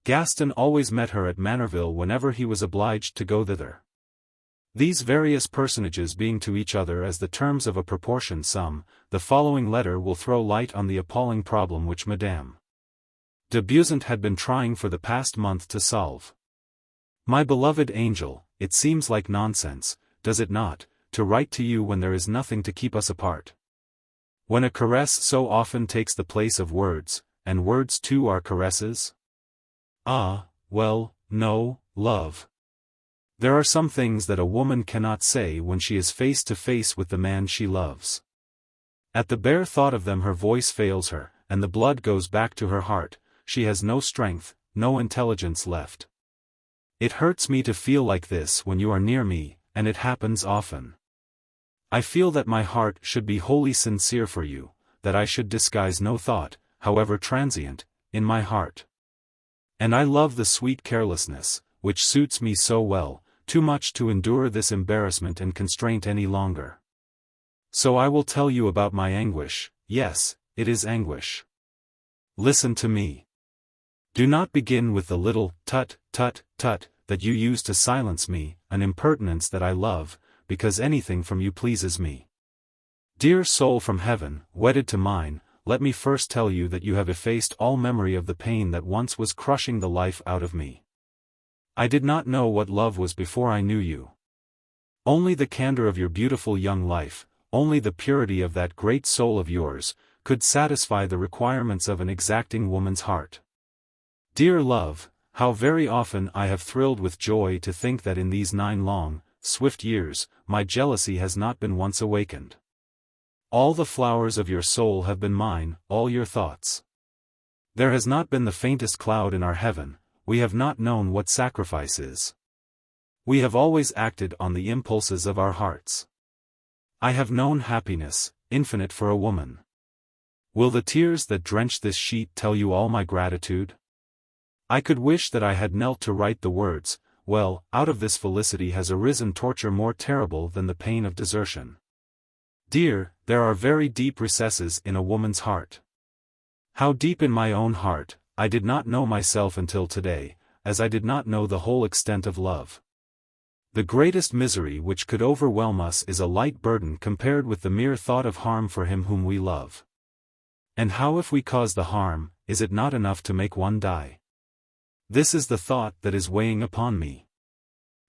S1: Gaston always met her at Manorville whenever he was obliged to go thither. These various personages being to each other as the terms of a proportioned sum, the following letter will throw light on the appalling problem which Madame de Beausant had been trying for the past month to solve. My beloved angel, it seems like nonsense, does it not, to write to you when there is nothing to keep us apart? When a caress so often takes the place of words, and words too are caresses? Ah, well, no, love. There are some things that a woman cannot say when she is face to face with the man she loves. At the bare thought of them her voice fails her, and the blood goes back to her heart. She has no strength, no intelligence left. It hurts me to feel like this when you are near me, and it happens often. I feel that my heart should be wholly sincere for you, that I should disguise no thought, however transient, in my heart. And I love the sweet carelessness, which suits me so well, too much to endure this embarrassment and constraint any longer. So I will tell you about my anguish. Yes, it is anguish. Listen to me. Do not begin with the little tut, tut, tut, that you use to silence me, an impertinence that I love, because anything from you pleases me. Dear soul from heaven, wedded to mine, let me first tell you that you have effaced all memory of the pain that once was crushing the life out of me. I did not know what love was before I knew you. Only the candor of your beautiful young life, only the purity of that great soul of yours, could satisfy the requirements of an exacting woman's heart. Dear love, how very often I have thrilled with joy to think that in these 9 long, swift years, my jealousy has not been once awakened. All the flowers of your soul have been mine, all your thoughts. There has not been the faintest cloud in our heaven. We have not known what sacrifice is. We have always acted on the impulses of our hearts. I have known happiness, infinite for a woman. Will the tears that drench this sheet tell you all my gratitude? I could wish that I had knelt to write the words, well, out of this felicity has arisen torture more terrible than the pain of desertion. Dear, there are very deep recesses in a woman's heart. How deep in my own heart, I did not know myself until today, as I did not know the whole extent of love. The greatest misery which could overwhelm us is a light burden compared with the mere thought of harm for him whom we love. And how if we cause the harm, is it not enough to make one die? This is the thought that is weighing upon me.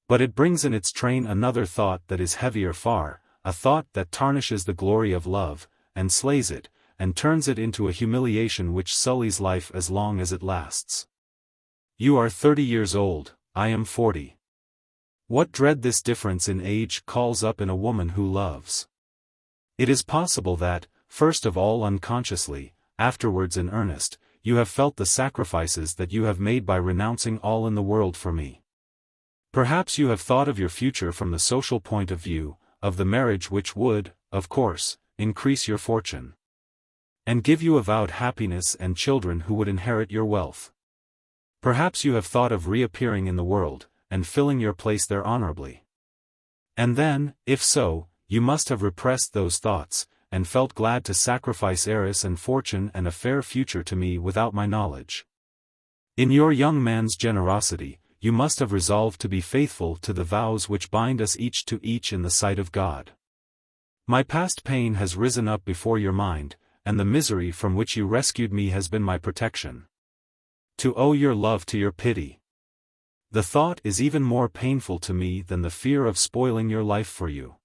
S1: But it brings in its train another thought that is heavier far, a thought that tarnishes the glory of love, and slays it, and turns it into a humiliation which sullies life as long as it lasts. You are 30 years old, I am 40. What dread this difference in age calls up in a woman who loves. It is possible that, first of all unconsciously, afterwards in earnest, you have felt the sacrifices that you have made by renouncing all in the world for me. Perhaps you have thought of your future from the social point of view, of the marriage which would, of course, increase your fortune, and give you avowed happiness and children who would inherit your wealth. Perhaps you have thought of reappearing in the world, and filling your place there honorably. And then, if so, you must have repressed those thoughts, and felt glad to sacrifice heiress and fortune and a fair future to me without my knowledge. In your young man's generosity, you must have resolved to be faithful to the vows which bind us each to each in the sight of God. My past pain has risen up before your mind, and the misery from which you rescued me has been my protection. To owe your love to your pity. The thought is even more painful to me than the fear of spoiling your life for you.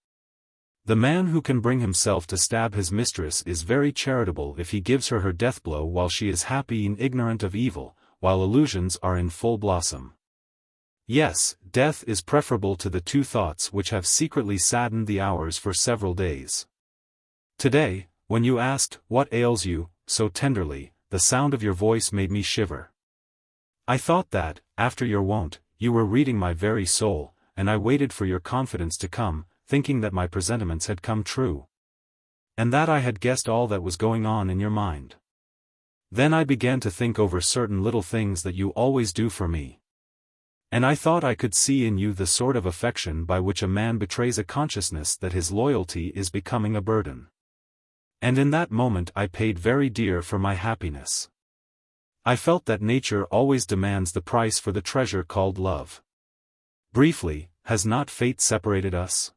S1: The man who can bring himself to stab his mistress is very charitable if he gives her her death blow while she is happy and ignorant of evil, while illusions are in full blossom. Yes, death is preferable to the 2 thoughts which have secretly saddened the hours for several days. Today, when you asked, "What ails you?" so tenderly, the sound of your voice made me shiver. I thought that, after your wont, you were reading my very soul, and I waited for your confidence to come, thinking that my presentiments had come true, and that I had guessed all that was going on in your mind. Then I began to think over certain little things that you always do for me. And I thought I could see in you the sort of affection by which a man betrays a consciousness that his loyalty is becoming a burden. And in that moment I paid very dear for my happiness. I felt that nature always demands the price for the treasure called love. Briefly, has not fate separated us?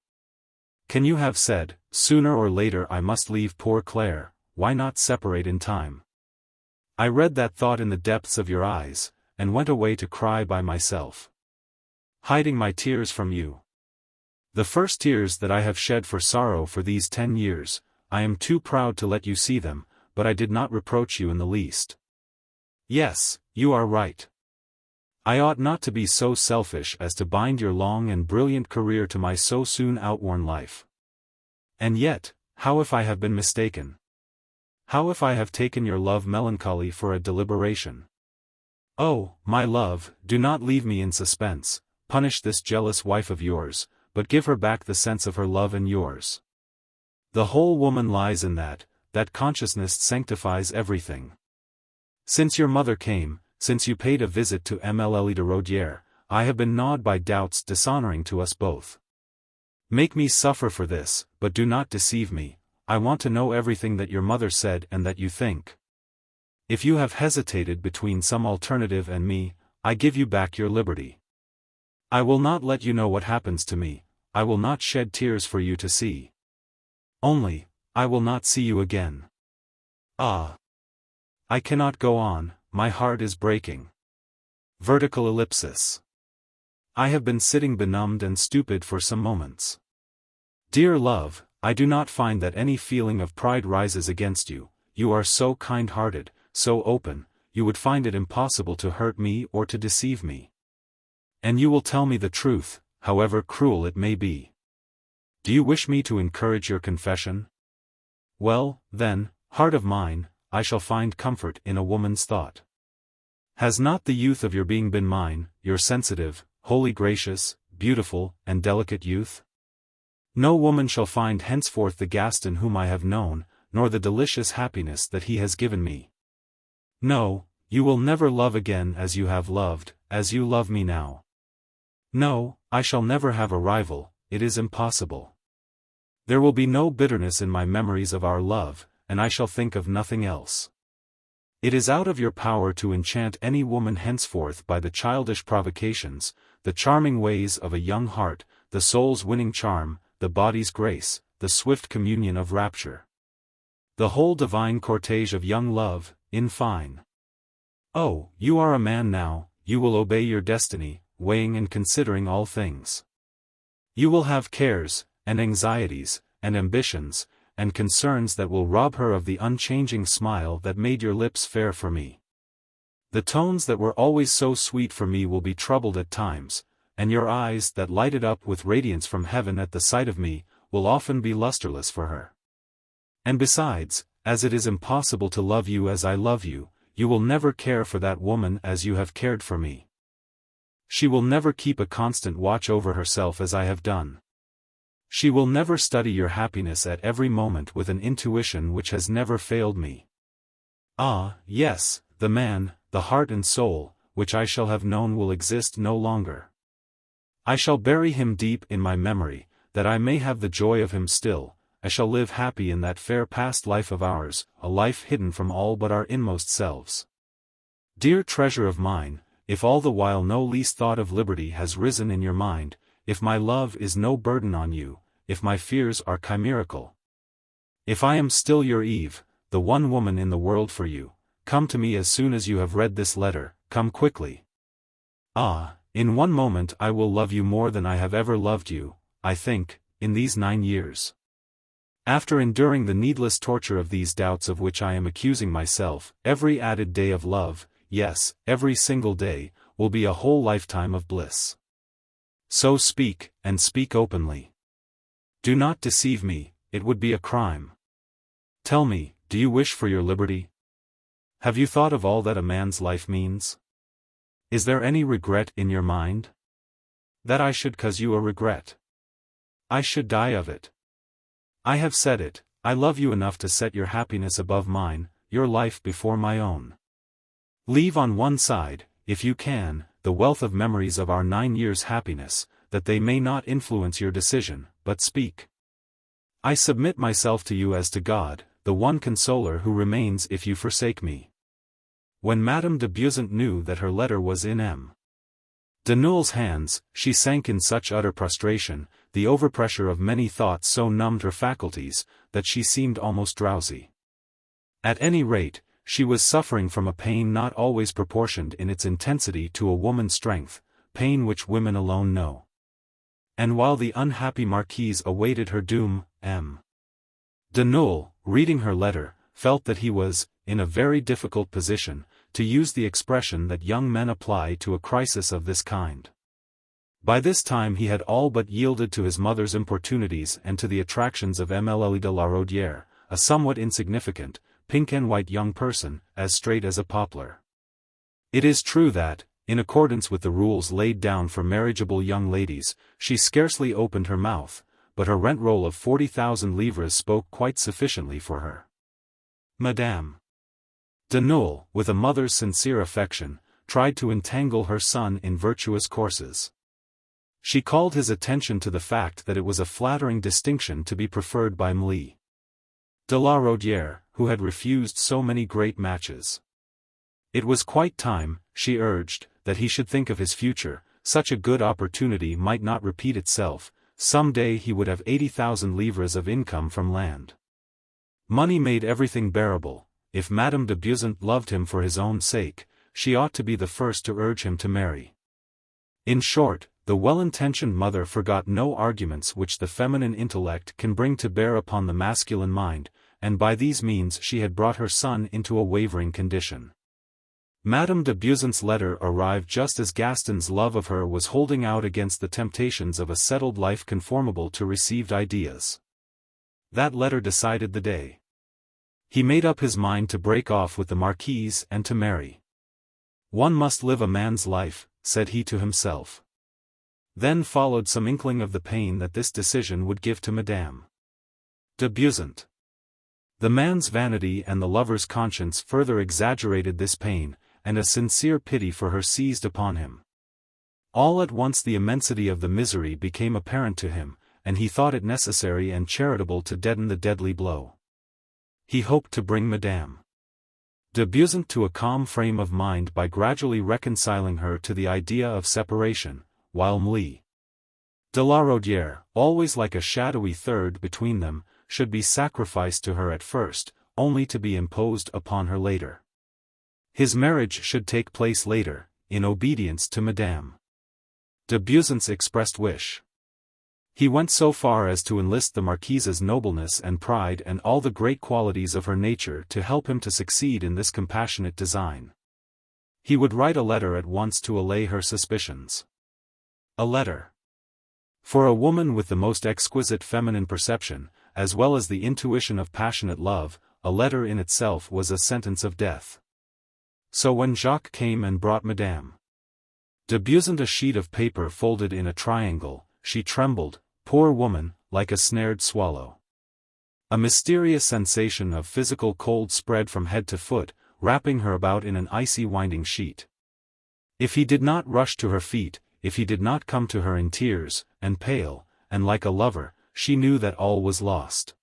S1: Can you have said, sooner or later I must leave poor Claire, why not separate in time? I read that thought in the depths of your eyes, and went away to cry by myself, hiding my tears from you. The first tears that I have shed for sorrow for these 10 years, I am too proud to let you see them, but I did not reproach you in the least. Yes, you are right. I ought not to be so selfish as to bind your long and brilliant career to my so soon outworn life. And yet, how if I have been mistaken? How if I have taken your love melancholy for a deliberation? Oh, my love, do not leave me in suspense, punish this jealous wife of yours, but give her back the sense of her love and yours. The whole woman lies in that consciousness sanctifies everything. Since your mother came, since you paid a visit to Mlle de Rodière, I have been gnawed by doubts dishonoring to us both. Make me suffer for this, but do not deceive me. I want to know everything that your mother said and that you think. If you have hesitated between some alternative and me, I give you back your liberty. I will not let you know what happens to me, I will not shed tears for you to see. Only, I will not see you again. Ah! I cannot go on, my heart is breaking. Vertical ellipsis. I have been sitting benumbed and stupid for some moments. Dear love, I do not find that any feeling of pride rises against you, you are so kind-hearted, so open, you would find it impossible to hurt me or to deceive me. And you will tell me the truth, however cruel it may be. Do you wish me to encourage your confession? Well, then, heart of mine, I shall find comfort in a woman's thought. Has not the youth of your being been mine, your sensitive, wholly gracious, beautiful, and delicate youth? No woman shall find henceforth the Gaston whom I have known, nor the delicious happiness that he has given me. No, you will never love again as you have loved, as you love me now. No, I shall never have a rival, it is impossible. There will be no bitterness in my memories of our love, and I shall think of nothing else. It is out of your power to enchant any woman henceforth by the childish provocations, the charming ways of a young heart, the soul's winning charm, the body's grace, the swift communion of rapture. The whole divine cortege of young love, in fine. Oh, you are a man now, you will obey your destiny, weighing and considering all things. You will have cares, and anxieties, and ambitions, and concerns that will rob her of the unchanging smile that made your lips fair for me. The tones that were always so sweet for me will be troubled at times, and your eyes that lighted up with radiance from heaven at the sight of me, will often be lusterless for her. And besides, as it is impossible to love you as I love you, you will never care for that woman as you have cared for me. She will never keep a constant watch over herself as I have done. She will never study your happiness at every moment with an intuition which has never failed me. Ah, yes, the man, the heart and soul, which I shall have known will exist no longer. I shall bury him deep in my memory, that I may have the joy of him still. I shall live happy in that fair past life of ours, a life hidden from all but our inmost selves. Dear treasure of mine, if all the while no least thought of liberty has risen in your mind, if my love is no burden on you, if my fears are chimerical, if I am still your Eve, the one woman in the world for you, come to me as soon as you have read this letter, come quickly. Ah, in one moment I will love you more than I have ever loved you, I think, in these 9 years. After enduring the needless torture of these doubts of which I am accusing myself, every added day of love, yes, every single day, will be a whole lifetime of bliss. So speak, and speak openly. Do not deceive me, it would be a crime. Tell me, do you wish for your liberty? Have you thought of all that a man's life means? Is there any regret in your mind? That I should cause you a regret. I should die of it. I have said it, I love you enough to set your happiness above mine, your life before my own. Leave on one side, if you can, the wealth of memories of our 9 years' happiness, that they may not influence your decision, but speak. I submit myself to you as to God, the one consoler who remains if you forsake me. When Madame de Beausant knew that her letter was in M. de Nul's hands, she sank in such utter prostration, the overpressure of many thoughts so numbed her faculties, that she seemed almost drowsy. At any rate, she was suffering from a pain not always proportioned in its intensity to a woman's strength, pain which women alone know. And while the unhappy marquise awaited her doom, M. de Nul, reading her letter, felt that he was, in a very difficult position, to use the expression that young men apply to a crisis of this kind. By this time he had all but yielded to his mother's importunities and to the attractions of Mlle de la Rodière, a somewhat insignificant, pink and white young person, as straight as a poplar. It is true that, in accordance with the rules laid down for marriageable young ladies, she scarcely opened her mouth, but her rent-roll of 40,000 livres spoke quite sufficiently for her. Madame de Neuilly, with a mother's sincere affection, tried to entangle her son in virtuous courses. She called his attention to the fact that it was a flattering distinction to be preferred by Mlle de la Rodière, who had refused so many great matches. It was quite time, she urged, that he should think of his future. Such a good opportunity might not repeat itself. Some day he would have 80,000 livres of income from land. Money made everything bearable. If Madame de Beauseant loved him for his own sake, she ought to be the first to urge him to marry. In short, the well-intentioned mother forgot no arguments which the feminine intellect can bring to bear upon the masculine mind, and by these means she had brought her son into a wavering condition. Madame de Beauseant's letter arrived just as Gaston's love of her was holding out against the temptations of a settled life conformable to received ideas. That letter decided the day. He made up his mind to break off with the marquise and to marry. One must live a man's life, said he to himself. Then followed some inkling of the pain that this decision would give to Madame de Beauseant. The man's vanity and the lover's conscience further exaggerated this pain, and a sincere pity for her seized upon him. All at once the immensity of the misery became apparent to him, and he thought it necessary and charitable to deaden the deadly blow. He hoped to bring Madame de Beauseant to a calm frame of mind by gradually reconciling her to the idea of separation, while Mlle de la Rodière, always like a shadowy third between them, should be sacrificed to her at first, only to be imposed upon her later. His marriage should take place later, in obedience to Madame de Beauseant's expressed wish. He went so far as to enlist the marquise's nobleness and pride and all the great qualities of her nature to help him to succeed in this compassionate design. He would write a letter at once to allay her suspicions. A letter. For a woman with the most exquisite feminine perception, as well as the intuition of passionate love, a letter in itself was a sentence of death. So when Jacques came and brought Madame de Beauseant a sheet of paper folded in a triangle, she trembled, poor woman, like a snared swallow. A mysterious sensation of physical cold spread from head to foot, wrapping her about in an icy winding sheet. If he did not rush to her feet, if he did not come to her in tears, and pale, and like a lover, she knew that all was lost.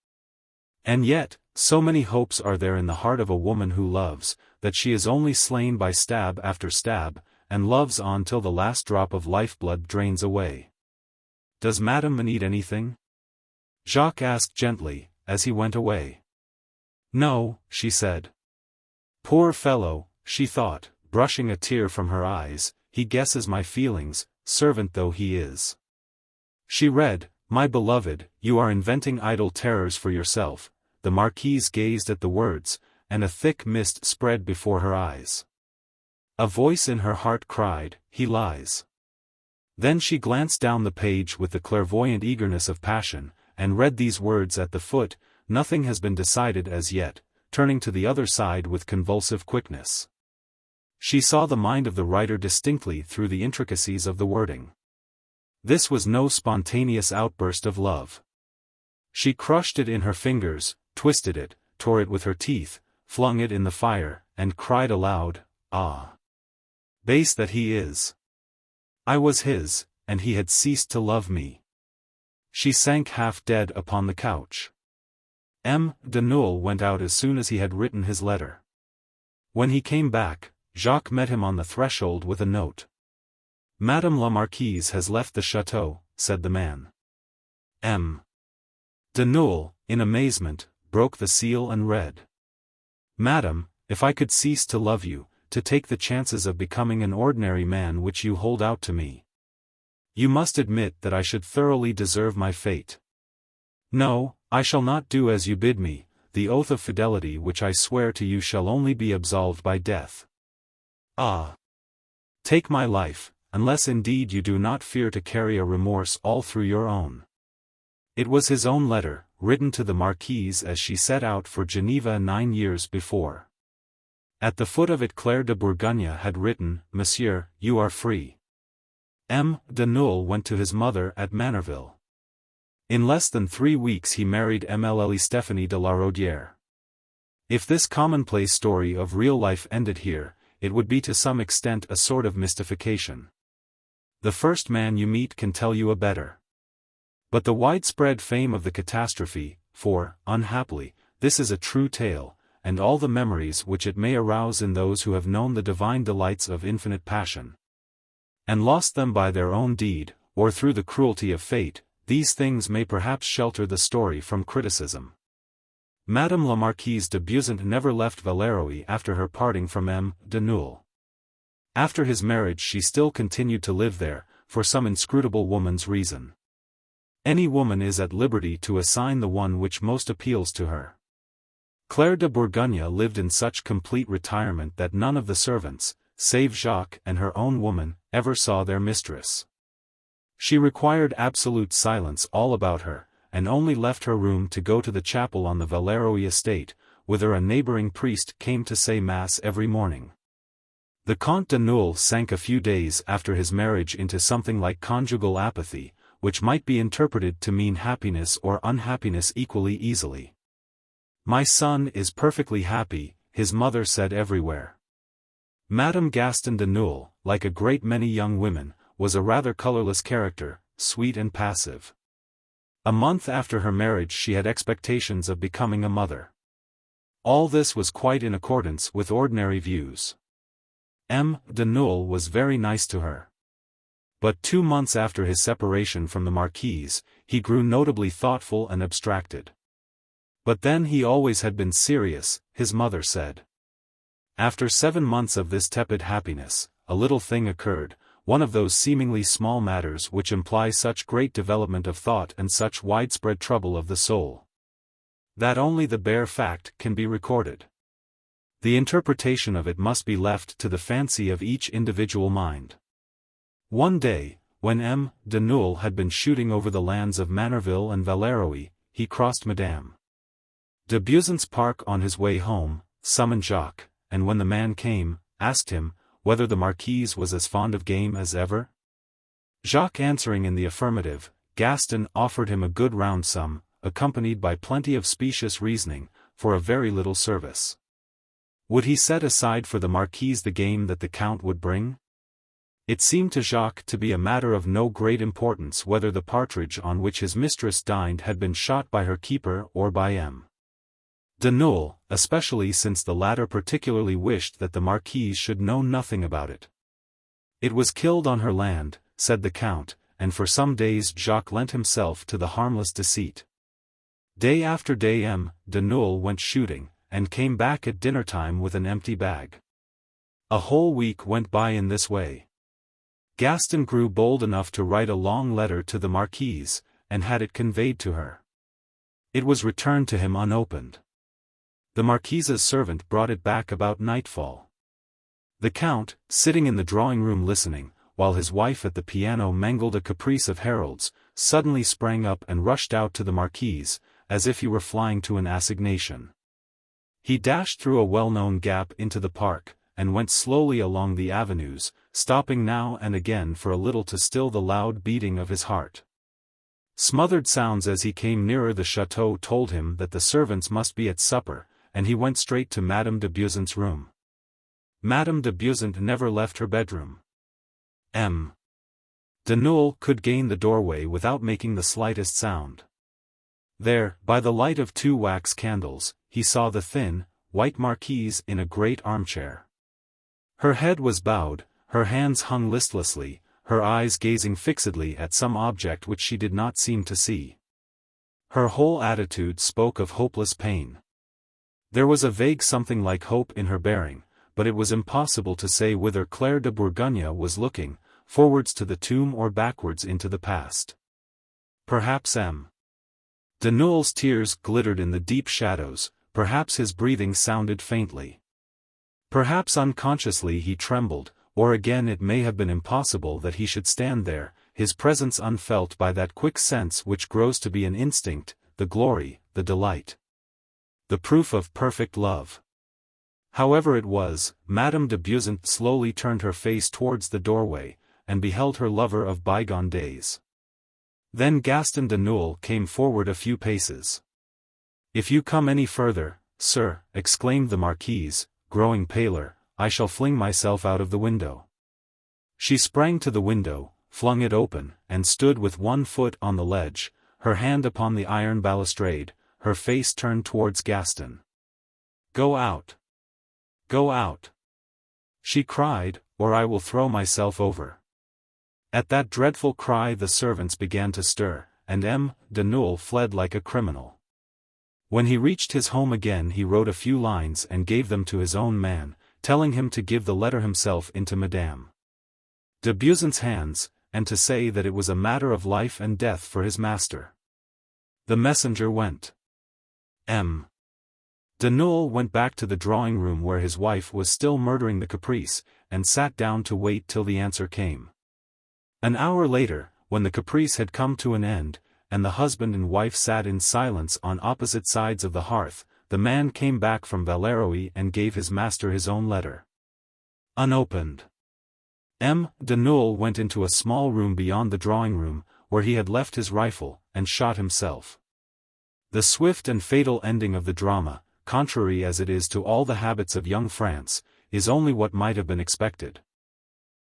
S1: And yet, so many hopes are there in the heart of a woman who loves, that she is only slain by stab after stab, and loves on till the last drop of lifeblood drains away. Does Madame need anything? Jacques asked gently, as he went away. No, she said. Poor fellow, she thought, brushing a tear from her eyes, he guesses my feelings, servant though he is. She read, My beloved, you are inventing idle terrors for yourself. The marquise gazed at the words, and a thick mist spread before her eyes. A voice in her heart cried, He lies. Then she glanced down the page with the clairvoyant eagerness of passion, and read these words at the foot, Nothing has been decided as yet, turning to the other side with convulsive quickness. She saw the mind of the writer distinctly through the intricacies of the wording. This was no spontaneous outburst of love. She crushed it in her fingers, twisted it, tore it with her teeth, flung it in the fire, and cried aloud, Ah! Base that he is! I was his, and he had ceased to love me. She sank half dead upon the couch. M. de Neuilly went out as soon as he had written his letter. When he came back, Jacques met him on the threshold with a note. Madame la Marquise has left the chateau, said the man. M. de Neuilly, in amazement, broke the seal and read. Madam, if I could cease to love you, to take the chances of becoming an ordinary man which you hold out to me, you must admit that I should thoroughly deserve my fate. No, I shall not do as you bid me, the oath of fidelity which I swear to you shall only be absolved by death. Ah! Take my life, unless indeed you do not fear to carry a remorse all through your own. It was his own letter, written to the Marquise as she set out for Geneva 9 years before. At the foot of it Claire de Bourgogne had written, "Monsieur, you are free." M. de Nulles went to his mother at Manorville. In less than 3 weeks he married Mlle Stéphanie de la Rodière. If this commonplace story of real life ended here, it would be to some extent a sort of mystification. The first man you meet can tell you a better. But the widespread fame of the catastrophe, for, unhappily, this is a true tale, and all the memories which it may arouse in those who have known the divine delights of infinite passion, and lost them by their own deed, or through the cruelty of fate, these things may perhaps shelter the story from criticism. Madame la Marquise de Beauzant never left Villeroy after her parting from M. de Nulles. After his marriage she still continued to live there, for some inscrutable woman's reason. Any woman is at liberty to assign the one which most appeals to her. Claire de Bourgogne lived in such complete retirement that none of the servants, save Jacques and her own woman, ever saw their mistress. She required absolute silence all about her, and only left her room to go to the chapel on the Villeroy estate, whither a neighboring priest came to say mass every morning. The Comte de Nulles sank a few days after his marriage into something like conjugal apathy, which might be interpreted to mean happiness or unhappiness equally easily. "My son is perfectly happy," his mother said everywhere. Madame Gaston de Nulles, like a great many young women, was a rather colorless character, sweet and passive. A month after her marriage she had expectations of becoming a mother. All this was quite in accordance with ordinary views. M. de Nulles was very nice to her. But 2 months after his separation from the Marquise, he grew notably thoughtful and abstracted. But then he always had been serious, his mother said. After 7 months of this tepid happiness, a little thing occurred, one of those seemingly small matters which imply such great development of thought and such widespread trouble of the soul, that only the bare fact can be recorded. The interpretation of it must be left to the fancy of each individual mind. One day, when M. de Nulles had been shooting over the lands of Manorville and Villeroy, he crossed Madame de Beauzant's park on his way home, summoned Jacques, and when the man came, asked him whether the Marquise was as fond of game as ever. Jacques answering in the affirmative, Gaston offered him a good round sum, accompanied by plenty of specious reasoning, for a very little service. Would he set aside for the Marquise the game that the Count would bring? It seemed to Jacques to be a matter of no great importance whether the partridge on which his mistress dined had been shot by her keeper or by M. de Nulles, especially since the latter particularly wished that the Marquise should know nothing about it. It was killed on her land, said the Count, and for some days Jacques lent himself to the harmless deceit. Day after day M. de Nulles went shooting, and came back at dinner-time with an empty bag. A whole week went by in this way. Gaston grew bold enough to write a long letter to the Marquise, and had it conveyed to her. It was returned to him unopened. The Marquise's servant brought it back about nightfall. The Count, sitting in the drawing-room listening, while his wife at the piano mangled a caprice of Harold's, suddenly sprang up and rushed out to the Marquise, as if he were flying to an assignation. He dashed through a well-known gap into the park, and went slowly along the avenues, stopping now and again for a little to still the loud beating of his heart. Smothered sounds as he came nearer the chateau told him that the servants must be at supper, and he went straight to Madame de Beauzant's room. Madame de Beauzant never left her bedroom. M. de Nulles could gain the doorway without making the slightest sound. There, by the light of 2 wax candles, he saw the thin, white Marquise in a great armchair. Her head was bowed, her hands hung listlessly, her eyes gazing fixedly at some object which she did not seem to see. Her whole attitude spoke of hopeless pain. There was a vague something like hope in her bearing, but it was impossible to say whither Claire de Bourgogne was looking, forwards to the tomb or backwards into the past. Perhaps M. de Nulles' tears glittered in the deep shadows, perhaps his breathing sounded faintly. Perhaps unconsciously he trembled, or again it may have been impossible that he should stand there, his presence unfelt by that quick sense which grows to be an instinct, the glory, the delight, the proof of perfect love. However it was, Madame de Beauseant slowly turned her face towards the doorway, and beheld her lover of bygone days. Then Gaston de Neuilly came forward a few paces. "If you come any further, sir," exclaimed the marquise, growing paler, "I shall fling myself out of the window." She sprang to the window, flung it open, and stood with one foot on the ledge, her hand upon the iron balustrade, her face turned towards Gaston. "Go out! Go out!" she cried, "or I will throw myself over." At that dreadful cry the servants began to stir, and M. de Neuilly fled like a criminal. When he reached his home again he wrote a few lines and gave them to his own man, telling him to give the letter himself into Madame de Beauseant's hands, and to say that it was a matter of life and death for his master. The messenger went. M. de Neuilly went back to the drawing-room where his wife was still murdering the caprice, and sat down to wait till the answer came. An hour later, when the caprice had come to an end, and the husband and wife sat in silence on opposite sides of the hearth, the man came back from Villeroy and gave his master his own letter. Unopened. M. de Neuilly went into a small room beyond the drawing-room, where he had left his rifle, and shot himself. The swift and fatal ending of the drama, contrary as it is to all the habits of young France, is only what might have been expected.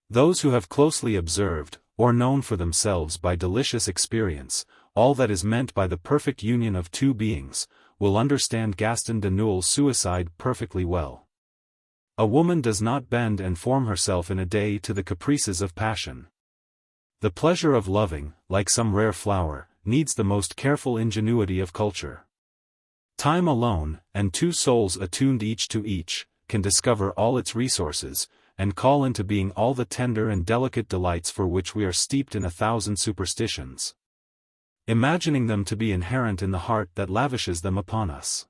S1: Those who have closely observed, or known for themselves by delicious experience, all that is meant by the perfect union of two beings, will understand Gaston de Neuilly's suicide perfectly well. A woman does not bend and form herself in a day to the caprices of passion. The pleasure of loving, like some rare flower, needs the most careful ingenuity of culture. Time alone, and two souls attuned each to each, can discover all its resources, and call into being all the tender and delicate delights for which we are steeped in 1,000 superstitions, imagining them to be inherent in the heart that lavishes them upon us.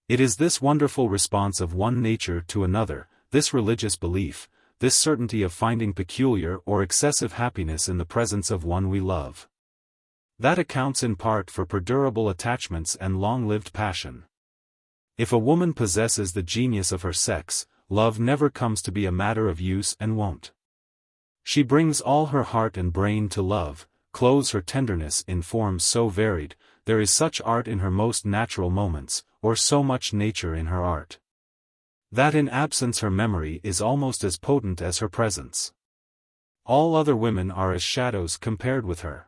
S1: It is this wonderful response of one nature to another, this religious belief, this certainty of finding peculiar or excessive happiness in the presence of one we love, that accounts in part for perdurable attachments and long-lived passion. If a woman possesses the genius of her sex, love never comes to be a matter of use and wont. She brings all her heart and brain to love, clothes her tenderness in forms so varied, there is such art in her most natural moments, or so much nature in her art, that in absence her memory is almost as potent as her presence. All other women are as shadows compared with her.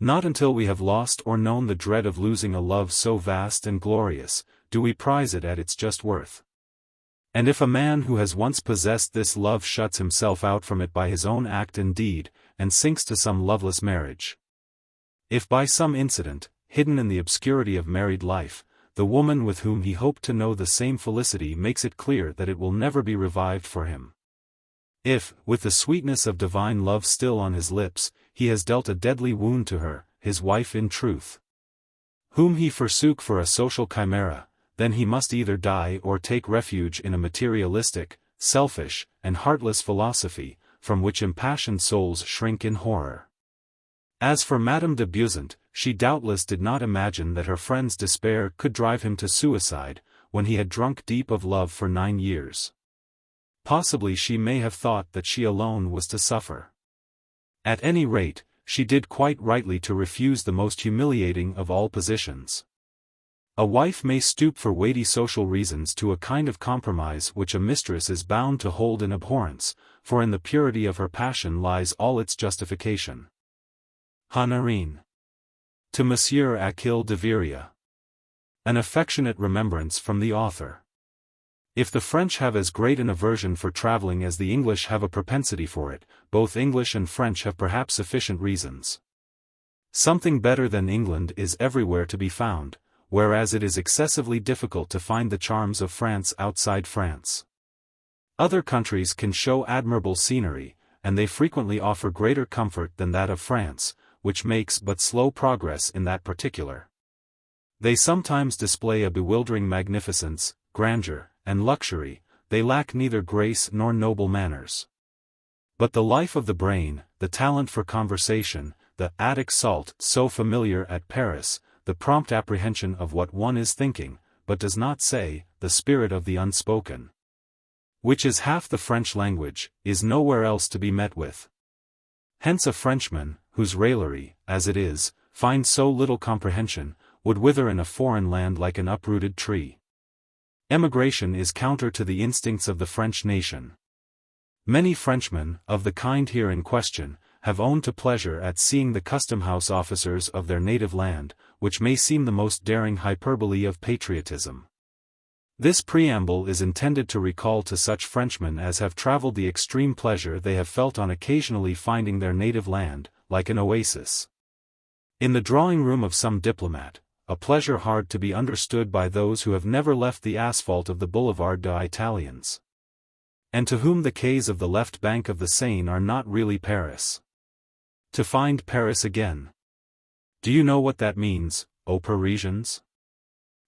S1: Not until we have lost or known the dread of losing a love so vast and glorious, do we prize it at its just worth. And if a man who has once possessed this love shuts himself out from it by his own act and deed, and sinks to some loveless marriage, if by some incident, hidden in the obscurity of married life, the woman with whom he hoped to know the same felicity makes it clear that it will never be revived for him, if, with the sweetness of divine love still on his lips, he has dealt a deadly wound to her, his wife in truth, whom he forsook for a social chimera, then he must either die or take refuge in a materialistic, selfish, and heartless philosophy, from which impassioned souls shrink in horror. As for Madame de Beauseant, she doubtless did not imagine that her friend's despair could drive him to suicide, when he had drunk deep of love for 9 years. Possibly she may have thought that she alone was to suffer. At any rate, she did quite rightly to refuse the most humiliating of all positions. A wife may stoop for weighty social reasons to a kind of compromise which a mistress is bound to hold in abhorrence, for in the purity of her passion lies all its justification. Honorine. To Monsieur Achille de Viria. An affectionate remembrance from the author. If the French have as great an aversion for traveling as the English have a propensity for it, both English and French have perhaps sufficient reasons. Something better than England is everywhere to be found, whereas it is excessively difficult to find the charms of France outside France. Other countries can show admirable scenery, and they frequently offer greater comfort than that of France, which makes but slow progress in that particular. They sometimes display a bewildering magnificence, grandeur, and luxury, they lack neither grace nor noble manners. But the life of the brain, the talent for conversation, the Attic salt so familiar at Paris, the prompt apprehension of what one is thinking, but does not say, the spirit of the unspoken, which is half the French language, is nowhere else to be met with. Hence a Frenchman, whose raillery, as it is, finds so little comprehension, would wither in a foreign land like an uprooted tree. Emigration is counter to the instincts of the French nation. Many Frenchmen, of the kind here in question, have owned to pleasure at seeing the custom-house officers of their native land, which may seem the most daring hyperbole of patriotism. This preamble is intended to recall to such Frenchmen as have traveled the extreme pleasure they have felt on occasionally finding their native land, like an oasis, in the drawing-room of some diplomat, a pleasure hard to be understood by those who have never left the asphalt of the Boulevard des Italiens, and to whom the quays of the left bank of the Seine are not really Paris. To find Paris again. Do you know what that means, ô Parisians?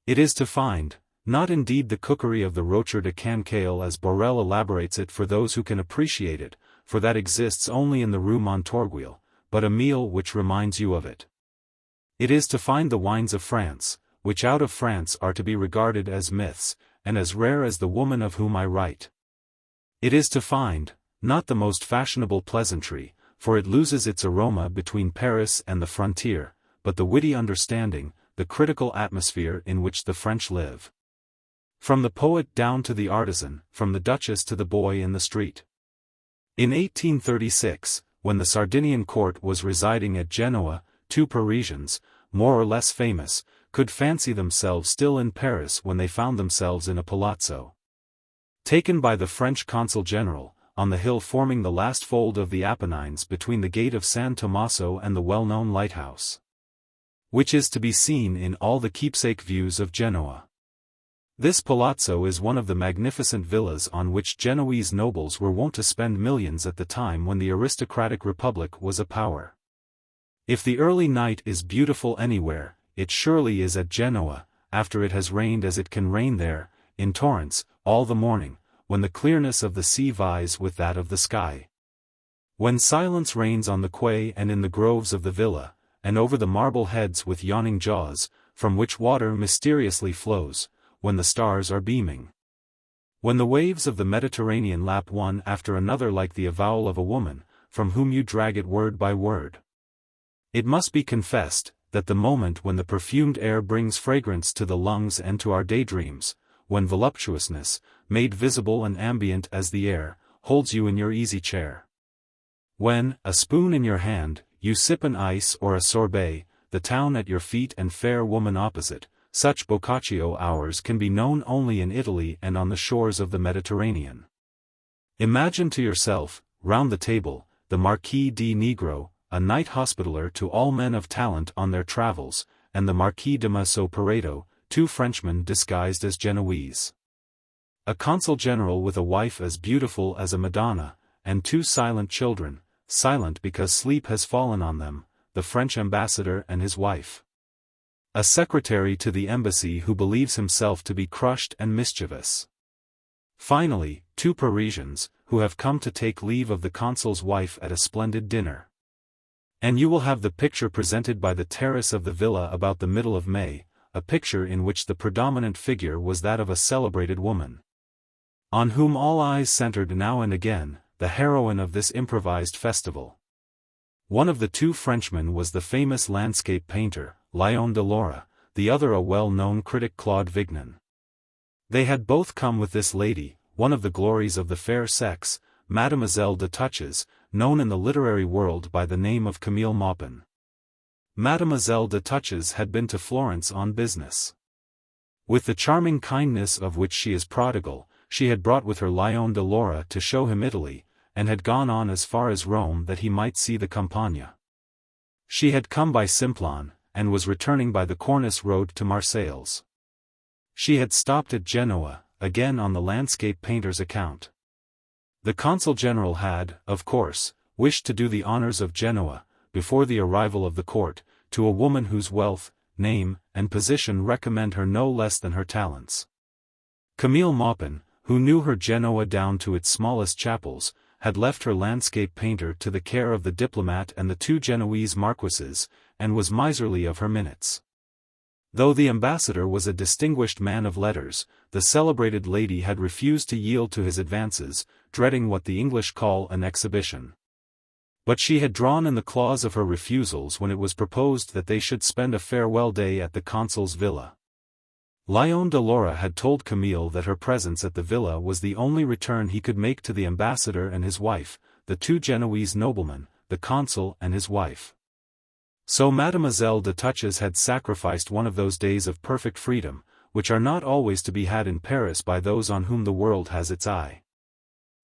S1: It is to find, not indeed the cookery of the Rocher de Cancale as Borel elaborates it for those who can appreciate it, for that exists only in the Rue Montorgueil, but a meal which reminds you of it. It is to find the wines of France, which out of France are to be regarded as myths, and as rare as the woman of whom I write. It is to find, not the most fashionable pleasantry, for it loses its aroma between Paris and the frontier, but the witty understanding, the critical atmosphere in which the French live. From the poet down to the artisan, from the duchess to the boy in the street. In 1836, when the Sardinian court was residing at Genoa, two Parisians, more or less famous, could fancy themselves still in Paris when they found themselves in a palazzo taken by the French consul general, on the hill forming the last fold of the Apennines between the gate of San Tommaso and the well-known lighthouse, which is to be seen in all the keepsake views of Genoa. This palazzo is one of the magnificent villas on which Genoese nobles were wont to spend millions at the time when the aristocratic republic was a power. If the early night is beautiful anywhere, it surely is at Genoa, after it has rained as it can rain there, in torrents, all the morning, when the clearness of the sea vies with that of the sky. When silence reigns on the quay and in the groves of the villa, and over the marble heads with yawning jaws, from which water mysteriously flows, when the stars are beaming. When the waves of the Mediterranean lap one after another like the avowal of a woman, from whom you drag it word by word. It must be confessed, that the moment when the perfumed air brings fragrance to the lungs and to our daydreams, when voluptuousness, made visible and ambient as the air, holds you in your easy chair. When, a spoon in your hand, you sip an ice or a sorbet, the town at your feet and fair woman opposite, such Boccaccio hours can be known only in Italy and on the shores of the Mediterranean. Imagine to yourself, round the table, the Marquis di Negro, a night hospitaller to all men of talent on their travels, and the Marquis de Maso Pareto, two Frenchmen disguised as Genoese. A consul general with a wife as beautiful as a Madonna, and two silent children, silent because sleep has fallen on them, the French ambassador and his wife. A secretary to the embassy who believes himself to be crushed and mischievous. Finally, two Parisians, who have come to take leave of the consul's wife at a splendid dinner. And you will have the picture presented by the terrace of the villa about the middle of May, a picture in which the predominant figure was that of a celebrated woman, on whom all eyes centered now and again, the heroine of this improvised festival. One of the two Frenchmen was the famous landscape painter, Léon de Lora, the other a well-known critic Claude Vignon. They had both come with this lady, one of the glories of the fair sex, Mademoiselle de Touches, known in the literary world by the name of Camille Maupin. Mademoiselle de Touches had been to Florence on business. With the charming kindness of which she is prodigal, she had brought with her Léon de Lora to show him Italy, and had gone on as far as Rome that he might see the Campagna. She had come by Simplon, and was returning by the Cornice road to Marseilles. She had stopped at Genoa, again on the landscape painter's account. The consul general had, of course, wished to do the honors of Genoa, before the arrival of the court, to a woman whose wealth, name, and position recommend her no less than her talents. Camille Maupin, who knew her Genoa down to its smallest chapels, had left her landscape painter to the care of the diplomat and the 2 Genoese marquises, and was miserly of her minutes. Though the ambassador was a distinguished man of letters, the celebrated lady had refused to yield to his advances, dreading what the English call an exhibition. But she had drawn in the clause of her refusals when it was proposed that they should spend a farewell day at the consul's villa. Léon de Lora had told Camille that her presence at the villa was the only return he could make to the ambassador and his wife, the 2 Genoese noblemen, the consul and his wife. So Mademoiselle de Touches had sacrificed one of those days of perfect freedom, which are not always to be had in Paris by those on whom the world has its eye.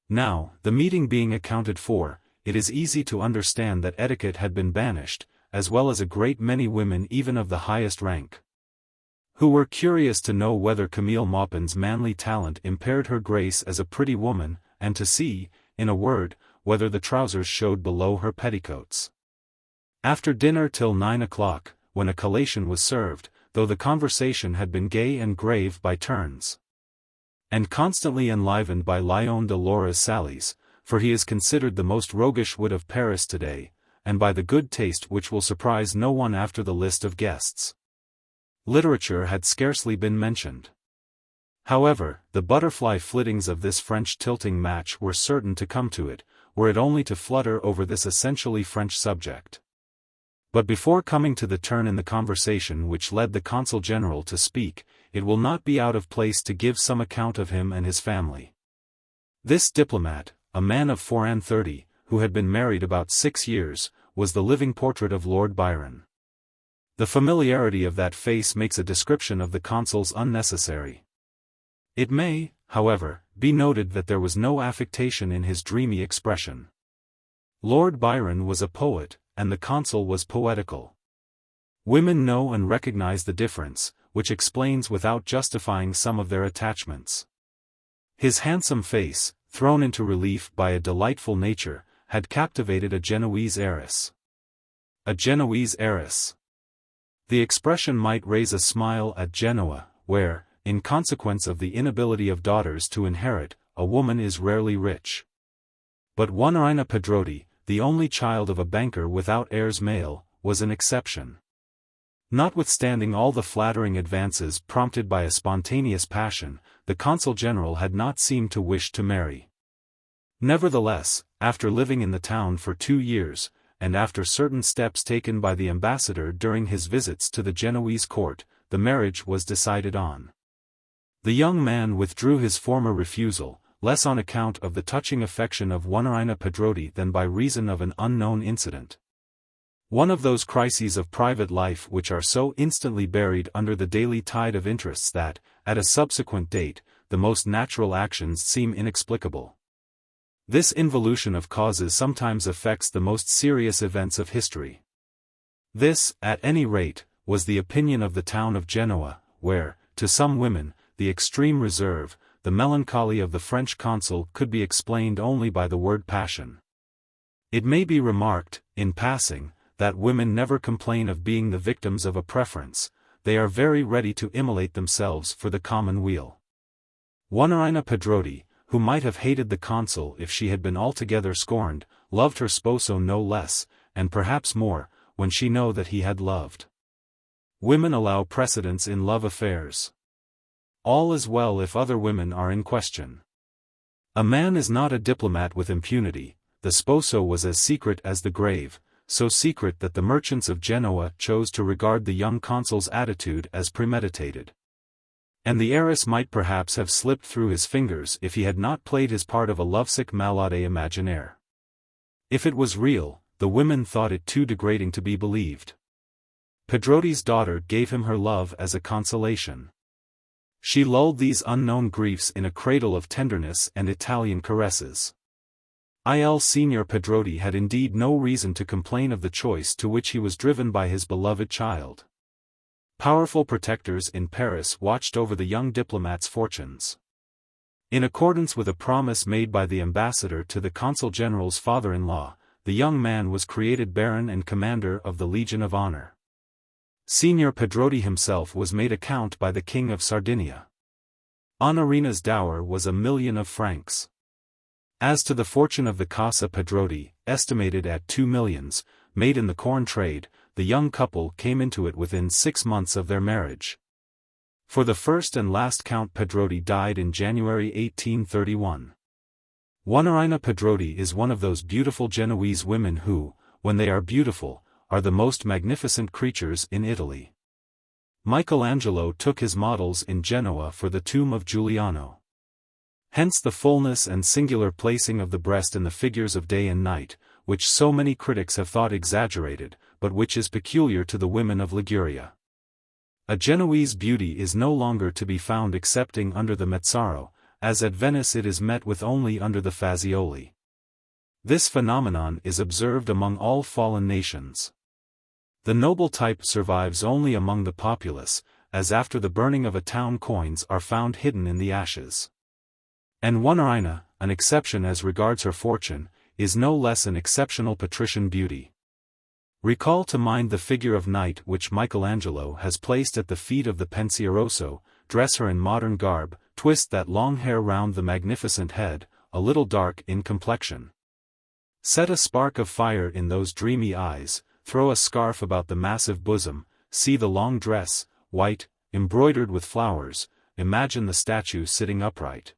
S1: Now, the meeting being accounted for, it is easy to understand that etiquette had been banished, as well as a great many women even of the highest rank, who were curious to know whether Camille Maupin's manly talent impaired her grace as a pretty woman, and to see, in a word, whether the trousers showed below her petticoats. After dinner till 9 o'clock, when a collation was served, though the conversation had been gay and grave by turns, and constantly enlivened by Léon de Lora's sallies, for he is considered the most roguish wit of Paris today, and by the good taste which will surprise no one after the list of guests. Literature had scarcely been mentioned. However, the butterfly flittings of this French tilting match were certain to come to it, were it only to flutter over this essentially French subject. But before coming to the turn in the conversation which led the Consul General to speak, it will not be out of place to give some account of him and his family. This diplomat, a man of 34, who had been married about 6 years, was the living portrait of Lord Byron. The familiarity of that face makes a description of the consul's unnecessary. It may, however, be noted that there was no affectation in his dreamy expression. Lord Byron was a poet, and the consul was poetical. Women know and recognize the difference, which explains without justifying some of their attachments. His handsome face, thrown into relief by a delightful nature, had captivated a Genoese heiress. A Genoese heiress. The expression might raise a smile at Genoa, where, in consequence of the inability of daughters to inherit, a woman is rarely rich. But Honorine Pedrotti, the only child of a banker without heirs male, was an exception. Notwithstanding all the flattering advances prompted by a spontaneous passion, the Consul General had not seemed to wish to marry. Nevertheless, after living in the town for 2 years, and after certain steps taken by the ambassador during his visits to the Genoese court, the marriage was decided on. The young man withdrew his former refusal, less on account of the touching affection of Honorine Pedrotti than by reason of an unknown incident. One of those crises of private life which are so instantly buried under the daily tide of interests that, at a subsequent date, the most natural actions seem inexplicable. This involution of causes sometimes affects the most serious events of history. This, at any rate, was the opinion of the town of Genoa, where, to some women, the extreme reserve, the melancholy of the French consul could be explained only by the word passion. It may be remarked, in passing, that women never complain of being the victims of a preference, they are very ready to immolate themselves for the common weal. Honorine Pedrotti, who might have hated the consul if she had been altogether scorned, loved her sposo no less, and perhaps more, when she knew that he had loved. Women allow precedence in love affairs. All is well if other women are in question. A man is not a diplomat with impunity. The sposo was as secret as the grave, so secret that the merchants of Genoa chose to regard the young consul's attitude as premeditated. And the heiress might perhaps have slipped through his fingers if he had not played his part of a lovesick malade imaginaire. If it was real, the women thought it too degrading to be believed. Pedrotti's daughter gave him her love as a consolation. She lulled these unknown griefs in a cradle of tenderness and Italian caresses. Signor Pedrotti had indeed no reason to complain of the choice to which he was driven by his beloved child. Powerful protectors in Paris watched over the young diplomat's fortunes. In accordance with a promise made by the ambassador to the Consul General's father-in-law, the young man was created Baron and Commander of the Legion of Honor. Signor Pedrotti himself was made a Count by the King of Sardinia. Honorina's dower was 1,000,000 of francs. As to the fortune of the Casa Pedrotti, estimated at 2 millions, made in the corn trade, the young couple came into it within 6 months of their marriage. For the first and last Count Pedrotti died in January 1831. Honorine Pedrotti is one of those beautiful Genoese women who, when they are beautiful, are the most magnificent creatures in Italy. Michelangelo took his models in Genoa for the tomb of Giuliano. Hence the fullness and singular placing of the breast in the figures of Day and Night, which so many critics have thought exaggerated, but which is peculiar to the women of Liguria. A Genoese beauty is no longer to be found excepting under the Mazzaro, as at Venice it is met with only under the Fazioli. This phenomenon is observed among all fallen nations. The noble type survives only among the populace, as after the burning of a town coins are found hidden in the ashes. And Honorine, an exception as regards her fortune, is no less an exceptional patrician beauty. Recall to mind the figure of Night which Michelangelo has placed at the feet of the Pensieroso, dress her in modern garb, twist that long hair round the magnificent head, a little dark in complexion. Set a spark of fire in those dreamy eyes, throw a scarf about the massive bosom, see the long dress, white, embroidered with flowers, imagine the statue sitting upright,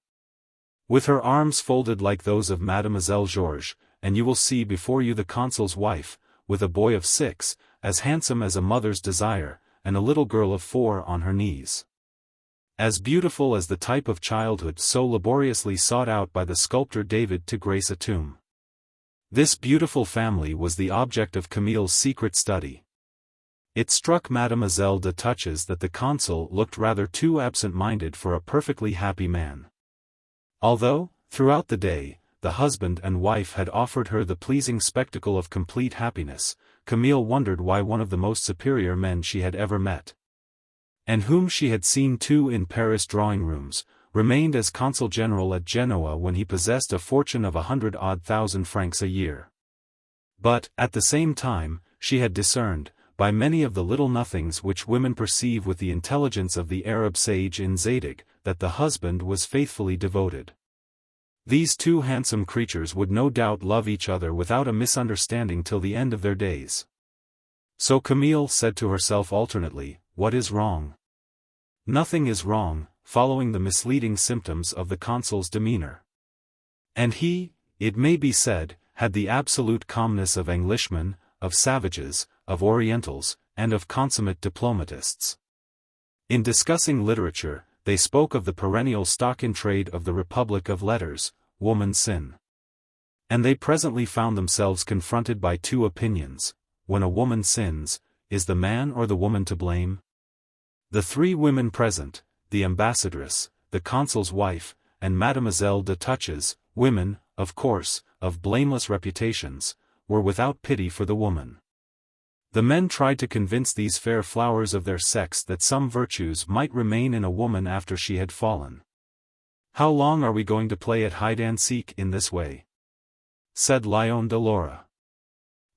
S1: with her arms folded like those of Mademoiselle Georges, and you will see before you the consul's wife, with a boy of 6, as handsome as a mother's desire, and a little girl of 4 on her knees. As beautiful as the type of childhood so laboriously sought out by the sculptor David to grace a tomb. This beautiful family was the object of Camille's secret study. It struck Mademoiselle de Touches that the consul looked rather too absent-minded for a perfectly happy man. Although, throughout the day, the husband and wife had offered her the pleasing spectacle of complete happiness, Camille wondered why one of the most superior men she had ever met, and whom she had seen too in Paris drawing-rooms, remained as consul general at Genoa when he possessed a fortune of 100,000 francs a year. But, at the same time, she had discerned, by many of the little nothings which women perceive with the intelligence of the Arab sage in Zadig, that the husband was faithfully devoted. These two handsome creatures would no doubt love each other without a misunderstanding till the end of their days. So Camille said to herself alternately, "What is wrong?" Nothing is wrong, following the misleading symptoms of the consul's demeanor. And he, it may be said, had the absolute calmness of Englishmen, of savages, of Orientals, and of consummate diplomatists. In discussing literature, they spoke of the perennial stock-in-trade of the Republic of Letters, woman's sin. And they presently found themselves confronted by two opinions: when a woman sins, is the man or the woman to blame? The three women present, the ambassadress, the consul's wife, and Mademoiselle de Touches, women, of course, of blameless reputations, were without pity for the woman. The men tried to convince these fair flowers of their sex that some virtues might remain in a woman after she had fallen. "How long are we going to play at hide-and-seek in this way?" said Léon de Lora.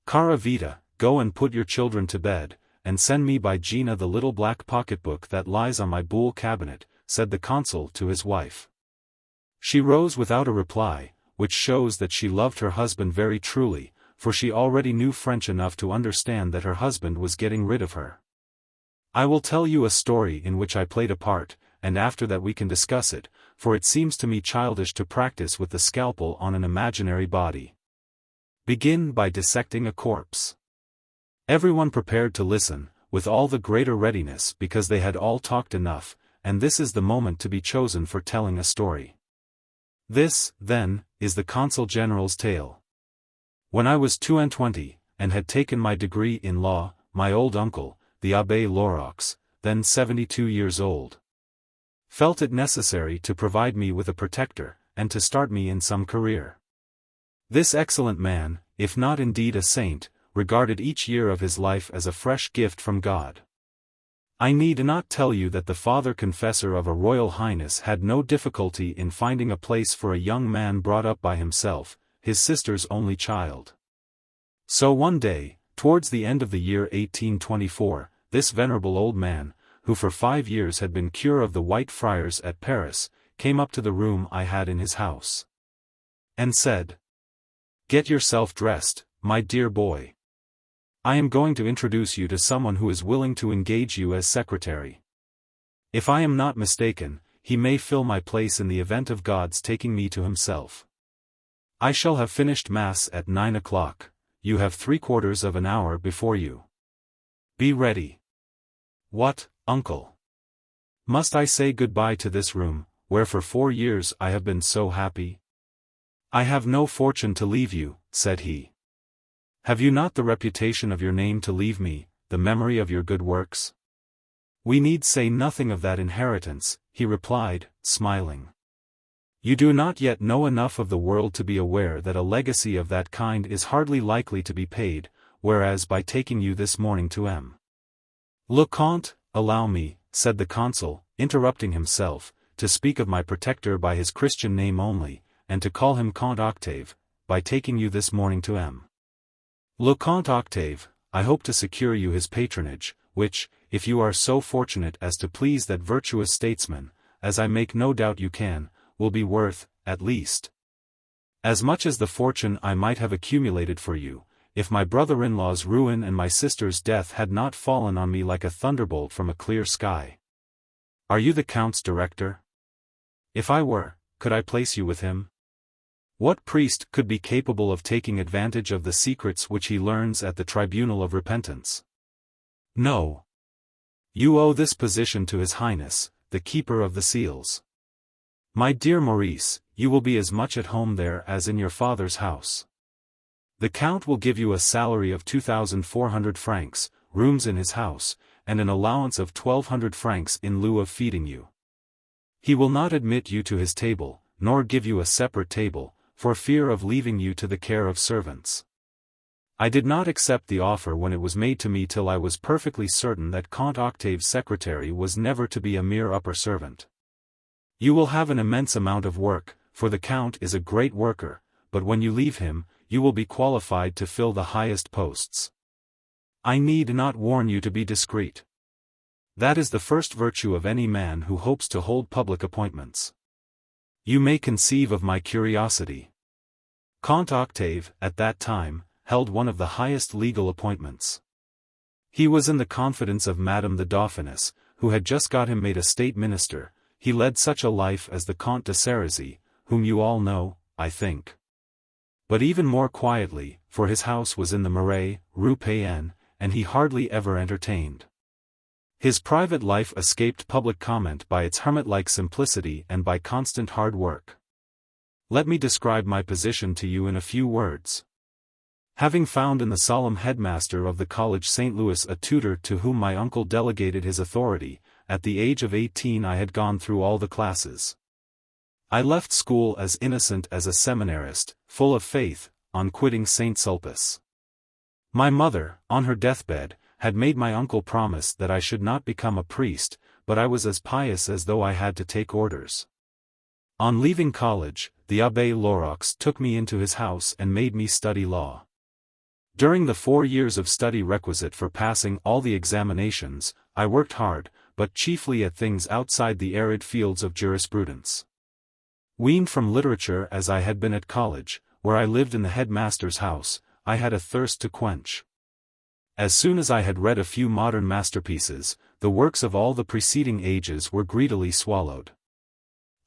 S1: "Cara vita, go and put your children to bed, and send me by Gina the little black pocketbook that lies on my buhl cabinet," said the consul to his wife. She rose without a reply, which shows that she loved her husband very truly, for she already knew French enough to understand that her husband was getting rid of her. "I will tell you a story in which I played a part, and after that we can discuss it, for it seems to me childish to practice with the scalpel on an imaginary body. Begin by dissecting a corpse." Everyone prepared to listen, with all the greater readiness because they had all talked enough, and this is the moment to be chosen for telling a story. This, then, is the Consul General's tale. When I was 22, and had taken my degree in law, my old uncle, the Abbé Lorox, then 72 years old, felt it necessary to provide me with a protector, and to start me in some career. This excellent man, if not indeed a saint, regarded each year of his life as a fresh gift from God. I need not tell you that the Father Confessor of a Royal Highness had no difficulty in finding a place for a young man brought up by himself, his sister's only child. So one day, towards the end of the year 1824, this venerable old man, who for 5 years had been cure of the White Friars at Paris, came up to the room I had in his house, and said, "Get yourself dressed, my dear boy. I am going to introduce you to someone who is willing to engage you as secretary. If I am not mistaken, he may fill my place in the event of God's taking me to himself. I shall have finished Mass at 9 o'clock, you have 3/4 of an hour before you. Be ready." "What, uncle? Must I say goodbye to this room, where for 4 years I have been so happy?" "I have no fortune to leave you," said he. "Have you not the reputation of your name to leave me, the memory of your good works?" "We need say nothing of that inheritance," he replied, smiling. "You do not yet know enough of the world to be aware that a legacy of that kind is hardly likely to be paid, whereas by taking you this morning to M. Le Comte, allow me," said the consul, interrupting himself, "to speak of my protector by his Christian name only, and to call him Comte Octave, by taking you this morning to M. Le Comte Octave, I hope to secure you his patronage, which, if you are so fortunate as to please that virtuous statesman, as I make no doubt you can, will be worth, at least, as much as the fortune I might have accumulated for you, if my brother-in-law's ruin and my sister's death had not fallen on me like a thunderbolt from a clear sky. Are you the Count's director? If I were, could I place you with him? What priest could be capable of taking advantage of the secrets which he learns at the tribunal of repentance? No. You owe this position to His Highness, the Keeper of the Seals. My dear Maurice, you will be as much at home there as in your father's house. The Count will give you a salary of 2,400 francs, rooms in his house, and an allowance of 1,200 francs in lieu of feeding you. He will not admit you to his table, nor give you a separate table, for fear of leaving you to the care of servants. I did not accept the offer when it was made to me till I was perfectly certain that Comte Octave's secretary was never to be a mere upper servant. You will have an immense amount of work, for the Count is a great worker, but when you leave him, you will be qualified to fill the highest posts. I need not warn you to be discreet. That is the first virtue of any man who hopes to hold public appointments. You may conceive of my curiosity. Comte Octave, at that time, held one of the highest legal appointments. He was in the confidence of Madame the Dauphiness, who had just got him made a state minister. He led such a life as the Comte de Cerisy, whom you all know, I think. But even more quietly, for his house was in the Marais, Rue Payenne, and he hardly ever entertained. His private life escaped public comment by its hermit-like simplicity and by constant hard work. Let me describe my position to you in a few words. Having found in the solemn headmaster of the College St. Louis a tutor to whom my uncle delegated his authority, at the age of 18 I had gone through all the classes. I left school as innocent as a seminarist, full of faith, on quitting St. Sulpice. My mother, on her deathbed, had made my uncle promise that I should not become a priest, but I was as pious as though I had to take orders. On leaving college, the Abbé Lorox took me into his house and made me study law. During the 4 years of study requisite for passing all the examinations, I worked hard, but chiefly at things outside the arid fields of jurisprudence. Weaned from literature as I had been at college, where I lived in the headmaster's house, I had a thirst to quench. As soon as I had read a few modern masterpieces, the works of all the preceding ages were greedily swallowed.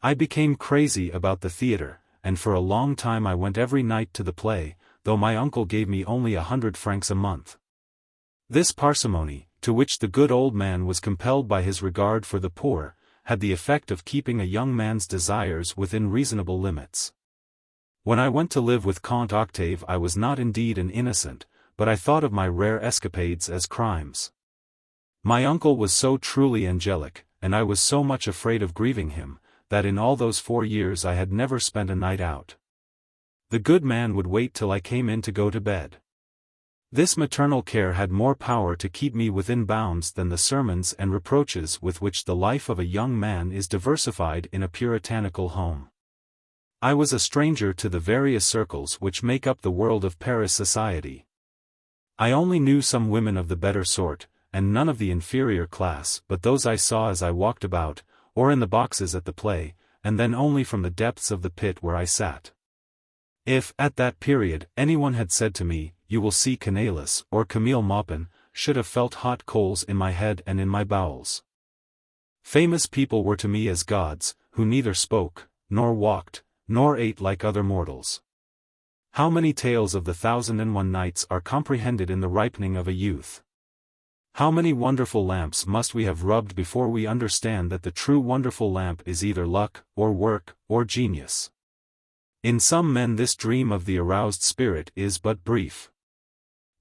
S1: I became crazy about the theatre, and for a long time I went every night to the play, though my uncle gave me only 100 francs a month. This parsimony, to which the good old man was compelled by his regard for the poor, had the effect of keeping a young man's desires within reasonable limits. When I went to live with Comte Octave I was not indeed an innocent, but I thought of my rare escapades as crimes. My uncle was so truly angelic, and I was so much afraid of grieving him, that in all those 4 years I had never spent a night out. The good man would wait till I came in to go to bed. This maternal care had more power to keep me within bounds than the sermons and reproaches with which the life of a young man is diversified in a puritanical home. I was a stranger to the various circles which make up the world of Paris society. I only knew some women of the better sort, and none of the inferior class but those I saw as I walked about, or in the boxes at the play, and then only from the depths of the pit where I sat. If, at that period, anyone had said to me, "You will see Canalis or Camille Maupin," should have felt hot coals in my head and in my bowels. Famous people were to me as gods, who neither spoke, nor walked, nor ate like other mortals. How many tales of the 1001 Nights are comprehended in the ripening of a youth? How many wonderful lamps must we have rubbed before we understand that the true wonderful lamp is either luck, or work, or genius? In some men this dream of the aroused spirit is but brief.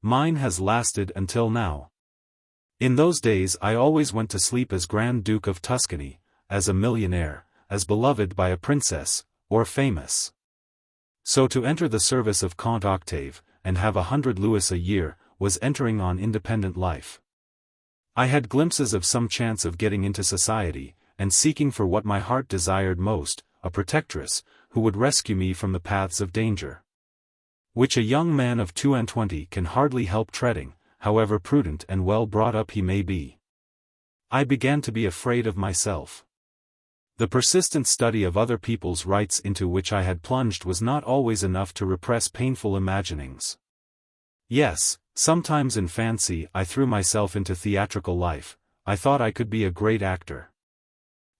S1: Mine has lasted until now. In those days I always went to sleep as Grand Duke of Tuscany, as a millionaire, as beloved by a princess, or famous. So to enter the service of Count Octave, and have 100 louis a year, was entering on independent life. I had glimpses of some chance of getting into society, and seeking for what my heart desired most, a protectress, who would rescue me from the paths of danger, which a young man of 22 can hardly help treading, however prudent and well brought up he may be. I began to be afraid of myself. The persistent study of other people's rights into which I had plunged was not always enough to repress painful imaginings. Yes, sometimes in fancy I threw myself into theatrical life. I thought I could be a great actor.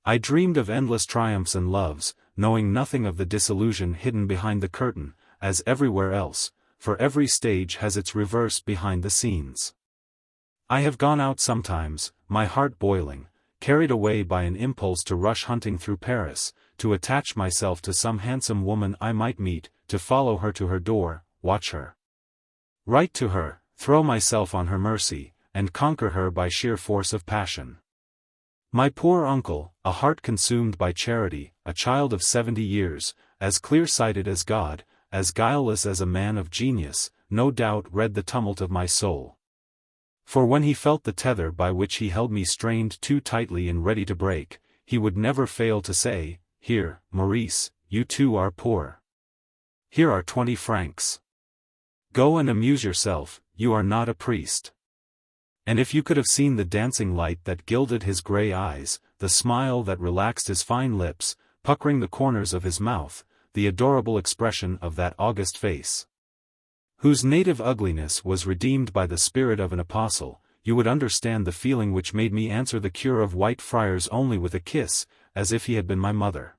S1: I dreamed of endless triumphs and loves, knowing nothing of the disillusion hidden behind the curtain, as everywhere else, for every stage has its reverse behind the scenes. I have gone out sometimes, my heart boiling, carried away by an impulse to rush hunting through Paris, to attach myself to some handsome woman I might meet, to follow her to her door, watch her, write to her, throw myself on her mercy, and conquer her by sheer force of passion. My poor uncle, a heart consumed by charity, a child of 70 years, as clear-sighted as God, as guileless as a man of genius, no doubt read the tumult of my soul. For when he felt the tether by which he held me strained too tightly and ready to break, he would never fail to say, "Here, Maurice, you too are poor. Here are 20 francs. Go and amuse yourself, you are not a priest." And if you could have seen the dancing light that gilded his grey eyes, the smile that relaxed his fine lips, puckering the corners of his mouth, the adorable expression of that august face, whose native ugliness was redeemed by the spirit of an apostle, you would understand the feeling which made me answer the cure of white friars only with a kiss, as if he had been my mother.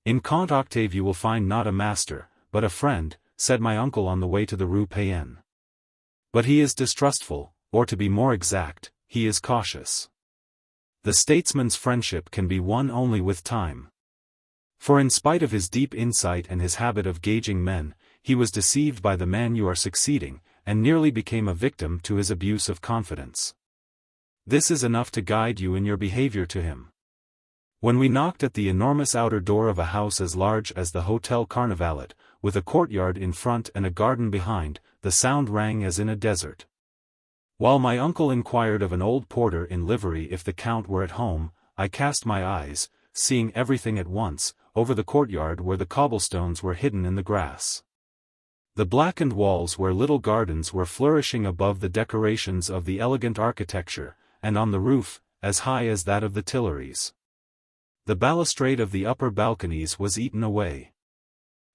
S1: "In Count Octave you will find not a master, but a friend," said my uncle on the way to the Rue Payenne. "But he is distrustful, or to be more exact, he is cautious. The statesman's friendship can be won only with time. For in spite of his deep insight and his habit of gauging men, he was deceived by the man you are succeeding, and nearly became a victim to his abuse of confidence. This is enough to guide you in your behavior to him." When we knocked at the enormous outer door of a house as large as the Hotel Carnavalet, with a courtyard in front and a garden behind, the sound rang as in a desert. While my uncle inquired of an old porter in livery if the Count were at home, I cast my eyes, seeing everything at once, over the courtyard where the cobblestones were hidden in the grass. The blackened walls where little gardens were flourishing above the decorations of the elegant architecture, and on the roof, as high as that of the Tuileries. The balustrade of the upper balconies was eaten away.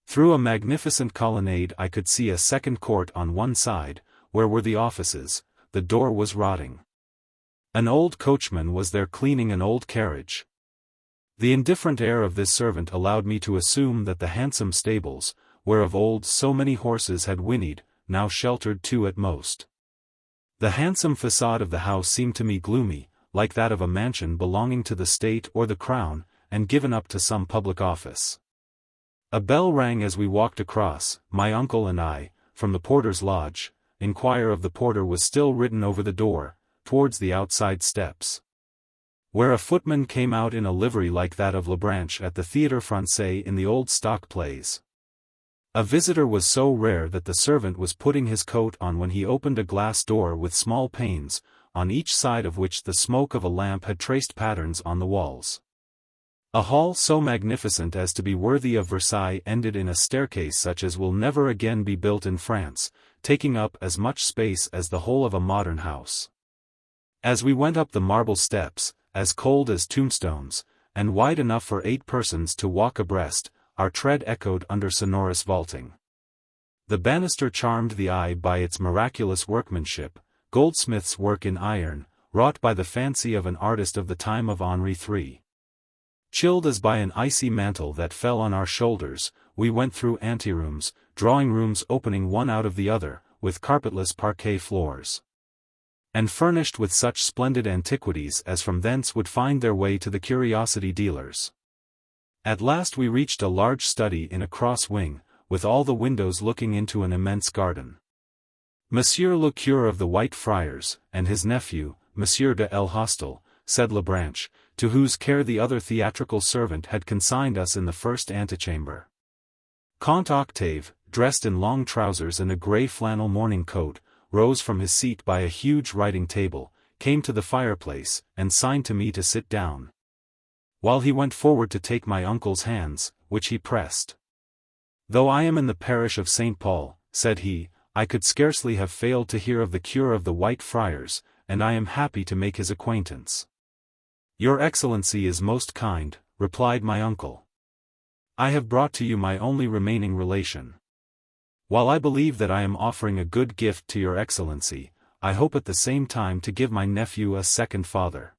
S1: Through a magnificent colonnade I could see a second court on one side, where were the offices. The door was rotting. An old coachman was there cleaning an old carriage. The indifferent air of this servant allowed me to assume that the handsome stables, where of old so many horses had whinnied, now sheltered 2 at most. The handsome facade of the house seemed to me gloomy, like that of a mansion belonging to the state or the crown, and given up to some public office. A bell rang as we walked across, my uncle and I, from the porter's lodge. "Inquire of the porter" was still written over the door, towards the outside steps, where a footman came out in a livery like that of Lebranche at the Théâtre Français in the old stock plays. A visitor was so rare that the servant was putting his coat on when he opened a glass door with small panes, on each side of which the smoke of a lamp had traced patterns on the walls. A hall so magnificent as to be worthy of Versailles ended in a staircase such as will never again be built in France, taking up as much space as the whole of a modern house. As we went up the marble steps, as cold as tombstones, and wide enough for 8 persons to walk abreast, our tread echoed under sonorous vaulting. The banister charmed the eye by its miraculous workmanship, goldsmith's work in iron, wrought by the fancy of an artist of the time of Henri III. Chilled as by an icy mantle that fell on our shoulders, we went through anterooms, drawing rooms opening one out of the other, with carpetless parquet floors, and furnished with such splendid antiquities as from thence would find their way to the curiosity dealers. At last we reached a large study in a cross wing, with all the windows looking into an immense garden. Monsieur le Curé of the White Friars, and his nephew, Monsieur de El Hostel, said Lebranche, to whose care the other theatrical servant had consigned us in the first antechamber. Count Octave, dressed in long trousers and a grey flannel morning coat, rose from his seat by a huge writing table, came to the fireplace, and signed to me to sit down, while he went forward to take my uncle's hands, which he pressed. "Though I am in the parish of St. Paul," said he, "I could scarcely have failed to hear of the cure of the White Friars, and I am happy to make his acquaintance." "Your Excellency is most kind," replied my uncle. "I have brought to you my only remaining relation. While I believe that I am offering a good gift to your Excellency, I hope at the same time to give my nephew a second father.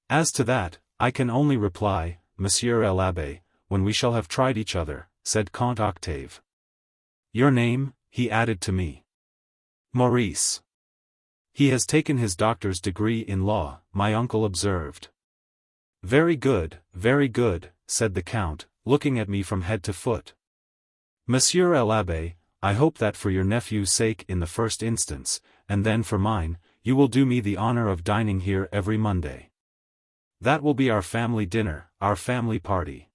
S1: As to that, I can only reply, Monsieur l'Abbé, when we shall have tried each other," said Count Octave. "Your name?" he added to me. "Maurice." "He has taken his doctor's degree in law," my uncle observed. Very good," said the Count, looking at me from head to foot. "Monsieur l'Abbé, I hope that for your nephew's sake in the first instance, and then for mine, you will do me the honor of dining here every Monday. That will be our family dinner, our family party."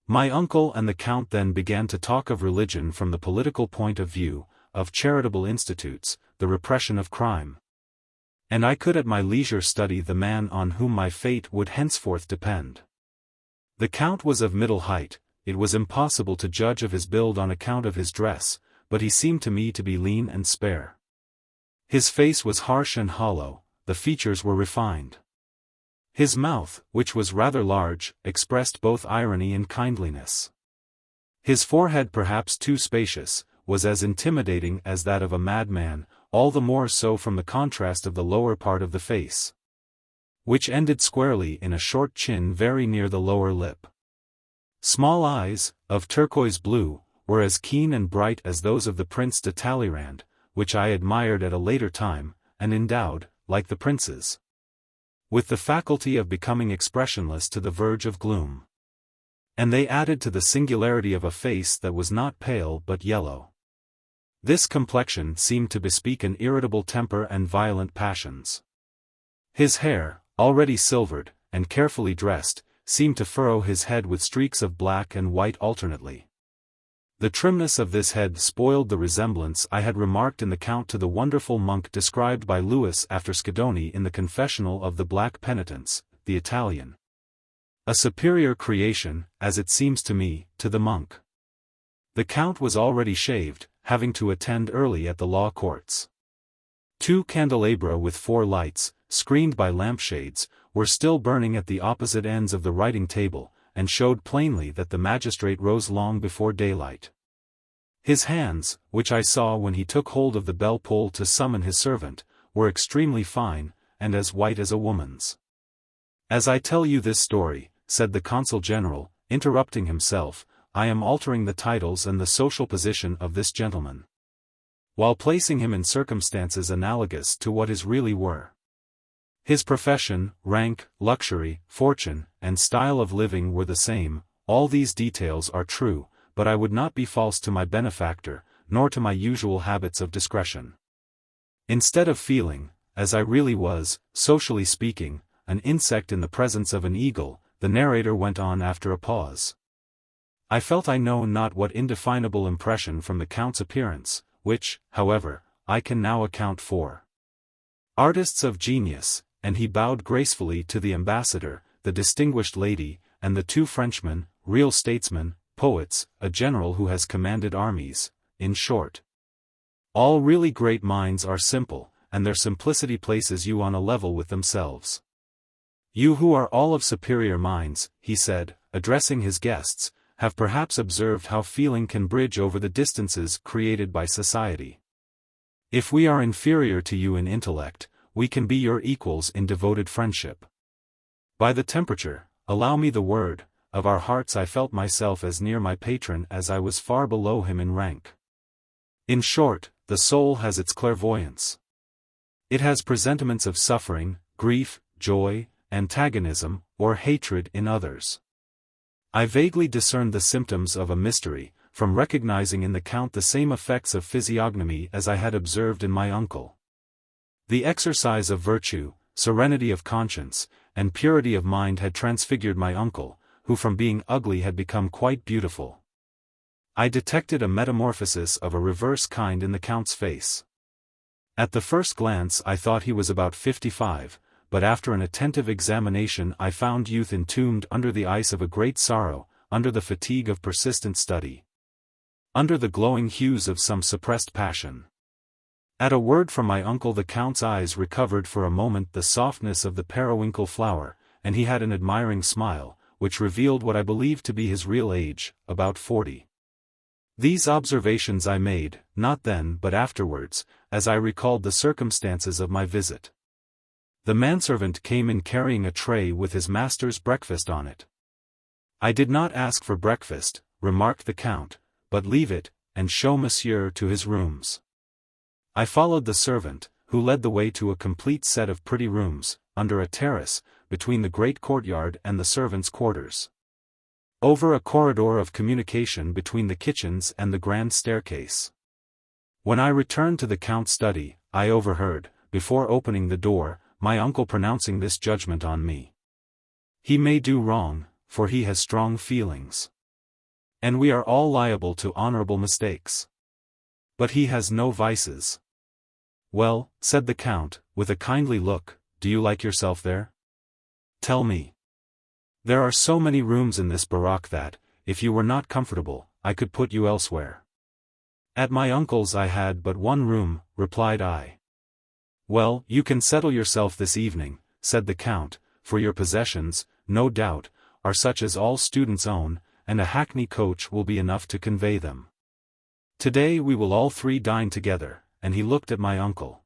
S1: My uncle and the Count then began to talk of religion from the political point of view, of charitable institutes, the repression of crime. And I could at my leisure study the man on whom my fate would henceforth depend. The Count was of middle height. It was impossible to judge of his build on account of his dress, but he seemed to me to be lean and spare. His face was harsh and hollow, the features were refined. His mouth, which was rather large, expressed both irony and kindliness. His forehead, perhaps too spacious, was as intimidating as that of a madman, all the more so from the contrast of the lower part of the face, which ended squarely in a short chin very near the lower lip. Small eyes, of turquoise blue, were as keen and bright as those of the Prince de Talleyrand, which I admired at a later time, and endowed, like the prince's, with the faculty of becoming expressionless to the verge of gloom. And they added to the singularity of a face that was not pale but yellow. This complexion seemed to bespeak an irritable temper and violent passions. His hair, already silvered, and carefully dressed, seemed to furrow his head with streaks of black and white alternately. The trimness of this head spoiled the resemblance I had remarked in the Count to the wonderful monk described by Lewis after Schedoni in the Confessional of the Black Penitents, the Italian. A superior creation, as it seems to me, to the monk. The Count was already shaved, having to attend early at the law courts. 2 candelabra with 4 lights, screened by lampshades, were still burning at the opposite ends of the writing table, and showed plainly that the magistrate rose long before daylight. His hands, which I saw when he took hold of the bell-pull to summon his servant, were extremely fine, and as white as a woman's. "As I tell you this story," said the Consul General, interrupting himself, "I am altering the titles and the social position of this gentleman, while placing him in circumstances analogous to what his really were. His profession, rank, luxury, fortune, and style of living were the same. All these details are true, but I would not be false to my benefactor, nor to my usual habits of discretion. Instead of feeling, as I really was, socially speaking, an insect in the presence of an eagle, the narrator went on after a pause. I felt I know not what indefinable impression from the Count's appearance, which, however, I can now account for. Artists of genius," and he bowed gracefully to the ambassador, the distinguished lady, and the 2 Frenchmen, real statesmen, poets, a general who has commanded armies, in short. All really great minds are simple, and their simplicity places you on a level with themselves. You who are all of superior minds, he said, addressing his guests, have perhaps observed how feeling can bridge over the distances created by society. If we are inferior to you in intellect, we can be your equals in devoted friendship. By the temperature, allow me the word, of our hearts I felt myself as near my patron as I was far below him in rank. In short, the soul has its clairvoyance. It has presentiments of suffering, grief, joy, antagonism, or hatred in others. I vaguely discerned the symptoms of a mystery, from recognizing in the Count the same effects of physiognomy as I had observed in my uncle. The exercise of virtue, serenity of conscience, and purity of mind had transfigured my uncle, who from being ugly had become quite beautiful. I detected a metamorphosis of a reverse kind in the Count's face. At the first glance I thought he was about 55, but after an attentive examination I found youth entombed under the ice of a great sorrow, under the fatigue of persistent study, under the glowing hues of some suppressed passion. At a word from my uncle the Count's eyes recovered for a moment the softness of the periwinkle flower, and he had an admiring smile, which revealed what I believed to be his real age, about 40. These observations I made, not then but afterwards, as I recalled the circumstances of my visit. The manservant came in carrying a tray with his master's breakfast on it. I did not ask for breakfast, remarked the Count, but leave it, and show monsieur to his rooms. I followed the servant, who led the way to a complete set of pretty rooms, under a terrace, between the great courtyard and the servants' quarters. Over a corridor of communication between the kitchens and the grand staircase. When I returned to the Count's study, I overheard, before opening the door, my uncle pronouncing this judgment on me. He may do wrong, for he has strong feelings. And we are all liable to honorable mistakes. But he has no vices. Well, said the Count, with a kindly look, do you like yourself there? Tell me. There are so many rooms in this baraque that, if you were not comfortable, I could put you elsewhere. At my uncle's I had but one room, replied I. Well, you can settle yourself this evening, said the Count, for your possessions, no doubt, are such as all students own, and a hackney coach will be enough to convey them. Today we will all three dine together, and he looked at my uncle.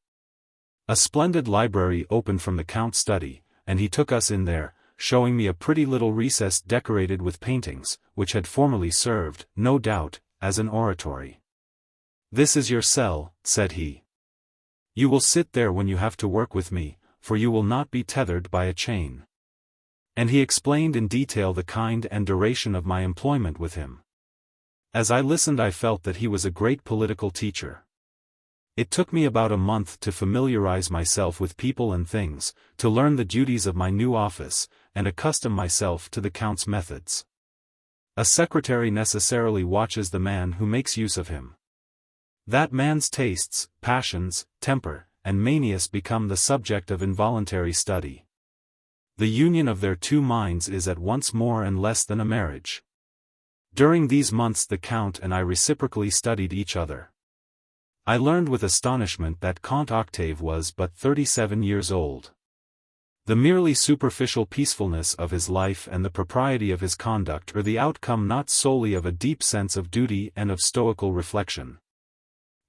S1: A splendid library opened from the Count's study, and he took us in there, showing me a pretty little recess decorated with paintings, which had formerly served, no doubt, as an oratory. This is your cell, said he. You will sit there when you have to work with me, for you will not be tethered by a chain. And he explained in detail the kind and duration of my employment with him. As I listened I felt that he was a great political teacher. It took me about a month to familiarize myself with people and things, to learn the duties of my new office, and accustom myself to the Count's methods. A secretary necessarily watches the man who makes use of him. That man's tastes, passions, temper, and manias become the subject of involuntary study. The union of their two minds is at once more and less than a marriage. During these months the Count and I reciprocally studied each other. I learned with astonishment that Comte Octave was but 37 years old. The merely superficial peacefulness of his life and the propriety of his conduct are the outcome not solely of a deep sense of duty and of stoical reflection.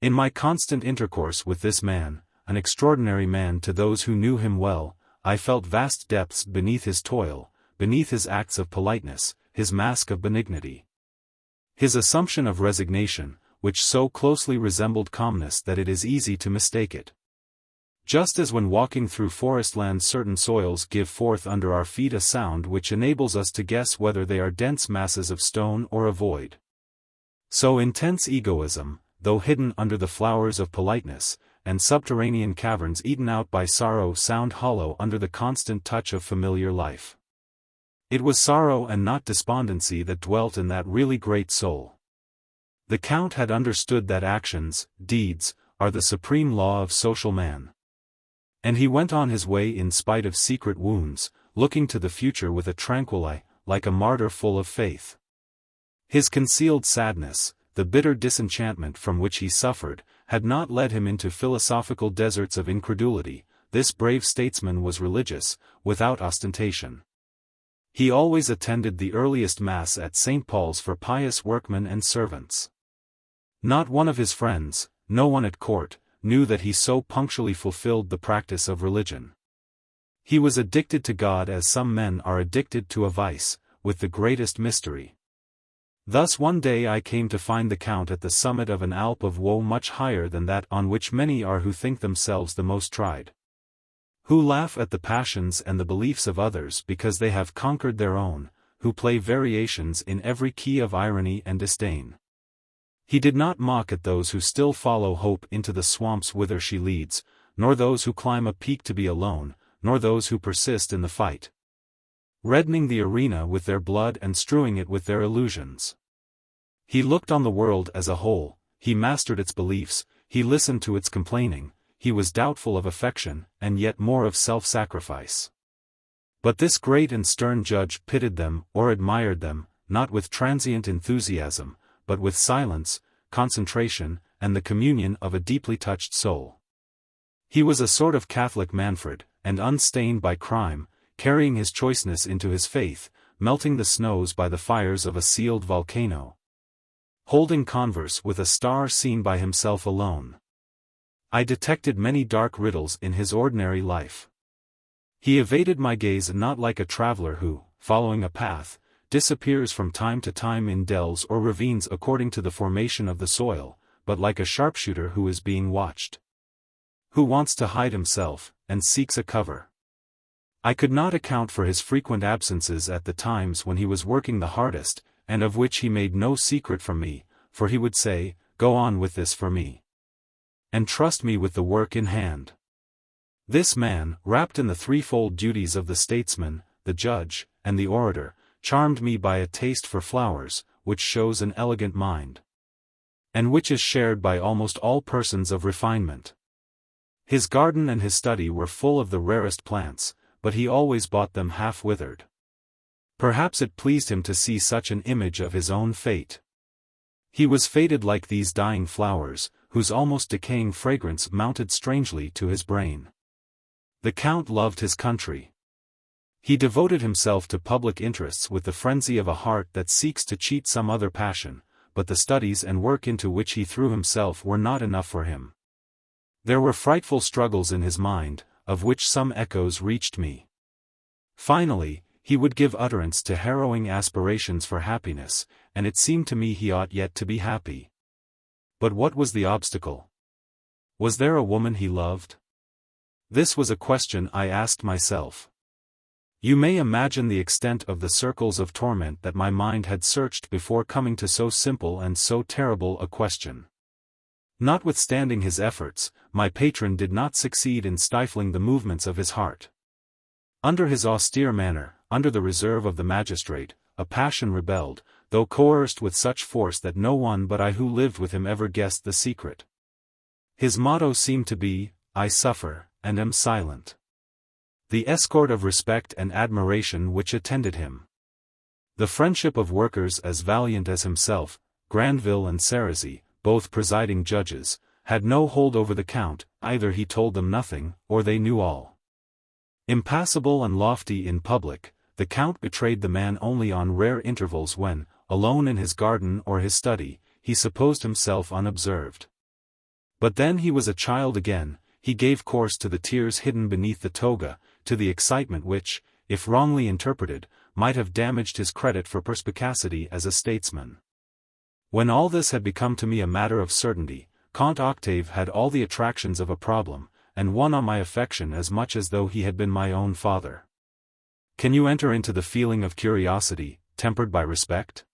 S1: In my constant intercourse with this man, an extraordinary man to those who knew him well, I felt vast depths beneath his toil, beneath his acts of politeness, his mask of benignity. His assumption of resignation, which so closely resembled calmness that it is easy to mistake it. Just as when walking through forest land certain soils give forth under our feet a sound which enables us to guess whether they are dense masses of stone or a void. So intense egoism, though hidden under the flowers of politeness, and subterranean caverns eaten out by sorrow sound hollow under the constant touch of familiar life. It was sorrow and not despondency that dwelt in that really great soul. The Count had understood that actions, deeds, are the supreme law of social man. And he went on his way in spite of secret wounds, looking to the future with a tranquil eye, like a martyr full of faith. His concealed sadness, the bitter disenchantment from which he suffered, had not led him into philosophical deserts of incredulity. This brave statesman was religious, without ostentation. He always attended the earliest Mass at St. Paul's for pious workmen and servants. Not one of his friends, no one at court, knew that he so punctually fulfilled the practice of religion. He was addicted to God as some men are addicted to a vice, with the greatest mystery. Thus one day I came to find the Count at the summit of an Alp of woe much higher than that on which many are who think themselves the most tried. Who laugh at the passions and the beliefs of others because they have conquered their own, who play variations in every key of irony and disdain. He did not mock at those who still follow hope into the swamps whither she leads, nor those who climb a peak to be alone, nor those who persist in the fight, reddening the arena with their blood and strewing it with their illusions. He looked on the world as a whole, he mastered its beliefs, he listened to its complaining, he was doubtful of affection, and yet more of self-sacrifice. But this great and stern judge pitied them or admired them, not with transient enthusiasm, but with silence, concentration, and the communion of a deeply touched soul. He was a sort of Catholic Manfred, and unstained by crime, carrying his choiceness into his faith, melting the snows by the fires of a sealed volcano, holding converse with a star seen by himself alone. I detected many dark riddles in his ordinary life. He evaded my gaze not like a traveler who, following a path, disappears from time to time in dells or ravines according to the formation of the soil, but like a sharpshooter who is being watched, who wants to hide himself, and seeks a cover. I could not account for his frequent absences at the times when he was working the hardest, and of which he made no secret from me, for he would say, "Go on with this for me, and trust me with the work in hand." This man, wrapped in the threefold duties of the statesman, the judge, and the orator, charmed me by a taste for flowers, which shows an elegant mind, and which is shared by almost all persons of refinement. His garden and his study were full of the rarest plants, but he always bought them half-withered. Perhaps it pleased him to see such an image of his own fate. He was fated like these dying flowers, whose almost decaying fragrance mounted strangely to his brain. The Count loved his country. He devoted himself to public interests with the frenzy of a heart that seeks to cheat some other passion, but the studies and work into which he threw himself were not enough for him. There were frightful struggles in his mind, of which some echoes reached me. Finally, he would give utterance to harrowing aspirations for happiness, and it seemed to me he ought yet to be happy. But what was the obstacle? Was there a woman he loved? This was a question I asked myself. You may imagine the extent of the circles of torment that my mind had searched before coming to so simple and so terrible a question. Notwithstanding his efforts, my patron did not succeed in stifling the movements of his heart. Under his austere manner, under the reserve of the magistrate, a passion rebelled, though coerced with such force that no one but I who lived with him ever guessed the secret. His motto seemed to be, "I suffer, and am silent." The escort of respect and admiration which attended him, the friendship of workers as valiant as himself, Granville and Cerisy, both presiding judges, had no hold over the Count. Either he told them nothing, or they knew all. Impassible and lofty in public, the Count betrayed the man only on rare intervals when, alone in his garden or his study, he supposed himself unobserved. But then he was a child again, he gave course to the tears hidden beneath the toga, to the excitement which, if wrongly interpreted, might have damaged his credit for perspicacity as a statesman. When all this had become to me a matter of certainty, Comte Octave had all the attractions of a problem, and won on my affection as much as though he had been my own father. Can you enter into the feeling of curiosity, tempered by respect?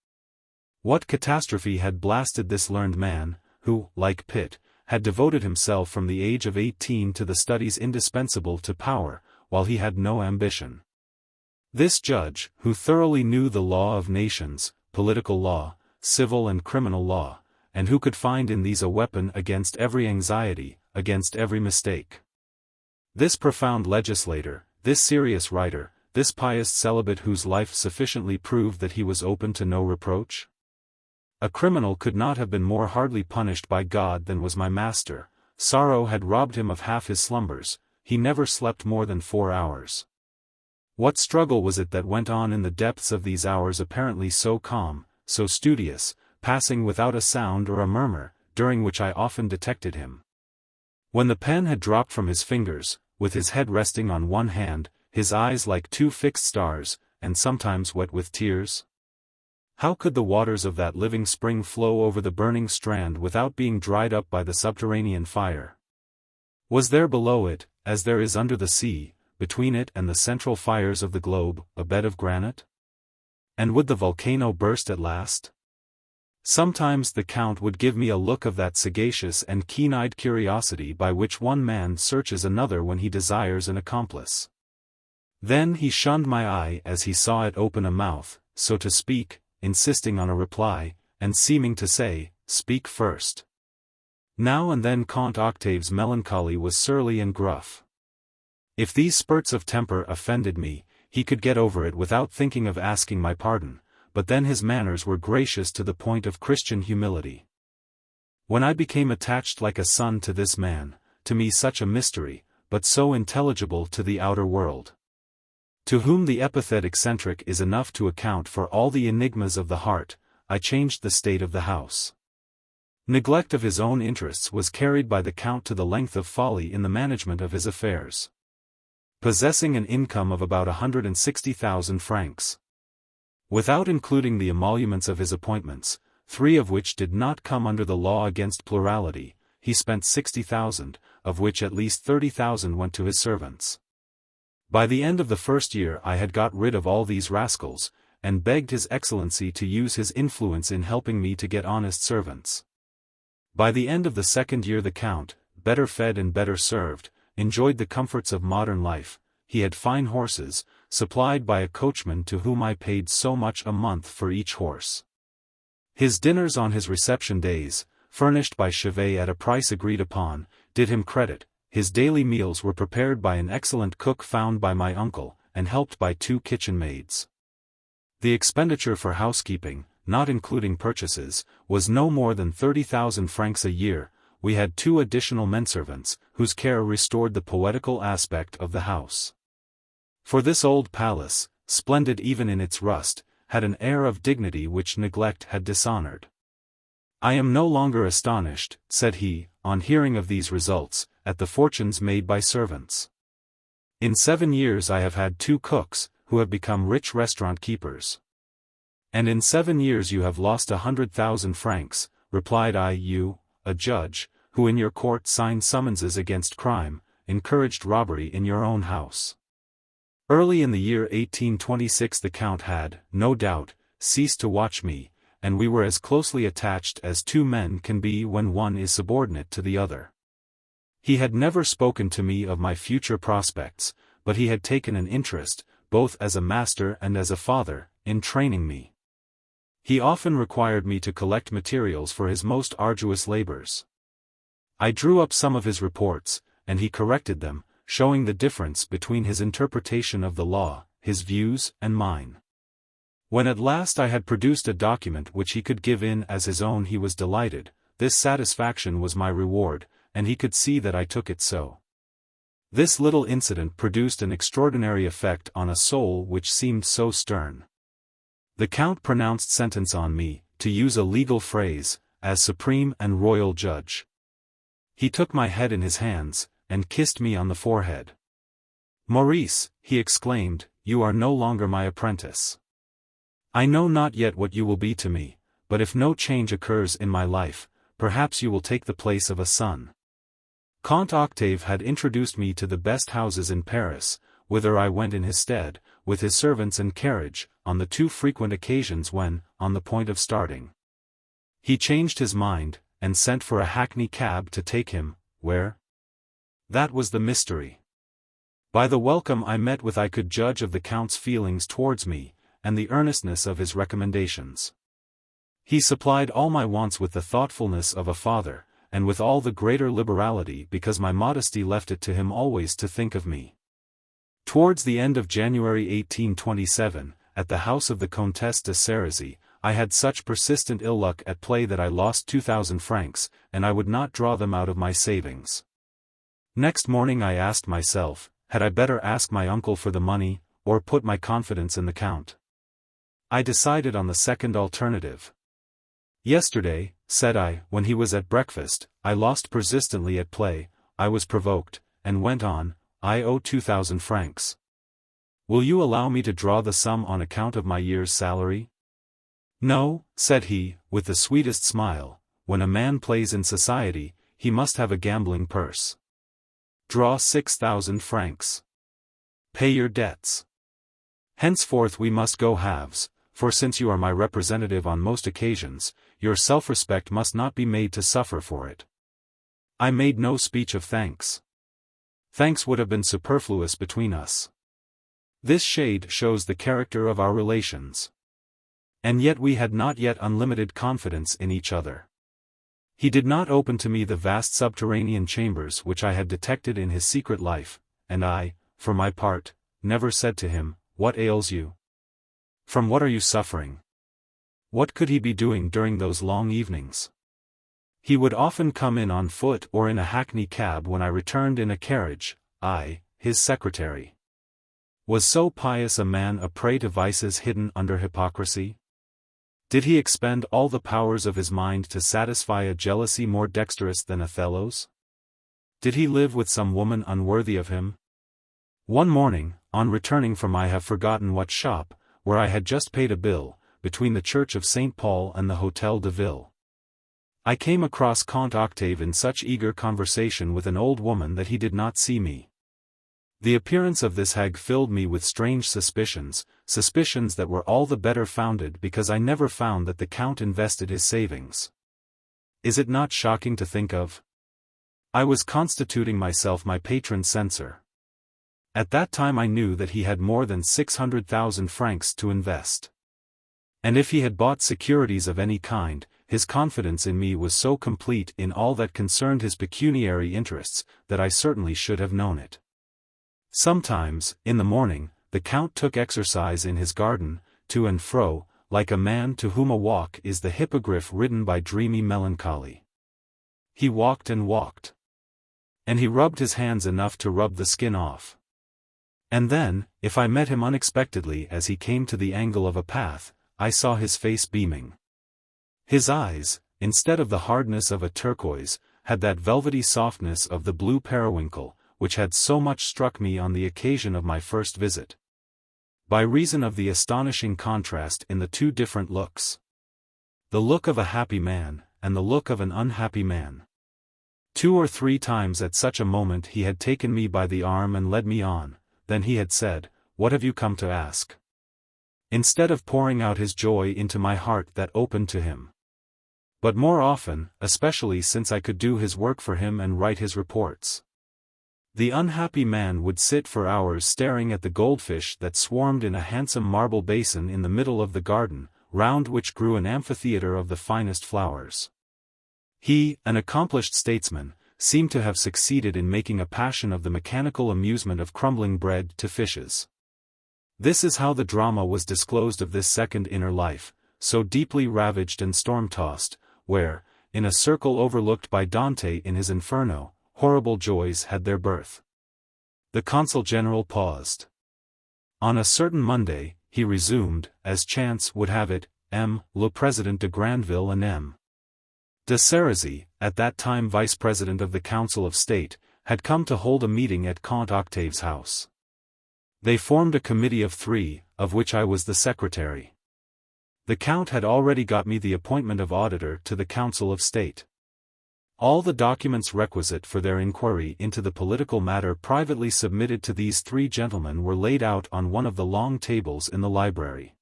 S1: What catastrophe had blasted this learned man, who, like Pitt, had devoted himself from the age of 18 to the studies indispensable to power, while he had no ambition? This judge, who thoroughly knew the law of nations, political law, civil and criminal law, and who could find in these a weapon against every anxiety, against every mistake. This profound legislator, this serious writer, this pious celibate whose life sufficiently proved that he was open to no reproach? A criminal could not have been more hardly punished by God than was my master. Sorrow had robbed him of half his slumbers, he never slept more than 4 hours. What struggle was it that went on in the depths of these hours apparently so calm, so studious, passing without a sound or a murmur, during which I often detected him? When the pen had dropped from his fingers, with his head resting on one hand, his eyes like 2 fixed stars, and sometimes wet with tears? How could the waters of that living spring flow over the burning strand without being dried up by the subterranean fire? Was there below it, as there is under the sea, between it and the central fires of the globe, a bed of granite? And would the volcano burst at last? Sometimes the Count would give me a look of that sagacious and keen-eyed curiosity by which one man searches another when he desires an accomplice. Then he shunned my eye as he saw it open a mouth, so to speak, insisting on a reply, and seeming to say, "Speak first." Now and then Count Octave's melancholy was surly and gruff. If these spurts of temper offended me, he could get over it without thinking of asking my pardon, but then his manners were gracious to the point of Christian humility. When I became attached like a son to this man, to me such a mystery, but so intelligible to the outer world, to whom the epithet eccentric is enough to account for all the enigmas of the heart, I changed the state of the house. Neglect of his own interests was carried by the Count to the length of folly in the management of his affairs. Possessing an income of about 160,000 francs. Without including the emoluments of his appointments, 3 of which did not come under the law against plurality, he spent 60,000, of which at least 30,000 went to his servants. By the end of the first year I had got rid of all these rascals, and begged His Excellency to use his influence in helping me to get honest servants. By the end of the second year the Count, better fed and better served, enjoyed the comforts of modern life. He had fine horses, supplied by a coachman to whom I paid so much a month for each horse. His dinners on his reception days, furnished by Chevet at a price agreed upon, did him credit. His daily meals were prepared by an excellent cook found by my uncle, and helped by 2 kitchen maids. The expenditure for housekeeping, not including purchases, was no more than 30,000 francs a year. We had 2 additional menservants, whose care restored the poetical aspect of the house. For this old palace, splendid even in its rust, had an air of dignity which neglect had dishonored. "I am no longer astonished," said he, on hearing of these results, "at the fortunes made by servants. In 7 years I have had 2 cooks, who have become rich restaurant keepers." "And in 7 years you have lost 100,000 francs, replied I. "You, a judge, who in your court signed summonses against crime, encouraged robbery in your own house." Early in the year 1826 the Count had, no doubt, ceased to watch me, and we were as closely attached as 2 men can be when one is subordinate to the other. He had never spoken to me of my future prospects, but he had taken an interest, both as a master and as a father, in training me. He often required me to collect materials for his most arduous labors. I drew up some of his reports, and he corrected them, showing the difference between his interpretation of the law, his views, and mine. When at last I had produced a document which he could give in as his own he was delighted. This satisfaction was my reward, and he could see that I took it so. This little incident produced an extraordinary effect on a soul which seemed so stern. The Count pronounced sentence on me, to use a legal phrase, as supreme and royal judge. He took my head in his hands, and kissed me on the forehead. "Maurice," he exclaimed, "you are no longer my apprentice. I know not yet what you will be to me, but if no change occurs in my life, perhaps you will take the place of a son." Count Octave had introduced me to the best houses in Paris, whither I went in his stead, with his servants and carriage, on the 2 frequent occasions when, on the point of starting, he changed his mind, and sent for a hackney cab to take him. Where? That was the mystery. By the welcome I met with I could judge of the Count's feelings towards me, and the earnestness of his recommendations. He supplied all my wants with the thoughtfulness of a father, and with all the greater liberality because my modesty left it to him always to think of me. Towards the end of January 1827, at the house of the Comtesse de Cerisy, I had such persistent ill luck at play that I lost 2,000 francs, and I would not draw them out of my savings. Next morning I asked myself, had I better ask my uncle for the money, or put my confidence in the Count? I decided on the second alternative. Yesterday, said I, when he was at breakfast, I lost persistently at play, I was provoked, and went on, I owe 2,000 francs. Will you allow me to draw the sum on account of my year's salary? No, said he, with the sweetest smile, when a man plays in society, he must have a gambling purse. Draw 6,000 francs. Pay your debts. Henceforth we must go halves, for since you are my representative on most occasions, your self-respect must not be made to suffer for it. I made no speech of thanks. Thanks would have been superfluous between us. This shade shows the character of our relations. And yet we had not yet unlimited confidence in each other. He did not open to me the vast subterranean chambers which I had detected in his secret life, and I, for my part, never said to him, "What ails you? From what are you suffering?" What could he be doing during those long evenings? He would often come in on foot or in a hackney cab when I returned in a carriage. I, his secretary. Was so pious a man a prey to vices hidden under hypocrisy? Did he expend all the powers of his mind to satisfy a jealousy more dexterous than Othello's? Did he live with some woman unworthy of him? One morning, on returning from I have forgotten what shop, where I had just paid a bill, between the Church of St. Paul and the Hôtel de Ville, I came across Count Octave in such eager conversation with an old woman that he did not see me. The appearance of this hag filled me with strange suspicions, suspicions that were all the better founded because I never found that the Count invested his savings. Is it not shocking to think of? I was constituting myself my patron's censor. At that time I knew that he had more than 600,000 francs to invest. And if he had bought securities of any kind, his confidence in me was so complete in all that concerned his pecuniary interests, that I certainly should have known it. Sometimes, in the morning, the Count took exercise in his garden, to and fro, like a man to whom a walk is the hippogriff ridden by dreamy melancholy. He walked and walked. And he rubbed his hands enough to rub the skin off. And then, if I met him unexpectedly as he came to the angle of a path, I saw his face beaming. His eyes, instead of the hardness of a turquoise, had that velvety softness of the blue periwinkle, which had so much struck me on the occasion of my first visit. By reason of the astonishing contrast in the two different looks. The look of a happy man, and the look of an unhappy man. 2 or 3 times at such a moment he had taken me by the arm and led me on, then he had said, "What have you come to ask?" Instead of pouring out his joy into my heart that opened to him. But more often, especially since I could do his work for him and write his reports. The unhappy man would sit for hours staring at the goldfish that swarmed in a handsome marble basin in the middle of the garden, round which grew an amphitheatre of the finest flowers. He, an accomplished statesman, seemed to have succeeded in making a passion of the mechanical amusement of crumbling bread to fishes. This is how the drama was disclosed of this second inner life, so deeply ravaged and storm-tossed, where, in a circle overlooked by Dante in his Inferno, horrible joys had their birth. The Consul General paused. On a certain Monday, he resumed, as chance would have it, le President de Grandville and M. de Cerisy, at that time Vice-President of the Council of State, had come to hold a meeting at Count Octave's house. They formed a committee of 3, of which I was the secretary. The Count had already got me the appointment of auditor to the Council of State. All the documents requisite for their inquiry into the political matter privately submitted to these 3 gentlemen were laid out on one of the long tables in the library.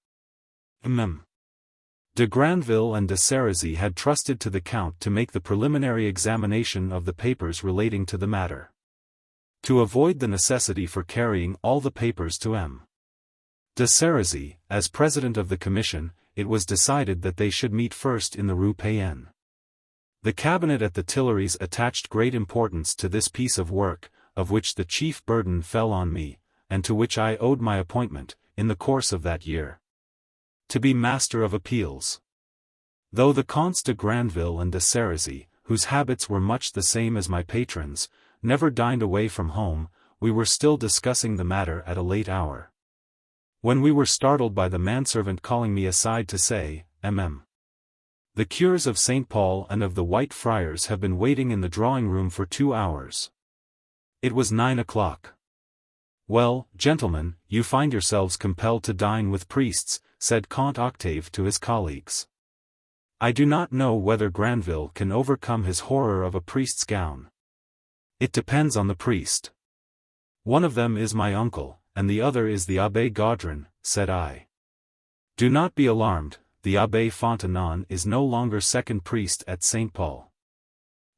S1: M. de Grandville and de Cerisy had trusted to the Count to make the preliminary examination of the papers relating to the matter. To avoid the necessity for carrying all the papers to M. de Cerisy, as president of the commission, it was decided that they should meet first in the Rue Payenne. The cabinet at the Tuileries attached great importance to this piece of work, of which the chief burden fell on me, and to which I owed my appointment, in the course of that year. to be master of appeals. Though the Counts de Granville and de Sérisy, whose habits were much the same as my patron's, never dined away from home, we were still discussing the matter at a late hour, when we were startled by the manservant calling me aside to say, The cures of St. Paul and of the White Friars have been waiting in the drawing-room for 2 hours. It was 9 o'clock. Well, gentlemen, you find yourselves compelled to dine with priests, said Count Octave to his colleagues. I do not know whether Granville can overcome his horror of a priest's gown. It depends on the priest. One of them is my uncle, and the other is the Abbé Gaudrin, said I. Do not be alarmed, the Abbé Fontanon is no longer second priest at St. Paul.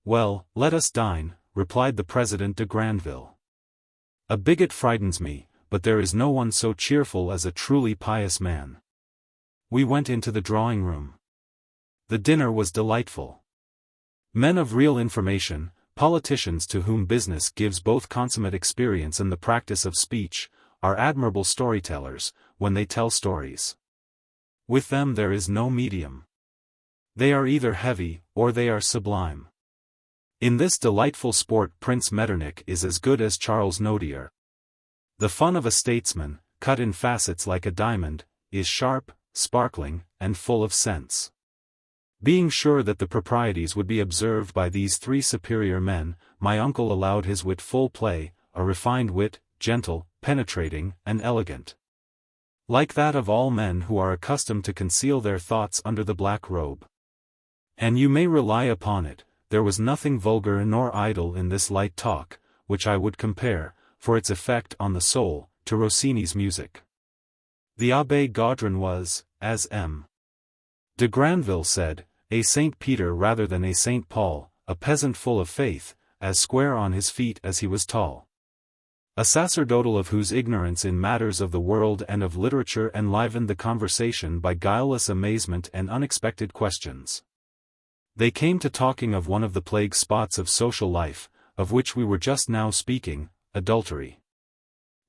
S1: Well, let us dine, replied the President de Granville. A bigot frightens me, but there is no one so cheerful as a truly pious man. We went into the drawing-room. The dinner was delightful. Men of real information, politicians to whom business gives both consummate experience and the practice of speech, are admirable storytellers, when they tell stories. With them there is no medium. They are either heavy, or they are sublime. In this delightful sport Prince Metternich is as good as Charles Nodier. The fun of a statesman, cut in facets like a diamond, is sharp, sparkling, and full of sense. Being sure that the proprieties would be observed by these three superior men, my uncle allowed his wit full play, a refined wit, gentle, penetrating, and elegant. Like that of all men who are accustomed to conceal their thoughts under the black robe. And you may rely upon it, there was nothing vulgar nor idle in this light talk, which I would compare, for its effect on the soul, to Rossini's music. The Abbé Gaudrin was, as M. de Granville said, a Saint Peter rather than a Saint Paul, a peasant full of faith, as square on his feet as he was tall. A sacerdotal of whose ignorance in matters of the world and of literature enlivened the conversation by guileless amazement and unexpected questions. They came to talking of one of the plague spots of social life, of which we were just now speaking, adultery.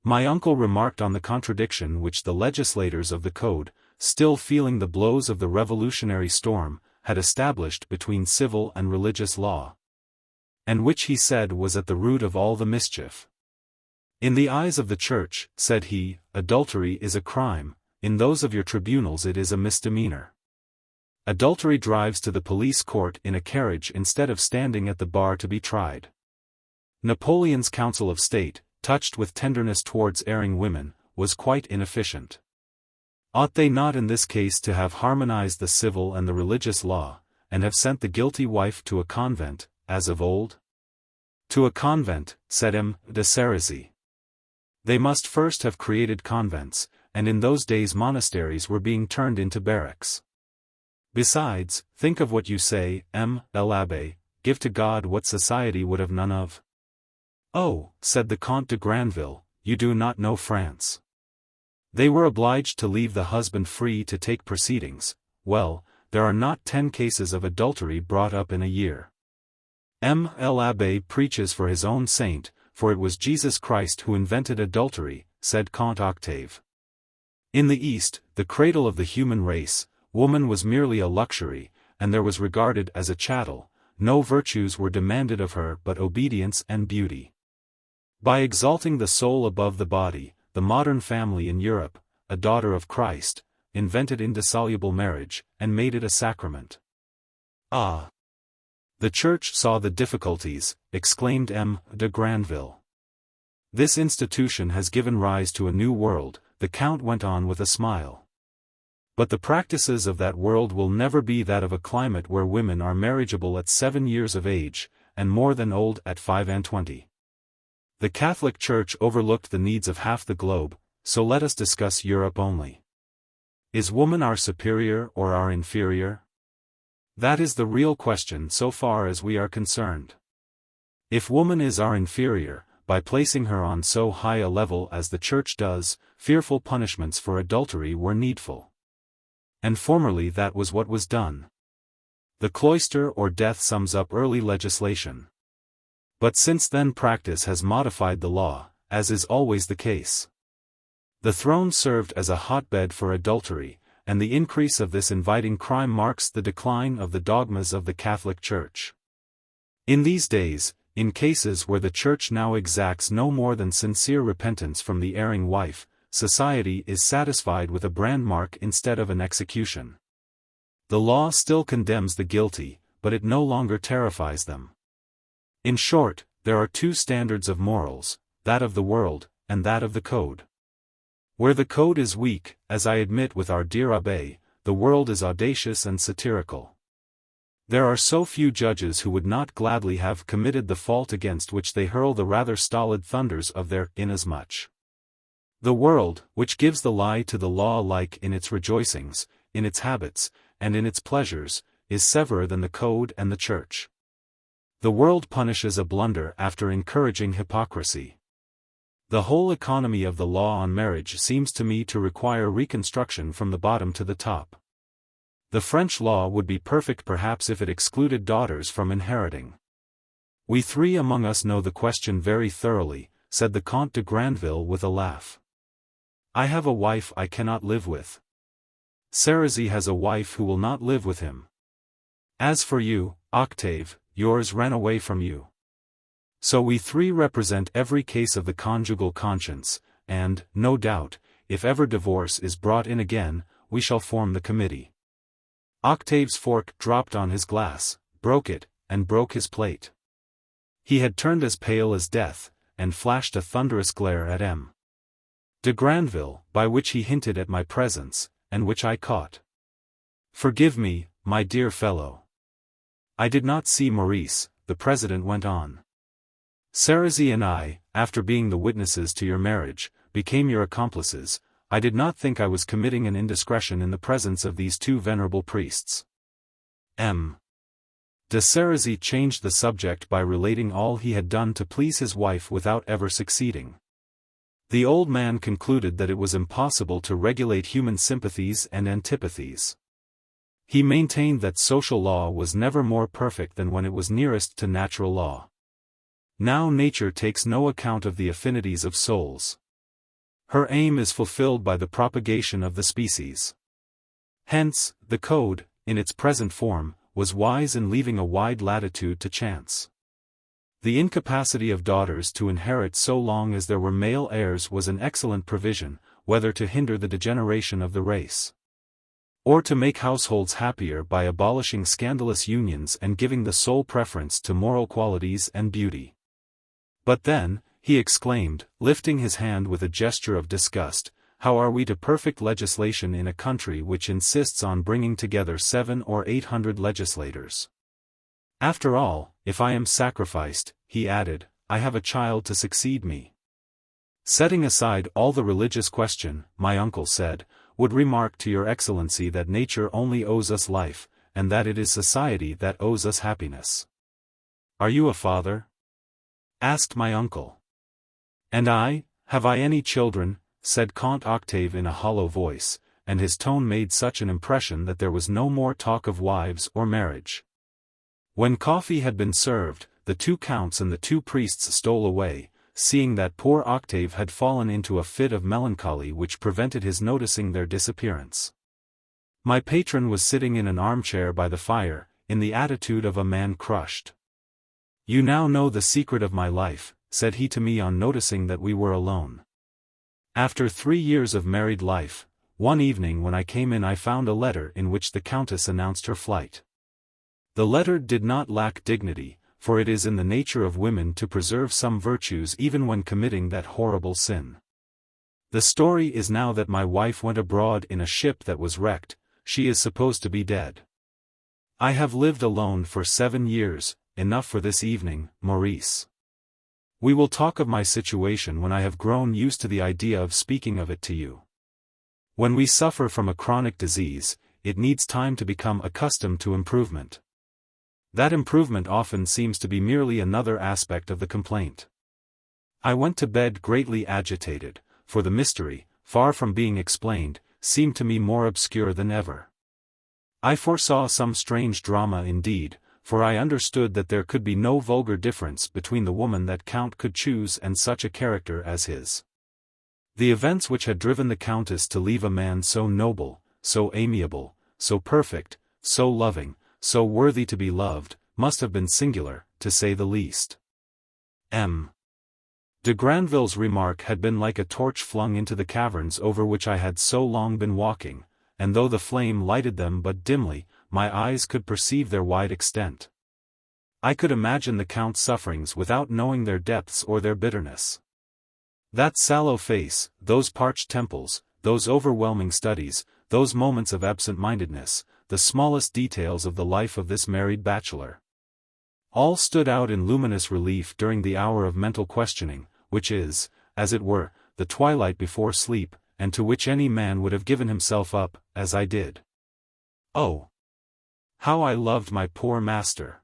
S1: My uncle remarked on the contradiction which the legislators of the Code, still feeling the blows of the revolutionary storm, had established between civil and religious law, and which he said was at the root of all the mischief. In the eyes of the Church, said he, adultery is a crime, in those of your tribunals it is a misdemeanor. Adultery drives to the police court in a carriage instead of standing at the bar to be tried. Napoleon's Council of State, touched with tenderness towards erring women, was quite inefficient. Ought they not in this case to have harmonized the civil and the religious law, and have sent the guilty wife to a convent, as of old? To a convent, said M. de Sérisy. They must first have created convents, and in those days monasteries were being turned into barracks. Besides, think of what you say, M. l'Abbé, give to God what society would have none of. Oh, said the Comte de Granville, you do not know France. They were obliged to leave the husband free to take proceedings. Well, there are not 10 cases of adultery brought up in a year. M. l'Abbé preaches for his own saint, for it was Jesus Christ who invented adultery, said Count Octave. In the East, the cradle of the human race, woman was merely a luxury, and there was regarded as a chattel, no virtues were demanded of her but obedience and beauty. By exalting the soul above the body, the modern family in Europe, a daughter of Christ, invented indissoluble marriage, and made it a sacrament. Ah! The Church saw the difficulties, exclaimed M. de Granville. This institution has given rise to a new world, the Count went on with a smile. But the practices of that world will never be that of a climate where women are marriageable at 7 years of age, and more than old at 25. The Catholic Church overlooked the needs of half the globe, so let us discuss Europe only. Is woman our superior or our inferior? That is the real question so far as we are concerned. If woman is our inferior, by placing her on so high a level as the Church does, fearful punishments for adultery were needful. And formerly that was what was done. The cloister or death sums up early legislation. But since then practice has modified the law, as is always the case. The throne served as a hotbed for adultery, and the increase of this inviting crime marks the decline of the dogmas of the Catholic Church. In these days, in cases where the Church now exacts no more than sincere repentance from the erring wife, society is satisfied with a brand mark instead of an execution. The law still condemns the guilty, but it no longer terrifies them. In short, there are two standards of morals, that of the world, and that of the code. Where the code is weak, as I admit with our dear Abbé, the world is audacious and satirical. There are so few judges who would not gladly have committed the fault against which they hurl the rather stolid thunders of their inasmuch. The world, which gives the lie to the law alike in its rejoicings, in its habits, and in its pleasures, is severer than the code and the Church. The world punishes a blunder after encouraging hypocrisy. The whole economy of the law on marriage seems to me to require reconstruction from the bottom to the top. The French law would be perfect perhaps if it excluded daughters from inheriting. We three among us know the question very thoroughly, said the Comte de Grandville with a laugh. I have a wife I cannot live with. Cerisy has a wife who will not live with him. As for you, Octave, yours ran away from you. So we three represent every case of the conjugal conscience, and, no doubt, if ever divorce is brought in again, we shall form the committee. Octave's fork dropped on his glass, broke it, and broke his plate. He had turned as pale as death, and flashed a thunderous glare at M. de Grandville, by which he hinted at my presence, and which I caught. Forgive me, my dear fellow. I did not see Maurice, the president went on. Cerisy and I, after being the witnesses to your marriage, became your accomplices. I did not think I was committing an indiscretion in the presence of these two venerable priests. M. de Cerisy changed the subject by relating all he had done to please his wife without ever succeeding. The old man concluded that it was impossible to regulate human sympathies and antipathies. He maintained that social law was never more perfect than when it was nearest to natural law. Now nature takes no account of the affinities of souls. Her aim is fulfilled by the propagation of the species. Hence, the code, in its present form, was wise in leaving a wide latitude to chance. The incapacity of daughters to inherit so long as there were male heirs was an excellent provision, whether to hinder the degeneration of the race, or to make households happier by abolishing scandalous unions and giving the sole preference to moral qualities and beauty. But then, he exclaimed, lifting his hand with a gesture of disgust, how are we to perfect legislation in a country which insists on bringing together 700 or 800 legislators? After all, if I am sacrificed, he added, I have a child to succeed me. Setting aside all the religious question, my uncle said, would remark to your excellency that nature only owes us life, and that it is society that owes us happiness. Are you a father? Asked my uncle. And I, have I any children? Said Comte Octave in a hollow voice, and his tone made such an impression that there was no more talk of wives or marriage. When coffee had been served, the two counts and the two priests stole away, seeing that poor Octave had fallen into a fit of melancholy which prevented his noticing their disappearance. My patron was sitting in an armchair by the fire, in the attitude of a man crushed. You now know the secret of my life, said he to me on noticing that we were alone. After 3 years of married life, one evening when I came in I found a letter in which the Countess announced her flight. The letter did not lack dignity, for it is in the nature of women to preserve some virtues even when committing that horrible sin. The story is now that my wife went abroad in a ship that was wrecked. She is supposed to be dead. I have lived alone for 7 years, enough for this evening, Maurice. We will talk of my situation when I have grown used to the idea of speaking of it to you. When we suffer from a chronic disease, it needs time to become accustomed to improvement. That improvement often seems to be merely another aspect of the complaint. I went to bed greatly agitated, for the mystery, far from being explained, seemed to me more obscure than ever. I foresaw some strange drama indeed, for I understood that there could be no vulgar difference between the woman that Count could choose and such a character as his. The events which had driven the Countess to leave a man so noble, so amiable, so perfect, so loving, so worthy to be loved, must have been singular, to say the least. M. de Granville's remark had been like a torch flung into the caverns over which I had so long been walking, and though the flame lighted them but dimly, my eyes could perceive their wide extent. I could imagine the Count's sufferings without knowing their depths or their bitterness. That sallow face, those parched temples, those overwhelming studies, those moments of absent-mindedness, the smallest details of the life of this married bachelor. All stood out in luminous relief during the hour of mental questioning, which is, as it were, the twilight before sleep, and to which any man would have given himself up, as I did. Oh! How I loved my poor master!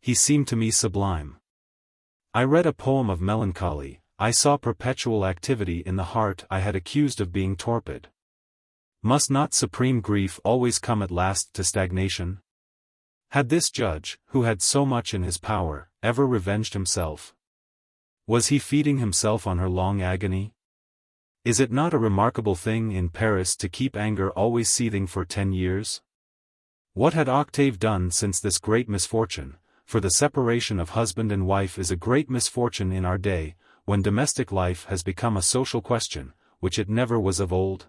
S1: He seemed to me sublime. I read a poem of melancholy, I saw perpetual activity in the heart I had accused of being torpid. Must not supreme grief always come at last to stagnation? Had this judge, who had so much in his power, ever revenged himself? Was he feeding himself on her long agony? Is it not a remarkable thing in Paris to keep anger always seething for 10 years? What had Octave done since this great misfortune? For the separation of husband and wife is a great misfortune in our day, when domestic life has become a social question, which it never was of old.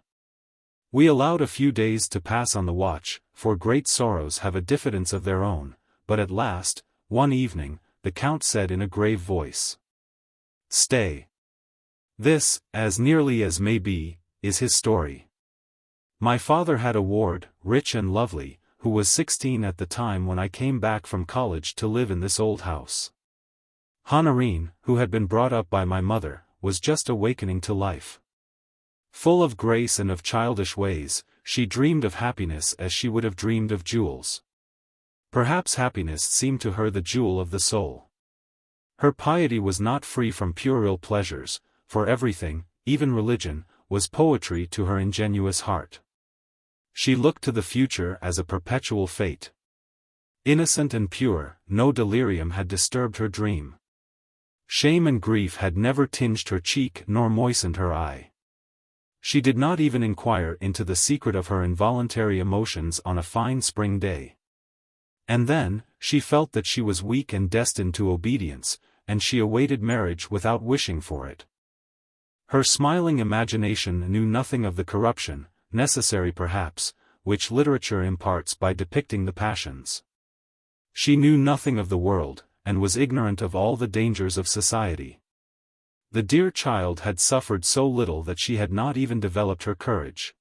S1: We allowed a few days to pass on the watch, for great sorrows have a diffidence of their own, but at last, one evening, the Count said in a grave voice, "Stay. This, as nearly as may be, is his story. My father had a ward, rich and lovely, who was 16 at the time when I came back from college to live in this old house. Honorine, who had been brought up by my mother, was just awakening to life. Full of grace and of childish ways, she dreamed of happiness as she would have dreamed of jewels. Perhaps happiness seemed to her the jewel of the soul. Her piety was not free from puerile pleasures, for everything, even religion, was poetry to her ingenuous heart. She looked to the future as a perpetual fate. Innocent and pure, no delirium had disturbed her dream. Shame and grief had never tinged her cheek nor moistened her eye. She did not even inquire into the secret of her involuntary emotions on a fine spring day. And then, she felt that she was weak and destined to obedience, and she awaited marriage without wishing for it. Her smiling imagination knew nothing of the corruption, necessary perhaps, which literature imparts by depicting the passions. She knew nothing of the world, and was ignorant of all the dangers of society. The dear child had suffered so little that she had not even developed her courage.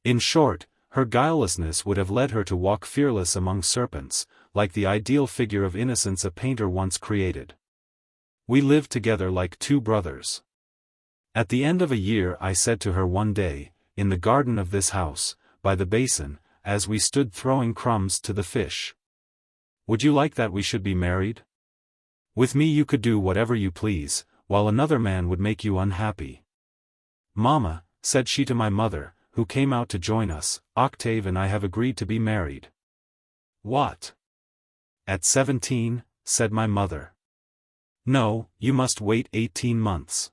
S1: In short, her guilelessness would have led her to walk fearless among serpents, like the ideal figure of innocence a painter once created. We lived together like two brothers. At the end of a year I said to her one day, in the garden of this house, by the basin, as we stood throwing crumbs to the fish, "Would you like that we should be married? With me you could do whatever you please, while another man would make you unhappy." "Mamma," said she to my mother, who came out to join us, "Octave and I have agreed to be married." "What? At 17?" said my mother. "No, you must wait 18 months.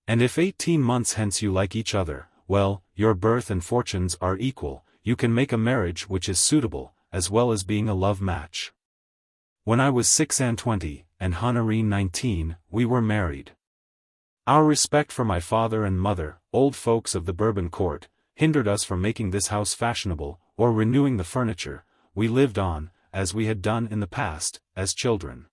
S1: And if 18 months hence you like each other, well, your birth and fortunes are equal, you can make a marriage which is suitable, as well as being a love match." When I was 26, and Honorine 19, we were married. Our respect for my father and mother, old folks of the Bourbon court, hindered us from making this house fashionable, or renewing the furniture. We lived on, as we had done in the past, as children.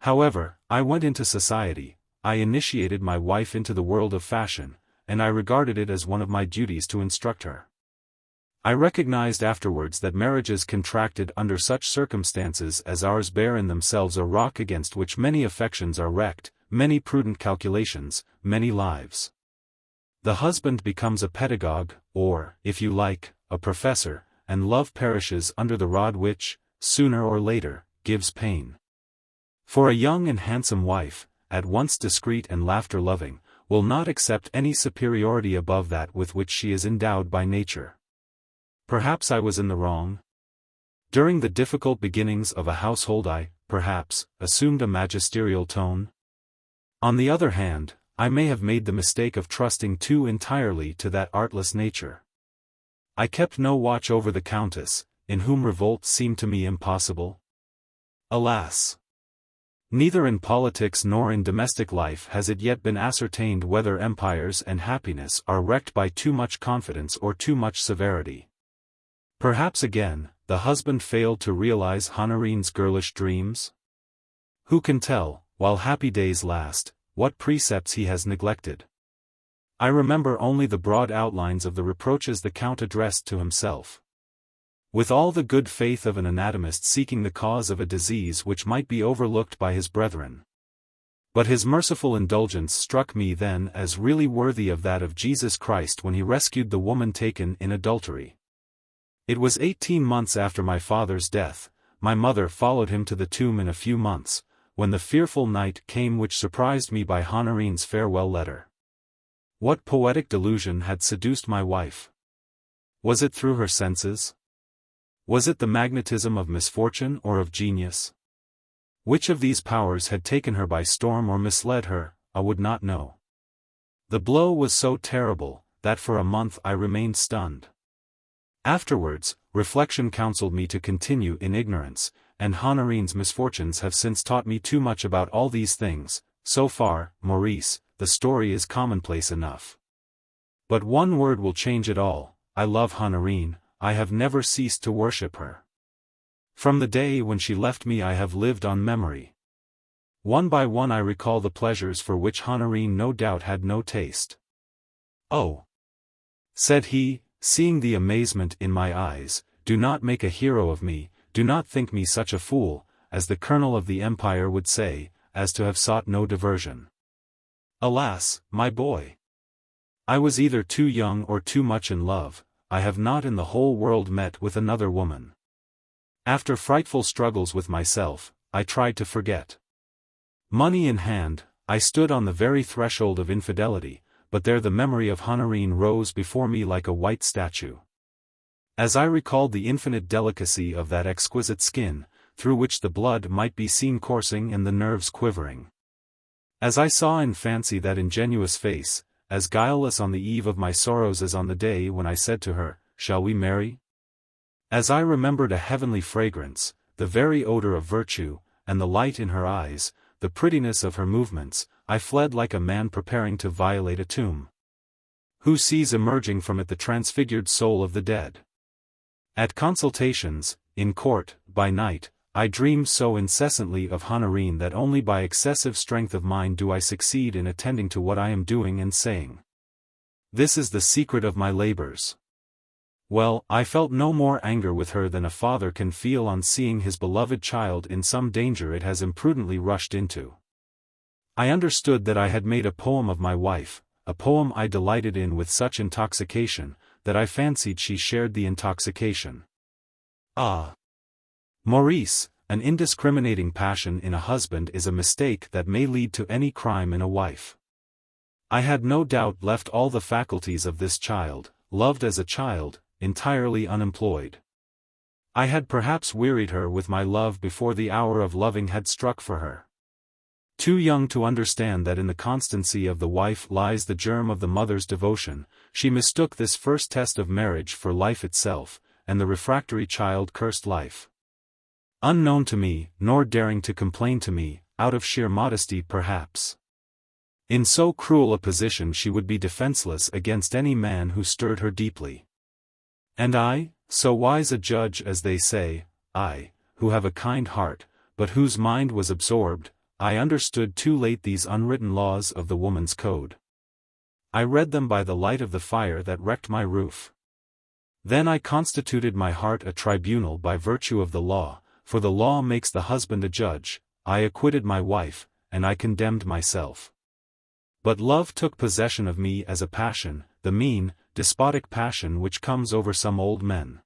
S1: However, I went into society, I initiated my wife into the world of fashion, and I regarded it as one of my duties to instruct her. I recognized afterwards that marriages contracted under such circumstances as ours bear in themselves a rock against which many affections are wrecked, many prudent calculations, many lives. The husband becomes a pedagogue, or, if you like, a professor, and love perishes under the rod which, sooner or later, gives pain. For a young and handsome wife, at once discreet and laughter-loving, will not accept any superiority above that with which she is endowed by nature. Perhaps I was in the wrong. During the difficult beginnings of a household I, perhaps, assumed a magisterial tone. On the other hand, I may have made the mistake of trusting too entirely to that artless nature. I kept no watch over the countess, in whom revolt seemed to me impossible. Alas! Neither in politics nor in domestic life has it yet been ascertained whether empires and happiness are wrecked by too much confidence or too much severity. Perhaps again, the husband failed to realize Honorine's girlish dreams? Who can tell, while happy days last, what precepts he has neglected? I remember only the broad outlines of the reproaches the Count addressed to himself. With all the good faith of an anatomist seeking the cause of a disease which might be overlooked by his brethren. But his merciful indulgence struck me then as really worthy of that of Jesus Christ when he rescued the woman taken in adultery. It was 18 months after my father's death. My mother followed him to the tomb in a few months, when the fearful night came which surprised me by Honorine's farewell letter. What poetic delusion had seduced my wife? Was it through her senses? Was it the magnetism of misfortune or of genius? Which of these powers had taken her by storm or misled her, I would not know. The blow was so terrible, that for a month I remained stunned. Afterwards, reflection counseled me to continue in ignorance, and Honorine's misfortunes have since taught me too much about all these things. So far, Maurice, the story is commonplace enough. But one word will change it all. I love Honorine. I have never ceased to worship her. From the day when she left me I have lived on memory. One by one I recall the pleasures for which Honorine no doubt had no taste. "Oh," said he, seeing the amazement in my eyes, "do not make a hero of me, do not think me such a fool, as the Colonel of the Empire would say, as to have sought no diversion. Alas, my boy! I was either too young or too much in love. I have not in the whole world met with another woman. After frightful struggles with myself, I tried to forget. Money in hand, I stood on the very threshold of infidelity, but there the memory of Honorine rose before me like a white statue. As I recalled the infinite delicacy of that exquisite skin, through which the blood might be seen coursing and the nerves quivering. As I saw in fancy that ingenuous face, as guileless on the eve of my sorrows as on the day when I said to her, "Shall we marry?" As I remembered a heavenly fragrance, the very odor of virtue, and the light in her eyes, the prettiness of her movements, I fled like a man preparing to violate a tomb. Who sees emerging from it the transfigured soul of the dead? At consultations, in court, by night, I dream so incessantly of Honorine that only by excessive strength of mind do I succeed in attending to what I am doing and saying. This is the secret of my labors. Well, I felt no more anger with her than a father can feel on seeing his beloved child in some danger it has imprudently rushed into. I understood that I had made a poem of my wife, a poem I delighted in with such intoxication, that I fancied she shared the intoxication. Ah! Maurice, an indiscriminating passion in a husband is a mistake that may lead to any crime in a wife. I had no doubt left all the faculties of this child, loved as a child, entirely unemployed. I had perhaps wearied her with my love before the hour of loving had struck for her. Too young to understand that in the constancy of the wife lies the germ of the mother's devotion, she mistook this first test of marriage for life itself, and the refractory child cursed life. Unknown to me, nor daring to complain to me, out of sheer modesty perhaps. In so cruel a position she would be defenseless against any man who stirred her deeply. And I, so wise a judge as they say, I, who have a kind heart, but whose mind was absorbed, I understood too late these unwritten laws of the woman's code. I read them by the light of the fire that wrecked my roof. Then I constituted my heart a tribunal by virtue of the law, for the law makes the husband a judge. I acquitted my wife, and I condemned myself. But love took possession of me as a passion, the mean, despotic passion which comes over some old men.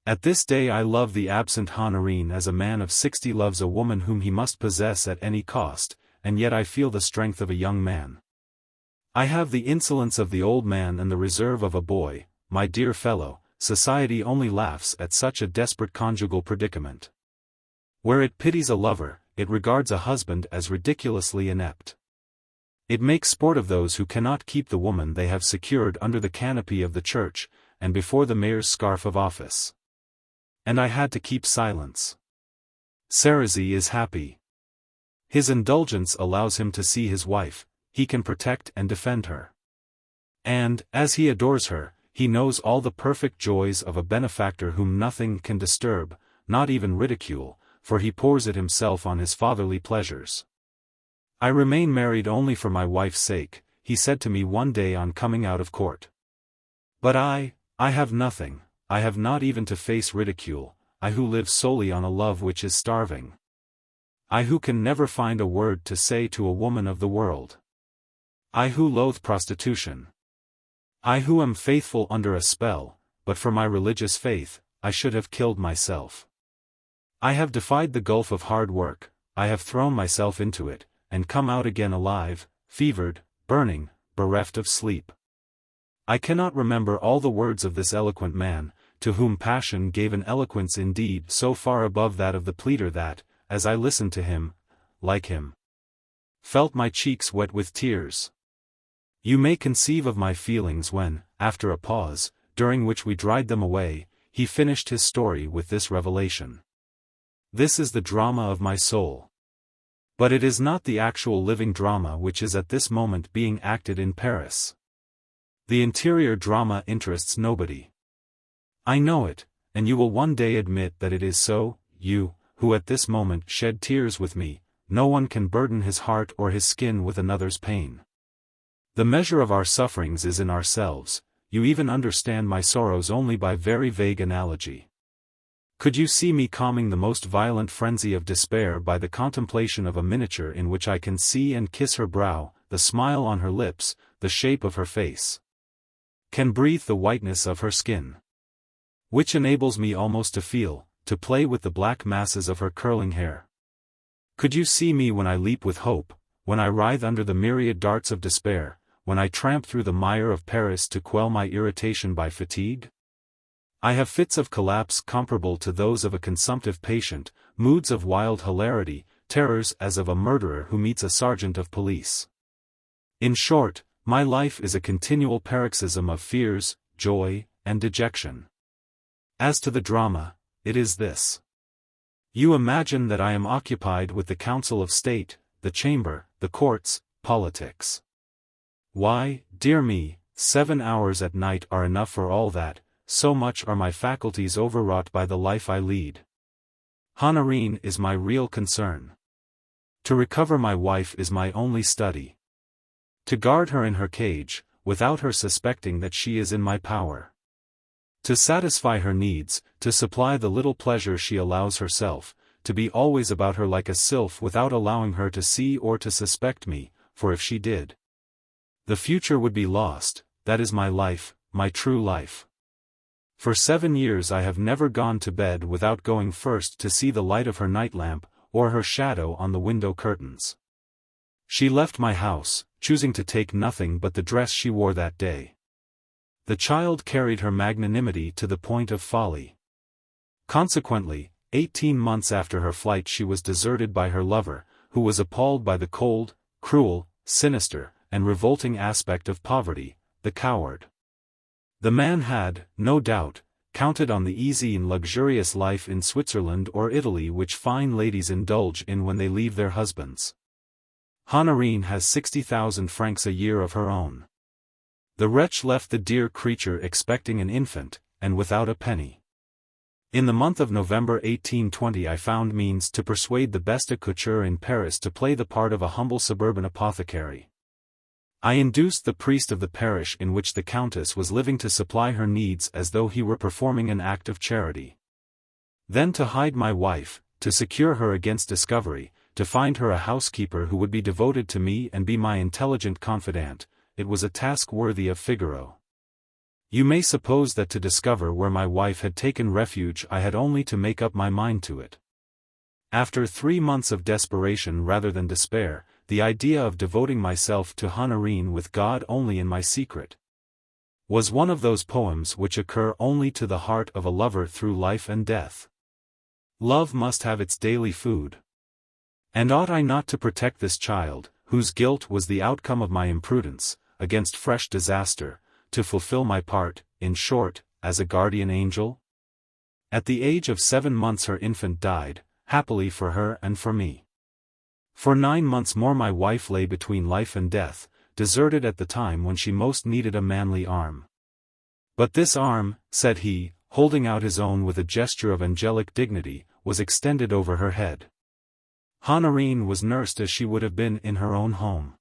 S1: At this day I love the absent Honorine as a man of 60 loves a woman whom he must possess at any cost, and yet I feel the strength of a young man. I have the insolence of the old man and the reserve of a boy. My dear fellow, society only laughs at such a desperate conjugal predicament. Where it pities a lover, it regards a husband as ridiculously inept. It makes sport of those who cannot keep the woman they have secured under the canopy of the church, and before the mayor's scarf of office. And I had to keep silence. Cerisy is happy. His indulgence allows him to see his wife, he can protect and defend her. And, as he adores her, he knows all the perfect joys of a benefactor whom nothing can disturb, not even ridicule, for he pours it himself on his fatherly pleasures. I remain married only for my wife's sake, he said to me one day on coming out of court. But I have nothing, I have not even to face ridicule, I who live solely on a love which is starving. I who can never find a word to say to a woman of the world. I who loathe prostitution. I who am faithful under a spell, but for my religious faith, I should have killed myself. I have defied the gulf of hard work, I have thrown myself into it, and come out again alive, fevered, burning, bereft of sleep. I cannot remember all the words of this eloquent man, to whom passion gave an eloquence indeed so far above that of the pleader that, as I listened to him, like him, felt my cheeks wet with tears. You may conceive of my feelings when, after a pause, during which we dried them away, he finished his story with this revelation. This is the drama of my soul. But it is not the actual living drama which is at this moment being acted in Paris. The interior drama interests nobody. I know it, and you will one day admit that it is so, you, who at this moment shed tears with me, no one can burden his heart or his skin with another's pain. The measure of our sufferings is in ourselves, you even understand my sorrows only by very vague analogy. Could you see me calming the most violent frenzy of despair by the contemplation of a miniature in which I can see and kiss her brow, the smile on her lips, the shape of her face? Can breathe the whiteness of her skin? Which enables me almost to feel, to play with the black masses of her curling hair. Could you see me when I leap with hope, when I writhe under the myriad darts of despair, when I tramp through the mire of Paris to quell my irritation by fatigue? I have fits of collapse comparable to those of a consumptive patient, moods of wild hilarity, terrors as of a murderer who meets a sergeant of police. In short, my life is a continual paroxysm of fears, joy, and dejection. As to the drama, it is this. You imagine that I am occupied with the Council of State, the Chamber, the courts, politics. Why, dear me, 7 hours at night are enough for all that, so much are my faculties overwrought by the life I lead. Honorine is my real concern. To recover my wife is my only study. To guard her in her cage, without her suspecting that she is in my power. To satisfy her needs, to supply the little pleasure she allows herself, to be always about her like a sylph without allowing her to see or to suspect me, for if she did, the future would be lost. That is my life, my true life. For 7 years I have never gone to bed without going first to see the light of her night lamp, or her shadow on the window curtains. She left my house, choosing to take nothing but the dress she wore that day. The child carried her magnanimity to the point of folly. Consequently, 18 months after her flight she was deserted by her lover, who was appalled by the cold, cruel, sinister, and revolting aspect of poverty, the coward. The man had, no doubt, counted on the easy and luxurious life in Switzerland or Italy which fine ladies indulge in when they leave their husbands. Honorine has 60,000 francs a year of her own. The wretch left the dear creature expecting an infant, and without a penny. In the month of November 1820 I found means to persuade the best accouteur in Paris to play the part of a humble suburban apothecary. I induced the priest of the parish in which the countess was living to supply her needs as though he were performing an act of charity. Then to hide my wife, to secure her against discovery, to find her a housekeeper who would be devoted to me and be my intelligent confidant, it was a task worthy of Figaro. You may suppose that to discover where my wife had taken refuge I had only to make up my mind to it. After 3 months of desperation rather than despair, the idea of devoting myself to Honorine with God only in my secret was one of those poems which occur only to the heart of a lover through life and death. Love must have its daily food. And ought I not to protect this child, whose guilt was the outcome of my imprudence, against fresh disaster, to fulfill my part, in short, as a guardian angel? At the age of 7 months her infant died, happily for her and for me. For 9 months more my wife lay between life and death, deserted at the time when she most needed a manly arm. But this arm, said he, holding out his own with a gesture of angelic dignity, was extended over her head. Honorine was nursed as she would have been in her own home.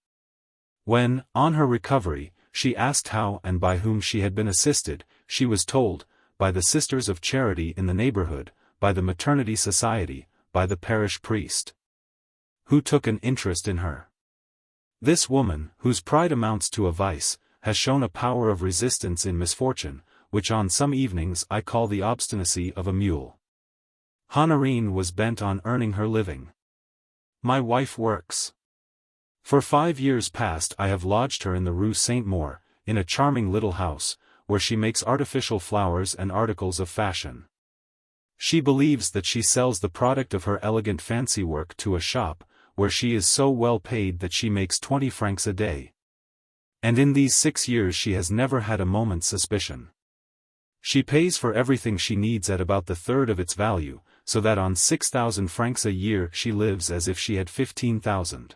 S1: When, on her recovery, she asked how and by whom she had been assisted, she was told, by the Sisters of Charity in the neighborhood, by the Maternity Society, by the parish priest, who took an interest in her. This woman, whose pride amounts to a vice, has shown a power of resistance in misfortune, which on some evenings I call the obstinacy of a mule. Honorine was bent on earning her living. My wife works. For 5 years past I have lodged her in the Rue Saint-Maur, in a charming little house, where she makes artificial flowers and articles of fashion. She believes that she sells the product of her elegant fancy work to a shop, where she is so well paid that she makes 20 francs a day. And in these 6 years she has never had a moment's suspicion. She pays for everything she needs at about the third of its value, so that on 6,000 francs a year she lives as if she had 15,000.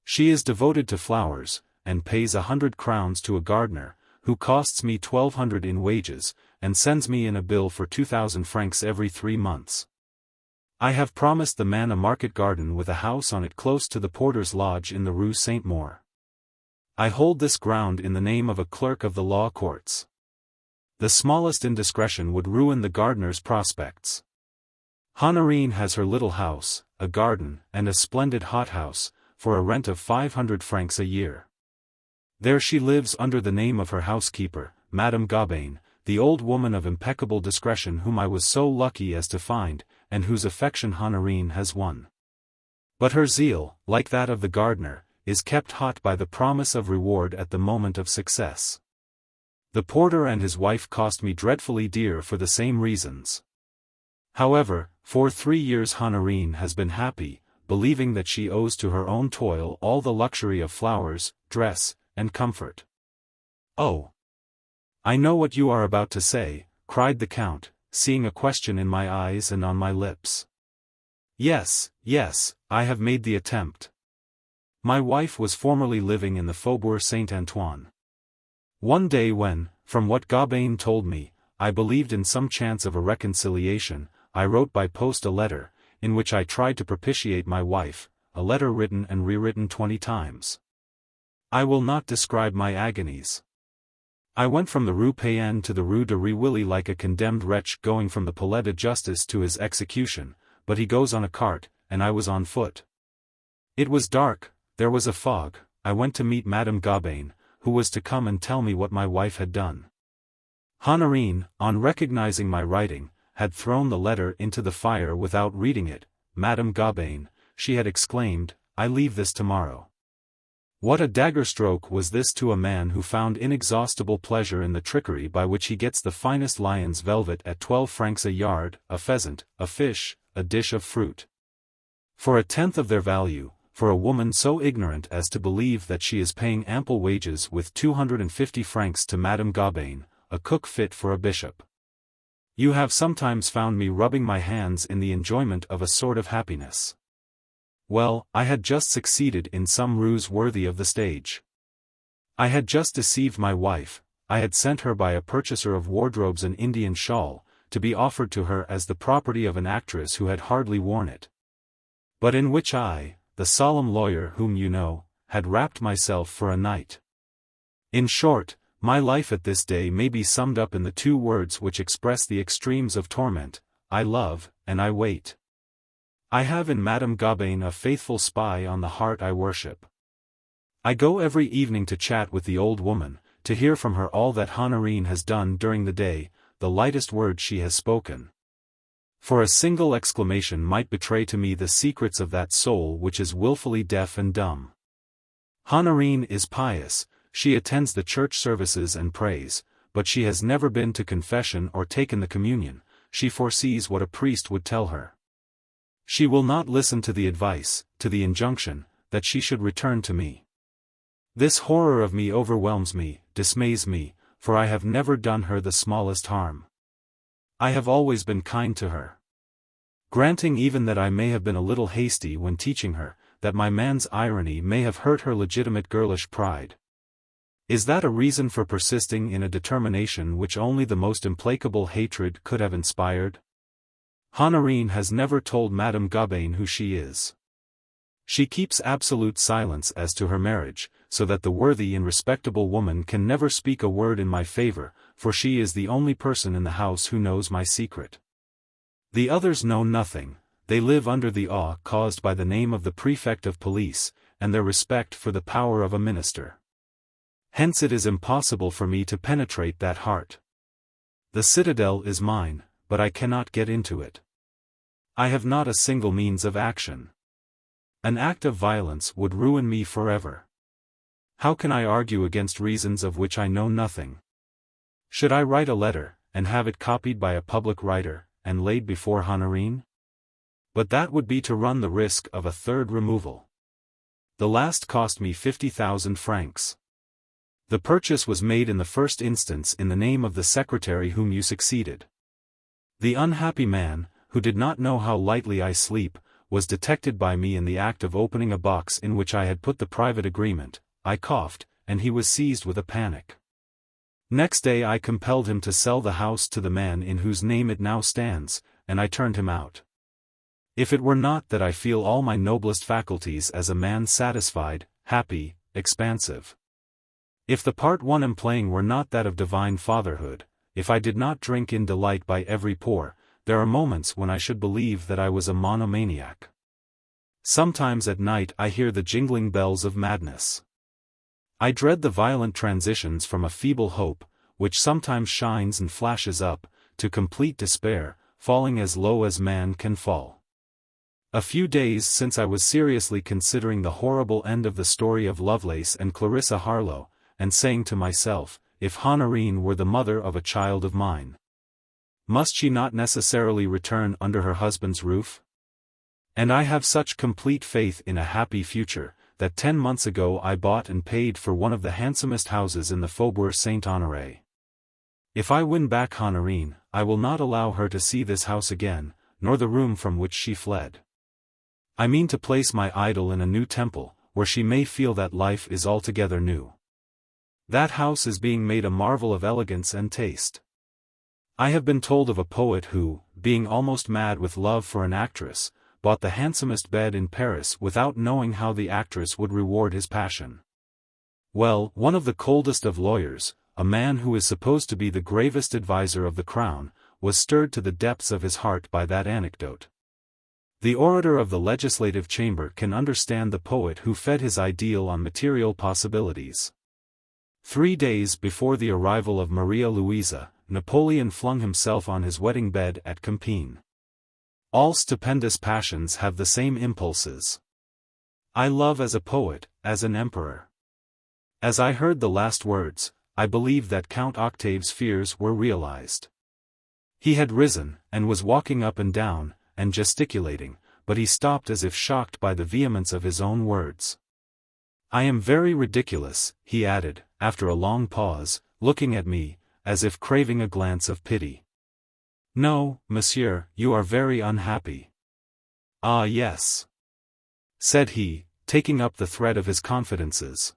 S1: She is devoted to flowers, and pays 100 crowns to a gardener, who costs me 1,200 in wages, and sends me in a bill for 2,000 francs every 3 months. I have promised the man a market garden with a house on it close to the porter's lodge in the Rue Saint-Maur. I hold this ground in the name of a clerk of the law courts. The smallest indiscretion would ruin the gardener's prospects. Honorine has her little house, a garden, and a splendid hothouse, for a rent of 500 francs a year. There she lives under the name of her housekeeper, Madame Gobain, the old woman of impeccable discretion whom I was so lucky as to find, and whose affection Honorine has won. But her zeal, like that of the gardener, is kept hot by the promise of reward at the moment of success. The porter and his wife cost me dreadfully dear for the same reasons. However, for 3 years Honorine has been happy, believing that she owes to her own toil all the luxury of flowers, dress, and comfort. Oh! I know what you are about to say, cried the Count, seeing a question in my eyes and on my lips. Yes, yes, I have made the attempt. My wife was formerly living in the Faubourg Saint-Antoine. One day when, from what Gobain told me, I believed in some chance of a reconciliation, I wrote by post a letter, in which I tried to propitiate my wife, a letter written and rewritten 20 times. I will not describe my agonies. I went from the Rue Payenne to the Rue de Rivoli like a condemned wretch going from the Palais de Justice to his execution, but he goes on a cart, and I was on foot. It was dark, there was a fog, I went to meet Madame Gobain, who was to come and tell me what my wife had done. Honorine, on recognizing my writing, had thrown the letter into the fire without reading it. Madame Gobain, she had exclaimed, I leave this tomorrow. What a dagger stroke was this to a man who found inexhaustible pleasure in the trickery by which he gets the finest lion's velvet at 12 francs a yard, a pheasant, a fish, a dish of fruit. For a tenth of their value, for a woman so ignorant as to believe that she is paying ample wages with 250 francs to Madame Gobain, a cook fit for a bishop. You have sometimes found me rubbing my hands in the enjoyment of a sort of happiness. Well, I had just succeeded in some ruse worthy of the stage. I had just deceived my wife, I had sent her by a purchaser of wardrobes an Indian shawl, to be offered to her as the property of an actress who had hardly worn it. But in which I, the solemn lawyer whom you know, had wrapped myself for a night. In short, my life at this day may be summed up in the 2 words which express the extremes of torment: I love, and I wait. I have in Madame Gobain a faithful spy on the heart I worship. I go every evening to chat with the old woman, to hear from her all that Honorine has done during the day, the lightest word she has spoken. For a single exclamation might betray to me the secrets of that soul which is wilfully deaf and dumb. Honorine is pious, she attends the church services and prays, but she has never been to confession or taken the communion. She foresees what a priest would tell her. She will not listen to the advice, to the injunction, that she should return to me. This horror of me overwhelms me, dismays me, for I have never done her the smallest harm. I have always been kind to her. Granting even that I may have been a little hasty when teaching her, that my man's irony may have hurt her legitimate girlish pride. Is that a reason for persisting in a determination which only the most implacable hatred could have inspired? Honorine has never told Madame Gobin who she is. She keeps absolute silence as to her marriage, so that the worthy and respectable woman can never speak a word in my favor, for she is the only person in the house who knows my secret. The others know nothing, they live under the awe caused by the name of the prefect of police, and their respect for the power of a minister. Hence it is impossible for me to penetrate that heart. The citadel is mine, but I cannot get into it. I have not a single means of action. An act of violence would ruin me forever. How can I argue against reasons of which I know nothing? Should I write a letter, and have it copied by a public writer, and laid before Honorine? But that would be to run the risk of a third removal. The last cost me 50,000 francs. The purchase was made in the first instance in the name of the secretary whom you succeeded. The unhappy man, who did not know how lightly I sleep, was detected by me in the act of opening a box in which I had put the private agreement. I coughed, and he was seized with a panic. Next day I compelled him to sell the house to the man in whose name it now stands, and I turned him out. If it were not that I feel all my noblest faculties as a man satisfied, happy, expansive. If the part one am playing were not that of divine fatherhood, if I did not drink in delight by every pore, there are moments when I should believe that I was a monomaniac. Sometimes at night I hear the jingling bells of madness. I dread the violent transitions from a feeble hope, which sometimes shines and flashes up, to complete despair, falling as low as man can fall. A few days since I was seriously considering the horrible end of the story of Lovelace and Clarissa Harlowe, and saying to myself, if Honorine were the mother of a child of mine, must she not necessarily return under her husband's roof? And I have such complete faith in a happy future, that 10 months ago I bought and paid for one of the handsomest houses in the Faubourg Saint-Honoré. If I win back Honorine, I will not allow her to see this house again, nor the room from which she fled. I mean to place my idol in a new temple, where she may feel that life is altogether new. That house is being made a marvel of elegance and taste. I have been told of a poet who, being almost mad with love for an actress, bought the handsomest bed in Paris without knowing how the actress would reward his passion. Well, one of the coldest of lawyers, a man who is supposed to be the gravest adviser of the crown, was stirred to the depths of his heart by that anecdote. The orator of the legislative chamber can understand the poet who fed his ideal on material possibilities. 3 days before the arrival of Maria Louisa, Napoleon flung himself on his wedding bed at Compiègne. All stupendous passions have the same impulses. I love as a poet, as an emperor. As I heard the last words, I believed that Count Octave's fears were realized. He had risen, and was walking up and down, and gesticulating, but he stopped as if shocked by the vehemence of his own words. I am very ridiculous, he added, after a long pause, looking at me, as if craving a glance of pity. No, monsieur, you are very unhappy. Ah yes, said he, taking up the thread of his confidences.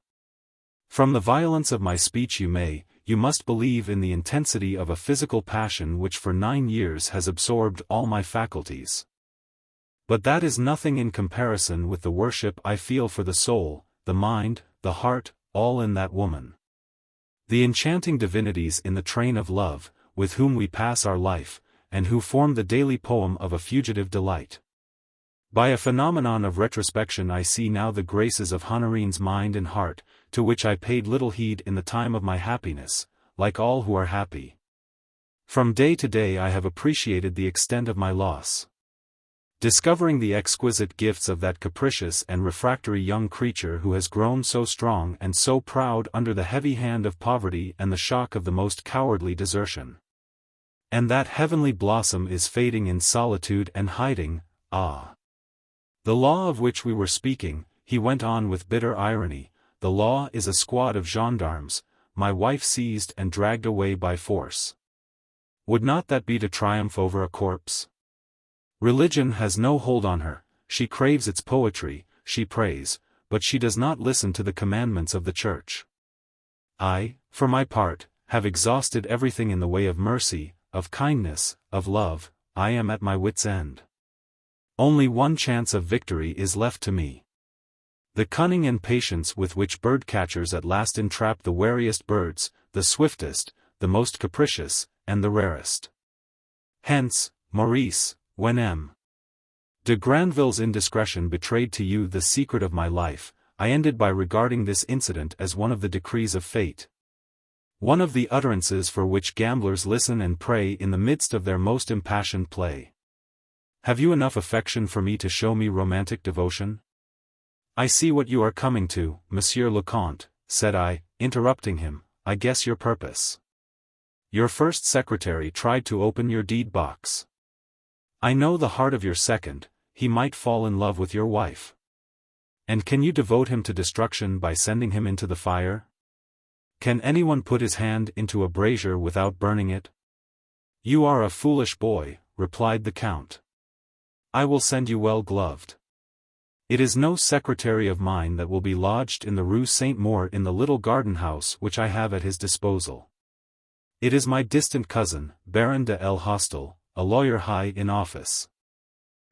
S1: From the violence of my speech you must believe in the intensity of a physical passion which for 9 years has absorbed all my faculties. But that is nothing in comparison with the worship I feel for the soul, the mind, the heart, all in that woman. The enchanting divinities in the train of love, with whom we pass our life, and who form the daily poem of a fugitive delight. By a phenomenon of retrospection I see now the graces of Honorine's mind and heart, to which I paid little heed in the time of my happiness, like all who are happy. From day to day I have appreciated the extent of my loss. Discovering the exquisite gifts of that capricious and refractory young creature who has grown so strong and so proud under the heavy hand of poverty and the shock of the most cowardly desertion. And that heavenly blossom is fading in solitude and hiding, ah! The law of which we were speaking, he went on with bitter irony, the law is a squad of gendarmes, my wife seized and dragged away by force. Would not that be to triumph over a corpse? Religion has no hold on her, she craves its poetry, she prays, but she does not listen to the commandments of the Church. I, for my part, have exhausted everything in the way of mercy, of kindness, of love. I am at my wit's end. Only one chance of victory is left to me. The cunning and patience with which bird-catchers at last entrap the wariest birds, the swiftest, the most capricious, and the rarest. Hence, Maurice, when M. de Grandville's indiscretion betrayed to you the secret of my life, I ended by regarding this incident as one of the decrees of fate. One of the utterances for which gamblers listen and pray in the midst of their most impassioned play. Have you enough affection for me to show me romantic devotion? I see what you are coming to, Monsieur le Comte, said I, interrupting him. I guess your purpose. Your first secretary tried to open your deed box. I know the heart of your second, he might fall in love with your wife. And can you devote him to destruction by sending him into the fire? Can anyone put his hand into a brazier without burning it? You are a foolish boy, replied the Count. I will send you well gloved. It is no secretary of mine that will be lodged in the Rue Saint-Maur in the little garden house which I have at his disposal. It is my distant cousin, Baron de L. Hostel, a lawyer high in office.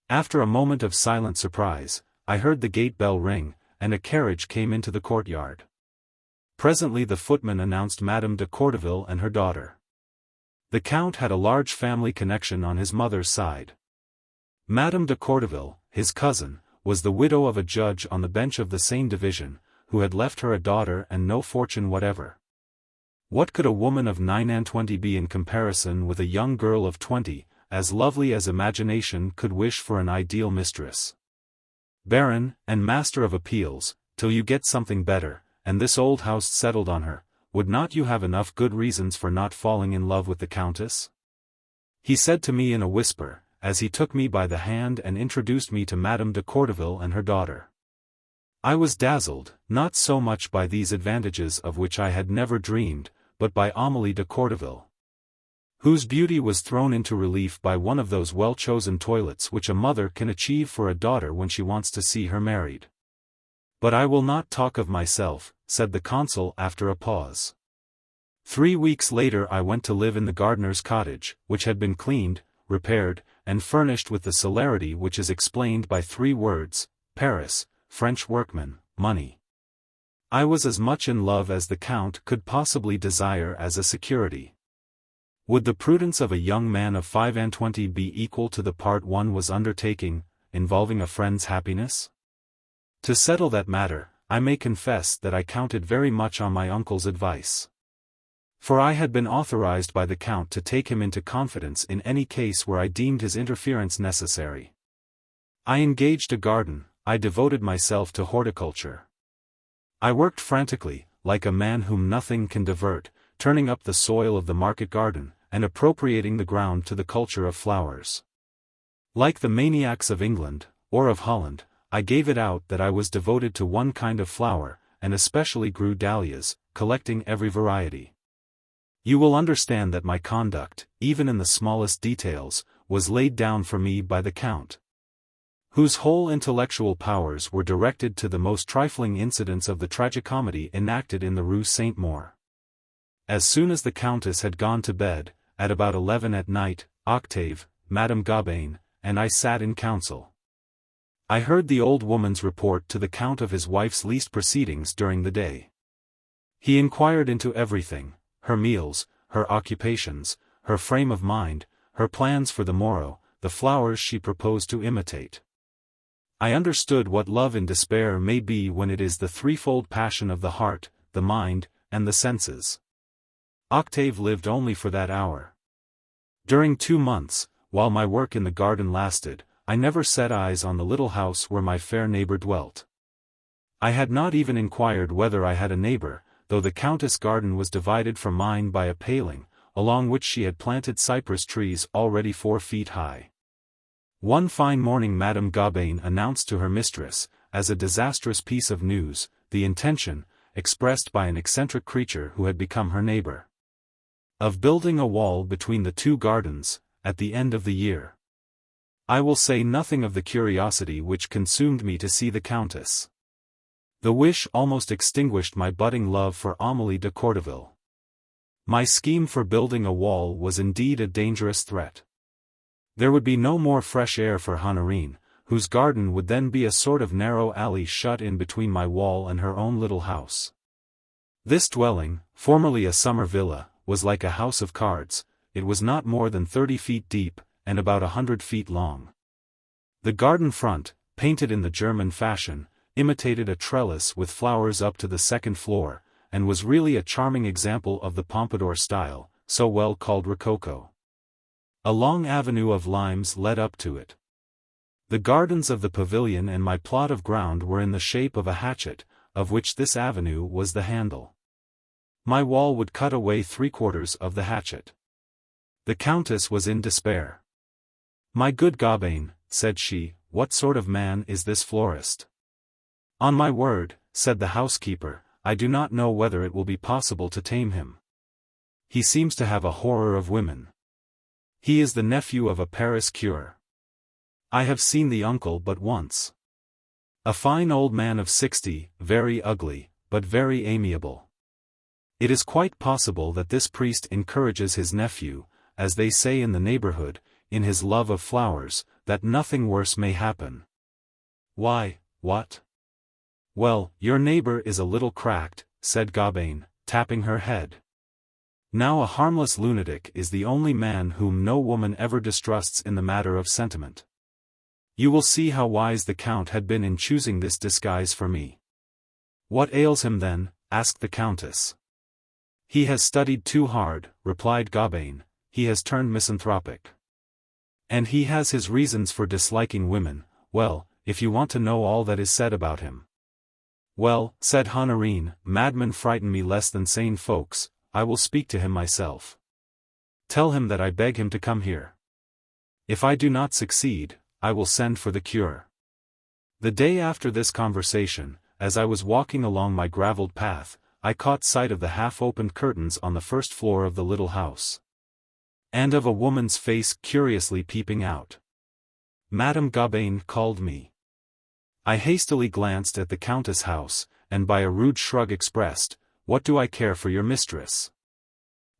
S1: After a moment of silent surprise, I heard the gate bell ring, and a carriage came into the courtyard. Presently the footman announced Madame de Courteville and her daughter. The Count had a large family connection on his mother's side. Madame de Courteville, his cousin, was the widow of a judge on the bench of the Seine division, who had left her a daughter and no fortune whatever. What could a woman of 29 be in comparison with a young girl of 20, as lovely as imagination could wish for an ideal mistress? Baron, and Master of Appeals, till you get something better, and this old house settled on her, would not you have enough good reasons for not falling in love with the Countess? He said to me in a whisper, as he took me by the hand and introduced me to Madame de Courteville and her daughter. I was dazzled, not so much by these advantages of which I had never dreamed, but by Amélie de Courteville, whose beauty was thrown into relief by one of those well-chosen toilets which a mother can achieve for a daughter when she wants to see her married. But I will not talk of myself, said the consul after a pause. 3 weeks later I went to live in the gardener's cottage, which had been cleaned, repaired, and furnished with the celerity which is explained by 3 words, Paris, French workman, money. I was as much in love as the Count could possibly desire as a security. Would the prudence of a young man of 25 be equal to the part one was undertaking, involving a friend's happiness? To settle that matter, I may confess that I counted very much on my uncle's advice. For I had been authorized by the Count to take him into confidence in any case where I deemed his interference necessary. I engaged a garden, I devoted myself to horticulture. I worked frantically, like a man whom nothing can divert, turning up the soil of the market garden, and appropriating the ground to the culture of flowers. Like the maniacs of England, or of Holland, I gave it out that I was devoted to one kind of flower, and especially grew dahlias, collecting every variety. You will understand that my conduct, even in the smallest details, was laid down for me by the Count, whose whole intellectual powers were directed to the most trifling incidents of the tragicomedy enacted in the Rue Saint-Maur. As soon as the Countess had gone to bed, at about 11 at night, Octave, Madame Gaubain, and I sat in council. I heard the old woman's report to the Count of his wife's least proceedings during the day. He inquired into everything, her meals, her occupations, her frame of mind, her plans for the morrow, the flowers she proposed to imitate. I understood what love in despair may be when it is the threefold passion of the heart, the mind, and the senses. Octave lived only for that hour. During 2 months, while my work in the garden lasted, I never set eyes on the little house where my fair neighbor dwelt. I had not even inquired whether I had a neighbor, though the Countess' garden was divided from mine by a paling, along which she had planted cypress trees already 4 feet high. One fine morning Madame Gaubain announced to her mistress, as a disastrous piece of news, the intention, expressed by an eccentric creature who had become her neighbor. Of building a wall between the two gardens, at the end of the year. I will say nothing of the curiosity which consumed me to see the Countess. The wish almost extinguished my budding love for Amélie de Courteville. My scheme for building a wall was indeed a dangerous threat. There would be no more fresh air for Honorine, whose garden would then be a sort of narrow alley shut in between my wall and her own little house. This dwelling, formerly a summer villa, was like a house of cards. It was not more than 30 feet deep, and about 100 feet long. The garden front, painted in the German fashion, imitated a trellis with flowers up to the second floor, and was really a charming example of the Pompadour style, so well called Rococo. A long avenue of limes led up to it. The gardens of the pavilion and my plot of ground were in the shape of a hatchet, of which this avenue was the handle. My wall would cut away 3/4 of the hatchet. The Countess was in despair. "My good Gobain," said she, "what sort of man is this florist?" "On my word," said the housekeeper, "I do not know whether it will be possible to tame him. He seems to have a horror of women. He is the nephew of a Paris cure. I have seen the uncle but once. A fine old man of 60, very ugly, but very amiable. It is quite possible that this priest encourages his nephew, as they say in the neighborhood, in his love of flowers, that nothing worse may happen." "Why, what?" "Well, your neighbor is a little cracked," said Gobain, tapping her head. "Now a harmless lunatic is the only man whom no woman ever distrusts in the matter of sentiment. You will see how wise the Count had been in choosing this disguise for me." "What ails him then?" asked the Countess. "He has studied too hard," replied Gobain. "He has turned misanthropic. And he has his reasons for disliking women. Well, if you want to know all that is said about him." "Well," said Honorine, "madmen frighten me less than sane folks. I will speak to him myself. Tell him that I beg him to come here. If I do not succeed, I will send for the cure." The day after this conversation, as I was walking along my gravelled path, I caught sight of the half-opened curtains on the first floor of the little house. And of a woman's face curiously peeping out. Madame Gobain called me. I hastily glanced at the Countess' house, and by a rude shrug expressed, "What do I care for your mistress?"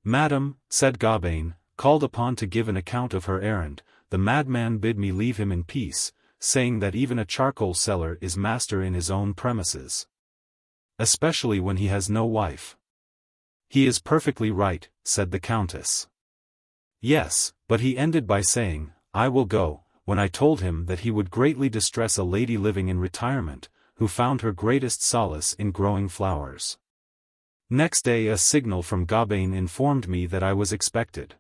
S1: "Madame," said Gobain, called upon to give an account of her errand, "the madman bid me leave him in peace, saying that even a charcoal seller is master in his own premises. Especially when he has no wife." "He is perfectly right," said the Countess. "Yes, but he ended by saying, 'I will go,' when I told him that he would greatly distress a lady living in retirement, who found her greatest solace in growing flowers." Next day a signal from Gobain informed me that I was expected.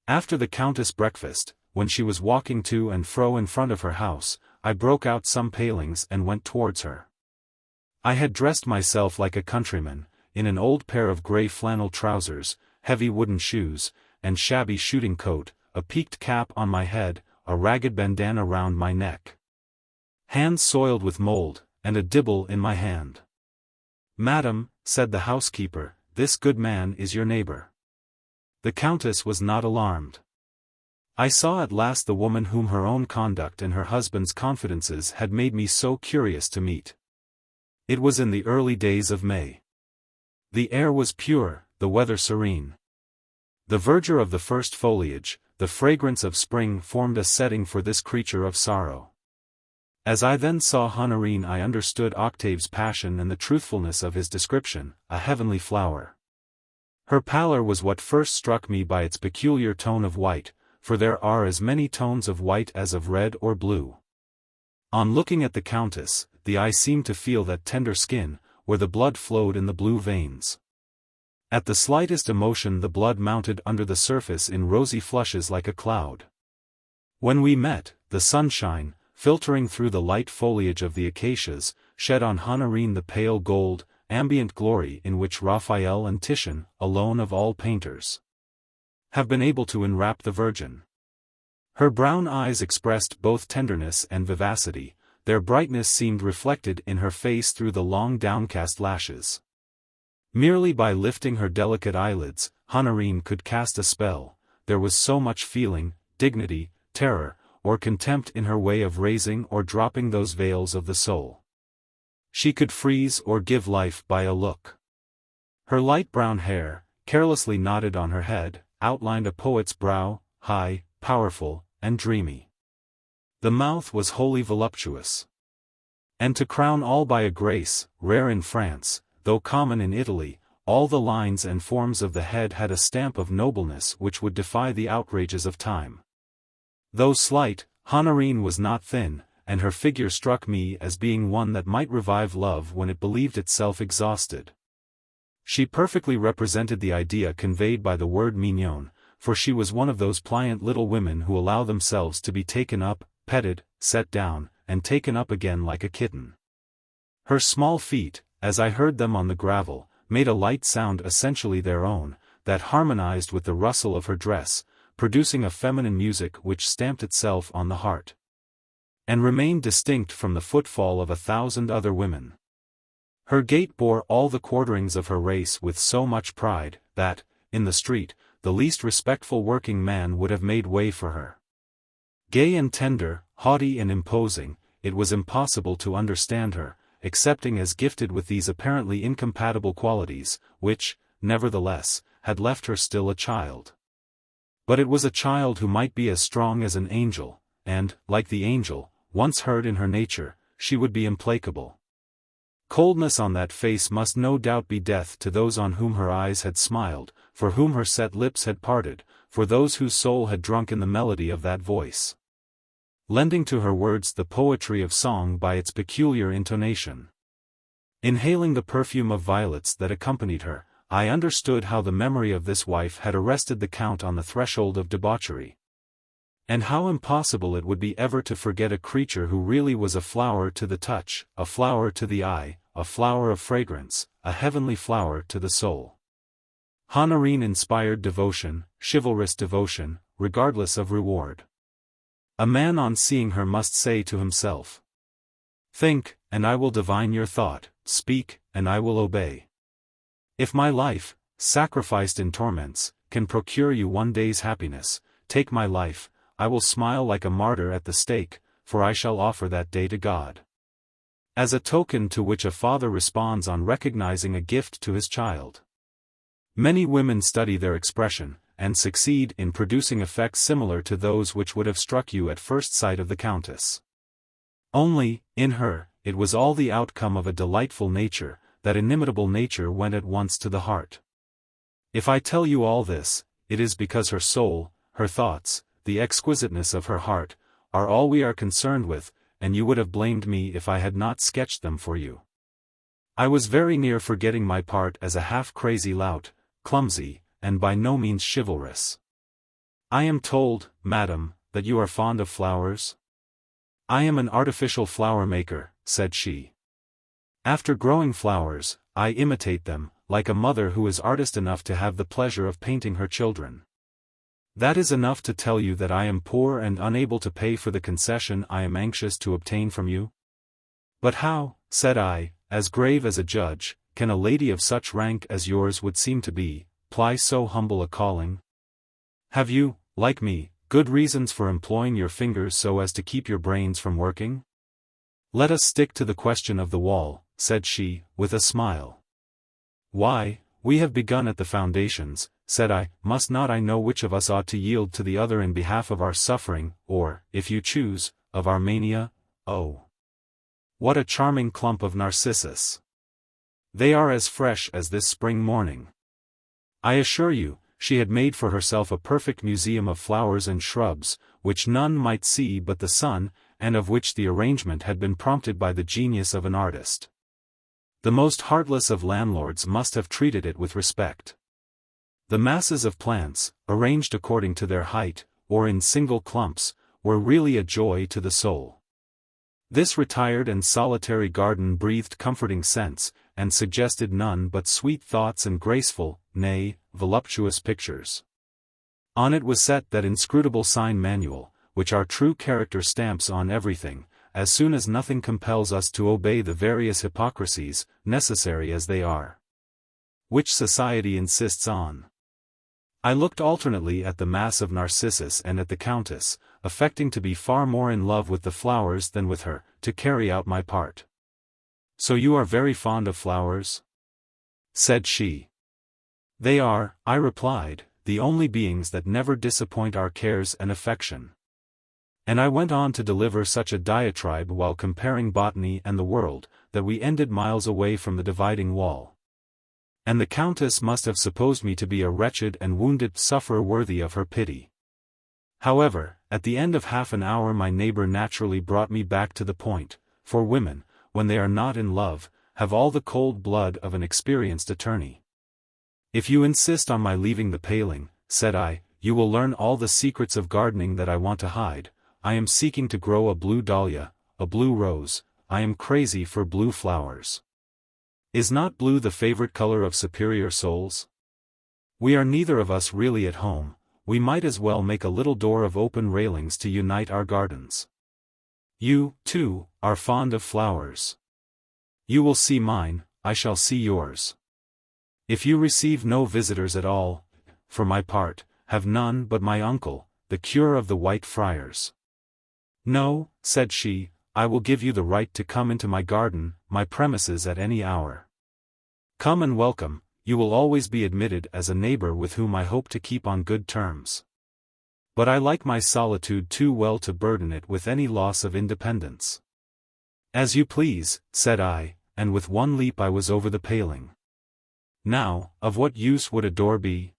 S1: After the Countess' breakfast, when she was walking to and fro in front of her house, I broke out some palings and went towards her. I had dressed myself like a countryman, in an old pair of grey flannel trousers, heavy wooden shoes, and shabby shooting coat, a peaked cap on my head, a ragged bandana round my neck. Hands soiled with mould, and a dibble in my hand. "Madam," said the housekeeper, "this good man is your neighbor." The Countess was not alarmed. I saw at last the woman whom her own conduct and her husband's confidences had made me so curious to meet. It was in the early days of May. The air was pure, the weather serene. The verdure of the first foliage, the fragrance of spring formed a setting for this creature of sorrow. As I then saw Honorine I understood Octave's passion and the truthfulness of his description, a heavenly flower. Her pallor was what first struck me by its peculiar tone of white, for there are as many tones of white as of red or blue. On looking at the Countess, the eye seemed to feel that tender skin, where the blood flowed in the blue veins. At the slightest emotion the blood mounted under the surface in rosy flushes like a cloud. When we met, the sunshine, filtering through the light foliage of the acacias, shed on Honorine the pale gold, ambient glory in which Raphael and Titian, alone of all painters, have been able to enwrap the Virgin. Her brown eyes expressed both tenderness and vivacity, their brightness seemed reflected in her face through the long downcast lashes. Merely by lifting her delicate eyelids, Honorine could cast a spell. There was so much feeling, dignity, terror, or contempt in her way of raising or dropping those veils of the soul. She could freeze or give life by a look. Her light brown hair, carelessly knotted on her head, outlined a poet's brow, high, powerful, and dreamy. The mouth was wholly voluptuous. And to crown all by a grace, rare in France, though common in Italy, all the lines and forms of the head had a stamp of nobleness which would defy the outrages of time. Though slight, Honorine was not thin, and her figure struck me as being one that might revive love when it believed itself exhausted. She perfectly represented the idea conveyed by the word mignonne, for she was one of those pliant little women who allow themselves to be taken up, petted, set down, and taken up again like a kitten. Her small feet, as I heard them on the gravel, made a light sound essentially their own, that harmonized with the rustle of her dress, producing a feminine music which stamped itself on the heart, and remained distinct from the footfall of 1,000 other women. Her gait bore all the quarterings of her race with so much pride, that, in the street, the least respectful working man would have made way for her. Gay and tender, haughty and imposing, it was impossible to understand her, excepting as gifted with these apparently incompatible qualities, which, nevertheless, had left her still a child. But it was a child who might be as strong as an angel, and, like the angel, once heard in her nature, she would be implacable. Coldness on that face must no doubt be death to those on whom her eyes had smiled, for whom her set lips had parted, for those whose soul had drunk in the melody of that voice, lending to her words the poetry of song by its peculiar intonation. Inhaling the perfume of violets that accompanied her, I understood how the memory of this wife had arrested the Count on the threshold of debauchery, and how impossible it would be ever to forget a creature who really was a flower to the touch, a flower to the eye, a flower of fragrance, a heavenly flower to the soul. Honorine inspired devotion, chivalrous devotion, regardless of reward. A man on seeing her must say to himself, "Think, and I will divine your thought, speak, and I will obey. If my life, sacrificed in torments, can procure you one day's happiness, take my life, I will smile like a martyr at the stake, for I shall offer that day to God." As a token to which a father responds on recognizing a gift to his child. Many women study their expression, and succeed in producing effects similar to those which would have struck you at first sight of the Countess. Only, in her, it was all the outcome of a delightful nature, that inimitable nature went at once to the heart. If I tell you all this, it is because her soul, her thoughts, the exquisiteness of her heart, are all we are concerned with, and you would have blamed me if I had not sketched them for you. I was very near forgetting my part as a half-crazy lout, clumsy, and by no means chivalrous. I am told, madam, that you are fond of flowers? I am an artificial flower-maker, said she. After growing flowers, I imitate them, like a mother who is artist enough to have the pleasure of painting her children. That is enough to tell you that I am poor and unable to pay for the concession I am anxious to obtain from you. But how, said I, as grave as a judge, can a lady of such rank as yours would seem to be, ply so humble a calling? Have you, like me, good reasons for employing your fingers so as to keep your brains from working? Let us stick to the question of the wall, said she, with a smile. Why, we have begun at the foundations, said I. Must not I know which of us ought to yield to the other in behalf of our suffering, or, if you choose, of our mania? Oh! What a charming clump of narcissus! They are as fresh as this spring morning. I assure you, she had made for herself a perfect museum of flowers and shrubs, which none might see but the sun, and of which the arrangement had been prompted by the genius of an artist. The most heartless of landlords must have treated it with respect. The masses of plants, arranged according to their height, or in single clumps, were really a joy to the soul. This retired and solitary garden breathed comforting scents, and suggested none but sweet thoughts and graceful, nay, voluptuous pictures. On it was set that inscrutable sign manual, which our true character stamps on everything, as soon as nothing compels us to obey the various hypocrisies, necessary as they are, which society insists on. I looked alternately at the mass of Narcissus and at the Countess, affecting to be far more in love with the flowers than with her, to carry out my part. "So you are very fond of flowers?" said she. "They are," I replied, "the only beings that never disappoint our cares and affection." And I went on to deliver such a diatribe while comparing botany and the world, that we ended miles away from the dividing wall. And the Countess must have supposed me to be a wretched and wounded sufferer worthy of her pity. However, at the end of half an hour my neighbor naturally brought me back to the point, for women, when they are not in love, have all the cold blood of an experienced attorney. "If you insist on my leaving the paling," said I, "you will learn all the secrets of gardening that I want to hide. I am seeking to grow a blue dahlia, a blue rose, I am crazy for blue flowers. Is not blue the favorite color of superior souls? We are neither of us really at home, we might as well make a little door of open railings to unite our gardens. You, too, are fond of flowers. You will see mine, I shall see yours. If you receive no visitors at all, for my part, have none but my uncle, the cure of the White Friars." "No," said she, "I will give you the right to come into my garden, my premises at any hour. Come and welcome, you will always be admitted as a neighbor with whom I hope to keep on good terms. But I like my solitude too well to burden it with any loss of independence." "As you please," said I, and with one leap I was over the paling. "Now, of what use would a door be?"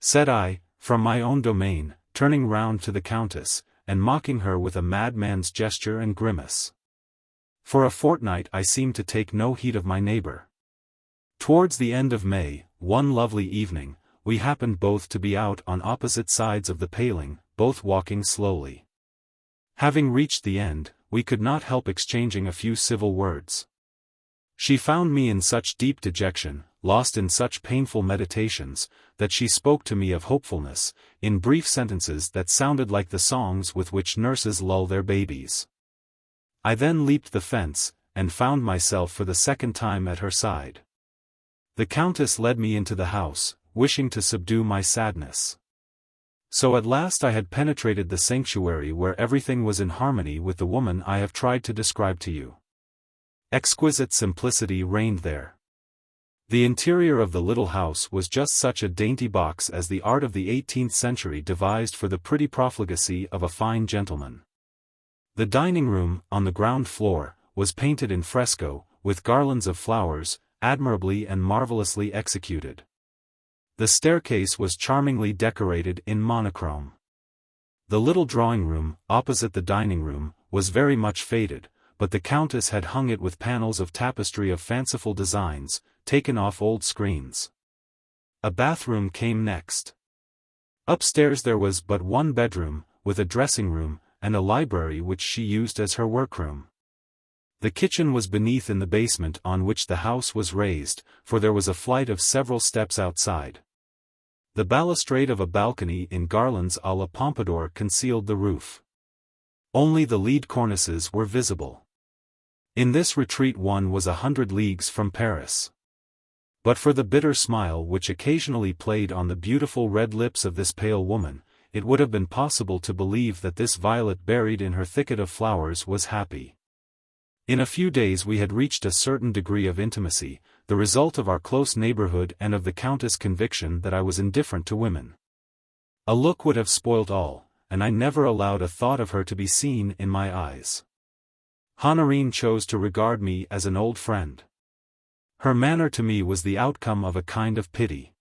S1: said I, from my own domain, turning round to the Countess, and mocking her with a madman's gesture and grimace. For a fortnight I seemed to take no heed of my neighbor. Towards the end of May, one lovely evening, we happened both to be out on opposite sides of the paling, both walking slowly. Having reached the end, we could not help exchanging a few civil words. She found me in such deep dejection, lost in such painful meditations, that she spoke to me of hopefulness, in brief sentences that sounded like the songs with which nurses lull their babies. I then leaped the fence, and found myself for the second time at her side. The Countess led me into the house, wishing to subdue my sadness. So at last I had penetrated the sanctuary where everything was in harmony with the woman I have tried to describe to you. Exquisite simplicity reigned there. The interior of the little house was just such a dainty box as the art of the 18th century devised for the pretty profligacy of a fine gentleman. The dining room, on the ground floor, was painted in fresco, with garlands of flowers, admirably and marvelously executed. The staircase was charmingly decorated in monochrome. The little drawing room, opposite the dining room, was very much faded, but the Countess had hung it with panels of tapestry of fanciful designs, taken off old screens. A bathroom came next. Upstairs there was but one bedroom, with a dressing room, and a library which she used as her workroom. The kitchen was beneath in the basement on which the house was raised, for there was a flight of several steps outside. The balustrade of a balcony in garlands à la Pompadour concealed the roof. Only the lead cornices were visible. In this retreat one was 100 leagues from Paris. But for the bitter smile which occasionally played on the beautiful red lips of this pale woman, it would have been possible to believe that this violet buried in her thicket of flowers was happy. In a few days we had reached a certain degree of intimacy, the result of our close neighborhood and of the Countess' conviction that I was indifferent to women. A look would have spoilt all, and I never allowed a thought of her to be seen in my eyes. Honorine chose to regard me as an old friend. Her manner to me was the outcome of a kind of pity.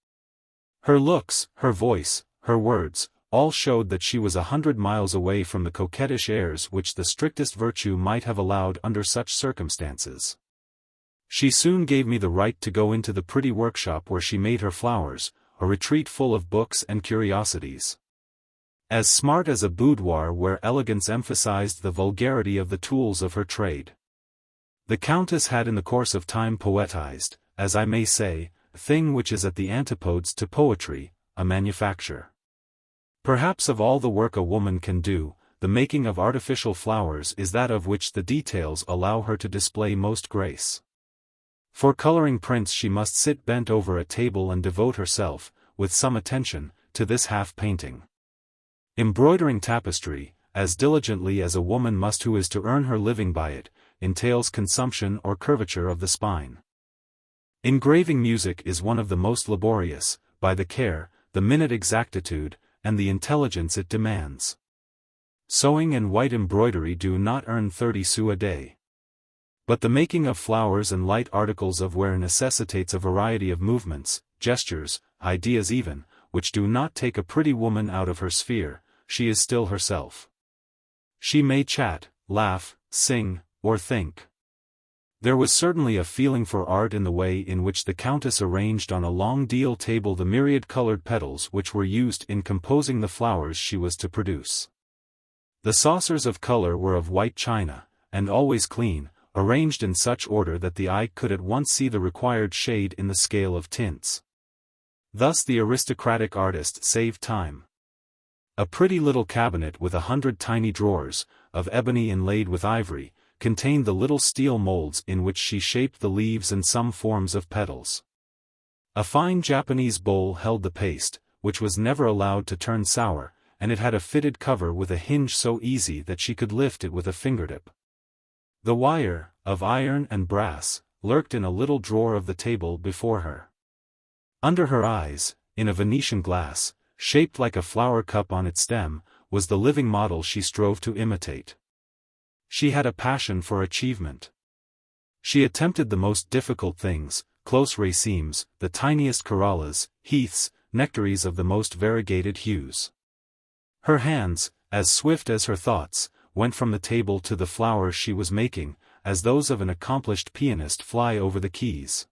S1: Her looks, her voice, her words, all showed that she was 100 miles away from the coquettish airs which the strictest virtue might have allowed under such circumstances. She soon gave me the right to go into the pretty workshop where she made her flowers, a retreat full of books and curiosities. As smart as a boudoir where elegance emphasized the vulgarity of the tools of her trade. The Countess had in the course of time poetized, as I may say, a thing which is at the antipodes to poetry, a manufacture. Perhaps of all the work a woman can do, the making of artificial flowers is that of which the details allow her to display most grace. For coloring prints she must sit bent over a table and devote herself, with some attention, to this half-painting. Embroidering tapestry, as diligently as a woman must who is to earn her living by it, entails consumption or curvature of the spine. Engraving music is one of the most laborious, by the care, the minute exactitude, and the intelligence it demands. Sewing and white embroidery do not earn 30 sous a day. But the making of flowers and light articles of wear necessitates a variety of movements, gestures, ideas even, which do not take a pretty woman out of her sphere. She is still herself. She may chat, laugh, sing, or think. There was certainly a feeling for art in the way in which the Countess arranged on a long deal table the myriad colored petals which were used in composing the flowers she was to produce. The saucers of color were of white china, and always clean, arranged in such order that the eye could at once see the required shade in the scale of tints. Thus the aristocratic artist saved time. A pretty little cabinet with 100 tiny drawers, of ebony inlaid with ivory, contained the little steel molds in which she shaped the leaves and some forms of petals. A fine Japanese bowl held the paste, which was never allowed to turn sour, and it had a fitted cover with a hinge so easy that she could lift it with a fingertip. The wire, of iron and brass, lurked in a little drawer of the table before her. Under her eyes, in a Venetian glass, shaped like a flower cup on its stem, was the living model she strove to imitate. She had a passion for achievement. She attempted the most difficult things, close racemes, the tiniest corollas, heaths, nectaries of the most variegated hues. Her hands, as swift as her thoughts, went from the table to the flowers she was making, as those of an accomplished pianist fly over the keys.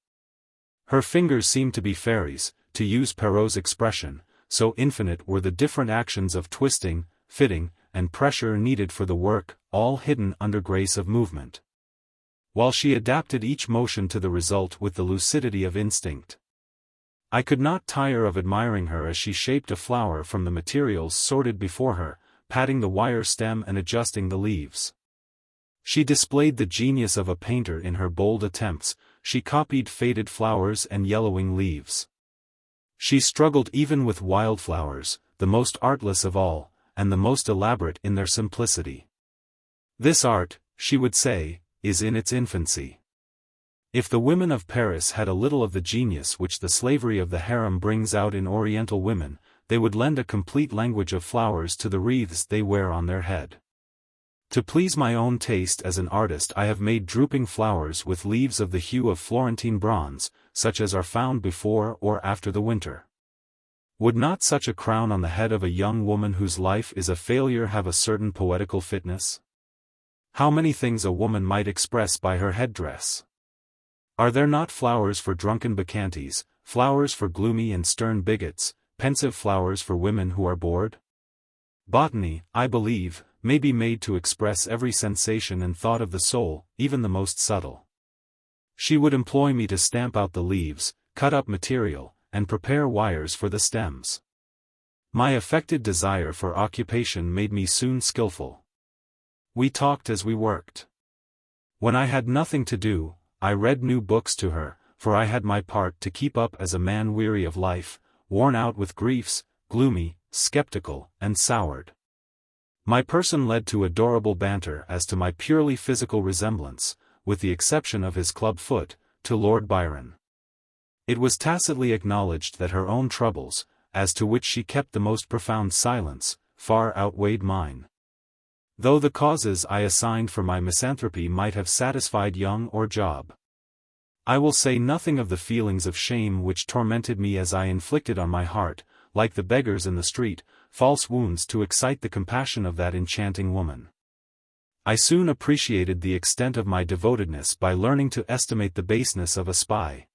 S1: Her fingers seemed to be fairies, to use Perrault's expression, so infinite were the different actions of twisting, fitting, and pressure needed for the work, all hidden under grace of movement. While she adapted each motion to the result with the lucidity of instinct. I could not tire of admiring her as she shaped a flower from the materials sorted before her, patting the wire stem and adjusting the leaves. She displayed the genius of a painter in her bold attempts. She copied faded flowers and yellowing leaves. She struggled even with wildflowers, the most artless of all, and the most elaborate in their simplicity. This art, she would say, is in its infancy. If the women of Paris had a little of the genius which the slavery of the harem brings out in Oriental women, they would lend a complete language of flowers to the wreaths they wear on their head. To please my own taste as an artist I have made drooping flowers with leaves of the hue of Florentine bronze, such as are found before or after the winter. Would not such a crown on the head of a young woman whose life is a failure have a certain poetical fitness? How many things a woman might express by her headdress! Are there not flowers for drunken bacchantes, flowers for gloomy and stern bigots, pensive flowers for women who are bored? Botany, I believe, may be made to express every sensation and thought of the soul, even the most subtle. She would employ me to stamp out the leaves, cut up material, and prepare wires for the stems. My affected desire for occupation made me soon skillful. We talked as we worked. When I had nothing to do, I read new books to her, for I had my part to keep up as a man weary of life, worn out with griefs, gloomy, skeptical, and soured. My person led to adorable banter as to my purely physical resemblance, with the exception of his club foot, to Lord Byron. It was tacitly acknowledged that her own troubles, as to which she kept the most profound silence, far outweighed mine. Though the causes I assigned for my misanthropy might have satisfied Young or Job. I will say nothing of the feelings of shame which tormented me as I inflicted on my heart, like the beggars in the street, false wounds to excite the compassion of that enchanting woman. I soon appreciated the extent of my devotedness by learning to estimate the baseness of a spy.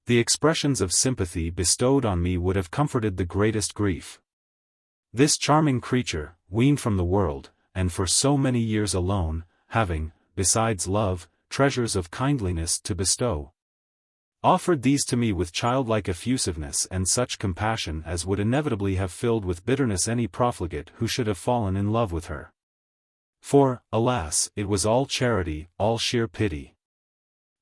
S1: The expressions of sympathy bestowed on me would have comforted the greatest grief. This charming creature, weaned from the world, and for so many years alone, having, besides love, treasures of kindliness to bestow. offered these to me with childlike effusiveness and such compassion as would inevitably have filled with bitterness any profligate who should have fallen in love with her. For, alas, it was all charity, all sheer pity.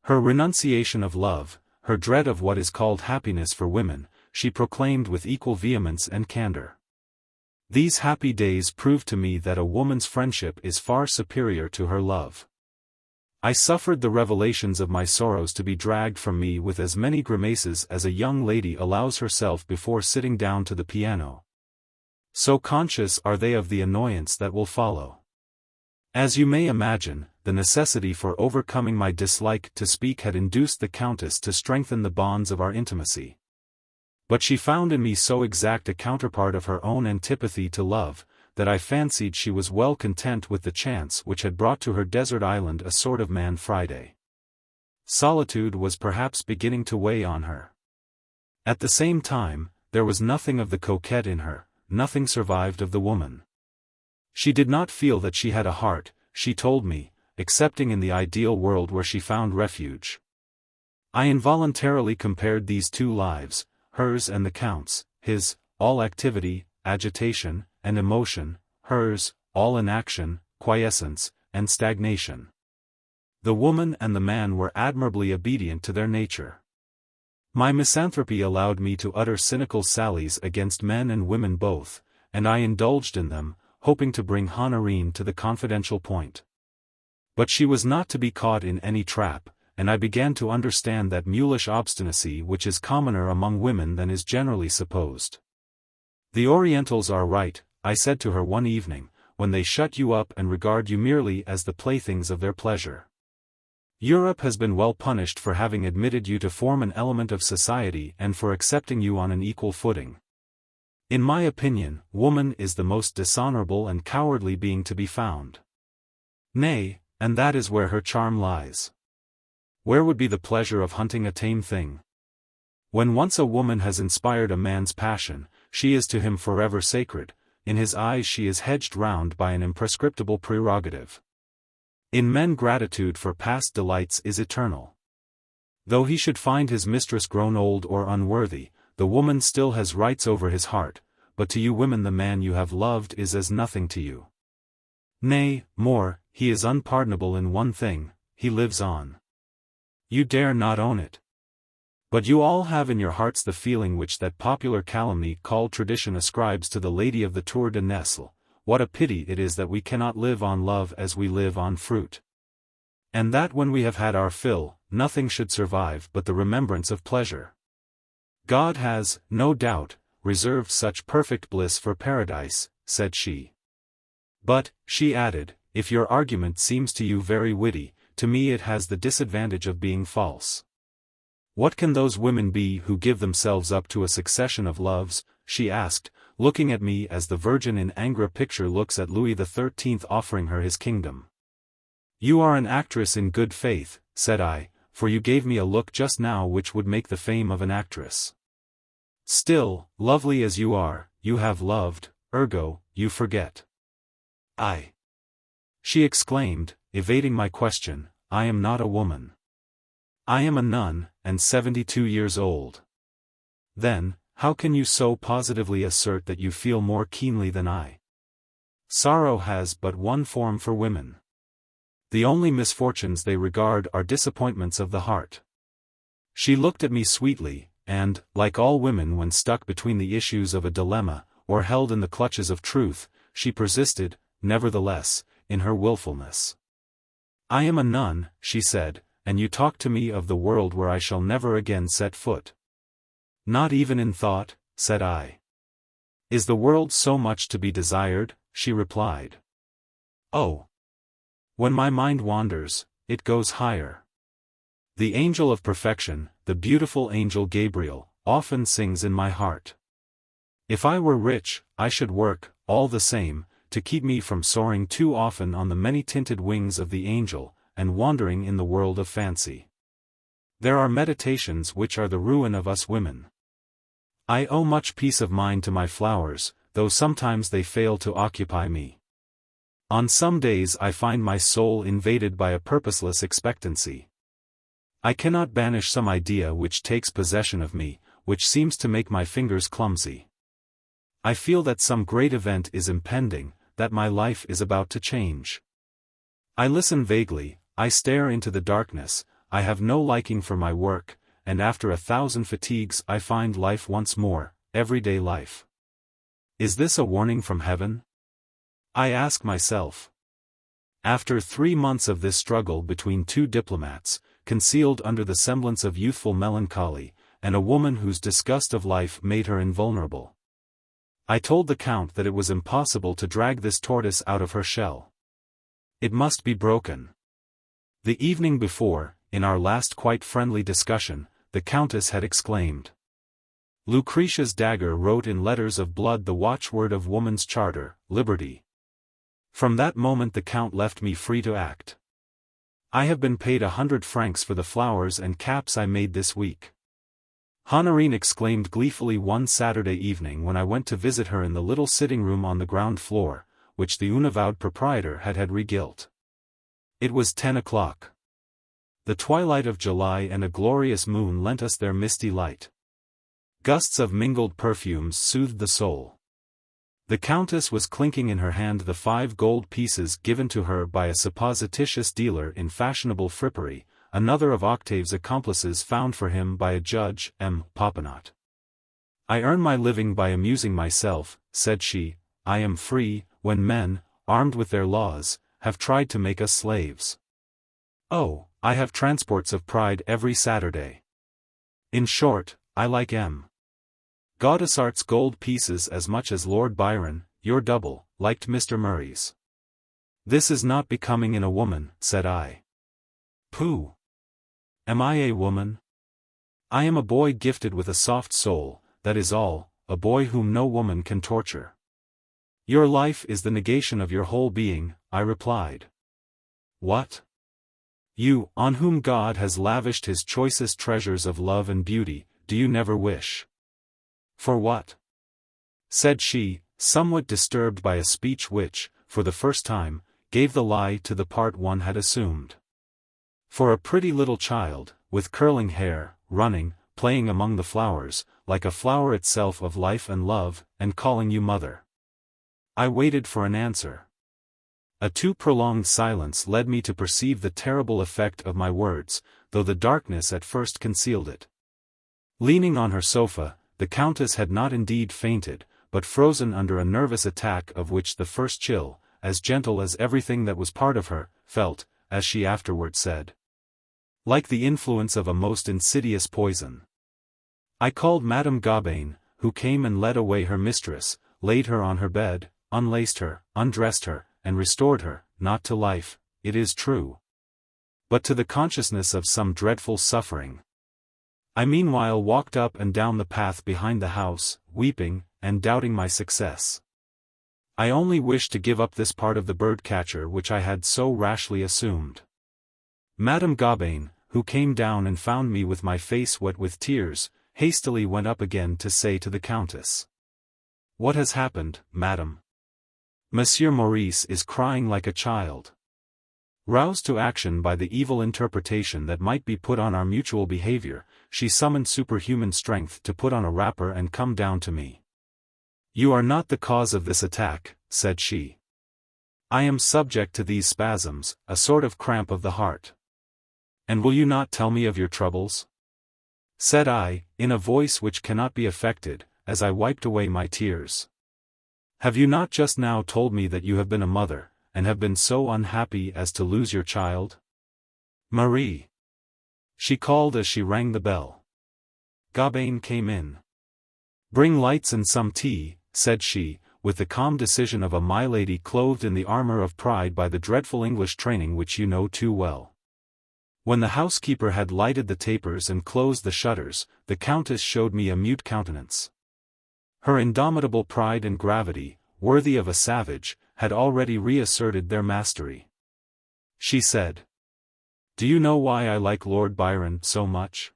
S1: Her renunciation of love, her dread of what is called happiness for women, she proclaimed with equal vehemence and candor. These happy days proved to me that a woman's friendship is far superior to her love. I suffered the revelations of my sorrows to be dragged from me with as many grimaces as a young lady allows herself before sitting down to the piano. So conscious are they of the annoyance that will follow. As you may imagine, the necessity for overcoming my dislike to speak had induced the Countess to strengthen the bonds of our intimacy. But she found in me so exact a counterpart of her own antipathy to love, that I fancied she was well content with the chance which had brought to her desert island a sort of man Friday. Solitude was perhaps beginning to weigh on her. At the same time, there was nothing of the coquette in her, nothing survived of the woman. She did not feel that she had a heart, she told me, excepting in the ideal world where she found refuge. I involuntarily compared these two lives, hers and the Count's, his, all activity, agitation, and emotion, hers, all inaction, quiescence, and stagnation. The woman and the man were admirably obedient to their nature. My misanthropy allowed me to utter cynical sallies against men and women both, and I indulged in them, hoping to bring Honorine to the confidential point. But she was not to be caught in any trap, and I began to understand that mulish obstinacy which is commoner among women than is generally supposed. The Orientals are right, I said to her one evening, when they shut you up and regard you merely as the playthings of their pleasure. Europe has been well punished for having admitted you to form an element of society and for accepting you on an equal footing. In my opinion, woman is the most dishonorable and cowardly being to be found. Nay, and that is where her charm lies. Where would be the pleasure of hunting a tame thing? When once a woman has inspired a man's passion, she is to him forever sacred, in his eyes she is hedged round by an imprescriptible prerogative. In men gratitude for past delights is eternal. Though he should find his mistress grown old or unworthy, the woman still has rights over his heart, but to you women the man you have loved is as nothing to you. Nay, more, he is unpardonable in one thing, he lives on. You dare not own it. But you all have in your hearts the feeling which that popular calumny called tradition ascribes to the lady of the Tour de Nesle. What a pity it is that we cannot live on love as we live on fruit. And that when we have had our fill, nothing should survive but the remembrance of pleasure. God has, no doubt, reserved such perfect bliss for paradise, said she. But, she added, if your argument seems to you very witty, to me it has the disadvantage of being false. What can those women be who give themselves up to a succession of loves, she asked, looking at me as the Virgin in Ingres picture looks at Louis XIII offering her his kingdom. You are an actress in good faith, said I, for you gave me a look just now which would make the fame of an actress. Still, lovely as you are, you have loved, ergo, you forget. She exclaimed, evading my question, I am not a woman. I am a nun, and 72 years old. Then, how can you so positively assert that you feel more keenly than I? Sorrow has but one form for women. The only misfortunes they regard are disappointments of the heart. She looked at me sweetly, and, like all women when stuck between the issues of a dilemma, or held in the clutches of truth, she persisted, nevertheless, in her willfulness. I am a nun, she said, and you talk to me of the world where I shall never again set foot. Not even in thought, said I. Is the world so much to be desired? She replied. Oh! When my mind wanders, it goes higher. The angel of perfection, the beautiful angel Gabriel, often sings in my heart. If I were rich, I should work, all the same, to keep me from soaring too often on the many-tinted wings of the angel, and wandering in the world of fancy. There are meditations which are the ruin of us women. I owe much peace of mind to my flowers, though sometimes they fail to occupy me. On some days I find my soul invaded by a purposeless expectancy. I cannot banish some idea which takes possession of me, which seems to make my fingers clumsy. I feel that some great event is impending, that my life is about to change. I listen vaguely, I stare into the darkness, I have no liking for my work, and after 1,000 fatigues I find life once more, everyday life. Is this a warning from heaven? I ask myself. After 3 months of this struggle between two diplomats, concealed under the semblance of youthful melancholy, and a woman whose disgust of life made her invulnerable, I told the Count that it was impossible to drag this tortoise out of her shell. It must be broken. The evening before, in our last quite friendly discussion, the Countess had exclaimed. Lucretia's dagger wrote in letters of blood the watchword of woman's charter, liberty. From that moment the Count left me free to act. I have been paid 100 francs for the flowers and caps I made this week. Honorine exclaimed gleefully one Saturday evening when I went to visit her in the little sitting room on the ground floor, which the unavowed proprietor had regilt. It was 10 o'clock. The twilight of July and a glorious moon lent us their misty light. Gusts of mingled perfumes soothed the soul. The Countess was clinking in her hand the 5 gold pieces given to her by a supposititious dealer in fashionable frippery, another of Octave's accomplices found for him by a judge, M. Popinot. I earn my living by amusing myself, said she. I am free, when men, armed with their laws, have tried to make us slaves. Oh, I have transports of pride every Saturday. In short, I like M. Gaudissart's gold pieces as much as Lord Byron, your double, liked Mr. Murray's. This is not becoming in a woman, said I. Pooh! Am I a woman? I am a boy gifted with a soft soul, that is all, a boy whom no woman can torture. Your life is the negation of your whole being, I replied. What? You, on whom God has lavished his choicest treasures of love and beauty, do you never wish? For what? Said she, somewhat disturbed by a speech which, for the first time, gave the lie to the part one had assumed. For a pretty little child, with curling hair, running, playing among the flowers, like a flower itself of life and love, and calling you mother. I waited for an answer. A too prolonged silence led me to perceive the terrible effect of my words, though the darkness at first concealed it. Leaning on her sofa, the Countess had not indeed fainted, but frozen under a nervous attack of which the first chill, as gentle as everything that was part of her, felt, as she afterward said, like the influence of a most insidious poison. I called Madame Gaubain, who came and led away her mistress, laid her on her bed, unlaced her, undressed her, and restored her, not to life, it is true, but to the consciousness of some dreadful suffering. I meanwhile walked up and down the path behind the house, weeping, and doubting my success. I only wished to give up this part of the bird-catcher which I had so rashly assumed. Madame Gaubain, who came down and found me with my face wet with tears, hastily went up again to say to the Countess. What has happened, madame? Monsieur Maurice is crying like a child. Roused to action by the evil interpretation that might be put on our mutual behavior, she summoned superhuman strength to put on a wrapper and come down to me. You are not the cause of this attack, said she. I am subject to these spasms, a sort of cramp of the heart. And will you not tell me of your troubles? Said I, in a voice which cannot be affected, as I wiped away my tears. Have you not just now told me that you have been a mother, and have been so unhappy as to lose your child? Marie! She called as she rang the bell. Gaubain came in. Bring lights and some tea, said she, with the calm decision of a milady clothed in the armor of pride by the dreadful English training which you know too well. When the housekeeper had lighted the tapers and closed the shutters, the Countess showed me a mute countenance. Her indomitable pride and gravity, worthy of a savage, had already reasserted their mastery. She said, Do you know why I like Lord Byron so much?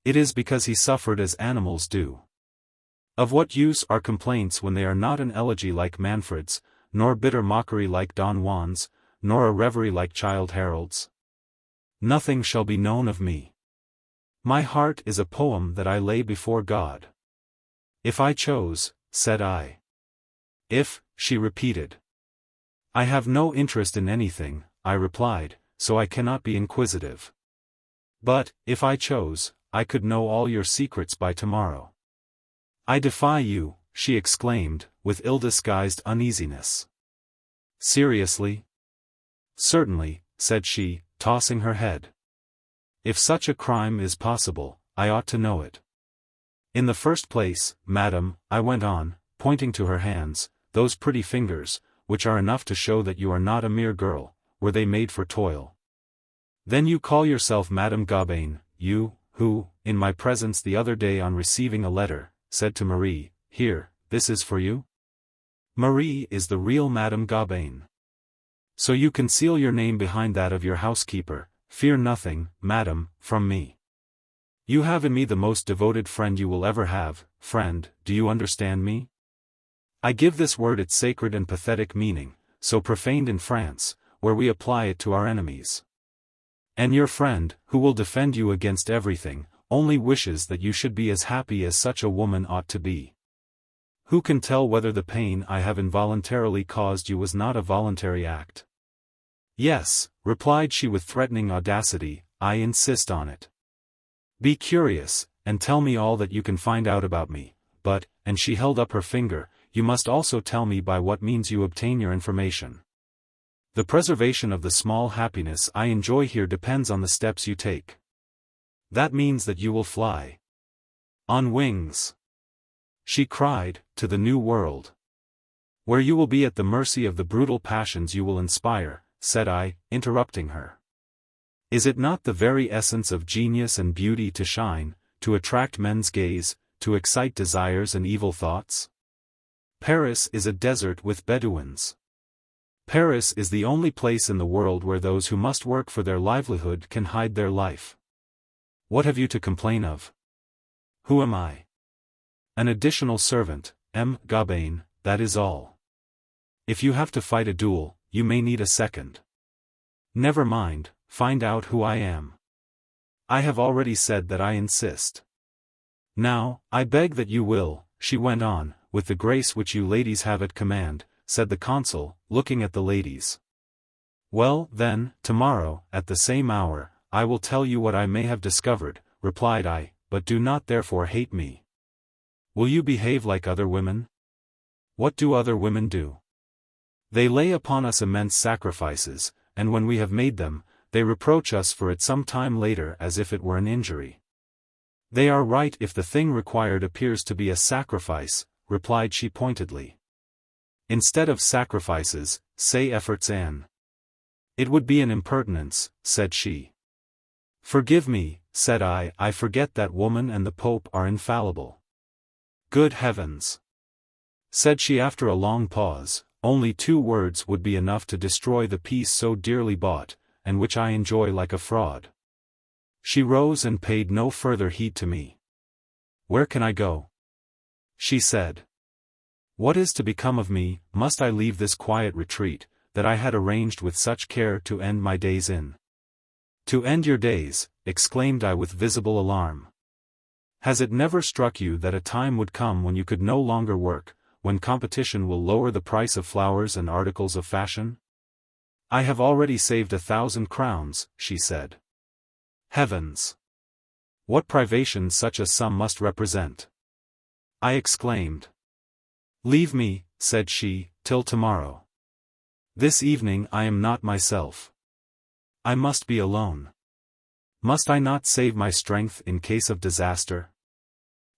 S1: It is because he suffered as animals do. Of what use are complaints when they are not an elegy like Manfred's, nor bitter mockery like Don Juan's, nor a reverie like Childe Harold's? Nothing shall be known of me. My heart is a poem that I lay before God. If I chose, said I. If, she repeated. I have no interest in anything, I replied, so I cannot be inquisitive. But, if I chose, I could know all your secrets by tomorrow. I defy you, she exclaimed, with ill-disguised uneasiness. Seriously? Certainly, said she, tossing her head. If such a crime is possible, I ought to know it. In the first place, madam, I went on, pointing to her hands, those pretty fingers, which are enough to show that you are not a mere girl, were they made for toil? Then you call yourself Madame Gaubain, you, who, in my presence the other day on receiving a letter, said to Marie, here, this is for you? Marie is the real Madame Gaubain. So you conceal your name behind that of your housekeeper. Fear nothing, madam, from me. You have in me the most devoted friend you will ever have. Friend, do you understand me? I give this word its sacred and pathetic meaning, so profaned in France, where we apply it to our enemies. And your friend, who will defend you against everything, only wishes that you should be as happy as such a woman ought to be. Who can tell whether the pain I have involuntarily caused you was not a voluntary act? Yes, replied she with threatening audacity, I insist on it. Be curious, and tell me all that you can find out about me, but, and she held up her finger, you must also tell me by what means you obtain your information. The preservation of the small happiness I enjoy here depends on the steps you take. That means that you will fly. On wings. She cried, to the new world. Where you will be at the mercy of the brutal passions you will inspire, said I, interrupting her. Is it not the very essence of genius and beauty to shine, to attract men's gaze, to excite desires and evil thoughts? Paris is a desert with Bedouins. Paris is the only place in the world where those who must work for their livelihood can hide their life. What have you to complain of? Who am I? An additional servant, M. Gaubain, that is all. If you have to fight a duel, you may need a second. Never mind, find out who I am. I have already said that I insist. Now, I beg that you will, she went on, with the grace which you ladies have at command, said the consul, looking at the ladies. Well, then, tomorrow, at the same hour, I will tell you what I may have discovered, replied I, but do not therefore hate me. Will you behave like other women? What do other women do? They lay upon us immense sacrifices, and when we have made them, they reproach us for it some time later as if it were an injury. They are right if the thing required appears to be a sacrifice, replied she pointedly. Instead of sacrifices, say efforts and. It would be an impertinence, said she. Forgive me, said I forget that woman and the Pope are infallible. Good heavens! Said she after a long pause, only 2 words would be enough to destroy the peace so dearly bought, and which I enjoy like a fraud. She rose and paid no further heed to me. Where can I go? She said. What is to become of me? Must I leave this quiet retreat, that I had arranged with such care to end my days in? To end your days, exclaimed I with visible alarm. Has it never struck you that a time would come when you could no longer work, when competition will lower the price of flowers and articles of fashion? I have already saved 1,000 crowns, she said. Heavens! What privation such a sum must represent! I exclaimed. Leave me, said she, till tomorrow. This evening I am not myself. I must be alone. Must I not save my strength in case of disaster?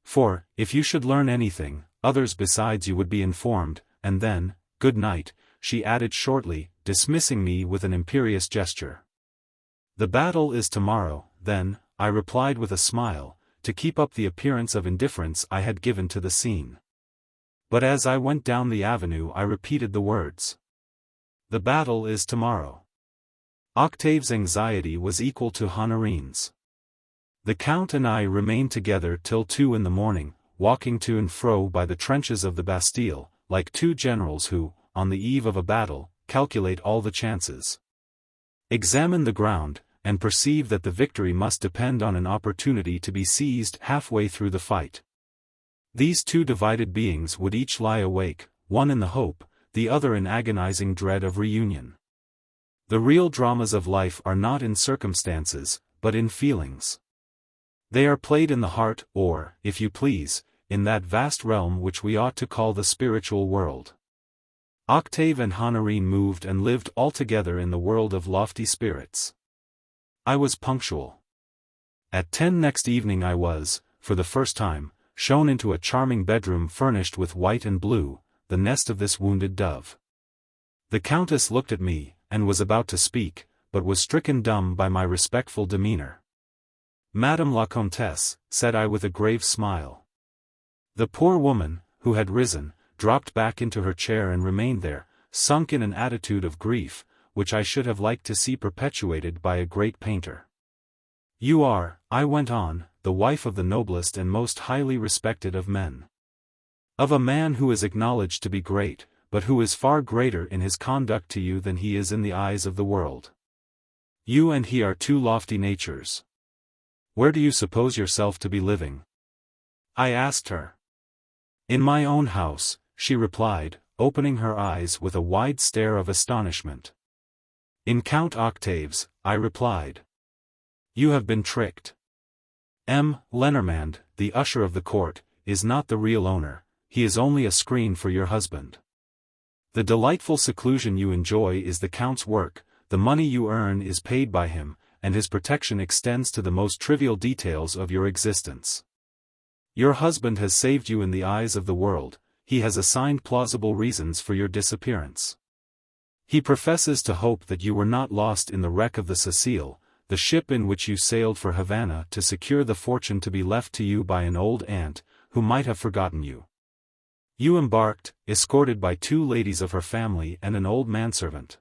S1: For, if you should learn anything, others besides you would be informed, and then, good night, she added shortly, dismissing me with an imperious gesture. The battle is tomorrow, then, I replied with a smile, to keep up the appearance of indifference I had given to the scene. But as I went down the avenue I repeated the words. The battle is tomorrow. Octave's anxiety was equal to Honorine's. The Count and I remained together till 2 in the morning, walking to and fro by the trenches of the Bastille, like 2 generals who, on the eve of a battle, calculate all the chances. Examine the ground, and perceive that the victory must depend on an opportunity to be seized halfway through the fight. These two divided beings would each lie awake, one in the hope, the other in agonizing dread of reunion. The real dramas of life are not in circumstances, but in feelings. They are played in the heart, or, if you please, in that vast realm which we ought to call the spiritual world. Octave and Honorine moved and lived all together in the world of lofty spirits. I was punctual. At 10 next evening I was, for the first time, shown into a charming bedroom furnished with white and blue, the nest of this wounded dove. The Countess looked at me, and was about to speak, but was stricken dumb by my respectful demeanor. "Madame la Comtesse," said I with a grave smile. The poor woman, who had risen, dropped back into her chair and remained there, sunk in an attitude of grief, which I should have liked to see perpetuated by a great painter. "You are," I went on, "the wife of the noblest and most highly respected of men. Of a man who is acknowledged to be great, but who is far greater in his conduct to you than he is in the eyes of the world. You and he are two lofty natures. Where do you suppose yourself to be living?" I asked her. "In my own house," she replied, opening her eyes with a wide stare of astonishment. "In Count Octave's," I replied. "You have been tricked. M. Lenormand, the usher of the court, is not the real owner, he is only a screen for your husband. The delightful seclusion you enjoy is the Count's work, the money you earn is paid by him, and his protection extends to the most trivial details of your existence. Your husband has saved you in the eyes of the world, he has assigned plausible reasons for your disappearance. He professes to hope that you were not lost in the wreck of the Cecile, the ship in which you sailed for Havana to secure the fortune to be left to you by an old aunt, who might have forgotten you. You embarked, escorted by 2 ladies of her family and an old manservant.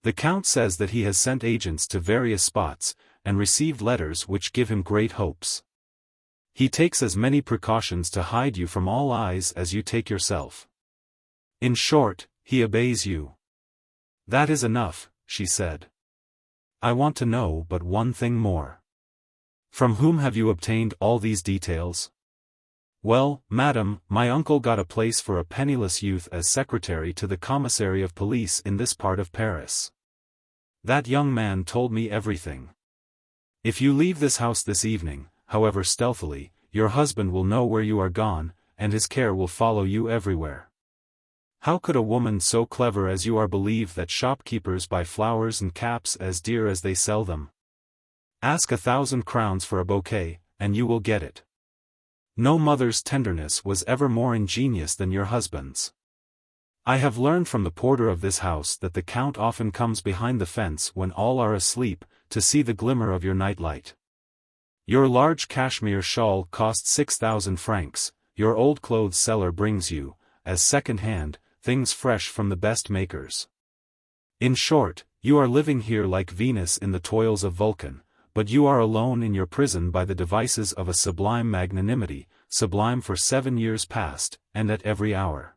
S1: The Count says that he has sent agents to various spots, and received letters which give him great hopes. He takes as many precautions to hide you from all eyes as you take yourself. In short, he obeys you." "That is enough," she said. "I want to know but one thing more. From whom have you obtained all these details?" "Well, madam, my uncle got a place for a penniless youth as secretary to the commissary of police in this part of Paris. That young man told me everything. If you leave this house this evening, however stealthily, your husband will know where you are gone, and his care will follow you everywhere. How could a woman so clever as you are believe that shopkeepers buy flowers and caps as dear as they sell them? Ask 1,000 crowns for a bouquet, and you will get it. No mother's tenderness was ever more ingenious than your husband's. I have learned from the porter of this house that the Count often comes behind the fence when all are asleep, to see the glimmer of your nightlight. Your large cashmere shawl costs 6,000 francs, your old clothes seller brings you, as second-hand, things fresh from the best makers. In short, you are living here like Venus in the toils of Vulcan, but you are alone in your prison by the devices of a sublime magnanimity, sublime for 7 years past, and at every hour."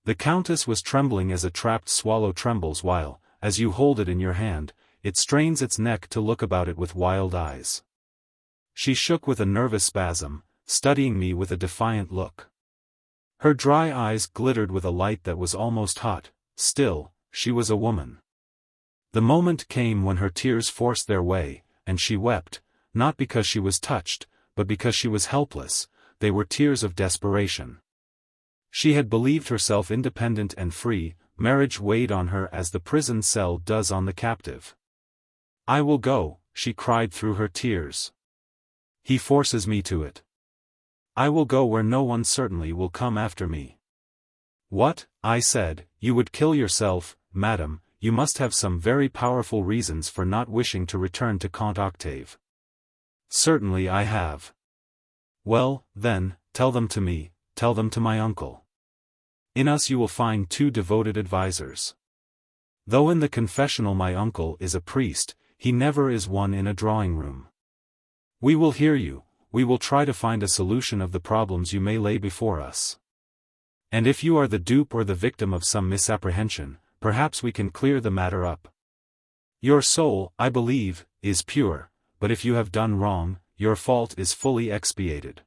S1: The Countess was trembling as a trapped swallow trembles while, as you hold it in your hand, it strains its neck to look about it with wild eyes. She shook with a nervous spasm, studying me with a defiant look. Her dry eyes glittered with a light that was almost hot. Still, she was a woman. The moment came when her tears forced their way, and she wept, not because she was touched, but because she was helpless. They were tears of desperation. She had believed herself independent and free, marriage weighed on her as the prison cell does on the captive. "I will go," she cried through her tears. "He forces me to it. I will go where no one certainly will come after me." "What?" I said, "you would kill yourself, madam, you must have some very powerful reasons for not wishing to return to Count Octave." "Certainly I have." "Well, then, tell them to me, tell them to my uncle. In us you will find 2 devoted advisers. Though in the confessional my uncle is a priest, he never is one in a drawing-room. We will hear you, we will try to find a solution of the problems you may lay before us. And if you are the dupe or the victim of some misapprehension, perhaps we can clear the matter up. Your soul, I believe, is pure, but if you have done wrong, your fault is fully expiated.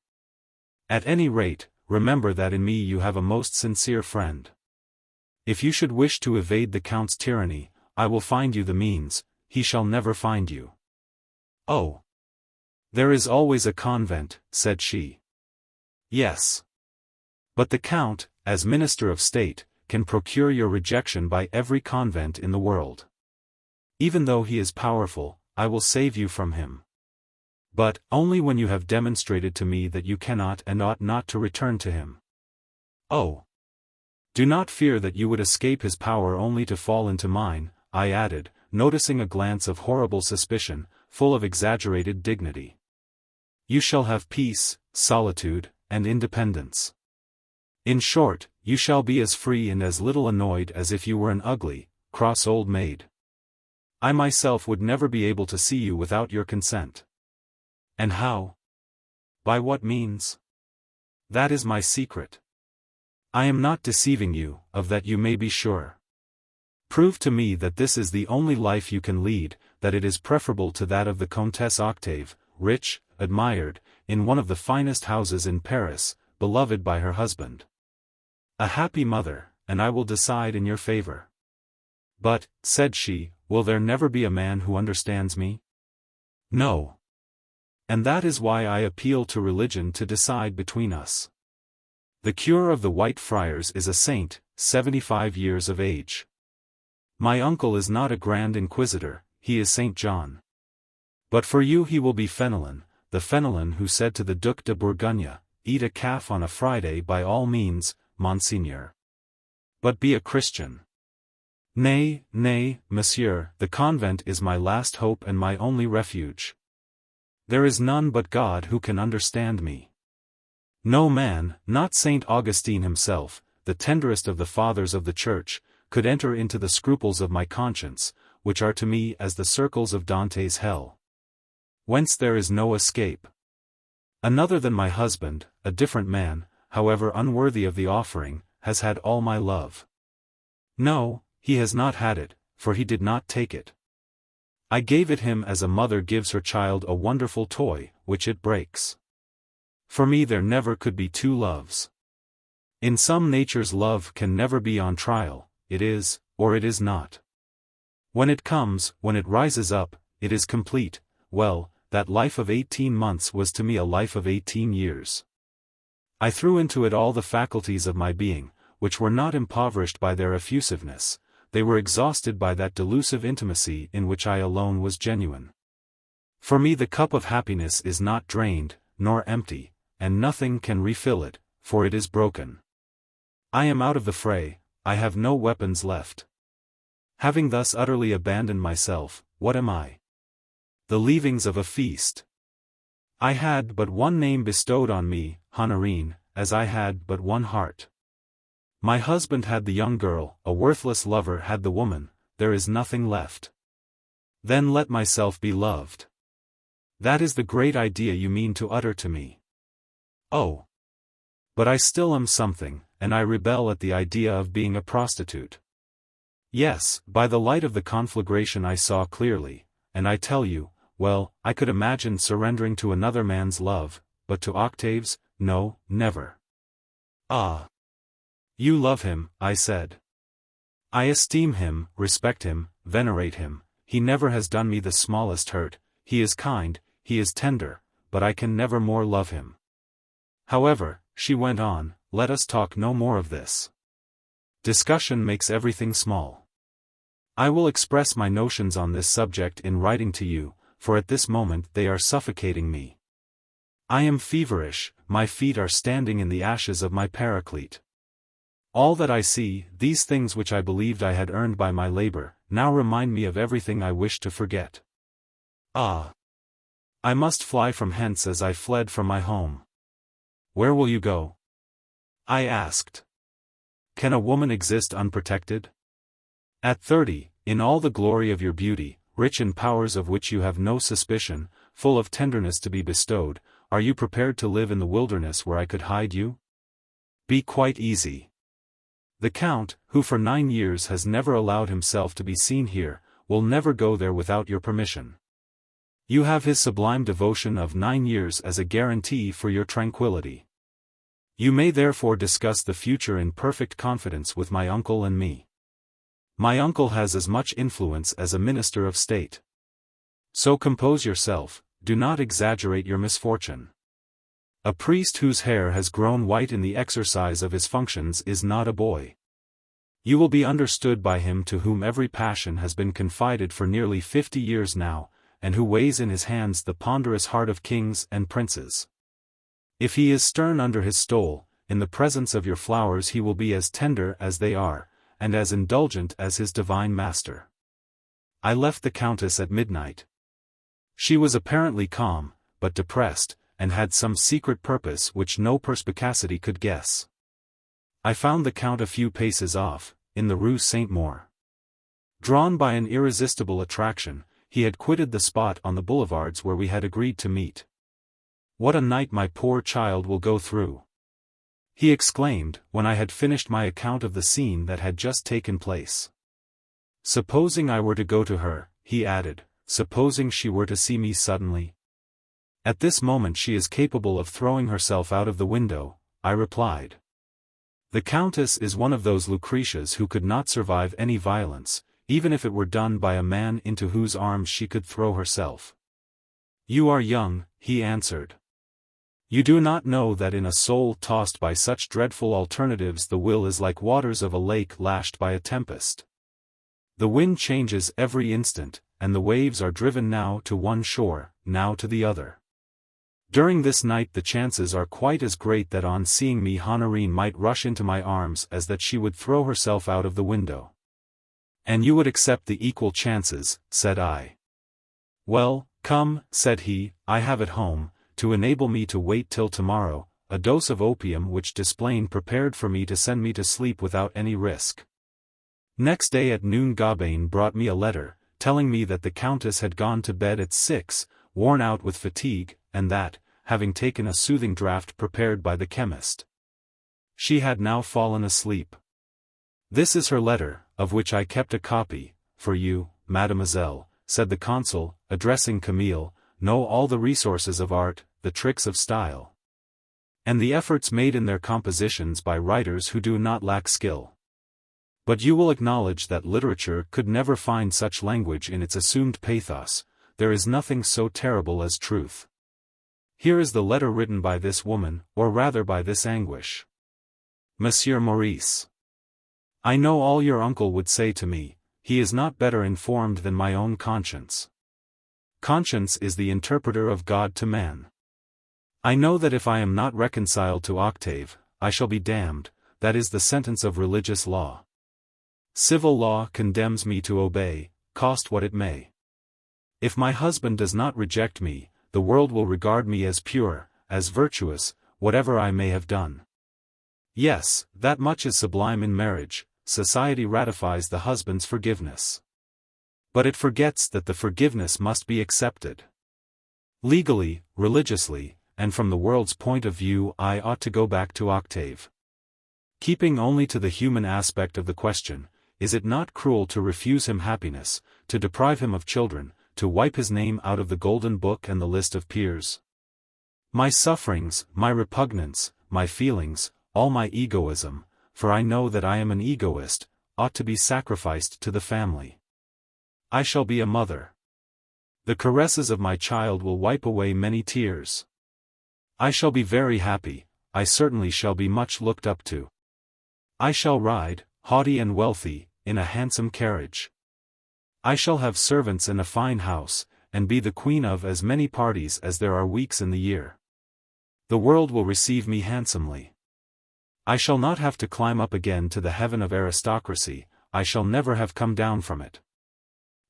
S1: At any rate, remember that in me you have a most sincere friend. If you should wish to evade the Count's tyranny, I will find you the means, he shall never find you. Oh! There is always a convent, said she. Yes. But the Count, as Minister of State, can procure your rejection by every convent in the world. Even though he is powerful, I will save you from him. But, only when you have demonstrated to me that you cannot and ought not to return to him. Oh! Do not fear that you would escape his power only to fall into mine, I added, noticing a glance of horrible suspicion, full of exaggerated dignity. You shall have peace, solitude, and independence. In short, you shall be as free and as little annoyed as if you were an ugly, cross old maid. I myself would never be able to see you without your consent. And how? By what means? That is my secret. I am not deceiving you, of that you may be sure. Prove to me that this is the only life you can lead, that it is preferable to that of the Comtesse Octave, rich, admired, in one of the finest houses in Paris, beloved by her husband. A happy mother, and I will decide in your favor. But, said she, will there never be a man who understands me? No. And that is why I appeal to religion to decide between us. The cure of the White Friars is a saint, 75 years of age. My uncle is not a Grand Inquisitor, he is Saint John. But for you he will be Fenelon, the Fenelon who said to the Duc de Bourgogne, eat a calf on a Friday by all means, Monseigneur. But be a Christian. Nay, nay, monsieur, the convent is my last hope and my only refuge. There is none but God who can understand me. No man, not Saint Augustine himself, the tenderest of the fathers of the Church, could enter into the scruples of my conscience, which are to me as the circles of Dante's hell, whence there is no escape. Another than my husband, a different man, however unworthy of the offering, has had all my love. No, he has not had it, for he did not take it. I gave it him as a mother gives her child a wonderful toy, which it breaks. For me there never could be two loves. In some natures love can never be on trial, it is, or it is not. When it comes, when it rises up, it is complete. Well, that life of 18 months was to me a life of 18 years. I threw into it all the faculties of my being, which were not impoverished by their effusiveness, they were exhausted by that delusive intimacy in which I alone was genuine. For me the cup of happiness is not drained, nor empty, and nothing can refill it, for it is broken. I am out of the fray, I have no weapons left. Having thus utterly abandoned myself, what am I? The leavings of a feast. I had but one name bestowed on me, Honorine, as I had but one heart. My husband had the young girl, a worthless lover had the woman, there is nothing left. Then let myself be loved. That is the great idea you mean to utter to me. Oh! But I still am something, and I rebel at the idea of being a prostitute. Yes, by the light of the conflagration I saw clearly, and I tell you, well, I could imagine surrendering to another man's love, but to Octave's, no, never. Ah! You love him, I said. I esteem him, respect him, venerate him, he never has done me the smallest hurt, he is kind, he is tender, but I can never more love him. However, she went on, let us talk no more of this. Discussion makes everything small. I will express my notions on this subject in writing to you, for at this moment they are suffocating me. I am feverish, my feet are standing in the ashes of my paraclete. All that I see, these things which I believed I had earned by my labor, now remind me of everything I wish to forget. Ah! I must fly from hence as I fled from my home. Where will you go? I asked. Can a woman exist unprotected? At 30, in all the glory of your beauty, rich in powers of which you have no suspicion, full of tenderness to be bestowed, are you prepared to live in the wilderness where I could hide you? Be quite easy. The Count, who for 9 years has never allowed himself to be seen here, will never go there without your permission. You have his sublime devotion of 9 years as a guarantee for your tranquility. You may therefore discuss the future in perfect confidence with my uncle and me. My uncle has as much influence as a minister of state. So compose yourself, do not exaggerate your misfortune. A priest whose hair has grown white in the exercise of his functions is not a boy. You will be understood by him to whom every passion has been confided for nearly 50 years now, and who weighs in his hands the ponderous heart of kings and princes. If he is stern under his stole, in the presence of your flowers he will be as tender as they are, and as indulgent as his divine master. I left the countess at midnight. She was apparently calm, but depressed, and had some secret purpose which no perspicacity could guess. I found the count a few paces off, in the Rue Saint-Maur. Drawn by an irresistible attraction, he had quitted the spot on the boulevards where we had agreed to meet. "What a night my poor child will go through!" he exclaimed, when I had finished my account of the scene that had just taken place. "Supposing I were to go to her," he added, "supposing she were to see me suddenly?" "At this moment she is capable of throwing herself out of the window," I replied. "The Countess is one of those Lucretias who could not survive any violence, even if it were done by a man into whose arms she could throw herself." "You are young," he answered. "You do not know that in a soul tossed by such dreadful alternatives the will is like waters of a lake lashed by a tempest. The wind changes every instant, and the waves are driven now to one shore, now to the other. During this night the chances are quite as great that on seeing me Honorine might rush into my arms as that she would throw herself out of the window." "And you would accept the equal chances," said I. "Well, come," said he, "I have at home, to enable me to wait till tomorrow, a dose of opium which Desplaine prepared for me to send me to sleep without any risk." Next day at noon Gabain brought me a letter, telling me that the Countess had gone to bed at 6, worn out with fatigue, and that, having taken a soothing draught prepared by the chemist, she had now fallen asleep. "This is her letter, of which I kept a copy, for you, mademoiselle," said the consul, addressing Camille, "know all the resources of art, the tricks of style, and the efforts made in their compositions by writers who do not lack skill. But you will acknowledge that literature could never find such language in its assumed pathos. There is nothing so terrible as truth. Here is the letter written by this woman, or rather by this anguish. Monsieur Maurice. I know all your uncle would say to me, he is not better informed than my own conscience. Conscience is the interpreter of God to man. I know that if I am not reconciled to Octave, I shall be damned, that is the sentence of religious law. Civil law condemns me to obey, cost what it may. If my husband does not reject me, the world will regard me as pure, as virtuous, whatever I may have done. Yes, that much is sublime in marriage, society ratifies the husband's forgiveness. But it forgets that the forgiveness must be accepted. Legally, religiously, and from the world's point of view I ought to go back to Octave. Keeping only to the human aspect of the question, is it not cruel to refuse him happiness, to deprive him of children, to wipe his name out of the golden book and the list of peers? My sufferings, my repugnance, my feelings, all my egoism, for I know that I am an egoist, ought to be sacrificed to the family. I shall be a mother. The caresses of my child will wipe away many tears. I shall be very happy, I certainly shall be much looked up to. I shall ride, haughty and wealthy, in a handsome carriage. I shall have servants and a fine house, and be the queen of as many parties as there are weeks in the year. The world will receive me handsomely. I shall not have to climb up again to the heaven of aristocracy, I shall never have come down from it.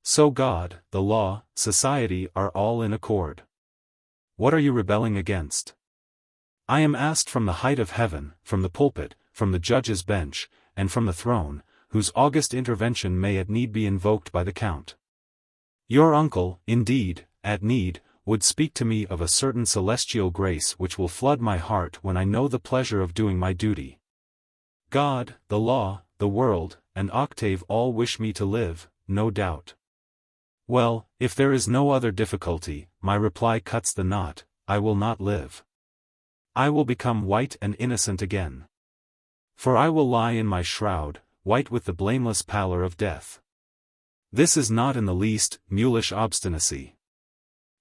S1: So God, the law, society are all in accord. What are you rebelling against? I am asked from the height of heaven, from the pulpit, from the judge's bench, and from the throne, whose august intervention may at need be invoked by the Count. Your uncle, indeed, at need, would speak to me of a certain celestial grace which will flood my heart when I know the pleasure of doing my duty. God, the law, the world, and Octave all wish me to live, no doubt. Well, if there is no other difficulty, my reply cuts the knot, I will not live. I will become white and innocent again. For I will lie in my shroud, white with the blameless pallor of death. This is not in the least mulish obstinacy.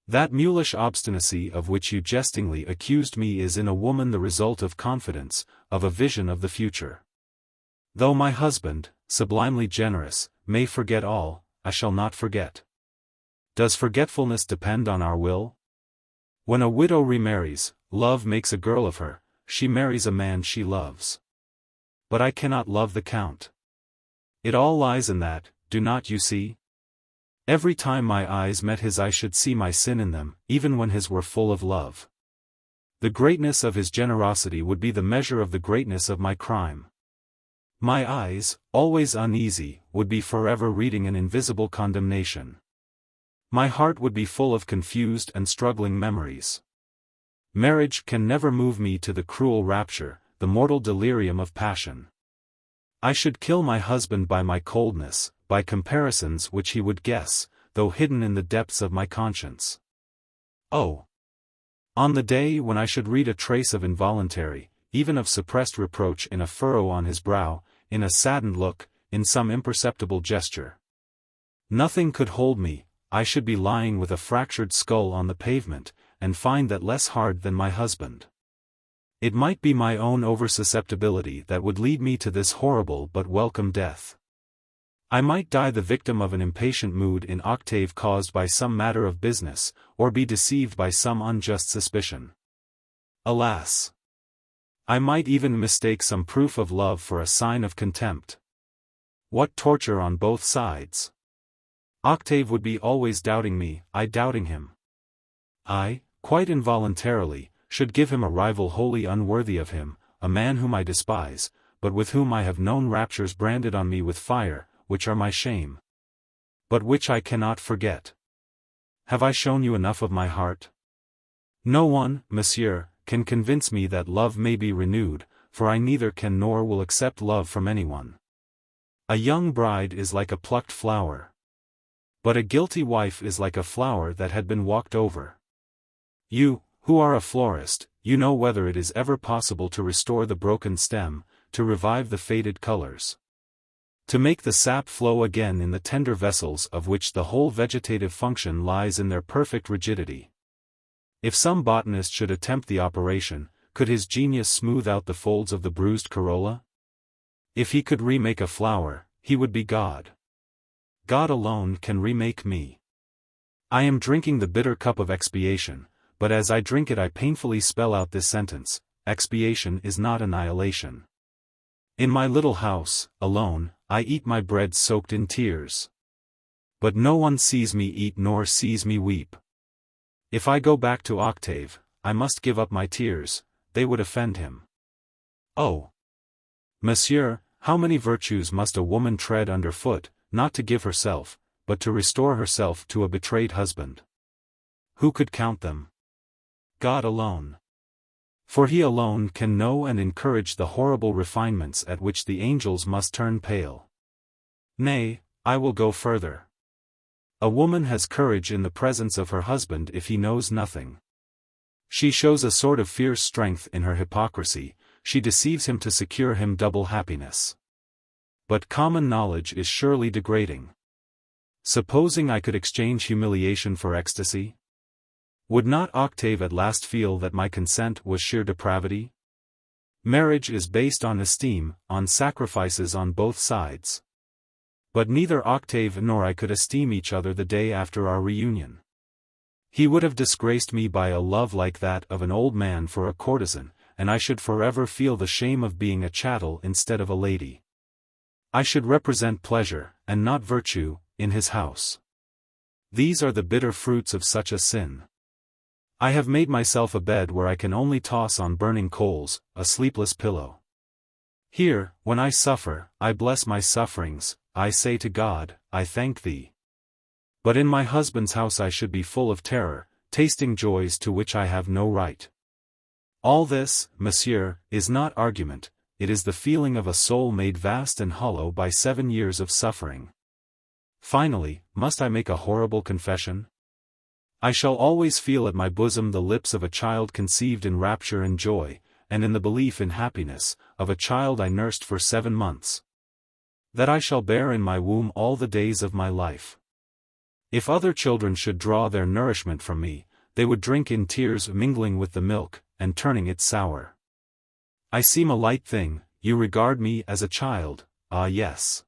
S1: That mulish obstinacy of which you jestingly accused me is in a woman the result of confidence, of a vision of the future. Though my husband, sublimely generous, may forget all, I shall not forget. Does forgetfulness depend on our will? When a widow remarries, love makes a girl of her, she marries a man she loves. But I cannot love the Count. It all lies in that, do not you see? Every time my eyes met his I should see my sin in them, even when his were full of love. The greatness of his generosity would be the measure of the greatness of my crime. My eyes, always uneasy, would be forever reading an invisible condemnation. My heart would be full of confused and struggling memories. Marriage can never move me to the cruel rapture, the mortal delirium of passion. I should kill my husband by my coldness, by comparisons which he would guess, though hidden in the depths of my conscience. Oh! On the day when I should read a trace of involuntary, even of suppressed reproach in a furrow on his brow, in a saddened look, in some imperceptible gesture. Nothing could hold me, I should be lying with a fractured skull on the pavement, and find that less hard than my husband. It might be my own over-susceptibility that would lead me to this horrible but welcome death. I might die the victim of an impatient mood in octave caused by some matter of business, or be deceived by some unjust suspicion. Alas! I might even mistake some proof of love for a sign of contempt. What torture on both sides! Octave would be always doubting me, I doubting him. I, quite involuntarily, should give him a rival wholly unworthy of him, a man whom I despise, but with whom I have known raptures branded on me with fire, which are my shame. But which I cannot forget. Have I shown you enough of my heart? No one, monsieur, can convince me that love may be renewed, for I neither can nor will accept love from anyone. A young bride is like a plucked flower. But a guilty wife is like a flower that had been walked over. You, who are a florist, you know whether it is ever possible to restore the broken stem, to revive the faded colors. To make the sap flow again in the tender vessels of which the whole vegetative function lies in their perfect rigidity. If some botanist should attempt the operation, could his genius smooth out the folds of the bruised corolla? If he could remake a flower, he would be God. God alone can remake me. I am drinking the bitter cup of expiation, but as I drink it I painfully spell out this sentence: expiation is not annihilation. In my little house, alone, I eat my bread soaked in tears. But no one sees me eat nor sees me weep. If I go back to Octave, I must give up my tears, they would offend him. Oh! Monsieur, how many virtues must a woman tread under foot, not to give herself, but to restore herself to a betrayed husband? Who could count them? God alone. For he alone can know and encourage the horrible refinements at which the angels must turn pale. Nay, I will go further. A woman has courage in the presence of her husband if he knows nothing. She shows a sort of fierce strength in her hypocrisy, she deceives him to secure him double happiness. But common knowledge is surely degrading. Supposing I could exchange humiliation for ecstasy? Would not Octave at last feel that my consent was sheer depravity? Marriage is based on esteem, on sacrifices on both sides. But neither Octave nor I could esteem each other the day after our reunion. He would have disgraced me by a love like that of an old man for a courtesan, and I should forever feel the shame of being a chattel instead of a lady. I should represent pleasure, and not virtue, in his house. These are the bitter fruits of such a sin. I have made myself a bed where I can only toss on burning coals, a sleepless pillow. Here, when I suffer, I bless my sufferings, I say to God, I thank thee. But in my husband's house I should be full of terror, tasting joys to which I have no right. All this, monsieur, is not argument, it is the feeling of a soul made vast and hollow by 7 years of suffering. Finally, must I make a horrible confession? I shall always feel at my bosom the lips of a child conceived in rapture and joy, and in the belief in happiness, of a child I nursed for 7 months. That I shall bear in my womb all the days of my life. If other children should draw their nourishment from me, they would drink in tears mingling with the milk, and turning it sour. I seem a light thing, you regard me as a child, ah yes.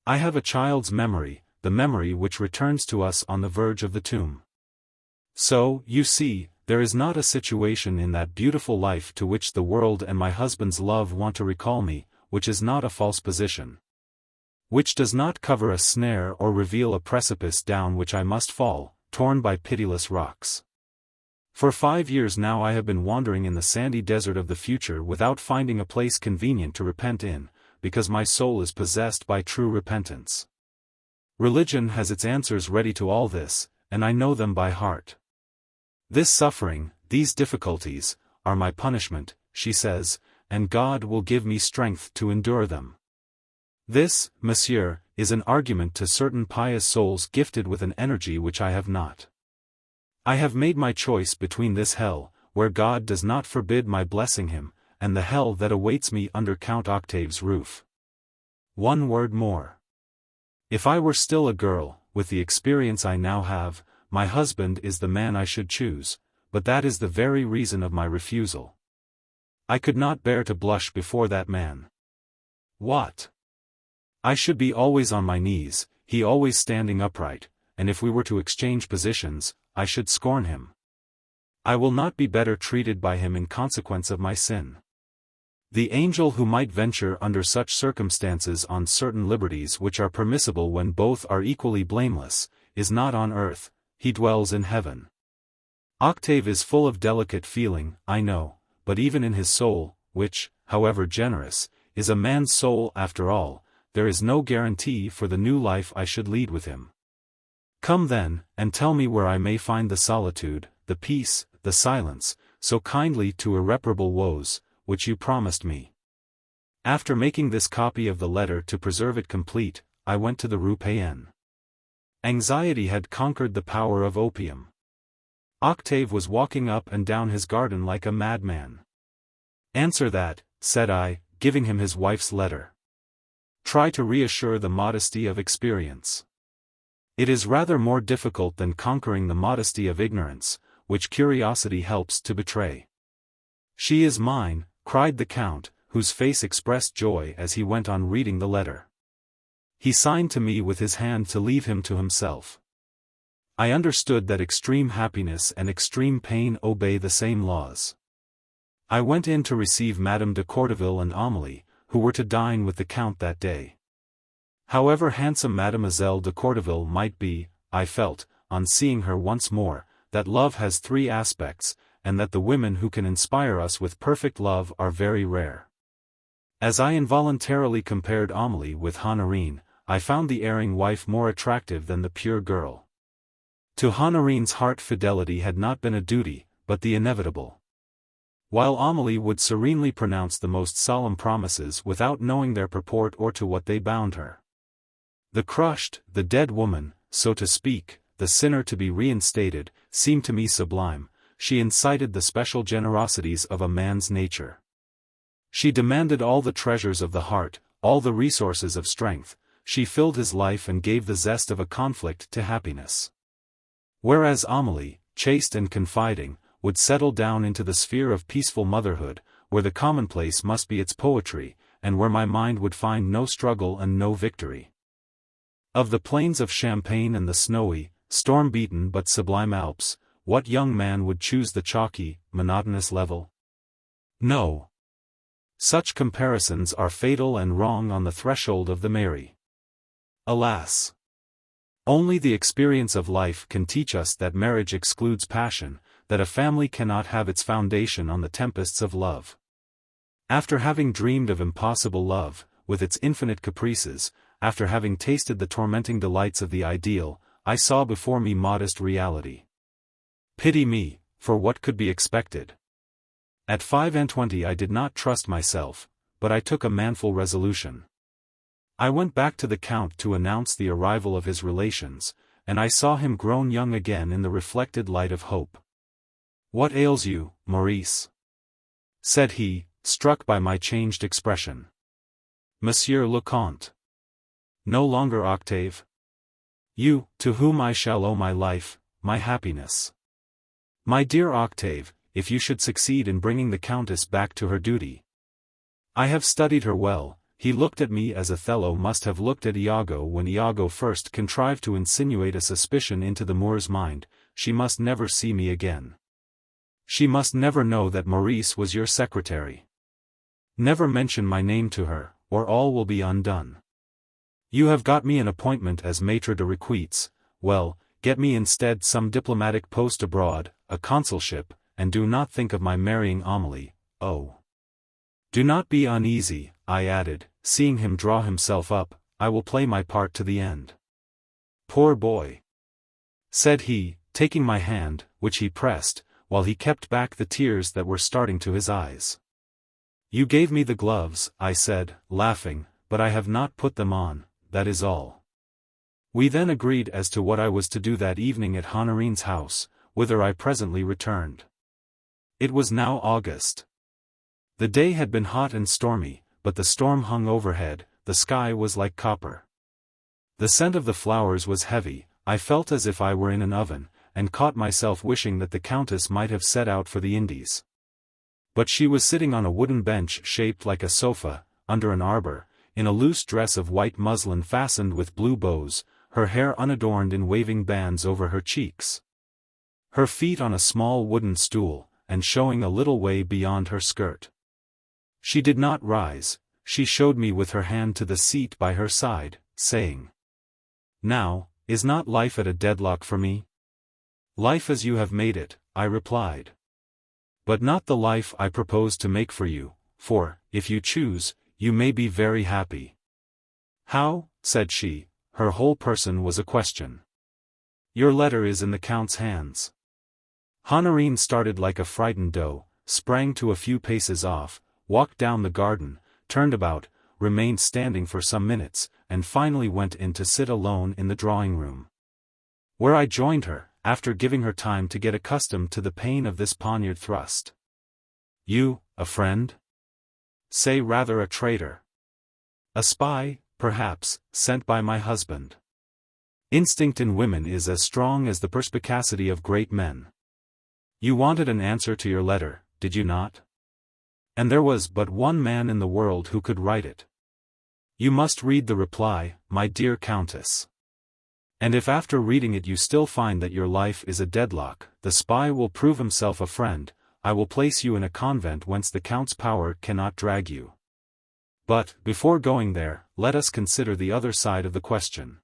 S1: I have a child's memory, the memory which returns to us on the verge of the tomb. So, you see, there is not a situation in that beautiful life to which the world and my husband's love want to recall me, which is not a false position. Which does not cover a snare or reveal a precipice down which I must fall, torn by pitiless rocks. For 5 years now I have been wandering in the sandy desert of the future without finding a place convenient to repent in, because my soul is possessed by true repentance. Religion has its answers ready to all this, and I know them by heart. This suffering, these difficulties, are my punishment, she says, and God will give me strength to endure them. This, monsieur, is an argument to certain pious souls gifted with an energy which I have not. I have made my choice between this hell, where God does not forbid my blessing him, and the hell that awaits me under Count Octave's roof. One word more. If I were still a girl, with the experience I now have, my husband is the man I should choose, but that is the very reason of my refusal. I could not bear to blush before that man. What? I should be always on my knees, he always standing upright, and if we were to exchange positions, I should scorn him. I will not be better treated by him in consequence of my sin. The angel who might venture under such circumstances on certain liberties which are permissible when both are equally blameless, is not on earth, he dwells in heaven. Octave is full of delicate feeling, I know, but even in his soul, which, however generous, is a man's soul after all, there is no guarantee for the new life I should lead with him. Come then, and tell me where I may find the solitude, the peace, the silence, so kindly to irreparable woes, which you promised me. After making this copy of the letter to preserve it complete, I went to the Rue Payenne. Anxiety had conquered the power of opium. Octave was walking up and down his garden like a madman. Answer that, said I, giving him his wife's letter. Try to reassure the modesty of experience. It is rather more difficult than conquering the modesty of ignorance, which curiosity helps to betray. She is mine, cried the Count, whose face expressed joy as he went on reading the letter. He signed to me with his hand to leave him to himself. I understood that extreme happiness and extreme pain obey the same laws. I went in to receive Madame de Courteville and Amélie, who were to dine with the Count that day. However handsome Mademoiselle de Courteville might be, I felt, on seeing her once more, that love has 3 aspects, and that the women who can inspire us with perfect love are very rare. As I involuntarily compared Amélie with Honorine, I found the erring wife more attractive than the pure girl. To Honorine's heart fidelity had not been a duty, but the inevitable. While Amélie would serenely pronounce the most solemn promises without knowing their purport or to what they bound her. The crushed, the dead woman, so to speak, the sinner to be reinstated, seemed to me sublime. She incited the special generosities of a man's nature. She demanded all the treasures of the heart, all the resources of strength, she filled his life and gave the zest of a conflict to happiness. Whereas Amélie, chaste and confiding, would settle down into the sphere of peaceful motherhood, where the commonplace must be its poetry, and where my mind would find no struggle and no victory. Of the plains of Champagne and the snowy, storm-beaten but sublime Alps, what young man would choose the chalky, monotonous level? No. Such comparisons are fatal and wrong on the threshold of the merry. Alas! Only the experience of life can teach us that marriage excludes passion, that a family cannot have its foundation on the tempests of love. After having dreamed of impossible love, with its infinite caprices, after having tasted the tormenting delights of the ideal, I saw before me modest reality. Pity me, for what could be expected? At 25 I did not trust myself, but I took a manful resolution. I went back to the Count to announce the arrival of his relations, and I saw him grown young again in the reflected light of hope. "What ails you, Maurice?" said he, struck by my changed expression. "Monsieur le Comte." "No longer Octave?" "You, to whom I shall owe my life, my happiness." "My dear Octave, if you should succeed in bringing the Countess back to her duty." "I have studied her well." He looked at me as Othello must have looked at Iago when Iago first contrived to insinuate a suspicion into the Moor's mind. "She must never see me again. She must never know that Maurice was your secretary. Never mention my name to her, or all will be undone. You have got me an appointment as maître de requêtes. Well, get me instead some diplomatic post abroad, a consulship, and do not think of my marrying Amélie. Oh, do not be uneasy," I added, seeing him draw himself up, "I will play my part to the end." "Poor boy," said he, taking my hand, which he pressed, while he kept back the tears that were starting to his eyes. "You gave me the gloves," I said, laughing, "but I have not put them on, that is all." We then agreed as to what I was to do that evening at Honorine's house, whither I presently returned. It was now August. The day had been hot and stormy, but the storm hung overhead, the sky was like copper. The scent of the flowers was heavy, I felt as if I were in an oven, and caught myself wishing that the Countess might have set out for the Indies. But she was sitting on a wooden bench shaped like a sofa, under an arbor, in a loose dress of white muslin fastened with blue bows, her hair unadorned in waving bands over her cheeks. Her feet on a small wooden stool, and showing a little way beyond her skirt. She did not rise, she showed me with her hand to the seat by her side, saying, "Now, is not life at a deadlock for me?" "Life as you have made it," I replied. "But not the life I propose to make for you, for, if you choose, you may be very happy." "How?" said she, her whole person was a question. "Your letter is in the Count's hands." Honorine started like a frightened doe, sprang to a few paces off, walked down the garden, turned about, remained standing for some minutes, and finally went in to sit alone in the drawing-room, where I joined her, after giving her time to get accustomed to the pain of this poniard thrust. "You, a friend?" "Say rather a traitor. A spy, perhaps, sent by my husband. Instinct in women is as strong as the perspicacity of great men. You wanted an answer to your letter, did you not? And there was but one man in the world who could write it. You must read the reply, my dear Countess. And if after reading it you still find that your life is a deadlock, the spy will prove himself a friend. I will place you in a convent whence the Count's power cannot drag you. But, before going there, let us consider the other side of the question.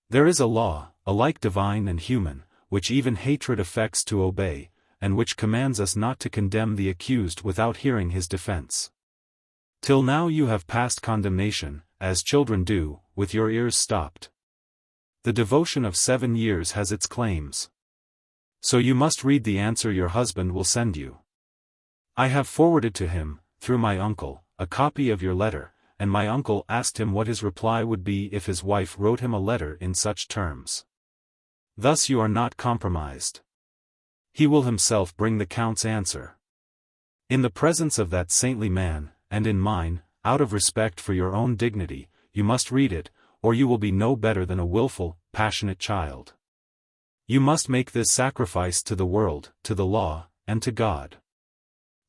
S1: There is a law, alike divine and human, which even hatred affects to obey, and which commands us not to condemn the accused without hearing his defense. Till now you have passed condemnation, as children do, with your ears stopped. The devotion of 7 years has its claims. So you must read the answer your husband will send you. I have forwarded to him, through my uncle, a copy of your letter, and my uncle asked him what his reply would be if his wife wrote him a letter in such terms. Thus you are not compromised. He will himself bring the Count's answer. In the presence of that saintly man, and in mine, out of respect for your own dignity, you must read it, or you will be no better than a willful, passionate child. You must make this sacrifice to the world, to the law, and to God.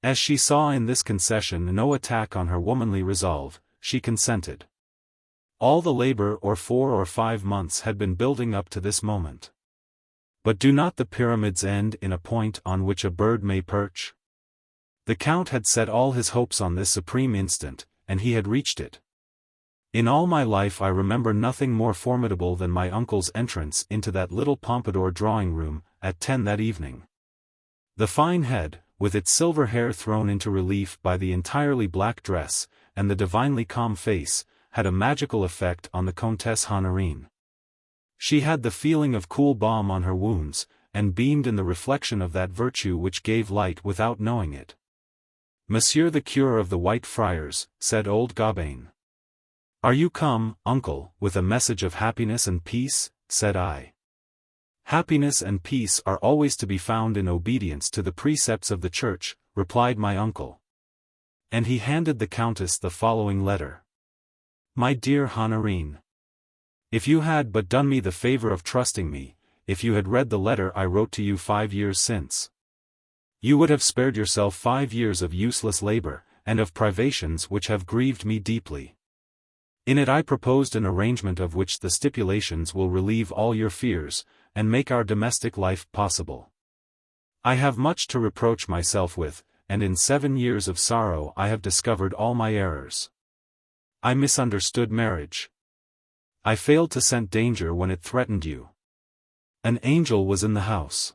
S1: As she saw in this concession no attack on her womanly resolve, she consented. All the labor or 4 or 5 months had been building up to this moment. But do not the pyramids end in a point on which a bird may perch? The Count had set all his hopes on this supreme instant, and he had reached it. In all my life I remember nothing more formidable than my uncle's entrance into that little Pompadour drawing-room, at 10 that evening. The fine head, with its silver hair thrown into relief by the entirely black dress, and the divinely calm face, had a magical effect on the Comtesse Honorine. She had the feeling of cool balm on her wounds, and beamed in the reflection of that virtue which gave light without knowing it. "Monsieur the Cure of the White Friars," said old Gobain. "Are you come, uncle, with a message of happiness and peace?" said I. "Happiness and peace are always to be found in obedience to the precepts of the Church," replied my uncle. And he handed the Countess the following letter. "My dear Honorine, if you had but done me the favor of trusting me, if you had read the letter I wrote to you 5 years since, you would have spared yourself 5 years of useless labor, and of privations which have grieved me deeply. In it I proposed an arrangement of which the stipulations will relieve all your fears, and make our domestic life possible. I have much to reproach myself with, and in 7 years of sorrow I have discovered all my errors. I misunderstood marriage. I failed to scent danger when it threatened you. An angel was in the house.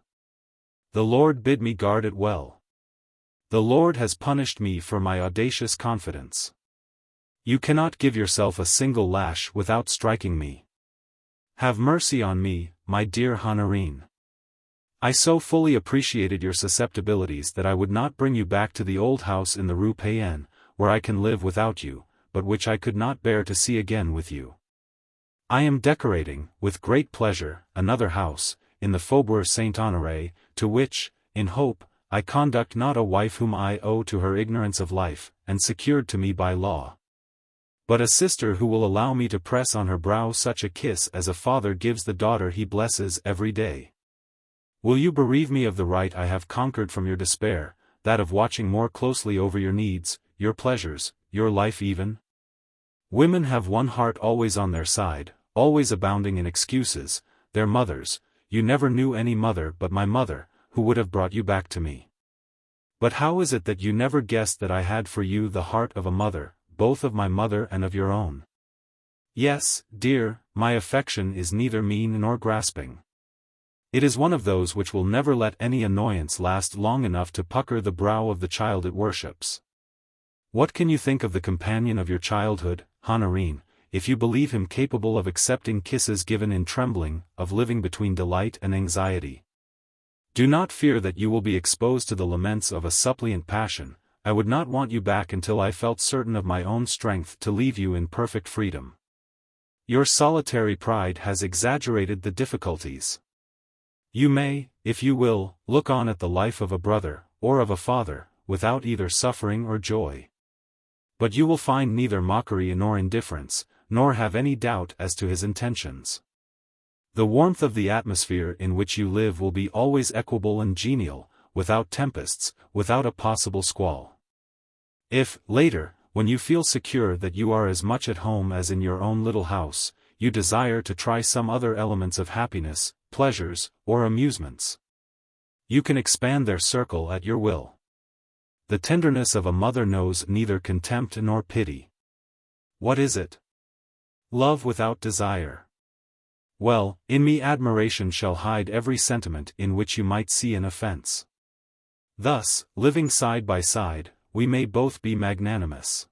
S1: The Lord bid me guard it well. The Lord has punished me for my audacious confidence. You cannot give yourself a single lash without striking me. Have mercy on me, my dear Honorine. I so fully appreciated your susceptibilities that I would not bring you back to the old house in the Rue Payenne, where I can live without you, but which I could not bear to see again with you. I am decorating, with great pleasure, another house, in the Faubourg Saint-Honoré, to which, in hope, I conduct not a wife whom I owe to her ignorance of life, and secured to me by law, but a sister who will allow me to press on her brow such a kiss as a father gives the daughter he blesses every day. Will you bereave me of the right I have conquered from your despair, that of watching more closely over your needs, your pleasures, your life even? Women have one heart always on their side, always abounding in excuses, their mothers. You never knew any mother but my mother, who would have brought you back to me. But how is it that you never guessed that I had for you the heart of a mother, both of my mother and of your own? Yes, dear, my affection is neither mean nor grasping. It is one of those which will never let any annoyance last long enough to pucker the brow of the child it worships. What can you think of the companion of your childhood, Honorine, if you believe him capable of accepting kisses given in trembling, of living between delight and anxiety? Do not fear that you will be exposed to the laments of a suppliant passion. I would not want you back until I felt certain of my own strength to leave you in perfect freedom. Your solitary pride has exaggerated the difficulties. You may, if you will, look on at the life of a brother, or of a father, without either suffering or joy. But you will find neither mockery nor indifference, nor have any doubt as to his intentions. The warmth of the atmosphere in which you live will be always equable and genial, without tempests, without a possible squall. If, later, when you feel secure that you are as much at home as in your own little house, you desire to try some other elements of happiness, pleasures, or amusements, you can expand their circle at your will. The tenderness of a mother knows neither contempt nor pity. What is it? Love without desire. Well, in me admiration shall hide every sentiment in which you might see an offense. Thus, living side by side, we may both be magnanimous.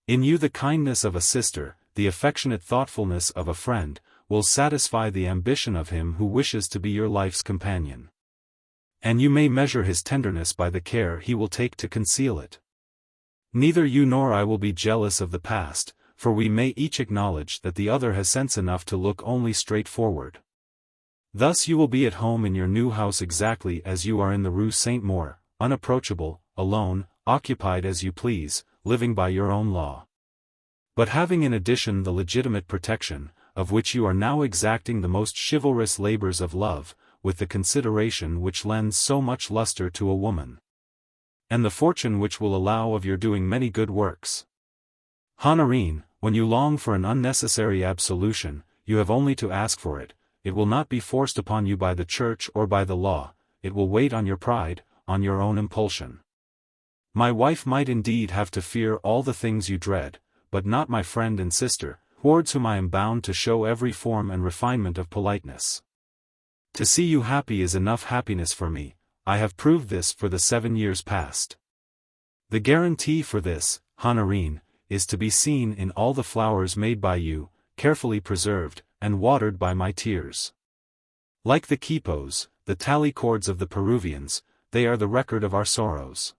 S1: In you the kindness of a sister, the affectionate thoughtfulness of a friend, will satisfy the ambition of him who wishes to be your life's companion. And you may measure his tenderness by the care he will take to conceal it. Neither you nor I will be jealous of the past, for we may each acknowledge that the other has sense enough to look only straight forward. Thus you will be at home in your new house exactly as you are in the Rue Saint-Maur, unapproachable, alone, occupied as you please, living by your own law. But having in addition the legitimate protection, of which you are now exacting the most chivalrous labors of love, with the consideration which lends so much luster to a woman, and the fortune which will allow of your doing many good works. Honorine, when you long for an unnecessary absolution, you have only to ask for it. It will not be forced upon you by the Church or by the law, it will wait on your pride, on your own impulsion. My wife might indeed have to fear all the things you dread, but not my friend and sister, towards whom I am bound to show every form and refinement of politeness. To see you happy is enough happiness for me. I have proved this for the 7 years past. The guarantee for this, Honorine, is to be seen in all the flowers made by you, carefully preserved, and watered by my tears. Like the quipos, the tally cords of the Peruvians, they are the record of our sorrows.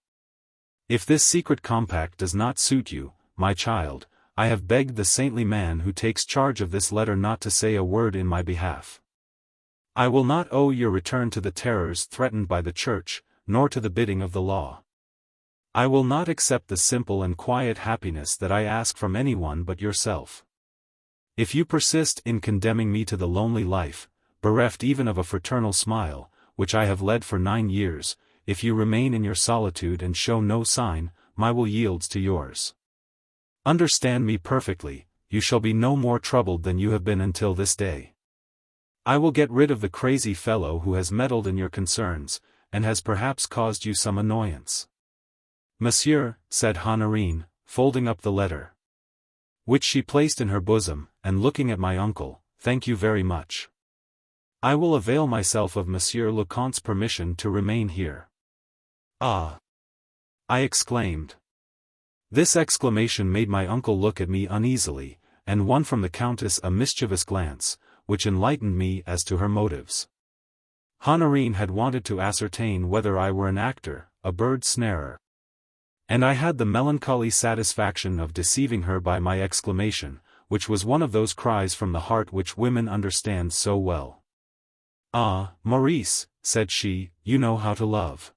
S1: If this secret compact does not suit you, my child, I have begged the saintly man who takes charge of this letter not to say a word in my behalf. I will not owe your return to the terrors threatened by the Church, nor to the bidding of the law. I will not accept the simple and quiet happiness that I ask from anyone but yourself. If you persist in condemning me to the lonely life, bereft even of a fraternal smile, which I have led for 9 years, if you remain in your solitude and show no sign, my will yields to yours. Understand me perfectly, you shall be no more troubled than you have been until this day. I will get rid of the crazy fellow who has meddled in your concerns, and has perhaps caused you some annoyance. Monsieur, said Honorine, folding up the letter, which she placed in her bosom, and looking at my uncle, thank you very much. I will avail myself of Monsieur le Comte's permission to remain here. Ah! I exclaimed. This exclamation made my uncle look at me uneasily, and won from the Countess a mischievous glance, which enlightened me as to her motives. Honorine had wanted to ascertain whether I were an actor, a bird snarer. And I had the melancholy satisfaction of deceiving her by my exclamation, which was one of those cries from the heart which women understand so well. Ah, Maurice, said she, you know how to love.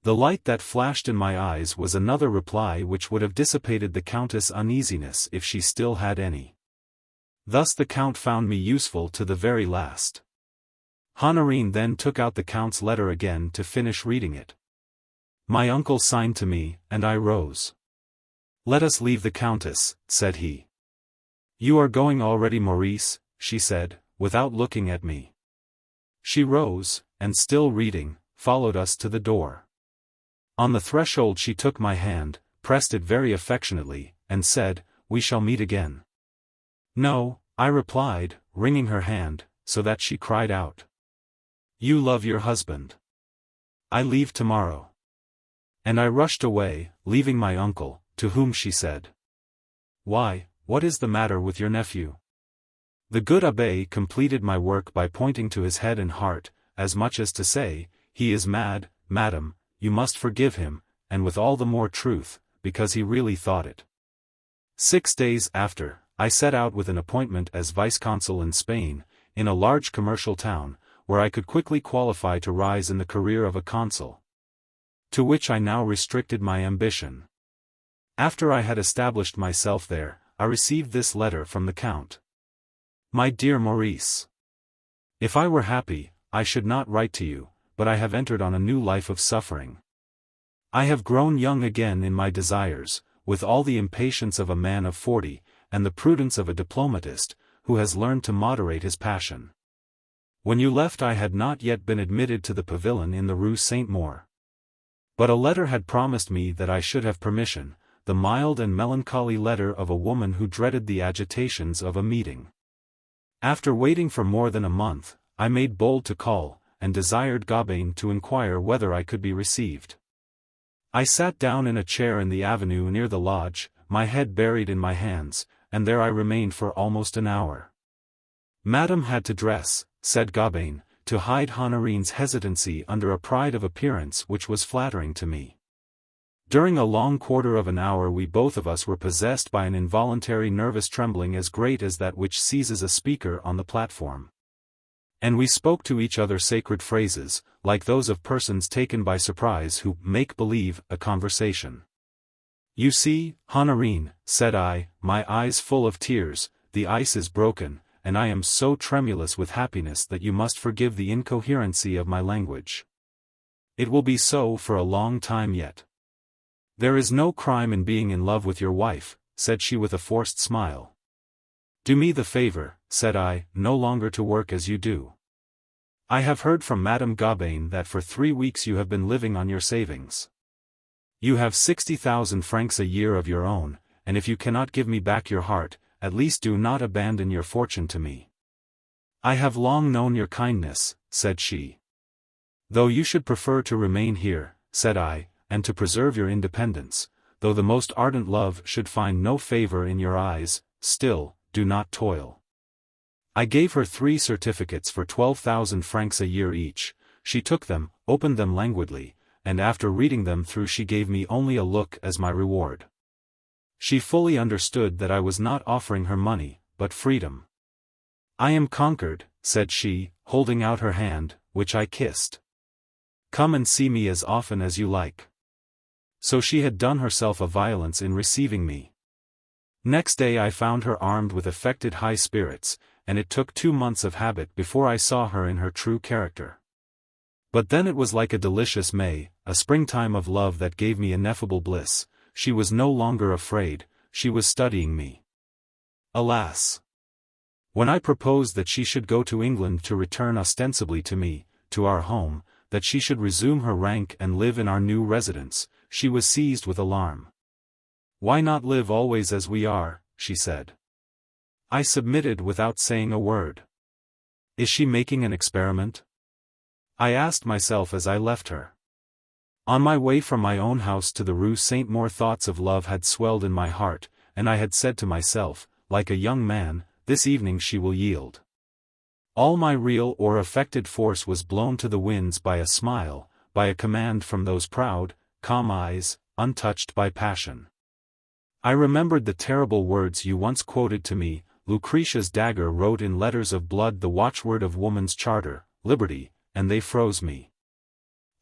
S1: The light that flashed in my eyes was another reply which would have dissipated the Countess' uneasiness if she still had any. Thus the Count found me useful to the very last. Honorine then took out the Count's letter again to finish reading it. My uncle signed to me, and I rose. Let us leave the Countess, said he. You are going already, Maurice, she said, without looking at me. She rose, and still reading, followed us to the door. On the threshold she took my hand, pressed it very affectionately, and said, we shall meet again. No, I replied, wringing her hand, so that she cried out. You love your husband. I leave tomorrow. And I rushed away, leaving my uncle, to whom she said, why, what is the matter with your nephew? The good abbé completed my work by pointing to his head and heart, as much as to say, he is mad, madam, you must forgive him, and with all the more truth, because he really thought it. 6 days after, I set out with an appointment as vice-consul in Spain, in a large commercial town, where I could quickly qualify to rise in the career of a consul, to which I now restricted my ambition. After I had established myself there, I received this letter from the Count. My dear Maurice, if I were happy, I should not write to you, but I have entered on a new life of suffering. I have grown young again in my desires, with all the impatience of a man of 40, and the prudence of a diplomatist, who has learned to moderate his passion. When you left I had not yet been admitted to the pavilion in the Rue Saint-Maur. But a letter had promised me that I should have permission, the mild and melancholy letter of a woman who dreaded the agitations of a meeting. After waiting for more than a month, I made bold to call, and desired Gobain to inquire whether I could be received. I sat down in a chair in the avenue near the lodge, my head buried in my hands, and there I remained for almost an hour. Madame had to dress, said Gobain, to hide Honorine's hesitancy under a pride of appearance which was flattering to me. During a long quarter of an hour we both of us were possessed by an involuntary nervous trembling as great as that which seizes a speaker on the platform. And we spoke to each other sacred phrases, like those of persons taken by surprise who make believe a conversation. You see, Honorine, said I, my eyes full of tears, the ice is broken, and I am so tremulous with happiness that you must forgive the incoherency of my language. It will be so for a long time yet. There is no crime in being in love with your wife, said she with a forced smile. Do me the favor, said I, no longer to work as you do. I have heard from Madame Gobain that for 3 weeks you have been living on your savings. You have 60,000 francs a year of your own, and if you cannot give me back your heart, at least do not abandon your fortune to me. I have long known your kindness, said she. Though you should prefer to remain here, said I, and to preserve your independence, though the most ardent love should find no favor in your eyes, still, do not toil. I gave her 3 certificates for 12,000 francs a year each. She took them, opened them languidly, and after reading them through she gave me only a look as my reward. She fully understood that I was not offering her money, but freedom. "I am conquered," said she, holding out her hand, which I kissed. "Come and see me as often as you like." So she had done herself a violence in receiving me. Next day I found her armed with affected high spirits, and it took 2 months of habit before I saw her in her true character. But then it was like a delicious May, a springtime of love that gave me ineffable bliss. She was no longer afraid, she was studying me. Alas! When I proposed that she should go to England to return ostensibly to me, to our home, that she should resume her rank and live in our new residence, she was seized with alarm. "Why not live always as we are?" she said. I submitted without saying a word. Is she making an experiment? I asked myself as I left her. On my way from my own house to the Rue Saint-Maur, thoughts of love had swelled in my heart, and I had said to myself, like a young man, "This evening she will yield." All my real or affected force was blown to the winds by a smile, by a command from those proud, calm eyes, untouched by passion. I remembered the terrible words you once quoted to me. Lucretia's dagger wrote in letters of blood the watchword of woman's charter, liberty, and they froze me.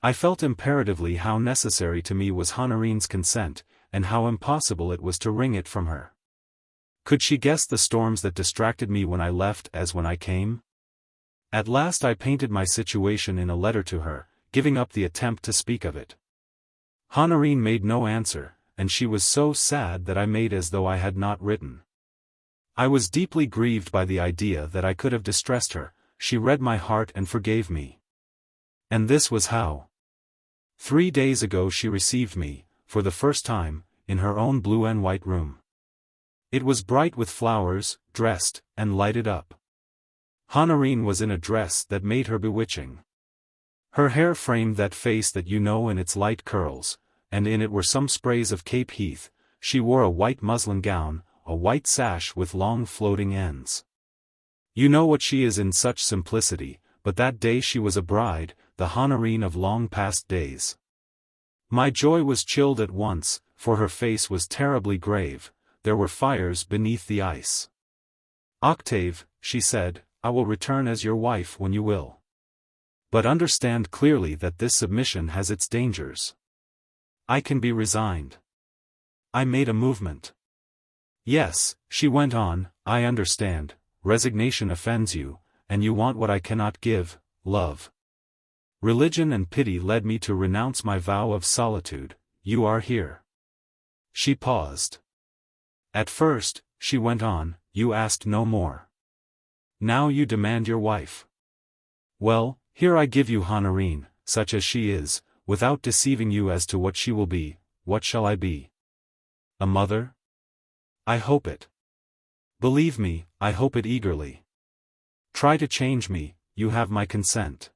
S1: I felt imperatively how necessary to me was Honorine's consent, and how impossible it was to wring it from her. Could she guess the storms that distracted me when I left as when I came? At last I painted my situation in a letter to her, giving up the attempt to speak of it. Honorine made no answer, and she was so sad that I made as though I had not written. I was deeply grieved by the idea that I could have distressed her. She read my heart and forgave me. And this was how. 3 days ago she received me, for the first time, in her own blue and white room. It was bright with flowers, dressed, and lighted up. Honorine was in a dress that made her bewitching. Her hair framed that face that you know in its light curls, and in it were some sprays of Cape Heath. She wore a white muslin gown, a white sash with long floating ends. You know what she is in such simplicity, but that day she was a bride, the Honorine of long past days. My joy was chilled at once, for her face was terribly grave, there were fires beneath the ice. "Octave," she said, "I will return as your wife when you will. But understand clearly that this submission has its dangers. I can be resigned." I made a movement. "Yes," she went on, "I understand, resignation offends you, and you want what I cannot give, love. Religion and pity led me to renounce my vow of solitude. You are here." She paused. "At first," she went on, "you asked no more. Now you demand your wife. Well, here I give you Honorine, such as she is, without deceiving you as to what she will be. What shall I be? A mother? I hope it. Believe me, I hope it eagerly. Try to change me, you have my consent.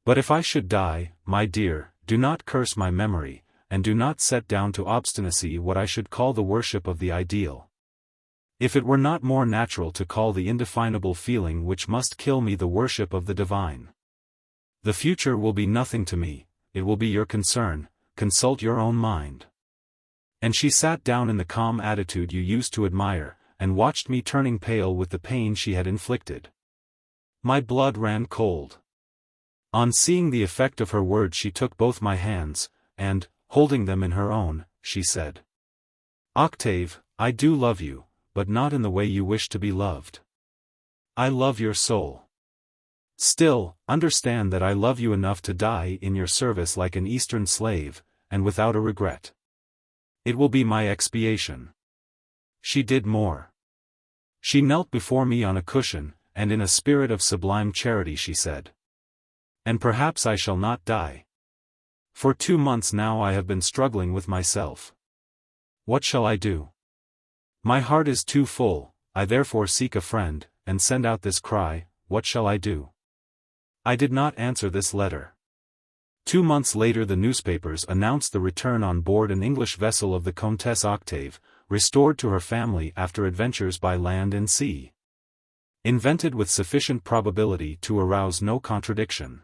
S1: But if I should die, my dear, do not curse my memory, and do not set down to obstinacy what I should call the worship of the ideal. If it were not more natural to call the indefinable feeling which must kill me the worship of the divine. The future will be nothing to me, it will be your concern, consult your own mind." And she sat down in the calm attitude you used to admire, and watched me turning pale with the pain she had inflicted. My blood ran cold. On seeing the effect of her words she took both my hands, and, holding them in her own, she said, "Octave, I do love you, but not in the way you wish to be loved. I love your soul. Still, understand that I love you enough to die in your service like an Eastern slave, and without a regret. It will be my expiation." She did more. She knelt before me on a cushion, and in a spirit of sublime charity she said, "And perhaps I shall not die. For 2 months now I have been struggling with myself. What shall I do? My heart is too full, I therefore seek a friend, and send out this cry, what shall I do?" I did not answer this letter. 2 months later the newspapers announced the return on board an English vessel of the Comtesse Octave, restored to her family after adventures by land and sea. Invented with sufficient probability to arouse no contradiction.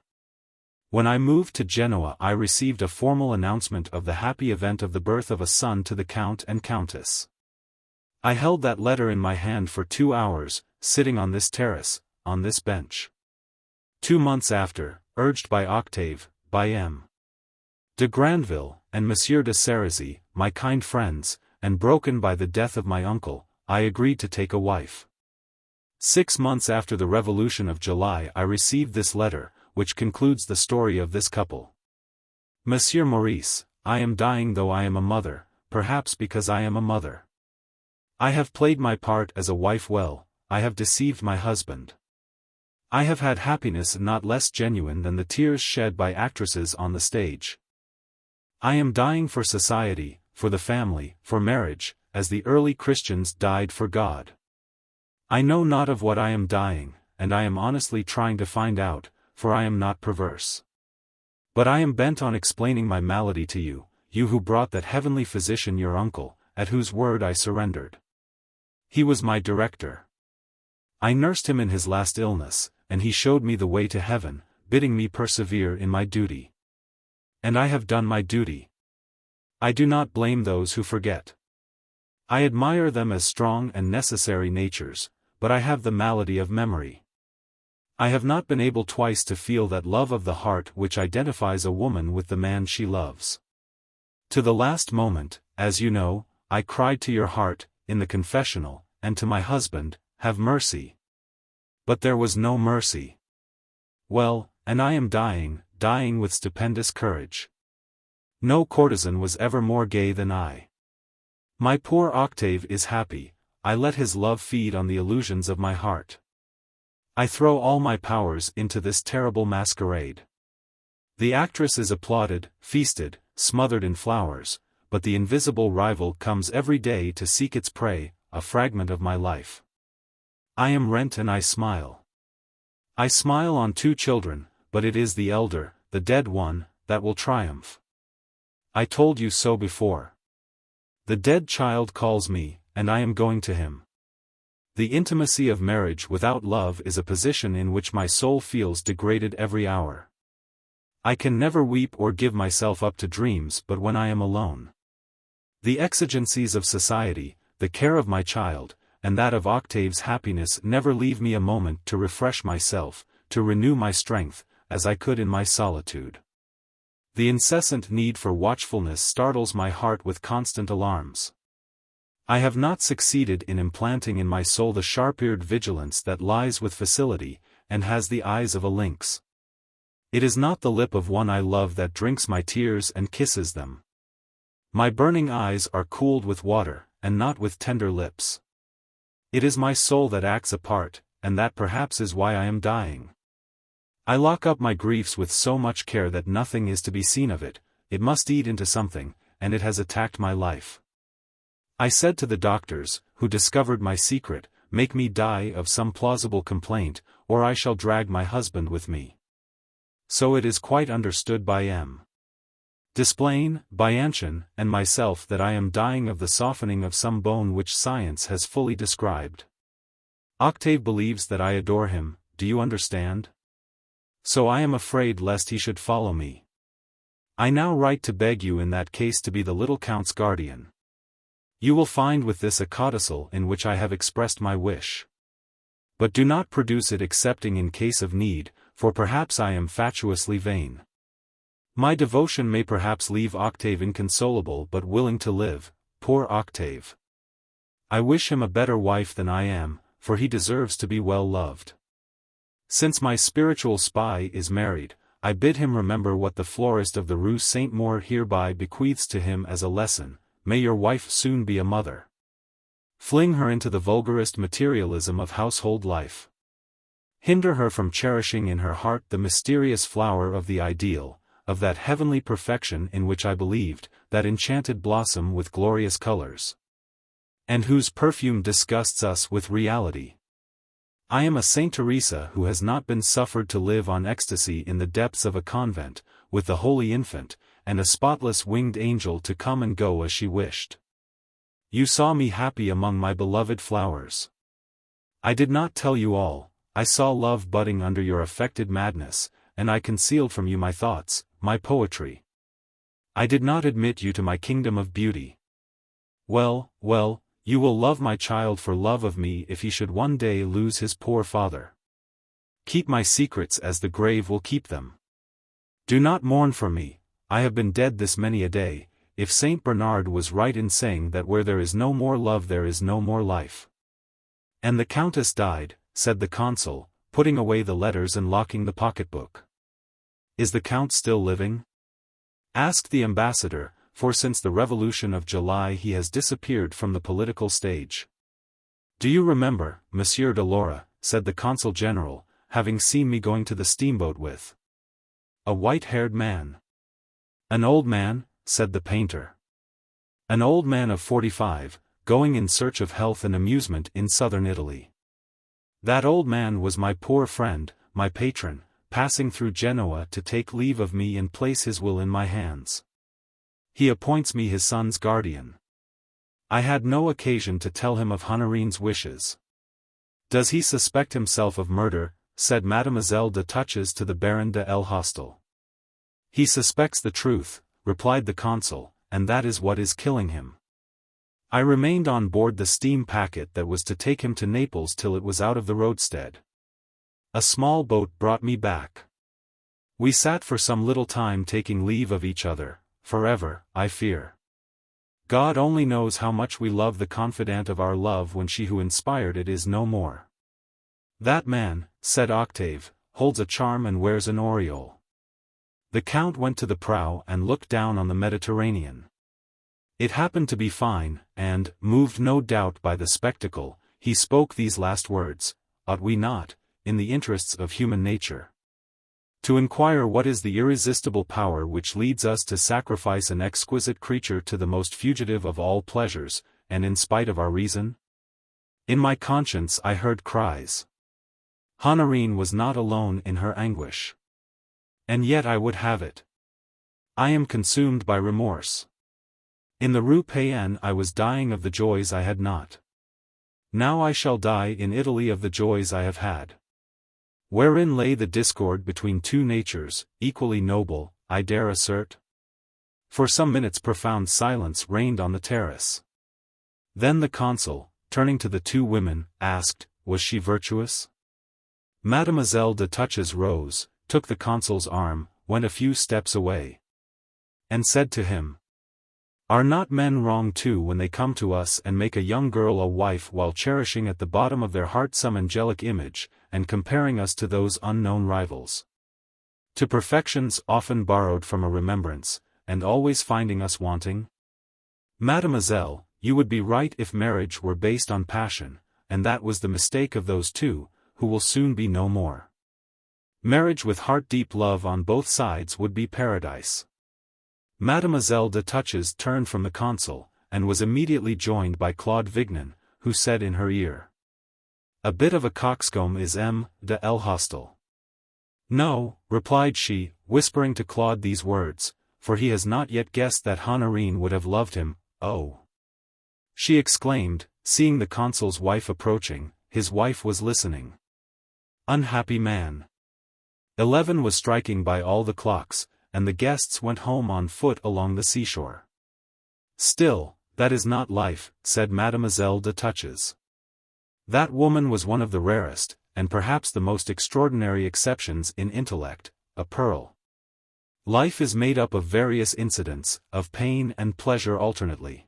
S1: When I moved to Genoa I received a formal announcement of the happy event of the birth of a son to the Count and Countess. I held that letter in my hand for 2 hours, sitting on this terrace, on this bench. 2 months after, urged by Octave, by M. de Granville, and Monsieur de Serizy, my kind friends, and broken by the death of my uncle, I agreed to take a wife. 6 months after the Revolution of July I received this letter, which concludes the story of this couple. Monsieur Maurice, I am dying though I am a mother, perhaps because I am a mother. I have played my part as a wife well, I have deceived my husband. I have had happiness not less genuine than the tears shed by actresses on the stage. I am dying for society, for the family, for marriage, as the early Christians died for God. I know not of what I am dying, and I am honestly trying to find out, for I am not perverse. But I am bent on explaining my malady to you, you who brought that heavenly physician your uncle, at whose word I surrendered. He was my director. I nursed him in his last illness, and he showed me the way to heaven, bidding me persevere in my duty. And I have done my duty. I do not blame those who forget. I admire them as strong and necessary natures, but I have the malady of memory. I have not been able twice to feel that love of the heart which identifies a woman with the man she loves. To the last moment, as you know, I cried to your heart, in the confessional, and to my husband, have mercy. But there was no mercy. Well, and I am dying, dying with stupendous courage. No courtesan was ever more gay than I. My poor Octave is happy, I let his love feed on the illusions of my heart. I throw all my powers into this terrible masquerade. The actress is applauded, feasted, smothered in flowers, but the invisible rival comes every day to seek its prey, a fragment of my life. I am rent and I smile. I smile on 2 children, but it is the elder, the dead one, that will triumph. I told you so before. The dead child calls me, and I am going to him. The intimacy of marriage without love is a position in which my soul feels degraded every hour. I can never weep or give myself up to dreams but when I am alone. The exigencies of society, the care of my child, and that of Octave's happiness never leave me a moment to refresh myself, to renew my strength, as I could in my solitude. The incessant need for watchfulness startles my heart with constant alarms. I have not succeeded in implanting in my soul the sharp-eared vigilance that lies with facility, and has the eyes of a lynx. It is not the lip of one I love that drinks my tears and kisses them. My burning eyes are cooled with water, and not with tender lips. It is my soul that acts a part, and that perhaps is why I am dying. I lock up my griefs with so much care that nothing is to be seen of it, it must eat into something, and it has attacked my life. I said to the doctors, who discovered my secret, make me die of some plausible complaint, or I shall drag my husband with me. So it is quite understood by M. Desplain, Bianchon, and myself that I am dying of the softening of some bone which science has fully described. Octave believes that I adore him, do you understand? So I am afraid lest he should follow me. I now write to beg you in that case to be the little Count's guardian. You will find with this a codicil in which I have expressed my wish. But do not produce it excepting in case of need, for perhaps I am fatuously vain. My devotion may perhaps leave Octave inconsolable but willing to live, poor Octave. I wish him a better wife than I am, for he deserves to be well loved. Since my spiritual spy is married, I bid him remember what the florist of the Rue Saint-Maur hereby bequeaths to him as a lesson, may your wife soon be a mother. Fling her into the vulgarist materialism of household life. Hinder her from cherishing in her heart the mysterious flower of the ideal, of that heavenly perfection in which I believed, that enchanted blossom with glorious colors, and whose perfume disgusts us with reality. I am a Saint Teresa who has not been suffered to live on ecstasy in the depths of a convent, with the Holy Infant, and a spotless winged angel to come and go as she wished. You saw me happy among my beloved flowers. I did not tell you all, I saw love budding under your affected madness, and I concealed from you my thoughts, my poetry. I did not admit you to my kingdom of beauty. Well, well, you will love my child for love of me if he should one day lose his poor father. Keep my secrets as the grave will keep them. Do not mourn for me, I have been dead this many a day, if Saint Bernard was right in saying that where there is no more love there is no more life. And the countess died, said the consul, putting away the letters and locking the pocketbook. Is the count still living? Asked the ambassador, for since the Revolution of July he has disappeared from the political stage. Do you remember, Monsieur de Laura, said the consul general, having seen me going to the steamboat with a white-haired man? An old man, said the painter. An old man of 45, going in search of health and amusement in southern Italy. That old man was my poor friend, my patron, passing through Genoa to take leave of me and place his will in my hands. He appoints me his son's guardian. I had no occasion to tell him of Honorine's wishes. Does he suspect himself of murder? Said Mademoiselle de Touches to the Baron de El Hostel. He suspects the truth, replied the consul, and that is what is killing him. I remained on board the steam packet that was to take him to Naples till it was out of the roadstead. A small boat brought me back. We sat for some little time taking leave of each other, forever, I fear. God only knows how much we love the confidant of our love when she who inspired it is no more. That man, said Octave, holds a charm and wears an aureole. The count went to the prow and looked down on the Mediterranean. It happened to be fine, and, moved no doubt by the spectacle, he spoke these last words: ought we not, in the interests of human nature, to inquire what is the irresistible power which leads us to sacrifice an exquisite creature to the most fugitive of all pleasures, and in spite of our reason? In my conscience I heard cries. Honorine was not alone in her anguish. And yet I would have it. I am consumed by remorse. In the Rue Payenne I was dying of the joys I had not. Now I shall die in Italy of the joys I have had. Wherein lay the discord between two natures, equally noble, I dare assert? For some minutes profound silence reigned on the terrace. Then the consul, turning to the two women, asked, was she virtuous? Mademoiselle de Touches rose, took the consul's arm, went a few steps away, and said to him, are not men wrong too when they come to us and make a young girl a wife while cherishing at the bottom of their heart some angelic image, and comparing us to those unknown rivals? To perfections often borrowed from a remembrance, and always finding us wanting? Mademoiselle, you would be right if marriage were based on passion, and that was the mistake of those two, who will soon be no more. Marriage with heart-deep love on both sides would be paradise. Mademoiselle de Touches turned from the consul, and was immediately joined by Claude Vignon, who said in her ear, a bit of a coxcomb is M. de El Hostel. No, replied she, whispering to Claude these words, for he has not yet guessed that Honorine would have loved him. Oh! She exclaimed, seeing the consul's wife approaching. His wife was listening. Unhappy man! 11 was striking by all the clocks, and the guests went home on foot along the seashore. Still, that is not life, said Mademoiselle de Touches. That woman was one of the rarest, and perhaps the most extraordinary exceptions in intellect, a pearl. Life is made up of various incidents, of pain and pleasure alternately.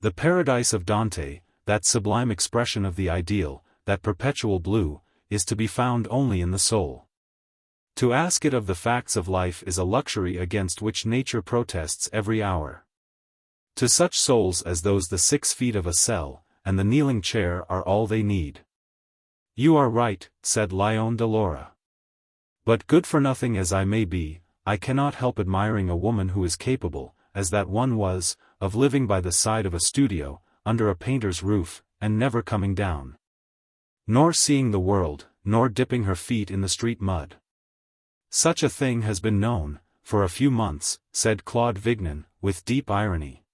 S1: The paradise of Dante, that sublime expression of the ideal, that perpetual blue, is to be found only in the soul. To ask it of the facts of life is a luxury against which nature protests every hour. To such souls as those the 6 feet of a cell, and the kneeling chair are all they need. You are right, said Léon de Laura. But good for nothing as I may be, I cannot help admiring a woman who is capable, as that one was, of living by the side of a studio, under a painter's roof, and never coming down. Nor seeing the world, nor dipping her feet in the street mud. Such a thing has been known, for a few months, said Claude Vignon, with deep irony.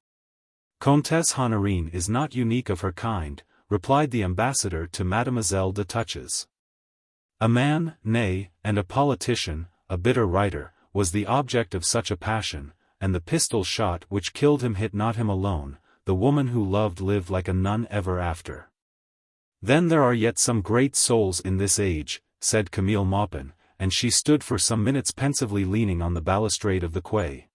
S1: Comtesse Honorine is not unique of her kind, replied the ambassador to Mademoiselle de Touches. A man, nay, and a politician, a bitter writer, was the object of such a passion, and the pistol shot which killed him hit not him alone, the woman who loved lived like a nun ever after. Then there are yet some great souls in this age, said Camille Maupin, and she stood for some minutes pensively leaning on the balustrade of the quay.